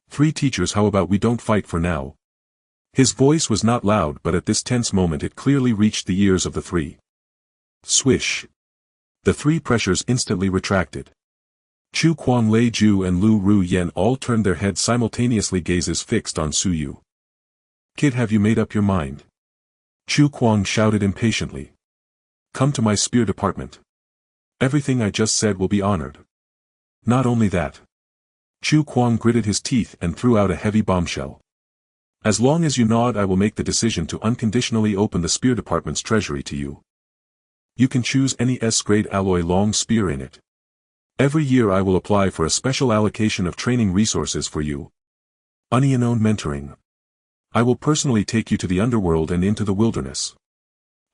Three teachers, how about we don't fight for now? His voice was not loud, but at this tense moment it clearly reached the ears of the three. Swish. The three pressures instantly retracted. Chu Kuang, Lei Ju and Lu Ruyen all turned their heads simultaneously, gazes fixed on Su Yu. Kid, have you made up your mind? Chu Kuang shouted impatiently. Come to my spear department. Everything I just said will be honored. Not only that. Chu Kuang gritted his teeth and threw out a heavy bombshell. As long as you nod, I will make the decision to unconditionally open the spear department's treasury to you. You can choose any S-grade alloy long spear in it. Every year I will apply for a special allocation of training resources for you. Unknown mentoring. I will personally take you to the underworld and into the wilderness.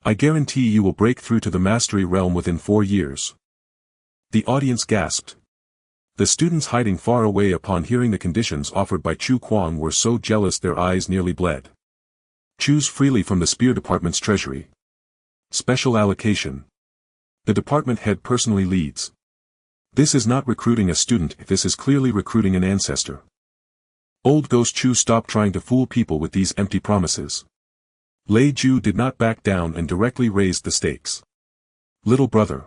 I guarantee you will break through to the mastery realm within 4 years. The audience gasped. The students hiding far away upon hearing the conditions offered by Chu Kuang were so jealous their eyes nearly bled. Choose freely from the spear department's treasury. Special allocation. The department head personally leads. This is not recruiting a student, this is clearly recruiting an ancestor. Old Ghost Chu, stop trying to fool people with these empty promises. Lei Ju did not back down and directly raised the stakes. Little brother.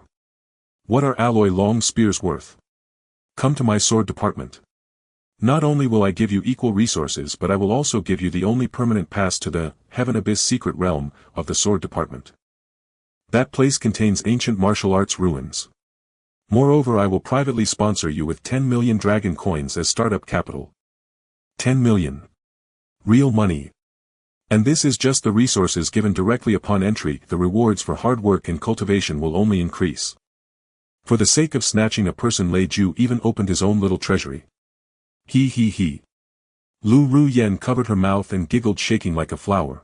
What are alloy long spears worth? Come to my sword department. Not only will I give you equal resources, but I will also give you the only permanent pass to the Heaven Abyss secret realm of the sword department. That place contains ancient martial arts ruins. Moreover, I will privately sponsor you with 10 million dragon coins as startup capital. 10 million. Real money. And this is just the resources given directly upon entry. The rewards for hard work and cultivation will only increase. For the sake of snatching a person, Lei Ju even opened his own little treasury. He. Lu Ruyen covered her mouth and giggled, shaking like a flower.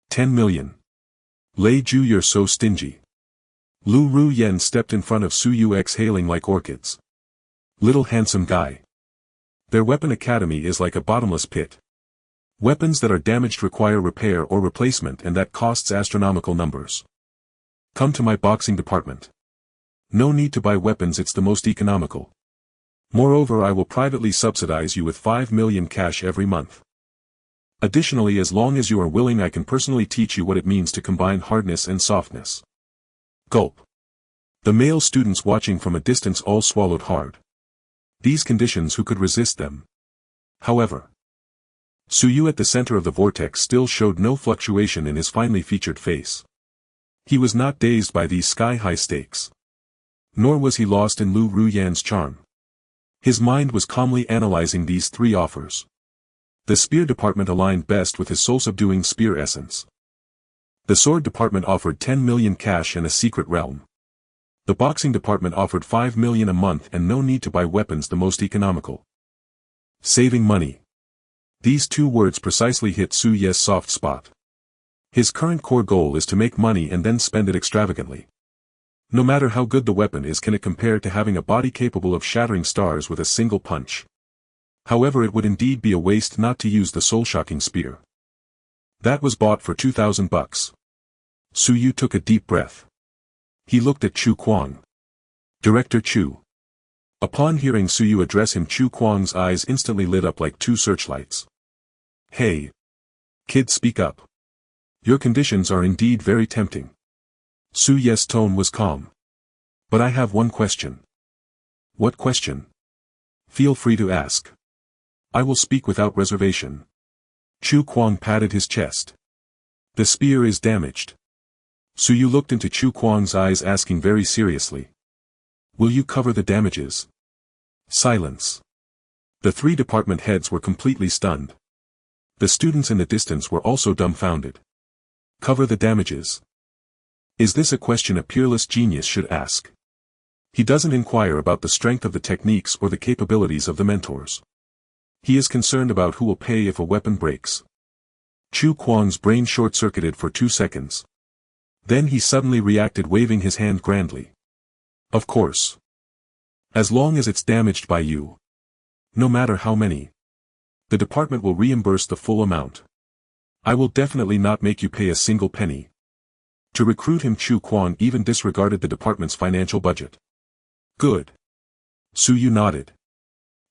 10 million. Lei Ju, you're so stingy. Lu Ruyen stepped in front of Su Yu, exhaling like orchids. Little handsome guy. Their weapon academy is like a bottomless pit. Weapons that are damaged require repair or replacement, and that costs astronomical numbers. Come to my boxing department. No need to buy weapons, it's the most economical. Moreover, I will privately subsidize you with 5 million cash every month. Additionally, as long as you are willing, I can personally teach you what it means to combine hardness and softness. Gulp. The male students watching from a distance all swallowed hard. These conditions, who could resist them? However, Su Yu at the center of the vortex still showed no fluctuation in his finely featured face. He was not dazed by these sky-high stakes. Nor was he lost in Lu Ruyan's charm. His mind was calmly analyzing these three offers. The spear department aligned best with his soul-subduing spear essence. The sword department offered 10 million cash and a secret realm. The boxing department offered 5 million a month and no need to buy weapons, the most economical. Saving money. These two words precisely hit Su Ye's soft spot. His current core goal is to make money and then spend it extravagantly. No matter how good the weapon is, can it compare to having a body capable of shattering stars with a single punch? However, it would indeed be a waste not to use the soul-shocking spear. That was bought for 2,000 bucks. Su Yu took a deep breath. He looked at Chu Kuang. Director Chu. Upon hearing Su Yu address him, Chu Kuang's eyes instantly lit up like two searchlights. Hey. Kid, speak up. Your conditions are indeed very tempting. Su Ye's tone was calm. But I have one question. What question? Feel free to ask. I will speak without reservation. Chu Kuang patted his chest. The spear is damaged. Su Yu looked into Chu Kuang's eyes, asking very seriously. Will you cover the damages? Silence. The three department heads were completely stunned. The students in the distance were also dumbfounded. Cover the damages. Is this a question a peerless genius should ask? He doesn't inquire about the strength of the techniques or the capabilities of the mentors. He is concerned about who will pay if a weapon breaks. Chu Kuang's brain short-circuited for 2 seconds. Then he suddenly reacted, waving his hand grandly. Of course. As long as it's damaged by you. No matter how many. The department will reimburse the full amount. I will definitely not make you pay a single penny. To recruit him, Chu Kuang even disregarded the department's financial budget. Good. Su Yu nodded.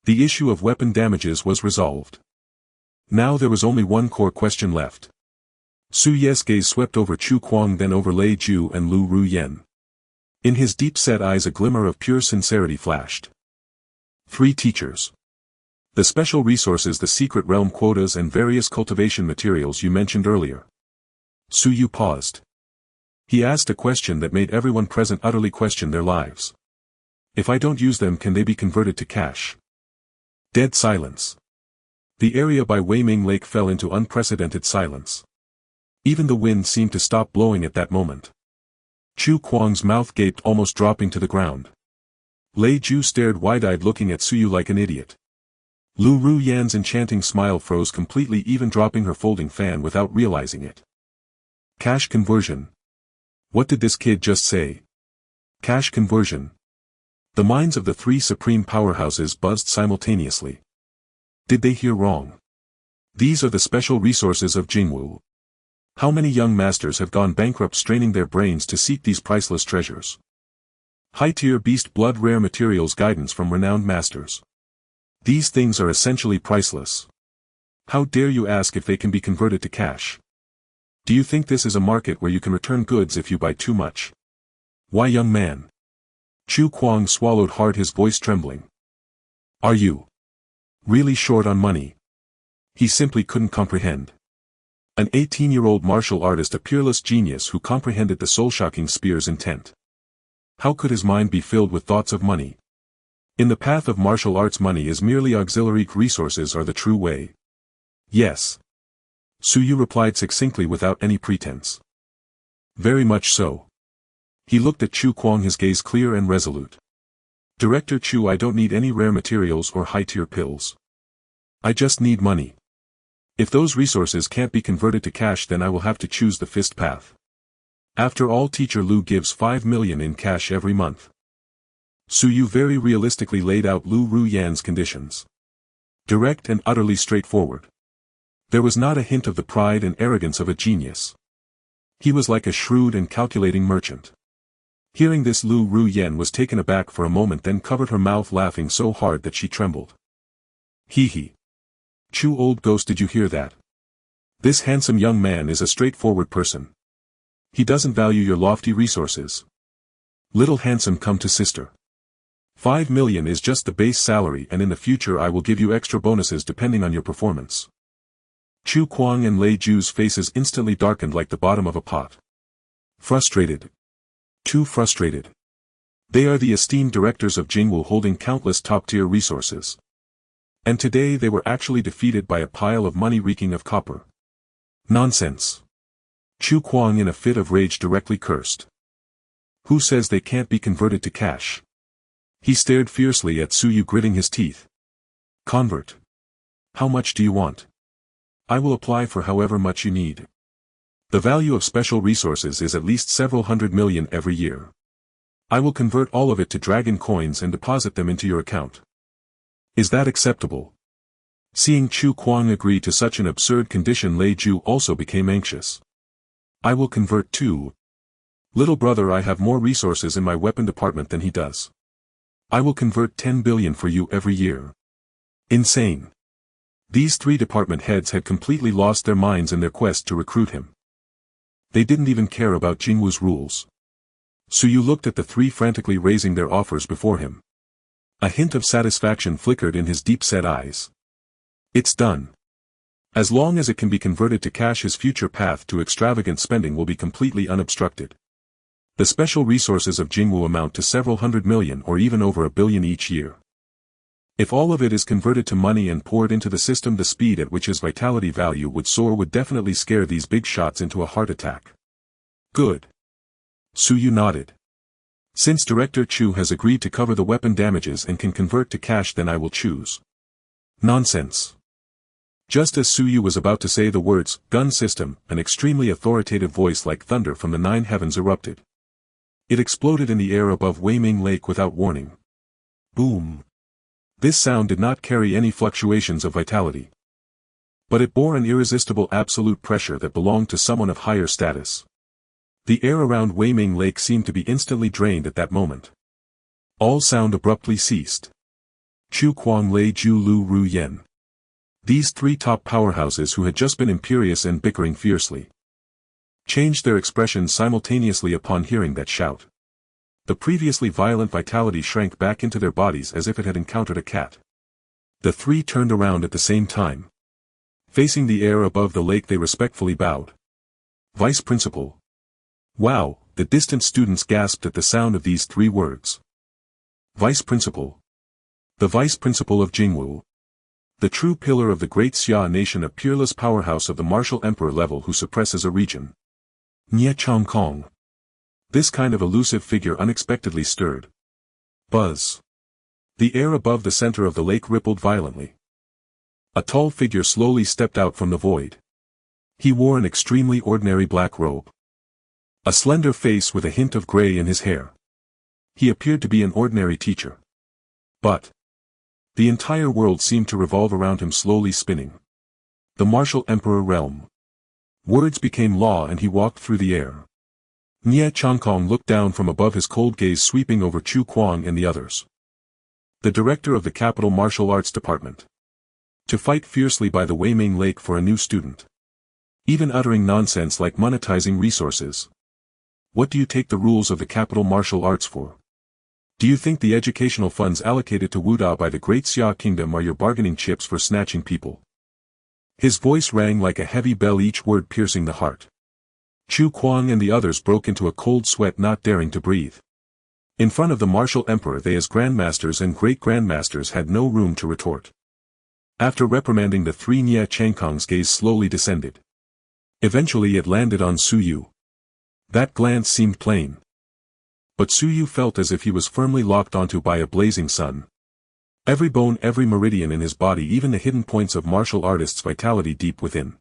The issue of weapon damages was resolved. Now there was only one core question left. Su Ye's gaze swept over Chu Kuang, then over Lei Ju and Lu Ruyan. In his deep-set eyes a glimmer of pure sincerity flashed. 3 teachers. The special resources, the secret realm quotas and various cultivation materials you mentioned earlier. Su Yu paused. He asked a question that made everyone present utterly question their lives. If I don't use them, can they be converted to cash? Dead silence. The area by Weiming Lake fell into unprecedented silence. Even the wind seemed to stop blowing at that moment. Chu Kuang's mouth gaped, almost dropping to the ground. Lei Ju stared wide-eyed, looking at Su Yu like an idiot. Lu Ruyan's enchanting smile froze completely, even dropping her folding fan without realizing it. Cash conversion. What did this kid just say? Cash conversion. The minds of the 3 supreme powerhouses buzzed simultaneously. Did they hear wrong? These are the special resources of Jingwu. How many young masters have gone bankrupt straining their brains to seek these priceless treasures? High-tier beast blood, rare materials, guidance from renowned masters. These things are essentially priceless. How dare you ask if they can be converted to cash? Do you think this is a market where you can return goods if you buy too much? Why, young man? Chu Kuang swallowed hard, his voice trembling. Are you really short on money? He simply couldn't comprehend. An 18-year-old martial artist, a peerless genius who comprehended the soul-shocking spear's intent. How could his mind be filled with thoughts of money? In the path of martial arts, money is merely auxiliary, resources are the true way. Yes. Su Yu replied succinctly without any pretense. Very much so. He looked at Chu Kuang, his gaze clear and resolute. Director Chu, I don't need any rare materials or high-tier pills. I just need money. If those resources can't be converted to cash, then I will have to choose the fist path. After all, Teacher Lu gives 5 million in cash every month. Su Yu very realistically laid out Lu Ruyan's conditions. Direct and utterly straightforward. There was not a hint of the pride and arrogance of a genius. He was like a shrewd and calculating merchant. Hearing this, Lu Ruyan was taken aback for a moment, then covered her mouth, laughing so hard that she trembled. Hee hee. Chu, old ghost, did you hear that? This handsome young man is a straightforward person. He doesn't value your lofty resources. Little handsome, come to sister. 5 million is just the base salary, and in the future I will give you extra bonuses depending on your performance. Chu Kuang and Lei Ju's faces instantly darkened like the bottom of a pot. Frustrated. Too frustrated. They are the esteemed directors of Jingwu holding countless top-tier resources. And today they were actually defeated by a pile of money reeking of copper. Nonsense. Chu Kuang in a fit of rage directly cursed. Who says they can't be converted to cash? He stared fiercely at Su Yu, gritting his teeth. Convert. How much do you want? I will apply for however much you need. The value of special resources is at least several hundred million every year. I will convert all of it to dragon coins and deposit them into your account. Is that acceptable? Seeing Chu Kuang agree to such an absurd condition, Lei Ju also became anxious. I will convert too. Little brother, I have more resources in my weapon department than he does. I will convert 10 billion for you every year. Insane. These three department heads had completely lost their minds in their quest to recruit him. They didn't even care about Jingwu's rules. Su Yu looked at the three frantically raising their offers before him. A hint of satisfaction flickered in his deep-set eyes. It's done. As long as it can be converted to cash, his future path to extravagant spending will be completely unobstructed. The special resources of Jingwu amount to several hundred million or even over 1 billion each year. If all of it is converted to money and poured into the system, the speed at which his vitality value would soar would definitely scare these big shots into a heart attack. Good. Su Yu nodded. Since Director Chu has agreed to cover the weapon damages and can convert to cash, then I will choose. Nonsense. Just as Su Yu was about to say the words, gun system, an extremely authoritative voice like thunder from the 9 heavens erupted. It exploded in the air above Weiming Lake without warning. Boom. This sound did not carry any fluctuations of vitality. But it bore an irresistible absolute pressure that belonged to someone of higher status. The air around Weiming Lake seemed to be instantly drained at that moment. All sound abruptly ceased. Chu Kuang, Lei Ju, Lu Ru Yen. These three top powerhouses who had just been imperious and bickering fiercely changed their expressions simultaneously upon hearing that shout. The previously violent vitality shrank back into their bodies as if it had encountered a cat. The three turned around at the same time. Facing the air above the lake, they respectfully bowed. Vice Principal. Wow, the distant students gasped at the sound of these three words. Vice Principal. The Vice Principal of Jingwu. The true pillar of the great Xia nation, a peerless powerhouse of the martial emperor level who suppresses a region. Nye Chong Kong. This kind of elusive figure unexpectedly stirred. Buzz. The air above the center of the lake rippled violently. A tall figure slowly stepped out from the void. He wore an extremely ordinary black robe. A slender face with a hint of gray in his hair. He appeared to be an ordinary teacher. But the entire world seemed to revolve around him, slowly spinning. The martial emperor realm. Words became law and he walked through the air. Nye Chongkong looked down from above, his cold gaze sweeping over Chu Kuang and the others. The director of the capital martial arts department. To fight fiercely by the Weiming Lake for a new student. Even uttering nonsense like monetizing resources. What do you take the rules of the capital martial arts for? Do you think the educational funds allocated to Wuda by the Great Xia Kingdom are your bargaining chips for snatching people? His voice rang like a heavy bell, each word piercing the heart. Chu Kuang and the others broke into a cold sweat, not daring to breathe. In front of the martial emperor, they as grandmasters and great-grandmasters had no room to retort. After reprimanding the three, Nye Changkong's gaze slowly descended. Eventually it landed on Su Yu. That glance seemed plain. But Su Yu felt as if he was firmly locked onto by a blazing sun. Every bone, every meridian in his body, even the hidden points of martial artists' vitality deep within.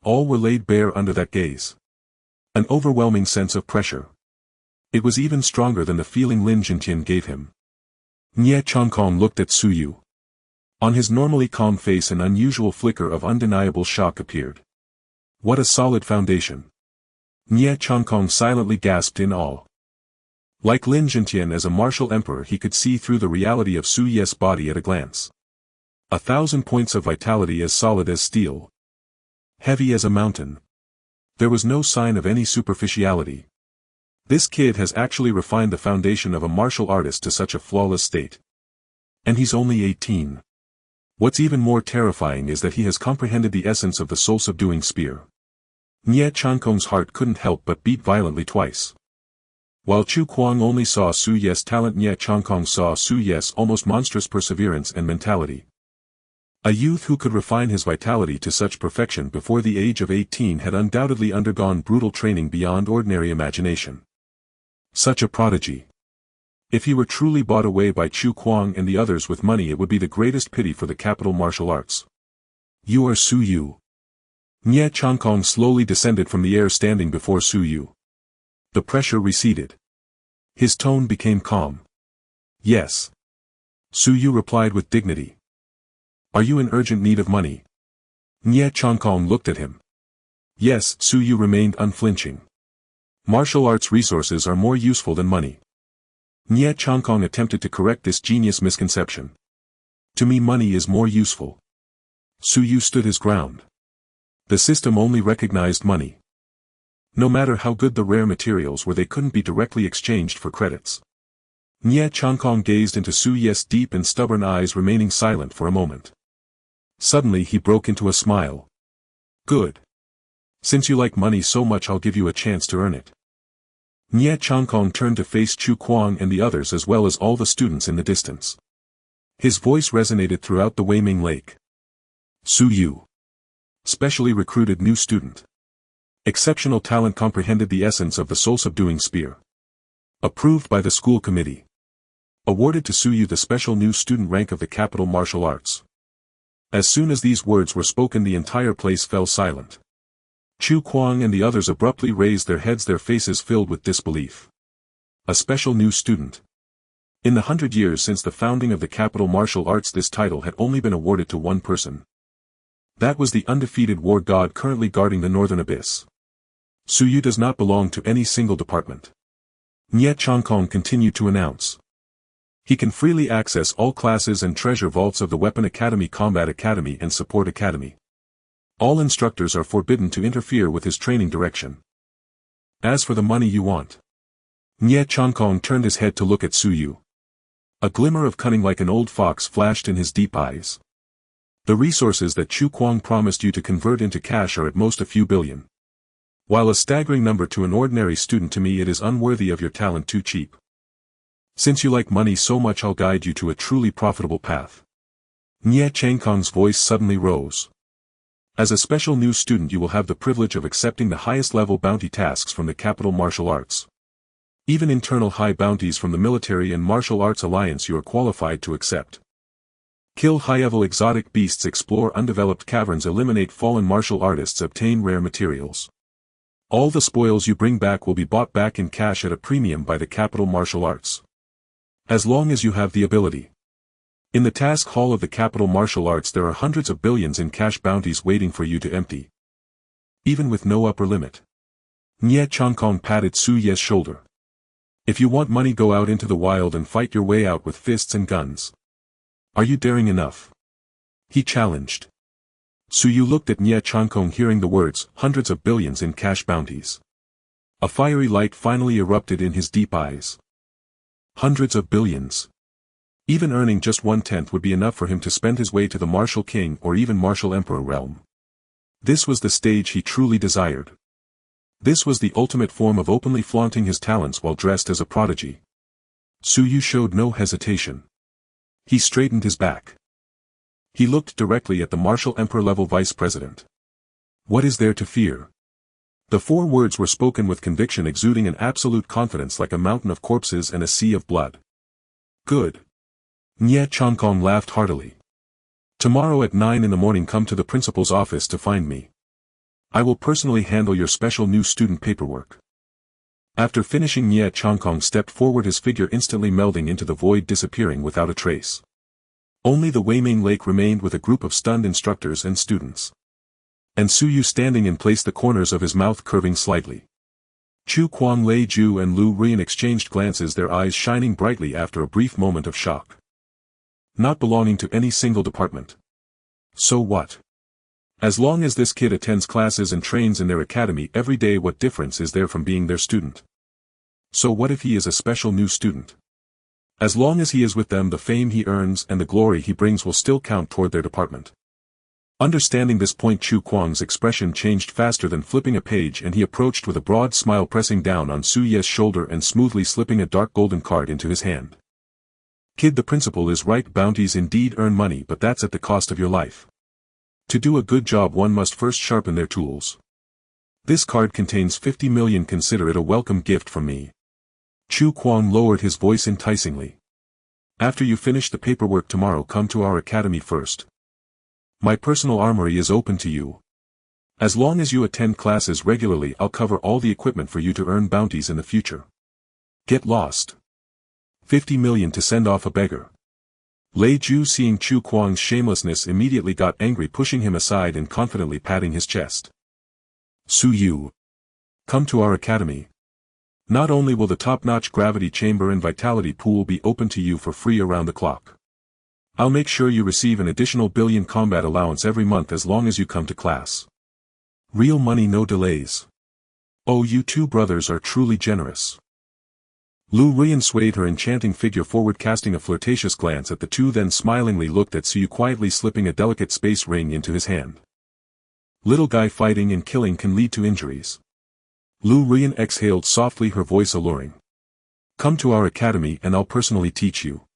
All were laid bare under that gaze. An overwhelming sense of pressure. It was even stronger than the feeling Lin Jintian gave him. Nye Chongkong looked at Su Yu. On his normally calm face an unusual flicker of undeniable shock appeared. What a solid foundation. Nye Chongkong silently gasped in awe. Like Lin Jintian as a martial emperor, he could see through the reality of Su Ye's body at a glance. 1,000 points of vitality, as solid as steel. Heavy as a mountain. There was no sign of any superficiality. This kid has actually refined the foundation of a martial artist to such a flawless state. And he's only 18. What's even more terrifying is that he has comprehended the essence of the soul-subduing spear. Nie Chankong's heart couldn't help but beat violently twice. While Chu Kuang only saw Su Ye's talent, Nie Chankong saw Su Ye's almost monstrous perseverance and mentality. A youth who could refine his vitality to such perfection before the age of 18 had undoubtedly undergone brutal training beyond ordinary imagination. Such a prodigy. If he were truly bought away by Chu Kuang and the others with money, it would be the greatest pity for the capital martial arts. You are Su Yu. Nie Chankong slowly descended from the air, standing before Su Yu. The pressure receded. His tone became calm. Yes. Su Yu replied with dignity. Are you in urgent need of money? Nie Chankong looked at him. Yes, Su Yu remained unflinching. Martial arts resources are more useful than money. Nie Chankong attempted to correct this genius misconception. To me, money is more useful. Su Yu stood his ground. The system only recognized money. No matter how good the rare materials were, they couldn't be directly exchanged for credits. Nie Chankong gazed into Su Ye's deep and stubborn eyes, remaining silent for a moment. Suddenly he broke into a smile. Good. Since you like money so much, I'll give you a chance to earn it. Nie Chankong turned to face Chu Kuang and the others, as well as all the students in the distance. His voice resonated throughout the Weiming Lake. Su Yu. Specially recruited new student. Exceptional talent, comprehended the essence of the soul-subduing spear. Approved by the school committee. Awarded to Su Yu the special new student rank of the capital martial arts. As soon as these words were spoken, the entire place fell silent. Chu Kuang and the others abruptly raised their heads, their faces filled with disbelief. A special new student. In the 100 years since the founding of the capital martial arts, this title had only been awarded to one person. That was the undefeated war god currently guarding the northern abyss. Su Yu does not belong to any single department. Nie Chankong continued to announce. He can freely access all classes and treasure vaults of the Weapon Academy, Combat Academy and Support Academy. All instructors are forbidden to interfere with his training direction. As for the money you want. Nie Chankong turned his head to look at Su Yu. A glimmer of cunning like an old fox flashed in his deep eyes. The resources that Chu Kuang promised you to convert into cash are at most a few billion. While a staggering number to an ordinary student, to me it is unworthy of your talent, too cheap. Since you like money so much, I'll guide you to a truly profitable path. Nie Chankong's voice suddenly rose. As a special new student, you will have the privilege of accepting the highest level bounty tasks from the capital martial arts. Even internal high bounties from the military and martial arts alliance you are qualified to accept. Kill high-level exotic beasts, explore undeveloped caverns, eliminate fallen martial artists, obtain rare materials. All the spoils you bring back will be bought back in cash at a premium by the capital martial arts. As long as you have the ability. In the task hall of the capital martial arts there are hundreds of billions in cash bounties waiting for you to empty. Even with no upper limit. Nie Chankong patted Su Ye's shoulder. If you want money, go out into the wild and fight your way out with fists and guns. Are you daring enough? He challenged. Su Yu looked at Nie Chankong, hearing the words, hundreds of billions in cash bounties. A fiery light finally erupted in his deep eyes. Hundreds of billions. Even earning just 1/10 would be enough for him to spend his way to the martial king or even martial emperor realm. This was the stage he truly desired. This was the ultimate form of openly flaunting his talents while dressed as a prodigy. Su Yu showed no hesitation. He straightened his back. He looked directly at the martial emperor-level vice president. What is there to fear? The 4 words were spoken with conviction, exuding an absolute confidence like a mountain of corpses and a sea of blood. Good. Nie Chankong laughed heartily. Tomorrow at 9 in the morning come to the principal's office to find me. I will personally handle your special new student paperwork. After finishing, Nie Chankong stepped forward, his figure instantly melding into the void, disappearing without a trace. Only the Weiming Lake remained with a group of stunned instructors and students. And Su Yu standing in place, the corners of his mouth curving slightly. Chu Kuang, Lei Ju and Lu Rian exchanged glances, their eyes shining brightly after a brief moment of shock. Not belonging to any single department. So what? As long as this kid attends classes and trains in their academy every day, what difference is there from being their student? So what if he is a special new student? As long as he is with them, the fame he earns and the glory he brings will still count toward their department. Understanding this point, Chu Kuang's expression changed faster than flipping a page, and he approached with a broad smile, pressing down on Su Ye's shoulder and smoothly slipping a dark golden card into his hand. Kid, the principal is right. Bounties indeed earn money, but that's at the cost of your life. To do a good job, one must first sharpen their tools. This card contains 50 million. Consider it a welcome gift from me. Chu Kuang lowered his voice enticingly. After you finish the paperwork tomorrow, come to our academy first. My personal armory is open to you. As long as you attend classes regularly, I'll cover all the equipment for you to earn bounties in the future. Get lost. 50 million to send off a beggar. Lei Ju, seeing Chu Kuang's shamelessness, immediately got angry, pushing him aside and confidently patting his chest. Su Yu. Come to our academy. Not only will the top-notch gravity chamber and vitality pool be open to you for free around the clock, I'll make sure you receive an additional billion combat allowance every month as long as you come to class. Real money, no delays. Oh, you two brothers are truly generous. Lu Ruiyan swayed her enchanting figure forward, casting a flirtatious glance at the two, then smilingly looked at Su Yu, quietly slipping a delicate space ring into his hand. Little guy, fighting and killing can lead to injuries. Lu Ruiyan exhaled softly, her voice alluring. Come to our academy and I'll personally teach you.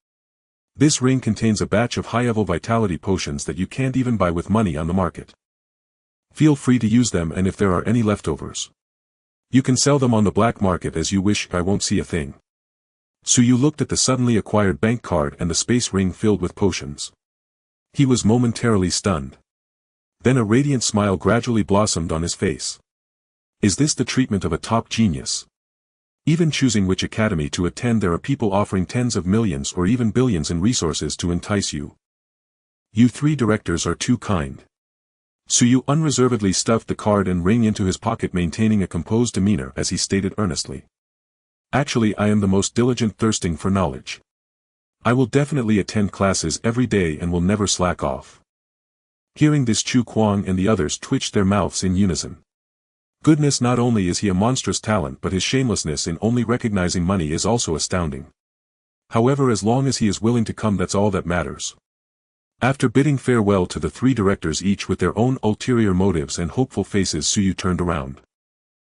This ring contains a batch of high-level vitality potions that you can't even buy with money on the market. Feel free to use them, and if there are any leftovers, you can sell them on the black market as you wish. I won't see a thing. Su Yu looked at the suddenly acquired bank card and the space ring filled with potions. He was momentarily stunned. Then a radiant smile gradually blossomed on his face. Is this the treatment of a top genius? Even choosing which academy to attend, there are people offering tens of millions or even billions in resources to entice you. You three directors are too kind. Su Yu unreservedly stuffed the card and ring into his pocket, maintaining a composed demeanor as he stated earnestly. Actually, I am the most diligent, thirsting for knowledge. I will definitely attend classes every day and will never slack off. Hearing this, Chu Kuang and the others twitched their mouths in unison. Goodness, not only is he a monstrous talent, but his shamelessness in only recognizing money is also astounding. However, as long as he is willing to come, that's all that matters. After bidding farewell to the three directors, each with their own ulterior motives and hopeful faces, Su Yu turned around,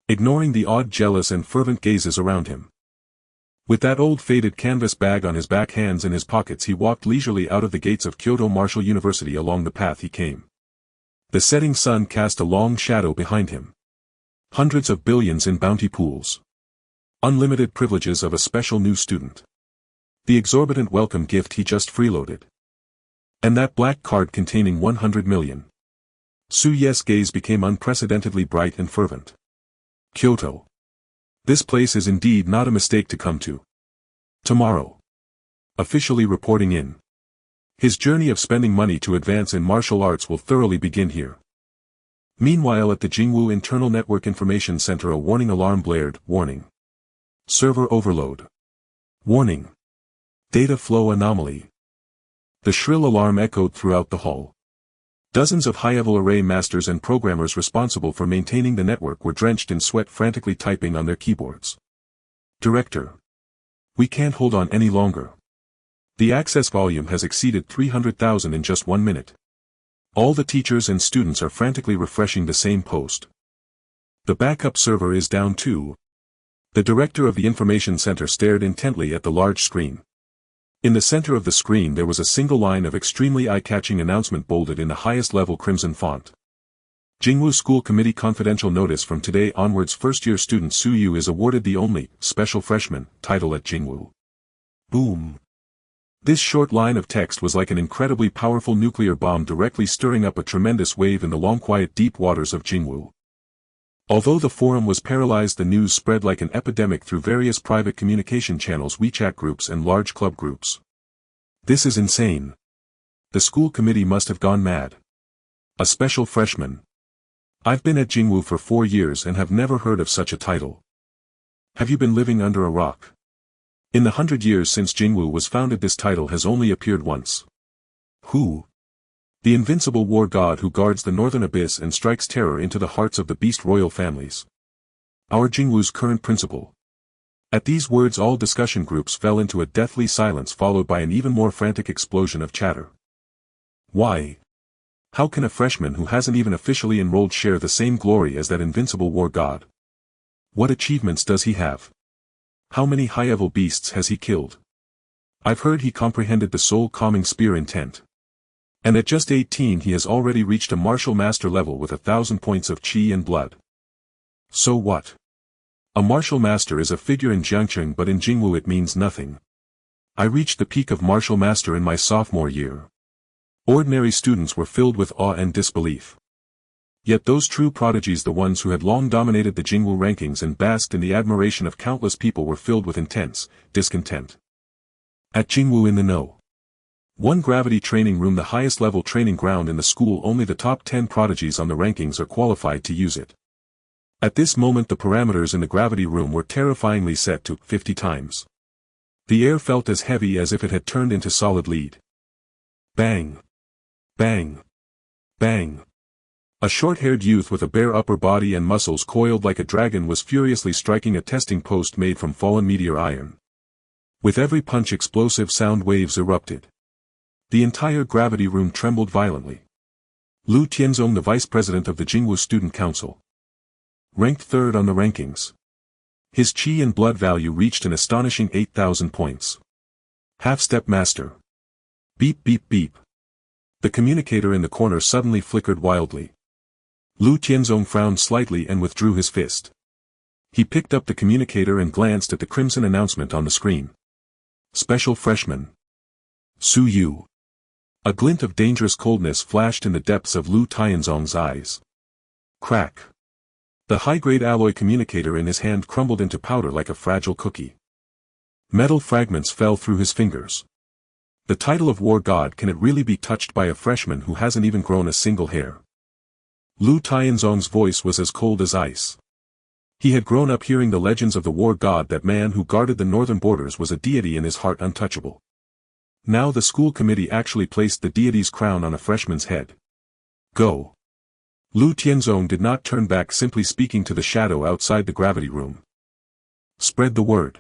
ignoring the odd, jealous and fervent gazes around him. With that old faded canvas bag on his back, hands in his pockets, he walked leisurely out of the gates of Kyoto Martial University. Along the path he came, the setting sun cast a long shadow behind him. Hundreds of billions in bounty pools. Unlimited privileges of a special new student. The exorbitant welcome gift he just freeloaded. And that black card containing 100 million. Su Ye's gaze became unprecedentedly bright and fervent. Kyoto. This place is indeed not a mistake to come to. Tomorrow. Officially reporting in. His journey of spending money to advance in martial arts will thoroughly begin here. Meanwhile, at the Jingwu Internal Network Information Center, a warning alarm blared. Warning. Server overload. Warning. Data flow anomaly. The shrill alarm echoed throughout the hall. Dozens of high-level array masters and programmers responsible for maintaining the network were drenched in sweat, frantically typing on their keyboards. Director. We can't hold on any longer. The access volume has exceeded 300,000 in just 1 minute. All the teachers and students are frantically refreshing the same post. The backup server is down too. The director of the information center stared intently at the large screen. In the center of the screen there was a single line of extremely eye-catching announcement bolded in the highest level crimson font. Jingwu School Committee confidential notice: from today onwards, first-year student Su Yu is awarded the only special freshman title at Jingwu. Boom. This short line of text was like an incredibly powerful nuclear bomb, directly stirring up a tremendous wave in the long quiet deep waters of Jingwu. Although the forum was paralyzed, the news spread like an epidemic through various private communication channels, WeChat groups and large club groups. This is insane. The school committee must have gone mad. A special freshman. I've been at Jingwu for 4 years and have never heard of such a title. Have you been living under a rock? In the 100 years since Jingwu was founded, this title has only appeared once. Who? The invincible war god who guards the northern abyss and strikes terror into the hearts of the beast royal families. Our Jingwu's current principal. At these words all discussion groups fell into a deathly silence, followed by an even more frantic explosion of chatter. Why? How can a freshman who hasn't even officially enrolled share the same glory as that invincible war god? What achievements does he have? How many high-level beasts has he killed? I've heard he comprehended the soul-calming spear intent. And at just 18 he has already reached a martial master level with 1,000 points of chi and blood. So what? A martial master is a figure in Jiangcheng, but in Jingwu it means nothing. I reached the peak of martial master in my sophomore year. Ordinary students were filled with awe and disbelief. Yet those true prodigies, the ones who had long dominated the Jingwu rankings and basked in the admiration of countless people, were filled with intense discontent. At Jingwu in the know. One gravity training room, the highest level training ground in the school, only the top 10 prodigies on the rankings are qualified to use it. At this moment the parameters in the gravity room were terrifyingly set to 50 times. The air felt as heavy as if it had turned into solid lead. Bang! Bang! Bang! A short-haired youth with a bare upper body and muscles coiled like a dragon was furiously striking a testing post made from fallen meteor iron. With every punch explosive sound waves erupted. The entire gravity room trembled violently. Lu Tianzong, the vice president of the Jingwu Student Council, ranked third on the rankings. His chi and blood value reached an astonishing 8,000 points. Half-step master. Beep beep beep. The communicator in the corner suddenly flickered wildly. Lu Tianzong frowned slightly and withdrew his fist. He picked up the communicator and glanced at the crimson announcement on the screen. Special freshman. Su Yu. A glint of dangerous coldness flashed in the depths of Lu Tianzong's eyes. Crack. The high-grade alloy communicator in his hand crumbled into powder like a fragile cookie. Metal fragments fell through his fingers. The title of war god, can it really be touched by a freshman who hasn't even grown a single hair? Lu Tianzong's voice was as cold as ice. He had grown up hearing the legends of the war god. That man who guarded the northern borders was a deity in his heart, untouchable. Now the school committee actually placed the deity's crown on a freshman's head. Go. Lu Tianzong did not turn back, simply speaking to the shadow outside the gravity room. Spread the word.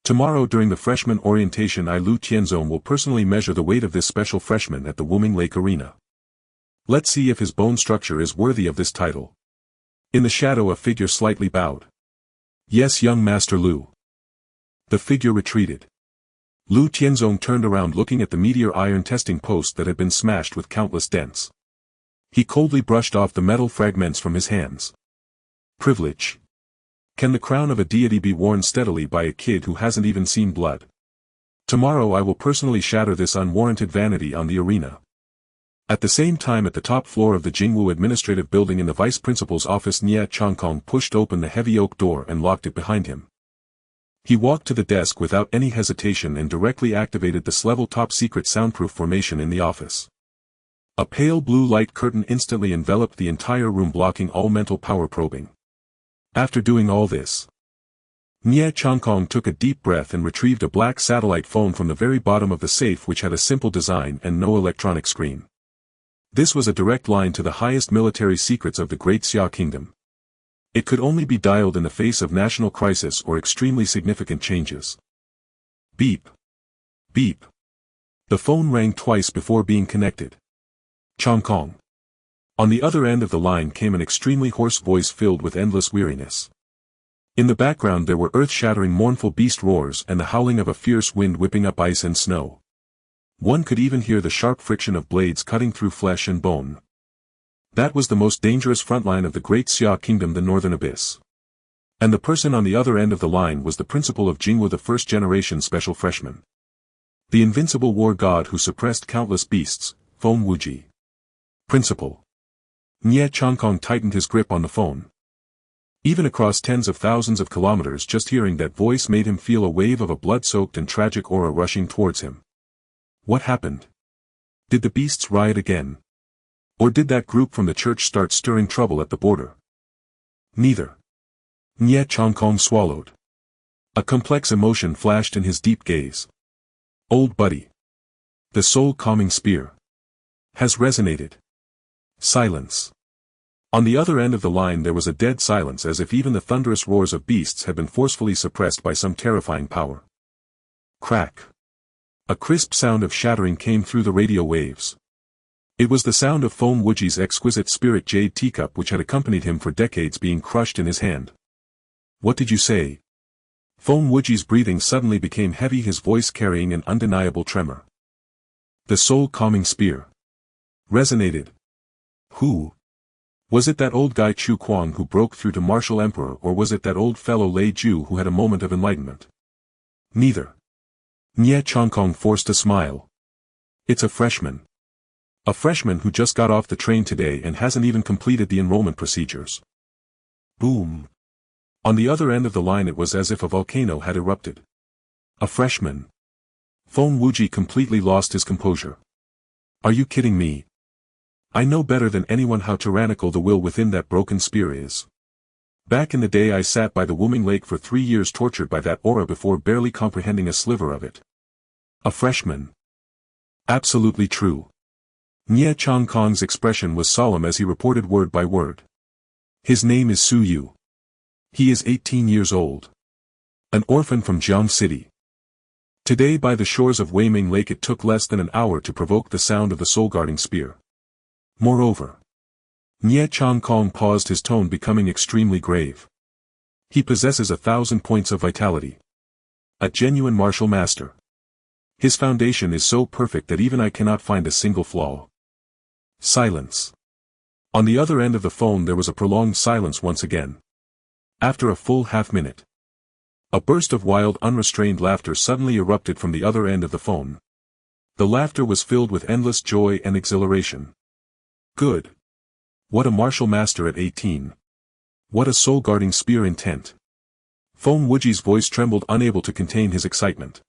Tomorrow during the freshman orientation, Lu Tianzong will personally measure the weight of this special freshman at the Wuming Lake Arena. Let's see if his bone structure is worthy of this title. In the shadow a figure slightly bowed. Yes, young Master Lu. The figure retreated. Lu Tianzong turned around, looking at the meteor iron testing post that had been smashed with countless dents. He coldly brushed off the metal fragments from his hands. Privilege. Can the crown of a deity be worn steadily by a kid who hasn't even seen blood? Tomorrow I will personally shatter this unwarranted vanity on the arena. At the same time, at the top floor of the Jingwu administrative building in the vice principal's office, Nie Changkong pushed open the heavy oak door and locked it behind him. He walked to the desk without any hesitation and directly activated the level top secret soundproof formation in the office. A pale blue light curtain instantly enveloped the entire room, blocking all mental power probing. After doing all this, Nie Changkong took a deep breath and retrieved a black satellite phone from the very bottom of the safe, which had a simple design and no electronic screen. This was a direct line to the highest military secrets of the Great Xia Kingdom. It could only be dialed in the face of national crisis or extremely significant changes. Beep. Beep. The phone rang twice before being connected. Changkong. On the other end of the line came an extremely hoarse voice filled with endless weariness. In the background there were earth-shattering mournful beast roars and the howling of a fierce wind whipping up ice and snow. One could even hear the sharp friction of blades cutting through flesh and bone. That was the most dangerous front line of the Great Xia Kingdom, the Northern Abyss. And the person on the other end of the line was the principal of Jingwu, the first-generation special freshman. The invincible war god who suppressed countless beasts, Feng Wuji. Principal. Nie Changkong tightened his grip on the phone. Even across tens of thousands of kilometers, just hearing that voice made him feel a wave of a blood-soaked and tragic aura rushing towards him. What happened? Did the beasts riot again? Or did that group from the church start stirring trouble at the border? Neither. Nie Changkong swallowed. A complex emotion flashed in his deep gaze. Old buddy. The soul-calming spear has resonated. Silence. On the other end of the line there was a dead silence, as if even the thunderous roars of beasts had been forcefully suppressed by some terrifying power. Crack. A crisp sound of shattering came through the radio waves. It was the sound of Feng Wuji's exquisite spirit jade teacup which had accompanied him for decades being crushed in his hand. What did you say? Feng Wuji's breathing suddenly became heavy, his voice carrying an undeniable tremor. The soul-calming spear. Resonated. Who? Was it that old guy Chu Kuang who broke through to Martial Emperor, or was it that old fellow Lei Ju who had a moment of enlightenment? Neither. Nie Chongkong forced a smile. It's a freshman. A freshman who just got off the train today and hasn't even completed the enrollment procedures. Boom. On the other end of the line it was as if a volcano had erupted. A freshman. Feng Wuji completely lost his composure. Are you kidding me? I know better than anyone how tyrannical the will within that broken spear is. Back in the day I sat by the Wuming Lake for 3 years tortured by that aura before barely comprehending a sliver of it. A freshman. Absolutely true. Nie Chongkong's expression was solemn as he reported word by word. His name is Su Yu. He is 18 years old. An orphan from Jiang City. Today by the shores of Weiming Lake it took less than an hour to provoke the sound of the soul-guarding spear. Moreover. Nie Chongkong paused, his tone becoming extremely grave. He possesses 1,000 points of vitality. A genuine martial master. His foundation is so perfect that even I cannot find a single flaw. Silence. On the other end of the phone there was a prolonged silence once again. After a full half-minute. A burst of wild unrestrained laughter suddenly erupted from the other end of the phone. The laughter was filled with endless joy and exhilaration. Good. What a martial master at 18. What a soul-guarding spear intent. Feng Wuji's voice trembled, unable to contain his excitement.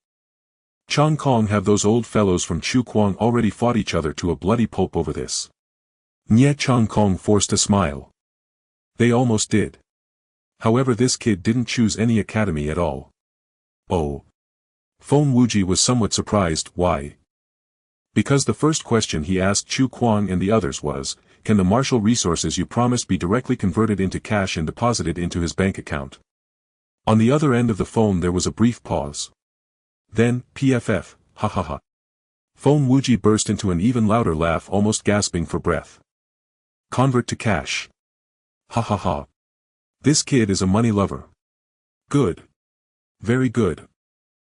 Chongkong, have those old fellows from Chu Kuang already fought each other to a bloody pulp over this? Nie Chongkong forced a smile. They almost did. However, this kid didn't choose any academy at all. Oh. Feng Wuji was somewhat surprised. Why? Because the first question he asked Chu Kuang and the others was, can the martial resources you promised be directly converted into cash and deposited into his bank account? On the other end of the phone there was a brief pause. Then, PFF, ha ha ha. Feng Wuji burst into an even louder laugh, almost gasping for breath. Convert to cash. Ha ha ha. This kid is a money lover. Good. Very good.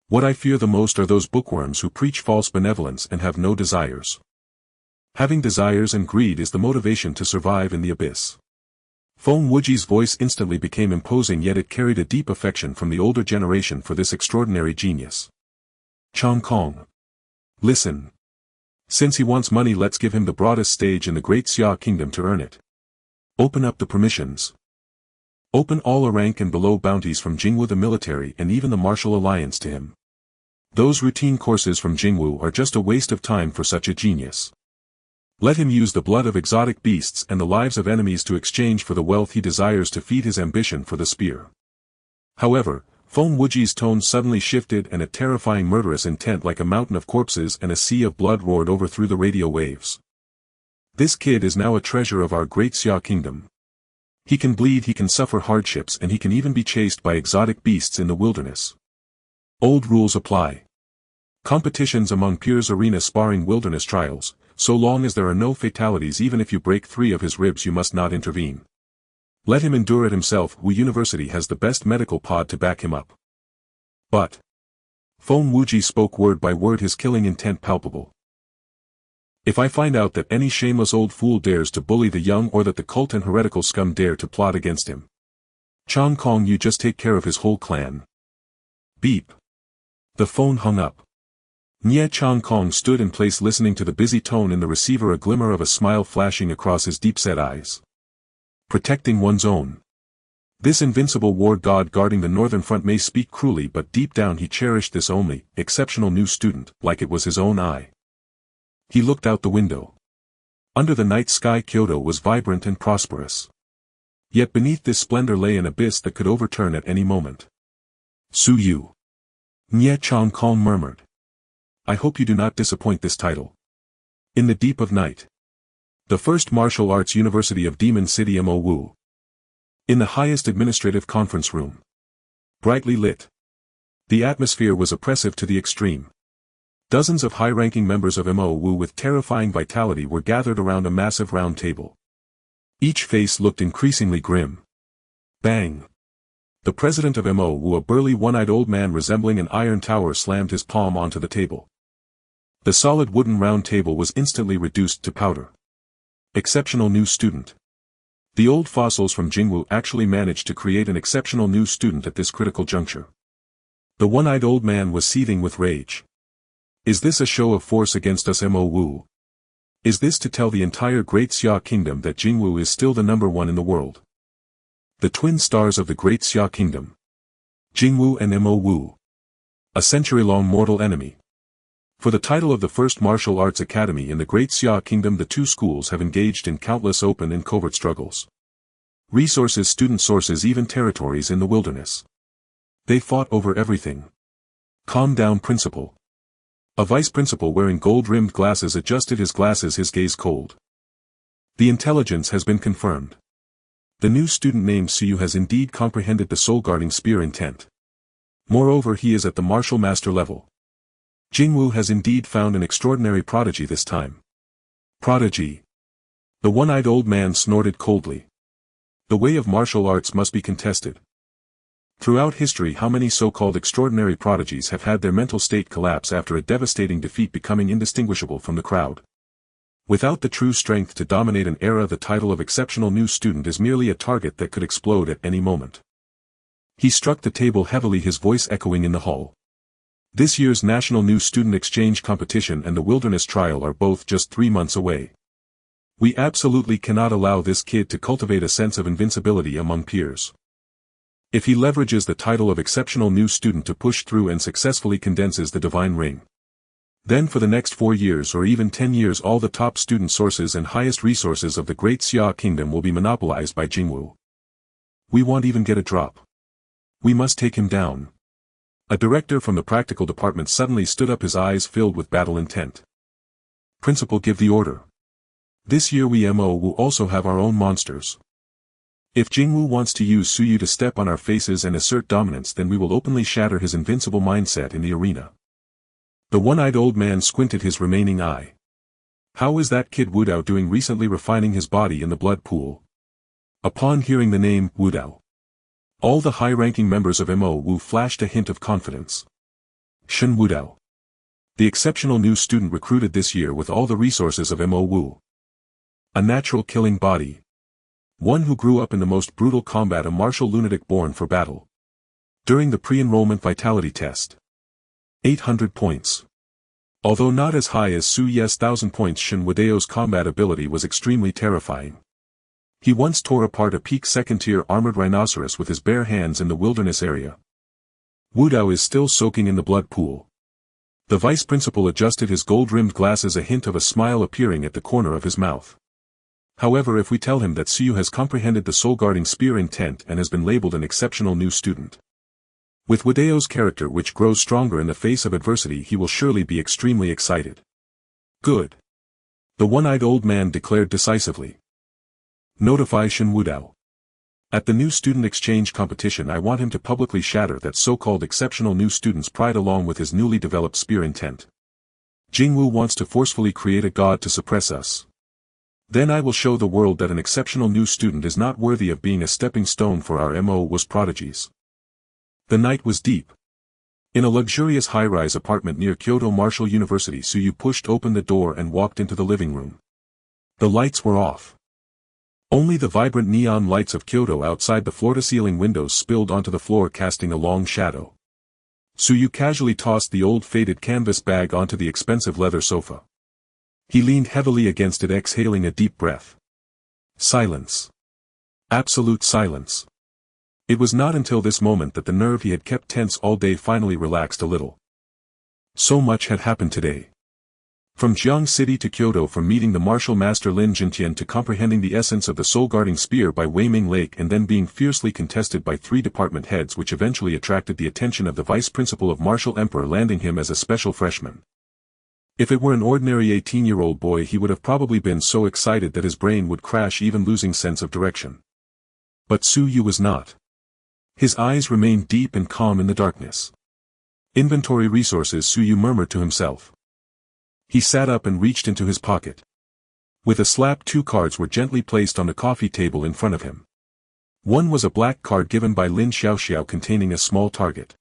What I fear the most are those bookworms who preach false benevolence and have no desires. Having desires and greed is the motivation to survive in the abyss. Feng Wuji's voice instantly became imposing, yet it carried a deep affection from the older generation for this extraordinary genius. Chongkong. Listen. Since he wants money, let's give him the broadest stage in the Great Xia Kingdom to earn it. Open up the permissions. Open all a rank and below bounties from Jingwu the military and even the martial alliance to him. Those routine courses from Jingwu are just a waste of time for such a genius. Let him use the blood of exotic beasts and the lives of enemies to exchange for the wealth he desires to feed his ambition for the spear. However, Feng Wuji's tone suddenly shifted and a terrifying murderous intent like a mountain of corpses and a sea of blood roared over through the radio waves. This kid is now a treasure of our Great Xia Kingdom. He can bleed, he can suffer hardships, and he can even be chased by exotic beasts in the wilderness. Old rules apply. Competitions among peers, arena sparring, wilderness trials. So long as there are no fatalities, even if you break 3 of his ribs you must not intervene. Let him endure it himself. Wu University has the best medical pod to back him up. But. Feng Wuji spoke word by word, his killing intent palpable. If I find out that any shameless old fool dares to bully the young, or that the cult and heretical scum dare to plot against him, Chongkong, you just take care of his whole clan. Beep. The phone hung up. Nie Chongkong stood in place listening to the busy tone in the receiver, a glimmer of a smile flashing across his deep-set eyes. Protecting one's own. This invincible war god guarding the northern front may speak cruelly, but deep down he cherished this only, exceptional new student, like it was his own eye. He looked out the window. Under the night sky Kyoto was vibrant and prosperous. Yet beneath this splendor lay an abyss that could overturn at any moment. Su Yu. Nie Chongkong murmured. I hope you do not disappoint this title. In the deep of night. The first martial arts university of Demon City Mo Wu. In the highest administrative conference room. Brightly lit. The atmosphere was oppressive to the extreme. Dozens of high-ranking members of Mo Wu with terrifying vitality were gathered around a massive round table. Each face looked increasingly grim. Bang! The president of Mo Wu, a burly one-eyed old man resembling an iron tower, slammed his palm onto the table. The solid wooden round table was instantly reduced to powder. Exceptional new student. The old fossils from Jingwu actually managed to create an exceptional new student at this critical juncture. The one-eyed old man was seething with rage. Is this a show of force against us, Mo Wu? Is this to tell the entire Great Xia Kingdom that Jingwu is still the number one in the world? The twin stars of the Great Xia Kingdom. Jingwu and Mo Wu. A century-long mortal enemy. For the title of the first martial arts academy in the Great Xia Kingdom, the two schools have engaged in countless open and covert struggles. Resources, student sources, even territories in the wilderness. They fought over everything. Calm down, principal. A vice principal wearing gold-rimmed glasses adjusted his glasses, his gaze cold. The intelligence has been confirmed. The new student named Suyu has indeed comprehended the soul-guarding spear intent. Moreover, he is at the martial master level. Jingwu has indeed found an extraordinary prodigy this time. Prodigy. The one-eyed old man snorted coldly. The way of martial arts must be contested. Throughout history, how many so-called extraordinary prodigies have had their mental state collapse after a devastating defeat, becoming indistinguishable from the crowd? Without the true strength to dominate an era, the title of exceptional new student is merely a target that could explode at any moment. He struck the table heavily, his voice echoing in the hall. This year's National New Student Exchange Competition and the Wilderness Trial are both just 3 months away. We absolutely cannot allow this kid to cultivate a sense of invincibility among peers. If he leverages the title of exceptional new student to push through and successfully condenses the divine ring, then for the next 4 years or even 10 years all the top student sources and highest resources of the Great Xia Kingdom will be monopolized by Jingwu. We won't even get a drop. We must take him down. A director from the practical department suddenly stood up, his eyes filled with battle intent. Principal, give the order. This year we Mo will also have our own monsters. If Jingwu wants to use Suyu to step on our faces and assert dominance, then we will openly shatter his invincible mindset in the arena. The one-eyed old man squinted his remaining eye. How is that kid Wudao doing recently, refining his body in the blood pool? Upon hearing the name, Wudao, all the high-ranking members of Mo Wu flashed a hint of confidence. Shen Wudao. The exceptional new student recruited this year with all the resources of Mo Wu. A natural killing body. One who grew up in the most brutal combat, a martial lunatic born for battle. During the pre-enrollment vitality test. 800 points. Although not as high as Su Ye's 1,000 points, Shen Wudao's combat ability was extremely terrifying. He once tore apart a peak second-tier armored rhinoceros with his bare hands in the wilderness area. Wudao is still soaking in the blood pool. The vice principal adjusted his gold-rimmed glasses, a hint of a smile appearing at the corner of his mouth. However, if we tell him that Suyu has comprehended the soul-guarding spear intent and has been labeled an exceptional new student, with Wudao's character which grows stronger in the face of adversity, he will surely be extremely excited. Good. The one-eyed old man declared decisively. Notify Shen Wudao. At the new student exchange competition, I want him to publicly shatter that so-called exceptional new student's pride along with his newly developed spear intent. Jingwu wants to forcefully create a god to suppress us. Then I will show the world that an exceptional new student is not worthy of being a stepping stone for our Mo Wu's prodigies. The night was deep. In a luxurious high-rise apartment near Kyoto Martial University, Suyu pushed open the door and walked into the living room. The lights were off. Only the vibrant neon lights of Kyoto outside the floor-to-ceiling windows spilled onto the floor, casting a long shadow. Suyu casually tossed the old faded canvas bag onto the expensive leather sofa. He leaned heavily against it, exhaling a deep breath. Silence. Absolute silence. It was not until this moment that the nerve he had kept tense all day finally relaxed a little. So much had happened today. From Jiang City to Kyoto, from meeting the martial master Lin Jintian to comprehending the essence of the soul-guarding spear by Weiming Lake, and then being fiercely contested by 3 department heads, which eventually attracted the attention of the vice principal of Martial Emperor, landing him as a special freshman. If it were an ordinary 18-year-old boy, he would have probably been so excited that his brain would crash, even losing sense of direction. But Suyu was not. His eyes remained deep and calm in the darkness. Inventory resources, Suyu murmured to himself. He sat up and reached into his pocket. With a slap, 2 cards were gently placed on the coffee table in front of him. One was a black card given by Lin Xiaoxiao containing a small target.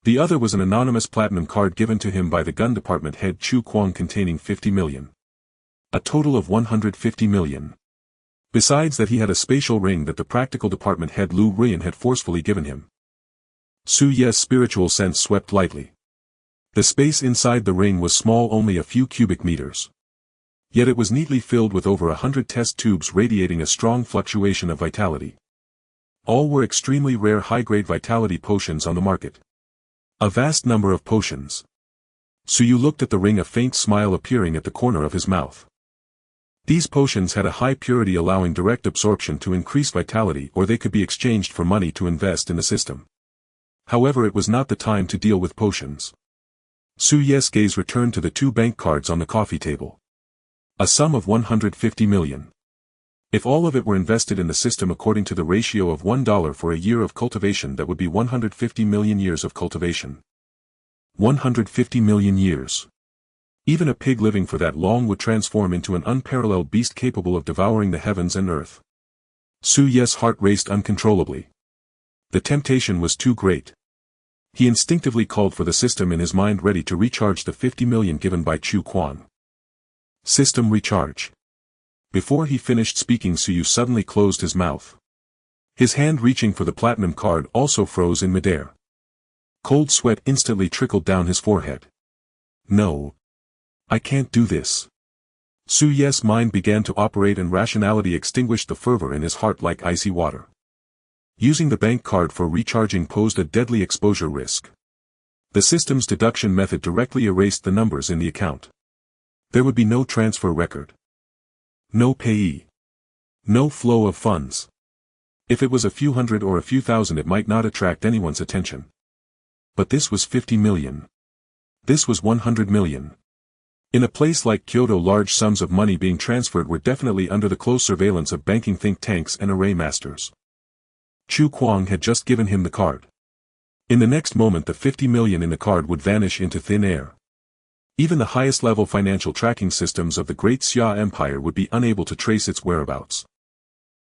The other was an anonymous platinum card given to him by the gun department head Chu Kuang containing 50 million. A total of 150 million. Besides that, he had a spatial ring that the practical department head Lu Rian had forcefully given him. Su Ye's spiritual sense swept lightly. The space inside the ring was small, only a few cubic meters. Yet it was neatly filled with over 100 test tubes radiating a strong fluctuation of vitality. All were extremely rare high-grade vitality potions on the market. A vast number of potions. Su Yu looked at the ring, a faint smile appearing at the corner of his mouth. These potions had a high purity, allowing direct absorption to increase vitality, or they could be exchanged for money to invest in the system. However, it was not the time to deal with potions. Su Ye's gaze returned to the 2 bank cards on the coffee table. A sum of 150 million. If all of it were invested in the system according to the ratio of $1 for a year of cultivation, that would be 150 million years of cultivation. 150 million years. Even a pig living for that long would transform into an unparalleled beast capable of devouring the heavens and earth. Su Ye's heart raced uncontrollably. The temptation was too great. He instinctively called for the system in his mind, ready to recharge the 50 million given by Chu Kuang. System recharge. Before he finished speaking, Su Yu suddenly closed his mouth. His hand reaching for the platinum card also froze in midair. Cold sweat instantly trickled down his forehead. No. I can't do this. Su Ye's mind began to operate, and rationality extinguished the fervor in his heart like icy water. Using the bank card for recharging posed a deadly exposure risk. The system's deduction method directly erased the numbers in the account. There would be no transfer record. No payee. No flow of funds. If it was a few hundred or a few thousand, it might not attract anyone's attention. But this was 50 million. This was 100 million. In a place like Kyoto, large sums of money being transferred were definitely under the close surveillance of banking think tanks and array masters. Chu Kuang had just given him the card. In the next moment, the 50 million in the card would vanish into thin air. Even the highest level financial tracking systems of the Great Xia Empire would be unable to trace its whereabouts.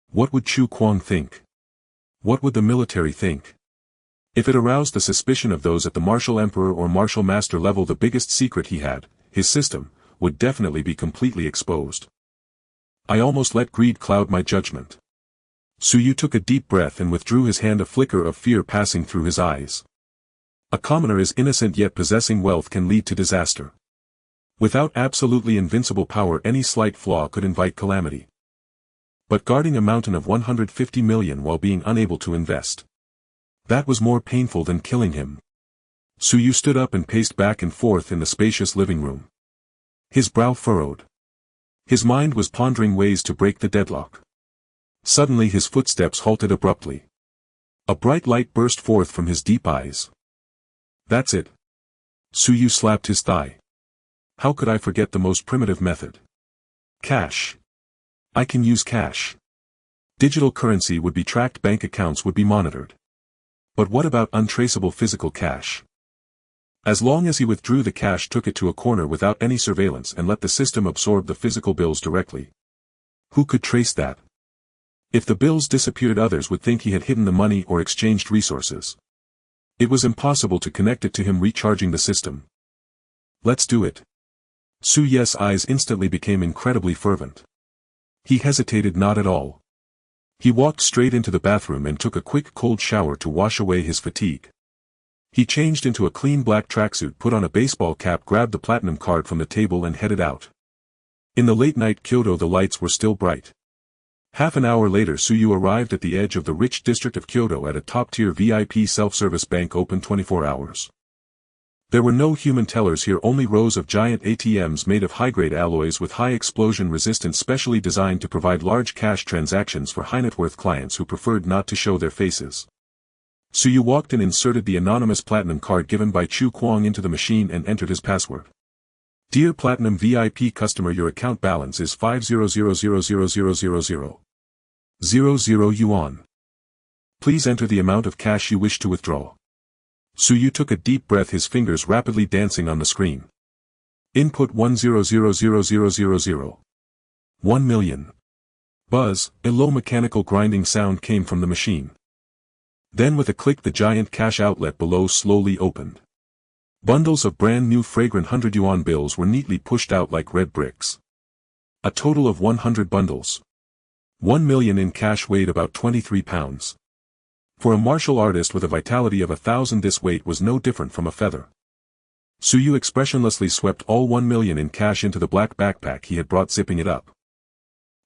What would Chu Kuang think? What would the military think? If it aroused the suspicion of those at the martial emperor or martial master level, the biggest secret he had, his system, would definitely be completely exposed. I almost let greed cloud my judgment. Su Yu took a deep breath and withdrew his hand, a flicker of fear passing through his eyes. A commoner is innocent, yet possessing wealth can lead to disaster. Without absolutely invincible power, any slight flaw could invite calamity. But guarding a mountain of 150 million while being unable to invest. That was more painful than killing him. Su Yu stood up and paced back and forth in the spacious living room. His brow furrowed. His mind was pondering ways to break the deadlock. Suddenly his footsteps halted abruptly. A bright light burst forth from his deep eyes. That's it. Su Yu slapped his thigh. How could I forget the most primitive method? Cash. I can use cash. Digital currency would be tracked, bank accounts would be monitored. But what about untraceable physical cash? As long as he withdrew the cash, took it to a corner without any surveillance, and let the system absorb the physical bills directly. Who could trace that? If the bills disappeared, others would think he had hidden the money or exchanged resources. It was impossible to connect it to him recharging the system. Let's do it. Su Ye's eyes instantly became incredibly fervent. He hesitated not at all. He walked straight into the bathroom and took a quick cold shower to wash away his fatigue. He changed into a clean black tracksuit, put on a baseball cap, grabbed the platinum card from the table and headed out. In the late night Kyoto, the lights were still bright. Half an hour later, Su Yu arrived at the edge of the rich district of Kyoto at a top-tier VIP self-service bank open 24 hours. There were no human tellers here, only rows of giant ATMs made of high-grade alloys with high explosion resistance, specially designed to provide large cash transactions for high-net-worth clients who preferred not to show their faces. Su Yu walked and inserted the anonymous platinum card given by Chu Kuang into the machine and entered his password. Dear Platinum VIP customer, your account balance is 500,000,000 yuan. Please enter the amount of cash you wish to withdraw. Su Yu took a deep breath, his fingers rapidly dancing on the screen. Input 1000000. 1 million. Buzz, a low mechanical grinding sound came from the machine. Then with a click the giant cash outlet below slowly opened. Bundles of brand new fragrant 100 yuan bills were neatly pushed out like red bricks. A total of 100 bundles. 1 million in cash weighed about 23 pounds. For a martial artist with a vitality of 1,000 this weight was no different from a feather. Suyu expressionlessly swept all 1 million in cash into the black backpack he had brought, zipping it up.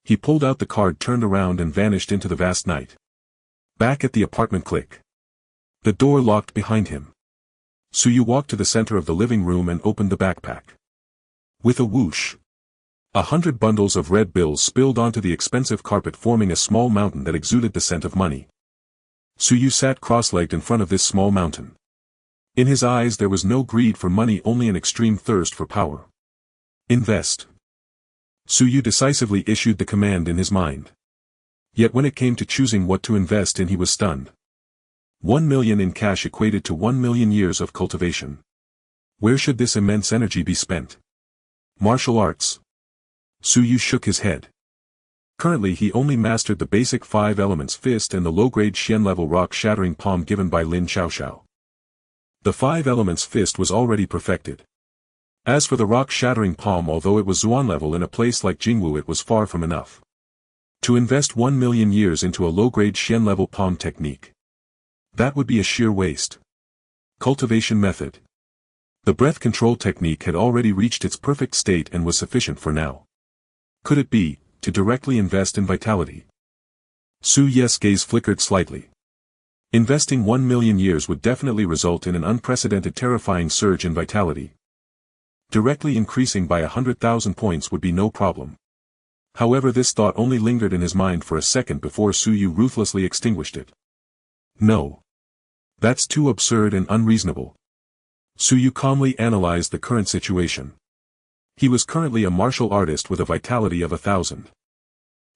He pulled out the card, turned around and vanished into the vast night. Back at the apartment, click. The door locked behind him. Suyu walked to the center of the living room and opened the backpack. With a whoosh, 100 bundles of red bills spilled onto the expensive carpet, forming a small mountain that exuded the scent of money. Suyu sat cross-legged in front of this small mountain. In his eyes there was no greed for money, only an extreme thirst for power. Invest. Suyu decisively issued the command in his mind. Yet when it came to choosing what to invest in, he was stunned. 1 million in cash equated to 1 million years of cultivation. Where should this immense energy be spent? Martial arts. Suyu shook his head. Currently he only mastered the basic 5 elements fist and the low-grade Xian-level rock-shattering palm given by Lin Xiaoxiao. The 5 elements fist was already perfected. As for the rock-shattering palm, although it was Zuan level in a place like Jingwu, it was far from enough. To invest 1 million years into a low-grade Xian-level palm technique. That would be a sheer waste. Cultivation method. The breath control technique had already reached its perfect state and was sufficient for now. Could it be, to directly invest in vitality? Suyu's gaze flickered slightly. Investing 1 million years would definitely result in an unprecedented terrifying surge in vitality. Directly increasing by 100,000 points would be no problem. However, this thought only lingered in his mind for a second before Suyu ruthlessly extinguished it. No. That's too absurd and unreasonable. Suyu calmly analyzed the current situation. He was currently a martial artist with a vitality of 1,000.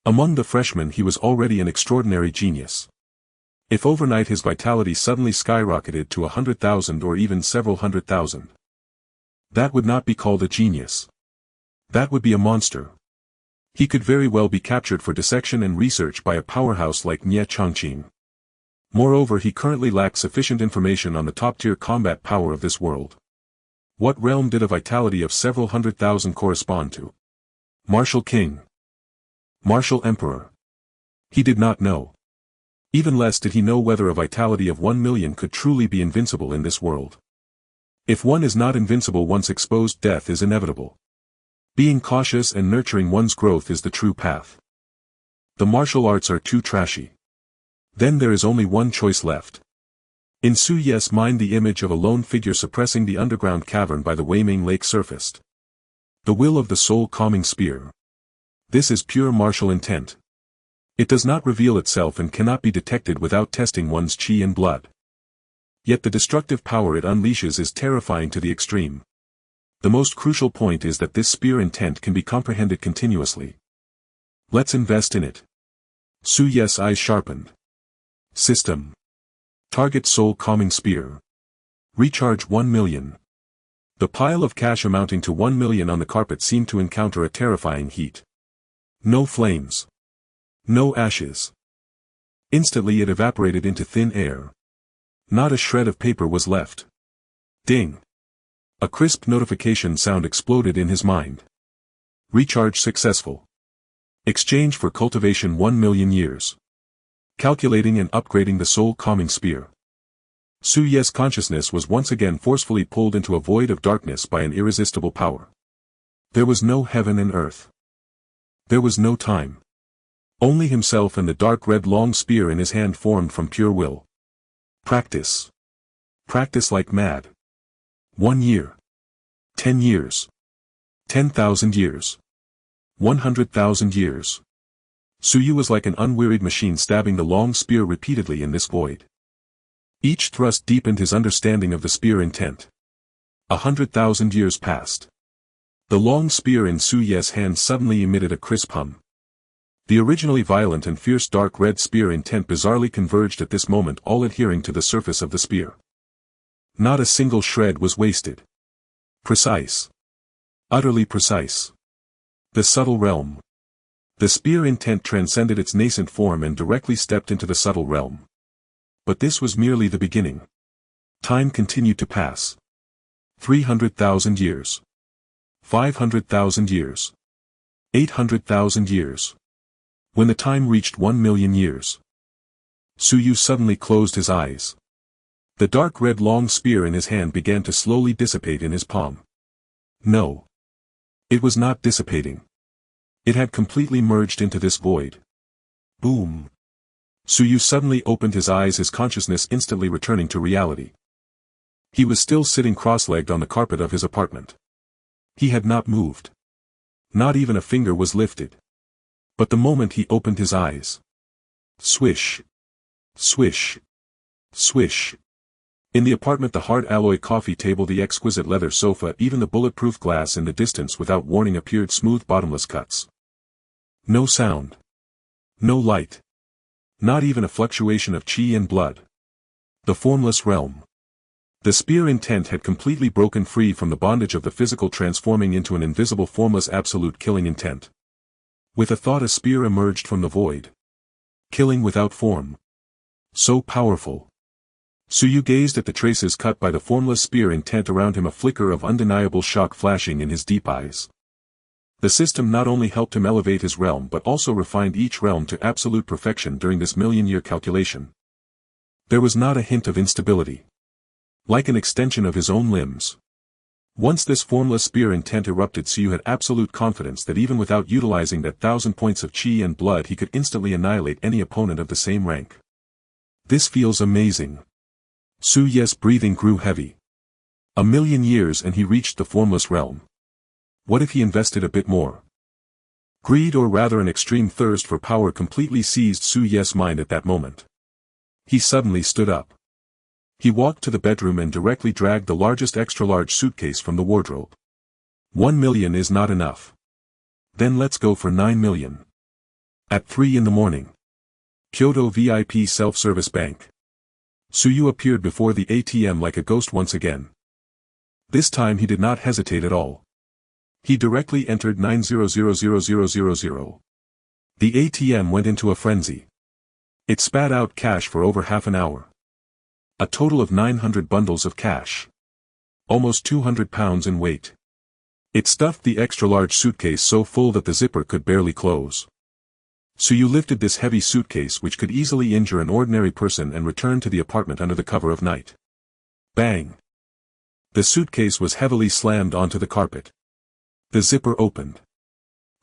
Among the freshmen he was already an extraordinary genius. If overnight his vitality suddenly skyrocketed to 100,000 or even several 100,000. That would not be called a genius. That would be a monster. He could very well be captured for dissection and research by a powerhouse like Nye Chongqing. Moreover, he currently lacks sufficient information on the top-tier combat power of this world. What realm did a vitality of several 100,000 correspond to? Martial King? Martial Emperor? He did not know. Even less did he know whether a vitality of 1 million could truly be invincible in this world. If one is not invincible once exposed, death is inevitable. Being cautious and nurturing one's growth is the true path. The martial arts are too trashy. Then there is only one choice left. In Suyu's mind the image of a lone figure suppressing the underground cavern by the Weiming Lake surfaced. The will of the soul calming spear. This is pure martial intent. It does not reveal itself and cannot be detected without testing one's qi and blood. Yet the destructive power it unleashes is terrifying to the extreme. The most crucial point is that this spear intent can be comprehended continuously. Let's invest in it. Suyu's eyes sharpened. System. Target soul calming spear. Recharge 1 million. The pile of cash amounting to 1 million on the carpet seemed to encounter a terrifying heat. No flames. No ashes. Instantly it evaporated into thin air. Not a shred of paper was left. Ding. A crisp notification sound exploded in his mind. Recharge successful. Exchange for cultivation 1 million years. Calculating and upgrading the soul calming spear. Suyu's consciousness was once again forcefully pulled into a void of darkness by an irresistible power. There was no heaven and earth. There was no time. Only himself and the dark red long spear in his hand formed from pure will. Practice. Practice like mad. 1 year. 10 years. 10,000 years. 100,000 years. Suyu was like an unwearied machine stabbing the long spear repeatedly in this void. Each thrust deepened his understanding of the spear intent. 100,000 years passed. The long spear in Suyu's hand suddenly emitted a crisp hum. The originally violent and fierce dark red spear intent bizarrely converged at this moment, all adhering to the surface of the spear. Not a single shred was wasted. Precise. Utterly precise. The subtle realm. The spear intent transcended its nascent form and directly stepped into the subtle realm. But this was merely the beginning. Time continued to pass. 300,000 years. 500,000 years. 800,000 years. When the time reached 1,000,000 years, Su Yu suddenly closed his eyes. The dark red long spear in his hand began to slowly dissipate in his palm. No. It was not dissipating. It had completely merged into this void. Boom. Su Yu suddenly opened his eyes, his consciousness instantly returning to reality. He was still sitting cross-legged on the carpet of his apartment. He had not moved. Not even a finger was lifted. But the moment he opened his eyes. Swish. Swish. Swish. In the apartment, the hard alloy coffee table, the exquisite leather sofa, even the bulletproof glass in the distance without warning appeared smooth, bottomless cuts. No sound. No light. Not even a fluctuation of chi and blood. The formless realm. The spear intent had completely broken free from the bondage of the physical, transforming into an invisible, formless, absolute killing intent. With a thought, a spear emerged from the void. Killing without form. So powerful. Su Yu gazed at the traces cut by the formless spear intent around him, a flicker of undeniable shock flashing in his deep eyes. The system not only helped him elevate his realm but also refined each realm to absolute perfection during this million-year calculation. There was not a hint of instability. Like an extension of his own limbs. Once this formless spear intent erupted, Su Yu had absolute confidence that even without utilizing that 1,000 points of chi and blood, he could instantly annihilate any opponent of the same rank. This feels amazing. Su Yu's breathing grew heavy. 1,000,000 years and he reached the formless realm. What if he invested a bit more? Greed, or rather an extreme thirst for power, completely seized Su Yu's mind at that moment. He suddenly stood up. He walked to the bedroom and directly dragged the largest extra-large suitcase from the wardrobe. 1,000,000 is not enough. Then let's go for 9,000,000. At 3 in the morning. Kyoto VIP Self-Service Bank. Su Yu appeared before the ATM like a ghost once again. This time he did not hesitate at all. He directly entered 900,000. The ATM went into a frenzy. It spat out cash for over half an hour. A total of 900 bundles of cash. Almost 200 pounds in weight. It stuffed the extra-large suitcase so full that the zipper could barely close. Su Yu lifted this heavy suitcase, which could easily injure an ordinary person, and returned to the apartment under the cover of night. Bang! The suitcase was heavily slammed onto the carpet. The zipper opened.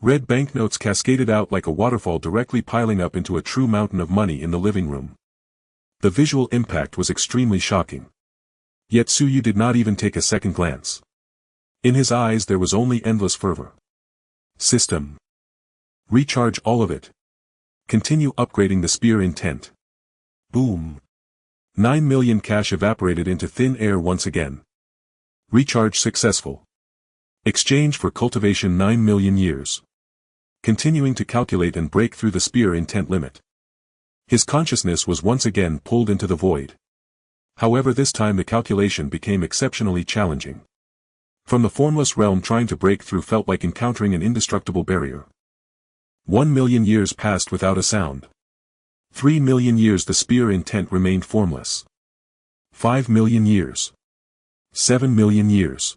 Red banknotes cascaded out like a waterfall, directly piling up into a true mountain of money in the living room. The visual impact was extremely shocking. Yet Su Yu did not even take a second glance. In his eyes there was only endless fervor. System. Recharge all of it. Continue upgrading the spear intent. Boom. 9,000,000 cash evaporated into thin air once again. Recharge successful. Exchange for cultivation 9,000,000 years. Continuing to calculate and break through the spear intent limit. His consciousness was once again pulled into the void. However, this time the calculation became exceptionally challenging. From the formless realm, trying to break through felt like encountering an indestructible barrier. 1,000,000 years passed without a sound. 3,000,000 years the spear intent remained formless. 5,000,000 years. 7,000,000 years.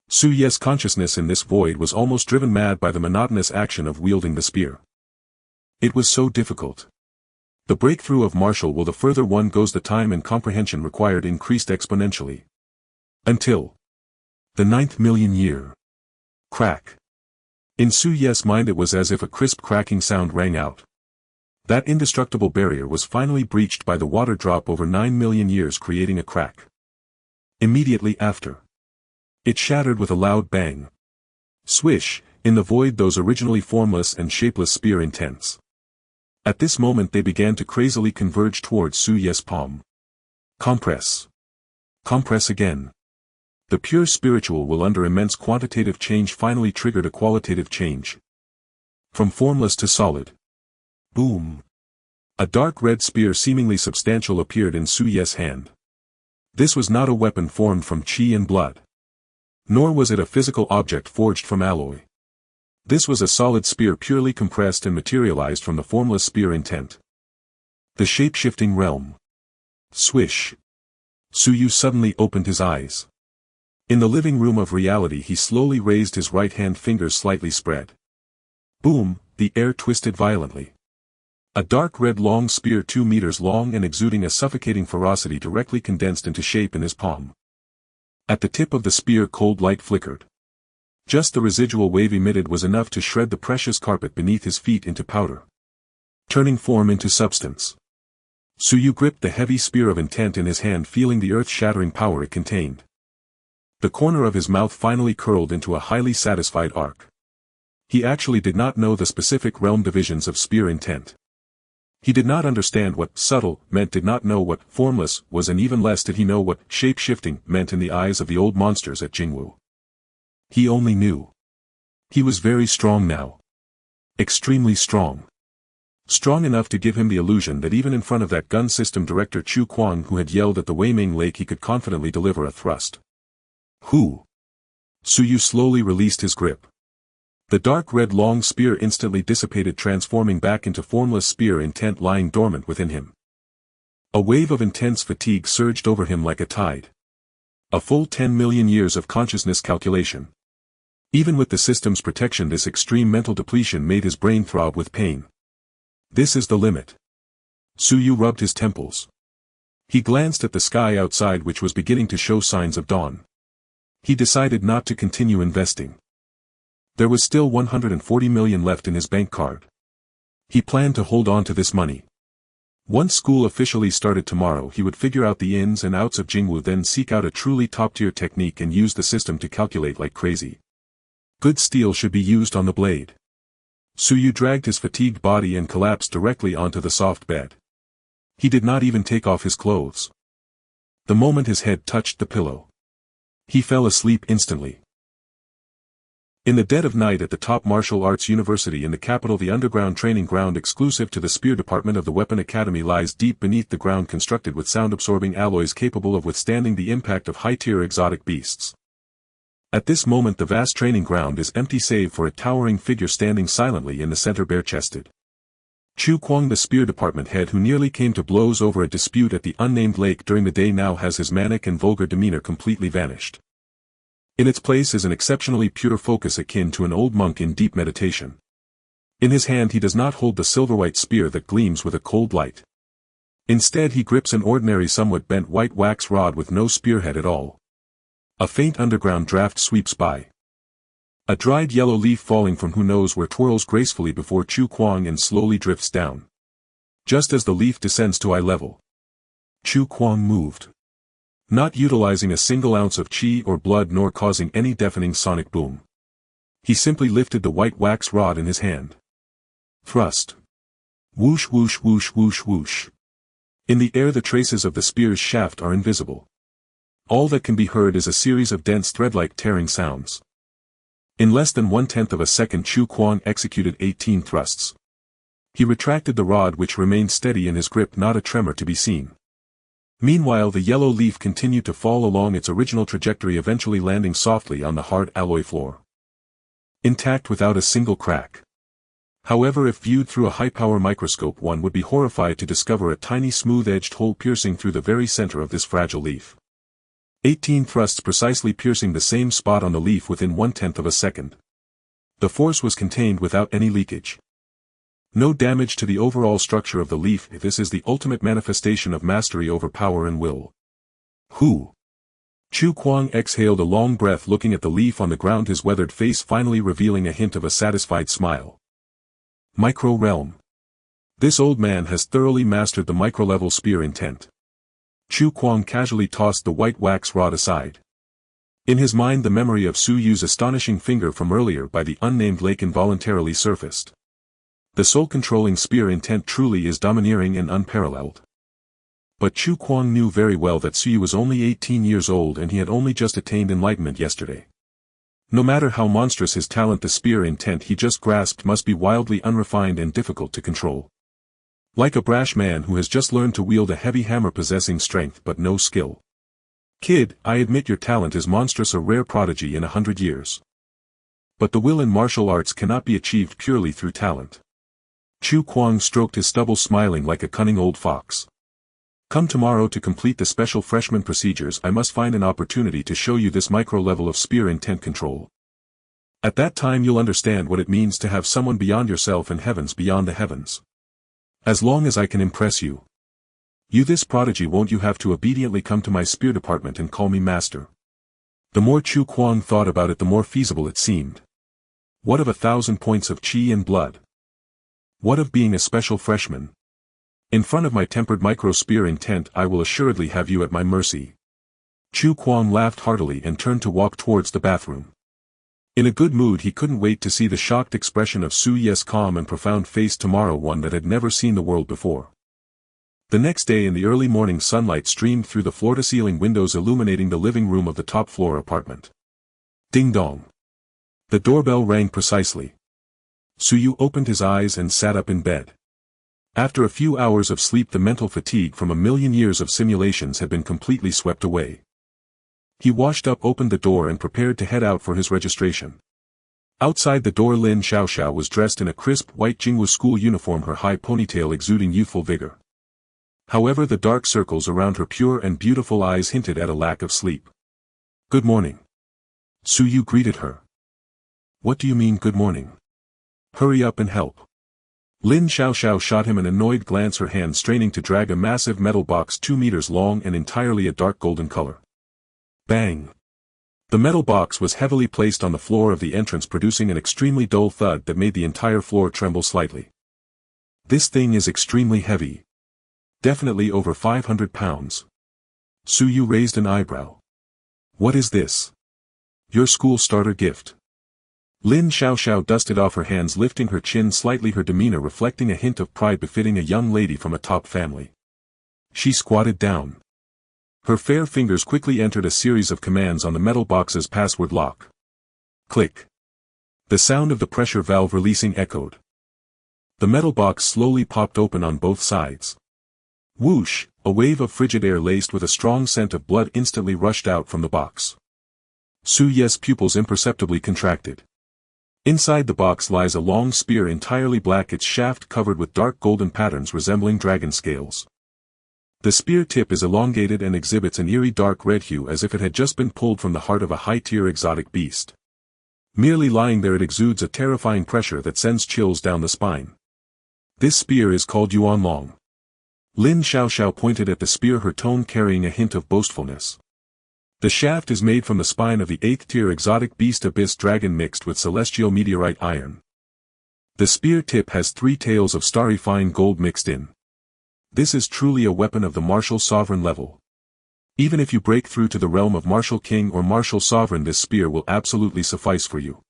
Su Yu's consciousness in this void was almost driven mad by the monotonous action of wielding the spear. It was so difficult. The breakthrough of martial will, the further one goes, the time and comprehension required increased exponentially. Until the 9,000,000 year. Crack. In Su Yu's mind it was as if a crisp cracking sound rang out. That indestructible barrier was finally breached by the water drop over 9,000,000 years, creating a crack. Immediately after, it shattered with a loud bang. Swish, in the void, those originally formless and shapeless spear intents. At this moment they began to crazily converge towards Su Yu's palm. Compress. Compress again. The pure spiritual will under immense quantitative change finally triggered a qualitative change. From formless to solid. Boom. A dark red spear seemingly substantial appeared in Su Yu's hand. This was not a weapon formed from chi and blood. Nor was it a physical object forged from alloy. This was a solid spear purely compressed and materialized from the formless spear intent. The shape-shifting realm. Swish. Su Yu suddenly opened his eyes. In the living room of reality he slowly raised his right hand, fingers slightly spread. Boom, the air twisted violently. A dark red long spear 2 meters long and exuding a suffocating ferocity directly condensed into shape in his palm. At the tip of the spear cold light flickered. Just the residual wave emitted was enough to shred the precious carpet beneath his feet into powder. Turning form into substance. Su Yu gripped the heavy spear of intent in his hand, feeling the earth-shattering power it contained. The corner of his mouth finally curled into a highly satisfied arc. He actually did not know the specific realm divisions of spear intent. He did not understand what subtle meant, did not know what formless was, and even less did he know what shape-shifting meant in the eyes of the old monsters at Jingwu. He only knew. He was very strong now. Extremely strong. Strong enough to give him the illusion that even in front of that gun system director Chu Kuang who had yelled at the Weiming Lake he could confidently deliver a thrust. Who? Su Yu slowly released his grip. The dark red long spear instantly dissipated, transforming back into formless spear intent lying dormant within him. A wave of intense fatigue surged over him like a tide. A full 10 million years of consciousness calculation. Even with the system's protection, this extreme mental depletion made his brain throb with pain. This is the limit. Su Yu rubbed his temples. He glanced at the sky outside, which was beginning to show signs of dawn. He decided not to continue investing. There was still 140 million left in his bank card. He planned to hold on to this money. Once school officially started tomorrow, he would figure out the ins and outs of Jingwu, then seek out a truly top-tier technique and use the system to calculate like crazy. Good steel should be used on the blade. Su Yu dragged his fatigued body and collapsed directly onto the soft bed. He did not even take off his clothes. The moment his head touched the pillow, he fell asleep instantly. In the dead of night at the top martial arts university in the capital, the underground training ground exclusive to the spear department of the Weapon Academy lies deep beneath the ground, constructed with sound-absorbing alloys capable of withstanding the impact of high-tier exotic beasts. At this moment the vast training ground is empty save for a towering figure standing silently in the center, bare-chested. Chu Kuang, the spear department head who nearly came to blows over a dispute at the unnamed lake during the day, now has his manic and vulgar demeanor completely vanished. In its place is an exceptionally pure focus akin to an old monk in deep meditation. In his hand he does not hold the silver-white spear that gleams with a cold light. Instead he grips an ordinary, somewhat bent white wax rod with no spearhead at all. A faint underground draft sweeps by. A dried yellow leaf falling from who knows where twirls gracefully before Chu Kuang and slowly drifts down. Just as the leaf descends to eye level, Chu Kuang moved. Not utilizing a single ounce of chi or blood nor causing any deafening sonic boom. He simply lifted the white wax rod in his hand. Thrust. Whoosh whoosh whoosh whoosh whoosh. In the air the traces of the spear's shaft are invisible. All that can be heard is a series of dense thread-like tearing sounds. In less than 1/10 of a second Chu Kuang executed 18 thrusts. He retracted the rod, which remained steady in his grip, not a tremor to be seen. Meanwhile the yellow leaf continued to fall along its original trajectory, eventually landing softly on the hard alloy floor. Intact without a single crack. However, if viewed through a high-power microscope, one would be horrified to discover a tiny smooth-edged hole piercing through the very center of this fragile leaf. 18 thrusts precisely piercing the same spot on the leaf within 1/10 of a second. The force was contained without any leakage. No damage to the overall structure of the leaf. This is the ultimate manifestation of mastery over power and will. Who? Chu Kuang exhaled a long breath, looking at the leaf on the ground, his weathered face finally revealing a hint of a satisfied smile. Micro-realm. This old man has thoroughly mastered the micro-level spear intent. Chu Kuang casually tossed the white wax rod aside. In his mind the memory of Su Yu's astonishing finger from earlier by the unnamed lake involuntarily surfaced. The soul-controlling spear intent truly is domineering and unparalleled. But Chu Kuang knew very well that Su Yu was only 18 years old and he had only just attained enlightenment yesterday. No matter how monstrous his talent, the spear intent he just grasped must be wildly unrefined and difficult to control. Like a brash man who has just learned to wield a heavy hammer, possessing strength but no skill. Kid, I admit your talent is monstrous, a rare prodigy in 100 years. But the will in martial arts cannot be achieved purely through talent. Chu Kuang stroked his stubble, smiling like a cunning old fox. Come tomorrow to complete the special freshman procedures. I must find an opportunity to show you this micro level of spear intent control. At that time you'll understand what it means to have someone beyond yourself and heavens beyond the heavens. As long as I can impress you, this prodigy, won't you have to obediently come to my spear department and call me master? The more Chu Kuang thought about it, the more feasible it seemed. What of 1,000 points of chi and blood? What of being a special freshman? In front of my tempered micro spear intent, I will assuredly have you at my mercy. Chu Kuang laughed heartily and turned to walk towards the bathroom. In a good mood, he couldn't wait to see the shocked expression of Su Ye's calm and profound face tomorrow, one that had never seen the world before. The next day in the early morning, sunlight streamed through the floor-to-ceiling windows, illuminating the living room of the top-floor apartment. Ding dong. The doorbell rang precisely. Su Yu opened his eyes and sat up in bed. After a few hours of sleep, the mental fatigue from a million years of simulations had been completely swept away. He washed up, opened the door and prepared to head out for his registration. Outside the door, Lin Xiaoxiao was dressed in a crisp white Jingwu school uniform, her high ponytail exuding youthful vigor. However, the dark circles around her pure and beautiful eyes hinted at a lack of sleep. Good morning. Su Yu greeted her. What do you mean good morning? Hurry up and help. Lin Xiaoxiao shot him an annoyed glance, her hand straining to drag a massive metal box 2 meters long and entirely a dark golden color. Bang! The metal box was heavily placed on the floor of the entrance, producing an extremely dull thud that made the entire floor tremble slightly. This thing is extremely heavy. Definitely over 500 pounds. Su Yu raised an eyebrow. What is this? Your school starter gift. Lin Xiaoxiao dusted off her hands, lifting her chin slightly, her demeanor reflecting a hint of pride befitting a young lady from a top family. She squatted down. Her fair fingers quickly entered a series of commands on the metal box's password lock. Click. The sound of the pressure valve releasing echoed. The metal box slowly popped open on both sides. Whoosh! A wave of frigid air laced with a strong scent of blood instantly rushed out from the box. Su Ye's pupils imperceptibly contracted. Inside the box lies a long spear, entirely black, its shaft covered with dark golden patterns resembling dragon scales. The spear tip is elongated and exhibits an eerie dark red hue, as if it had just been pulled from the heart of a high-tier exotic beast. Merely lying there, it exudes a terrifying pressure that sends chills down the spine. This spear is called Yuan Long. Lin Xiaoxiao pointed at the spear, her tone carrying a hint of boastfulness. The shaft is made from the spine of the 8th-tier exotic beast abyss dragon mixed with celestial meteorite iron. The spear tip has 3 tails of starry fine gold mixed in. This is truly a weapon of the martial sovereign level. Even if you break through to the realm of martial king or martial sovereign, this spear will absolutely suffice for you.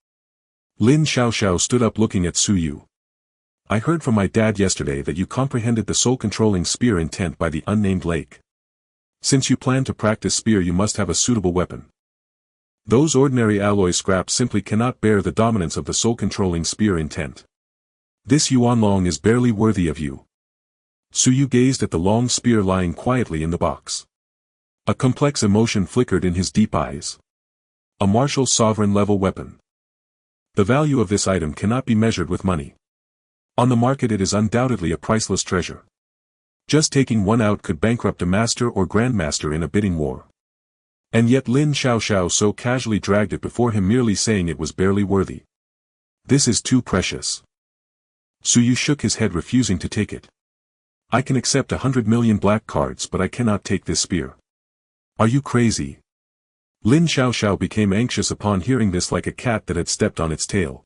Lin Xiaoxiao stood up, looking at Su Yu. I heard from my dad yesterday that you comprehended the soul-controlling spear intent by the unnamed lake. Since you plan to practice spear, you must have a suitable weapon. Those ordinary alloy scraps simply cannot bear the dominance of the soul-controlling spear intent. This Yuan Long is barely worthy of you. Su Yu gazed at the long spear lying quietly in the box. A complex emotion flickered in his deep eyes. A martial sovereign level weapon. The value of this item cannot be measured with money. On the market it is undoubtedly a priceless treasure. Just taking one out could bankrupt a master or grandmaster in a bidding war. And yet Lin Xiaoxiao so casually dragged it before him, merely saying it was barely worthy. This is too precious. Su Yu shook his head, refusing to take it. I can accept 100 million black cards, but I cannot take this spear. Are you crazy? Lin Xiaoxiao became anxious upon hearing this, like a cat that had stepped on its tail.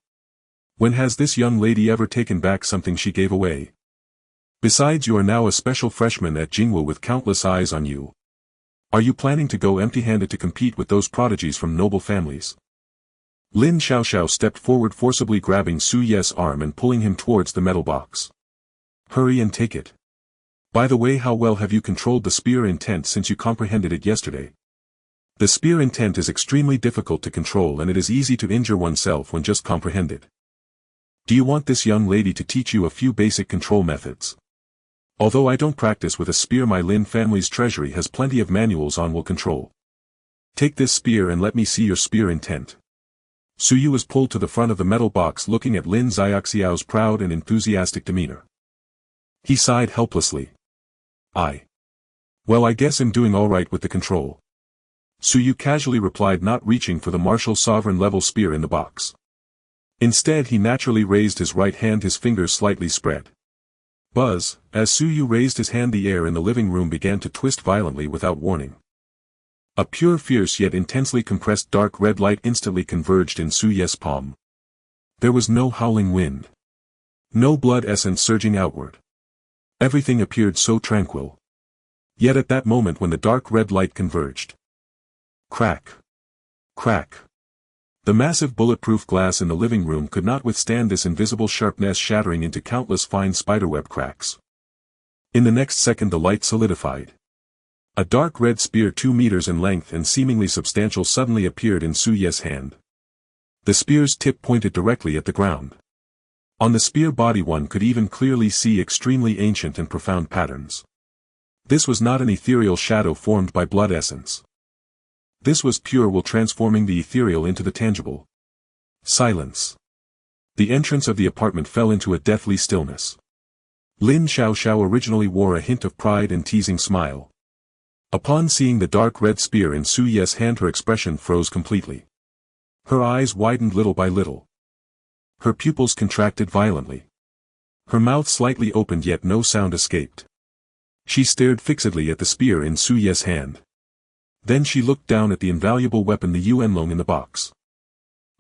When has this young lady ever taken back something she gave away? Besides, you are now a special freshman at Jingwu with countless eyes on you. Are you planning to go empty-handed to compete with those prodigies from noble families? Lin Xiaoxiao stepped forward, forcibly grabbing Su Ye's arm and pulling him towards the metal box. Hurry and take it. By the way, how well have you controlled the spear intent since you comprehended it yesterday? The spear intent is extremely difficult to control, and it is easy to injure oneself when just comprehended. Do you want this young lady to teach you a few basic control methods? Although I don't practice with a spear, my Lin family's treasury has plenty of manuals on will control. Take this spear and let me see your spear intent. Suyu was pulled to the front of the metal box looking at Lin Xiaoxiao's proud and enthusiastic demeanor. He sighed helplessly. Well, I guess I'm doing alright with the control. Suyu casually replied, not reaching for the martial sovereign level spear in the box. Instead he naturally raised his right hand, his fingers slightly spread. Buzz, as Suyu raised his hand, the air in the living room began to twist violently without warning. A pure, fierce yet intensely compressed dark red light instantly converged in Suyu's palm. There was no howling wind. No blood essence surging outward. Everything appeared so tranquil. Yet at that moment when the dark red light converged. Crack. Crack. The massive bulletproof glass in the living room could not withstand this invisible sharpness, shattering into countless fine spiderweb cracks. In the next second the light solidified. A dark red spear 2 meters in length and seemingly substantial suddenly appeared in Suyu's hand. The spear's tip pointed directly at the ground. On the spear body one could even clearly see extremely ancient and profound patterns. This was not an ethereal shadow formed by blood essence. This was pure will transforming the ethereal into the tangible. Silence. The entrance of the apartment fell into a deathly stillness. Lin Xiaoxiao originally wore a hint of pride and teasing smile. Upon seeing the dark red spear in Suyu's hand, her expression froze completely. Her eyes widened little by little. Her pupils contracted violently. Her mouth slightly opened, yet no sound escaped. She stared fixedly at the spear in Suyu's hand. Then she looked down at the invaluable weapon, the Yuanlong in the box.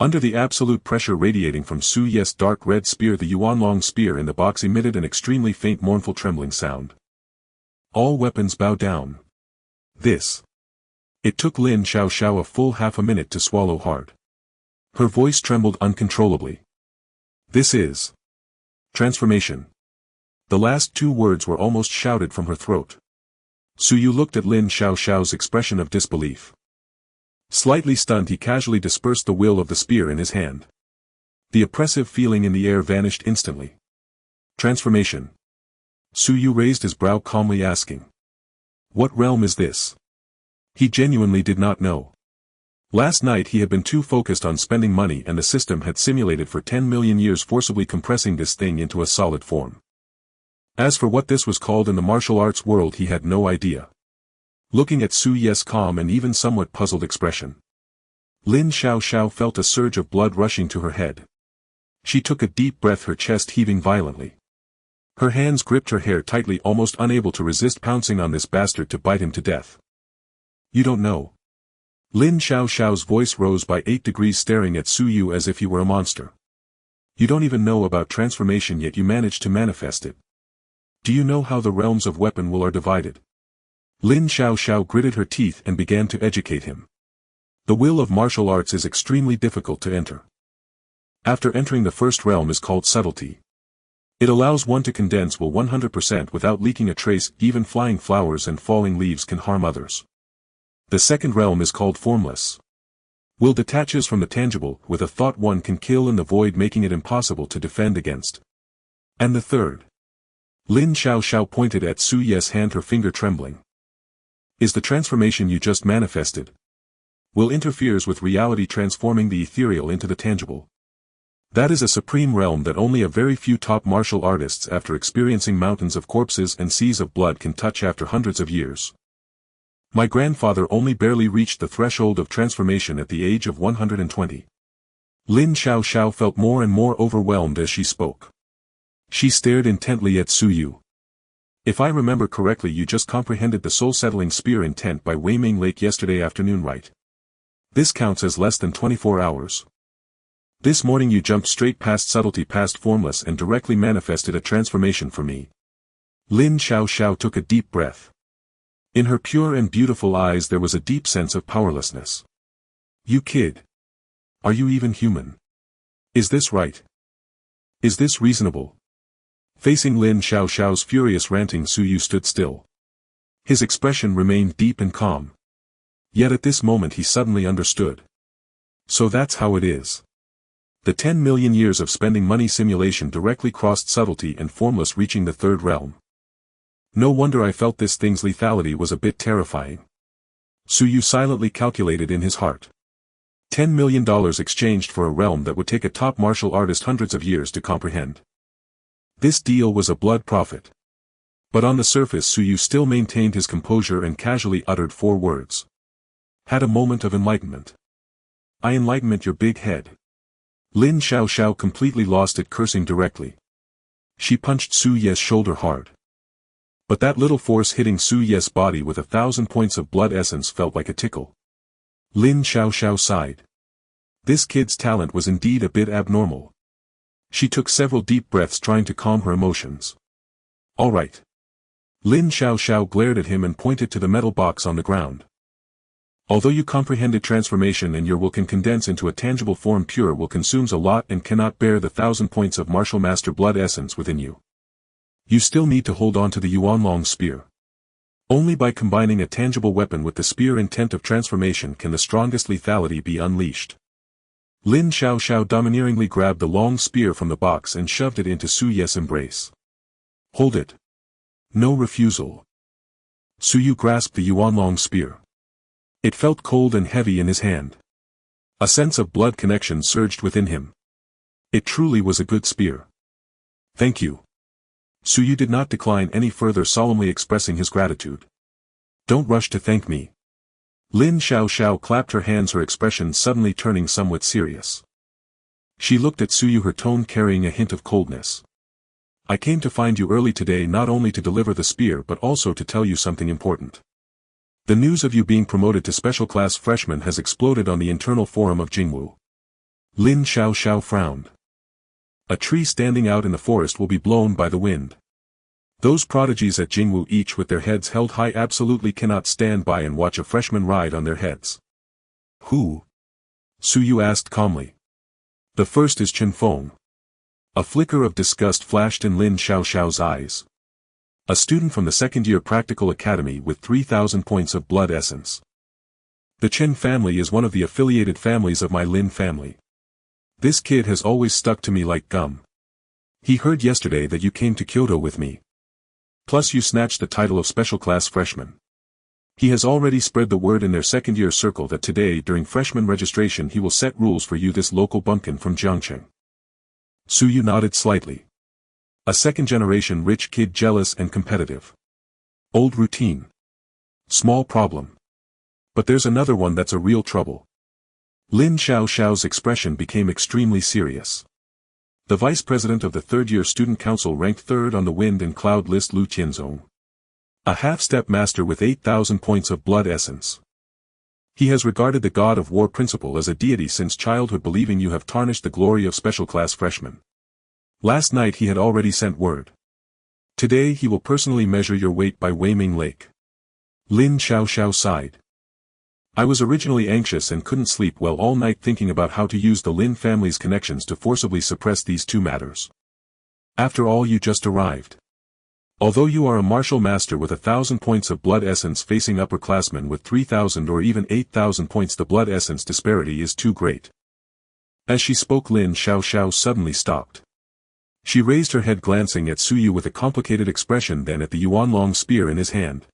Under the absolute pressure radiating from Suyu's dark red spear, the Yuanlong spear in the box emitted an extremely faint mournful trembling sound. All weapons bow down. This. It took Lin Xiaoxiao a full half a minute to swallow hard. Her voice trembled uncontrollably. This is transformation. The last 2 words were almost shouted from her throat. Suyu looked at Lin Xiaoxiao's expression of disbelief. Slightly stunned, he casually dispersed the will of the spear in his hand. The oppressive feeling in the air vanished instantly. Transformation. Suyu raised his brow calmly, asking. What realm is this? He genuinely did not know. Last night he had been too focused on spending money, and the system had simulated for 10 million years, forcibly compressing this thing into a solid form. As for what this was called in the martial arts world, he had no idea. Looking at Suyu's calm and even somewhat puzzled expression, Lin Xiaoxiao felt a surge of blood rushing to her head. She took a deep breath, her chest heaving violently. Her hands gripped her hair tightly, almost unable to resist pouncing on this bastard to bite him to death. You don't know. Lin Xiaoxiao's voice rose by 8 degrees, staring at Suyu as if he were a monster. You don't even know about transformation, yet you managed to manifest it. Do you know how the realms of weapon will are divided? Lin Xiaoxiao gritted her teeth and began to educate him. The will of martial arts is extremely difficult to enter. After entering the first realm is called subtlety. It allows one to condense will 100% without leaking a trace. Even flying flowers and falling leaves can harm others. The second realm is called formless. Will detaches from the tangible, with a thought one can kill in the void, making it impossible to defend against. And the third. Lin Xiaoxiao pointed at Suyu's hand, her finger trembling. Is the transformation you just manifested. Will interferes with reality, transforming the ethereal into the tangible. That is a supreme realm that only a very few top martial artists, after experiencing mountains of corpses and seas of blood, can touch after hundreds of years. My grandfather only barely reached the threshold of transformation at the age of 120. Lin Xiaoxiao felt more and more overwhelmed as she spoke. She stared intently at Suyu. If I remember correctly, you just comprehended the soul-settling spear intent by Weiming Lake yesterday afternoon, right? This counts as less than 24 hours. This morning you jumped straight past subtlety, past formless, and directly manifested a transformation for me. Lin Xiaoxiao took a deep breath. In her pure and beautiful eyes there was a deep sense of powerlessness. You kid. Are you even human? Is this right? Is this reasonable? Facing Lin Xiaoxiao's furious ranting, Suyu stood still. His expression remained deep and calm. Yet at this moment he suddenly understood. So that's how it is. The 10 million years of spending money simulation directly crossed subtlety and formless, reaching the third realm. No wonder I felt this thing's lethality was a bit terrifying. Su Yu silently calculated in his heart. $10 million exchanged for a realm that would take a top martial artist hundreds of years to comprehend. This deal was a blood profit. But on the surface Su Yu still maintained his composure and casually uttered 4 words. Had a moment of enlightenment. I enlightenment your big head. Lin Xiaoxiao completely lost it, cursing directly. She punched Su Ye's shoulder hard. But that little force hitting Su Ye's body with 1,000 points of blood essence felt like a tickle. Lin Xiaoxiao sighed. This kid's talent was indeed a bit abnormal. She took several deep breaths trying to calm her emotions. All right. Lin Xiaoxiao glared at him and pointed to the metal box on the ground. Although you comprehended transformation and your will can condense into a tangible form, pure will consumes a lot and cannot bear the 1,000 points of martial master blood essence within you. You still need to hold on to the Yuanlong spear. Only by combining a tangible weapon with the spear intent of transformation can the strongest lethality be unleashed. Lin Xiaoxiao domineeringly grabbed the long spear from the box and shoved it into Su Ye's embrace. Hold it. No refusal. Su Yu grasped the Yuanlong spear. It felt cold and heavy in his hand. A sense of blood connection surged within him. It truly was a good spear. Thank you. Su Yu did not decline any further, solemnly expressing his gratitude. Don't rush to thank me. Lin Xiaoxiao clapped her hands, her expression suddenly turning somewhat serious. She looked at Su Yu, her tone carrying a hint of coldness. I came to find you early today not only to deliver the spear but also to tell you something important. The news of you being promoted to special class freshman has exploded on the internal forum of Jingwu. Lin Xiaoxiao frowned. A tree standing out in the forest will be blown by the wind. Those prodigies at Jingwu, each with their heads held high, absolutely cannot stand by and watch a freshman ride on their heads. Who? Su Yu asked calmly. The first is Chen Feng. A flicker of disgust flashed in Lin Xiaoxiao's eyes. A student from the second-year practical academy with 3,000 points of blood essence. The Chen family is one of the affiliated families of my Lin family. This kid has always stuck to me like gum. He heard yesterday that you came to Kyoto with me. Plus you snatched the title of special class freshman. He has already spread the word in their second-year circle that today during freshman registration he will set rules for you, this local bumpkin from Jiangcheng. Su Yu nodded slightly. A second-generation rich kid, jealous and competitive. Old routine. Small problem. But there's another one that's a real trouble. Lin Xiaoxiao's expression became extremely serious. The vice president of the third-year student council ranked third on the wind and cloud list, Lu Qianzong. A half-step master with 8,000 points of blood essence. He has regarded the god of war principle as a deity since childhood, believing you have tarnished the glory of special class freshmen. Last night he had already sent word. Today he will personally measure your weight by Weiming Lake. Lin Xiaoxiao sighed. I was originally anxious and couldn't sleep well all night thinking about how to use the Lin family's connections to forcibly suppress these two matters. After all, you just arrived. Although you are a martial master with 1,000 points of blood essence facing upperclassmen with 3,000 or even 8,000 points, the blood essence disparity is too great. As she spoke, Lin Xiaoxiao suddenly stopped. She raised her head, glancing at Su Yu with a complicated expression, then at the Yuanlong spear in his hand.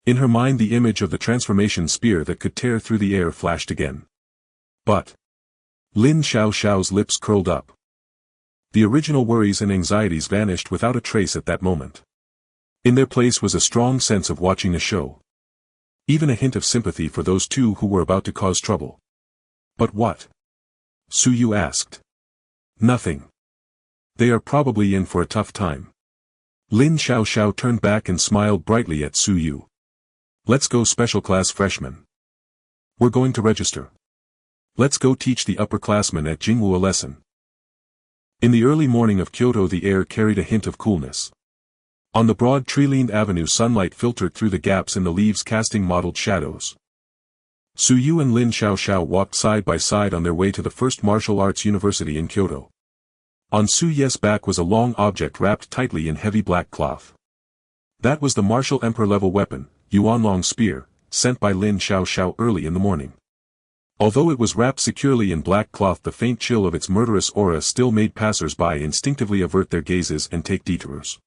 In her mind the image of the transformation spear that could tear through the air flashed again. But Lin Xiaoxiao's lips curled up. The original worries and anxieties vanished without a trace at that moment. In their place was a strong sense of watching a show. Even a hint of sympathy for those two who were about to cause trouble. But what? Su Yu asked. Nothing. They are probably in for a tough time. Lin Xiaoxiao turned back and smiled brightly at Su Yu. Let's go, special class freshman. We're going to register. Let's go teach the upperclassmen at Jingwu a lesson. In the early morning of Kyoto the air carried a hint of coolness. On the broad tree-lined avenue sunlight filtered through the gaps in the leaves, casting mottled shadows. Su Yu and Lin Xiaoxiao walked side by side on their way to the first martial arts university in Kyoto. On Su Ye's back was a long object wrapped tightly in heavy black cloth. That was the martial emperor-level weapon, Yuanlong spear, sent by Lin Xiaoxiao early in the morning. Although it was wrapped securely in black cloth, the faint chill of its murderous aura still made passers-by instinctively avert their gazes and take detours.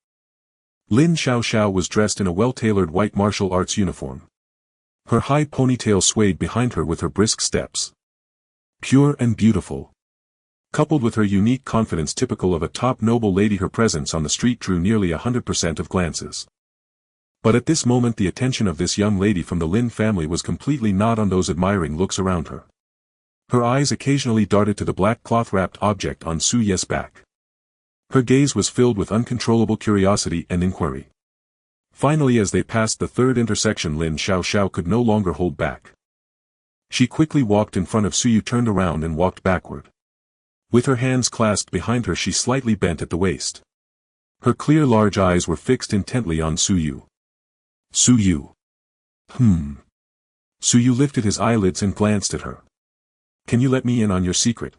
Lin Xiaoxiao was dressed in a well-tailored white martial arts uniform. Her high ponytail swayed behind her with her brisk steps. Pure and beautiful. Coupled with her unique confidence typical of a top noble lady, her presence on the street drew nearly 100% of glances. But at this moment the attention of this young lady from the Lin family was completely not on those admiring looks around her. Her eyes occasionally darted to the black cloth-wrapped object on Su Ye's back. Her gaze was filled with uncontrollable curiosity and inquiry. Finally, as they passed the third intersection, Lin Xiaoxiao could no longer hold back. She quickly walked in front of Su Yu, turned around and walked backward. With her hands clasped behind her, she slightly bent at the waist. Her clear large eyes were fixed intently on Su Yu. Su Yu. Su Yu lifted his eyelids and glanced at her. Can you let me in on your secret?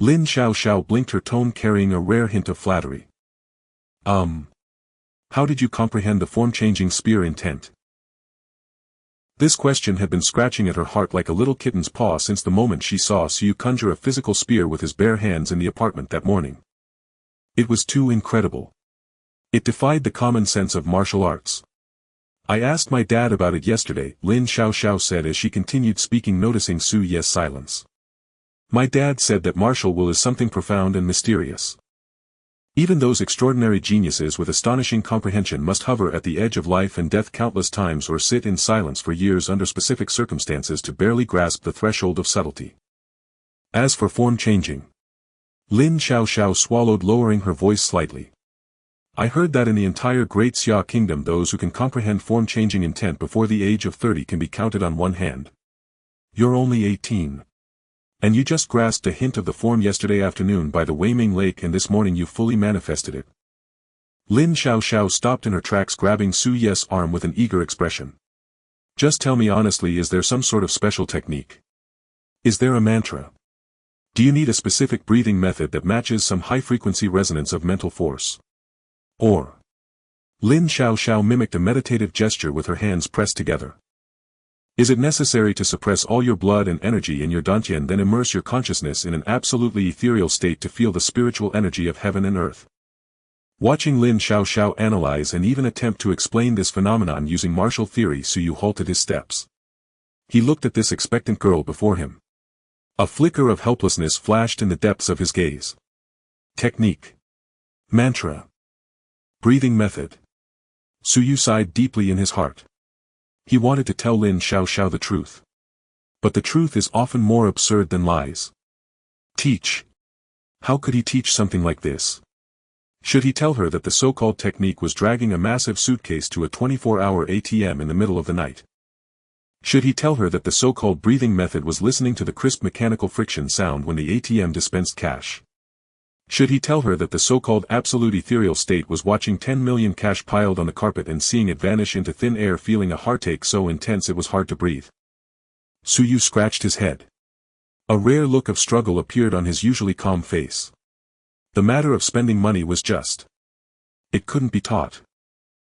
Lin Xiaoxiao blinked, her tone carrying a rare hint of flattery. How did you comprehend the form-changing spear intent? This question had been scratching at her heart like a little kitten's paw since the moment she saw Su Yu conjure a physical spear with his bare hands in the apartment that morning. It was too incredible. It defied the common sense of martial arts. I asked my dad about it yesterday, Lin Xiaoxiao said as she continued speaking, noticing Su Ye's silence. My dad said that martial will is something profound and mysterious. Even those extraordinary geniuses with astonishing comprehension must hover at the edge of life and death countless times or sit in silence for years under specific circumstances to barely grasp the threshold of subtlety. As for form changing, Lin Xiaoxiao swallowed, lowering her voice slightly. I heard that in the entire Great Xia Kingdom those who can comprehend form-changing intent before the age of 30 can be counted on one hand. You're only 18. And you just grasped a hint of the form yesterday afternoon by the Weiming Lake, and this morning you fully manifested it. Lin Xiaoxiao stopped in her tracks, grabbing Su Ye's arm with an eager expression. Just tell me honestly, is there some sort of special technique? Is there a mantra? Do you need a specific breathing method that matches some high-frequency resonance of mental force? Or? Lin Xiaoxiao mimicked a meditative gesture with her hands pressed together. Is it necessary to suppress all your blood and energy in your dantian, then immerse your consciousness in an absolutely ethereal state to feel the spiritual energy of heaven and earth? Watching Lin Xiaoxiao analyze and even attempt to explain this phenomenon using martial theory, Su Yu halted his steps. He looked at this expectant girl before him. A flicker of helplessness flashed in the depths of his gaze. Technique. Mantra. Breathing method. Su Yu sighed deeply in his heart. He wanted to tell Lin Xiaoxiao the truth. But the truth is often more absurd than lies. Teach. How could he teach something like this? Should he tell her that the so-called technique was dragging a massive suitcase to a 24-hour ATM in the middle of the night? Should he tell her that the so-called breathing method was listening to the crisp mechanical friction sound when the ATM dispensed cash? Should he tell her that the so-called absolute ethereal state was watching 10 million cash piled on the carpet and seeing it vanish into thin air, feeling a heartache so intense it was hard to breathe? Su Yu scratched his head. A rare look of struggle appeared on his usually calm face. The matter of spending money was just. It couldn't be taught.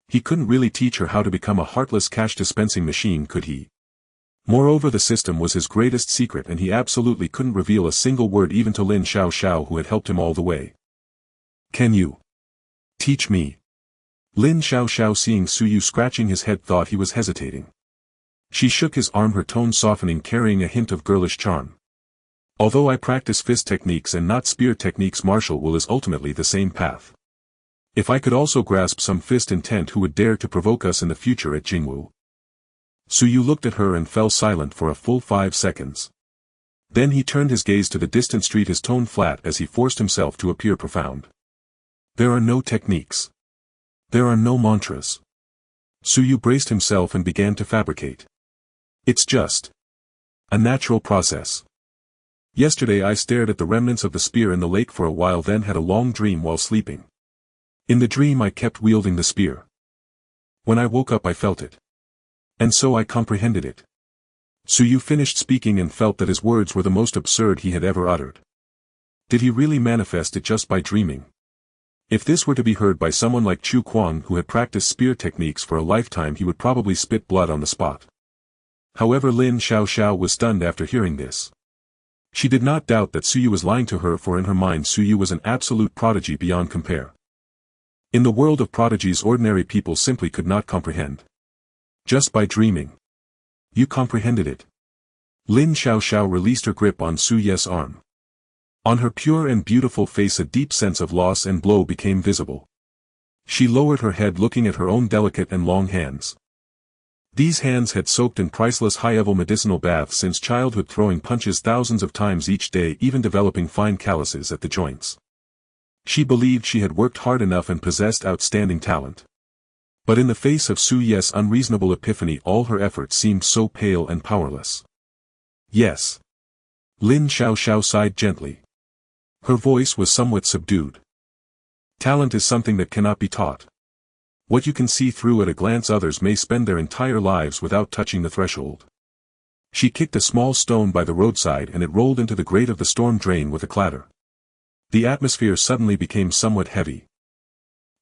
He couldn't really teach her how to become a heartless cash dispensing machine, could he? Moreover, the system was his greatest secret and he absolutely couldn't reveal a single word even to Lin Xiaoxiao, who had helped him all the way. Can you teach me? Lin Xiaoxiao, seeing Su Yu scratching his head, thought he was hesitating. She shook his arm, her tone softening, carrying a hint of girlish charm. Although I practice fist techniques and not spear techniques, martial will is ultimately the same path. If I could also grasp some fist intent, who would dare to provoke us in the future at Jingwu? Su Yu looked at her and fell silent for a full 5 seconds. Then he turned his gaze to the distant street, his tone flat as he forced himself to appear profound. There are no techniques. There are no mantras. Su Yu braced himself and began to fabricate. It's just a natural process. Yesterday I stared at the remnants of the spear in the lake for a while, then had a long dream while sleeping. In the dream I kept wielding the spear. When I woke up I felt it. And so I comprehended it. Su Yu finished speaking and felt that his words were the most absurd he had ever uttered. Did he really manifest it just by dreaming? If this were to be heard by someone like Chu Kuang, who had practiced spear techniques for a lifetime, he would probably spit blood on the spot. However, Lin Xiaoxiao was stunned after hearing this. She did not doubt that Su Yu was lying to her, for in her mind Su Yu was an absolute prodigy beyond compare. In the world of prodigies, ordinary people simply could not comprehend. Just by dreaming. You comprehended it. Lin Xiaoxiao released her grip on Su Ye's arm. On her pure and beautiful face a deep sense of loss and blow became visible. She lowered her head looking at her own delicate and long hands. These hands had soaked in priceless high-level medicinal baths since childhood, throwing punches thousands of times each day, even developing fine calluses at the joints. She believed she had worked hard enough and possessed outstanding talent. But in the face of Su Ye's unreasonable epiphany all her efforts seemed so pale and powerless. Yes. Lin Xiaoxiao sighed gently. Her voice was somewhat subdued. Talent is something that cannot be taught. What you can see through at a glance others may spend their entire lives without touching the threshold. She kicked a small stone by the roadside and it rolled into the grate of the storm drain with a clatter. The atmosphere suddenly became somewhat heavy.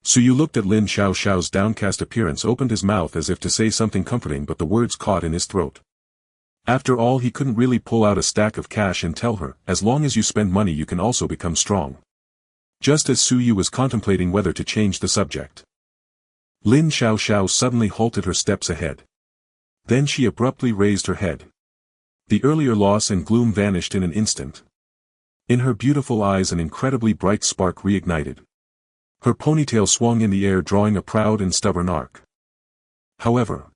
Su Yu looked at Lin Xiaoxiao's downcast appearance, opened his mouth as if to say something comforting, but the words caught in his throat. After all, he couldn't really pull out a stack of cash and tell her, as long as you spend money you can also become strong. Just as Su Yu was contemplating whether to change the subject, Lin Xiaoxiao suddenly halted her steps ahead. Then she abruptly raised her head. The earlier loss and gloom vanished in an instant. In her beautiful eyes an incredibly bright spark reignited. Her ponytail swung in the air, drawing a proud and stubborn arc. However,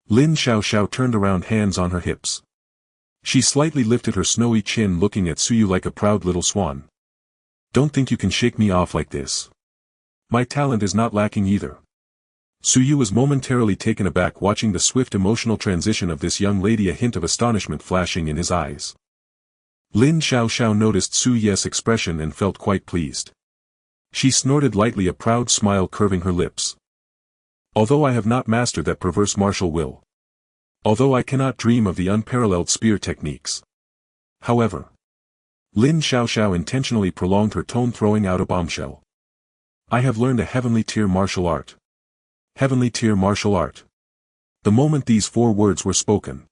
Lin Xiaoxiao turned around, hands on her hips. She slightly lifted her snowy chin, looking at Su Yu like a proud little swan. Don't think you can shake me off like this. My talent is not lacking either. Su Yu was momentarily taken aback watching the swift emotional transition of this young lady, a hint of astonishment flashing in his eyes. Lin Xiaoxiao noticed Su Ye's expression and felt quite pleased. She snorted lightly, a proud smile curving her lips. Although I have not mastered that perverse martial will. Although I cannot dream of the unparalleled spear techniques. However. Lin Xiaoxiao intentionally prolonged her tone, throwing out a bombshell. I have learned a heavenly tier martial art. Heavenly tier martial art. The moment these 4 words were spoken,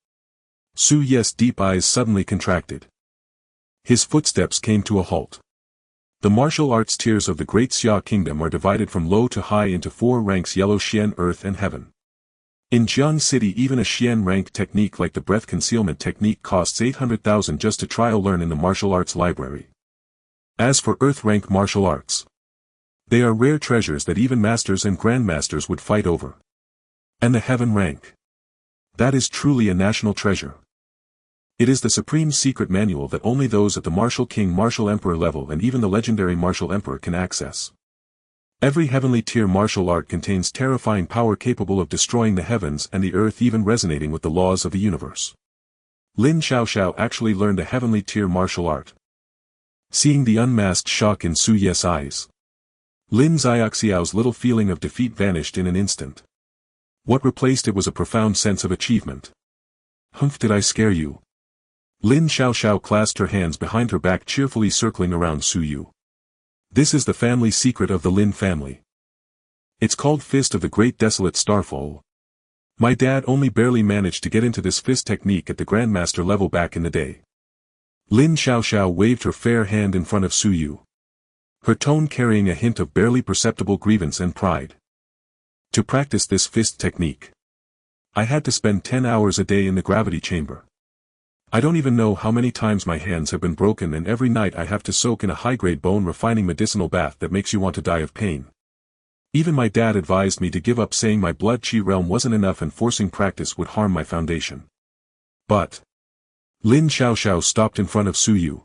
Su Ye's deep eyes suddenly contracted. His footsteps came to a halt. The martial arts tiers of the Great Xia Kingdom are divided from low to high into 4 ranks: Yellow, Xian, Earth and Heaven. In Jiang City even a Xian rank technique like the breath concealment technique costs 800,000 just to trial learn in the martial arts library. As for Earth rank martial arts, they are rare treasures that even masters and grandmasters would fight over. And the Heaven rank. That is truly a national treasure. It is the supreme secret manual that only those at the Martial King, Martial Emperor level and even the legendary Martial Emperor can access. Every heavenly tier martial art contains terrifying power capable of destroying the heavens and the earth, even resonating with the laws of the universe. Lin Xiaoxiao actually learned a heavenly tier martial art. Seeing the unmasked shock in Su Ye's eyes, Lin Xiaoxiao's little feeling of defeat vanished in an instant. What replaced it was a profound sense of achievement. Humph, did I scare you? Lin Xiaoxiao clasped her hands behind her back, cheerfully circling around Su Yu. This is the family secret of the Lin family. It's called Fist of the Great Desolate Starfall. My dad only barely managed to get into this fist technique at the Grandmaster level back in the day. Lin Xiaoxiao waved her fair hand in front of Su Yu, her tone carrying a hint of barely perceptible grievance and pride. To practice this fist technique, I had to spend 10 hours a day in the gravity chamber. I don't even know how many times my hands have been broken, and every night I have to soak in a high-grade bone-refining medicinal bath that makes you want to die of pain. Even my dad advised me to give up, saying my blood chi realm wasn't enough and forcing practice would harm my foundation. But Lin Xiaoxiao stopped in front of Su Yu.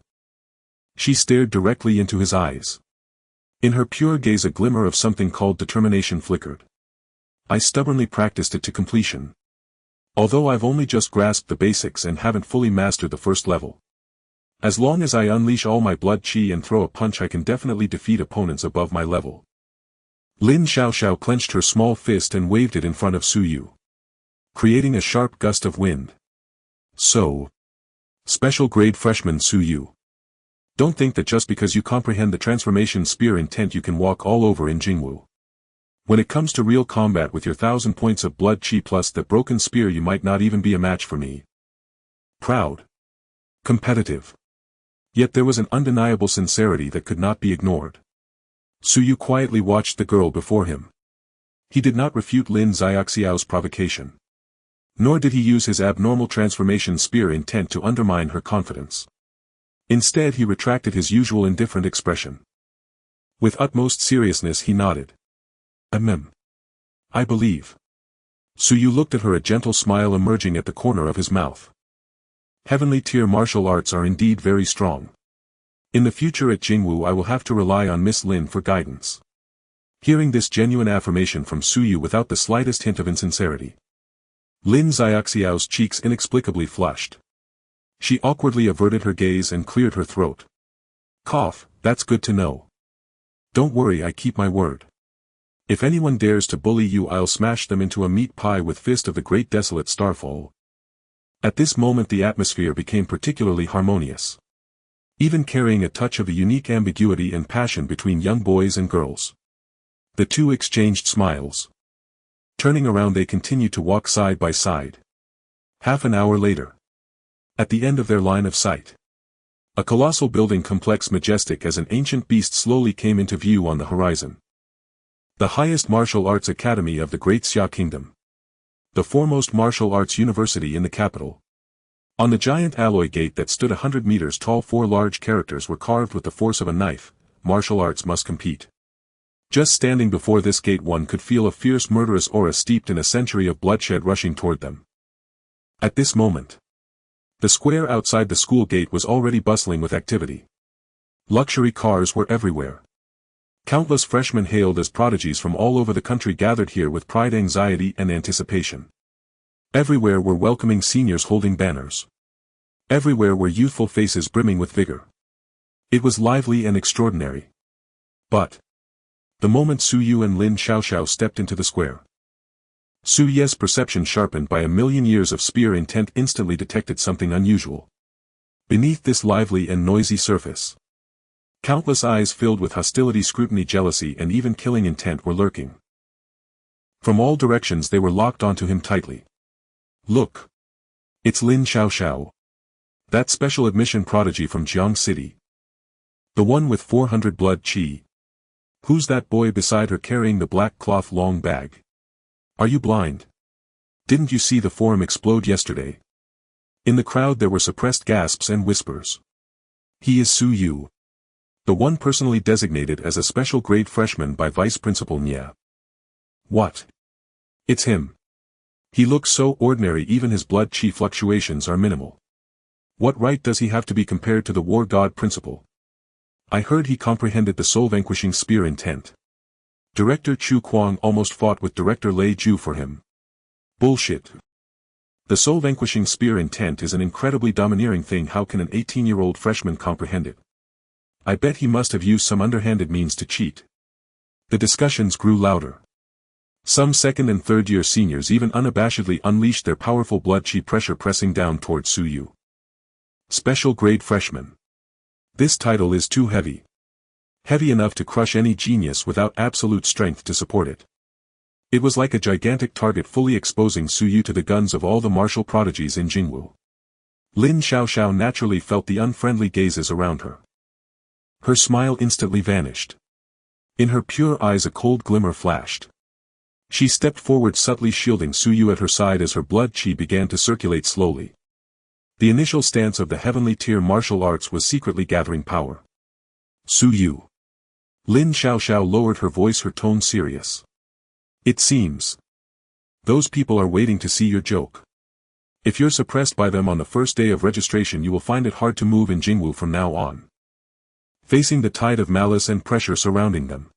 She stared directly into his eyes. In her pure gaze a glimmer of something called determination flickered. I stubbornly practiced it to completion. Although I've only just grasped the basics and haven't fully mastered the first level. As long as I unleash all my blood chi and throw a punch I can definitely defeat opponents above my level. Lin Xiaoxiao clenched her small fist and waved it in front of Su Yu, creating a sharp gust of wind. So, special grade freshman Su Yu. Don't think that just because you comprehend the transformation spear intent you can walk all over in Jingwu. When it comes to real combat with your 1,000 points of blood chi plus that broken spear you might not even be a match for me. Proud. Competitive. Yet there was an undeniable sincerity that could not be ignored. Su Yu quietly watched the girl before him. He did not refute Lin Xiaoxiao's provocation. Nor did he use his abnormal transformation spear intent to undermine her confidence. Instead he retracted his usual indifferent expression. With utmost seriousness he nodded. I believe. Su Yu looked at her, a gentle smile emerging at the corner of his mouth. Heavenly tier martial arts are indeed very strong. In the future at Jingwu I will have to rely on Miss Lin for guidance. Hearing this genuine affirmation from Su Yu without the slightest hint of insincerity, Lin Xiaoxiao's cheeks inexplicably flushed. She awkwardly averted her gaze and cleared her throat. Cough, that's good to know. Don't worry, I keep my word. If anyone dares to bully you, I'll smash them into a meat pie with fist of the great desolate starfall. At this moment the atmosphere became particularly harmonious, even carrying a touch of the unique ambiguity and passion between young boys and girls. The two exchanged smiles. Turning around they continued to walk side by side. Half an hour later, at the end of their line of sight, a colossal building complex majestic as an ancient beast slowly came into view on the horizon. The highest martial arts academy of the Great Xia Kingdom. The foremost martial arts university in the capital. On the giant alloy gate that stood 100 meters tall 4 large characters were carved with the force of a knife: martial arts must compete. Just standing before this gate one could feel a fierce murderous aura steeped in a century of bloodshed rushing toward them. At this moment, the square outside the school gate was already bustling with activity. Luxury cars were everywhere. Countless freshmen hailed as prodigies from all over the country gathered here with pride, anxiety, and anticipation. Everywhere were welcoming seniors holding banners. Everywhere were youthful faces brimming with vigor. It was lively and extraordinary. But the moment Su Yu and Lin Xiaoxiao stepped into the square, Su Ye's perception, sharpened by a million years of spear intent, instantly detected something unusual. Beneath this lively and noisy surface, countless eyes filled with hostility, scrutiny, jealousy, and even killing intent were lurking. From all directions they were locked onto him tightly. Look! It's Lin Xiaoxiao. That special admission prodigy from Jiang City. The one with 400 blood qi. Who's that boy beside her carrying the black cloth long bag? Are you blind? Didn't you see the forum explode yesterday? In the crowd there were suppressed gasps and whispers. He is Su Yu, the one personally designated as a special grade freshman by Vice Principal Nia. What? It's him. He looks so ordinary, even his blood qi fluctuations are minimal. What right does he have to be compared to the war god principal? I heard he comprehended the soul-vanquishing spear intent. Director Chu Kuang almost fought with Director Lei Ju for him. Bullshit. The soul-vanquishing spear intent is an incredibly domineering thing. How can an 18-year-old freshman comprehend it? I bet he must have used some underhanded means to cheat. The discussions grew louder. Some second and third year seniors even unabashedly unleashed their powerful blood qi pressure, pressing down toward Su Yu. Special grade freshman. This title is too heavy. Heavy enough to crush any genius without absolute strength to support it. It was like a gigantic target, fully exposing Su Yu to the guns of all the martial prodigies in Jingwu. Lin Xiaoxiao naturally felt the unfriendly gazes around her. Her smile instantly vanished. In her pure eyes a cold glimmer flashed. She stepped forward, subtly shielding Su Yu at her side as her blood qi began to circulate slowly. The initial stance of the heavenly tier martial arts was secretly gathering power. Su Yu. Lin Xiaoxiao lowered her voice, her tone serious. It seems those people are waiting to see your joke. If you're suppressed by them on the first day of registration, you will find it hard to move in Jingwu from now on. Facing the tide of malice and pressure surrounding them,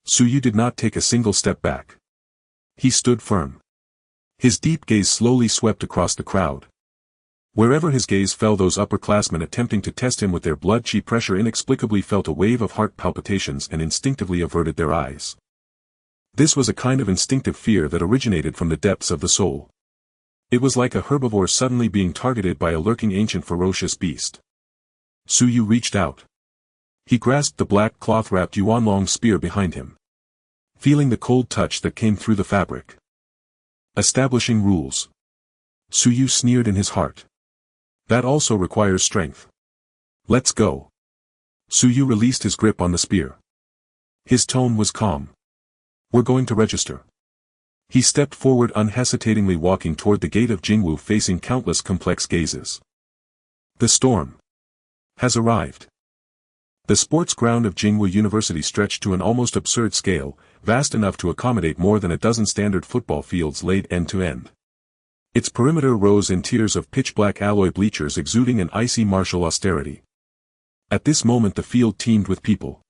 Su Yu did not take a single step back. He stood firm. His deep gaze slowly swept across the crowd. Wherever his gaze fell, those upperclassmen attempting to test him with their blood qi pressure inexplicably felt a wave of heart palpitations and instinctively averted their eyes. This was a kind of instinctive fear that originated from the depths of the soul. It was like a herbivore suddenly being targeted by a lurking ancient ferocious beast. Su Yu reached out. He grasped the black cloth-wrapped yuan-long spear behind him, feeling the cold touch that came through the fabric. Establishing rules. Su Yu sneered in his heart. That also requires strength. Let's go. Su Yu released his grip on the spear. His tone was calm. We're going to register. He stepped forward unhesitatingly, walking toward the gate of Jingwu, facing countless complex gazes. The storm has arrived. The sports ground of Jingwu University stretched to an almost absurd scale, vast enough to accommodate more than a dozen standard football fields laid end to end. Its perimeter rose in tiers of pitch-black alloy bleachers exuding an icy martial austerity. At this moment the field teemed with people.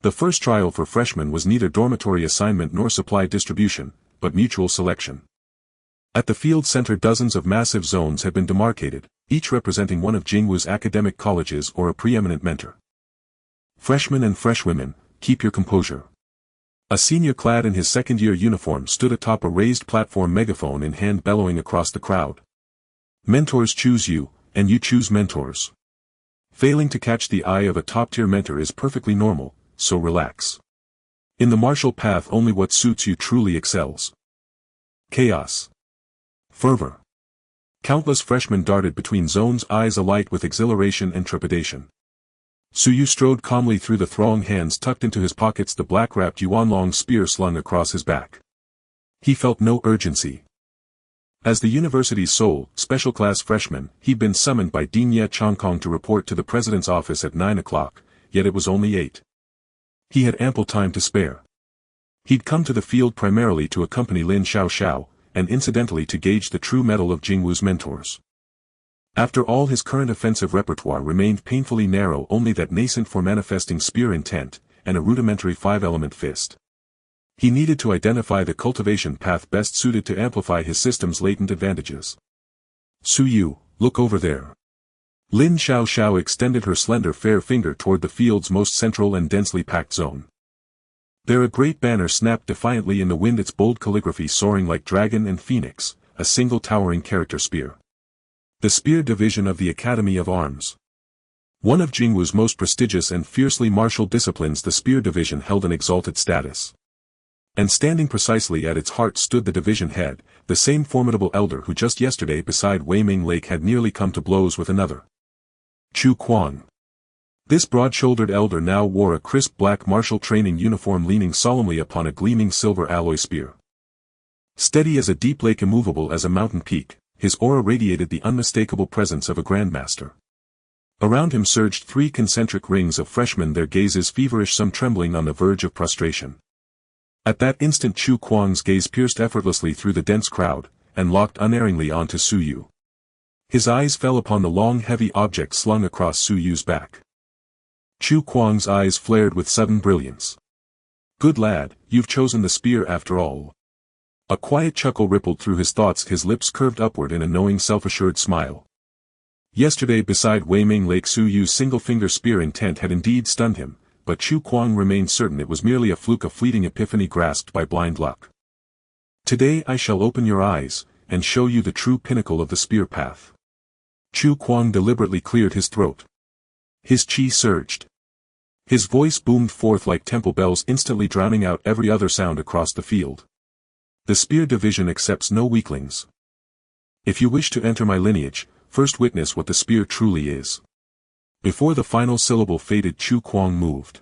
The first trial for freshmen was neither dormitory assignment nor supply distribution, but mutual selection. At the field center dozens of massive zones had been demarcated, each representing one of Jingwu's academic colleges or a preeminent mentor. Freshmen and freshwomen, keep your composure. A senior clad in his second-year uniform stood atop a raised platform, megaphone in hand, bellowing across the crowd. Mentors choose you, and you choose mentors. Failing to catch the eye of a top-tier mentor is perfectly normal, so relax. In the martial path only what suits you truly excels. Chaos. Fervor. Countless freshmen darted between zones, eyes alight with exhilaration and trepidation. Suyu strode calmly through the throng, hands tucked into his pockets, the black-wrapped yuan-long spear slung across his back. He felt no urgency. As the university's sole, special-class freshman, he'd been summoned by Dean Ye Chongkong to report to the president's office at 9 o'clock, yet it was only 8. He had ample time to spare. He'd come to the field primarily to accompany Lin Xiaoxiao, and incidentally to gauge the true mettle of Jingwu's mentors. After all, his current offensive repertoire remained painfully narrow, only that nascent for manifesting spear intent, and a rudimentary 5-element fist. He needed to identify the cultivation path best suited to amplify his system's latent advantages. Suyu, look over there. Lin Xiaoxiao extended her slender fair finger toward the field's most central and densely packed zone. There a great banner snapped defiantly in the wind, its bold calligraphy soaring like dragon and phoenix, a single towering character spear. The Spear Division of the Academy of Arms. One of Jingwu's most prestigious and fiercely martial disciplines, the Spear Division held an exalted status. And standing precisely at its heart stood the division head, the same formidable elder who just yesterday beside Weiming Lake had nearly come to blows with another. Chu Kuang. This broad-shouldered elder now wore a crisp black martial training uniform, leaning solemnly upon a gleaming silver alloy spear. Steady as a deep lake, immovable as a mountain peak, his aura radiated the unmistakable presence of a grandmaster. Around him surged 3 concentric rings of freshmen, their gazes feverish, some trembling on the verge of prostration. At that instant Chu Kuang's gaze pierced effortlessly through the dense crowd, and locked unerringly onto Suyu. His eyes fell upon the long heavy object slung across Suyu's back. Chu Kuang's eyes flared with sudden brilliance. Good lad, you've chosen the spear after all. A quiet chuckle rippled through his thoughts, his lips curved upward in a knowing, self-assured smile. Yesterday beside Weiming Lake, Suyu's single-finger spear intent had indeed stunned him, but Chu Kuang remained certain it was merely a fluke, a fleeting epiphany grasped by blind luck. Today I shall open your eyes, and show you the true pinnacle of the spear path. Chu Kuang deliberately cleared his throat. His chi surged. His voice boomed forth like temple bells, instantly drowning out every other sound across the field. The Spear Division accepts no weaklings. If you wish to enter my lineage, first witness what the spear truly is. Before the final syllable faded, Chu Kuang moved.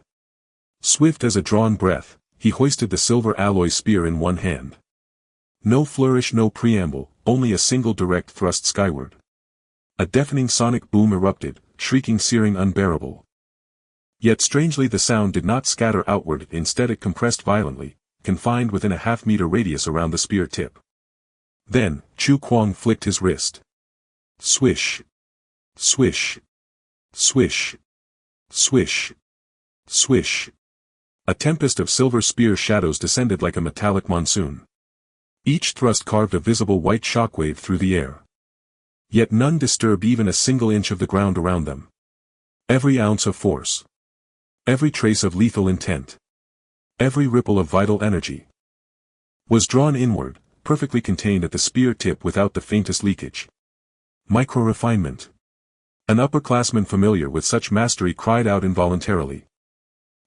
Swift as a drawn breath, he hoisted the silver alloy spear in one hand. No flourish, no preamble, only a single direct thrust skyward. A deafening sonic boom erupted, shrieking, searing, unbearable. Yet strangely the sound did not scatter outward, instead it compressed violently, confined within a half-meter radius around the spear tip. Then, Chu Kuang flicked his wrist. Swish. Swish. Swish. Swish. Swish. A tempest of silver spear shadows descended like a metallic monsoon. Each thrust carved a visible white shockwave through the air. Yet none disturbed even a single inch of the ground around them. Every ounce of force. Every trace of lethal intent. Every ripple of vital energy was drawn inward, perfectly contained at the spear tip without the faintest leakage. Micro-refinement. An upperclassman familiar with such mastery cried out involuntarily.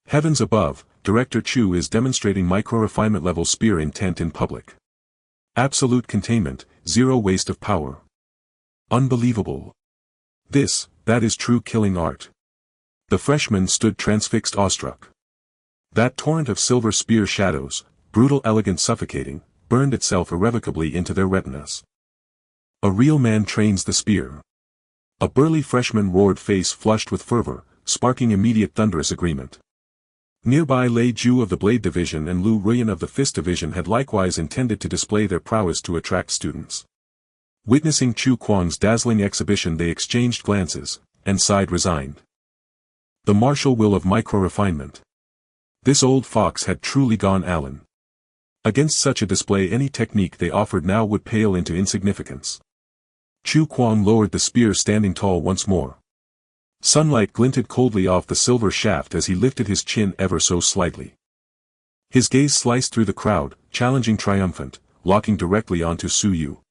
Heavens above, Director Chu is demonstrating micro-refinement level spear intent in public. Absolute containment, zero waste of power. Unbelievable. That is true killing art. The freshman stood transfixed, awestruck. That torrent of silver spear shadows, brutal, elegant, suffocating, burned itself irrevocably into their retinas. A real man trains the spear. A burly freshman roared, face flushed with fervor, sparking immediate thunderous agreement. Nearby lay Ju of the Blade Division and Lu Ruyan of the Fist Division had likewise intended to display their prowess to attract students. Witnessing Chu Kuang's dazzling exhibition, they exchanged glances, and sighed resigned. The martial will of micro-refinement. This old fox had truly gone Allen. Against such a display, any technique they offered now would pale into insignificance. Chu Kuang lowered the spear, standing tall once more. Sunlight glinted coldly off the silver shaft as he lifted his chin ever so slightly. His gaze sliced through the crowd, challenging, triumphant, locking directly onto Su Yu.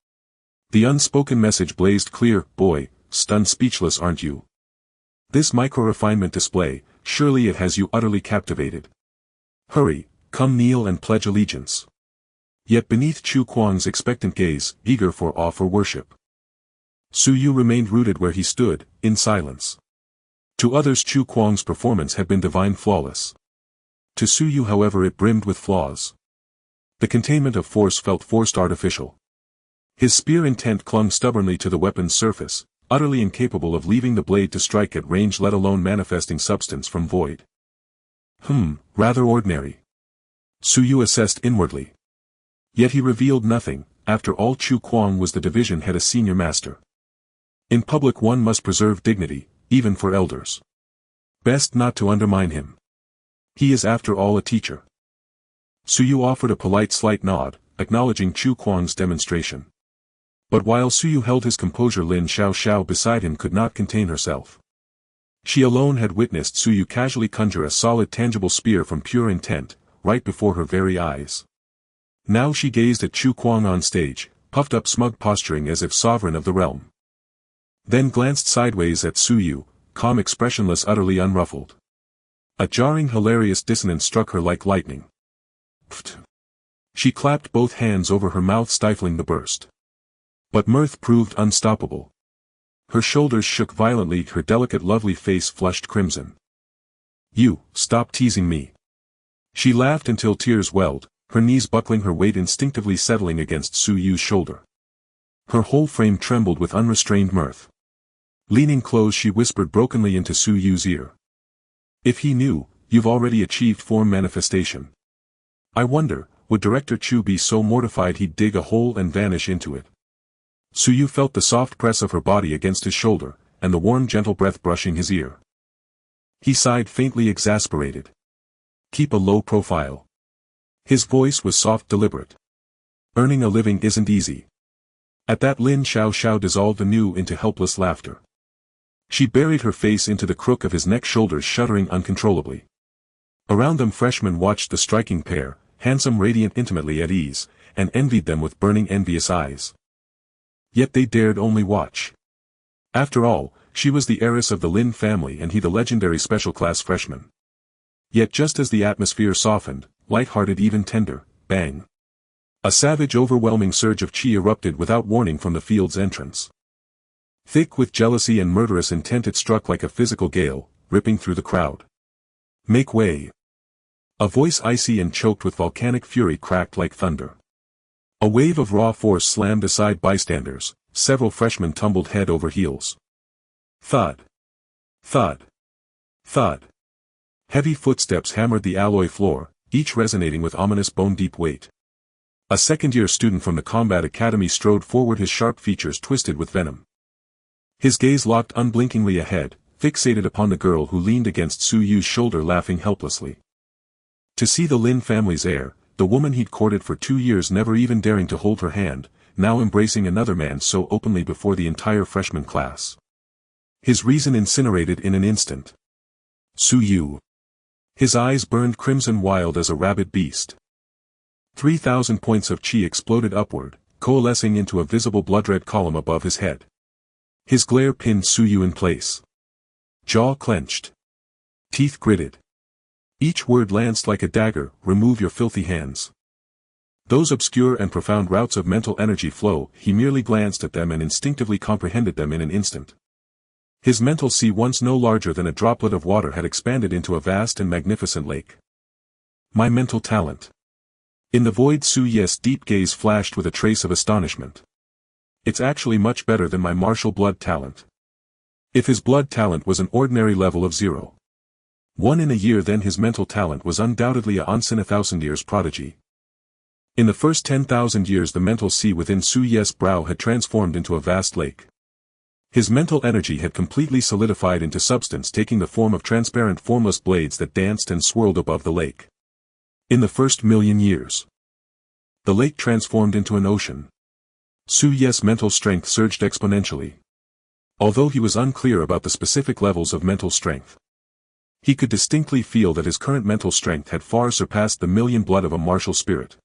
The unspoken message blazed clear: boy, stunned speechless aren't you? This micro-refinement display, surely it has you utterly captivated. Hurry, come kneel and pledge allegiance. Yet beneath Chu Kuang's expectant gaze, eager for awe or worship, Su Yu remained rooted where he stood, in silence. To others Chu Kuang's performance had been divine, flawless. To Su Yu, however, it brimmed with flaws. The containment of force felt forced, artificial. His spear intent clung stubbornly to the weapon's surface, utterly incapable of leaving the blade to strike at range, let alone manifesting substance from void. Rather ordinary. Su Yu assessed inwardly. Yet he revealed nothing. After all, Chu Kuang was the division head, a senior master. In public one must preserve dignity, even for elders. Best not to undermine him. He is after all a teacher. Su Yu offered a polite slight nod, acknowledging Chu Kuang's demonstration. But while Su Yu held his composure, Lin Xiao beside him could not contain herself. She alone had witnessed Su Yu casually conjure a solid, tangible spear from pure intent, right before her very eyes. Now she gazed at Chu Kuang on stage, puffed up, smug posturing as if sovereign of the realm. Then glanced sideways at Su Yu, calm, expressionless, utterly unruffled. A jarring, hilarious dissonance struck her like lightning. Pfft. She clapped both hands over her mouth, stifling the burst. But mirth proved unstoppable. Her shoulders shook violently, her delicate, lovely face flushed crimson. You, stop teasing me. She laughed until tears welled, her knees buckling, her weight instinctively settling against Su Yu's shoulder. Her whole frame trembled with unrestrained mirth. Leaning close, she whispered brokenly into Su Yu's ear. If he knew, you've already achieved form manifestation. I wonder, would Director Chu be so mortified he'd dig a hole and vanish into it? Su Yu felt the soft press of her body against his shoulder, and the warm, gentle breath brushing his ear. He sighed, faintly exasperated. Keep a low profile. His voice was soft, deliberate. Earning a living isn't easy. At that, Lin Xiao dissolved anew into helpless laughter. She buried her face into the crook of his neck, shoulders shuddering uncontrollably. Around them freshmen watched the striking pair, handsome, radiant, intimately at ease, and envied them with burning, envious eyes. Yet they dared only watch. After all, she was the heiress of the Lin family and he the legendary special-class freshman. Yet just as the atmosphere softened, light-hearted, even tender, bang! A savage, overwhelming surge of chi erupted without warning from the field's entrance. Thick with jealousy and murderous intent, it struck like a physical gale, ripping through the crowd. Make way! A voice icy and choked with volcanic fury cracked like thunder. A wave of raw force slammed aside bystanders, several freshmen tumbled head over heels. Thud! Thud! Thud! Heavy footsteps hammered the alloy floor, each resonating with ominous bone-deep weight. A second-year student from the combat academy strode forward, his sharp features twisted with venom. His gaze locked unblinkingly ahead, fixated upon the girl who leaned against Su Yu's shoulder, laughing helplessly. To see the Lin family's heir, the woman he'd courted for 2 years, never even daring to hold her hand, now embracing another man so openly before the entire freshman class. His reason incinerated in an instant. Su Yu. His eyes burned crimson, wild as a rabid beast. 3,000 points of chi exploded upward, coalescing into a visible blood-red column above his head. His glare pinned Su Yu in place. Jaw clenched. Teeth gritted. Each word lanced like a dagger, remove your filthy hands. Those obscure and profound routes of mental energy flow, he merely glanced at them and instinctively comprehended them in an instant. His mental sea, once no larger than a droplet of water, had expanded into a vast and magnificent lake. My mental talent. In the void, Su Ye's deep gaze flashed with a trace of astonishment. It's actually much better than my martial blood talent. If his blood talent was an ordinary level of 0. 1 in a year, then his mental talent was undoubtedly a once in a thousand years prodigy. In the first 10,000 years the mental sea within Su Ye's brow had transformed into a vast lake. His mental energy had completely solidified into substance, taking the form of transparent formless blades that danced and swirled above the lake. In the first million years, the lake transformed into an ocean. Su Ye's mental strength surged exponentially. Although he was unclear about the specific levels of mental strength, he could distinctly feel that his current mental strength had far surpassed the million blood of a martial spirit.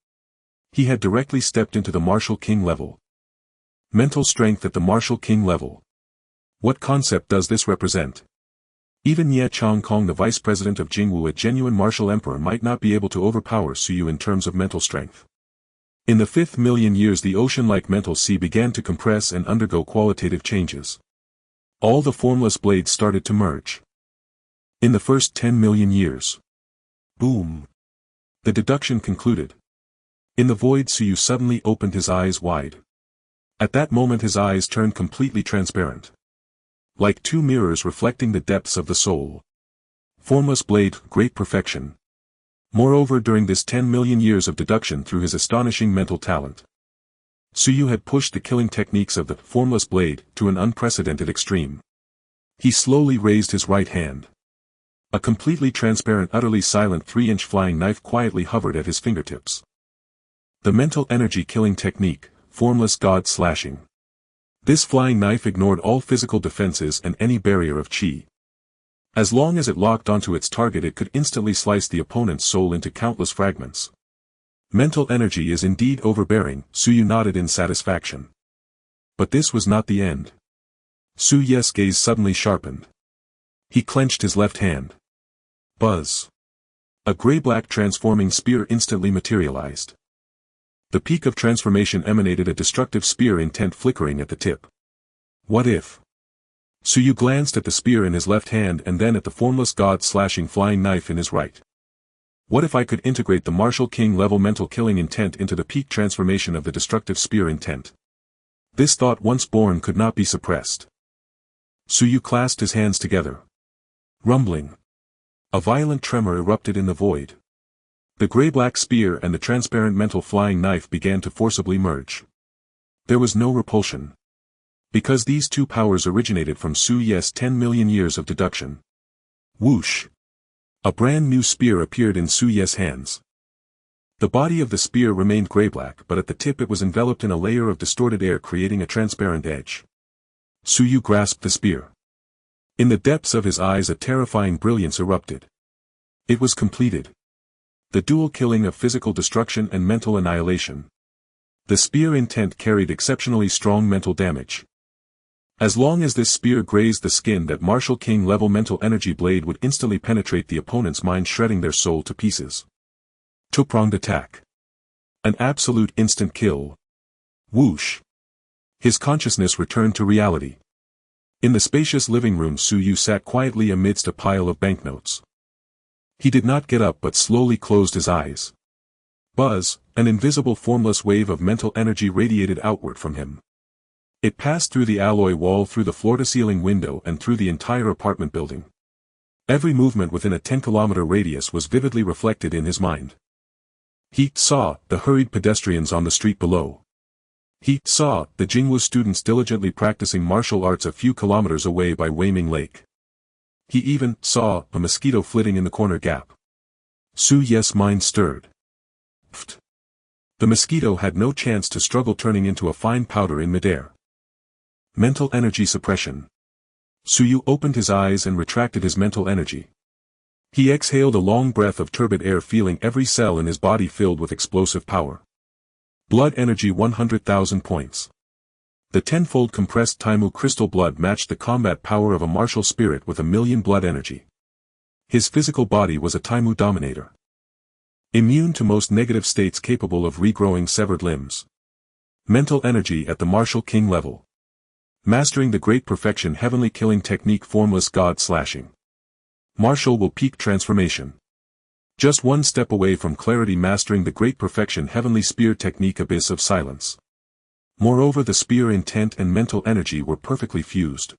He had directly stepped into the martial king level. Mental strength at the martial king level. What concept does this represent? Even Ye Chongkong, the vice president of Jingwu, a genuine martial emperor, might not be able to overpower Su Yu in terms of mental strength. In the 5th million years the ocean-like mental sea began to compress and undergo qualitative changes. All the formless blades started to merge. In the first 10 million years. Boom. The deduction concluded. In the void, Su Yu suddenly opened his eyes wide. At that moment his eyes turned completely transparent, like two mirrors reflecting the depths of the soul. Formless blade, great perfection. Moreover, during this 10 million years of deduction through his astonishing mental talent, Su Yu had pushed the killing techniques of the formless blade to an unprecedented extreme. He slowly raised his right hand. A completely transparent, utterly silent 3-inch flying knife quietly hovered at his fingertips. The mental energy killing technique, formless god slashing. This flying knife ignored all physical defenses and any barrier of chi. As long as it locked onto its target, it could instantly slice the opponent's soul into countless fragments. Mental energy is indeed overbearing, Su Yu nodded in satisfaction. But this was not the end. Su Ye's gaze suddenly sharpened. He clenched his left hand. Buzz. A gray-black transforming spear instantly materialized. The peak of transformation emanated a destructive spear intent flickering at the tip. What if? Su Yu glanced at the spear in his left hand and then at the formless god slashing flying knife in his right. What if I could integrate the martial king level mental killing intent into the peak transformation of the destructive spear intent? This thought, once born, could not be suppressed. Su Yu clasped his hands together. Rumbling. A violent tremor erupted in the void. The gray-black spear and the transparent mental flying knife began to forcibly merge. There was no repulsion. Because these two powers originated from Su Ye's 10 million years of deduction. Whoosh! A brand new spear appeared in Su Ye's hands. The body of the spear remained gray-black, but at the tip it was enveloped in a layer of distorted air, creating a transparent edge. Su Yu grasped the spear. In the depths of his eyes a terrifying brilliance erupted. It was completed. The dual killing of physical destruction and mental annihilation. The spear intent carried exceptionally strong mental damage. As long as this spear grazed the skin, that martial king level mental energy blade would instantly penetrate the opponent's mind, shredding their soul to pieces. Two-pronged attack. An absolute instant kill. Whoosh! His consciousness returned to reality. In the spacious living room, Su Yu sat quietly amidst a pile of banknotes. He did not get up but slowly closed his eyes. Buzz, an invisible formless wave of mental energy radiated outward from him. It passed through the alloy wall, through the floor-to-ceiling window, and through the entire apartment building. Every movement within a 10-kilometer radius was vividly reflected in his mind. He saw the hurried pedestrians on the street below. He saw the Jingwu students diligently practicing martial arts a few kilometers away by Weiming Lake. He even saw a mosquito flitting in the corner gap. Su Ye's mind stirred. Pfft. The mosquito had no chance to struggle, turning into a fine powder in midair. Mental energy suppression. Su Yu opened his eyes and retracted his mental energy. He exhaled a long breath of turbid air, feeling every cell in his body filled with explosive power. Blood energy 100,000 points. The tenfold compressed Taimu crystal blood matched the combat power of a martial spirit with 1,000,000 blood energy. His physical body was a Taimu dominator. Immune to most negative states, capable of regrowing severed limbs. Mental energy at the martial king level. Mastering the great perfection heavenly killing technique, formless god slashing. Martial will peak transformation. Just one step away from clarity, mastering the great perfection heavenly spear technique, abyss of silence. Moreover, the spear intent and mental energy were perfectly fused.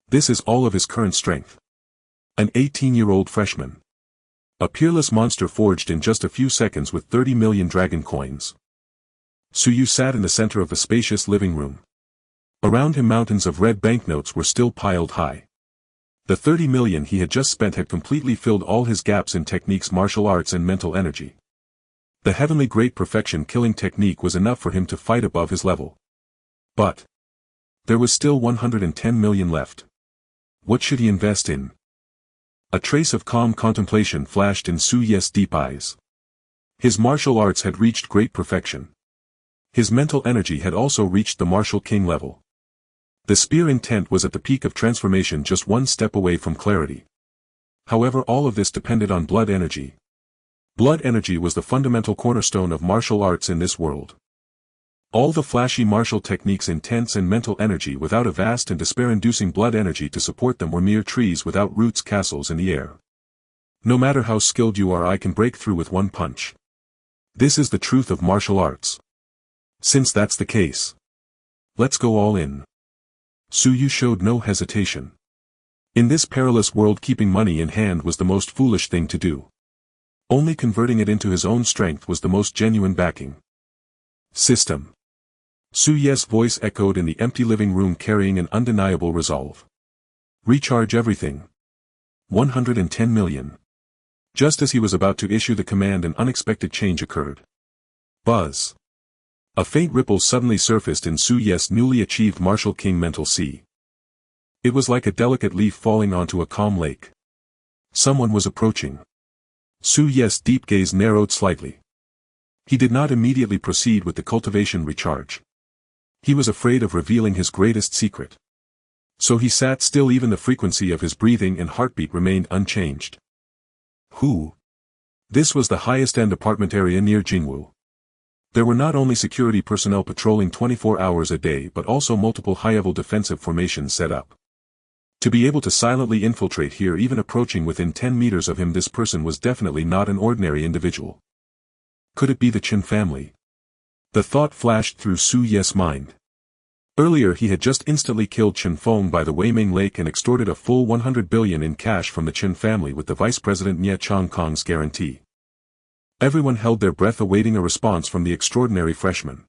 This is all of his current strength. An 18-year-old freshman. A peerless monster forged in just a few seconds with 30 million dragon coins. Su Yu sat in the center of the spacious living room. Around him mountains of red banknotes were still piled high. The 30 million he had just spent had completely filled all his gaps in techniques, martial arts and mental energy. The heavenly great perfection killing technique was enough for him to fight above his level. But there was still 110 million left. What should he invest in? A trace of calm contemplation flashed in Su Yu's deep eyes. His martial arts had reached great perfection. His mental energy had also reached the martial king level. The spear intent was at the peak of transformation, just one step away from clarity. However, all of this depended on blood energy. Blood energy was the fundamental cornerstone of martial arts in this world. All the flashy martial techniques, intense and mental energy without a vast and despair-inducing blood energy to support them, were mere trees without roots, castles in the air. No matter how skilled you are, I can break through with one punch. This is the truth of martial arts. Since that's the case, let's go all in. Su Yu showed no hesitation. In this perilous world, keeping money in hand was the most foolish thing to do. Only converting it into his own strength was the most genuine backing. System. Su Yu's voice echoed in the empty living room, carrying an undeniable resolve. Recharge everything. 110 million. Just as he was about to issue the command, an unexpected change occurred. Buzz. A faint ripple suddenly surfaced in Su Yu's newly achieved martial king mental sea. It was like a delicate leaf falling onto a calm lake. Someone was approaching. Su Yu's deep gaze narrowed slightly. He did not immediately proceed with the cultivation recharge. He was afraid of revealing his greatest secret. So he sat still, even the frequency of his breathing and heartbeat remained unchanged. Who? This was the highest-end apartment area near Jingwu. There were not only security personnel patrolling 24 hours a day but also multiple high-level defensive formations set up. To be able to silently infiltrate here, even approaching within 10 meters of him, this person was definitely not an ordinary individual. Could it be the Qin family? The thought flashed through Su Yu's mind. Earlier he had just instantly killed Qin Feng by the Weiming Lake and extorted a full 100 billion in cash from the Qin family with the Vice President Nie Chongkong's guarantee. Everyone held their breath, awaiting a response from the extraordinary freshman.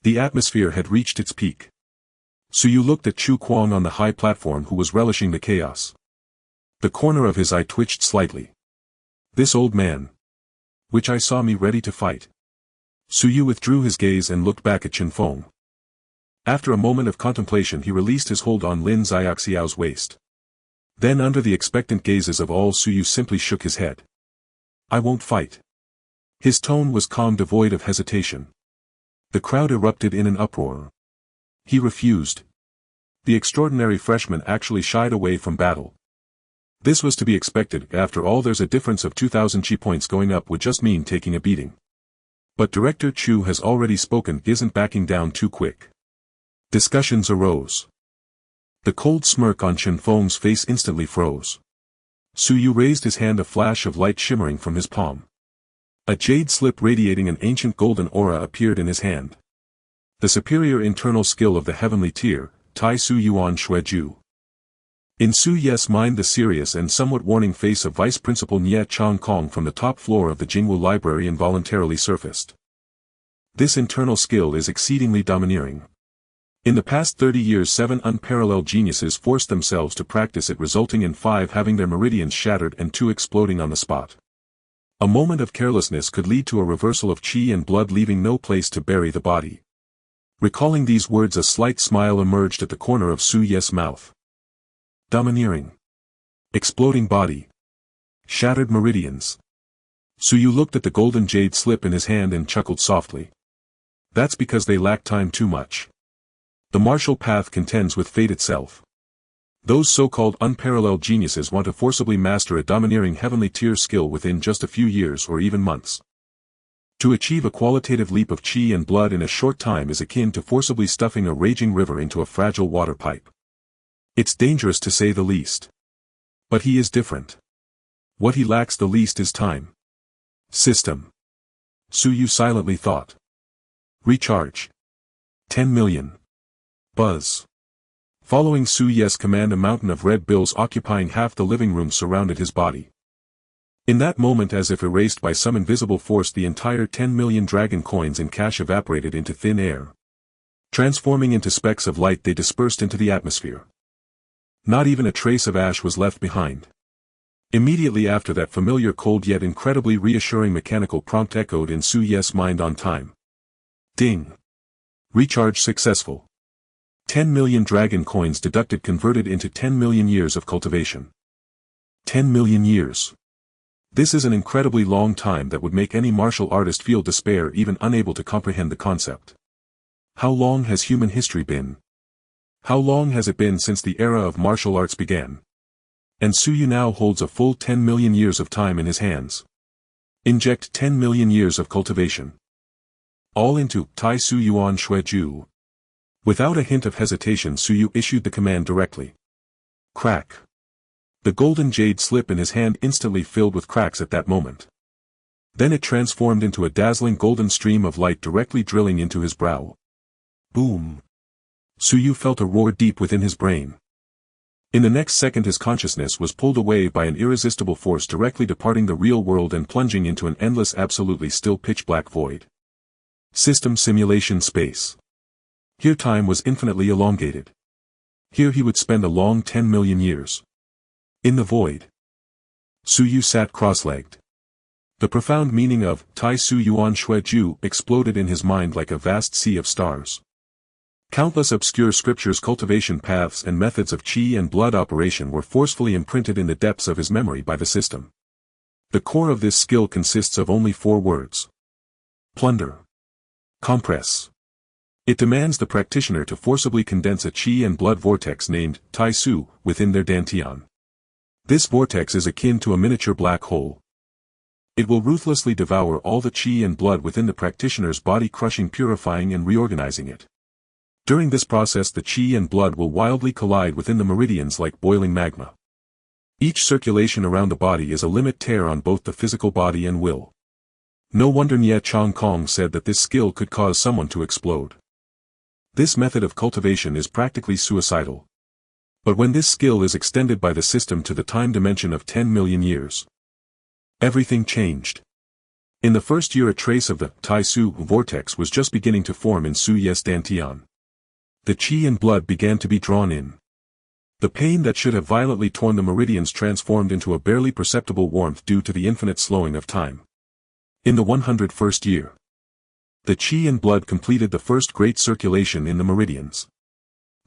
The atmosphere had reached its peak. Su Yu looked at Chu Kuang on the high platform, who was relishing the chaos. The corner of his eye twitched slightly. This old man. Which I saw me ready to fight. Su Yu withdrew his gaze and looked back at Qin Feng. After a moment of contemplation, he released his hold on Lin Xiaoxiao's waist. Then, under the expectant gazes of all, Su Yu simply shook his head. I won't fight. His tone was calm, devoid of hesitation. The crowd erupted in an uproar. He refused. The extraordinary freshman actually shied away from battle. This was to be expected. After all, there's a difference of 2,000 chi points. Going up would just mean taking a beating. But Director Chu has already spoken, isn't backing down too quick. Discussions arose. The cold smirk on Qin Feng's face instantly froze. Su Yu raised his hand, a flash of light shimmering from his palm. A jade slip radiating an ancient golden aura appeared in his hand. The superior internal skill of the heavenly tier, Tai Su Yuan Shueju. In Su Yu's mind, the serious and somewhat warning face of Vice Principal Nie Chongkong from the top floor of the Jingwu Library involuntarily surfaced. This internal skill is exceedingly domineering. In the past 30 years, 7 unparalleled geniuses forced themselves to practice it, resulting in 5 having their meridians shattered and 2 exploding on the spot. A moment of carelessness could lead to a reversal of chi and blood, leaving no place to bury the body. Recalling these words, a slight smile emerged at the corner of Su Yu's mouth. Domineering. Exploding body. Shattered meridians. Su Yu looked at the golden jade slip in his hand and chuckled softly. That's because they lack time too much. The martial path contends with fate itself. Those so-called unparalleled geniuses want to forcibly master a domineering heavenly tier skill within just a few years or even months. To achieve a qualitative leap of chi and blood in a short time is akin to forcibly stuffing a raging river into a fragile water pipe. It's dangerous, to say the least. But he is different. What he lacks the least is time. System. Su Yu silently thought. Recharge. 10 million. Buzz. Following Su Yu's command, a mountain of red bills occupying half the living room surrounded his body. In that moment, as if erased by some invisible force, the entire 10 million dragon coins in cash evaporated into thin air. Transforming into specks of light, they dispersed into the atmosphere. Not even a trace of ash was left behind. Immediately after, that familiar cold yet incredibly reassuring mechanical prompt echoed in Su Yu's mind on time. Ding. Recharge successful. 10 million dragon coins deducted, converted into 10 million years of cultivation. 10 million years. This is an incredibly long time that would make any martial artist feel despair, even unable to comprehend the concept. How long has human history been? How long has it been since the era of martial arts began? And Su Yu now holds a full 10 million years of time in his hands. Inject 10 million years of cultivation. All into Tai Su Yuan Shui Ju. Without a hint of hesitation, Su Yu issued the command directly. Crack. The golden jade slip in his hand instantly filled with cracks at that moment. Then it transformed into a dazzling golden stream of light directly drilling into his brow. Boom. Su Yu felt a roar deep within his brain. In the next second, his consciousness was pulled away by an irresistible force, directly departing the real world and plunging into an endless, absolutely still pitch-black void. System simulation space. Here time was infinitely elongated. Here he would spend a long 10 million years. In the void. Su Yu sat cross-legged. The profound meaning of Tai Su Yuan Shui Ju exploded in his mind like a vast sea of stars. Countless obscure scriptures, cultivation paths, and methods of qi and blood operation were forcefully imprinted in the depths of his memory by the system. The core of this skill consists of only 4 words. Plunder. Compress. It demands the practitioner to forcibly condense a qi and blood vortex named Tai Su within their dantian. This vortex is akin to a miniature black hole. It will ruthlessly devour all the qi and blood within the practitioner's body, crushing, purifying, and reorganizing it. During this process, the qi and blood will wildly collide within the meridians like boiling magma. Each circulation around the body is a limit tear on both the physical body and will. No wonder Nie Chong Kong said that this skill could cause someone to explode. This method of cultivation is practically suicidal. But when this skill is extended by the system to the time dimension of 10 million years, everything changed. In the first year, a trace of the Tai Su vortex was just beginning to form in Su Yu's dantian. The qi and blood began to be drawn in. The pain that should have violently torn the meridians transformed into a barely perceptible warmth due to the infinite slowing of time. In the 101st year, the qi and blood completed the first great circulation in the meridians.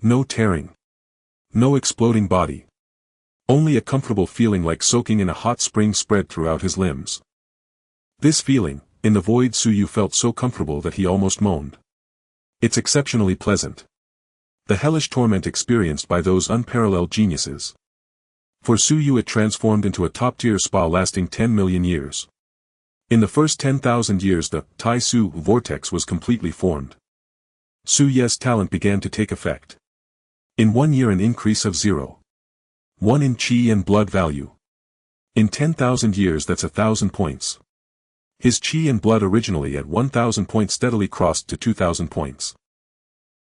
No tearing. No exploding body. Only a comfortable feeling like soaking in a hot spring spread throughout his limbs. This feeling, in the void, Su Yu felt so comfortable that he almost moaned. It's exceptionally pleasant. The hellish torment experienced by those unparalleled geniuses. For Su Yu, it transformed into a top-tier spa lasting 10 million years. In the first 10,000 years, the Tai Su vortex was completely formed. Su Yu's talent began to take effect. In 1 year, an increase of 0.1 in qi and blood value. In 10,000 years, that's 1,000 points. His qi and blood, originally at 1,000 points, steadily crossed to 2,000 points.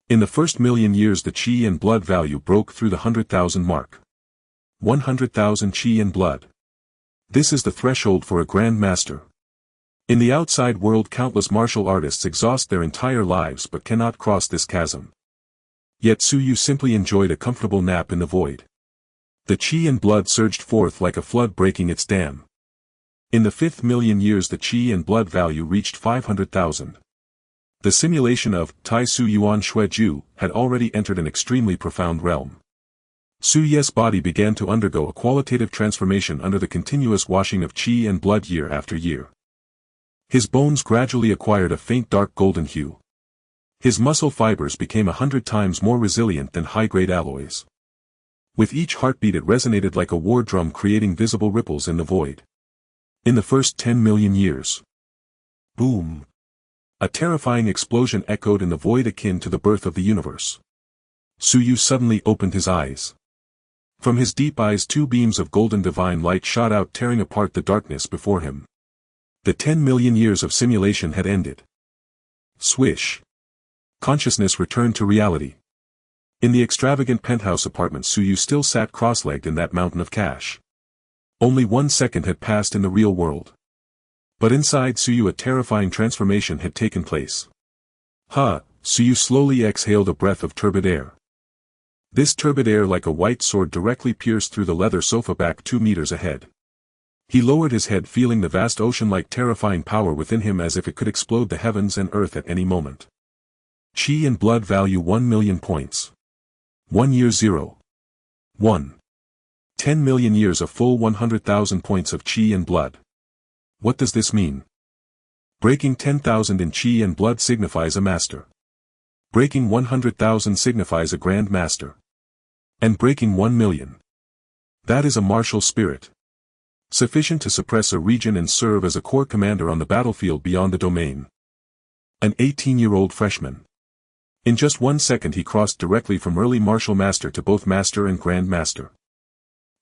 In the first million years, the qi and blood value broke through the 100,000 mark. 100,000 qi and blood. This is the threshold for a grand master. In the outside world, countless martial artists exhaust their entire lives but cannot cross this chasm. Yet Su Yu simply enjoyed a comfortable nap in the void. The qi and blood surged forth like a flood breaking its dam. In the 5th million years, the qi and blood value reached 500,000. The simulation of Tai Su Yuan Shui Ju had already entered an extremely profound realm. Su Yu's body began to undergo a qualitative transformation under the continuous washing of qi and blood year after year. His bones gradually acquired a faint dark golden hue. His muscle fibers became 100 times more resilient than high-grade alloys. With each heartbeat, it resonated like a war drum, creating visible ripples in the void. In the first 10 million years. Boom! A terrifying explosion echoed in the void, akin to the birth of the universe. Su Yu suddenly opened his eyes. From his deep eyes 2 beams of golden divine light shot out, tearing apart the darkness before him. The 10 million years of simulation had ended. Swish. Consciousness returned to reality. In the extravagant penthouse apartment, Suyu still sat cross-legged in that mountain of cash. Only 1 second had passed in the real world. But inside Suyu a terrifying transformation had taken place. Suyu slowly exhaled a breath of turbid air. This turbid air like a white sword directly pierced through the leather sofa back 2 meters ahead. He lowered his head, feeling the vast ocean-like terrifying power within him as if it could explode the heavens and earth at any moment. Qi and blood value 1 million points. 1 year 0. 1. 10 million years a full 100,000 points of Qi and blood. What does this mean? Breaking 10,000 in Qi and blood signifies a master. Breaking 100,000 signifies a grand master. And breaking 1 million. That is a martial spirit. Sufficient to suppress a region and serve as a corps commander on the battlefield beyond the domain. An 18-year-old freshman. In just 1 second he crossed directly from early martial master to both master and grand master.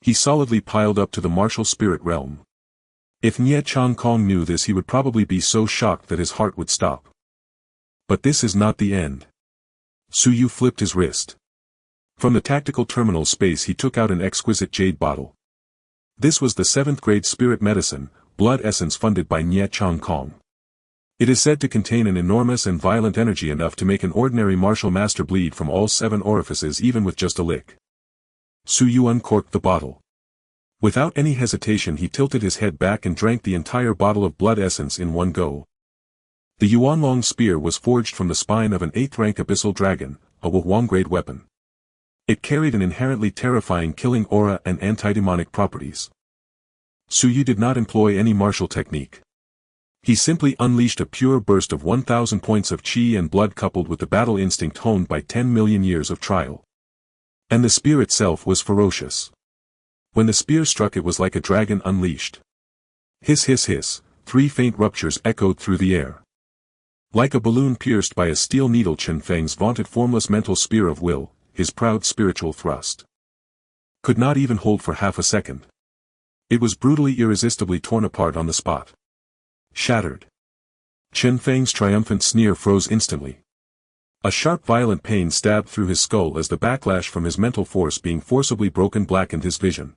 He solidly piled up to the martial spirit realm. If Nye Chang Kong knew this, he would probably be so shocked that his heart would stop. But this is not the end. Suyu flipped his wrist. From the tactical terminal space he took out an exquisite jade bottle. This was the 7th grade spirit medicine, blood essence funded by Nye Chang Kong. It is said to contain an enormous and violent energy enough to make an ordinary martial master bleed from all 7 orifices even with just a lick. Suyu uncorked the bottle. Without any hesitation he tilted his head back and drank the entire bottle of blood essence in one go. The Yuanlong spear was forged from the spine of an 8th-rank abyssal dragon, a Wuhuang-grade weapon. It carried an inherently terrifying killing aura and anti-demonic properties. Suyu did not employ any martial technique. He simply unleashed a pure burst of 1,000 points of Qi and blood coupled with the battle instinct honed by 10 million years of trial. And the spear itself was ferocious. When the spear struck it was like a dragon unleashed. Hiss hiss hiss, 3 faint ruptures echoed through the air. Like a balloon pierced by a steel needle, Chen Feng's vaunted formless mental spear of will, his proud spiritual thrust, could not even hold for half a second. It was brutally irresistibly torn apart on the spot. Shattered. Chen Feng's triumphant sneer froze instantly. A sharp violent pain stabbed through his skull as the backlash from his mental force being forcibly broken blackened his vision.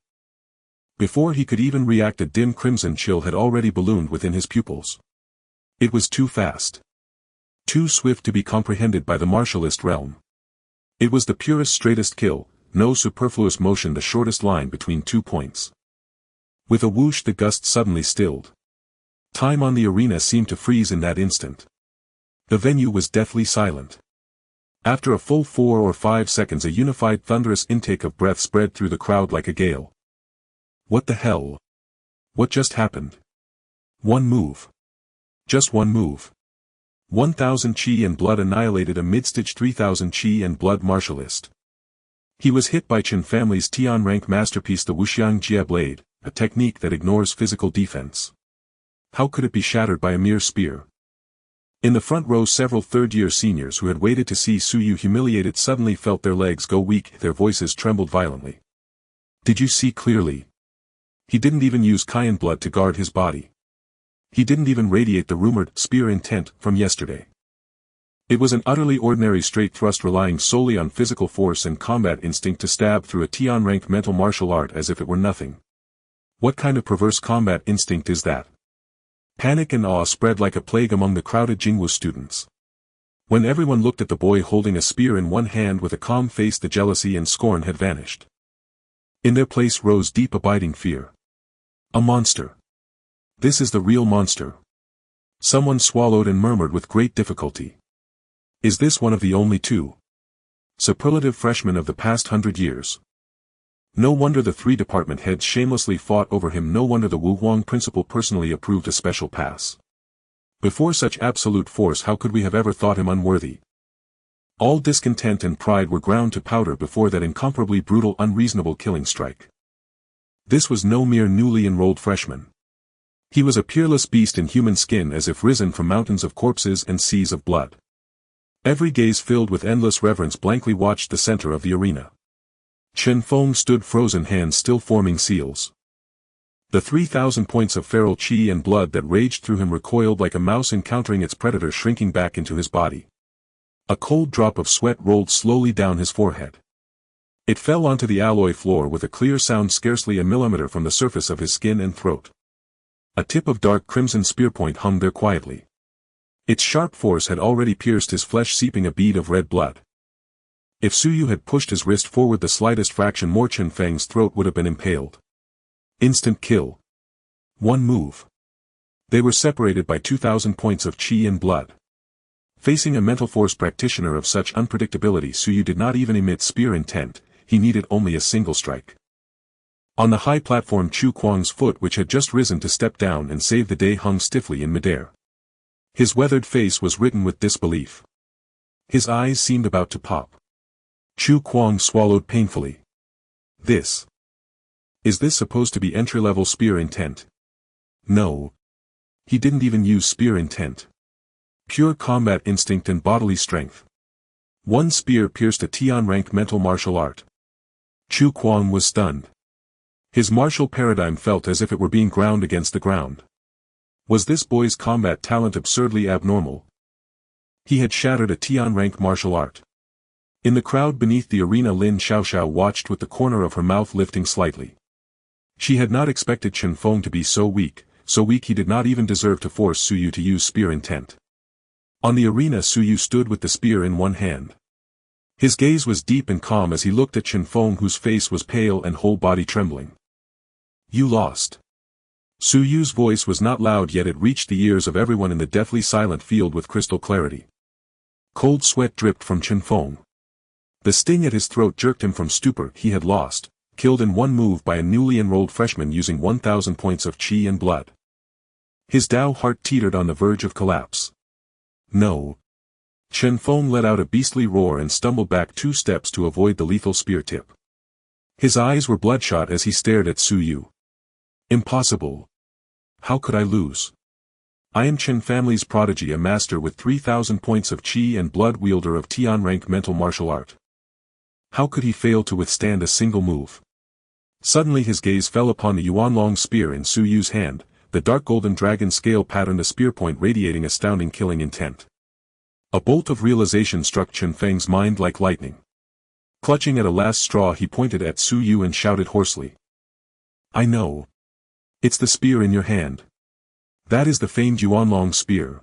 Before he could even react, a dim crimson chill had already ballooned within his pupils. It was too fast. Too swift to be comprehended by the martialist realm. It was the purest straightest kill, no superfluous motion, the shortest line between 2 points. With a whoosh the gust suddenly stilled. Time on the arena seemed to freeze in that instant. The venue was deathly silent. After a full 4 or 5 seconds a unified thunderous intake of breath spread through the crowd like a gale. What the hell? What just happened? One move. Just one move. 1,000 Qi and blood annihilated a mid-stage 3,000 Qi and blood martialist. He was hit by Chen family's Tian rank masterpiece, the Wuxiang Jia blade, a technique that ignores physical defense. How could it be shattered by a mere spear? In the front row several third-year seniors who had waited to see Suyu humiliated suddenly felt their legs go weak, their voices trembled violently. Did you see clearly? He didn't even use Cayenne blood to guard his body. He didn't even radiate the rumored spear intent from yesterday. It was an utterly ordinary straight thrust relying solely on physical force and combat instinct to stab through a Tian-ranked mental martial art as if it were nothing. What kind of perverse combat instinct is that? Panic and awe spread like a plague among the crowded Jingwu students. When everyone looked at the boy holding a spear in one hand with a calm face, the jealousy and scorn had vanished. In their place rose deep abiding fear. A monster. This is the real monster. Someone swallowed and murmured with great difficulty. Is this one of the only 2 superlative freshmen of the past 100 years? No wonder the 3 department heads shamelessly fought over him. No wonder the Wuhuang principal personally approved a special pass. Before such absolute force, how could we have ever thought him unworthy? All discontent and pride were ground to powder before that incomparably brutal, unreasonable killing strike. This was no mere newly enrolled freshman. He was a peerless beast in human skin, as if risen from mountains of corpses and seas of blood. Every gaze filled with endless reverence blankly watched the center of the arena. Chen Feng stood frozen, hands still forming seals. The 3,000 points of feral qi and blood that raged through him recoiled like a mouse encountering its predator, shrinking back into his body. A cold drop of sweat rolled slowly down his forehead. It fell onto the alloy floor with a clear sound scarcely a millimeter from the surface of his skin and throat. A tip of dark crimson spearpoint hung there quietly. Its sharp force had already pierced his flesh, seeping a bead of red blood. If Suyu had pushed his wrist forward the slightest fraction more, Chen Feng's throat would have been impaled. Instant kill. One move. They were separated by 2,000 points of qi and blood. Facing a mental force practitioner of such unpredictability, Suyu did not even emit spear intent, he needed only a single strike. On the high platform, Chu Kuang's foot, which had just risen to step down and save the day, hung stiffly in midair. His weathered face was written with disbelief. His eyes seemed about to pop. Chu Kuang swallowed painfully. Is this supposed to be entry-level spear intent? No. He didn't even use spear intent. Pure combat instinct and bodily strength. One spear pierced a Tian-rank mental martial art. Chu Kuang was stunned. His martial paradigm felt as if it were being ground against the ground. Was this boy's combat talent absurdly abnormal? He had shattered a Tian-rank martial art. In the crowd beneath the arena, Lin Xiaoxiao watched with the corner of her mouth lifting slightly. She had not expected Chen Feng to be so weak he did not even deserve to force Suyu to use spear intent. On the arena, Suyu stood with the spear in one hand. His gaze was deep and calm as he looked at Chen Feng, whose face was pale and whole body trembling. You lost. Suyu's voice was not loud, yet it reached the ears of everyone in the deathly silent field with crystal clarity. Cold sweat dripped from Chen Feng. The sting at his throat jerked him from stupor. He had lost, killed in one move by a newly enrolled freshman using 1,000 points of qi and blood. His Dao heart teetered on the verge of collapse. No. Chen Feng let out a beastly roar and stumbled back 2 steps to avoid the lethal spear tip. His eyes were bloodshot as he stared at Suyu. Impossible. How could I lose? I am Chen family's prodigy, a master with 3,000 points of qi and blood, wielder of Tian-rank mental martial art. How could he fail to withstand a single move? Suddenly his gaze fell upon the Yuanlong spear in Suyu's hand, the dark golden dragon scale patterned a spear point radiating astounding killing intent. A bolt of realization struck Chen Feng's mind like lightning. Clutching at a last straw, he pointed at Suyu and shouted hoarsely. I know. It's the spear in your hand. That is the famed Yuanlong spear.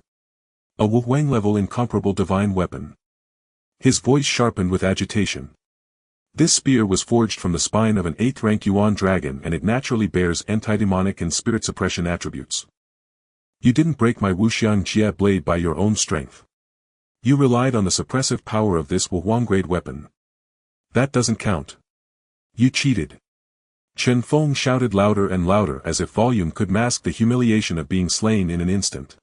A Wuhuang-level incomparable divine weapon. His voice sharpened with agitation. This spear was forged from the spine of an 8th-rank Yuan dragon, and it naturally bears anti-demonic and spirit suppression attributes. You didn't break my Wuxiang Jia blade by your own strength. You relied on the suppressive power of this Wuhuang-grade weapon. That doesn't count. You cheated. Chen Feng shouted louder and louder, as if volume could mask the humiliation of being slain in an instant.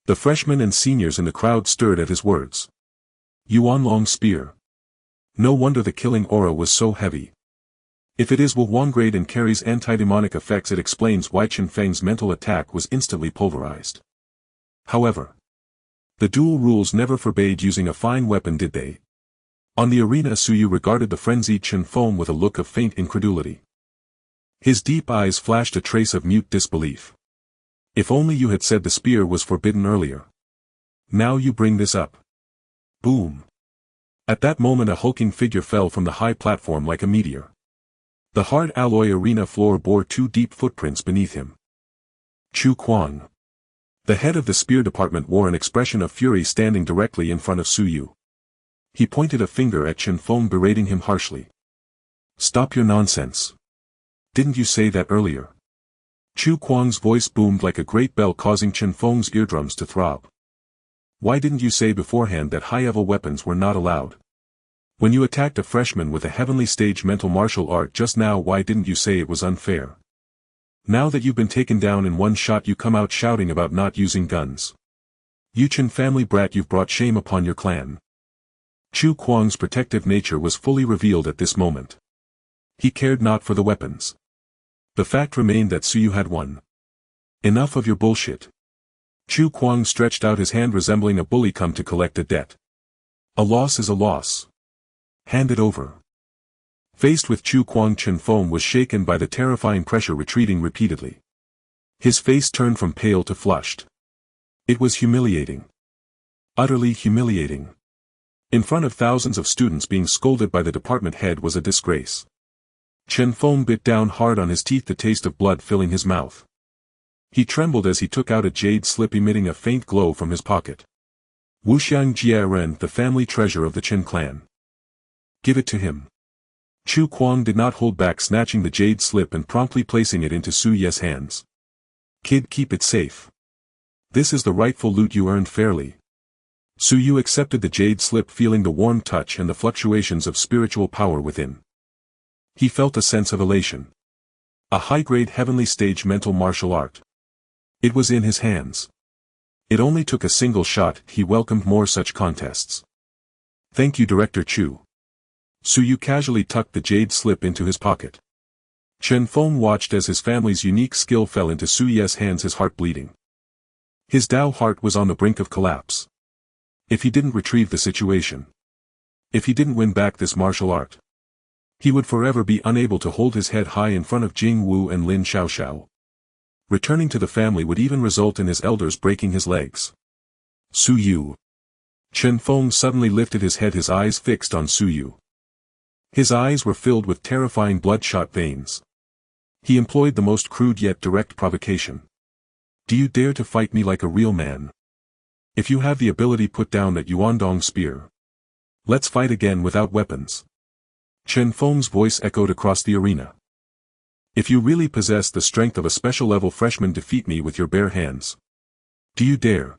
The freshmen and seniors in the crowd stirred at his words. Yuanlong spear. No wonder the killing aura was so heavy. If it is Wuhuang grade and carries anti-demonic effects, it explains why Chen Feng's mental attack was instantly pulverized. However, the duel rules never forbade using a fine weapon, did they? On the arena, Suyu regarded the frenzied Chen Feng with a look of faint incredulity. His deep eyes flashed a trace of mute disbelief. If only you had said the spear was forbidden earlier. Now you bring this up. Boom. At that moment a hulking figure fell from the high platform like a meteor. The hard alloy arena floor bore 2 deep footprints beneath him. Chu Kuang. The head of the spear department wore an expression of fury, standing directly in front of Suyu. He pointed a finger at Chen Feng, berating him harshly. Stop your nonsense. Didn't you say that earlier? Chu Kuang's voice boomed like a great bell, causing Chen Feng's eardrums to throb. Why didn't you say beforehand that high-level weapons were not allowed? When you attacked a freshman with a heavenly stage mental martial art just now, why didn't you say it was unfair? Now that you've been taken down in one shot, you come out shouting about not using guns. You Chen family brat, you've brought shame upon your clan. Chu Kuang's protective nature was fully revealed at this moment. He cared not for the weapons. The fact remained that Suyu had won. Enough of your bullshit. Chu Kuang stretched out his hand, resembling a bully come to collect a debt. A loss is a loss. Hand it over. Faced with Chu Kuang, Chen Feng was shaken by the terrifying pressure, retreating repeatedly. His face turned from pale to flushed. It was humiliating. Utterly humiliating. In front of thousands of students, being scolded by the department head was a disgrace. Chen Feng bit down hard on his teeth, the taste of blood filling his mouth. He trembled as he took out a jade slip emitting a faint glow from his pocket. Wuxiang Jiaren, the family treasure of the Chen clan. Give it to him. Chu Kuang did not hold back, snatching the jade slip and promptly placing it into Su Ye's hands. Kid, keep it safe. This is the rightful loot you earned fairly. Su Yu accepted the jade slip, feeling the warm touch and the fluctuations of spiritual power within. He felt a sense of elation. A high-grade heavenly stage mental martial art. It was in his hands. It only took a single shot. He welcomed more such contests. Thank you, Director Chu. Su Yu casually tucked the jade slip into his pocket. Chen Feng watched as his family's unique skill fell into Su Ye's hands, his heart bleeding. His Dao heart was on the brink of collapse. If he didn't retrieve the situation, if he didn't win back this martial art, he would forever be unable to hold his head high in front of Jing Wu and Lin Xiaoxiao. Returning to the family would even result in his elders breaking his legs. Su Yu. Chen Feng suddenly lifted his head, his eyes fixed on Su Yu. His eyes were filled with terrifying bloodshot veins. He employed the most crude yet direct provocation. Do you dare to fight me like a real man? If you have the ability, put down that Yuandong spear. Let's fight again without weapons. Chen Feng's voice echoed across the arena. If you really possess the strength of a special-level freshman, defeat me with your bare hands. Do you dare?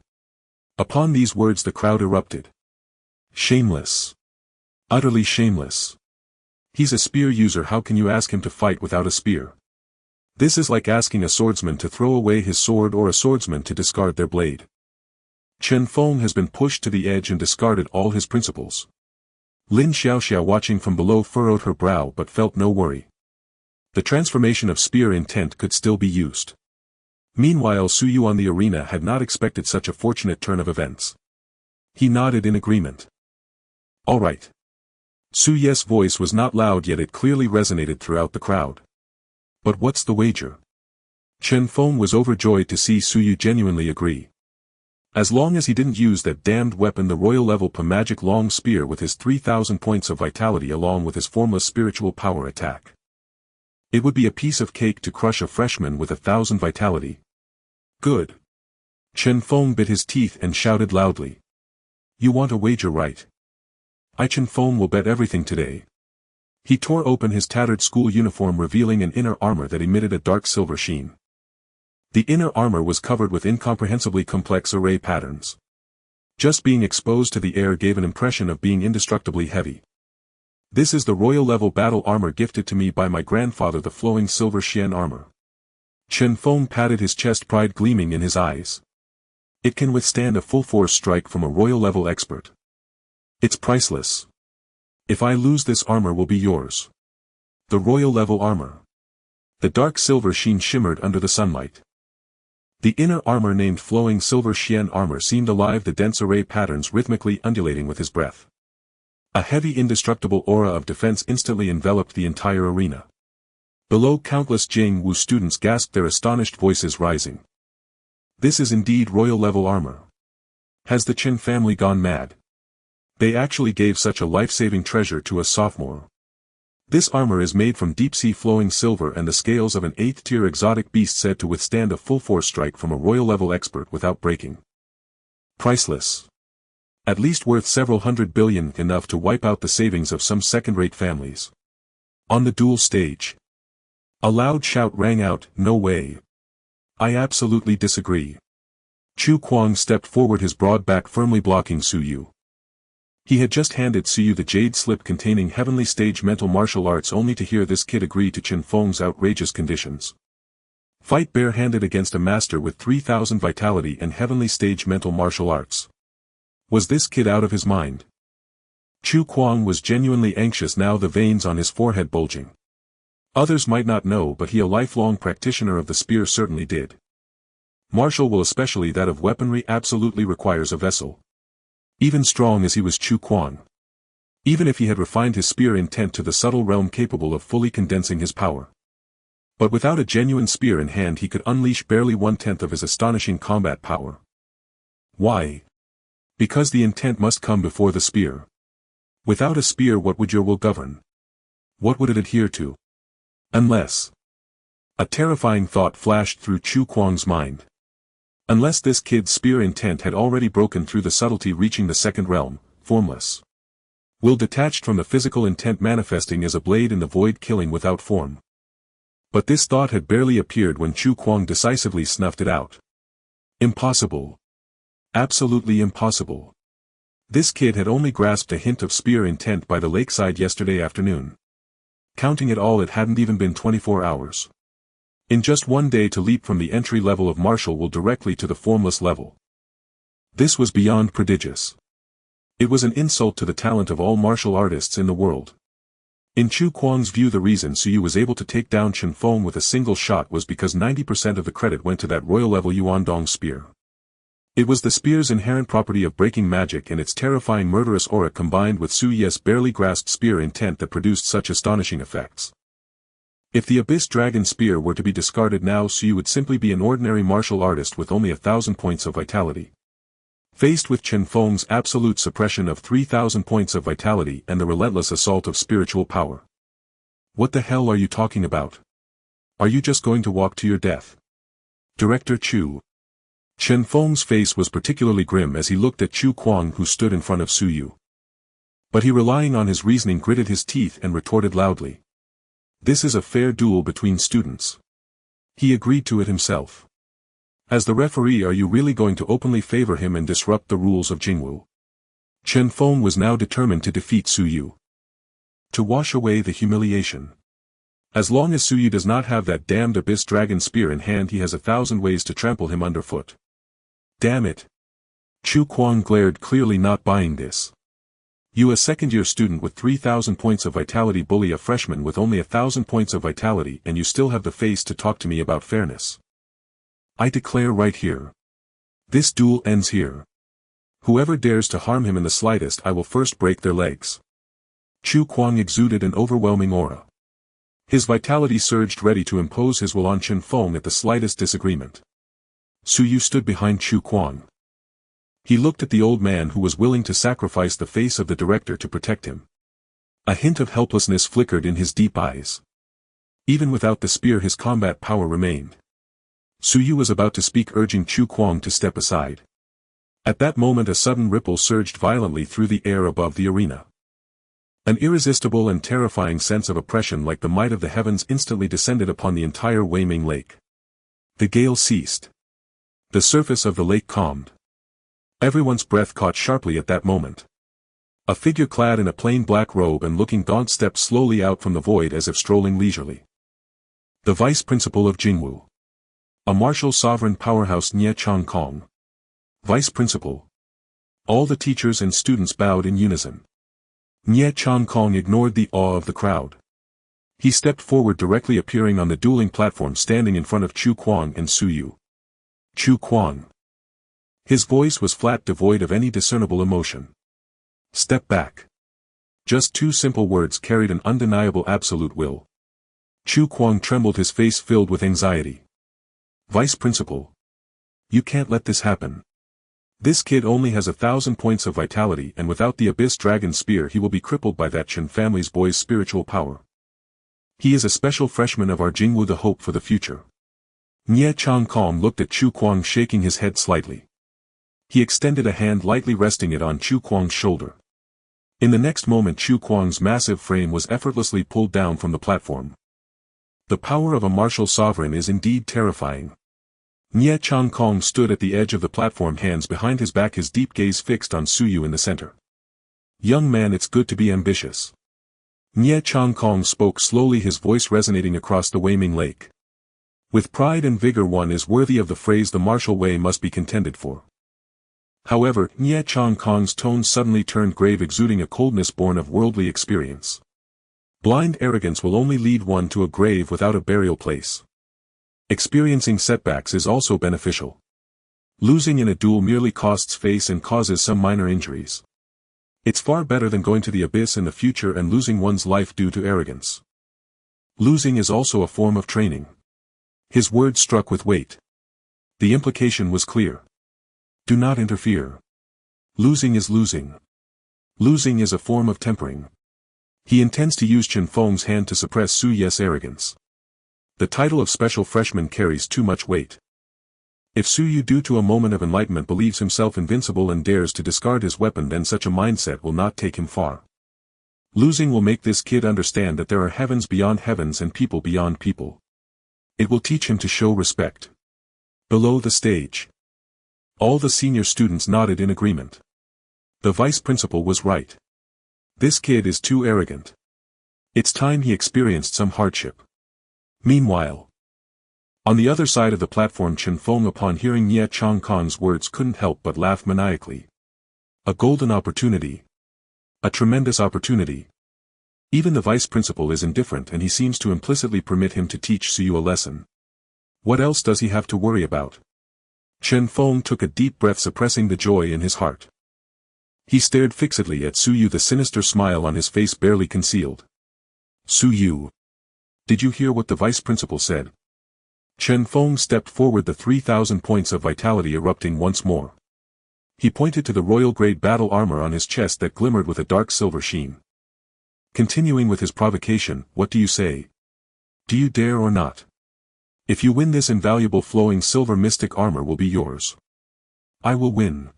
Upon these words the crowd erupted. Shameless. Utterly shameless. He's a spear user, how can you ask him to fight without a spear? This is like asking a swordsman to throw away his sword or a swordsman to discard their blade. Chen Feng has been pushed to the edge and discarded all his principles. Lin Xiaoxiao, watching from below, furrowed her brow but felt no worry. The transformation of spear intent could still be used. Meanwhile, Su Yu on the arena had not expected such a fortunate turn of events. He nodded in agreement. All right. Su Ye's voice was not loud, yet it clearly resonated throughout the crowd. But what's the wager? Chen Feng was overjoyed to see Su Yu genuinely agree. As long as he didn't use that damned weapon, the royal level magic long spear with his 3,000 points of vitality along with his formless spiritual power attack. It would be a piece of cake to crush a freshman with 1,000 vitality. Good. Chen Feng bit his teeth and shouted loudly. You want a wager, right? Chen Feng will bet everything today. He tore open his tattered school uniform, revealing an inner armor that emitted a dark silver sheen. The inner armor was covered with incomprehensibly complex array patterns. Just being exposed to the air gave an impression of being indestructibly heavy. This is the royal level battle armor gifted to me by my grandfather, the flowing silver Xian armor. Chen Feng patted his chest, pride gleaming in his eyes. It can withstand a full force strike from a royal level expert. It's priceless. If I lose, this armor will be yours. The royal level armor. The dark silver sheen shimmered under the sunlight. The inner armor, named Flowing Silver Xian armor, seemed alive, the dense array patterns rhythmically undulating with his breath. A heavy indestructible aura of defense instantly enveloped the entire arena. Below, countless Jing Wu students gasped, their astonished voices rising. This is indeed royal level armor. Has the Chen family gone mad? They actually gave such a life-saving treasure to a sophomore. This armor is made from deep-sea flowing silver and the scales of an 8th-tier exotic beast, said to withstand a full-force strike from a royal-level expert without breaking. Priceless. At least worth several hundred billion, enough to wipe out the savings of some second-rate families. On the duel stage. A loud shout rang out, no way. I absolutely disagree. Chu Kuang stepped forward, his broad back firmly blocking Su Yu. He had just handed Su Yu the jade slip containing heavenly stage mental martial arts, only to hear this kid agree to Chen Feng's outrageous conditions. Fight barehanded against a master with 3,000 vitality and heavenly stage mental martial arts. Was this kid out of his mind? Chu Kuang was genuinely anxious now, the veins on his forehead bulging. Others might not know, but he, a lifelong practitioner of the spear, certainly did. Martial will, especially that of weaponry, absolutely requires a vessel. Even strong as he was, Chu Kuang even if he had refined his spear intent to the subtle realm capable of fully condensing his power. But without a genuine spear in hand he could unleash barely 1/10 of his astonishing combat power. Why? Because the intent must come before the spear. Without a spear, what would your will govern? What would it adhere to? Unless... A terrifying thought flashed through Chu Kuang's mind. Unless this kid's spear intent had already broken through the subtlety reaching the second realm, formless. Will detached from the physical intent manifesting as a blade in the void killing without form. But this thought had barely appeared when Chu Kuang decisively snuffed it out. Impossible. Absolutely impossible. This kid had only grasped a hint of spear intent by the lakeside yesterday afternoon. Counting it all, it hadn't even been 24 hours. In just one day to leap from the entry level of martial will directly to the formless level. This was beyond prodigious. It was an insult to the talent of all martial artists in the world. In Chu Kuang's view, the reason Suyu was able to take down Chen Feng with a single shot was because 90% of the credit went to that royal-level Yuandong spear. It was the spear's inherent property of breaking magic and its terrifying murderous aura combined with Su Ye's barely grasped spear intent that produced such astonishing effects. If the Abyss Dragon Spear were to be discarded now, Suyu would simply be an ordinary martial artist with only 1,000 points of vitality. Faced with Chen Feng's absolute suppression of 3,000 points of vitality and the relentless assault of spiritual power. What the hell are you talking about? Are you just going to walk to your death? Director Chu. Chen Feng's face was particularly grim as he looked at Chu Kuang, who stood in front of Suyu. But he, relying on his reasoning, gritted his teeth and retorted loudly. This is a fair duel between students. He agreed to it himself. As the referee, are you really going to openly favor him and disrupt the rules of Jingwu? Chen Feng was now determined to defeat Suyu. To wash away the humiliation. As long as Suyu does not have that damned Abyss Dragon Spear in hand, he has 1,000 ways to trample him underfoot. Damn it. Chu Kuang glared, clearly not buying this. You, a second-year student with 3,000 points of vitality, bully a freshman with only 1,000 points of vitality, and you still have the face to talk to me about fairness. I declare right here. This duel ends here. Whoever dares to harm him in the slightest, I will first break their legs. Chu Kuang exuded an overwhelming aura. His vitality surged, ready to impose his will on Chen Feng at the slightest disagreement. Suyu stood behind Chu Kuang. He looked at the old man who was willing to sacrifice the face of the director to protect him. A hint of helplessness flickered in his deep eyes. Even without the spear, his combat power remained. Suyu was about to speak, urging Chu Kuang to step aside. At that moment, a sudden ripple surged violently through the air above the arena. An irresistible and terrifying sense of oppression like the might of the heavens instantly descended upon the entire Weiming Lake. The gale ceased. The surface of the lake calmed. Everyone's breath caught sharply at that moment. A figure clad in a plain black robe and looking gaunt stepped slowly out from the void as if strolling leisurely. The vice principal of Jingwu. A martial sovereign powerhouse, Nye Changkong. Vice principal. All the teachers and students bowed in unison. Nye Changkong ignored the awe of the crowd. He stepped forward, directly appearing on the dueling platform, standing in front of Chu Kuang and Suyu. Chu Kuang. His voice was flat, devoid of any discernible emotion. Step back. Just two simple words carried an undeniable absolute will. Chu Kuang trembled, his face filled with anxiety. Vice principal. You can't let this happen. This kid only has 1,000 points of vitality, and without the Abyss Dragon Spear he will be crippled by that Chen family's boy's spiritual power. He is a special freshman of our Jingwu, the hope for the future. Nye Changkong looked at Chu Kuang, shaking his head slightly. He extended a hand, lightly resting it on Chu Kuang's shoulder. In the next moment, Chu Kuang's massive frame was effortlessly pulled down from the platform. The power of a martial sovereign is indeed terrifying. Nye Changkong stood at the edge of the platform, hands behind his back, his deep gaze fixed on Suyu in the center. Young man, it's good to be ambitious. Nye Changkong spoke slowly, his voice resonating across the Weiming Lake. With pride and vigor, one is worthy of the phrase the martial way must be contended for. However, Nye Changkong's tone suddenly turned grave, exuding a coldness born of worldly experience. Blind arrogance will only lead one to a grave without a burial place. Experiencing setbacks is also beneficial. Losing in a duel merely costs face and causes some minor injuries. It's far better than going to the abyss in the future and losing one's life due to arrogance. Losing is also a form of training. His words struck with weight. The implication was clear. Do not interfere. Losing is losing. Losing is a form of tempering. He intends to use Chen Feng's hand to suppress Su Ye's arrogance. The title of special freshman carries too much weight. If Su Yu due to a moment of enlightenment believes himself invincible and dares to discard his weapon, then such a mindset will not take him far. Losing will make this kid understand that there are heavens beyond heavens and people beyond people. It will teach him to show respect. Below the stage. All the senior students nodded in agreement. The vice principal was right. This kid is too arrogant. It's time he experienced some hardship. Meanwhile, on the other side of the platform, Chen Feng, upon hearing Nye Changkong's words, couldn't help but laugh maniacally. A golden opportunity. A tremendous opportunity. Even the vice principal is indifferent, and he seems to implicitly permit him to teach Su Yu a lesson. What else does he have to worry about? Chen Feng took a deep breath, suppressing the joy in his heart. He stared fixedly at Su Yu, the sinister smile on his face barely concealed. Su Yu. Did you hear what the vice principal said? Chen Feng stepped forward, the 3,000 points of vitality erupting once more. He pointed to the royal-grade battle armor on his chest that glimmered with a dark silver sheen. Continuing with his provocation, what do you say? Do you dare or not? If you win, this invaluable flowing silver mystic armor will be yours. I will win.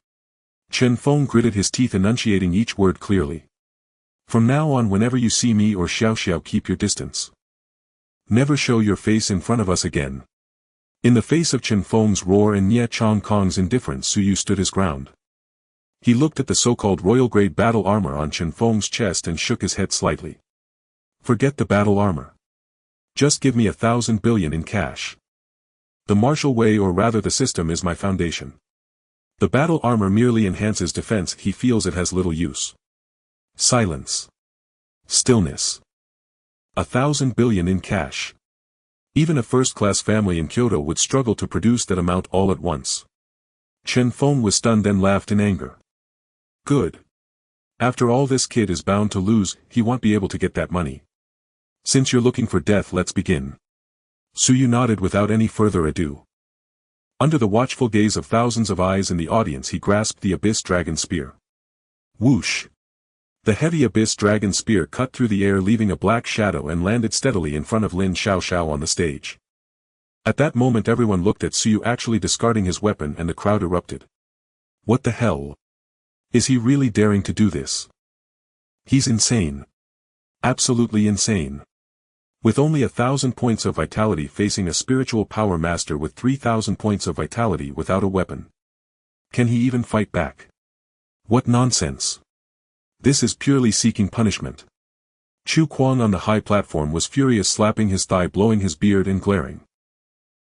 Chen Feng gritted his teeth, enunciating each word clearly. From now on, whenever you see me or Xiao Xiao, keep your distance. Never show your face in front of us again. In the face of Chen Feng's roar and Nye Changkong's indifference, Su Yu stood his ground. He looked at the so-called royal-grade battle armor on Chen Feng's chest and shook his head slightly. Forget the battle armor. Just give me 1,000 billion in cash. The martial way, or rather the system, is my foundation. The battle armor merely enhances defense. He feels it has little use. Silence. Stillness. 1,000 billion in cash. Even a first-class family in Kyoto would struggle to produce that amount all at once. Chen Feng was stunned, then laughed in anger. Good. After all, this kid is bound to lose. He won't be able to get that money. Since you're looking for death, let's begin. Su Yu nodded without any further ado. Under the watchful gaze of thousands of eyes in the audience, he grasped the Abyss Dragon Spear. Whoosh! The heavy Abyss Dragon Spear cut through the air, leaving a black shadow, and landed steadily in front of Lin Xiaoxiao on the stage. At that moment, everyone looked at Su Yu actually discarding his weapon, and the crowd erupted. What the hell? Is he really daring to do this? He's insane. Absolutely insane. With only 1,000 points of vitality, facing a spiritual power master with 3,000 points of vitality without a weapon. Can he even fight back? What nonsense. This is purely seeking punishment. Chu Kuang on the high platform was furious, slapping his thigh, blowing his beard and glaring.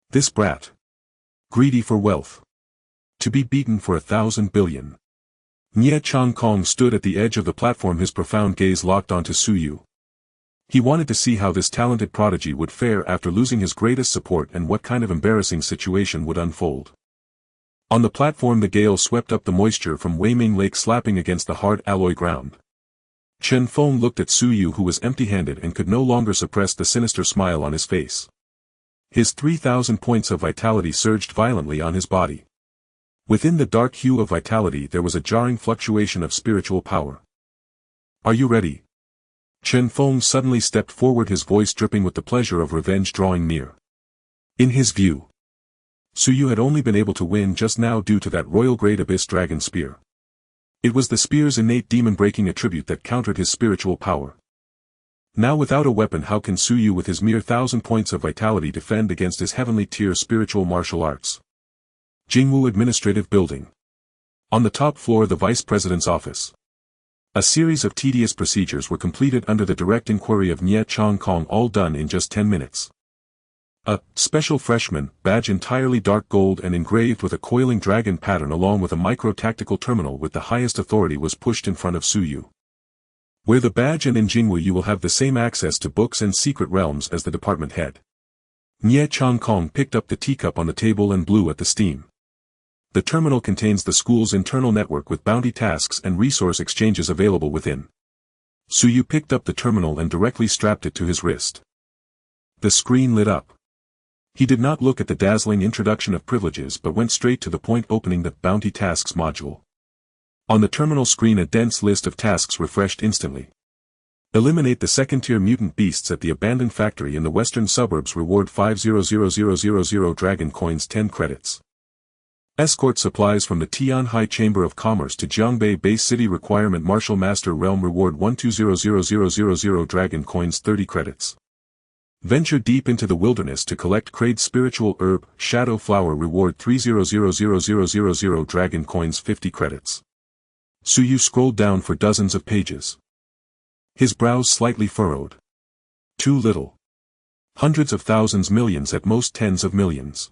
This brat. Greedy for wealth. To be beaten for 1,000 billion. Nye Changkong stood at the edge of the platform, his profound gaze locked onto Su Yu. He wanted to see how this talented prodigy would fare after losing his greatest support, and what kind of embarrassing situation would unfold. On the platform, the gale swept up the moisture from Weiming Lake, slapping against the hard alloy ground. Chen Feng looked at Su Yu, who was empty-handed and could no longer suppress the sinister smile on his face. His 3,000 points of vitality surged violently on his body. Within the dark hue of vitality there was a jarring fluctuation of spiritual power. Are you ready? Chen Feng suddenly stepped forward, his voice dripping with the pleasure of revenge drawing near. In his view, Su Yu had only been able to win just now due to that royal-grade Abyss Dragon Spear. It was the spear's innate demon-breaking attribute that countered his spiritual power. Now, without a weapon, how can Su Yu with his mere 1,000 points of vitality defend against his heavenly tier spiritual martial arts? Jingwu Administrative Building. On the top floor, the Vice President's office. A series of tedious procedures were completed under the direct inquiry of Nye Changkong, all done in just 10 minutes. A special freshman badge, entirely dark gold and engraved with a coiling dragon pattern, along with a micro-tactical terminal with the highest authority, was pushed in front of Su Yu. Wear the badge, and in Jingwu you will have the same access to books and secret realms as the department head. Nye Changkong picked up the teacup on the table and blew at the steam. The terminal contains the school's internal network with bounty tasks and resource exchanges available within. Suyu picked up the terminal and directly strapped it to his wrist. The screen lit up. He did not look at the dazzling introduction of privileges but went straight to the point, opening the Bounty Tasks module. On the terminal screen a dense list of tasks refreshed instantly. Eliminate the second-tier mutant beasts at the abandoned factory in the western suburbs. Reward 500000 dragon coins, 10 credits. Escort supplies from the Tianhai Chamber of Commerce to Jiangbei Base City. Requirement Martial Master Realm. Reward 120000 dragon coins, 30 credits. Venture deep into the wilderness to collect Krade's spiritual herb, Shadow Flower. Reward 300000 dragon coins, 50 credits. Suyu scrolled down for dozens of pages. His brows slightly furrowed. Too little. Hundreds of thousands, millions, at most tens of millions.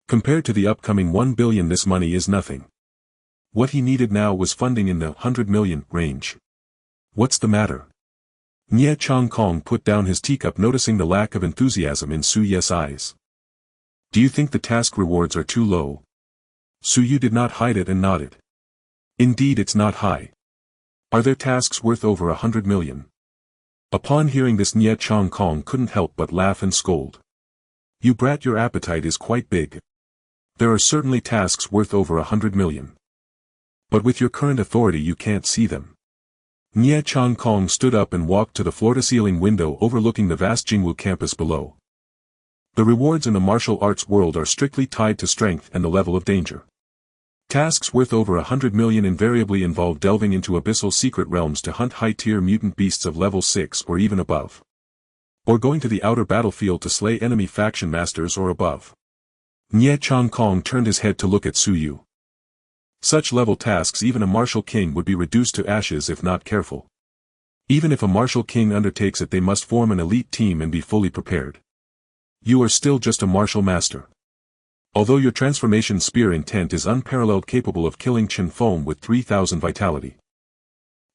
Compared to the upcoming 1 billion, this money is nothing. What he needed now was funding in the 100 million range. What's the matter? Nye Changkong put down his teacup, noticing the lack of enthusiasm in Suye's eyes. Do you think the task rewards are too low? Suyu did not hide it and nodded. Indeed, it's not high. Are there tasks worth over 100 million? Upon hearing this, Nye Changkong couldn't help but laugh and scold. You brat, your appetite is quite big. There are certainly tasks worth over 100 million. But with your current authority you can't see them. Nye Changkong stood up and walked to the floor-to-ceiling window overlooking the vast Jingwu campus below. The rewards in the martial arts world are strictly tied to strength and the level of danger. Tasks worth over 100 million invariably involve delving into abyssal secret realms to hunt high-tier mutant beasts of level 6 or even above. Or going to the outer battlefield to slay enemy faction masters or above. Nye Changkong turned his head to look at Suyu. Such level tasks even a martial king would be reduced to ashes if not careful. Even if a martial king undertakes it, they must form an elite team and be fully prepared. You are still just a martial master. Although your transformation spear intent is unparalleled, capable of killing Chen Feng with 3000 vitality.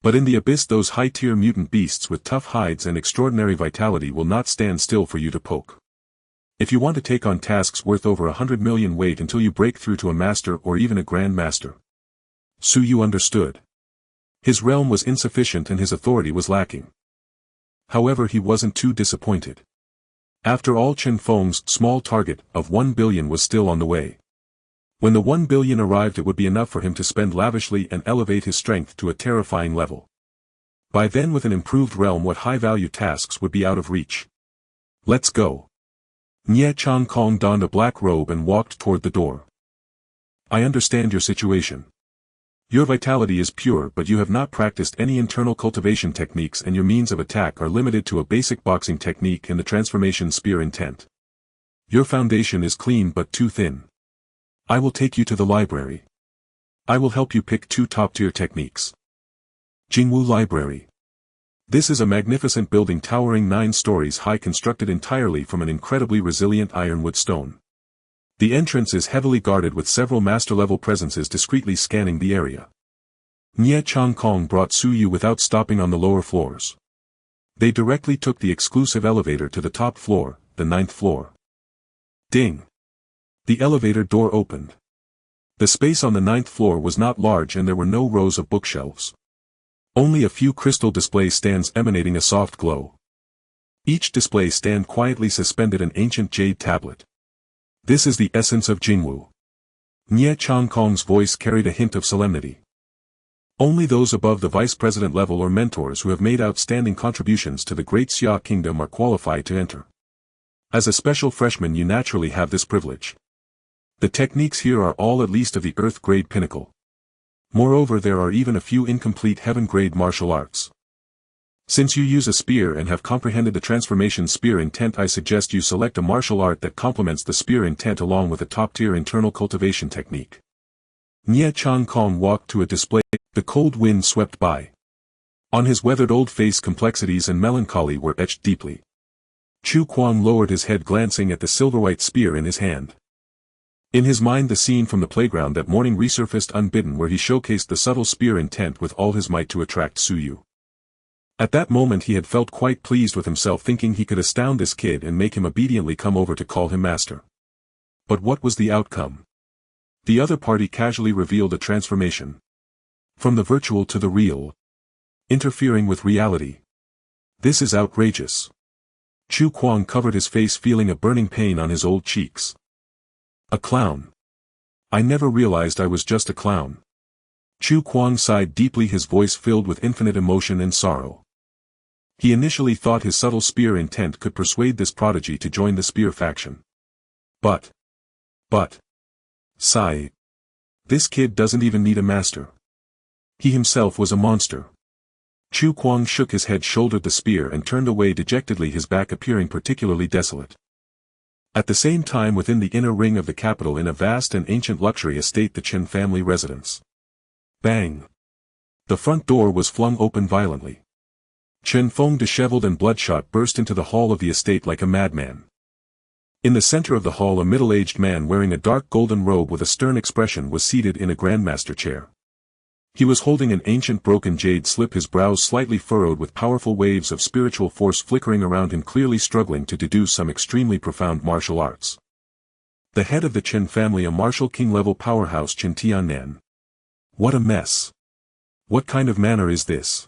But in the abyss those high-tier mutant beasts with tough hides and extraordinary vitality will not stand still for you to poke. If you want to take on tasks worth over 100 million, wait until you break through to a master or even a grand master. Suyu understood. His realm was insufficient and his authority was lacking. However, he wasn't too disappointed. After all, Chen Feng's small target of 1 billion was still on the way. When the 1 billion arrived, it would be enough for him to spend lavishly and elevate his strength to a terrifying level. By then, with an improved realm, what high-value tasks would be out of reach? Let's go. Nye Changkong donned a black robe and walked toward the door. I understand your situation. Your vitality is pure, but you have not practiced any internal cultivation techniques and your means of attack are limited to a basic boxing technique and the transformation spear intent. Your foundation is clean but too thin. I will take you to the library. I will help you pick 2 top-tier techniques. Jingwu Library. This is a magnificent building towering 9 stories high, constructed entirely from an incredibly resilient ironwood stone. The entrance is heavily guarded with several master-level presences discreetly scanning the area. Nye Changkong brought Suyu without stopping on the lower floors. They directly took the exclusive elevator to the top floor, the 9th floor. Ding! The elevator door opened. The space on the 9th floor was not large and there were no rows of bookshelves. Only a few crystal display stands emanating a soft glow. Each display stand quietly suspended an ancient jade tablet. This is the essence of Jingwu. Nye Changkong's voice carried a hint of solemnity. Only those above the vice president level or mentors who have made outstanding contributions to the Great Xia Kingdom are qualified to enter. As a special freshman, you naturally have this privilege. The techniques here are all at least of the earth-grade pinnacle. Moreover, there are even a few incomplete heaven-grade martial arts. Since you use a spear and have comprehended the transformation spear intent, I suggest you select a martial art that complements the spear intent along with a top-tier internal cultivation technique. Nye Changkong walked to a display. The cold wind swept by. On his weathered old face complexities and melancholy were etched deeply. Chu Kuang lowered his head, glancing at the silver-white spear in his hand. In his mind, the scene from the playground that morning resurfaced unbidden, where he showcased the subtle spear intent with all his might to attract Suyu. At that moment he had felt quite pleased with himself, thinking he could astound this kid and make him obediently come over to call him master. But what was the outcome? The other party casually revealed a transformation. From the virtual to the real. Interfering with reality. This is outrageous. Chu Kuang covered his face, feeling a burning pain on his old cheeks. A clown. I never realized I was just a clown. Chu Kuang sighed deeply, his voice filled with infinite emotion and sorrow. He initially thought his subtle spear intent could persuade this prodigy to join the spear faction. But. Sigh. This kid doesn't even need a master. He himself was a monster. Chu Kuang shook his head, shouldered the spear and turned away dejectedly, his back appearing particularly desolate. At the same time, within the inner ring of the capital, in a vast and ancient luxury estate, the Chen family residence. Bang! The front door was flung open violently. Chen Feng, disheveled and bloodshot, burst into the hall of the estate like a madman. In the center of the hall, a middle-aged man wearing a dark golden robe with a stern expression was seated in a grandmaster chair. He was holding an ancient broken jade slip, his brows slightly furrowed with powerful waves of spiritual force flickering around him, clearly struggling to deduce some extremely profound martial arts. The head of the Chen family, a martial king-level powerhouse, Chen Tiannan. What a mess. What kind of manner is this?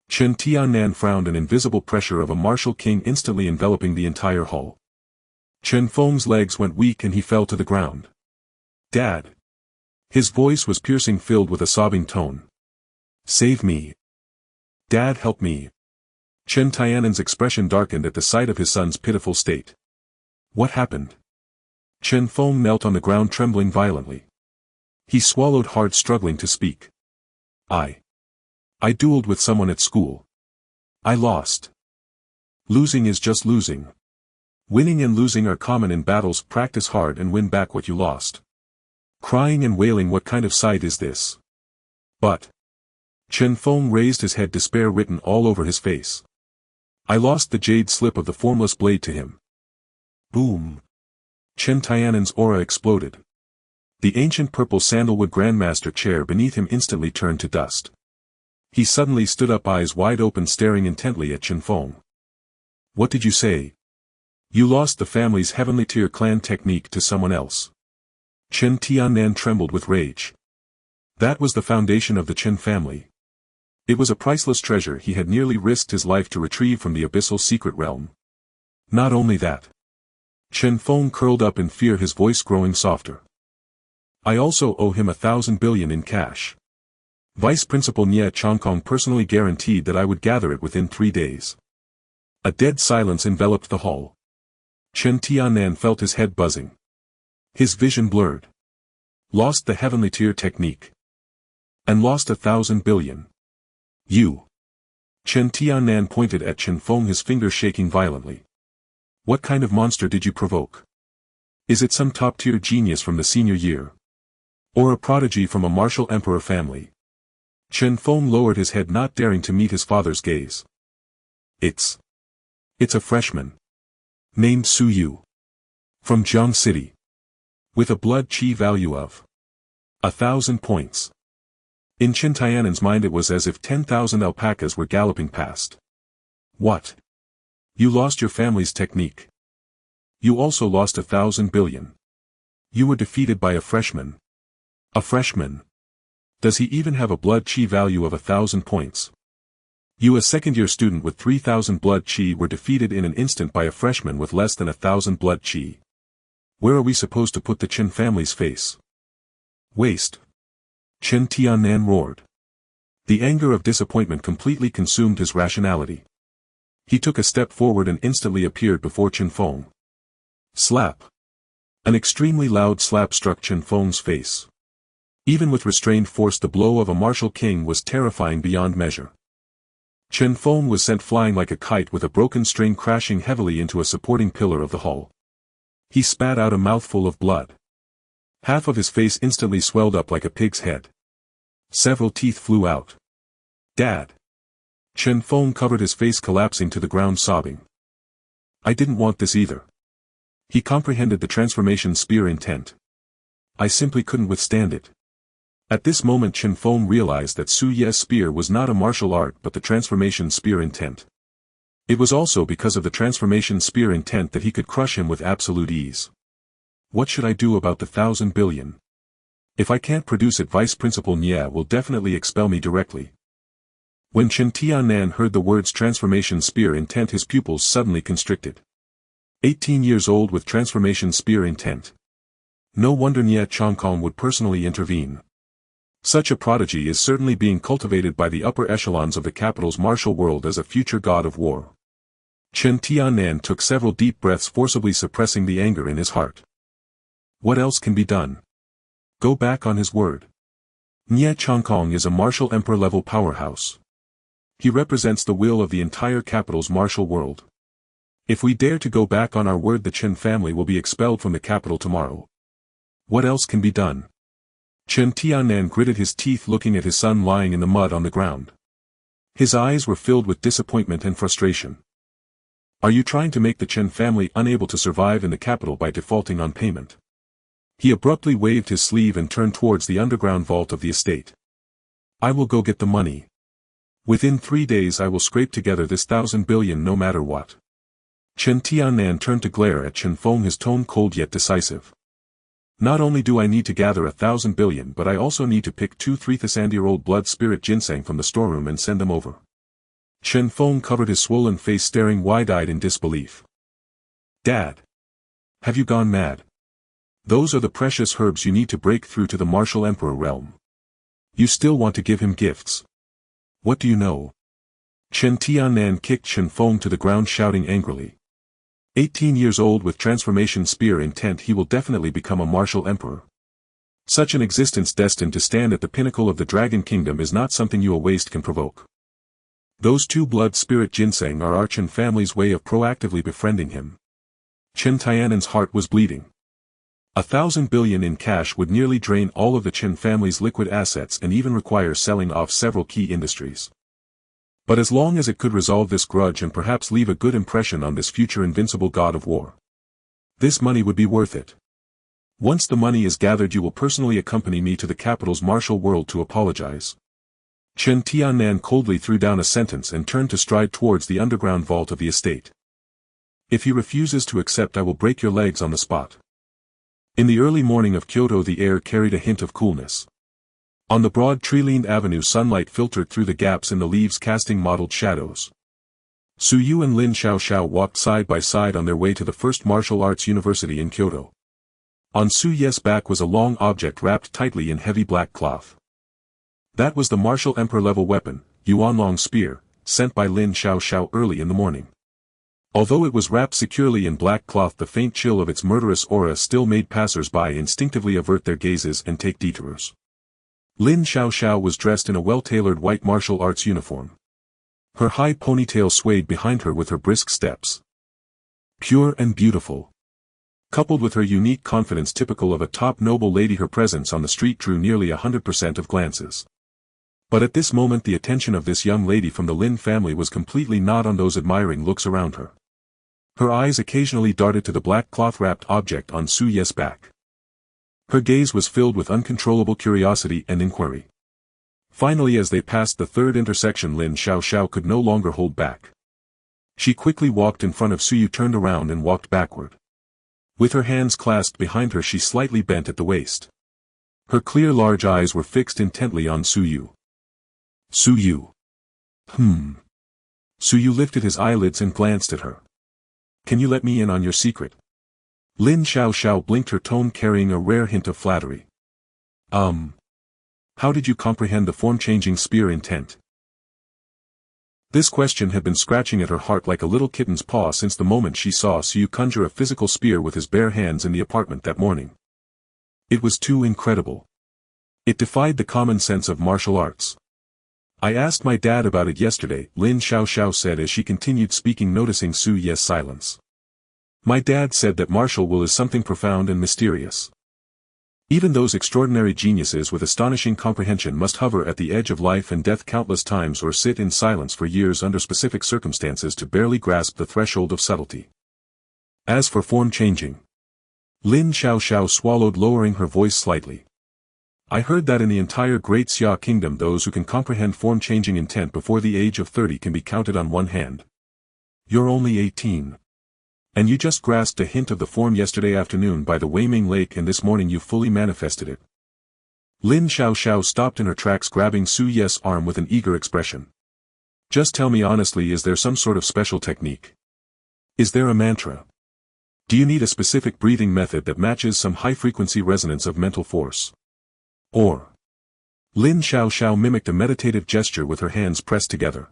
Chen Tiannan frowned, an invisible pressure of a martial king instantly enveloping the entire hall. Chen Feng's legs went weak and he fell to the ground. Dad. His voice was piercing, filled with a sobbing tone. Save me. Dad, help me. Chen Tiannan's expression darkened at the sight of his son's pitiful state. What happened? Chen Feng knelt on the ground, trembling violently. He swallowed hard, struggling to speak. I dueled with someone at school. I lost. Losing is just losing. Winning and losing are common in battles. Practice hard and win back what you lost. Crying and wailing, what kind of sight is this? But. Chen Feng raised his head, despair written all over his face. I lost the jade slip of the formless blade to him. Boom. Chen Tiannan's aura exploded. The ancient purple sandalwood grandmaster chair beneath him instantly turned to dust. He suddenly stood up, eyes wide open, staring intently at Chen Feng. What did you say? You lost the family's heavenly tier clan technique to someone else. Chen Tiannan trembled with rage. That was the foundation of the Chen family. It was a priceless treasure he had nearly risked his life to retrieve from the abyssal secret realm. Not only that. Chen Feng curled up in fear, his voice growing softer. I also owe him 1,000 billion in cash. Vice Principal Nie Chongkong personally guaranteed that I would gather it within 3 days. A dead silence enveloped the hall. Chen Tiannan felt his head buzzing. His vision blurred. Lost the heavenly tier technique. And lost 1,000 billion. You. Chen Tiannan pointed at Chen Feng, his fingers shaking violently. What kind of monster did you provoke? Is it some top-tier genius from the senior year? Or a prodigy from a martial emperor family? Chen Feng lowered his head, not daring to meet his father's gaze. It's a freshman. Named Su Yu. From Jiang City. With a blood chi value of 1,000 points. In Chen Tiannan's mind it was as if 10,000 alpacas were galloping past. What? You lost your family's technique. You also lost 1,000 billion. You were defeated by a freshman. A freshman? Does he even have a blood chi value of 1,000 points? You, a second-year student with 3,000 blood chi, were defeated in an instant by a freshman with less than 1,000 blood chi. Where are we supposed to put the Chen family's face? Waste. Chen Tiannan roared. The anger of disappointment completely consumed his rationality. He took a step forward and instantly appeared before Chen Feng. Slap. An extremely loud slap struck Chen Feng's face. Even with restrained force, the blow of a martial king was terrifying beyond measure. Chen Feng was sent flying like a kite, with a broken string crashing heavily into a supporting pillar of the hall. He spat out a mouthful of blood. Half of his face instantly swelled up like a pig's head. Several teeth flew out. Dad. Chen Feng covered his face, collapsing to the ground, sobbing. I didn't want this either. He comprehended the transformation spear intent. I simply couldn't withstand it. At this moment Chen Feng realized that Su Ye's spear was not a martial art but the transformation spear intent. It was also because of the transformation spear intent that he could crush him with absolute ease. What should I do about the 1,000 billion? If I can't produce it, Vice Principal Nye will definitely expel me directly. When Chen Tiannan heard the words transformation spear intent, his pupils suddenly constricted. 18 years old with transformation spear intent. No wonder Nye Chongkong would personally intervene. Such a prodigy is certainly being cultivated by the upper echelons of the capital's martial world as a future god of war. Chen Tiannan took several deep breaths, forcibly suppressing the anger in his heart. What else can be done? Go back on his word. Nye Chongkong is a martial emperor-level powerhouse. He represents the will of the entire capital's martial world. If we dare to go back on our word, the Chen family will be expelled from the capital tomorrow. What else can be done? Chen Tiannan gritted his teeth, looking at his son lying in the mud on the ground. His eyes were filled with disappointment and frustration. Are you trying to make the Chen family unable to survive in the capital by defaulting on payment? He abruptly waved his sleeve and turned towards the underground vault of the estate. I will go get the money. Within 3 days I will scrape together this 1,000 billion no matter what. Chen Tiannan turned to glare at Chen Feng, his tone cold yet decisive. Not only do I need to gather 1,000 billion, but I also need to pick 2 3,000-year-old blood spirit ginseng from the storeroom and send them over. Chen Feng covered his swollen face, staring wide-eyed in disbelief. Dad! Have you gone mad? Those are the precious herbs you need to break through to the martial emperor realm. You still want to give him gifts? What do you know? Chen Tiannan kicked Chen Feng to the ground, shouting angrily. 18 years old with transformation spear intent, he will definitely become a martial emperor. Such an existence destined to stand at the pinnacle of the Dragon Kingdom is not something you a waste can provoke. Those 2 blood spirit ginseng are our Chen family's way of proactively befriending him. Chen Tiannan's heart was bleeding. 1,000 billion in cash would nearly drain all of the Chen family's liquid assets and even require selling off several key industries. But as long as it could resolve this grudge and perhaps leave a good impression on this future invincible god of war, this money would be worth it. Once the money is gathered, you will personally accompany me to the capital's martial world to apologize. Chen Tiannan coldly threw down a sentence and turned to stride towards the underground vault of the estate. If he refuses to accept, I will break your legs on the spot. In the early morning of Kyoto, the air carried a hint of coolness. On the broad tree-lined avenue, sunlight filtered through the gaps in the leaves, casting mottled shadows. Su Yu and Lin Xiaoxiao walked side by side on their way to the first martial arts university in Kyoto. On Su Ye's back was a long object wrapped tightly in heavy black cloth. That was the martial emperor-level weapon, Yuanlong spear, sent by Lin Xiaoxiao early in the morning. Although it was wrapped securely in black cloth, the faint chill of its murderous aura still made passers-by instinctively avert their gazes and take detours. Lin Xiaoxiao was dressed in a well-tailored white martial arts uniform. Her high ponytail swayed behind her with her brisk steps. Pure and beautiful. Coupled with her unique confidence typical of a top noble lady, her presence on the street drew nearly 100% of glances. But at this moment the attention of this young lady from the Lin family was completely not on those admiring looks around her. Her eyes occasionally darted to the black cloth-wrapped object on Su Ye's back. Her gaze was filled with uncontrollable curiosity and inquiry. Finally, as they passed the third intersection, Lin Xiaoxiao could no longer hold back. She quickly walked in front of Su Yu, turned around and walked backward. With her hands clasped behind her, she slightly bent at the waist. Her clear large eyes were fixed intently on Su Yu. Su Yu. Su Yu lifted his eyelids and glanced at her. Can you let me in on your secret? Lin Xiaoxiao blinked, her tone carrying a rare hint of flattery. How did you comprehend the form-changing spear intent? This question had been scratching at her heart like a little kitten's paw since the moment she saw Su Yu conjure a physical spear with his bare hands in the apartment that morning. It was too incredible. It defied the common sense of martial arts. I asked my dad about it yesterday, Lin Xiaoxiao said as she continued speaking, noticing Su Ye's silence. My dad said that martial will is something profound and mysterious. Even those extraordinary geniuses with astonishing comprehension must hover at the edge of life and death countless times, or sit in silence for years under specific circumstances to barely grasp the threshold of subtlety. As for form changing, Lin Xiaoxiao swallowed, lowering her voice slightly. I heard that in the entire Great Xia Kingdom those who can comprehend form-changing intent before the age of 30 can be counted on one hand. You're only 18. And you just grasped a hint of the form yesterday afternoon by the Weiming Lake, and this morning you fully manifested it. Lin Xiaoxiao stopped in her tracks, grabbing Su Ye's arm with an eager expression. Just tell me honestly, is there some sort of special technique? Is there a mantra? Do you need a specific breathing method that matches some high-frequency resonance of mental force? Or? Lin Xiaoxiao mimicked a meditative gesture with her hands pressed together.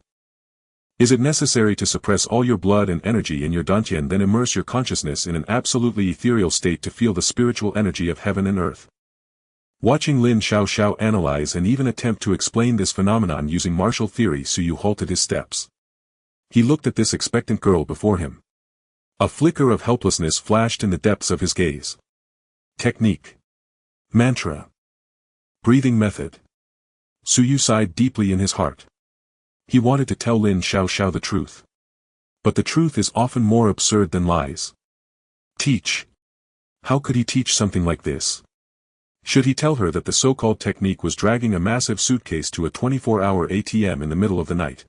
Is it necessary to suppress all your blood and energy in your dantian, then immerse your consciousness in an absolutely ethereal state to feel the spiritual energy of heaven and earth? Watching Lin Xiaoxiao analyze and even attempt to explain this phenomenon using martial theory, Suyu halted his steps. He looked at this expectant girl before him. A flicker of helplessness flashed in the depths of his gaze. Technique. Mantra. Breathing method. Suyu sighed deeply in his heart. He wanted to tell Lin Xiaoxiao the truth. But the truth is often more absurd than lies. Teach. How could he teach something like this? Should he tell her that the so-called technique was dragging a massive suitcase to a 24-hour ATM in the middle of the night?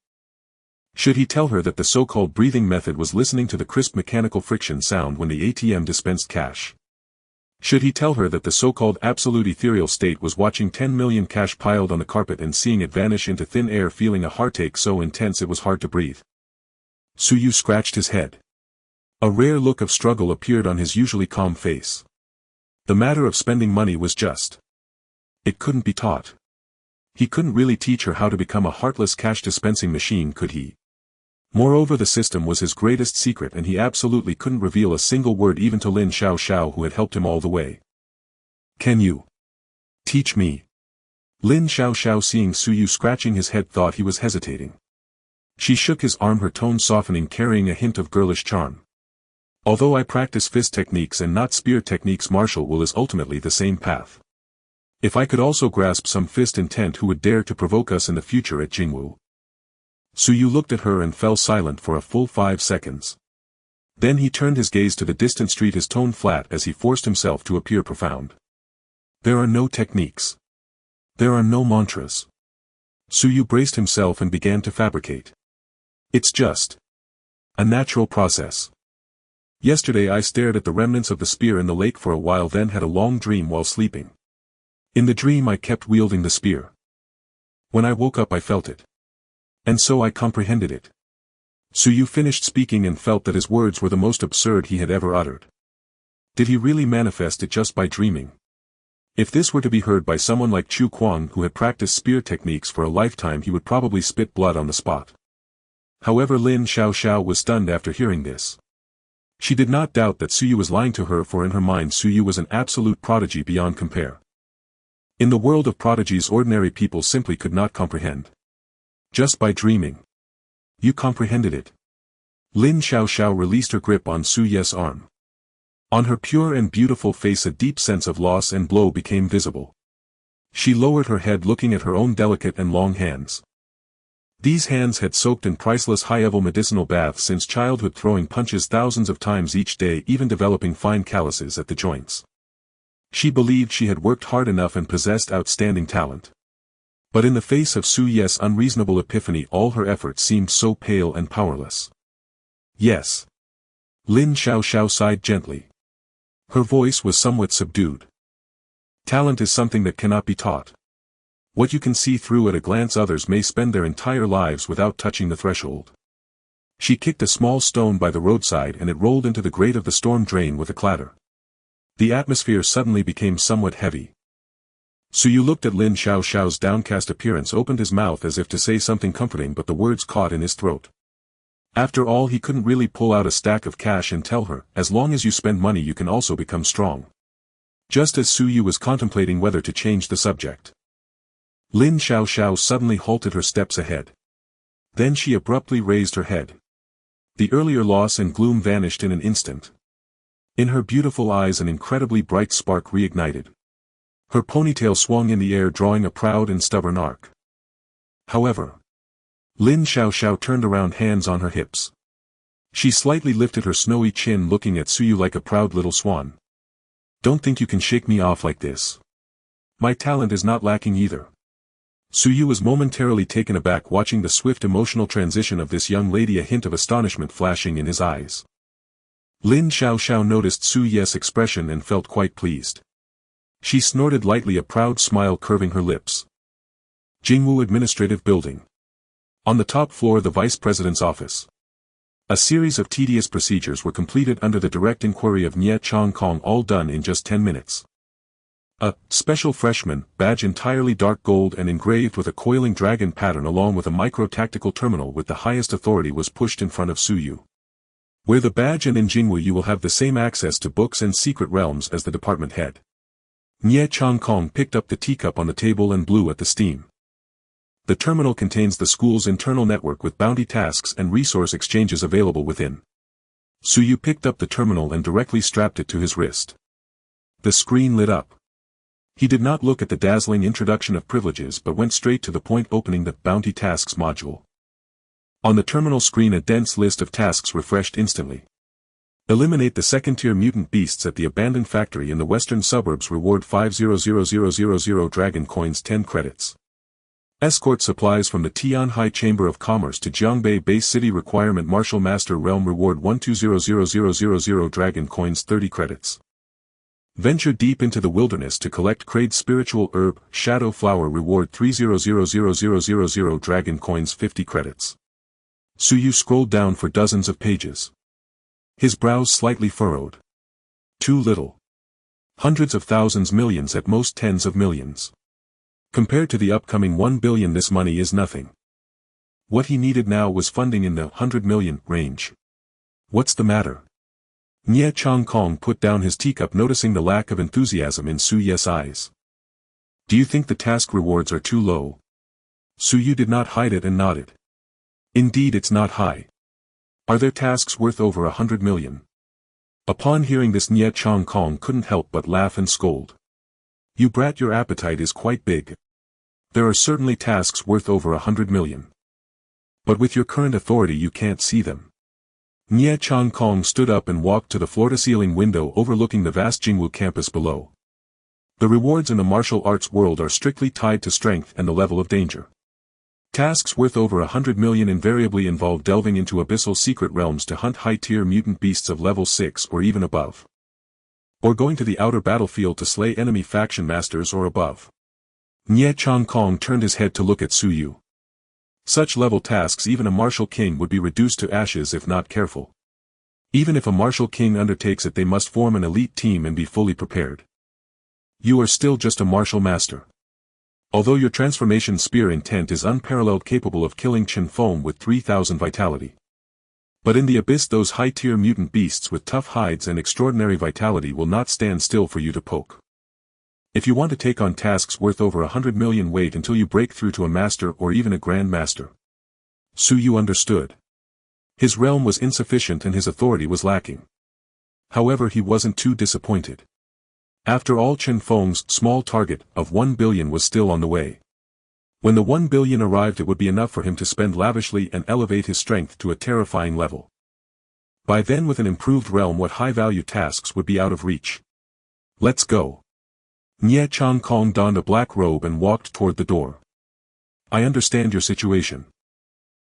Should he tell her that the so-called breathing method was listening to the crisp mechanical friction sound when the ATM dispensed cash? Should he tell her that the so-called absolute ethereal state was watching 10 million cash piled on the carpet and seeing it vanish into thin air, feeling a heartache so intense it was hard to breathe? Suyu scratched his head. A rare look of struggle appeared on his usually calm face. The matter of spending money was just. It couldn't be taught. He couldn't really teach her how to become a heartless cash-dispensing machine, could he? Moreover, the system was his greatest secret, and he absolutely couldn't reveal a single word even to Lin Xiaoxiao, who had helped him all the way. Can you teach me? Lin Xiaoxiao, seeing Suyu scratching his head, thought he was hesitating. She shook his arm, her tone softening, carrying a hint of girlish charm. Although I practice fist techniques and not spear techniques, martial will is ultimately the same path. If I could also grasp some fist intent, who would dare to provoke us in the future at Jingwu? Suyu looked at her and fell silent for a full 5 seconds. Then he turned his gaze to the distant street, his tone flat as he forced himself to appear profound. There are no techniques. There are no mantras. Suyu braced himself and began to fabricate. It's just a natural process. Yesterday I stared at the remnants of the spear in the lake for a while, then had a long dream while sleeping. In the dream I kept wielding the spear. When I woke up I felt it. And so I comprehended it. Suyu finished speaking and felt that his words were the most absurd he had ever uttered. Did he really manifest it just by dreaming? If this were to be heard by someone like Chu Kuang, who had practiced spear techniques for a lifetime, he would probably spit blood on the spot. However, Lin Xiaoxiao was stunned after hearing this. She did not doubt that Suyu was lying to her, for in her mind Suyu was an absolute prodigy beyond compare. In the world of prodigies, ordinary people simply could not comprehend. Just by dreaming. You comprehended it. Lin Xiaoxiao released her grip on Su Ye's arm. On her pure and beautiful face a deep sense of loss and blow became visible. She lowered her head, looking at her own delicate and long hands. These hands had soaked in priceless high-level medicinal baths since childhood, throwing punches thousands of times each day, even developing fine calluses at the joints. She believed she had worked hard enough and possessed outstanding talent. But in the face of Su Ye's unreasonable epiphany, all her efforts seemed so pale and powerless. Yes. Lin Xiaoxiao sighed gently. Her voice was somewhat subdued. Talent is something that cannot be taught. What you can see through at a glance, others may spend their entire lives without touching the threshold. She kicked a small stone by the roadside and it rolled into the grate of the storm drain with a clatter. The atmosphere suddenly became somewhat heavy. Suyu looked at Lin Xiaoxiao's downcast appearance, opened his mouth as if to say something comforting, but the words caught in his throat. After all, he couldn't really pull out a stack of cash and tell her, as long as you spend money you can also become strong. Just as Suyu was contemplating whether to change the subject, Lin Xiaoxiao suddenly halted her steps ahead. Then she abruptly raised her head. The earlier loss and gloom vanished in an instant. In her beautiful eyes an incredibly bright spark reignited. Her ponytail swung in the air, drawing a proud and stubborn arc. However, Lin Xiaoxiao turned around, hands on her hips. She slightly lifted her snowy chin, looking at Suyu like a proud little swan. Don't think you can shake me off like this. My talent is not lacking either. Suyu was momentarily taken aback, watching the swift emotional transition of this young lady, a hint of astonishment flashing in his eyes. Lin Xiaoxiao noticed Su Ye's expression and felt quite pleased. She snorted lightly, a proud smile curving her lips. Jingwu Administrative Building. On the top floor, the Vice President's office. A series of tedious procedures were completed under the direct inquiry of Nie Chong Kong, all done in just 10 minutes. A special freshman badge, entirely dark gold and engraved with a coiling dragon pattern, along with a micro-tactical terminal with the highest authority, was pushed in front of Suyu. Wear the badge and in Jingwu you will have the same access to books and secret realms as the department head. Nie Chong Kong picked up the teacup on the table and blew at the steam. The terminal contains the school's internal network with bounty tasks and resource exchanges available within. Suyu picked up the terminal and directly strapped it to his wrist. The screen lit up. He did not look at the dazzling introduction of privileges but went straight to the point, opening the Bounty Tasks module. On the terminal screen a dense list of tasks refreshed instantly. Eliminate the second-tier mutant beasts at the abandoned factory in the western suburbs. Reward 5,000,000 dragon coins, 10 credits. Escort supplies from the Tianhai Chamber of Commerce to Jiangbei Base City. Requirement Martial Master Realm. Reward 120,000 dragon coins, 30 credits. Venture deep into the wilderness to collect Kraid Spiritual Herb, Shadow Flower. Reward 3,000,000 dragon coins, 50 credits. Suyu scrolled down for dozens of pages. His brows slightly furrowed. Too little. Hundreds of thousands, millions, at most tens of millions. Compared to the upcoming 1 billion, this money is nothing. What he needed now was funding in the 100 million range. What's the matter? Nie Chong Kong put down his teacup, noticing the lack of enthusiasm in Suyu's eyes. Do you think the task rewards are too low? Suyu did not hide it and nodded. Indeed, it's not high. Are there tasks worth over 100 million? Upon hearing this, Nie Chong Kong couldn't help but laugh and scold. You brat, your appetite is quite big. There are certainly tasks worth over 100 million. But with your current authority you can't see them. Nie Chong Kong stood up and walked to the floor-to-ceiling window overlooking the vast Jingwu campus below. The rewards in the martial arts world are strictly tied to strength and the level of danger. Tasks worth over 100 million invariably involve delving into abyssal secret realms to hunt high-tier mutant beasts of level 6 or even above. Or going to the outer battlefield to slay enemy faction masters or above. Nie Chong Kong turned his head to look at Suyu. Such level tasks even a martial king would be reduced to ashes if not careful. Even if a martial king undertakes it, they must form an elite team and be fully prepared. You are still just a martial master. Although your transformation spear intent is unparalleled, capable of killing Chen Foam with 3,000 vitality. But in the abyss those high-tier mutant beasts with tough hides and extraordinary vitality will not stand still for you to poke. If you want to take on tasks worth over 100 million, wait until you break through to a master or even a grand master. Suyu understood. His realm was insufficient and his authority was lacking. However, he wasn't too disappointed. After all, Chen Feng's small target of 1 billion was still on the way. When the 1 billion arrived, it would be enough for him to spend lavishly and elevate his strength to a terrifying level. By then, with an improved realm, what high-value tasks would be out of reach? Let's go. Nie Chong Kong donned a black robe and walked toward the door. I understand your situation.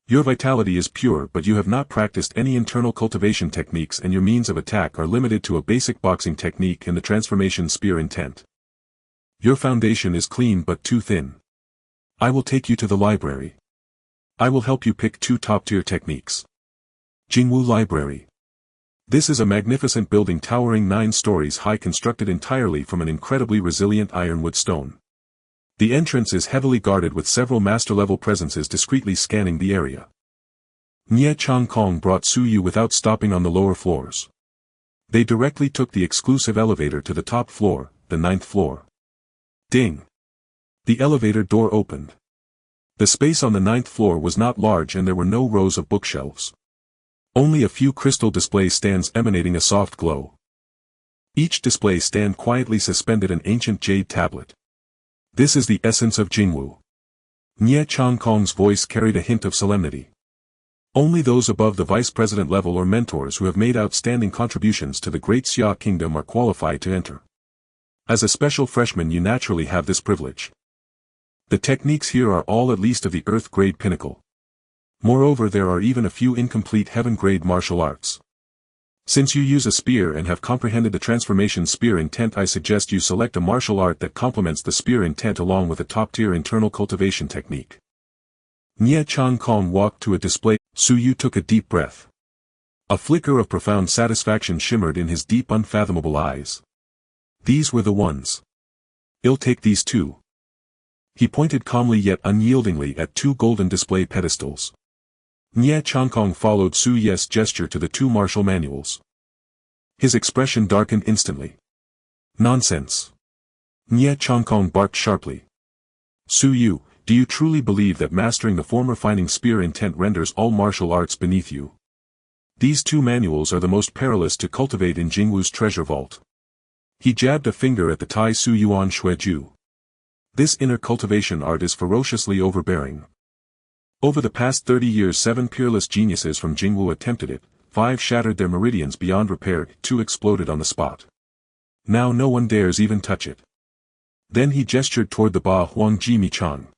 Your vitality is pure, but you have not practiced any internal cultivation techniques and your means of attack are limited to a basic boxing technique and the transformation spear intent. Your foundation is clean but too thin. I will take you to the library. I will help you pick 2 top-tier techniques. Jingwu Library. This is a magnificent building towering 9 stories high, constructed entirely from an incredibly resilient ironwood stone. The entrance is heavily guarded with several master-level presences discreetly scanning the area. Nie Chong Kong brought Suyu without stopping on the lower floors. They directly took the exclusive elevator to the top floor, the 9th floor. Ding! The elevator door opened. The space on the 9th floor was not large and there were no rows of bookshelves. Only a few crystal display stands emanating a soft glow. Each display stand quietly suspended an ancient jade tablet. This is the essence of Jingwu. Nie Chong Kong's voice carried a hint of solemnity. Only those above the vice president level or mentors who have made outstanding contributions to the Great Xia Kingdom are qualified to enter. As a special freshman you naturally have this privilege. The techniques here are all at least of the earth-grade pinnacle. Moreover, there are even a few incomplete heaven-grade martial arts. Since you use a spear and have comprehended the transformation spear intent, I suggest you select a martial art that complements the spear intent along with a top-tier internal cultivation technique. Nie Chang Kong walked to a display. Su Yu took a deep breath. A flicker of profound satisfaction shimmered in his deep unfathomable eyes. These were the ones. I'll take these too. He pointed calmly yet unyieldingly at two golden display pedestals. Nie Changkong followed Su Ye's gesture to the two martial manuals. His expression darkened instantly. Nonsense. Nie Changkong barked sharply. Su Yu, do you truly believe that mastering the former finding spear intent renders all martial arts beneath you? These two manuals are the most perilous to cultivate in Jingwu's treasure vault. He jabbed a finger at the Tai Su Yuan Shueju. This inner cultivation art is ferociously overbearing. Over the past 30 years 7 peerless geniuses from Jingwu attempted it, 5 shattered their meridians beyond repair, 2 exploded on the spot. Now no one dares even touch it. Then he gestured toward the Ba Huang Ji Mi Chang.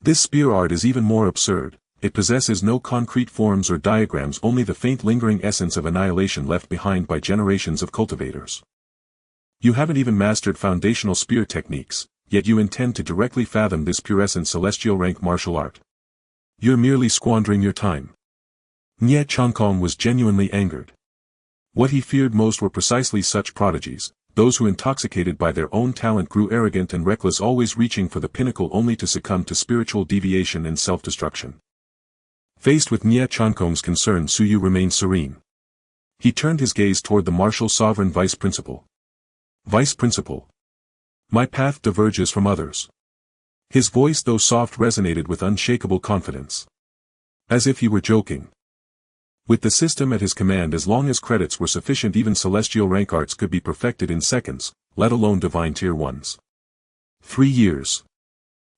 This spear art is even more absurd, it possesses no concrete forms or diagrams, only the faint lingering essence of annihilation left behind by generations of cultivators. You haven't even mastered foundational spear techniques, yet you intend to directly fathom this purescent celestial rank martial art. You're merely squandering your time. Nie Changkong was genuinely angered. What he feared most were precisely such prodigies, those who intoxicated by their own talent grew arrogant and reckless, always reaching for the pinnacle only to succumb to spiritual deviation and self-destruction. Faced with Nie Changkong's concern, Su Yu remained serene. He turned his gaze toward the martial sovereign vice principal. Vice principal. My path diverges from others. His voice, though soft, resonated with unshakable confidence. As if he were joking. With the system at his command, as long as credits were sufficient, even celestial rank arts could be perfected in seconds, let alone divine tier ones. 3 years.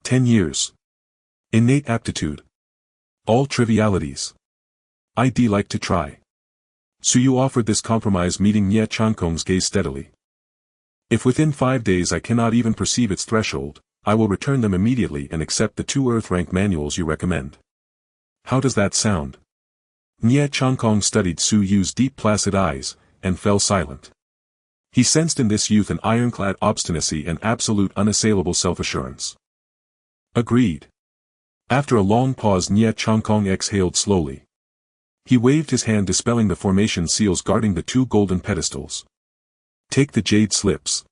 10 years. Innate aptitude. All trivialities. I'd like to try. Su Yu offered this compromise, meeting Nie Changkong's gaze steadily. If within 5 days I cannot even perceive its threshold, I will return them immediately and accept the 2 Earth-rank manuals you recommend. How does that sound? Nie Changkong studied Su Yu's deep placid eyes, and fell silent. He sensed in this youth an ironclad obstinacy and absolute unassailable self-assurance. Agreed. After a long pause, Nie Changkong exhaled slowly. He waved his hand, dispelling the formation seals guarding the 2 golden pedestals. Take the jade slips.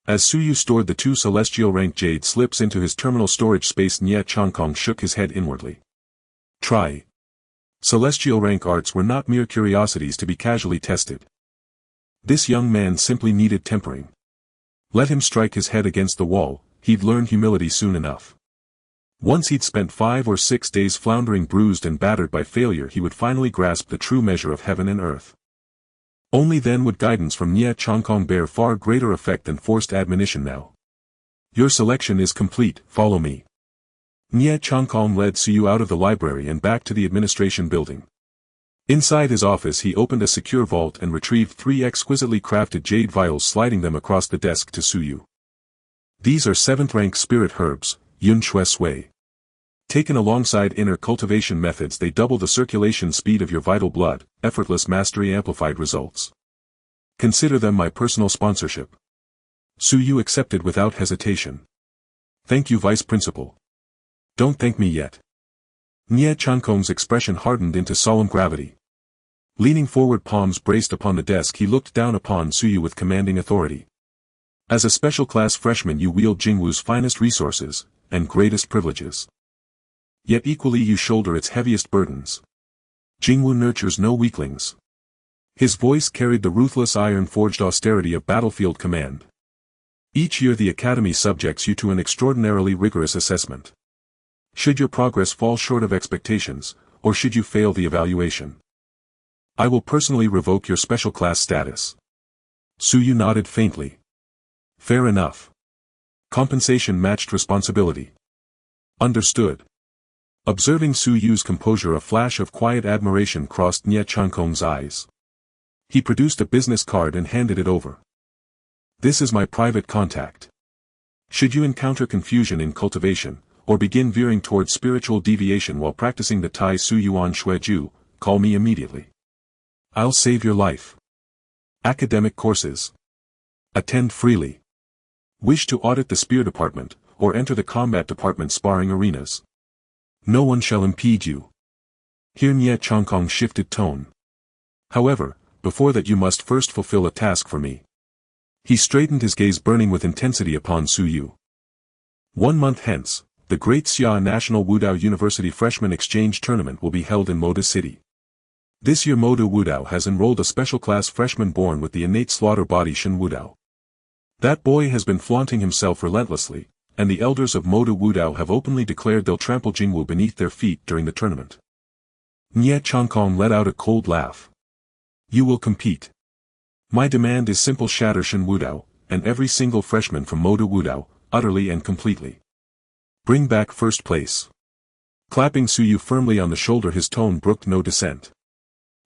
As Su Yu stored the 2 celestial rank jade slips into his terminal storage space, Nie Changkong shook his head inwardly. Try. Celestial rank arts were not mere curiosities to be casually tested. This young man simply needed tempering. Let him strike his head against the wall, he'd learn humility soon enough. Once he'd spent 5 or 6 days floundering, bruised and battered by failure, he would finally grasp the true measure of heaven and earth. Only then would guidance from Nie Changkong bear far greater effect than forced admonition. Now. Your selection is complete, follow me. Nie Changkong led Su Yu out of the library and back to the administration building. Inside his office he opened a secure vault and retrieved 3 exquisitely crafted jade vials, sliding them across the desk to Su Yu. These are 7th rank spirit herbs, Yun Shui Sui. Taken alongside inner cultivation methods, they double the circulation speed of your vital blood, effortless mastery, amplified results. Consider them my personal sponsorship. Su Yu accepted without hesitation. Thank you, Vice Principal. Don't thank me yet. Nie Changkong's expression hardened into solemn gravity. Leaning forward, palms braced upon the desk, he looked down upon Su Yu with commanding authority. As a special class freshman, you wield Jingwu's finest resources and greatest privileges. Yet equally you shoulder its heaviest burdens. Jingwu nurtures no weaklings. His voice carried the ruthless iron-forged austerity of battlefield command. Each year the Academy subjects you to an extraordinarily rigorous assessment. Should your progress fall short of expectations, or should you fail the evaluation, I will personally revoke your special class status. Su Yu nodded faintly. Fair enough. Compensation matched responsibility. Understood. Observing Su Yu's composure, a flash of quiet admiration crossed Nie Changkong's eyes. He produced a business card and handed it over. This is my private contact. Should you encounter confusion in cultivation, or begin veering towards spiritual deviation while practicing the Tai Su Yuan Shueju, call me immediately. I'll save your life. Academic courses. Attend freely. Wish to audit the spear department, or enter the combat department sparring arenas. No one shall impede you. Here Nie Chongkong shifted tone. However, before that you must first fulfill a task for me. He straightened his gaze burning with intensity upon Su Yu. 1 month hence, the Great Xia National Wudao University Freshman Exchange Tournament will be held in Moda City. This year Moda Wudao has enrolled a special class freshman born with the innate slaughter body Shen Wudao. That boy has been flaunting himself relentlessly, and the elders of Moda Wudao have openly declared they'll trample Jingwu beneath their feet during the tournament. Nie Chongkong let out a cold laugh. You will compete. My demand is simple: shatter Shen Wudao, and every single freshman from Moda Wudao, utterly and completely. Bring back first place. Clapping Su Yu firmly on the shoulder, his tone brooked no dissent.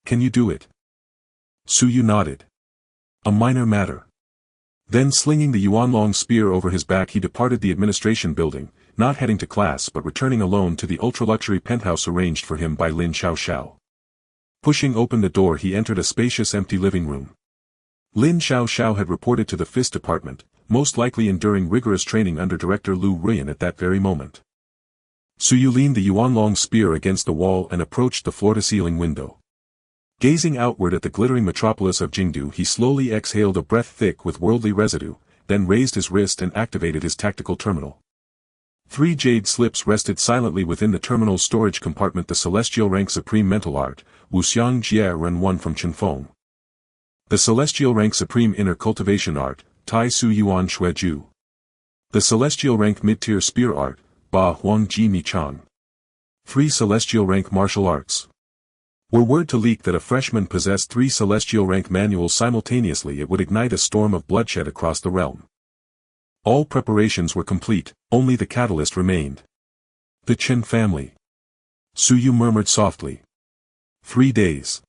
Can you do it? Su Yu nodded. A minor matter. Then slinging the yuan-long spear over his back he departed the administration building, not heading to class but returning alone to the ultra-luxury penthouse arranged for him by Lin Xiaoxiao. Pushing open the door he entered a spacious empty living room. Lin Xiaoxiao had reported to the FIS department, most likely enduring rigorous training under Director Lu Ruyan at that very moment. Su Yu leaned the yuan-long spear against the wall and approached the floor-to-ceiling window. Gazing outward at the glittering metropolis of Jingdu, he slowly exhaled a breath thick with worldly residue, then raised his wrist and activated his tactical terminal. 3 jade slips rested silently within the terminal's storage compartment. The Celestial Rank Supreme Mental Art, Wuxiang Jie Ren 1 from Chenfeng. The Celestial Rank Supreme Inner Cultivation Art, Tai Su Yuan Shui Ju. The Celestial Rank Mid-Tier Spear Art, Ba Huang Ji Mi Chang. 3 Celestial Rank Martial Arts. Were word to leak that a freshman possessed 3 Celestial Rank manuals simultaneously, it would ignite a storm of bloodshed across the realm. All preparations were complete, only the catalyst remained. The Chen family. Su Yu murmured softly. 3 days.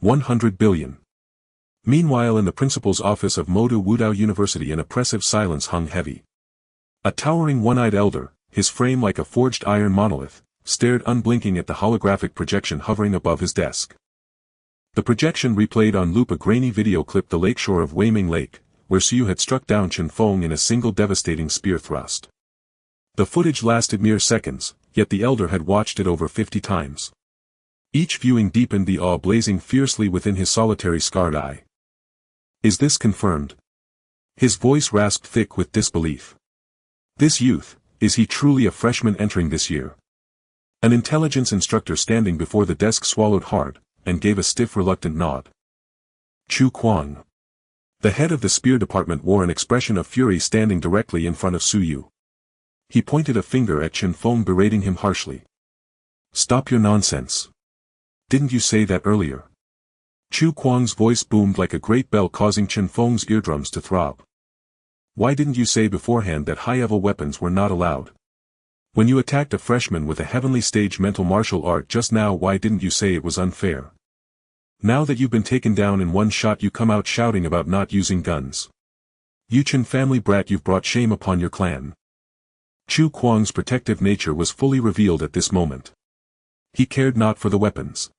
100 billion. Meanwhile in the principal's office of Moda Wudao University an oppressive silence hung heavy. A towering one-eyed elder, his frame like a forged iron monolith, stared unblinking at the holographic projection hovering above his desk. The projection replayed on loop a grainy video clip the lakeshore of Weiming Lake, where Su Yu had struck down Chen Feng in a single devastating spear thrust. The footage lasted mere seconds, yet the elder had watched it over 50 times. Each viewing deepened the awe blazing fiercely within his solitary scarred eye. Is this confirmed? His voice rasped thick with disbelief. This youth, is he truly a freshman entering this year? An intelligence instructor standing before the desk swallowed hard, and gave a stiff reluctant nod. Chu Kuang. The head of the spear department wore an expression of fury standing directly in front of Su Yu. He pointed a finger at Chen Feng berating him harshly. Stop your nonsense. Didn't you say that earlier? Chu Kuang's voice boomed like a great bell causing Chen Feng's eardrums to throb. Why didn't you say beforehand that high-level weapons were not allowed? When you attacked a freshman with a heavenly stage mental martial art just now, why didn't you say it was unfair? Now that you've been taken down in one shot you come out shouting about not using guns. You Chen family brat, you've brought shame upon your clan. Chu Kuang's protective nature was fully revealed at this moment. He cared not for the weapons.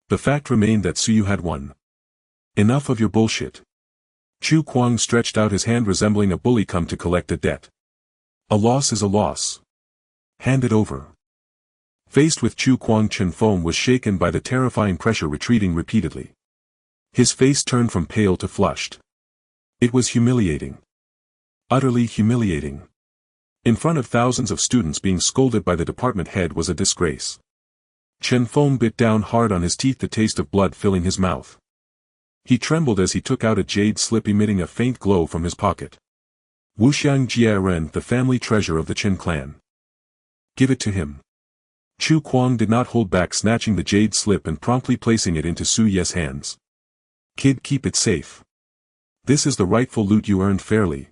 The fact remained that Su Yu had won. Enough of your bullshit. Chu Kuang stretched out his hand resembling a bully come to collect a debt. A loss is a loss. Hand it over. Faced with Chu Kuang, Chen Feng was shaken by the terrifying pressure, retreating repeatedly. His face turned from pale to flushed. It was humiliating. Utterly humiliating. In front of thousands of students being scolded by the department head was a disgrace. Chen Feng bit down hard on his teeth, the taste of blood filling his mouth. He trembled as he took out a jade slip emitting a faint glow from his pocket. Wuxiang Jie Ren, the family treasure of the Chen clan. Give it to him. Chu Kuang did not hold back, snatching the jade slip and promptly placing it into Su Ye's hands. Kid, keep it safe. This is the rightful loot you earned fairly.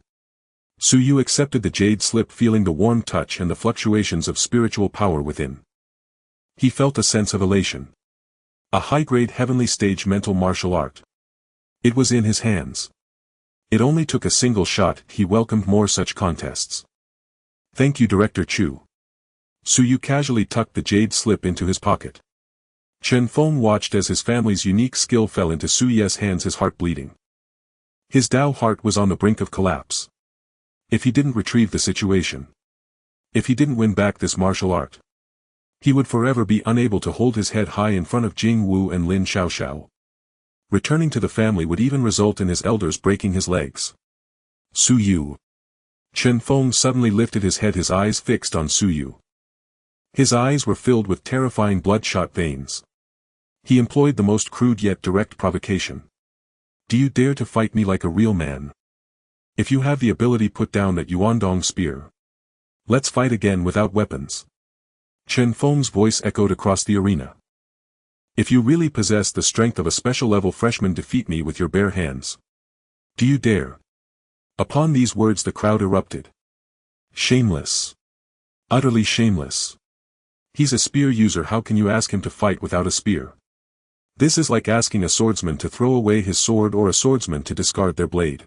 Su Yu accepted the jade slip, feeling the warm touch and the fluctuations of spiritual power within. He felt a sense of elation. A high-grade heavenly stage mental martial art. It was in his hands. It only took a single shot. He welcomed more such contests. Thank you, Director Chu. Su Yu casually tucked the jade slip into his pocket. Chen Feng watched as his family's unique skill fell into Su Ye's hands, his heart bleeding. His Dao heart was on the brink of collapse. If he didn't retrieve the situation, if he didn't win back this martial art, he would forever be unable to hold his head high in front of Jing Wu and Lin Xiaoxiao. Returning to the family would even result in his elders breaking his legs. Su Yu. Chen Feng suddenly lifted his head, his eyes fixed on Su Yu. His eyes were filled with terrifying bloodshot veins. He employed the most crude yet direct provocation. Do you dare to fight me like a real man? If you have the ability, put down that Yuandong spear. Let's fight again without weapons. Chen Feng's voice echoed across the arena. If you really possess the strength of a special-level freshman, defeat me with your bare hands. Do you dare? Upon these words the crowd erupted. Shameless. Utterly shameless. He's a spear user, how can you ask him to fight without a spear? This is like asking a swordsman to throw away his sword or a swordsman to discard their blade.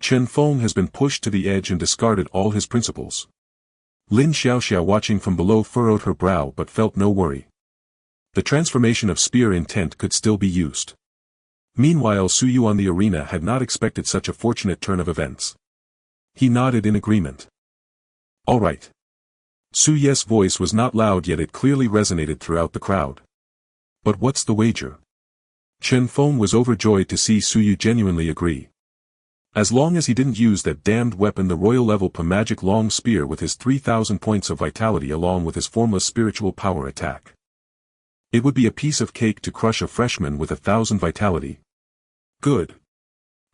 Chen Feng has been pushed to the edge and discarded all his principles. Lin Xiaoxiao, watching from below, furrowed her brow but felt no worry. The transformation of spear intent could still be used. Meanwhile, Su Yu on the arena had not expected such a fortunate turn of events. He nodded in agreement. All right. Su Ye's voice was not loud, yet it clearly resonated throughout the crowd. But what's the wager? Chen Feng was overjoyed to see Su Yu genuinely agree. As long as he didn't use that damned weapon, the royal-level magic long spear with his 3,000 points of vitality along with his formless spiritual power attack. It would be a piece of cake to crush a freshman with 1,000 vitality. Good.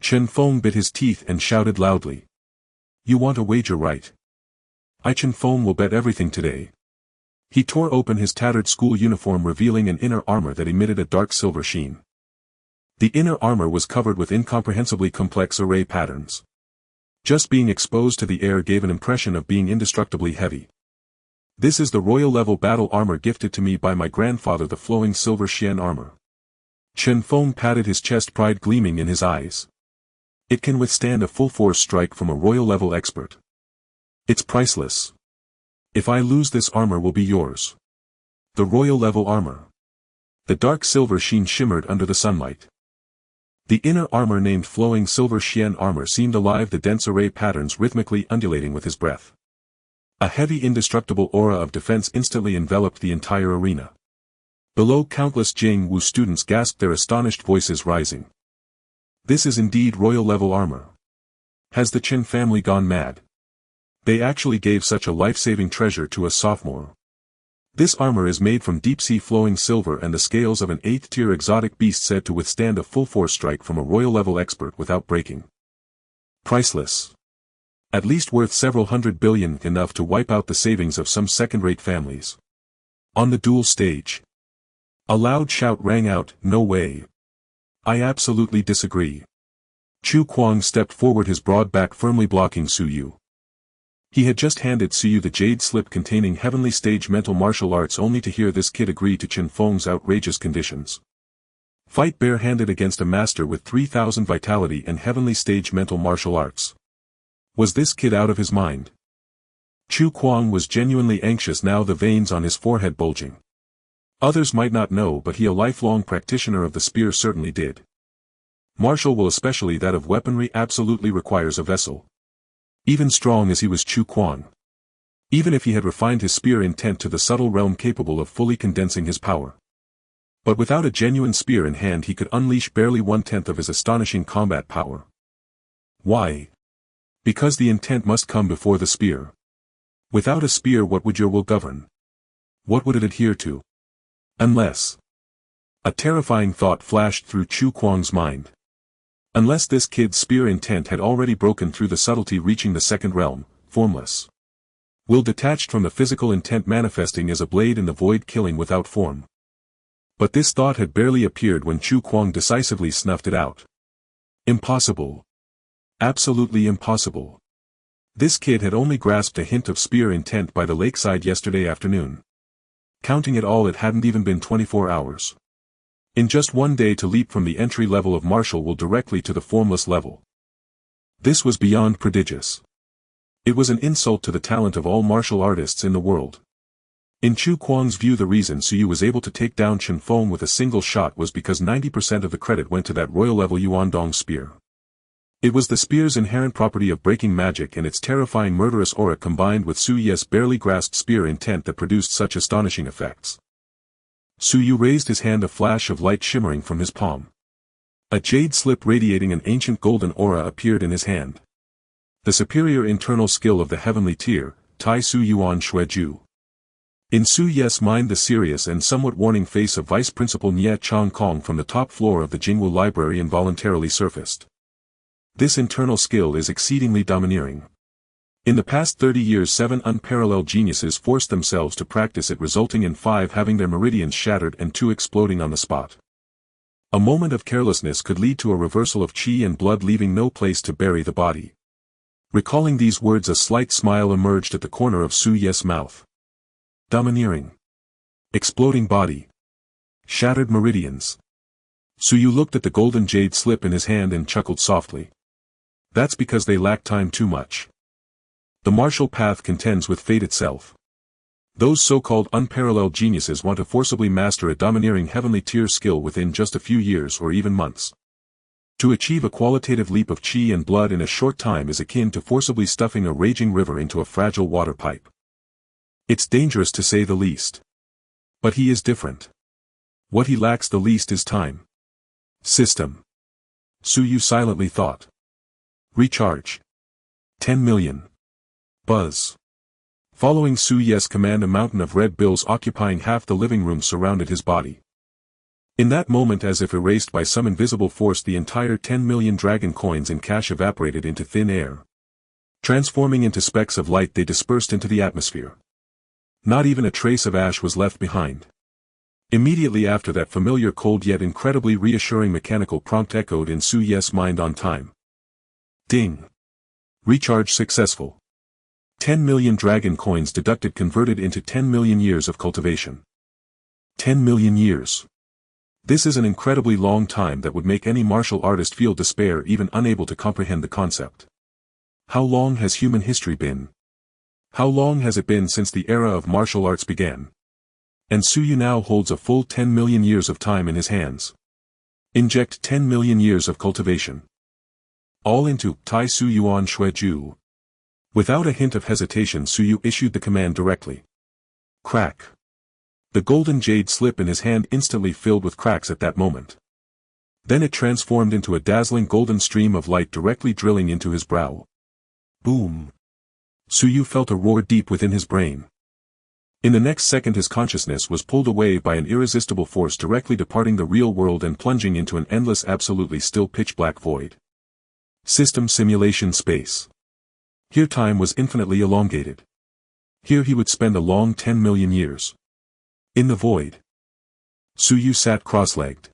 Chen Feng bit his teeth and shouted loudly. You want a wager, right? Chen Feng will bet everything today. He tore open his tattered school uniform, revealing an inner armor that emitted a dark silver sheen. The inner armor was covered with incomprehensibly complex array patterns. Just being exposed to the air gave an impression of being indestructibly heavy. This is the royal-level battle armor gifted to me by my grandfather, the flowing silver Xian armor. Chen Feng patted his chest, pride gleaming in his eyes. It can withstand a full-force strike from a royal-level expert. It's priceless. If I lose, this armor will be yours. The royal-level armor. The dark silver sheen shimmered under the sunlight. The inner armor, named Flowing Silver Xian armor, seemed alive, the dense array patterns rhythmically undulating with his breath. A heavy indestructible aura of defense instantly enveloped the entire arena. Below, countless Jing Wu students gasped, their astonished voices rising. This is indeed royal-level armor. Has the Chen family gone mad? They actually gave such a life-saving treasure to a sophomore. This armor is made from deep-sea flowing silver and the scales of an 8th-tier exotic beast, said to withstand a full-force strike from a royal-level expert without breaking. Priceless. At least worth several hundred billion, enough to wipe out the savings of some second-rate families. On the duel stage. A loud shout rang out, no way. I absolutely disagree. Chu Kuang stepped forward, his broad back firmly blocking Su Yu. He had just handed Su Yu the jade slip containing Heavenly Stage Mental Martial Arts, only to hear this kid agree to Chen Feng's outrageous conditions. Fight bare-handed against a master with 3,000 vitality and Heavenly Stage Mental Martial Arts. Was this kid out of his mind? Chu Kuang was genuinely anxious now, the veins on his forehead bulging. Others might not know, but he, a lifelong practitioner of the spear, certainly did. Martial will, especially that of weaponry, absolutely requires a vessel. Even strong as he was, Chu Kuang. Even if he had refined his spear intent to the subtle realm capable of fully condensing his power. But without a genuine spear in hand he could unleash barely 1/10 of his astonishing combat power. Why? Because the intent must come before the spear. Without a spear, what would your will govern? What would it adhere to? Unless... A terrifying thought flashed through Chu Kuang's mind. Unless this kid's spear intent had already broken through the subtlety, reaching the second realm, formless. Will detached from the physical intent, manifesting as a blade in the void, killing without form. But this thought had barely appeared when Chu Kuang decisively snuffed it out. Impossible. Absolutely impossible. This kid had only grasped a hint of spear intent by the lakeside yesterday afternoon. Counting it all, it hadn't even been 24 hours. In just one day to leap from the entry level of martial will directly to the formless level. This was beyond prodigious. It was an insult to the talent of all martial artists in the world. In Chu Kuang's view, the reason Su Yu was able to take down Chen Feng with a single shot was because 90% of the credit went to that royal-level Yuandong spear. It was the spear's inherent property of breaking magic and its terrifying murderous aura combined with Su Yu's barely grasped spear intent that produced such astonishing effects. Su Yu raised his hand, a flash of light shimmering from his palm. A jade slip radiating an ancient golden aura appeared in his hand. The superior internal skill of the heavenly tier, Tai Su Yuan Shui Ju. In Su Ye's mind, the serious and somewhat warning face of Vice Principal Nye Chang Kong from the top floor of the Jingwu Library involuntarily surfaced. This internal skill is exceedingly domineering. In the past 30 years 7 unparalleled geniuses forced themselves to practice it, resulting in 5 having their meridians shattered and 2 exploding on the spot. A moment of carelessness could lead to a reversal of qi and blood, leaving no place to bury the body. Recalling these words, a slight smile emerged at the corner of Su Ye's mouth. Domineering. Exploding body. Shattered meridians. Su Yu looked at the golden jade slip in his hand and chuckled softly. That's because they lack time too much. The martial path contends with fate itself. Those so-called unparalleled geniuses want to forcibly master a domineering heavenly tier skill within just a few years or even months. To achieve a qualitative leap of qi and blood in a short time is akin to forcibly stuffing a raging river into a fragile water pipe. It's dangerous to say the least. But he is different. What he lacks the least is time. System. Su Yu silently thought. Recharge. 10 million. Buzz. Following Su Ye's command, a mountain of red bills occupying half the living room surrounded his body. In that moment, as if erased by some invisible force, the entire 10 million dragon coins in cash evaporated into thin air. Transforming into specks of light, they dispersed into the atmosphere. Not even a trace of ash was left behind. Immediately after, that familiar cold yet incredibly reassuring mechanical prompt echoed in Su Ye's mind on time. Ding. Recharge successful. 10 million dragon coins deducted, converted into 10 million years of cultivation. 10 million years. This is an incredibly long time that would make any martial artist feel despair, even unable to comprehend the concept. How long has human history been? How long has it been since the era of martial arts began? And Su Yu now holds a full 10 million years of time in his hands. Inject 10 million years of cultivation. All into Tai Su Yuan Shui Ju. Without a hint of hesitation, Su Yu issued the command directly. Crack. The golden jade slip in his hand instantly filled with cracks at that moment. Then it transformed into a dazzling golden stream of light directly drilling into his brow. Boom. Su Yu felt a roar deep within his brain. In the next second, his consciousness was pulled away by an irresistible force directly departing the real world and plunging into an endless, absolutely still pitch-black void. System simulation space. Here time was infinitely elongated. Here he would spend a long 10 million years. In the void. Su Yu sat cross-legged.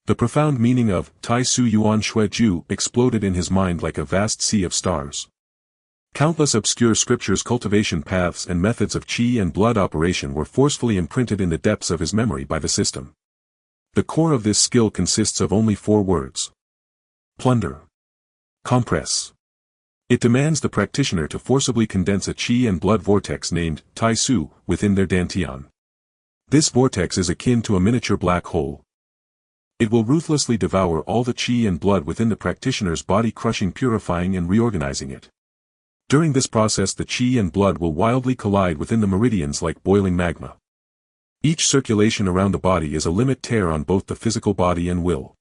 The profound meaning of Tai Su Yuan Shui Ju exploded in his mind like a vast sea of stars. Countless obscure scriptures, cultivation paths and methods of qi and blood operation were forcefully imprinted in the depths of his memory by the system. The core of this skill consists of only 4 words. Plunder. Compress. It demands the practitioner to forcibly condense a qi and blood vortex named Tai Su within their dantian. This vortex is akin to a miniature black hole. It will ruthlessly devour all the qi and blood within the practitioner's body, crushing, purifying and reorganizing it. During this process, the qi and blood will wildly collide within the meridians like boiling magma. Each circulation around the body is a limit tear on both the physical body and will.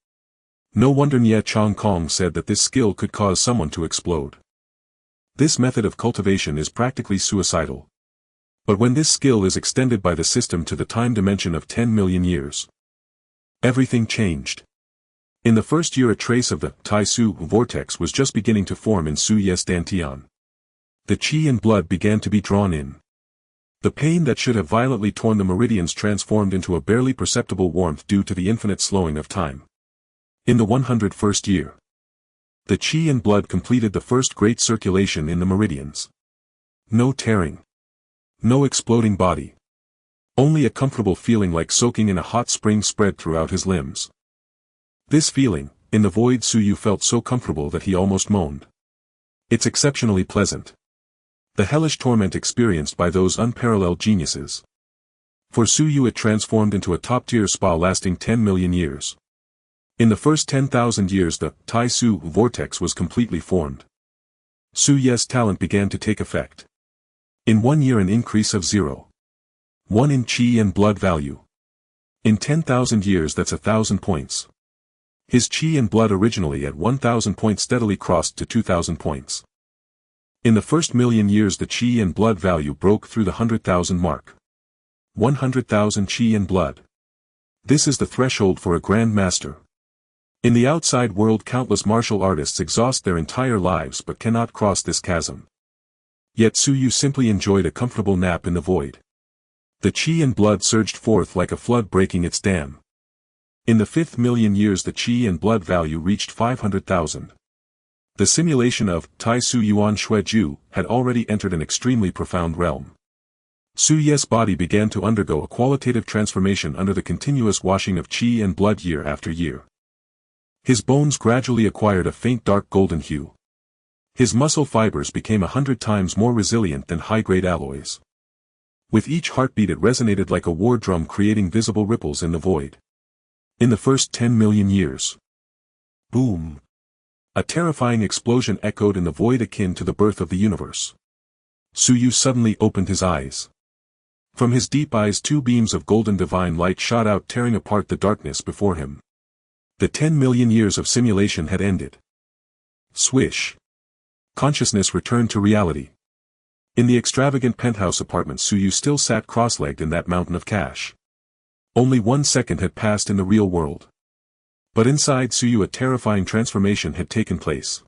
No wonder Nye Chang Kong said that this skill could cause someone to explode. This method of cultivation is practically suicidal. But when this skill is extended by the system to the time dimension of 10 million years, everything changed. In the first year, a trace of the Tai Su vortex was just beginning to form in Su Ye's dantian. The qi and blood began to be drawn in. The pain that should have violently torn the meridians transformed into a barely perceptible warmth due to the infinite slowing of time. In the 101st year, the qi and blood completed the first great circulation in the meridians. No tearing. No exploding body. Only a comfortable feeling like soaking in a hot spring spread throughout his limbs. This feeling, in the void, Su Yu felt so comfortable that he almost moaned. It's exceptionally pleasant. The hellish torment experienced by those unparalleled geniuses. For Su Yu it transformed into a top-tier spa lasting 10 million years. In the first 10,000 years the Tai Su vortex was completely formed. Su Ye's talent began to take effect. In 1 year an increase of 0.1 in qi and blood value. In 10,000 years that's 1,000 points. His qi and blood originally at 1,000 points steadily crossed to 2,000 points. In the first million years the qi and blood value broke through the 100,000 mark. 100,000 qi and blood. This is the threshold for a Grand Master. In the outside world countless martial artists exhaust their entire lives but cannot cross this chasm. Yet Su Yu simply enjoyed a comfortable nap in the void. The qi and blood surged forth like a flood breaking its dam. In the 5th million years the qi and blood value reached 500,000. The simulation of Tai Su Yuan Shui Ju had already entered an extremely profound realm. Su Ye's body began to undergo a qualitative transformation under the continuous washing of qi and blood year after year. His bones gradually acquired a faint dark golden hue. His muscle fibers became 100 times more resilient than high-grade alloys. With each heartbeat it resonated like a war drum creating visible ripples in the void. In the first 10 million years. Boom! A terrifying explosion echoed in the void akin to the birth of the universe. Su Yu suddenly opened his eyes. From his deep eyes 2 beams of golden divine light shot out tearing apart the darkness before him. The 10 million years of simulation had ended. Swish. Consciousness returned to reality. In the extravagant penthouse apartment Su Yu still sat cross-legged in that mountain of cash. Only 1 second had passed in the real world. But inside Su Yu a terrifying transformation had taken place.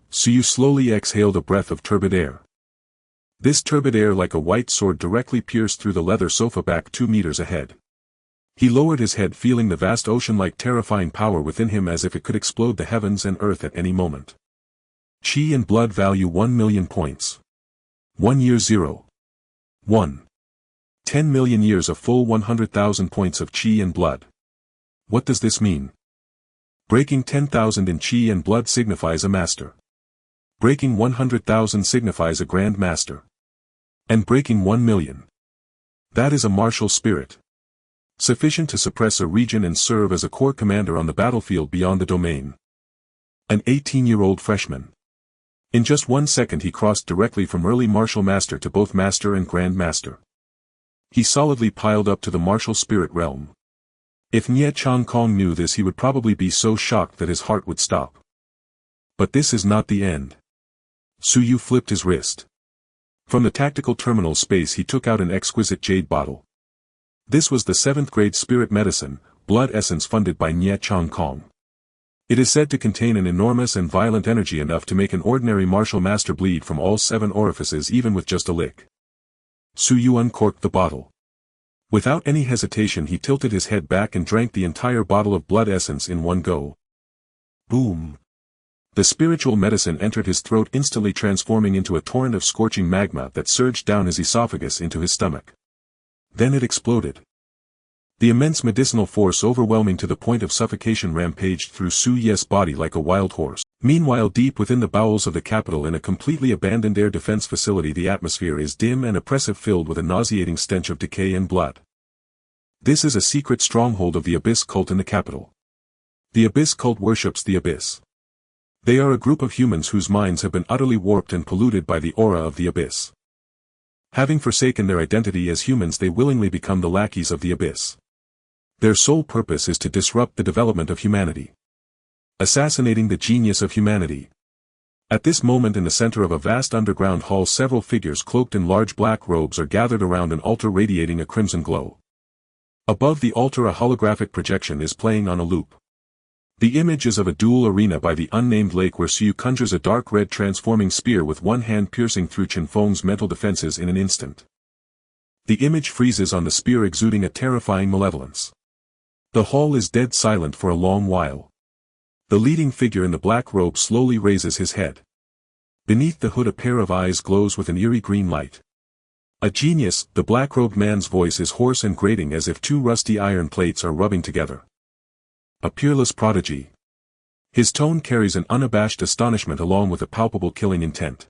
Su Yu slowly exhaled a breath of turbid air. This turbid air like a white sword directly pierced through the leather sofa back 2 meters ahead. He lowered his head feeling the vast ocean-like terrifying power within him as if it could explode the heavens and earth at any moment. Qi and blood value 1 million points. 1 year 0.1. 10 million years of full 100,000 points of qi and blood. What does this mean? Breaking 10,000 in qi and blood signifies a master. Breaking 100,000 signifies a Grand Master. And breaking 1 million. That is a martial spirit. Sufficient to suppress a region and serve as a corps commander on the battlefield beyond the domain. An 18-year-old freshman. In just 1 second he crossed directly from early martial master to both master and Grand Master. He solidly piled up to the martial spirit realm. If Nye Chang Kong knew this he would probably be so shocked that his heart would stop. But this is not the end. Su Yu flipped his wrist. From the tactical terminal space he took out an exquisite jade bottle. This was the 7th grade spirit medicine, blood essence funded by Nye Chang Kong. It is said to contain an enormous and violent energy enough to make an ordinary martial master bleed from all 7 orifices even with just a lick. Su Yu uncorked the bottle. Without any hesitation he tilted his head back and drank the entire bottle of blood essence in one go. Boom! The spiritual medicine entered his throat instantly transforming into a torrent of scorching magma that surged down his esophagus into his stomach. Then it exploded. The immense medicinal force overwhelming to the point of suffocation rampaged through Su Ye's body like a wild horse. Meanwhile deep within the bowels of the capital in a completely abandoned air defense facility the atmosphere is dim and oppressive filled with a nauseating stench of decay and blood. This is a secret stronghold of the Abyss cult in the capital. The Abyss cult worships the Abyss. They are a group of humans whose minds have been utterly warped and polluted by the aura of the Abyss. Having forsaken their identity as humans they willingly become the lackeys of the Abyss. Their sole purpose is to disrupt the development of humanity. Assassinating the genius of humanity. At this moment in the center of a vast underground hall several figures cloaked in large black robes are gathered around an altar radiating a crimson glow. Above the altar a holographic projection is playing on a loop. The image is of a duel arena by the unnamed lake where Su Yu conjures a dark red transforming spear with one hand piercing through Chen Feng's mental defenses in an instant. The image freezes on the spear exuding a terrifying malevolence. The hall is dead silent for a long while. The leading figure in the black robe slowly raises his head. Beneath the hood a pair of eyes glows with an eerie green light. A genius, the black-robed man's voice is hoarse and grating as if 2 rusty iron plates are rubbing together. A peerless prodigy. His tone carries an unabashed astonishment along with a palpable killing intent.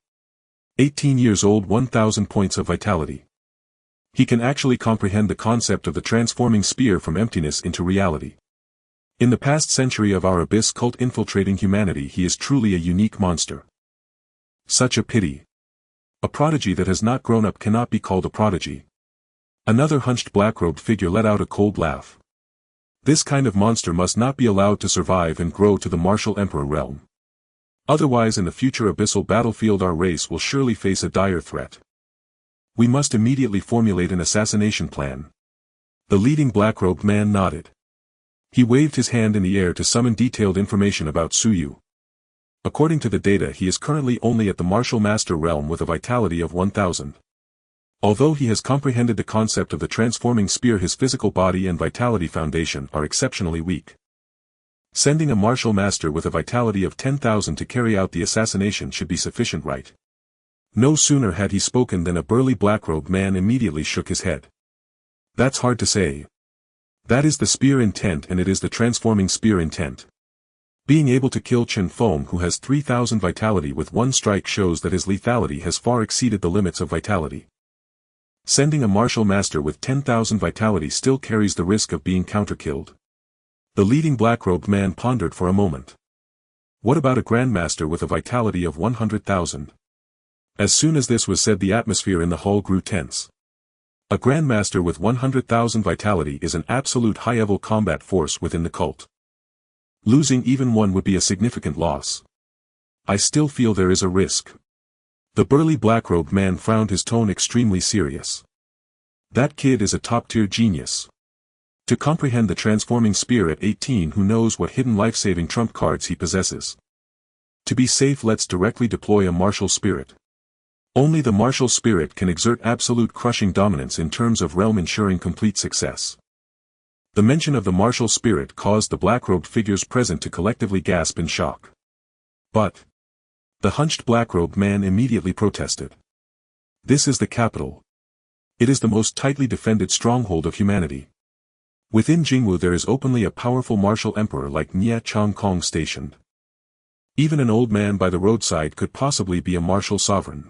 18 years old 1,000 points of vitality. He can actually comprehend the concept of the transforming spear from emptiness into reality. In the past century of our abyss cult infiltrating humanity, he is truly a unique monster. Such a pity. A prodigy that has not grown up cannot be called a prodigy. Another hunched black-robed figure let out a cold laugh. This kind of monster must not be allowed to survive and grow to the martial emperor realm. Otherwise, in the future abyssal battlefield, our race will surely face a dire threat. We must immediately formulate an assassination plan. The leading black-robed man nodded. He waved his hand in the air to summon detailed information about Suyu. According to the data, he is currently only at the martial master realm with a vitality of 1000. Although he has comprehended the concept of the transforming spear, his physical body and vitality foundation are exceptionally weak. Sending a martial master with a vitality of 10,000 to carry out the assassination should be sufficient, right? No sooner had he spoken than a burly black-robed man immediately shook his head. That's hard to say. That is the spear intent, and it is the transforming spear intent. Being able to kill Chen Feng, who has 3000 vitality, with one strike shows that his lethality has far exceeded the limits of vitality. Sending a martial master with 10,000 vitality still carries the risk of being counter-killed. The leading black-robed man pondered for a moment. What about a grandmaster with a vitality of 100,000? As soon as this was said, the atmosphere in the hall grew tense. A grandmaster with 100,000 vitality is an absolute high-level combat force within the cult. Losing even one would be a significant loss. I still feel there is a risk. The burly black-robed man frowned, his tone extremely serious. That kid is a top-tier genius. To comprehend the transforming spear at 18, who knows what hidden life-saving trump cards he possesses. To be safe, let's directly deploy a martial spirit. Only the martial spirit can exert absolute crushing dominance in terms of realm, ensuring complete success. The mention of the martial spirit caused the black-robed figures present to collectively gasp in shock. But the hunched black-robed man immediately protested. This is the capital. It is the most tightly defended stronghold of humanity. Within Jingwu there is openly a powerful martial emperor like Nie Chong Kong stationed. Even an old man by the roadside could possibly be a martial sovereign.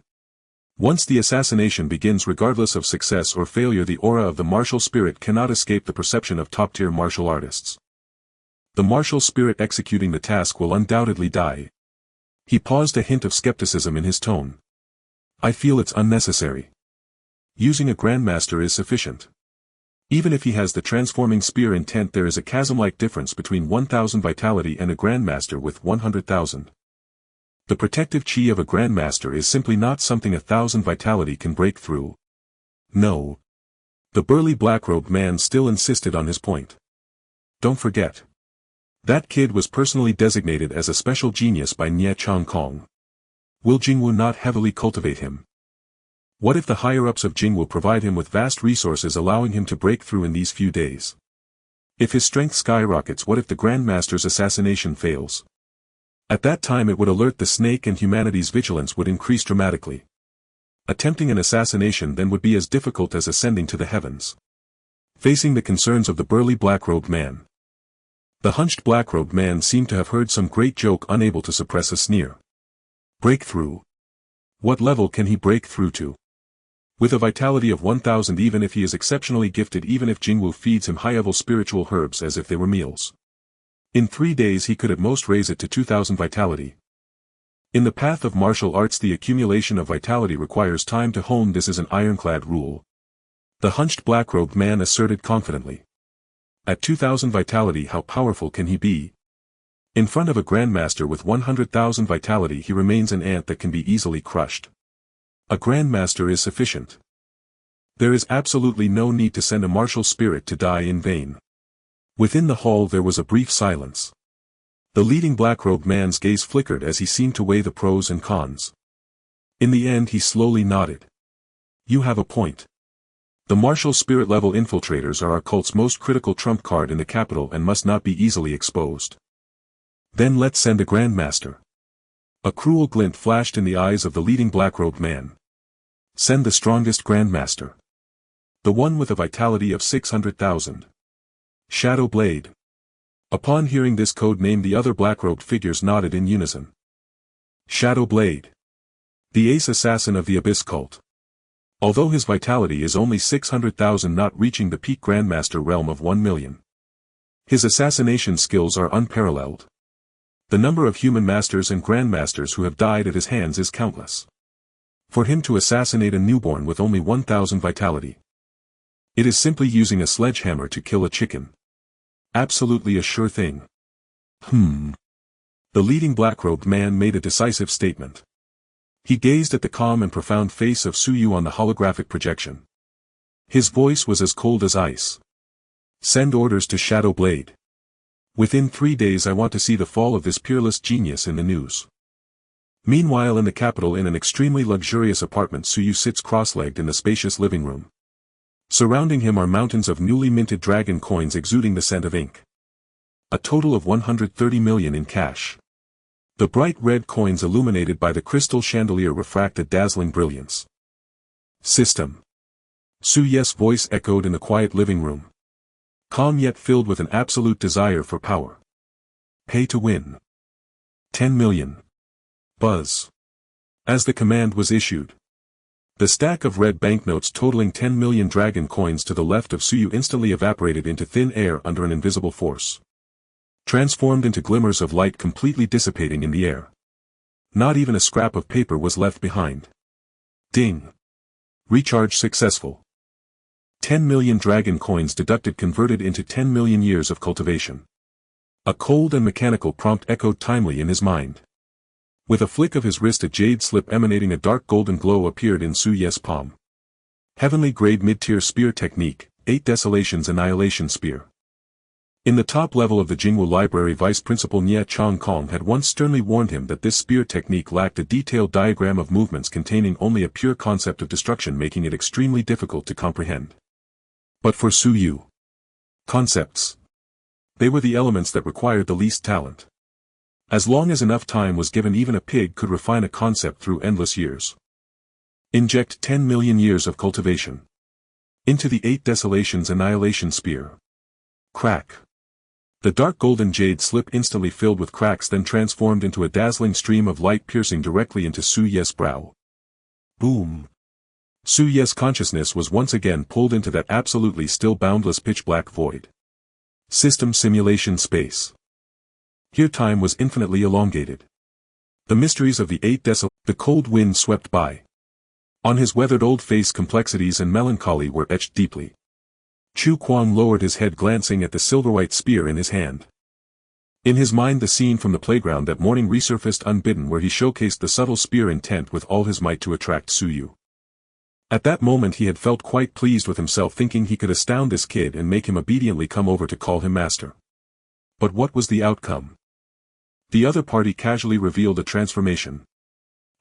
Once the assassination begins, regardless of success or failure, the aura of the martial spirit cannot escape the perception of top-tier martial artists. The martial spirit executing the task will undoubtedly die. He paused, a hint of skepticism in his tone. I feel it's unnecessary. Using a grandmaster is sufficient. Even if he has the transforming spear intent, there is a chasm-like difference between 1000 vitality and a grandmaster with 100,000. The protective chi of a grandmaster is simply not something 1000 vitality can break through. No. The burly black-robed man still insisted on his point. Don't forget. That kid was personally designated as a special genius by Nie Chong Kong. Will Jingwu not heavily cultivate him? What if the higher-ups of Jingwu provide him with vast resources, allowing him to break through in these few days? If his strength skyrockets, what if the grandmaster's assassination fails? At that time it would alert the snake, and humanity's vigilance would increase dramatically. Attempting an assassination then would be as difficult as ascending to the heavens. Facing the concerns of the burly black-robed man, the hunched black-robed man seemed to have heard some great joke, unable to suppress a sneer. Breakthrough? What level can he break through to? With a vitality of 1000, even if he is exceptionally gifted, even if Jingwu feeds him high-level spiritual herbs as if they were meals. In 3 days he could at most raise it to 2000 vitality. In the path of martial arts, the accumulation of vitality requires time to hone. This is an ironclad rule. The hunched black-robed man asserted confidently. At 2000 vitality, how powerful can he be? In front of a grandmaster with 100,000 vitality, he remains an ant that can be easily crushed. A grandmaster is sufficient. There is absolutely no need to send a martial spirit to die in vain. Within the hall there was a brief silence. The leading black-robed man's gaze flickered as he seemed to weigh the pros and cons. In the end he slowly nodded. You have a point. The martial spirit level infiltrators are our cult's most critical trump card in the capital and must not be easily exposed. Then let's send a grandmaster. A cruel glint flashed in the eyes of the leading black-robed man. Send the strongest grandmaster. The one with a vitality of 600,000. Shadow Blade. Upon hearing this code name, the other black-robed figures nodded in unison. Shadow Blade. The ace assassin of the Abyss cult. Although his vitality is only 600,000, not reaching the peak Grandmaster realm of 1 million. His assassination skills are unparalleled. The number of human masters and grandmasters who have died at his hands is countless. For him to assassinate a newborn with only 1,000 vitality. It is simply using a sledgehammer to kill a chicken. Absolutely a sure thing. The leading black-robed man made a decisive statement. He gazed at the calm and profound face of Su Yu on the holographic projection. His voice was as cold as ice. Send orders to Shadow Blade. Within 3 days I want to see the fall of this peerless genius in the news. Meanwhile in the capital, in an extremely luxurious apartment, Su Yu sits cross-legged in the spacious living room. Surrounding him are mountains of newly minted dragon coins exuding the scent of ink. A total of 130 million in cash. The bright red coins illuminated by the crystal chandelier refract a dazzling brilliance. System. Su Yu's voice echoed in the quiet living room. Calm yet filled with an absolute desire for power. Pay to win. 10 million. Buzz. As the command was issued, the stack of red banknotes totaling 10 million dragon coins to the left of Su Yu instantly evaporated into thin air under an invisible force. Transformed into glimmers of light, completely dissipating in the air. Not even a scrap of paper was left behind. Ding. Recharge successful. 10 million dragon coins deducted, converted into 10 million years of cultivation. A cold and mechanical prompt echoed timely in his mind. With a flick of his wrist, a jade slip emanating a dark golden glow appeared in Su Yu's palm. Heavenly grade mid-tier spear technique, 8 Desolations Annihilation Spear. In the top level of the Jingwu Library, Vice Principal Nie Chong Kong had once sternly warned him that this spear technique lacked a detailed diagram of movements, containing only a pure concept of destruction, making it extremely difficult to comprehend. But for Su Yu, concepts. They were the elements that required the least talent. As long as enough time was given, even a pig could refine a concept through endless years. Inject 10 million years of cultivation into the 8 Desolations Annihilation Spear. Crack. The dark golden jade slip instantly filled with cracks, then transformed into a dazzling stream of light, piercing directly into Su Yu's brow. Boom. Su Yu's consciousness was once again pulled into that absolutely still, boundless, pitch-black void. System simulation space. Here time was infinitely elongated. The mysteries of the 8 The cold wind swept by. On his weathered old face complexities and melancholy were etched deeply. Chu Kuang lowered his head, glancing at the silver-white spear in his hand. In his mind the scene from the playground that morning resurfaced unbidden, where he showcased the subtle spear, intent with all his might to attract Su Yu. At that moment he had felt quite pleased with himself, thinking he could astound this kid and make him obediently come over to call him master. But what was the outcome? The other party casually revealed a transformation.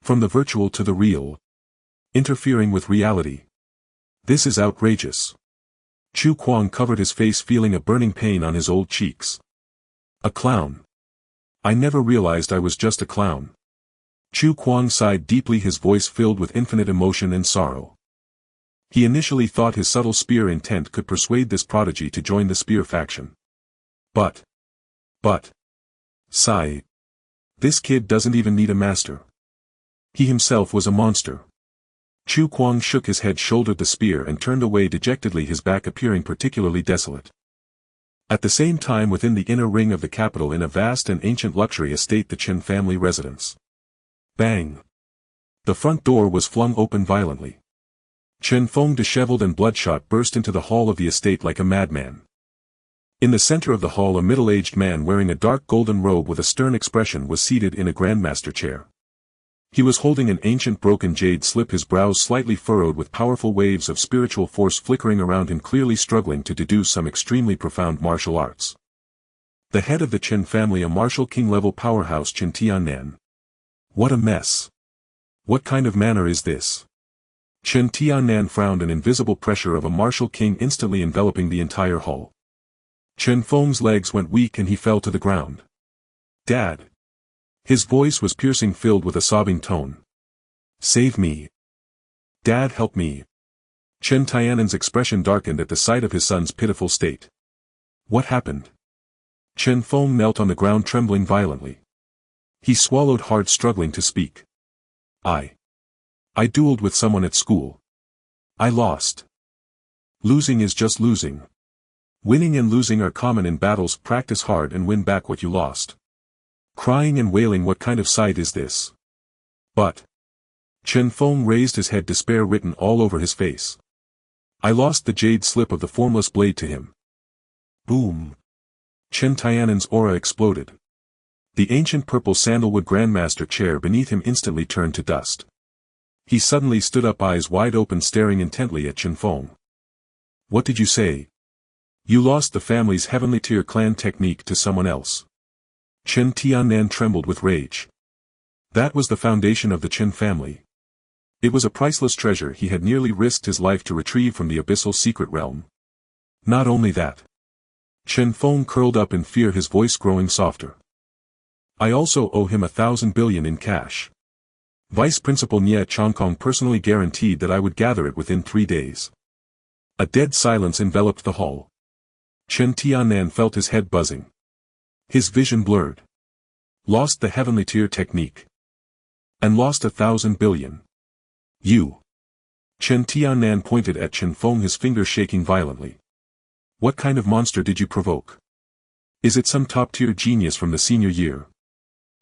From the virtual to the real. Interfering with reality. This is outrageous. Chu Kuang covered his face, feeling a burning pain on his old cheeks. A clown. I never realized I was just a clown. Chu Kuang sighed deeply, his voice filled with infinite emotion and sorrow. He initially thought his subtle spear intent could persuade this prodigy to join the spear faction. But. Sigh. This kid doesn't even need a master. He himself was a monster. Chu Kuang shook his head, shouldered the spear and turned away dejectedly, his back appearing particularly desolate. At the same time, within the inner ring of the capital, in a vast and ancient luxury estate, the Chen family residence. Bang! The front door was flung open violently. Chen Feng, disheveled and bloodshot, burst into the hall of the estate like a madman. In the center of the hall, a middle-aged man wearing a dark golden robe with a stern expression was seated in a grandmaster chair. He was holding an ancient broken jade slip, his brows slightly furrowed with powerful waves of spiritual force flickering around him, clearly struggling to deduce some extremely profound martial arts. The head of the Chen family, a martial king-level powerhouse, Chen Tiannan. What a mess. What kind of manner is this? Chen Tiannan frowned, an invisible pressure of a martial king instantly enveloping the entire hall. Chen Feng's legs went weak and he fell to the ground. Dad. His voice was piercing, filled with a sobbing tone. Save me. Dad, help me. Chen Tiannan's expression darkened at the sight of his son's pitiful state. What happened? Chen Feng knelt on the ground, trembling violently. He swallowed hard, struggling to speak. I dueled with someone at school. I lost. Losing is just losing. Winning and losing are common in battles. Practice hard and win back what you lost. Crying and wailing, what kind of sight is this? But. Chen Feng raised his head, despair written all over his face. I lost the jade slip of the formless blade to him. Boom. Chen Tiannen's aura exploded. The ancient purple sandalwood grandmaster chair beneath him instantly turned to dust. He suddenly stood up, eyes wide open, staring intently at Chen Feng. What did you say? You lost the family's heavenly tier clan technique to someone else. Chen Tiannen trembled with rage. That was the foundation of the Chen family. It was a priceless treasure he had nearly risked his life to retrieve from the abyssal secret realm. Not only that. Chen Feng curled up in fear, his voice growing softer. I also owe him 1,000 billion in cash. Vice Principal Nie Chongkong personally guaranteed that I would gather it within 3 days. A dead silence enveloped the hall. Chen Tiannen felt his head buzzing. His vision blurred. Lost the heavenly tier technique. And lost 1,000 billion. You. Chen Tiannen pointed at Chen Feng, his finger shaking violently. What kind of monster did you provoke? Is it some top-tier genius from the senior year?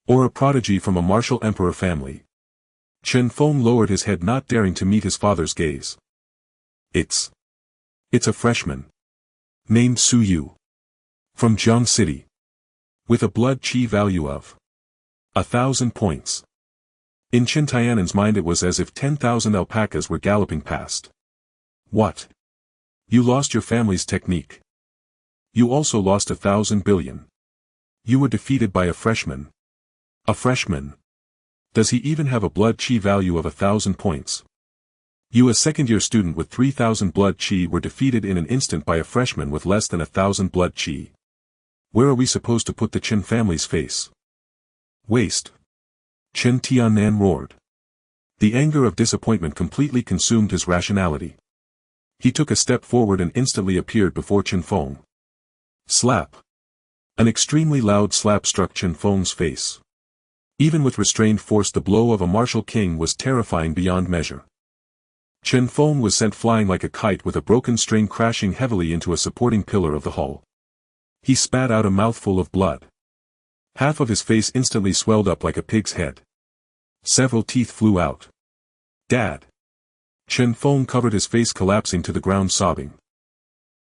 Or a prodigy from a martial emperor family? Chen Feng lowered his head, not daring to meet his father's gaze. It's a freshman. Named Su Yu. From Jiang City. With a blood chi value of 1,000 points. In Chen Tiannen's mind it was as if 10,000 alpacas were galloping past. What? You lost your family's technique. You also lost 1,000 billion. You were defeated by a freshman. A freshman. Does he even have a blood chi value of 1,000 points? You, a second-year student with 3,000 blood chi, were defeated in an instant by a freshman with less than 1,000 blood chi. Where are we supposed to put the Chen family's face? Waste. Chen Tiannen roared. The anger of disappointment completely consumed his rationality. He took a step forward and instantly appeared before Chen Feng. Slap. An extremely loud slap struck Chen Feng's face. Even with restrained force, the blow of a martial king was terrifying beyond measure. Chen Feng was sent flying like a kite, with a broken string crashing heavily into a supporting pillar of the hall. He spat out a mouthful of blood. Half of his face instantly swelled up like a pig's head. Several teeth flew out. Dad. Chen Feng covered his face, collapsing to the ground, sobbing.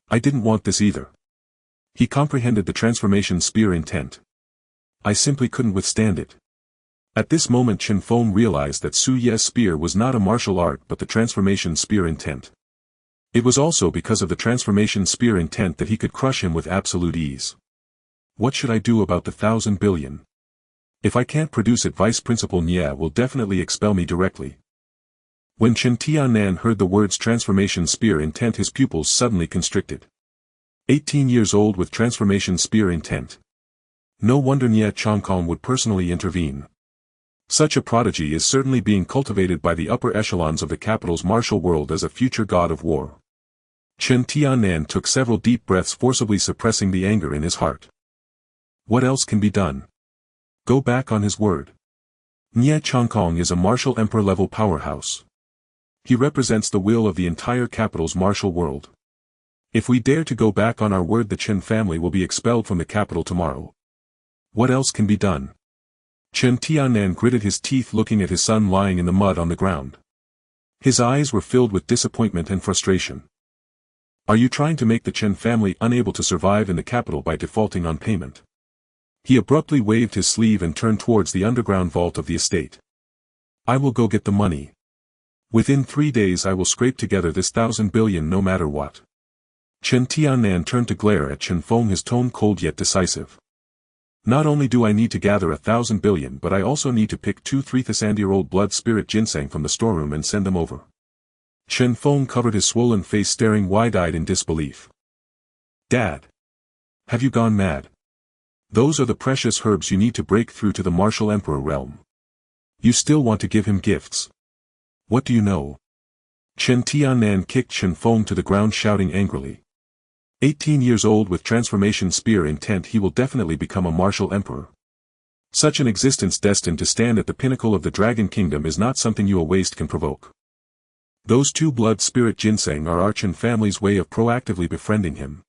I didn't want this either. He comprehended the transformation spear intent. I simply couldn't withstand it. At this moment Chen Feng realized that Su Ye's spear was not a martial art but the transformation spear intent. It was also because of the transformation spear intent that he could crush him with absolute ease. What should I do about the 1,000 billion? If I can't produce it, Vice Principal Nie will definitely expel me directly. When Chen Tiannen heard the words transformation spear intent, his pupils suddenly constricted. 18 years old with transformation spear intent. No wonder Nie Chongkong would personally intervene. Such a prodigy is certainly being cultivated by the upper echelons of the capital's martial world as a future god of war. Chen Tiannen took several deep breaths, forcibly suppressing the anger in his heart. What else can be done? Go back on his word. Nie Chongkong is a martial emperor-level powerhouse. He represents the will of the entire capital's martial world. If we dare to go back on our word, the Chen family will be expelled from the capital tomorrow. What else can be done? Chen Tiannen gritted his teeth, looking at his son lying in the mud on the ground. His eyes were filled with disappointment and frustration. Are you trying to make the Chen family unable to survive in the capital by defaulting on payment? He abruptly waved his sleeve and turned towards the underground vault of the estate. I will go get the money. Within 3 days I will scrape together this 1,000 billion no matter what. Chen Tiannen turned to glare at Chen Feng, his tone cold yet decisive. Not only do I need to gather 1,000 billion, but I also need to pick 2 3,000-year-old blood spirit ginseng from the storeroom and send them over. Chen Feng covered his swollen face, staring wide-eyed in disbelief. Dad! Have you gone mad? Those are the precious herbs you need to break through to the martial emperor realm. You still want to give him gifts? What do you know? Chen Tiannen kicked Chen Feng to the ground, shouting angrily. 18 years old with transformation spear intent, he will definitely become a martial emperor. Such an existence destined to stand at the pinnacle of the Dragon Kingdom is not something you, a waste, can provoke. Those two blood spirit ginseng are our Chen family's way of proactively befriending him.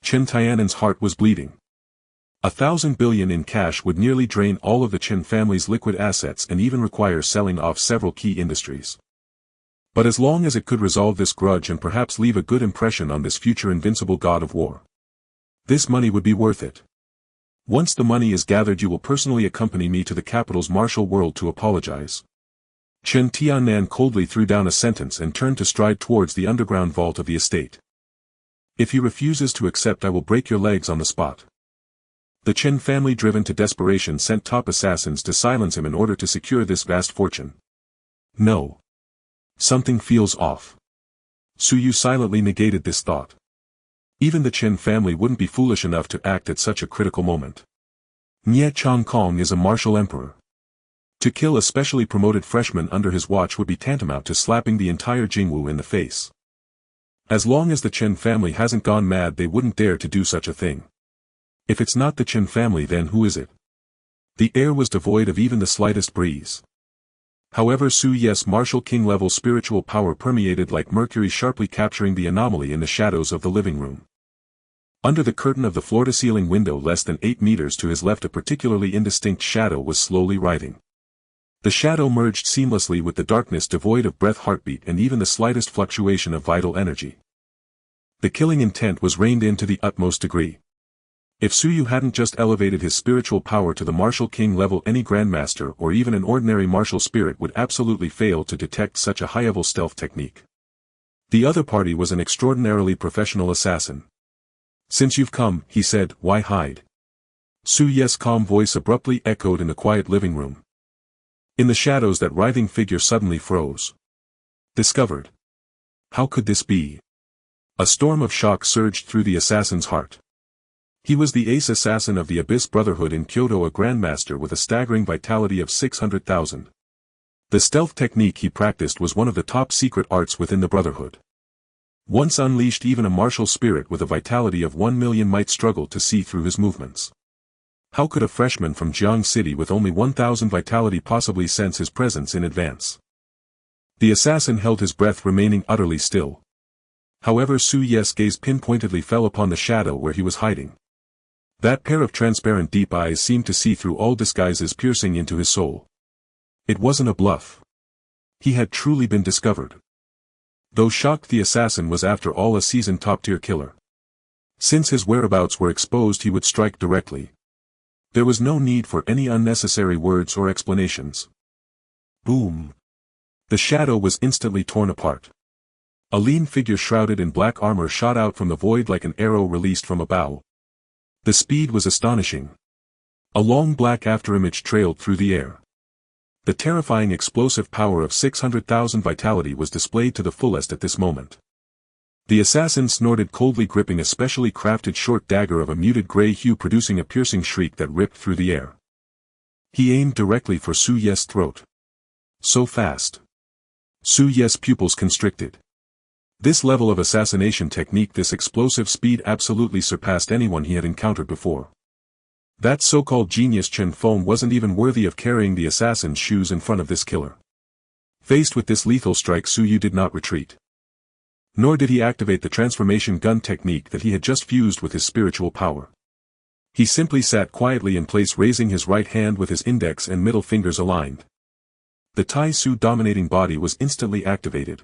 Chen Tiananmen's heart was bleeding. 1,000 billion in cash would nearly drain all of the Chen family's liquid assets and even require selling off several key industries. But as long as it could resolve this grudge and perhaps leave a good impression on this future invincible god of war, this money would be worth it. Once the money is gathered, you will personally accompany me to the capital's martial world to apologize. Chen Tiannan coldly threw down a sentence and turned to stride towards the underground vault of the estate. If he refuses to accept, I will break your legs on the spot. The Chen family, driven to desperation, sent top assassins to silence him in order to secure this vast fortune. No. Something feels off. Su Yu silently negated this thought. Even the Chen family wouldn't be foolish enough to act at such a critical moment. Nye Chongkong is a martial emperor. To kill a specially promoted freshman under his watch would be tantamount to slapping the entire Jingwu in the face. As long as the Chen family hasn't gone mad, they wouldn't dare to do such a thing. If it's not the Chen family, then who is it? The air was devoid of even the slightest breeze. However, Su Yes' martial king-level spiritual power permeated like mercury, sharply capturing the anomaly in the shadows of the living room. Under the curtain of the floor-to-ceiling window less than 8 meters to his left, a particularly indistinct shadow was slowly writhing. The shadow merged seamlessly with the darkness, devoid of breath, heartbeat, and even the slightest fluctuation of vital energy. The killing intent was reined in to the utmost degree. If Su Yu hadn't just elevated his spiritual power to the martial king level, any grandmaster or even an ordinary martial spirit would absolutely fail to detect such a high-level stealth technique. The other party was an extraordinarily professional assassin. "Since you've come," he said, "why hide?" Su Yes' calm voice abruptly echoed in the quiet living room. In the shadows, that writhing figure suddenly froze. Discovered. How could this be? A storm of shock surged through the assassin's heart. He was the ace assassin of the Abyss Brotherhood in Kyoto, a grandmaster with a staggering vitality of 600,000. The stealth technique he practiced was one of the top secret arts within the Brotherhood. Once unleashed, even a martial spirit with a vitality of 1 million might struggle to see through his movements. How could a freshman from Jiang City with only 1,000 vitality possibly sense his presence in advance? The assassin held his breath, remaining utterly still. However, Su Yes' gaze pinpointedly fell upon the shadow where he was hiding. That pair of transparent deep eyes seemed to see through all disguises, piercing into his soul. It wasn't a bluff. He had truly been discovered. Though shocked, the assassin was after all a seasoned top-tier killer. Since his whereabouts were exposed, he would strike directly. There was no need for any unnecessary words or explanations. Boom! The shadow was instantly torn apart. A lean figure shrouded in black armor shot out from the void like an arrow released from a bow. The speed was astonishing. A long black afterimage trailed through the air. The terrifying explosive power of 600,000 vitality was displayed to the fullest at this moment. The assassin snorted coldly, gripping a specially crafted short dagger of a muted gray hue, producing a piercing shriek that ripped through the air. He aimed directly for Su Yes' throat. So fast. Su Yes' pupils constricted. This level of assassination technique, this explosive speed, absolutely surpassed anyone he had encountered before. That so-called genius Chen Feng wasn't even worthy of carrying the assassin's shoes in front of this killer. Faced with this lethal strike, Su Yu did not retreat. Nor did he activate the transformation gun technique that he had just fused with his spiritual power. He simply sat quietly in place, raising his right hand with his index and middle fingers aligned. The Tai Su dominating body was instantly activated.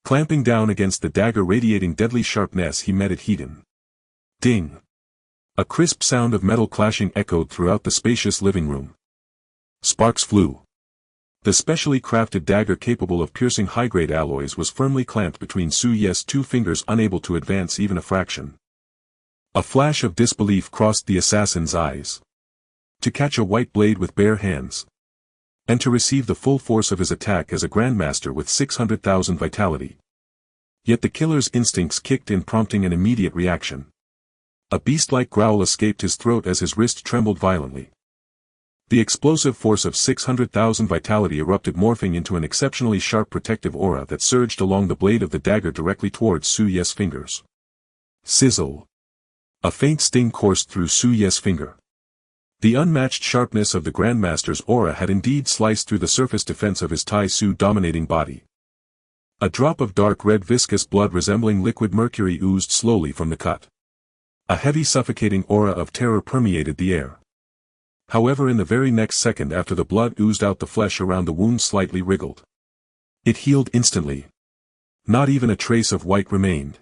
Clamping down against the dagger radiating deadly sharpness, he met it heat-in. Ding! A crisp sound of metal clashing echoed throughout the spacious living room. Sparks flew. The specially crafted dagger, capable of piercing high-grade alloys, was firmly clamped between Su Yes' two fingers, unable to advance even a fraction. A flash of disbelief crossed the assassin's eyes. To catch a white blade with bare hands. And to receive the full force of his attack as a grandmaster with 600,000 vitality. Yet the killer's instincts kicked in, prompting an immediate reaction. A beast-like growl escaped his throat as his wrist trembled violently. The explosive force of 600,000 vitality erupted, morphing into an exceptionally sharp protective aura that surged along the blade of the dagger directly towards Su Yes' fingers. Sizzle! A faint sting coursed through Su Yes' finger. The unmatched sharpness of the Grandmaster's aura had indeed sliced through the surface defense of his Tai Su dominating body. A drop of dark red viscous blood resembling liquid mercury oozed slowly from the cut. A heavy suffocating aura of terror permeated the air. However, in the very next second after the blood oozed out, the flesh around the wound slightly wriggled. It healed instantly. Not even a trace of white remained.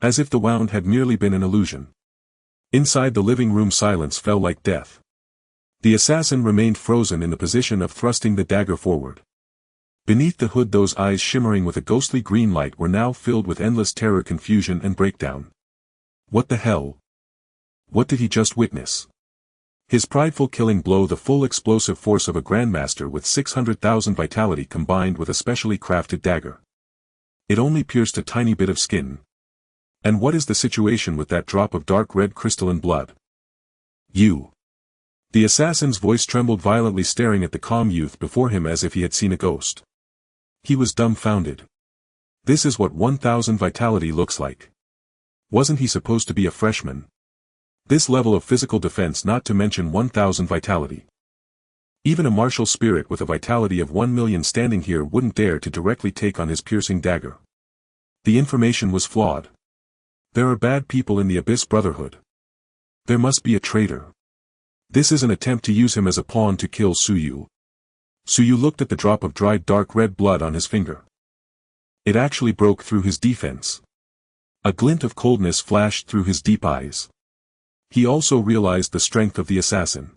As if the wound had merely been an illusion. Inside the living room, silence fell like death. The assassin remained frozen in the position of thrusting the dagger forward. Beneath the hood, those eyes shimmering with a ghostly green light were now filled with endless terror, confusion and breakdown. What the hell? What did he just witness? His prideful killing blow, the full explosive force of a grandmaster with 600,000 vitality combined with a specially crafted dagger. It only pierced a tiny bit of skin. And what is the situation with that drop of dark red crystalline blood? You. The assassin's voice trembled violently, staring at the calm youth before him as if he had seen a ghost. He was dumbfounded. This is what 1,000 vitality looks like. Wasn't he supposed to be a freshman? This level of physical defense, not to mention 1,000 vitality. Even a martial spirit with a vitality of 1 million standing here wouldn't dare to directly take on his piercing dagger. The information was flawed. There are bad people in the Abyss Brotherhood. There must be a traitor. This is an attempt to use him as a pawn to kill Suyu. Suyu looked at the drop of dried dark red blood on his finger. It actually broke through his defense. A glint of coldness flashed through his deep eyes. He also realized the strength of the assassin.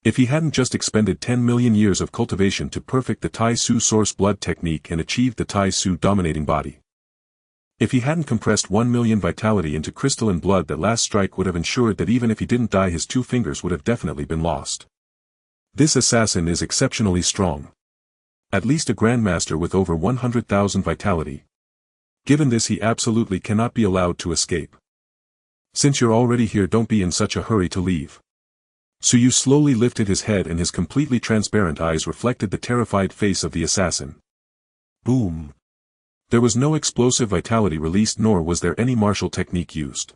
If he hadn't just expended 10 million years of cultivation to perfect the Tai Su source blood technique and achieved the Tai Su dominating body. If he hadn't compressed 1 million vitality into crystalline blood, that last strike would have ensured that even if he didn't die, his 2 fingers would have definitely been lost. This assassin is exceptionally strong. At least a grandmaster with over 100,000 vitality. Given this, he absolutely cannot be allowed to escape. Since you're already here, don't be in such a hurry to leave. Suyu slowly lifted his head and his completely transparent eyes reflected the terrified face of the assassin. Boom. There was no explosive vitality released, nor was there any martial technique used.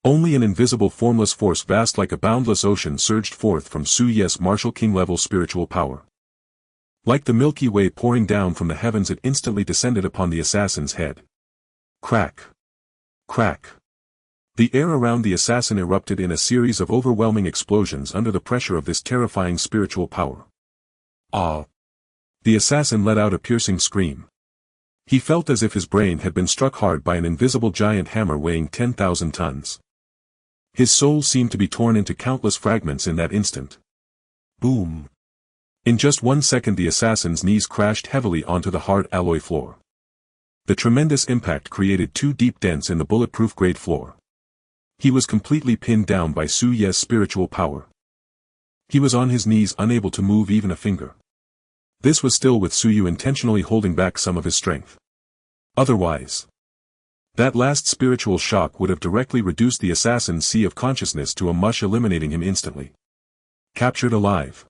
Only an invisible formless force vast like a boundless ocean surged forth from Suyu's martial king-level spiritual power. Like the Milky Way pouring down from the heavens, it instantly descended upon the assassin's head. Crack. Crack. The air around the assassin erupted in a series of overwhelming explosions under the pressure of this terrifying spiritual power. Ah! The assassin let out a piercing scream. He felt as if his brain had been struck hard by an invisible giant hammer weighing 10,000 tons. His soul seemed to be torn into countless fragments in that instant. Boom! In just 1 second, the assassin's knees crashed heavily onto the hard alloy floor. The tremendous impact created 2 deep dents in the bulletproof grade floor. He was completely pinned down by Suyu's spiritual power. He was on his knees, unable to move even a finger. This was still with Suyu intentionally holding back some of his strength. Otherwise, that last spiritual shock would have directly reduced the assassin's sea of consciousness to a mush, eliminating him instantly. Captured alive.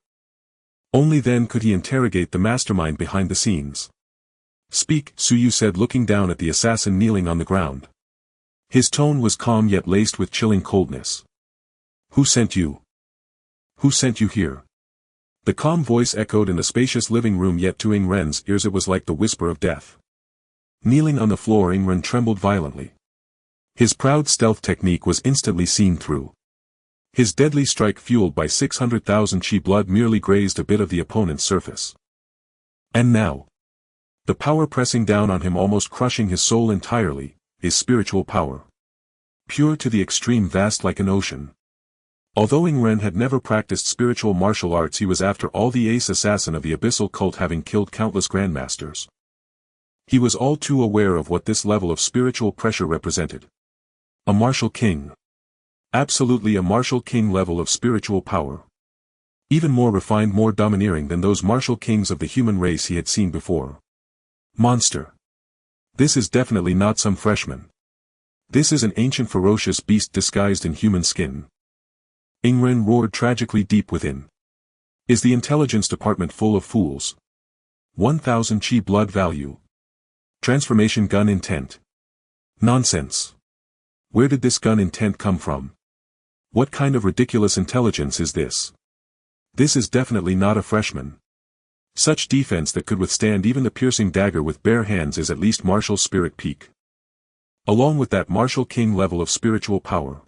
Only then could he interrogate the mastermind behind the scenes. Speak, Suyu said, looking down at the assassin kneeling on the ground. His tone was calm yet laced with chilling coldness. Who sent you? Who sent you here? The calm voice echoed in the spacious living room, yet to Ing Ren's ears it was like the whisper of death. Kneeling on the floor, Ing Ren trembled violently. His proud stealth technique was instantly seen through. His deadly strike, fueled by 600,000 chi blood, merely grazed a bit of the opponent's surface. And now, the power pressing down on him, almost crushing his soul entirely, is spiritual power. Pure to the extreme, vast like an ocean. Although Ing Ren had never practiced spiritual martial arts, he was after all the ace assassin of the abyssal cult, having killed countless grandmasters. He was all too aware of what this level of spiritual pressure represented. A martial king. Absolutely a martial king level of spiritual power. Even more refined, more domineering than those martial kings of the human race he had seen before. Monster. This is definitely not some freshman. This is an ancient ferocious beast disguised in human skin. Ing Ren roared tragically deep within. Is the intelligence department full of fools? 1,000 chi blood value. Transformation gun intent. Nonsense. Where did this gun intent come from? What kind of ridiculous intelligence is this? This is definitely not a freshman. Such defense that could withstand even the piercing dagger with bare hands is at least martial spirit peak. Along with that martial king level of spiritual power.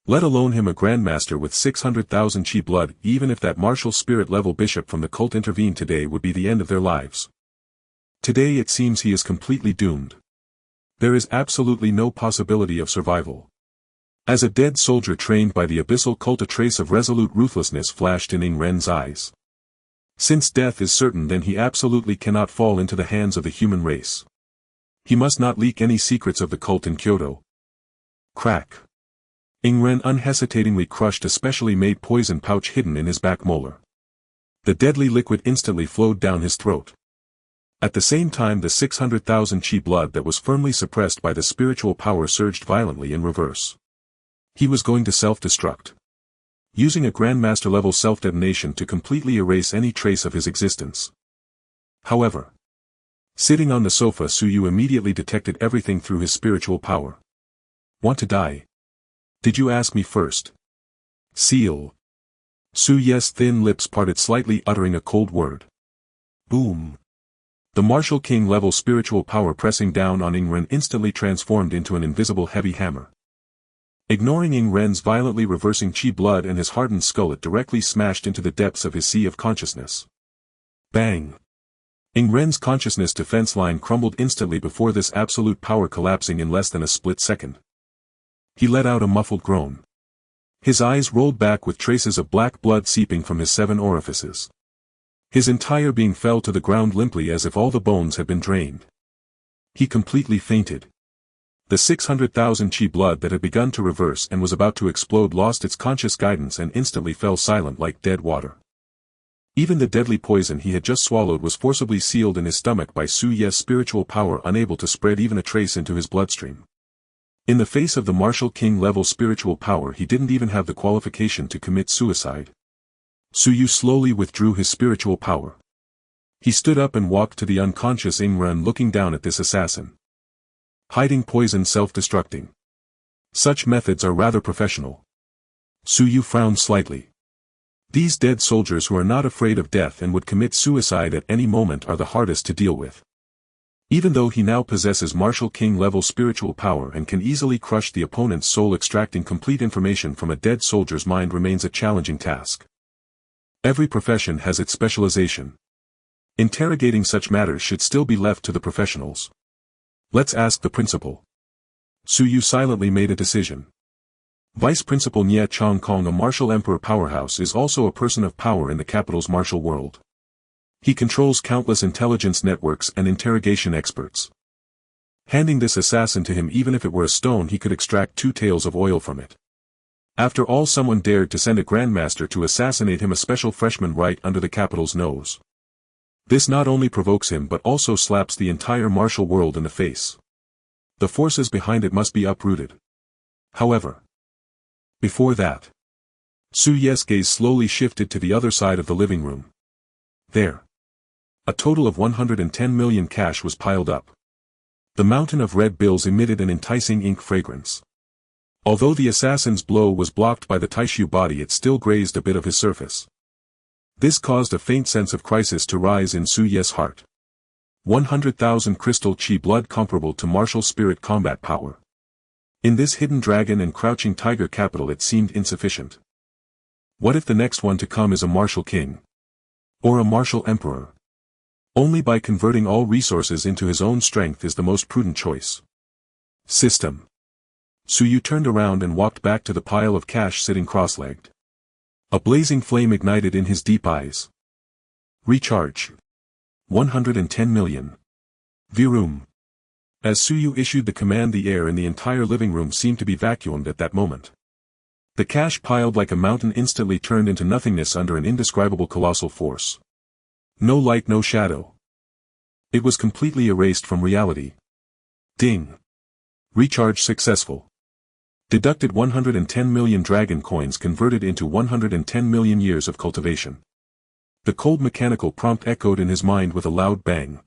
Let alone him a grandmaster with 600,000 chi blood, even if that martial spirit level bishop from the cult intervened today would be the end of their lives. Today it seems he is completely doomed. There is absolutely no possibility of survival. As a dead soldier trained by the abyssal cult, a trace of resolute ruthlessness flashed in Ing Ren's eyes. Since death is certain, then he absolutely cannot fall into the hands of the human race. He must not leak any secrets of the cult in Kyoto. Crack. Ing Ren unhesitatingly crushed a specially made poison pouch hidden in his back molar. The deadly liquid instantly flowed down his throat. At the same time, the 600,000 chi blood that was firmly suppressed by the spiritual power surged violently in reverse. He was going to self-destruct. Using a Grandmaster level self-detonation to completely erase any trace of his existence. However, sitting on the sofa, Suyu immediately detected everything through his spiritual power. Want to die? Did you ask me first? Seal. Suyu's thin lips parted slightly, uttering a cold word. Boom. The martial king level spiritual power pressing down on Ing Ren instantly transformed into an invisible heavy hammer. Ignoring Ing Ren's violently reversing chi blood and his hardened skull, it directly smashed into the depths of his sea of consciousness. Bang! Ing Ren's consciousness defense line crumbled instantly before this absolute power, collapsing in less than a split second. He let out a muffled groan. His eyes rolled back with traces of black blood seeping from his 7 orifices. His entire being fell to the ground limply as if all the bones had been drained. He completely fainted. The 600,000 chi blood that had begun to reverse and was about to explode lost its conscious guidance and instantly fell silent like dead water. Even the deadly poison he had just swallowed was forcibly sealed in his stomach by Suyu's spiritual power, unable to spread even a trace into his bloodstream. In the face of the martial king level spiritual power, he didn't even have the qualification to commit suicide. Suyu slowly withdrew his spiritual power. He stood up and walked to the unconscious Ing Ren, looking down at this assassin. Hiding poison, self-destructing. Such methods are rather professional. Suyu frowned slightly. These dead soldiers who are not afraid of death and would commit suicide at any moment are the hardest to deal with. Even though he now possesses martial king level spiritual power and can easily crush the opponent's soul, extracting complete information from a dead soldier's mind remains a challenging task. Every profession has its specialization. Interrogating such matters should still be left to the professionals. Let's ask the principal. Suyu silently made a decision. Vice Principal Nye Chong Kong, a martial emperor powerhouse, is also a person of power in the capital's martial world. He controls countless intelligence networks and interrogation experts. Handing this assassin to him, even if it were a stone, he could extract 2 tails of oil from it. After all, someone dared to send a grandmaster to assassinate him, a special freshman, right under the capital's nose. This not only provokes him but also slaps the entire martial world in the face. The forces behind it must be uprooted. However, before that, Suyu's gaze slowly shifted to the other side of the living room. There. A total of 110 million cash was piled up. The mountain of red bills emitted an enticing ink fragrance. Although the assassin's blow was blocked by the Taishu body, it still grazed a bit of his surface. This caused a faint sense of crisis to rise in Suyu's heart. 100,000 crystal chi blood comparable to martial spirit combat power. In this hidden dragon and crouching tiger capital it seemed insufficient. What if the next one to come is a martial king? Or a martial emperor? Only by converting all resources into his own strength is the most prudent choice. System. Suyu turned around and walked back to the pile of cash sitting cross-legged. A blazing flame ignited in his deep eyes. Recharge. 110 million. Virum. As Suyu issued the command, the air in the entire living room seemed to be vacuumed at that moment. The cash piled like a mountain instantly turned into nothingness under an indescribable colossal force. No light, no shadow. It was completely erased from reality. Ding. Recharge successful. Deducted 110 million dragon coins converted into 110 million years of cultivation. The cold mechanical prompt echoed in his mind with a loud bang.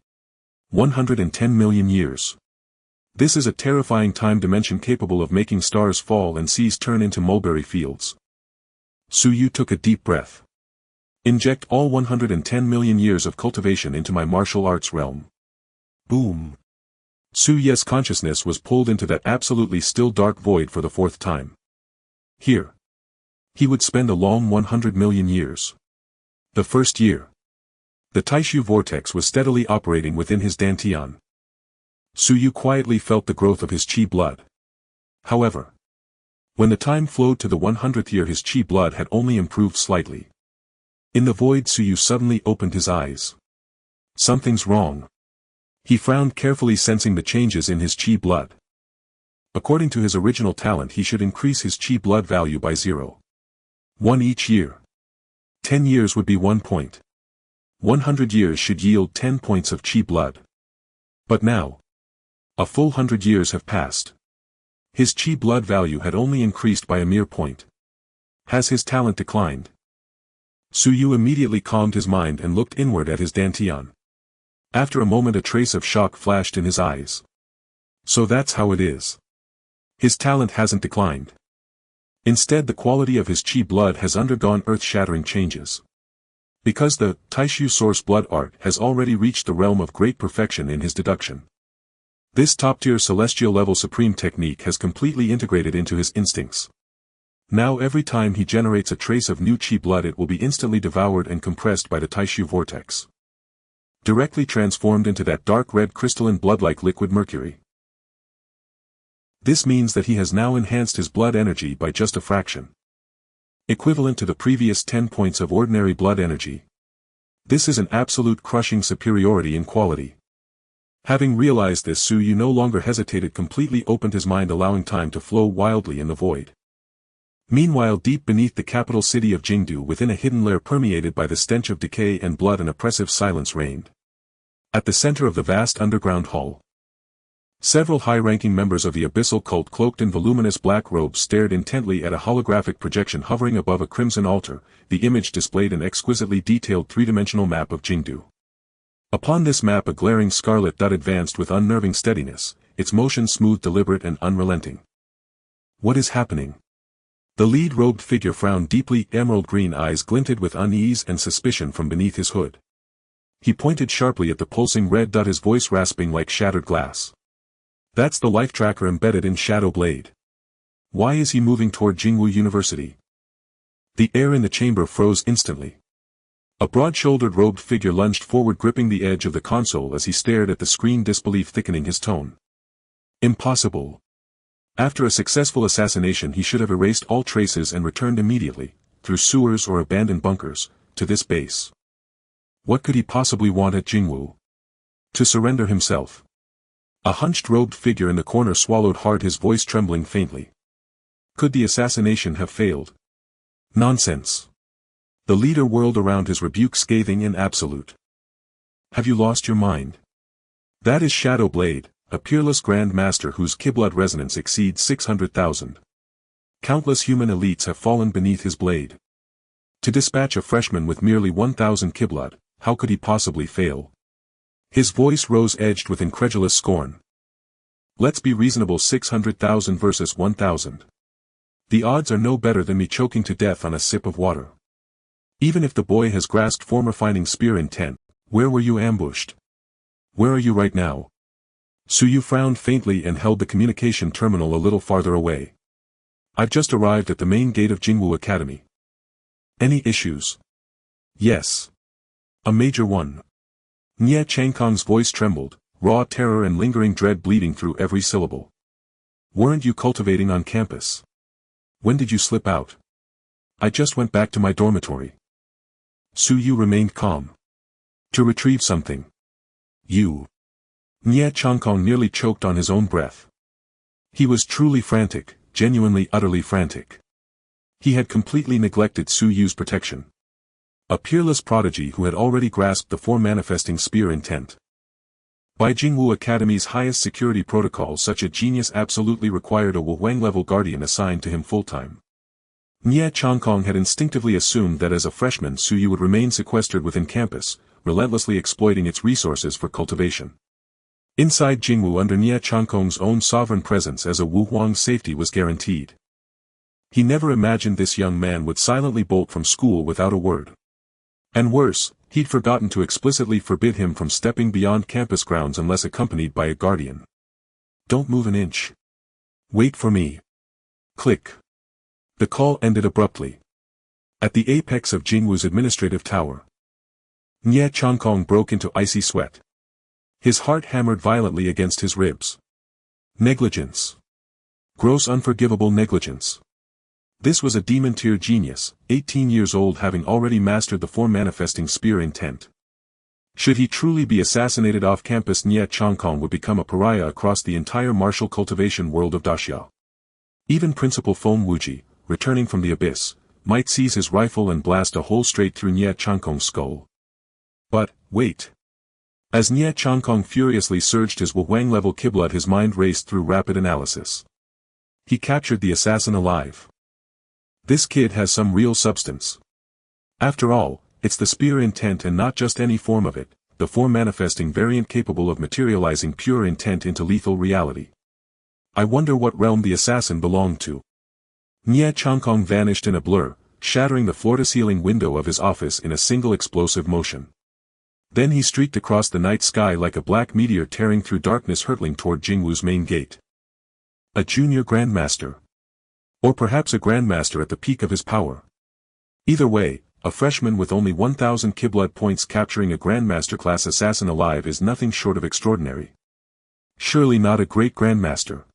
110 million years. This is a terrifying time dimension capable of making stars fall and seas turn into mulberry fields. Suyu took a deep breath. Inject all 110 million years of cultivation into my martial arts realm. Boom. Su Ye's consciousness was pulled into that absolutely still dark void for the fourth time. Here. He would spend a long 100 million years. The first year. The Taishu vortex was steadily operating within his dantian. Su Yu quietly felt the growth of his qi blood. However, when the time flowed to the 100th year, his qi blood had only improved slightly. In the void, Su Yu suddenly opened his eyes. Something's wrong. He frowned carefully, sensing the changes in his qi blood. According to his original talent, he should increase his qi blood value by 0.1 each year. 10 years would be 1 point. 100 years should yield 10 points of qi blood. But now, a full 100 years have passed. His qi blood value had only increased by a mere point. Has his talent declined? Su Yu immediately calmed his mind and looked inward at his dantian. After a moment, a trace of shock flashed in his eyes. So that's how it is. His talent hasn't declined. Instead, the quality of his qi blood has undergone earth-shattering changes. Because the Taishu source blood art has already reached the realm of great perfection in his deduction. This top-tier celestial level supreme technique has completely integrated into his instincts. Now every time he generates a trace of new qi blood, it will be instantly devoured and compressed by the Taishu vortex. Directly transformed into that dark red crystalline blood-like liquid mercury. This means that he has now enhanced his blood energy by just a fraction. Equivalent to the previous 10 points of ordinary blood energy. This is an absolute crushing superiority in quality. Having realized this, Su Yu no longer hesitated, completely opened his mind, allowing time to flow wildly in the void. Meanwhile, deep beneath the capital city of Jingdu, within a hidden lair permeated by the stench of decay and blood, an oppressive silence reigned. At the center of the vast underground hall, several high-ranking members of the abyssal cult cloaked in voluminous black robes stared intently at a holographic projection hovering above a crimson altar. The image displayed an exquisitely detailed three-dimensional map of Jingdu. Upon this map a glaring scarlet dot advanced with unnerving steadiness, its motion smooth, deliberate and unrelenting. What is happening? The lead-robed figure frowned deeply, emerald green eyes glinted with unease and suspicion from beneath his hood. He pointed sharply at the pulsing red dot, his voice rasping like shattered glass. That's the life tracker embedded in Shadow Blade. Why is he moving toward Jingwu University? The air in the chamber froze instantly. A broad-shouldered robed figure lunged forward, gripping the edge of the console as he stared at the screen, disbelief thickening his tone. Impossible. After a successful assassination, he should have erased all traces and returned immediately, through sewers or abandoned bunkers, to this base. What could he possibly want at Jingwu? To surrender himself. A hunched robed figure in the corner swallowed hard, his voice trembling faintly. Could the assassination have failed? Nonsense. The leader whirled around, his rebuke scathing and absolute. Have you lost your mind? That is Shadow Blade, a peerless Grand Master whose Qi-blood resonance exceeds 600,000. Countless human elites have fallen beneath his blade. To dispatch a freshman with merely 1,000 Qi-blood, how could he possibly fail? His voice rose, edged with incredulous scorn. Let's be reasonable, 600,000 versus 1,000. The odds are no better than me choking to death on a sip of water. Even if the boy has grasped form refining spear intent, where were you ambushed? Where are you right now? Su Yu frowned faintly and held the communication terminal a little farther away. I've just arrived at the main gate of Jingwu Academy. Any issues? Yes. A major one. Nye Changkong's voice trembled, raw terror and lingering dread bleeding through every syllable. Weren't you cultivating on campus? When did you slip out? I just went back to my dormitory. Su Yu remained calm. To retrieve something. You. Nye Changkong nearly choked on his own breath. He was truly frantic, genuinely utterly frantic. He had completely neglected Su Yu's protection. A peerless prodigy who had already grasped the form manifesting spear intent. By Jingwu Academy's highest security protocols, such a genius absolutely required a Wuhuang-level guardian assigned to him full-time. Nye Changkong had instinctively assumed that as a freshman Su Yu would remain sequestered within campus, relentlessly exploiting its resources for cultivation. Inside Jingwu, under Nye Changkong's own sovereign presence, as a Wuhuang's safety was guaranteed. He never imagined this young man would silently bolt from school without a word. And worse, he'd forgotten to explicitly forbid him from stepping beyond campus grounds unless accompanied by a guardian. Don't move an inch. Wait for me. Click. The call ended abruptly. At the apex of Jingwu's administrative tower, Nye Chongkong broke into icy sweat. His heart hammered violently against his ribs. Negligence. Gross unforgivable negligence. This was a demon-tier genius, 18 years old, having already mastered the form manifesting spear intent. Should he truly be assassinated off campus, Nye Chongkong would become a pariah across the entire martial cultivation world of Daxiao. Even Principal Feng Wuji, returning from the abyss, might seize his rifle and blast a hole straight through Nye Chongkong's skull. But, wait. As Nye Chongkong furiously surged his Wuhuang-level Kiblood, his mind raced through rapid analysis. He captured the assassin alive. This kid has some real substance. After all, it's the spear intent and not just any form of it, the form manifesting variant capable of materializing pure intent into lethal reality. I wonder what realm the assassin belonged to. Nye Chongkong vanished in a blur, shattering the floor-to-ceiling window of his office in a single explosive motion. Then he streaked across the night sky like a black meteor, tearing through darkness, hurtling toward Jingwu's main gate. A junior grandmaster. Or perhaps a grandmaster at the peak of his power. Either way, a freshman with only 1,000 Kiblood points capturing a grandmaster-class assassin alive is nothing short of extraordinary. Surely not a great grandmaster.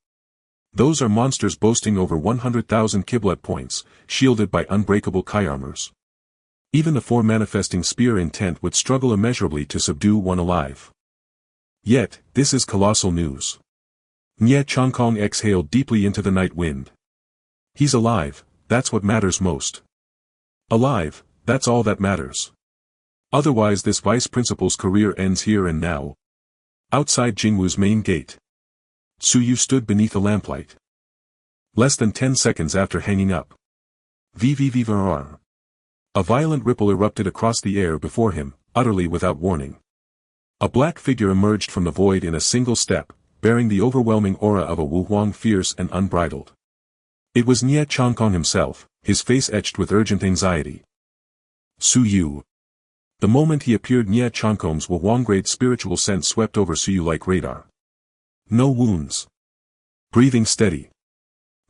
Those are monsters boasting over 100,000 Kiblood points, shielded by unbreakable Kai armors. Even the form manifesting spear intent would struggle immeasurably to subdue one alive. Yet, this is colossal news. Nye Chongkong exhaled deeply into the night wind. He's alive, that's what matters most. Alive, that's all that matters. Otherwise this vice principal's career ends here and now. Outside Jingwu's main gate, Suyu stood beneath a lamplight. Less than 10 seconds after hanging up. VVVVR. A violent ripple erupted across the air before him, utterly without warning. A black figure emerged from the void in a single step, bearing the overwhelming aura of a Wuhuang, fierce and unbridled. It was Nye Chongkong himself, his face etched with urgent anxiety. Suyu. The moment he appeared, Nye Chongkong's Wuhuang-grade spiritual sense swept over Suyu like radar. No wounds. Breathing steady.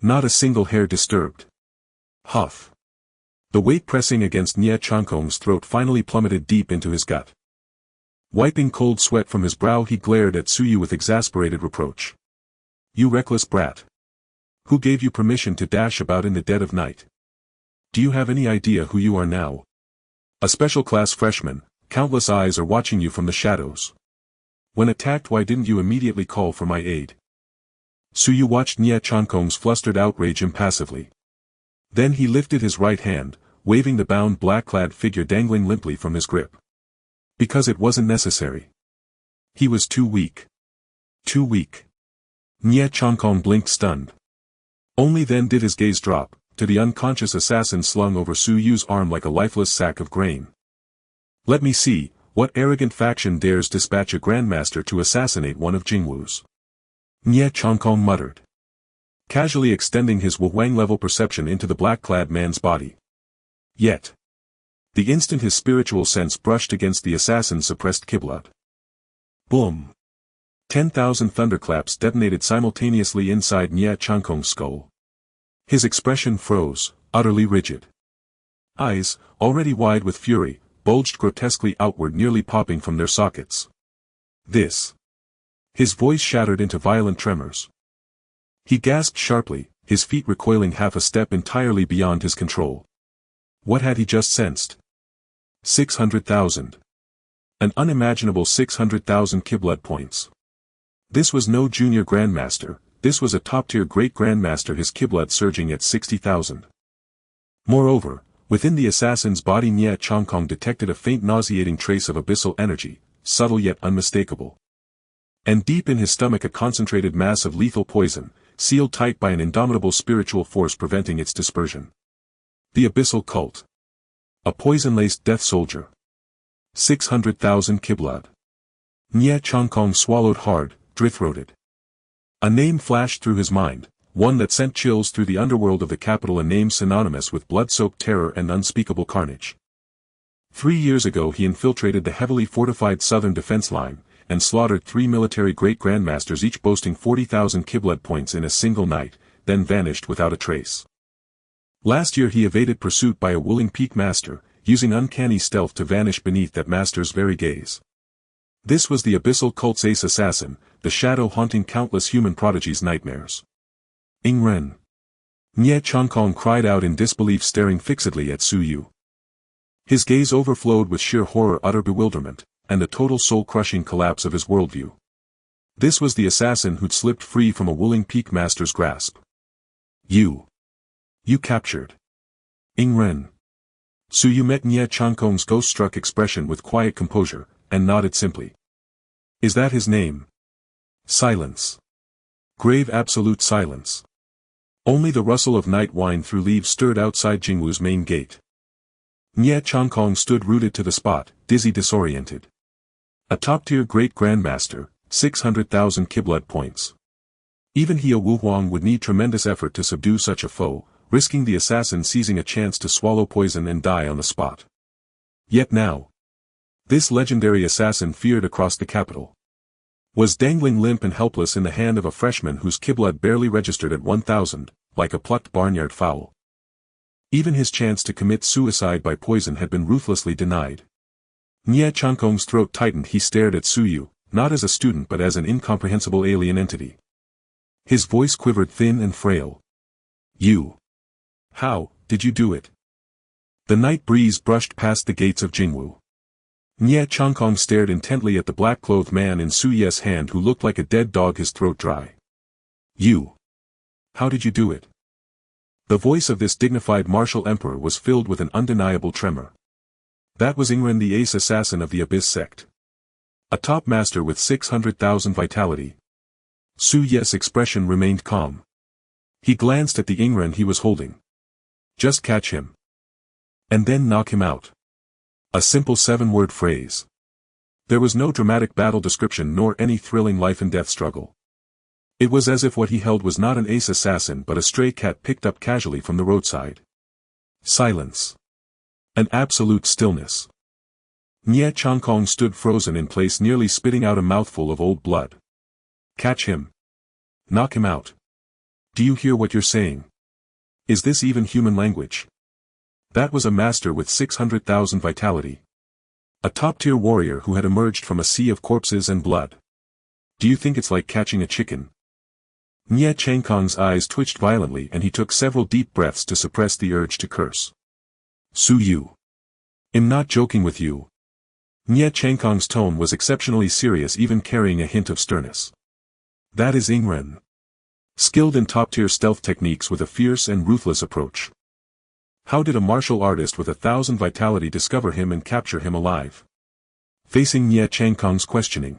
Not a single hair disturbed. Huff. The weight pressing against Nye Chongkong's throat finally plummeted deep into his gut. Wiping cold sweat from his brow, he glared at Suyu with exasperated reproach. You reckless brat. Who gave you permission to dash about in the dead of night? Do you have any idea who you are now? A special class freshman, countless eyes are watching you from the shadows. When attacked, why didn't you immediately call for my aid? Suyu watched Nye Chongkong's flustered outrage impassively. Then he lifted his right hand, waving the bound black-clad figure dangling limply from his grip. Because it wasn't necessary. He was too weak. Too weak. Nye Chongkong blinked, stunned. Only then did his gaze drop, to the unconscious assassin slung over Suyu's arm like a lifeless sack of grain. Let me see, what arrogant faction dares dispatch a grandmaster to assassinate one of Jingwu's? Nye Chongkong muttered, casually extending his Wuhuang-level perception into the black-clad man's body. Yet, the instant his spiritual sense brushed against the assassin's suppressed Kiblood. Boom! 10,000 thunderclaps detonated simultaneously inside Nye Chongkong's skull. His expression froze, utterly rigid. Eyes, already wide with fury, bulged grotesquely outward, nearly popping from their sockets. This. His voice shattered into violent tremors. He gasped sharply, his feet recoiling half a step entirely beyond his control. What had he just sensed? 600,000. An unimaginable 600,000 Kiblood points. This was no junior grandmaster, this was a top-tier great grandmaster, his Kiblood surging at 60,000. Moreover, within the assassin's body Nye Chongkong detected a faint nauseating trace of abyssal energy, subtle yet unmistakable. And deep in his stomach a concentrated mass of lethal poison, sealed tight by an indomitable spiritual force preventing its dispersion. The abyssal cult. A poison-laced death soldier. 600,000 Kiblood. Nye Chongkong swallowed hard, dry-throated. A name flashed through his mind, one that sent chills through the underworld of the capital, a name synonymous with blood-soaked terror and unspeakable carnage. 3 years ago he infiltrated the heavily fortified southern defense line, and slaughtered 3 military great grandmasters each boasting 40,000 kiblet points in a single night, then vanished without a trace. Last year he evaded pursuit by a Wuling Peak master, using uncanny stealth to vanish beneath that master's very gaze. This was the abyssal cult's ace assassin, the shadow haunting countless human prodigies' nightmares. Ingren. Nye Changkong cried out in disbelief, staring fixedly at Su Yu. His gaze overflowed with sheer horror, utter bewilderment, and a total soul-crushing collapse of his worldview. This was the assassin who'd slipped free from a Wuling Peak master's grasp. You captured Ingren. Su Yu met Nye Changkong's ghost-struck expression with quiet composure, and nodded simply. Is that his name? Silence. Grave absolute silence. Only the rustle of night wine through leaves stirred outside Jingwu's main gate. Nye Changkong stood rooted to the spot, dizzy, disoriented. A top-tier great grandmaster, 600,000 kiblet points. Even he, Wu Huang, would need tremendous effort to subdue such a foe, risking the assassin seizing a chance to swallow poison and die on the spot. Yet now, this legendary assassin feared across the capital was dangling limp and helpless in the hand of a freshman whose kiblet barely registered at 1,000, like a plucked barnyard fowl. Even his chance to commit suicide by poison had been ruthlessly denied. Nye Changkong's throat tightened. He stared at Su Yu, not as a student but as an incomprehensible alien entity. His voice quivered, thin and frail. You. How did you do it? The night breeze brushed past the gates of Jingwu. Nye Changkong stared intently at the black-clothed man in Su Ye's hand who looked like a dead dog, his throat dry. You. How did you do it? The voice of this dignified martial emperor was filled with an undeniable tremor. That was Ingren, the ace assassin of the Abyss sect. A top master with 600,000 vitality. Su Ye's expression remained calm. He glanced at the Ingren he was holding. Just catch him. And then knock him out. A simple 7-word phrase. There was no dramatic battle description nor any thrilling life-and-death struggle. It was as if what he held was not an ace assassin but a stray cat picked up casually from the roadside. Silence. An absolute stillness. Nye Changkong stood frozen in place, nearly spitting out a mouthful of old blood. Catch him. Knock him out. Do you hear what you're saying? Is this even human language? That was a master with 600,000 vitality. A top-tier warrior who had emerged from a sea of corpses and blood. Do you think it's like catching a chicken? Nye Changkong's eyes twitched violently and he took several deep breaths to suppress the urge to curse. Su Yu. I'm not joking with you. Nye Changkong's tone was exceptionally serious, even carrying a hint of sternness. That is Ingren. Skilled in top-tier stealth techniques with a fierce and ruthless approach. How did a martial artist with 1,000 vitality discover him and capture him alive? Facing Nye Changkong's questioning,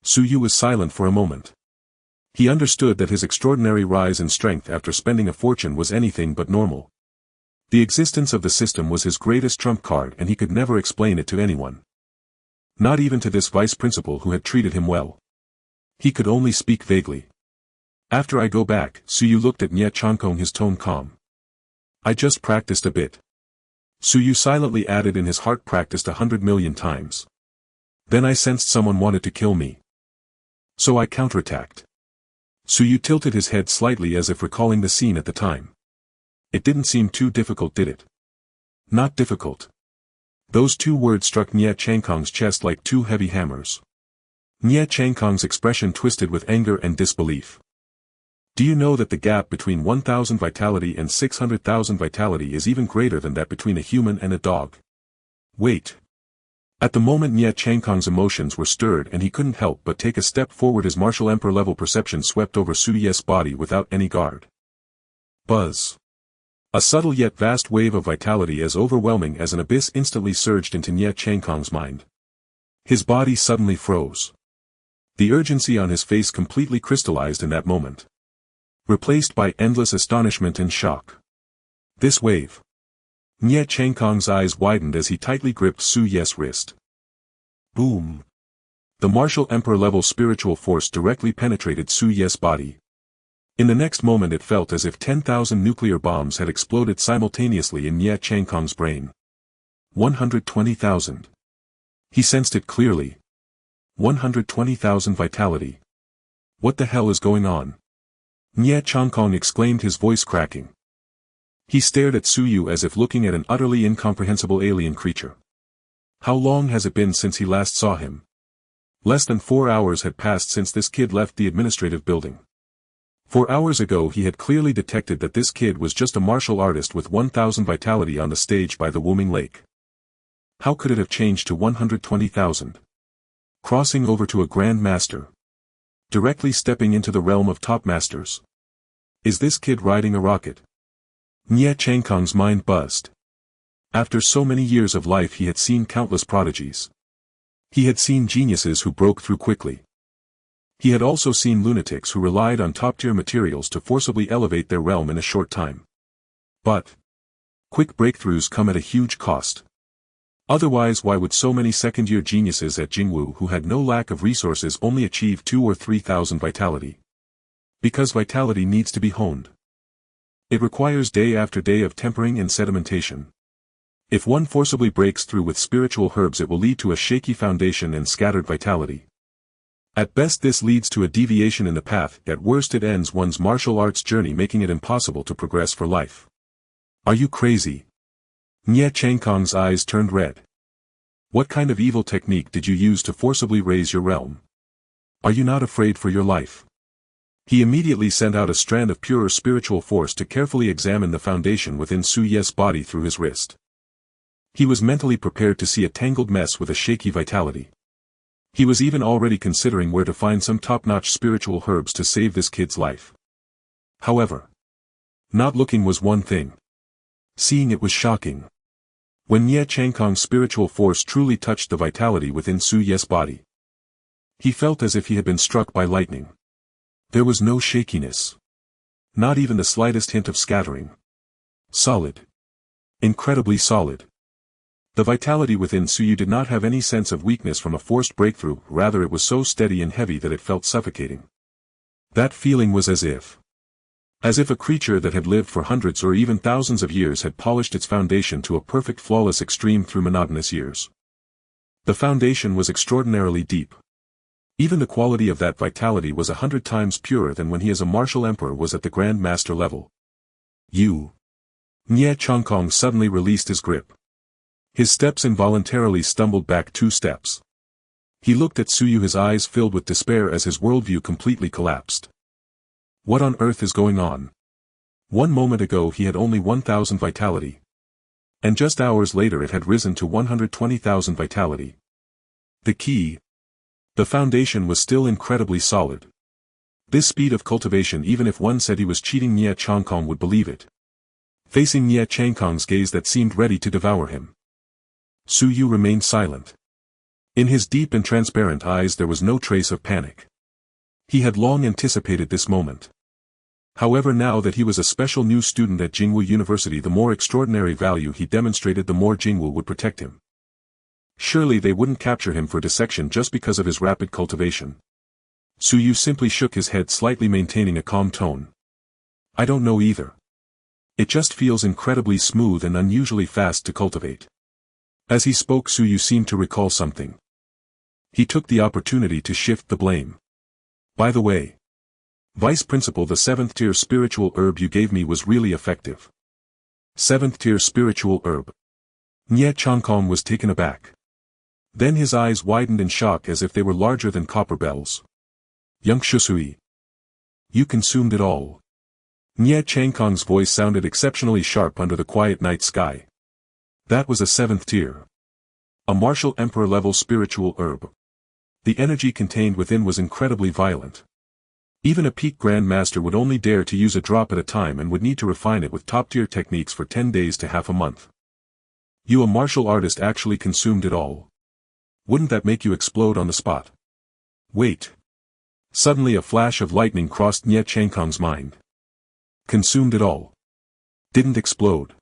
Su Yu was silent for a moment. He understood that his extraordinary rise in strength after spending a fortune was anything but normal. The existence of the system was his greatest trump card and he could never explain it to anyone. Not even to this vice principal who had treated him well. He could only speak vaguely. After I go back, Su Yu looked at Nye Changkong, his tone calm. I just practiced a bit. Su Yu silently added in his heart, practiced 100 million times. Then I sensed someone wanted to kill me. So I counterattacked. Su Yu tilted his head slightly as if recalling the scene at the time. It didn't seem too difficult, did it? Not difficult. Those 2 words struck Nye Changkong's chest like 2 heavy hammers. Nye Changkong's expression twisted with anger and disbelief. Do you know that the gap between 1,000 vitality and 600,000 vitality is even greater than that between a human and a dog? Wait. At the moment Nye Changkong's emotions were stirred and he couldn't help but take a step forward. His martial emperor level perception swept over Su Ye's body without any guard. Buzz. A subtle yet vast wave of vitality as overwhelming as an abyss instantly surged into Nye Changkong's mind. His body suddenly froze. The urgency on his face completely crystallized in that moment. Replaced by endless astonishment and shock. This wave. Nye Changkong's eyes widened as he tightly gripped Su Ye's wrist. Boom. The martial emperor-level spiritual force directly penetrated Su Ye's body. In the next moment it felt as if 10,000 nuclear bombs had exploded simultaneously in Nye Changkong's brain. 120,000. He sensed it clearly. 120,000 vitality. What the hell is going on? Nye Changkong exclaimed, his voice cracking. He stared at Suyu as if looking at an utterly incomprehensible alien creature. How long has it been since he last saw him? Less than 4 hours had passed since this kid left the administrative building. 4 hours ago he had clearly detected that this kid was just a martial artist with 1,000 vitality on the stage by the Wooming Lake. How could it have changed to 120,000? Crossing over to a Grand Master. Directly stepping into the realm of top masters. Is this kid riding a rocket? Nye Changkong's mind buzzed. After so many years of life he had seen countless prodigies. He had seen geniuses who broke through quickly. He had also seen lunatics who relied on top-tier materials to forcibly elevate their realm in a short time. But quick breakthroughs come at a huge cost. Otherwise, why would so many second-year geniuses at Jingwu who had no lack of resources only achieve 2,000 or 3,000 vitality? Because vitality needs to be honed. It requires day after day of tempering and sedimentation. If one forcibly breaks through with spiritual herbs, it will lead to a shaky foundation and scattered vitality. At best this leads to a deviation in the path, at worst it ends one's martial arts journey, making it impossible to progress for life. Are you crazy? Nye Changkong's eyes turned red. What kind of evil technique did you use to forcibly raise your realm? Are you not afraid for your life? He immediately sent out a strand of purer spiritual force to carefully examine the foundation within Su Ye's body through his wrist. He was mentally prepared to see a tangled mess with a shaky vitality. He was even already considering where to find some top-notch spiritual herbs to save this kid's life. However, not looking was one thing. Seeing it was shocking. When Nye Changkong's spiritual force truly touched the vitality within Su Ye's body, he felt as if he had been struck by lightning. There was no shakiness. Not even the slightest hint of scattering. Solid. Incredibly solid. The vitality within Suyu did not have any sense of weakness from a forced breakthrough, rather it was so steady and heavy that it felt suffocating. That feeling was as if a creature that had lived for hundreds or even thousands of years had polished its foundation to a perfect flawless extreme through monotonous years. The foundation was extraordinarily deep. Even the quality of that vitality was 100 times purer than when he as a martial emperor was at the Grand Master level. You. Nye Changkong suddenly released his grip. His steps involuntarily stumbled back 2 steps. He looked at Suyu, his eyes filled with despair as his worldview completely collapsed. What on earth is going on? 1 moment ago he had only 1,000 vitality. And just hours later it had risen to 120,000 vitality. The key. The foundation was still incredibly solid. This speed of cultivation, even if one said he was cheating, Nye Changkong would believe it. Facing Nye Changkong's gaze that seemed ready to devour him, Suyu remained silent. In his deep and transparent eyes there was no trace of panic. He had long anticipated this moment. However, now that he was a special new student at Jingwu University, the more extraordinary value he demonstrated, the more Jingwu would protect him. Surely they wouldn't capture him for dissection just because of his rapid cultivation. Suyu simply shook his head slightly, maintaining a calm tone. I don't know either. It just feels incredibly smooth and unusually fast to cultivate. As he spoke, Suyu seemed to recall something. He took the opportunity to shift the blame. By the way, Vice Principal, the 7th tier spiritual herb you gave me was really effective. 7th tier spiritual herb. Nye Changkong was taken aback. Then his eyes widened in shock as if they were larger than copper bells. Young Shusui. You consumed it all. Nye Changkong's voice sounded exceptionally sharp under the quiet night sky. That was a 7th tier. A martial emperor level spiritual herb. The energy contained within was incredibly violent. Even a peak Grand Master would only dare to use a drop at a time and would need to refine it with top-tier techniques for 10 days to half a month. You, a martial artist, actually consumed it all. Wouldn't that make you explode on the spot? Wait. Suddenly a flash of lightning crossed Nye Changkong's mind. Consumed it all. Didn't explode.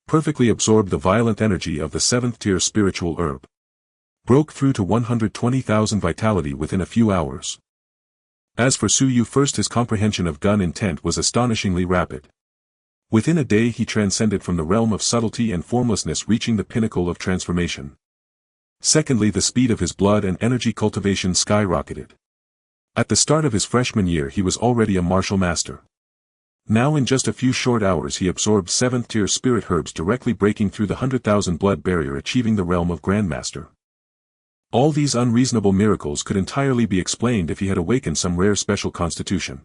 Perfectly absorbed the violent energy of the 7th tier spiritual herb. Broke through to 120,000 vitality within a few hours. As for Suyu, first his comprehension of gun intent was astonishingly rapid. Within a day he transcended from the realm of subtlety and formlessness, reaching the pinnacle of transformation. Secondly, the speed of his blood and energy cultivation skyrocketed. At the start of his freshman year he was already a martial master. Now in just a few short hours he absorbed 7th-tier spirit herbs, directly breaking through the 100,000 blood barrier, achieving the realm of Grandmaster. All these unreasonable miracles could entirely be explained if he had awakened some rare special constitution.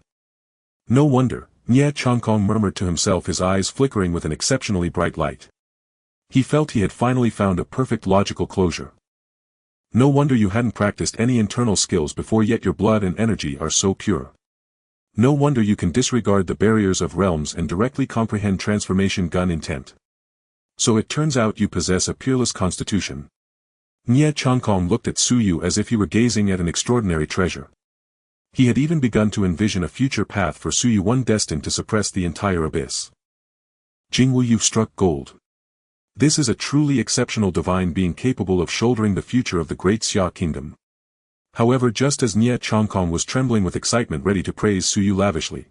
No wonder, Nie Changkong murmured to himself, his eyes flickering with an exceptionally bright light. He felt he had finally found a perfect logical closure. No wonder you hadn't practiced any internal skills before, yet your blood and energy are so pure. No wonder you can disregard the barriers of realms and directly comprehend transformation gun intent. So it turns out you possess a peerless constitution. Nie Changkong looked at Su Yu as if he were gazing at an extraordinary treasure. He had even begun to envision a future path for Su Yu, one destined to suppress the entire abyss. Jingwu, you've struck gold. This is a truly exceptional divine being capable of shouldering the future of the great Xia kingdom. However, just as Nie Changkong was trembling with excitement, ready to praise Su Yu lavishly,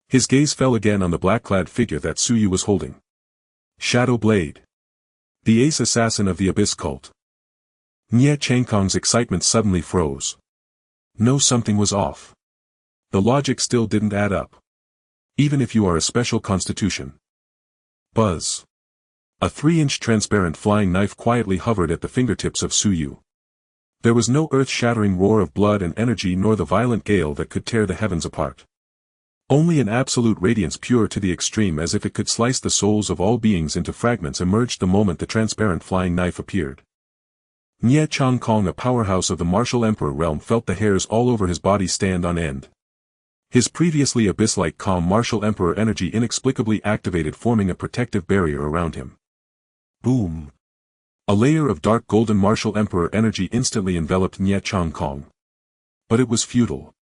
his gaze fell again on the black-clad figure that Su Yu was holding. Shadow Blade. The ace assassin of the Abyss cult. Nie Changkong's excitement suddenly froze. No, something was off. The logic still didn't add up. Even if you are a special constitution. Buzz. A 3-inch transparent flying knife quietly hovered at the fingertips of Su Yu. There was no earth-shattering roar of blood and energy, nor the violent gale that could tear the heavens apart. Only an absolute radiance, pure to the extreme, as if it could slice the souls of all beings into fragments, emerged the moment the transparent flying knife appeared. Nie Changkong, a powerhouse of the martial emperor realm, felt the hairs all over his body stand on end. His previously abyss-like calm martial emperor energy inexplicably activated, forming a protective barrier around him. Boom! A layer of dark golden martial emperor energy instantly enveloped Nie Changkong. But it was futile.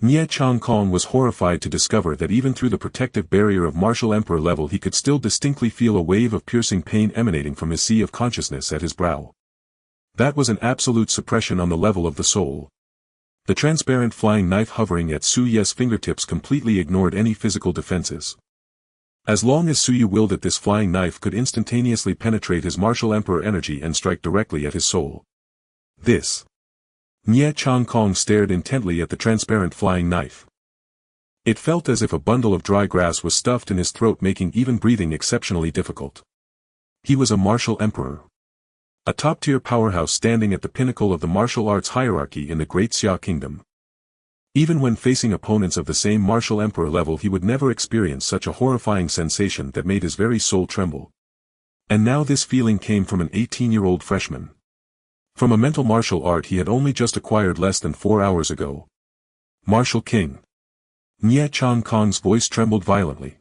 Nie Changkong was horrified to discover that even through the protective barrier of martial emperor level he could still distinctly feel a wave of piercing pain emanating from his sea of consciousness at his brow. That was an absolute suppression on the level of the soul. The transparent flying knife hovering at Su Yu's fingertips completely ignored any physical defenses. As long as Su Yu willed it, this flying knife could instantaneously penetrate his martial emperor energy and strike directly at his soul. This. Nie Changkong stared intently at the transparent flying knife. It felt as if a bundle of dry grass was stuffed in his throat, making even breathing exceptionally difficult. He was a martial emperor. A top-tier powerhouse standing at the pinnacle of the martial arts hierarchy in the Great Xia Kingdom. Even when facing opponents of the same martial emperor level he would never experience such a horrifying sensation that made his very soul tremble. And now this feeling came from an 18-year-old freshman. From a mental martial art he had only just acquired less than 4 hours ago. Martial King. Nie Changkong's voice trembled violently.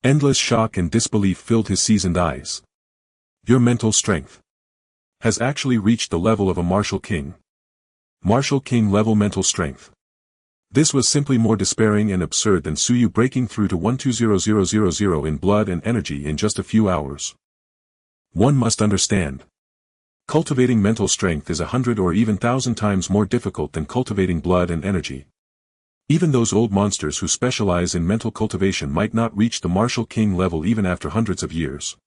Endless shock and disbelief filled his seasoned eyes. Your mental strength has actually reached the level of a Martial King. Martial King level mental strength. This was simply more despairing and absurd than Su Yu breaking through to 120000 in blood and energy in just a few hours. One must understand. Cultivating mental strength is 100 or even 1,000 times more difficult than cultivating blood and energy. Even those old monsters who specialize in mental cultivation might not reach the Martial King level even after hundreds of years.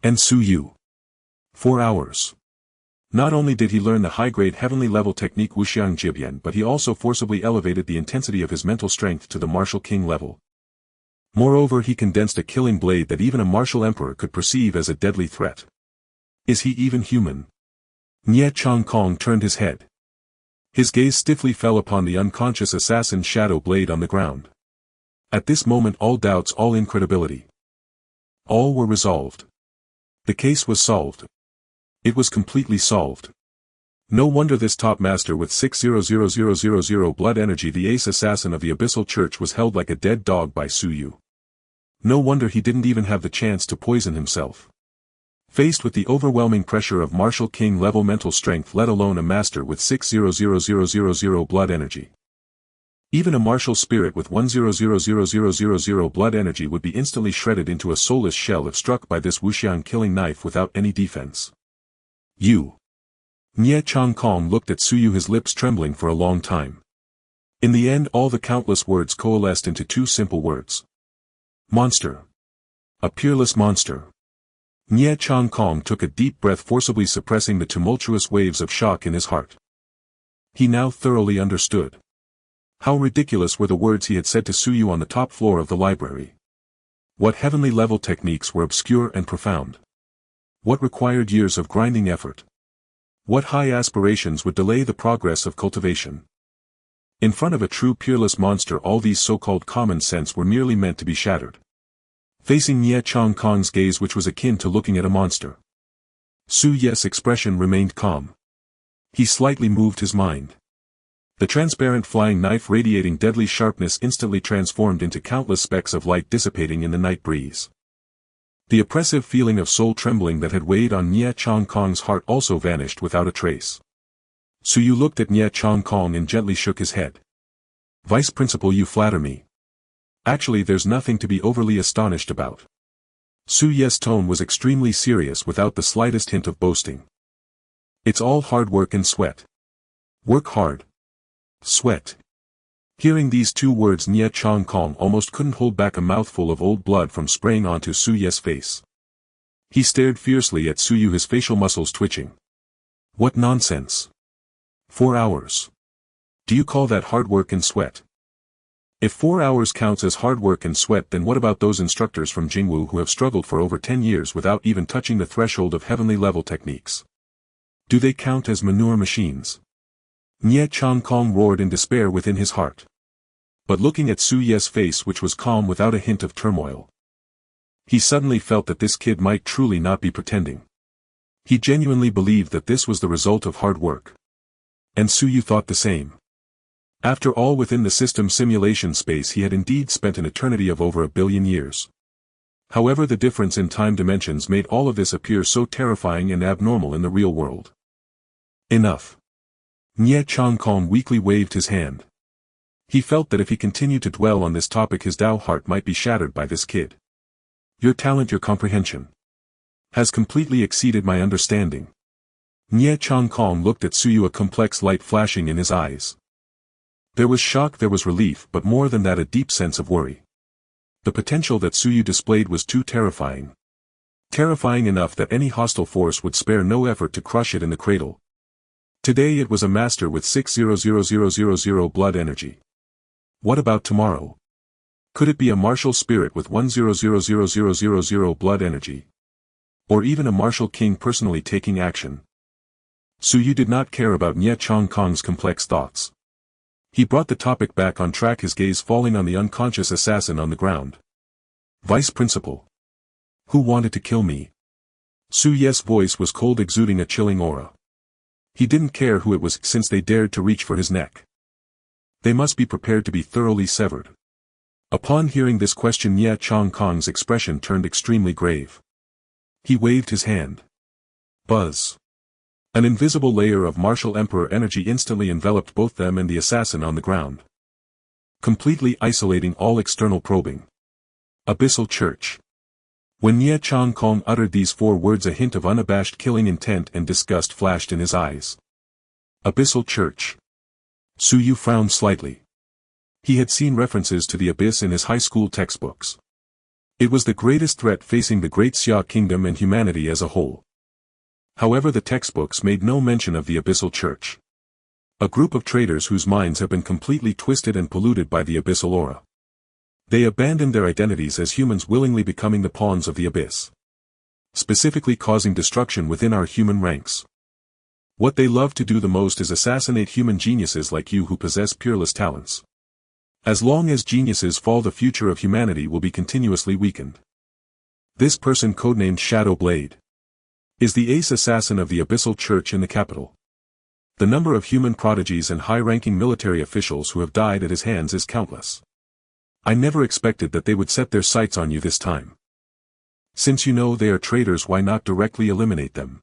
And Su Yu. 4 hours. Not only did he learn the high-grade heavenly level technique Wuxiang Jibian, but he also forcibly elevated the intensity of his mental strength to the Martial King level. Moreover, he condensed a killing blade that even a martial emperor could perceive as a deadly threat. Is he even human? Nie Changkong turned his head. His gaze stiffly fell upon the unconscious assassin Shadow Blade on the ground. At this moment all doubts, all incredibility, all were resolved. The case was solved. It was completely solved. No wonder this top master with 600,000 blood energy, the ace assassin of the Abyssal Church, was held like a dead dog by Su Yu. No wonder he didn't even have the chance to poison himself. Faced with the overwhelming pressure of Martial King level mental strength, let alone a master with 600,000 blood energy. Even a martial spirit with 100,000 blood energy would be instantly shredded into a soulless shell if struck by this Wuxiang killing knife without any defense. You. Nie Changkong looked at Su Yu, his lips trembling for a long time. In the end all the countless words coalesced into two simple words. Monster. A peerless monster. Nye Chong Kong took a deep breath, forcibly suppressing the tumultuous waves of shock in his heart. He now thoroughly understood. How ridiculous were the words he had said to Suyu on the top floor of the library. What heavenly level techniques were obscure and profound. What required years of grinding effort. What high aspirations would delay the progress of cultivation. In front of a true peerless monster, all these so-called common sense were merely meant to be shattered. Facing Nye Chong Kong's gaze, which was akin to looking at a monster, Su Yes' expression remained calm. He slightly moved his mind. The transparent flying knife, radiating deadly sharpness, instantly transformed into countless specks of light dissipating in the night breeze. The oppressive feeling of soul trembling that had weighed on Nye Chong Kong's heart also vanished without a trace. Suyu looked at Nye Chong Kong and gently shook his head. "Vice Principal, you flatter me. Actually, there's nothing to be overly astonished about." Su Yes' tone was extremely serious without the slightest hint of boasting. "It's all hard work and sweat. Work hard. Sweat." Hearing these two words, Nye Chong Kong almost couldn't hold back a mouthful of old blood from spraying onto Su Yes' face. He stared fiercely at Suyu, his facial muscles twitching. "What nonsense. 4 hours. Do you call that hard work and sweat? If 4 hours counts as hard work and sweat, then what about those instructors from Jingwu who have struggled for over 10 years without even touching the threshold of heavenly level techniques? Do they count as manure machines?" Nye Chong Kong roared in despair within his heart. But looking at Su Yes' face, which was calm without a hint of turmoil, he suddenly felt that this kid might truly not be pretending. He genuinely believed that this was the result of hard work. And Suyu thought the same. After all, within the system simulation space he had indeed spent an eternity of over 1 billion years. However, the difference in time dimensions made all of this appear so terrifying and abnormal in the real world. Enough. Nye Chong Kong weakly waved his hand. He felt that if he continued to dwell on this topic, his Tao heart might be shattered by this kid. "Your talent, your comprehension, has completely exceeded my understanding." Nye Chong Kong looked at Suyu, a complex light flashing in his eyes. There was shock, there was relief, but more than that, a deep sense of worry. The potential that Suyu displayed was too terrifying. Terrifying enough that any hostile force would spare no effort to crush it in the cradle. Today it was a master with 600,000 blood energy. What about tomorrow? Could it be a martial spirit with 100,000 blood energy? Or even a martial king personally taking action? Suyu did not care about Nye Chong Kong's complex thoughts. He brought the topic back on track, his gaze falling on the unconscious assassin on the ground. "Vice Principal. Who wanted to kill me?" Su Yes' voice was cold, exuding a chilling aura. He didn't care who it was, since they dared to reach for his neck. They must be prepared to be thoroughly severed. Upon hearing this question, Nye Chong Kong's expression turned extremely grave. He waved his hand. Buzz. An invisible layer of martial emperor energy instantly enveloped both them and the assassin on the ground, completely isolating all external probing. Abyssal Church. When Nye Chong Kong uttered these 4 words, a hint of unabashed killing intent and disgust flashed in his eyes. Abyssal Church. Suyu frowned slightly. He had seen references to the abyss in his high school textbooks. It was the greatest threat facing the Great Xia Kingdom and humanity as a whole. However, the textbooks made no mention of the Abyssal Church. A group of traitors whose minds have been completely twisted and polluted by the abyssal aura. They abandoned their identities as humans, willingly becoming the pawns of the abyss, specifically causing destruction within our human ranks. What they love to do the most is assassinate human geniuses like you who possess peerless talents. As long as geniuses fall, the future of humanity will be continuously weakened. This person, codenamed Shadow Blade, is the ace assassin of the Abyssal Church in the capital. The number of human prodigies and high-ranking military officials who have died at his hands is countless. I never expected that they would set their sights on you this time. Since you know they are traitors, why not directly eliminate them?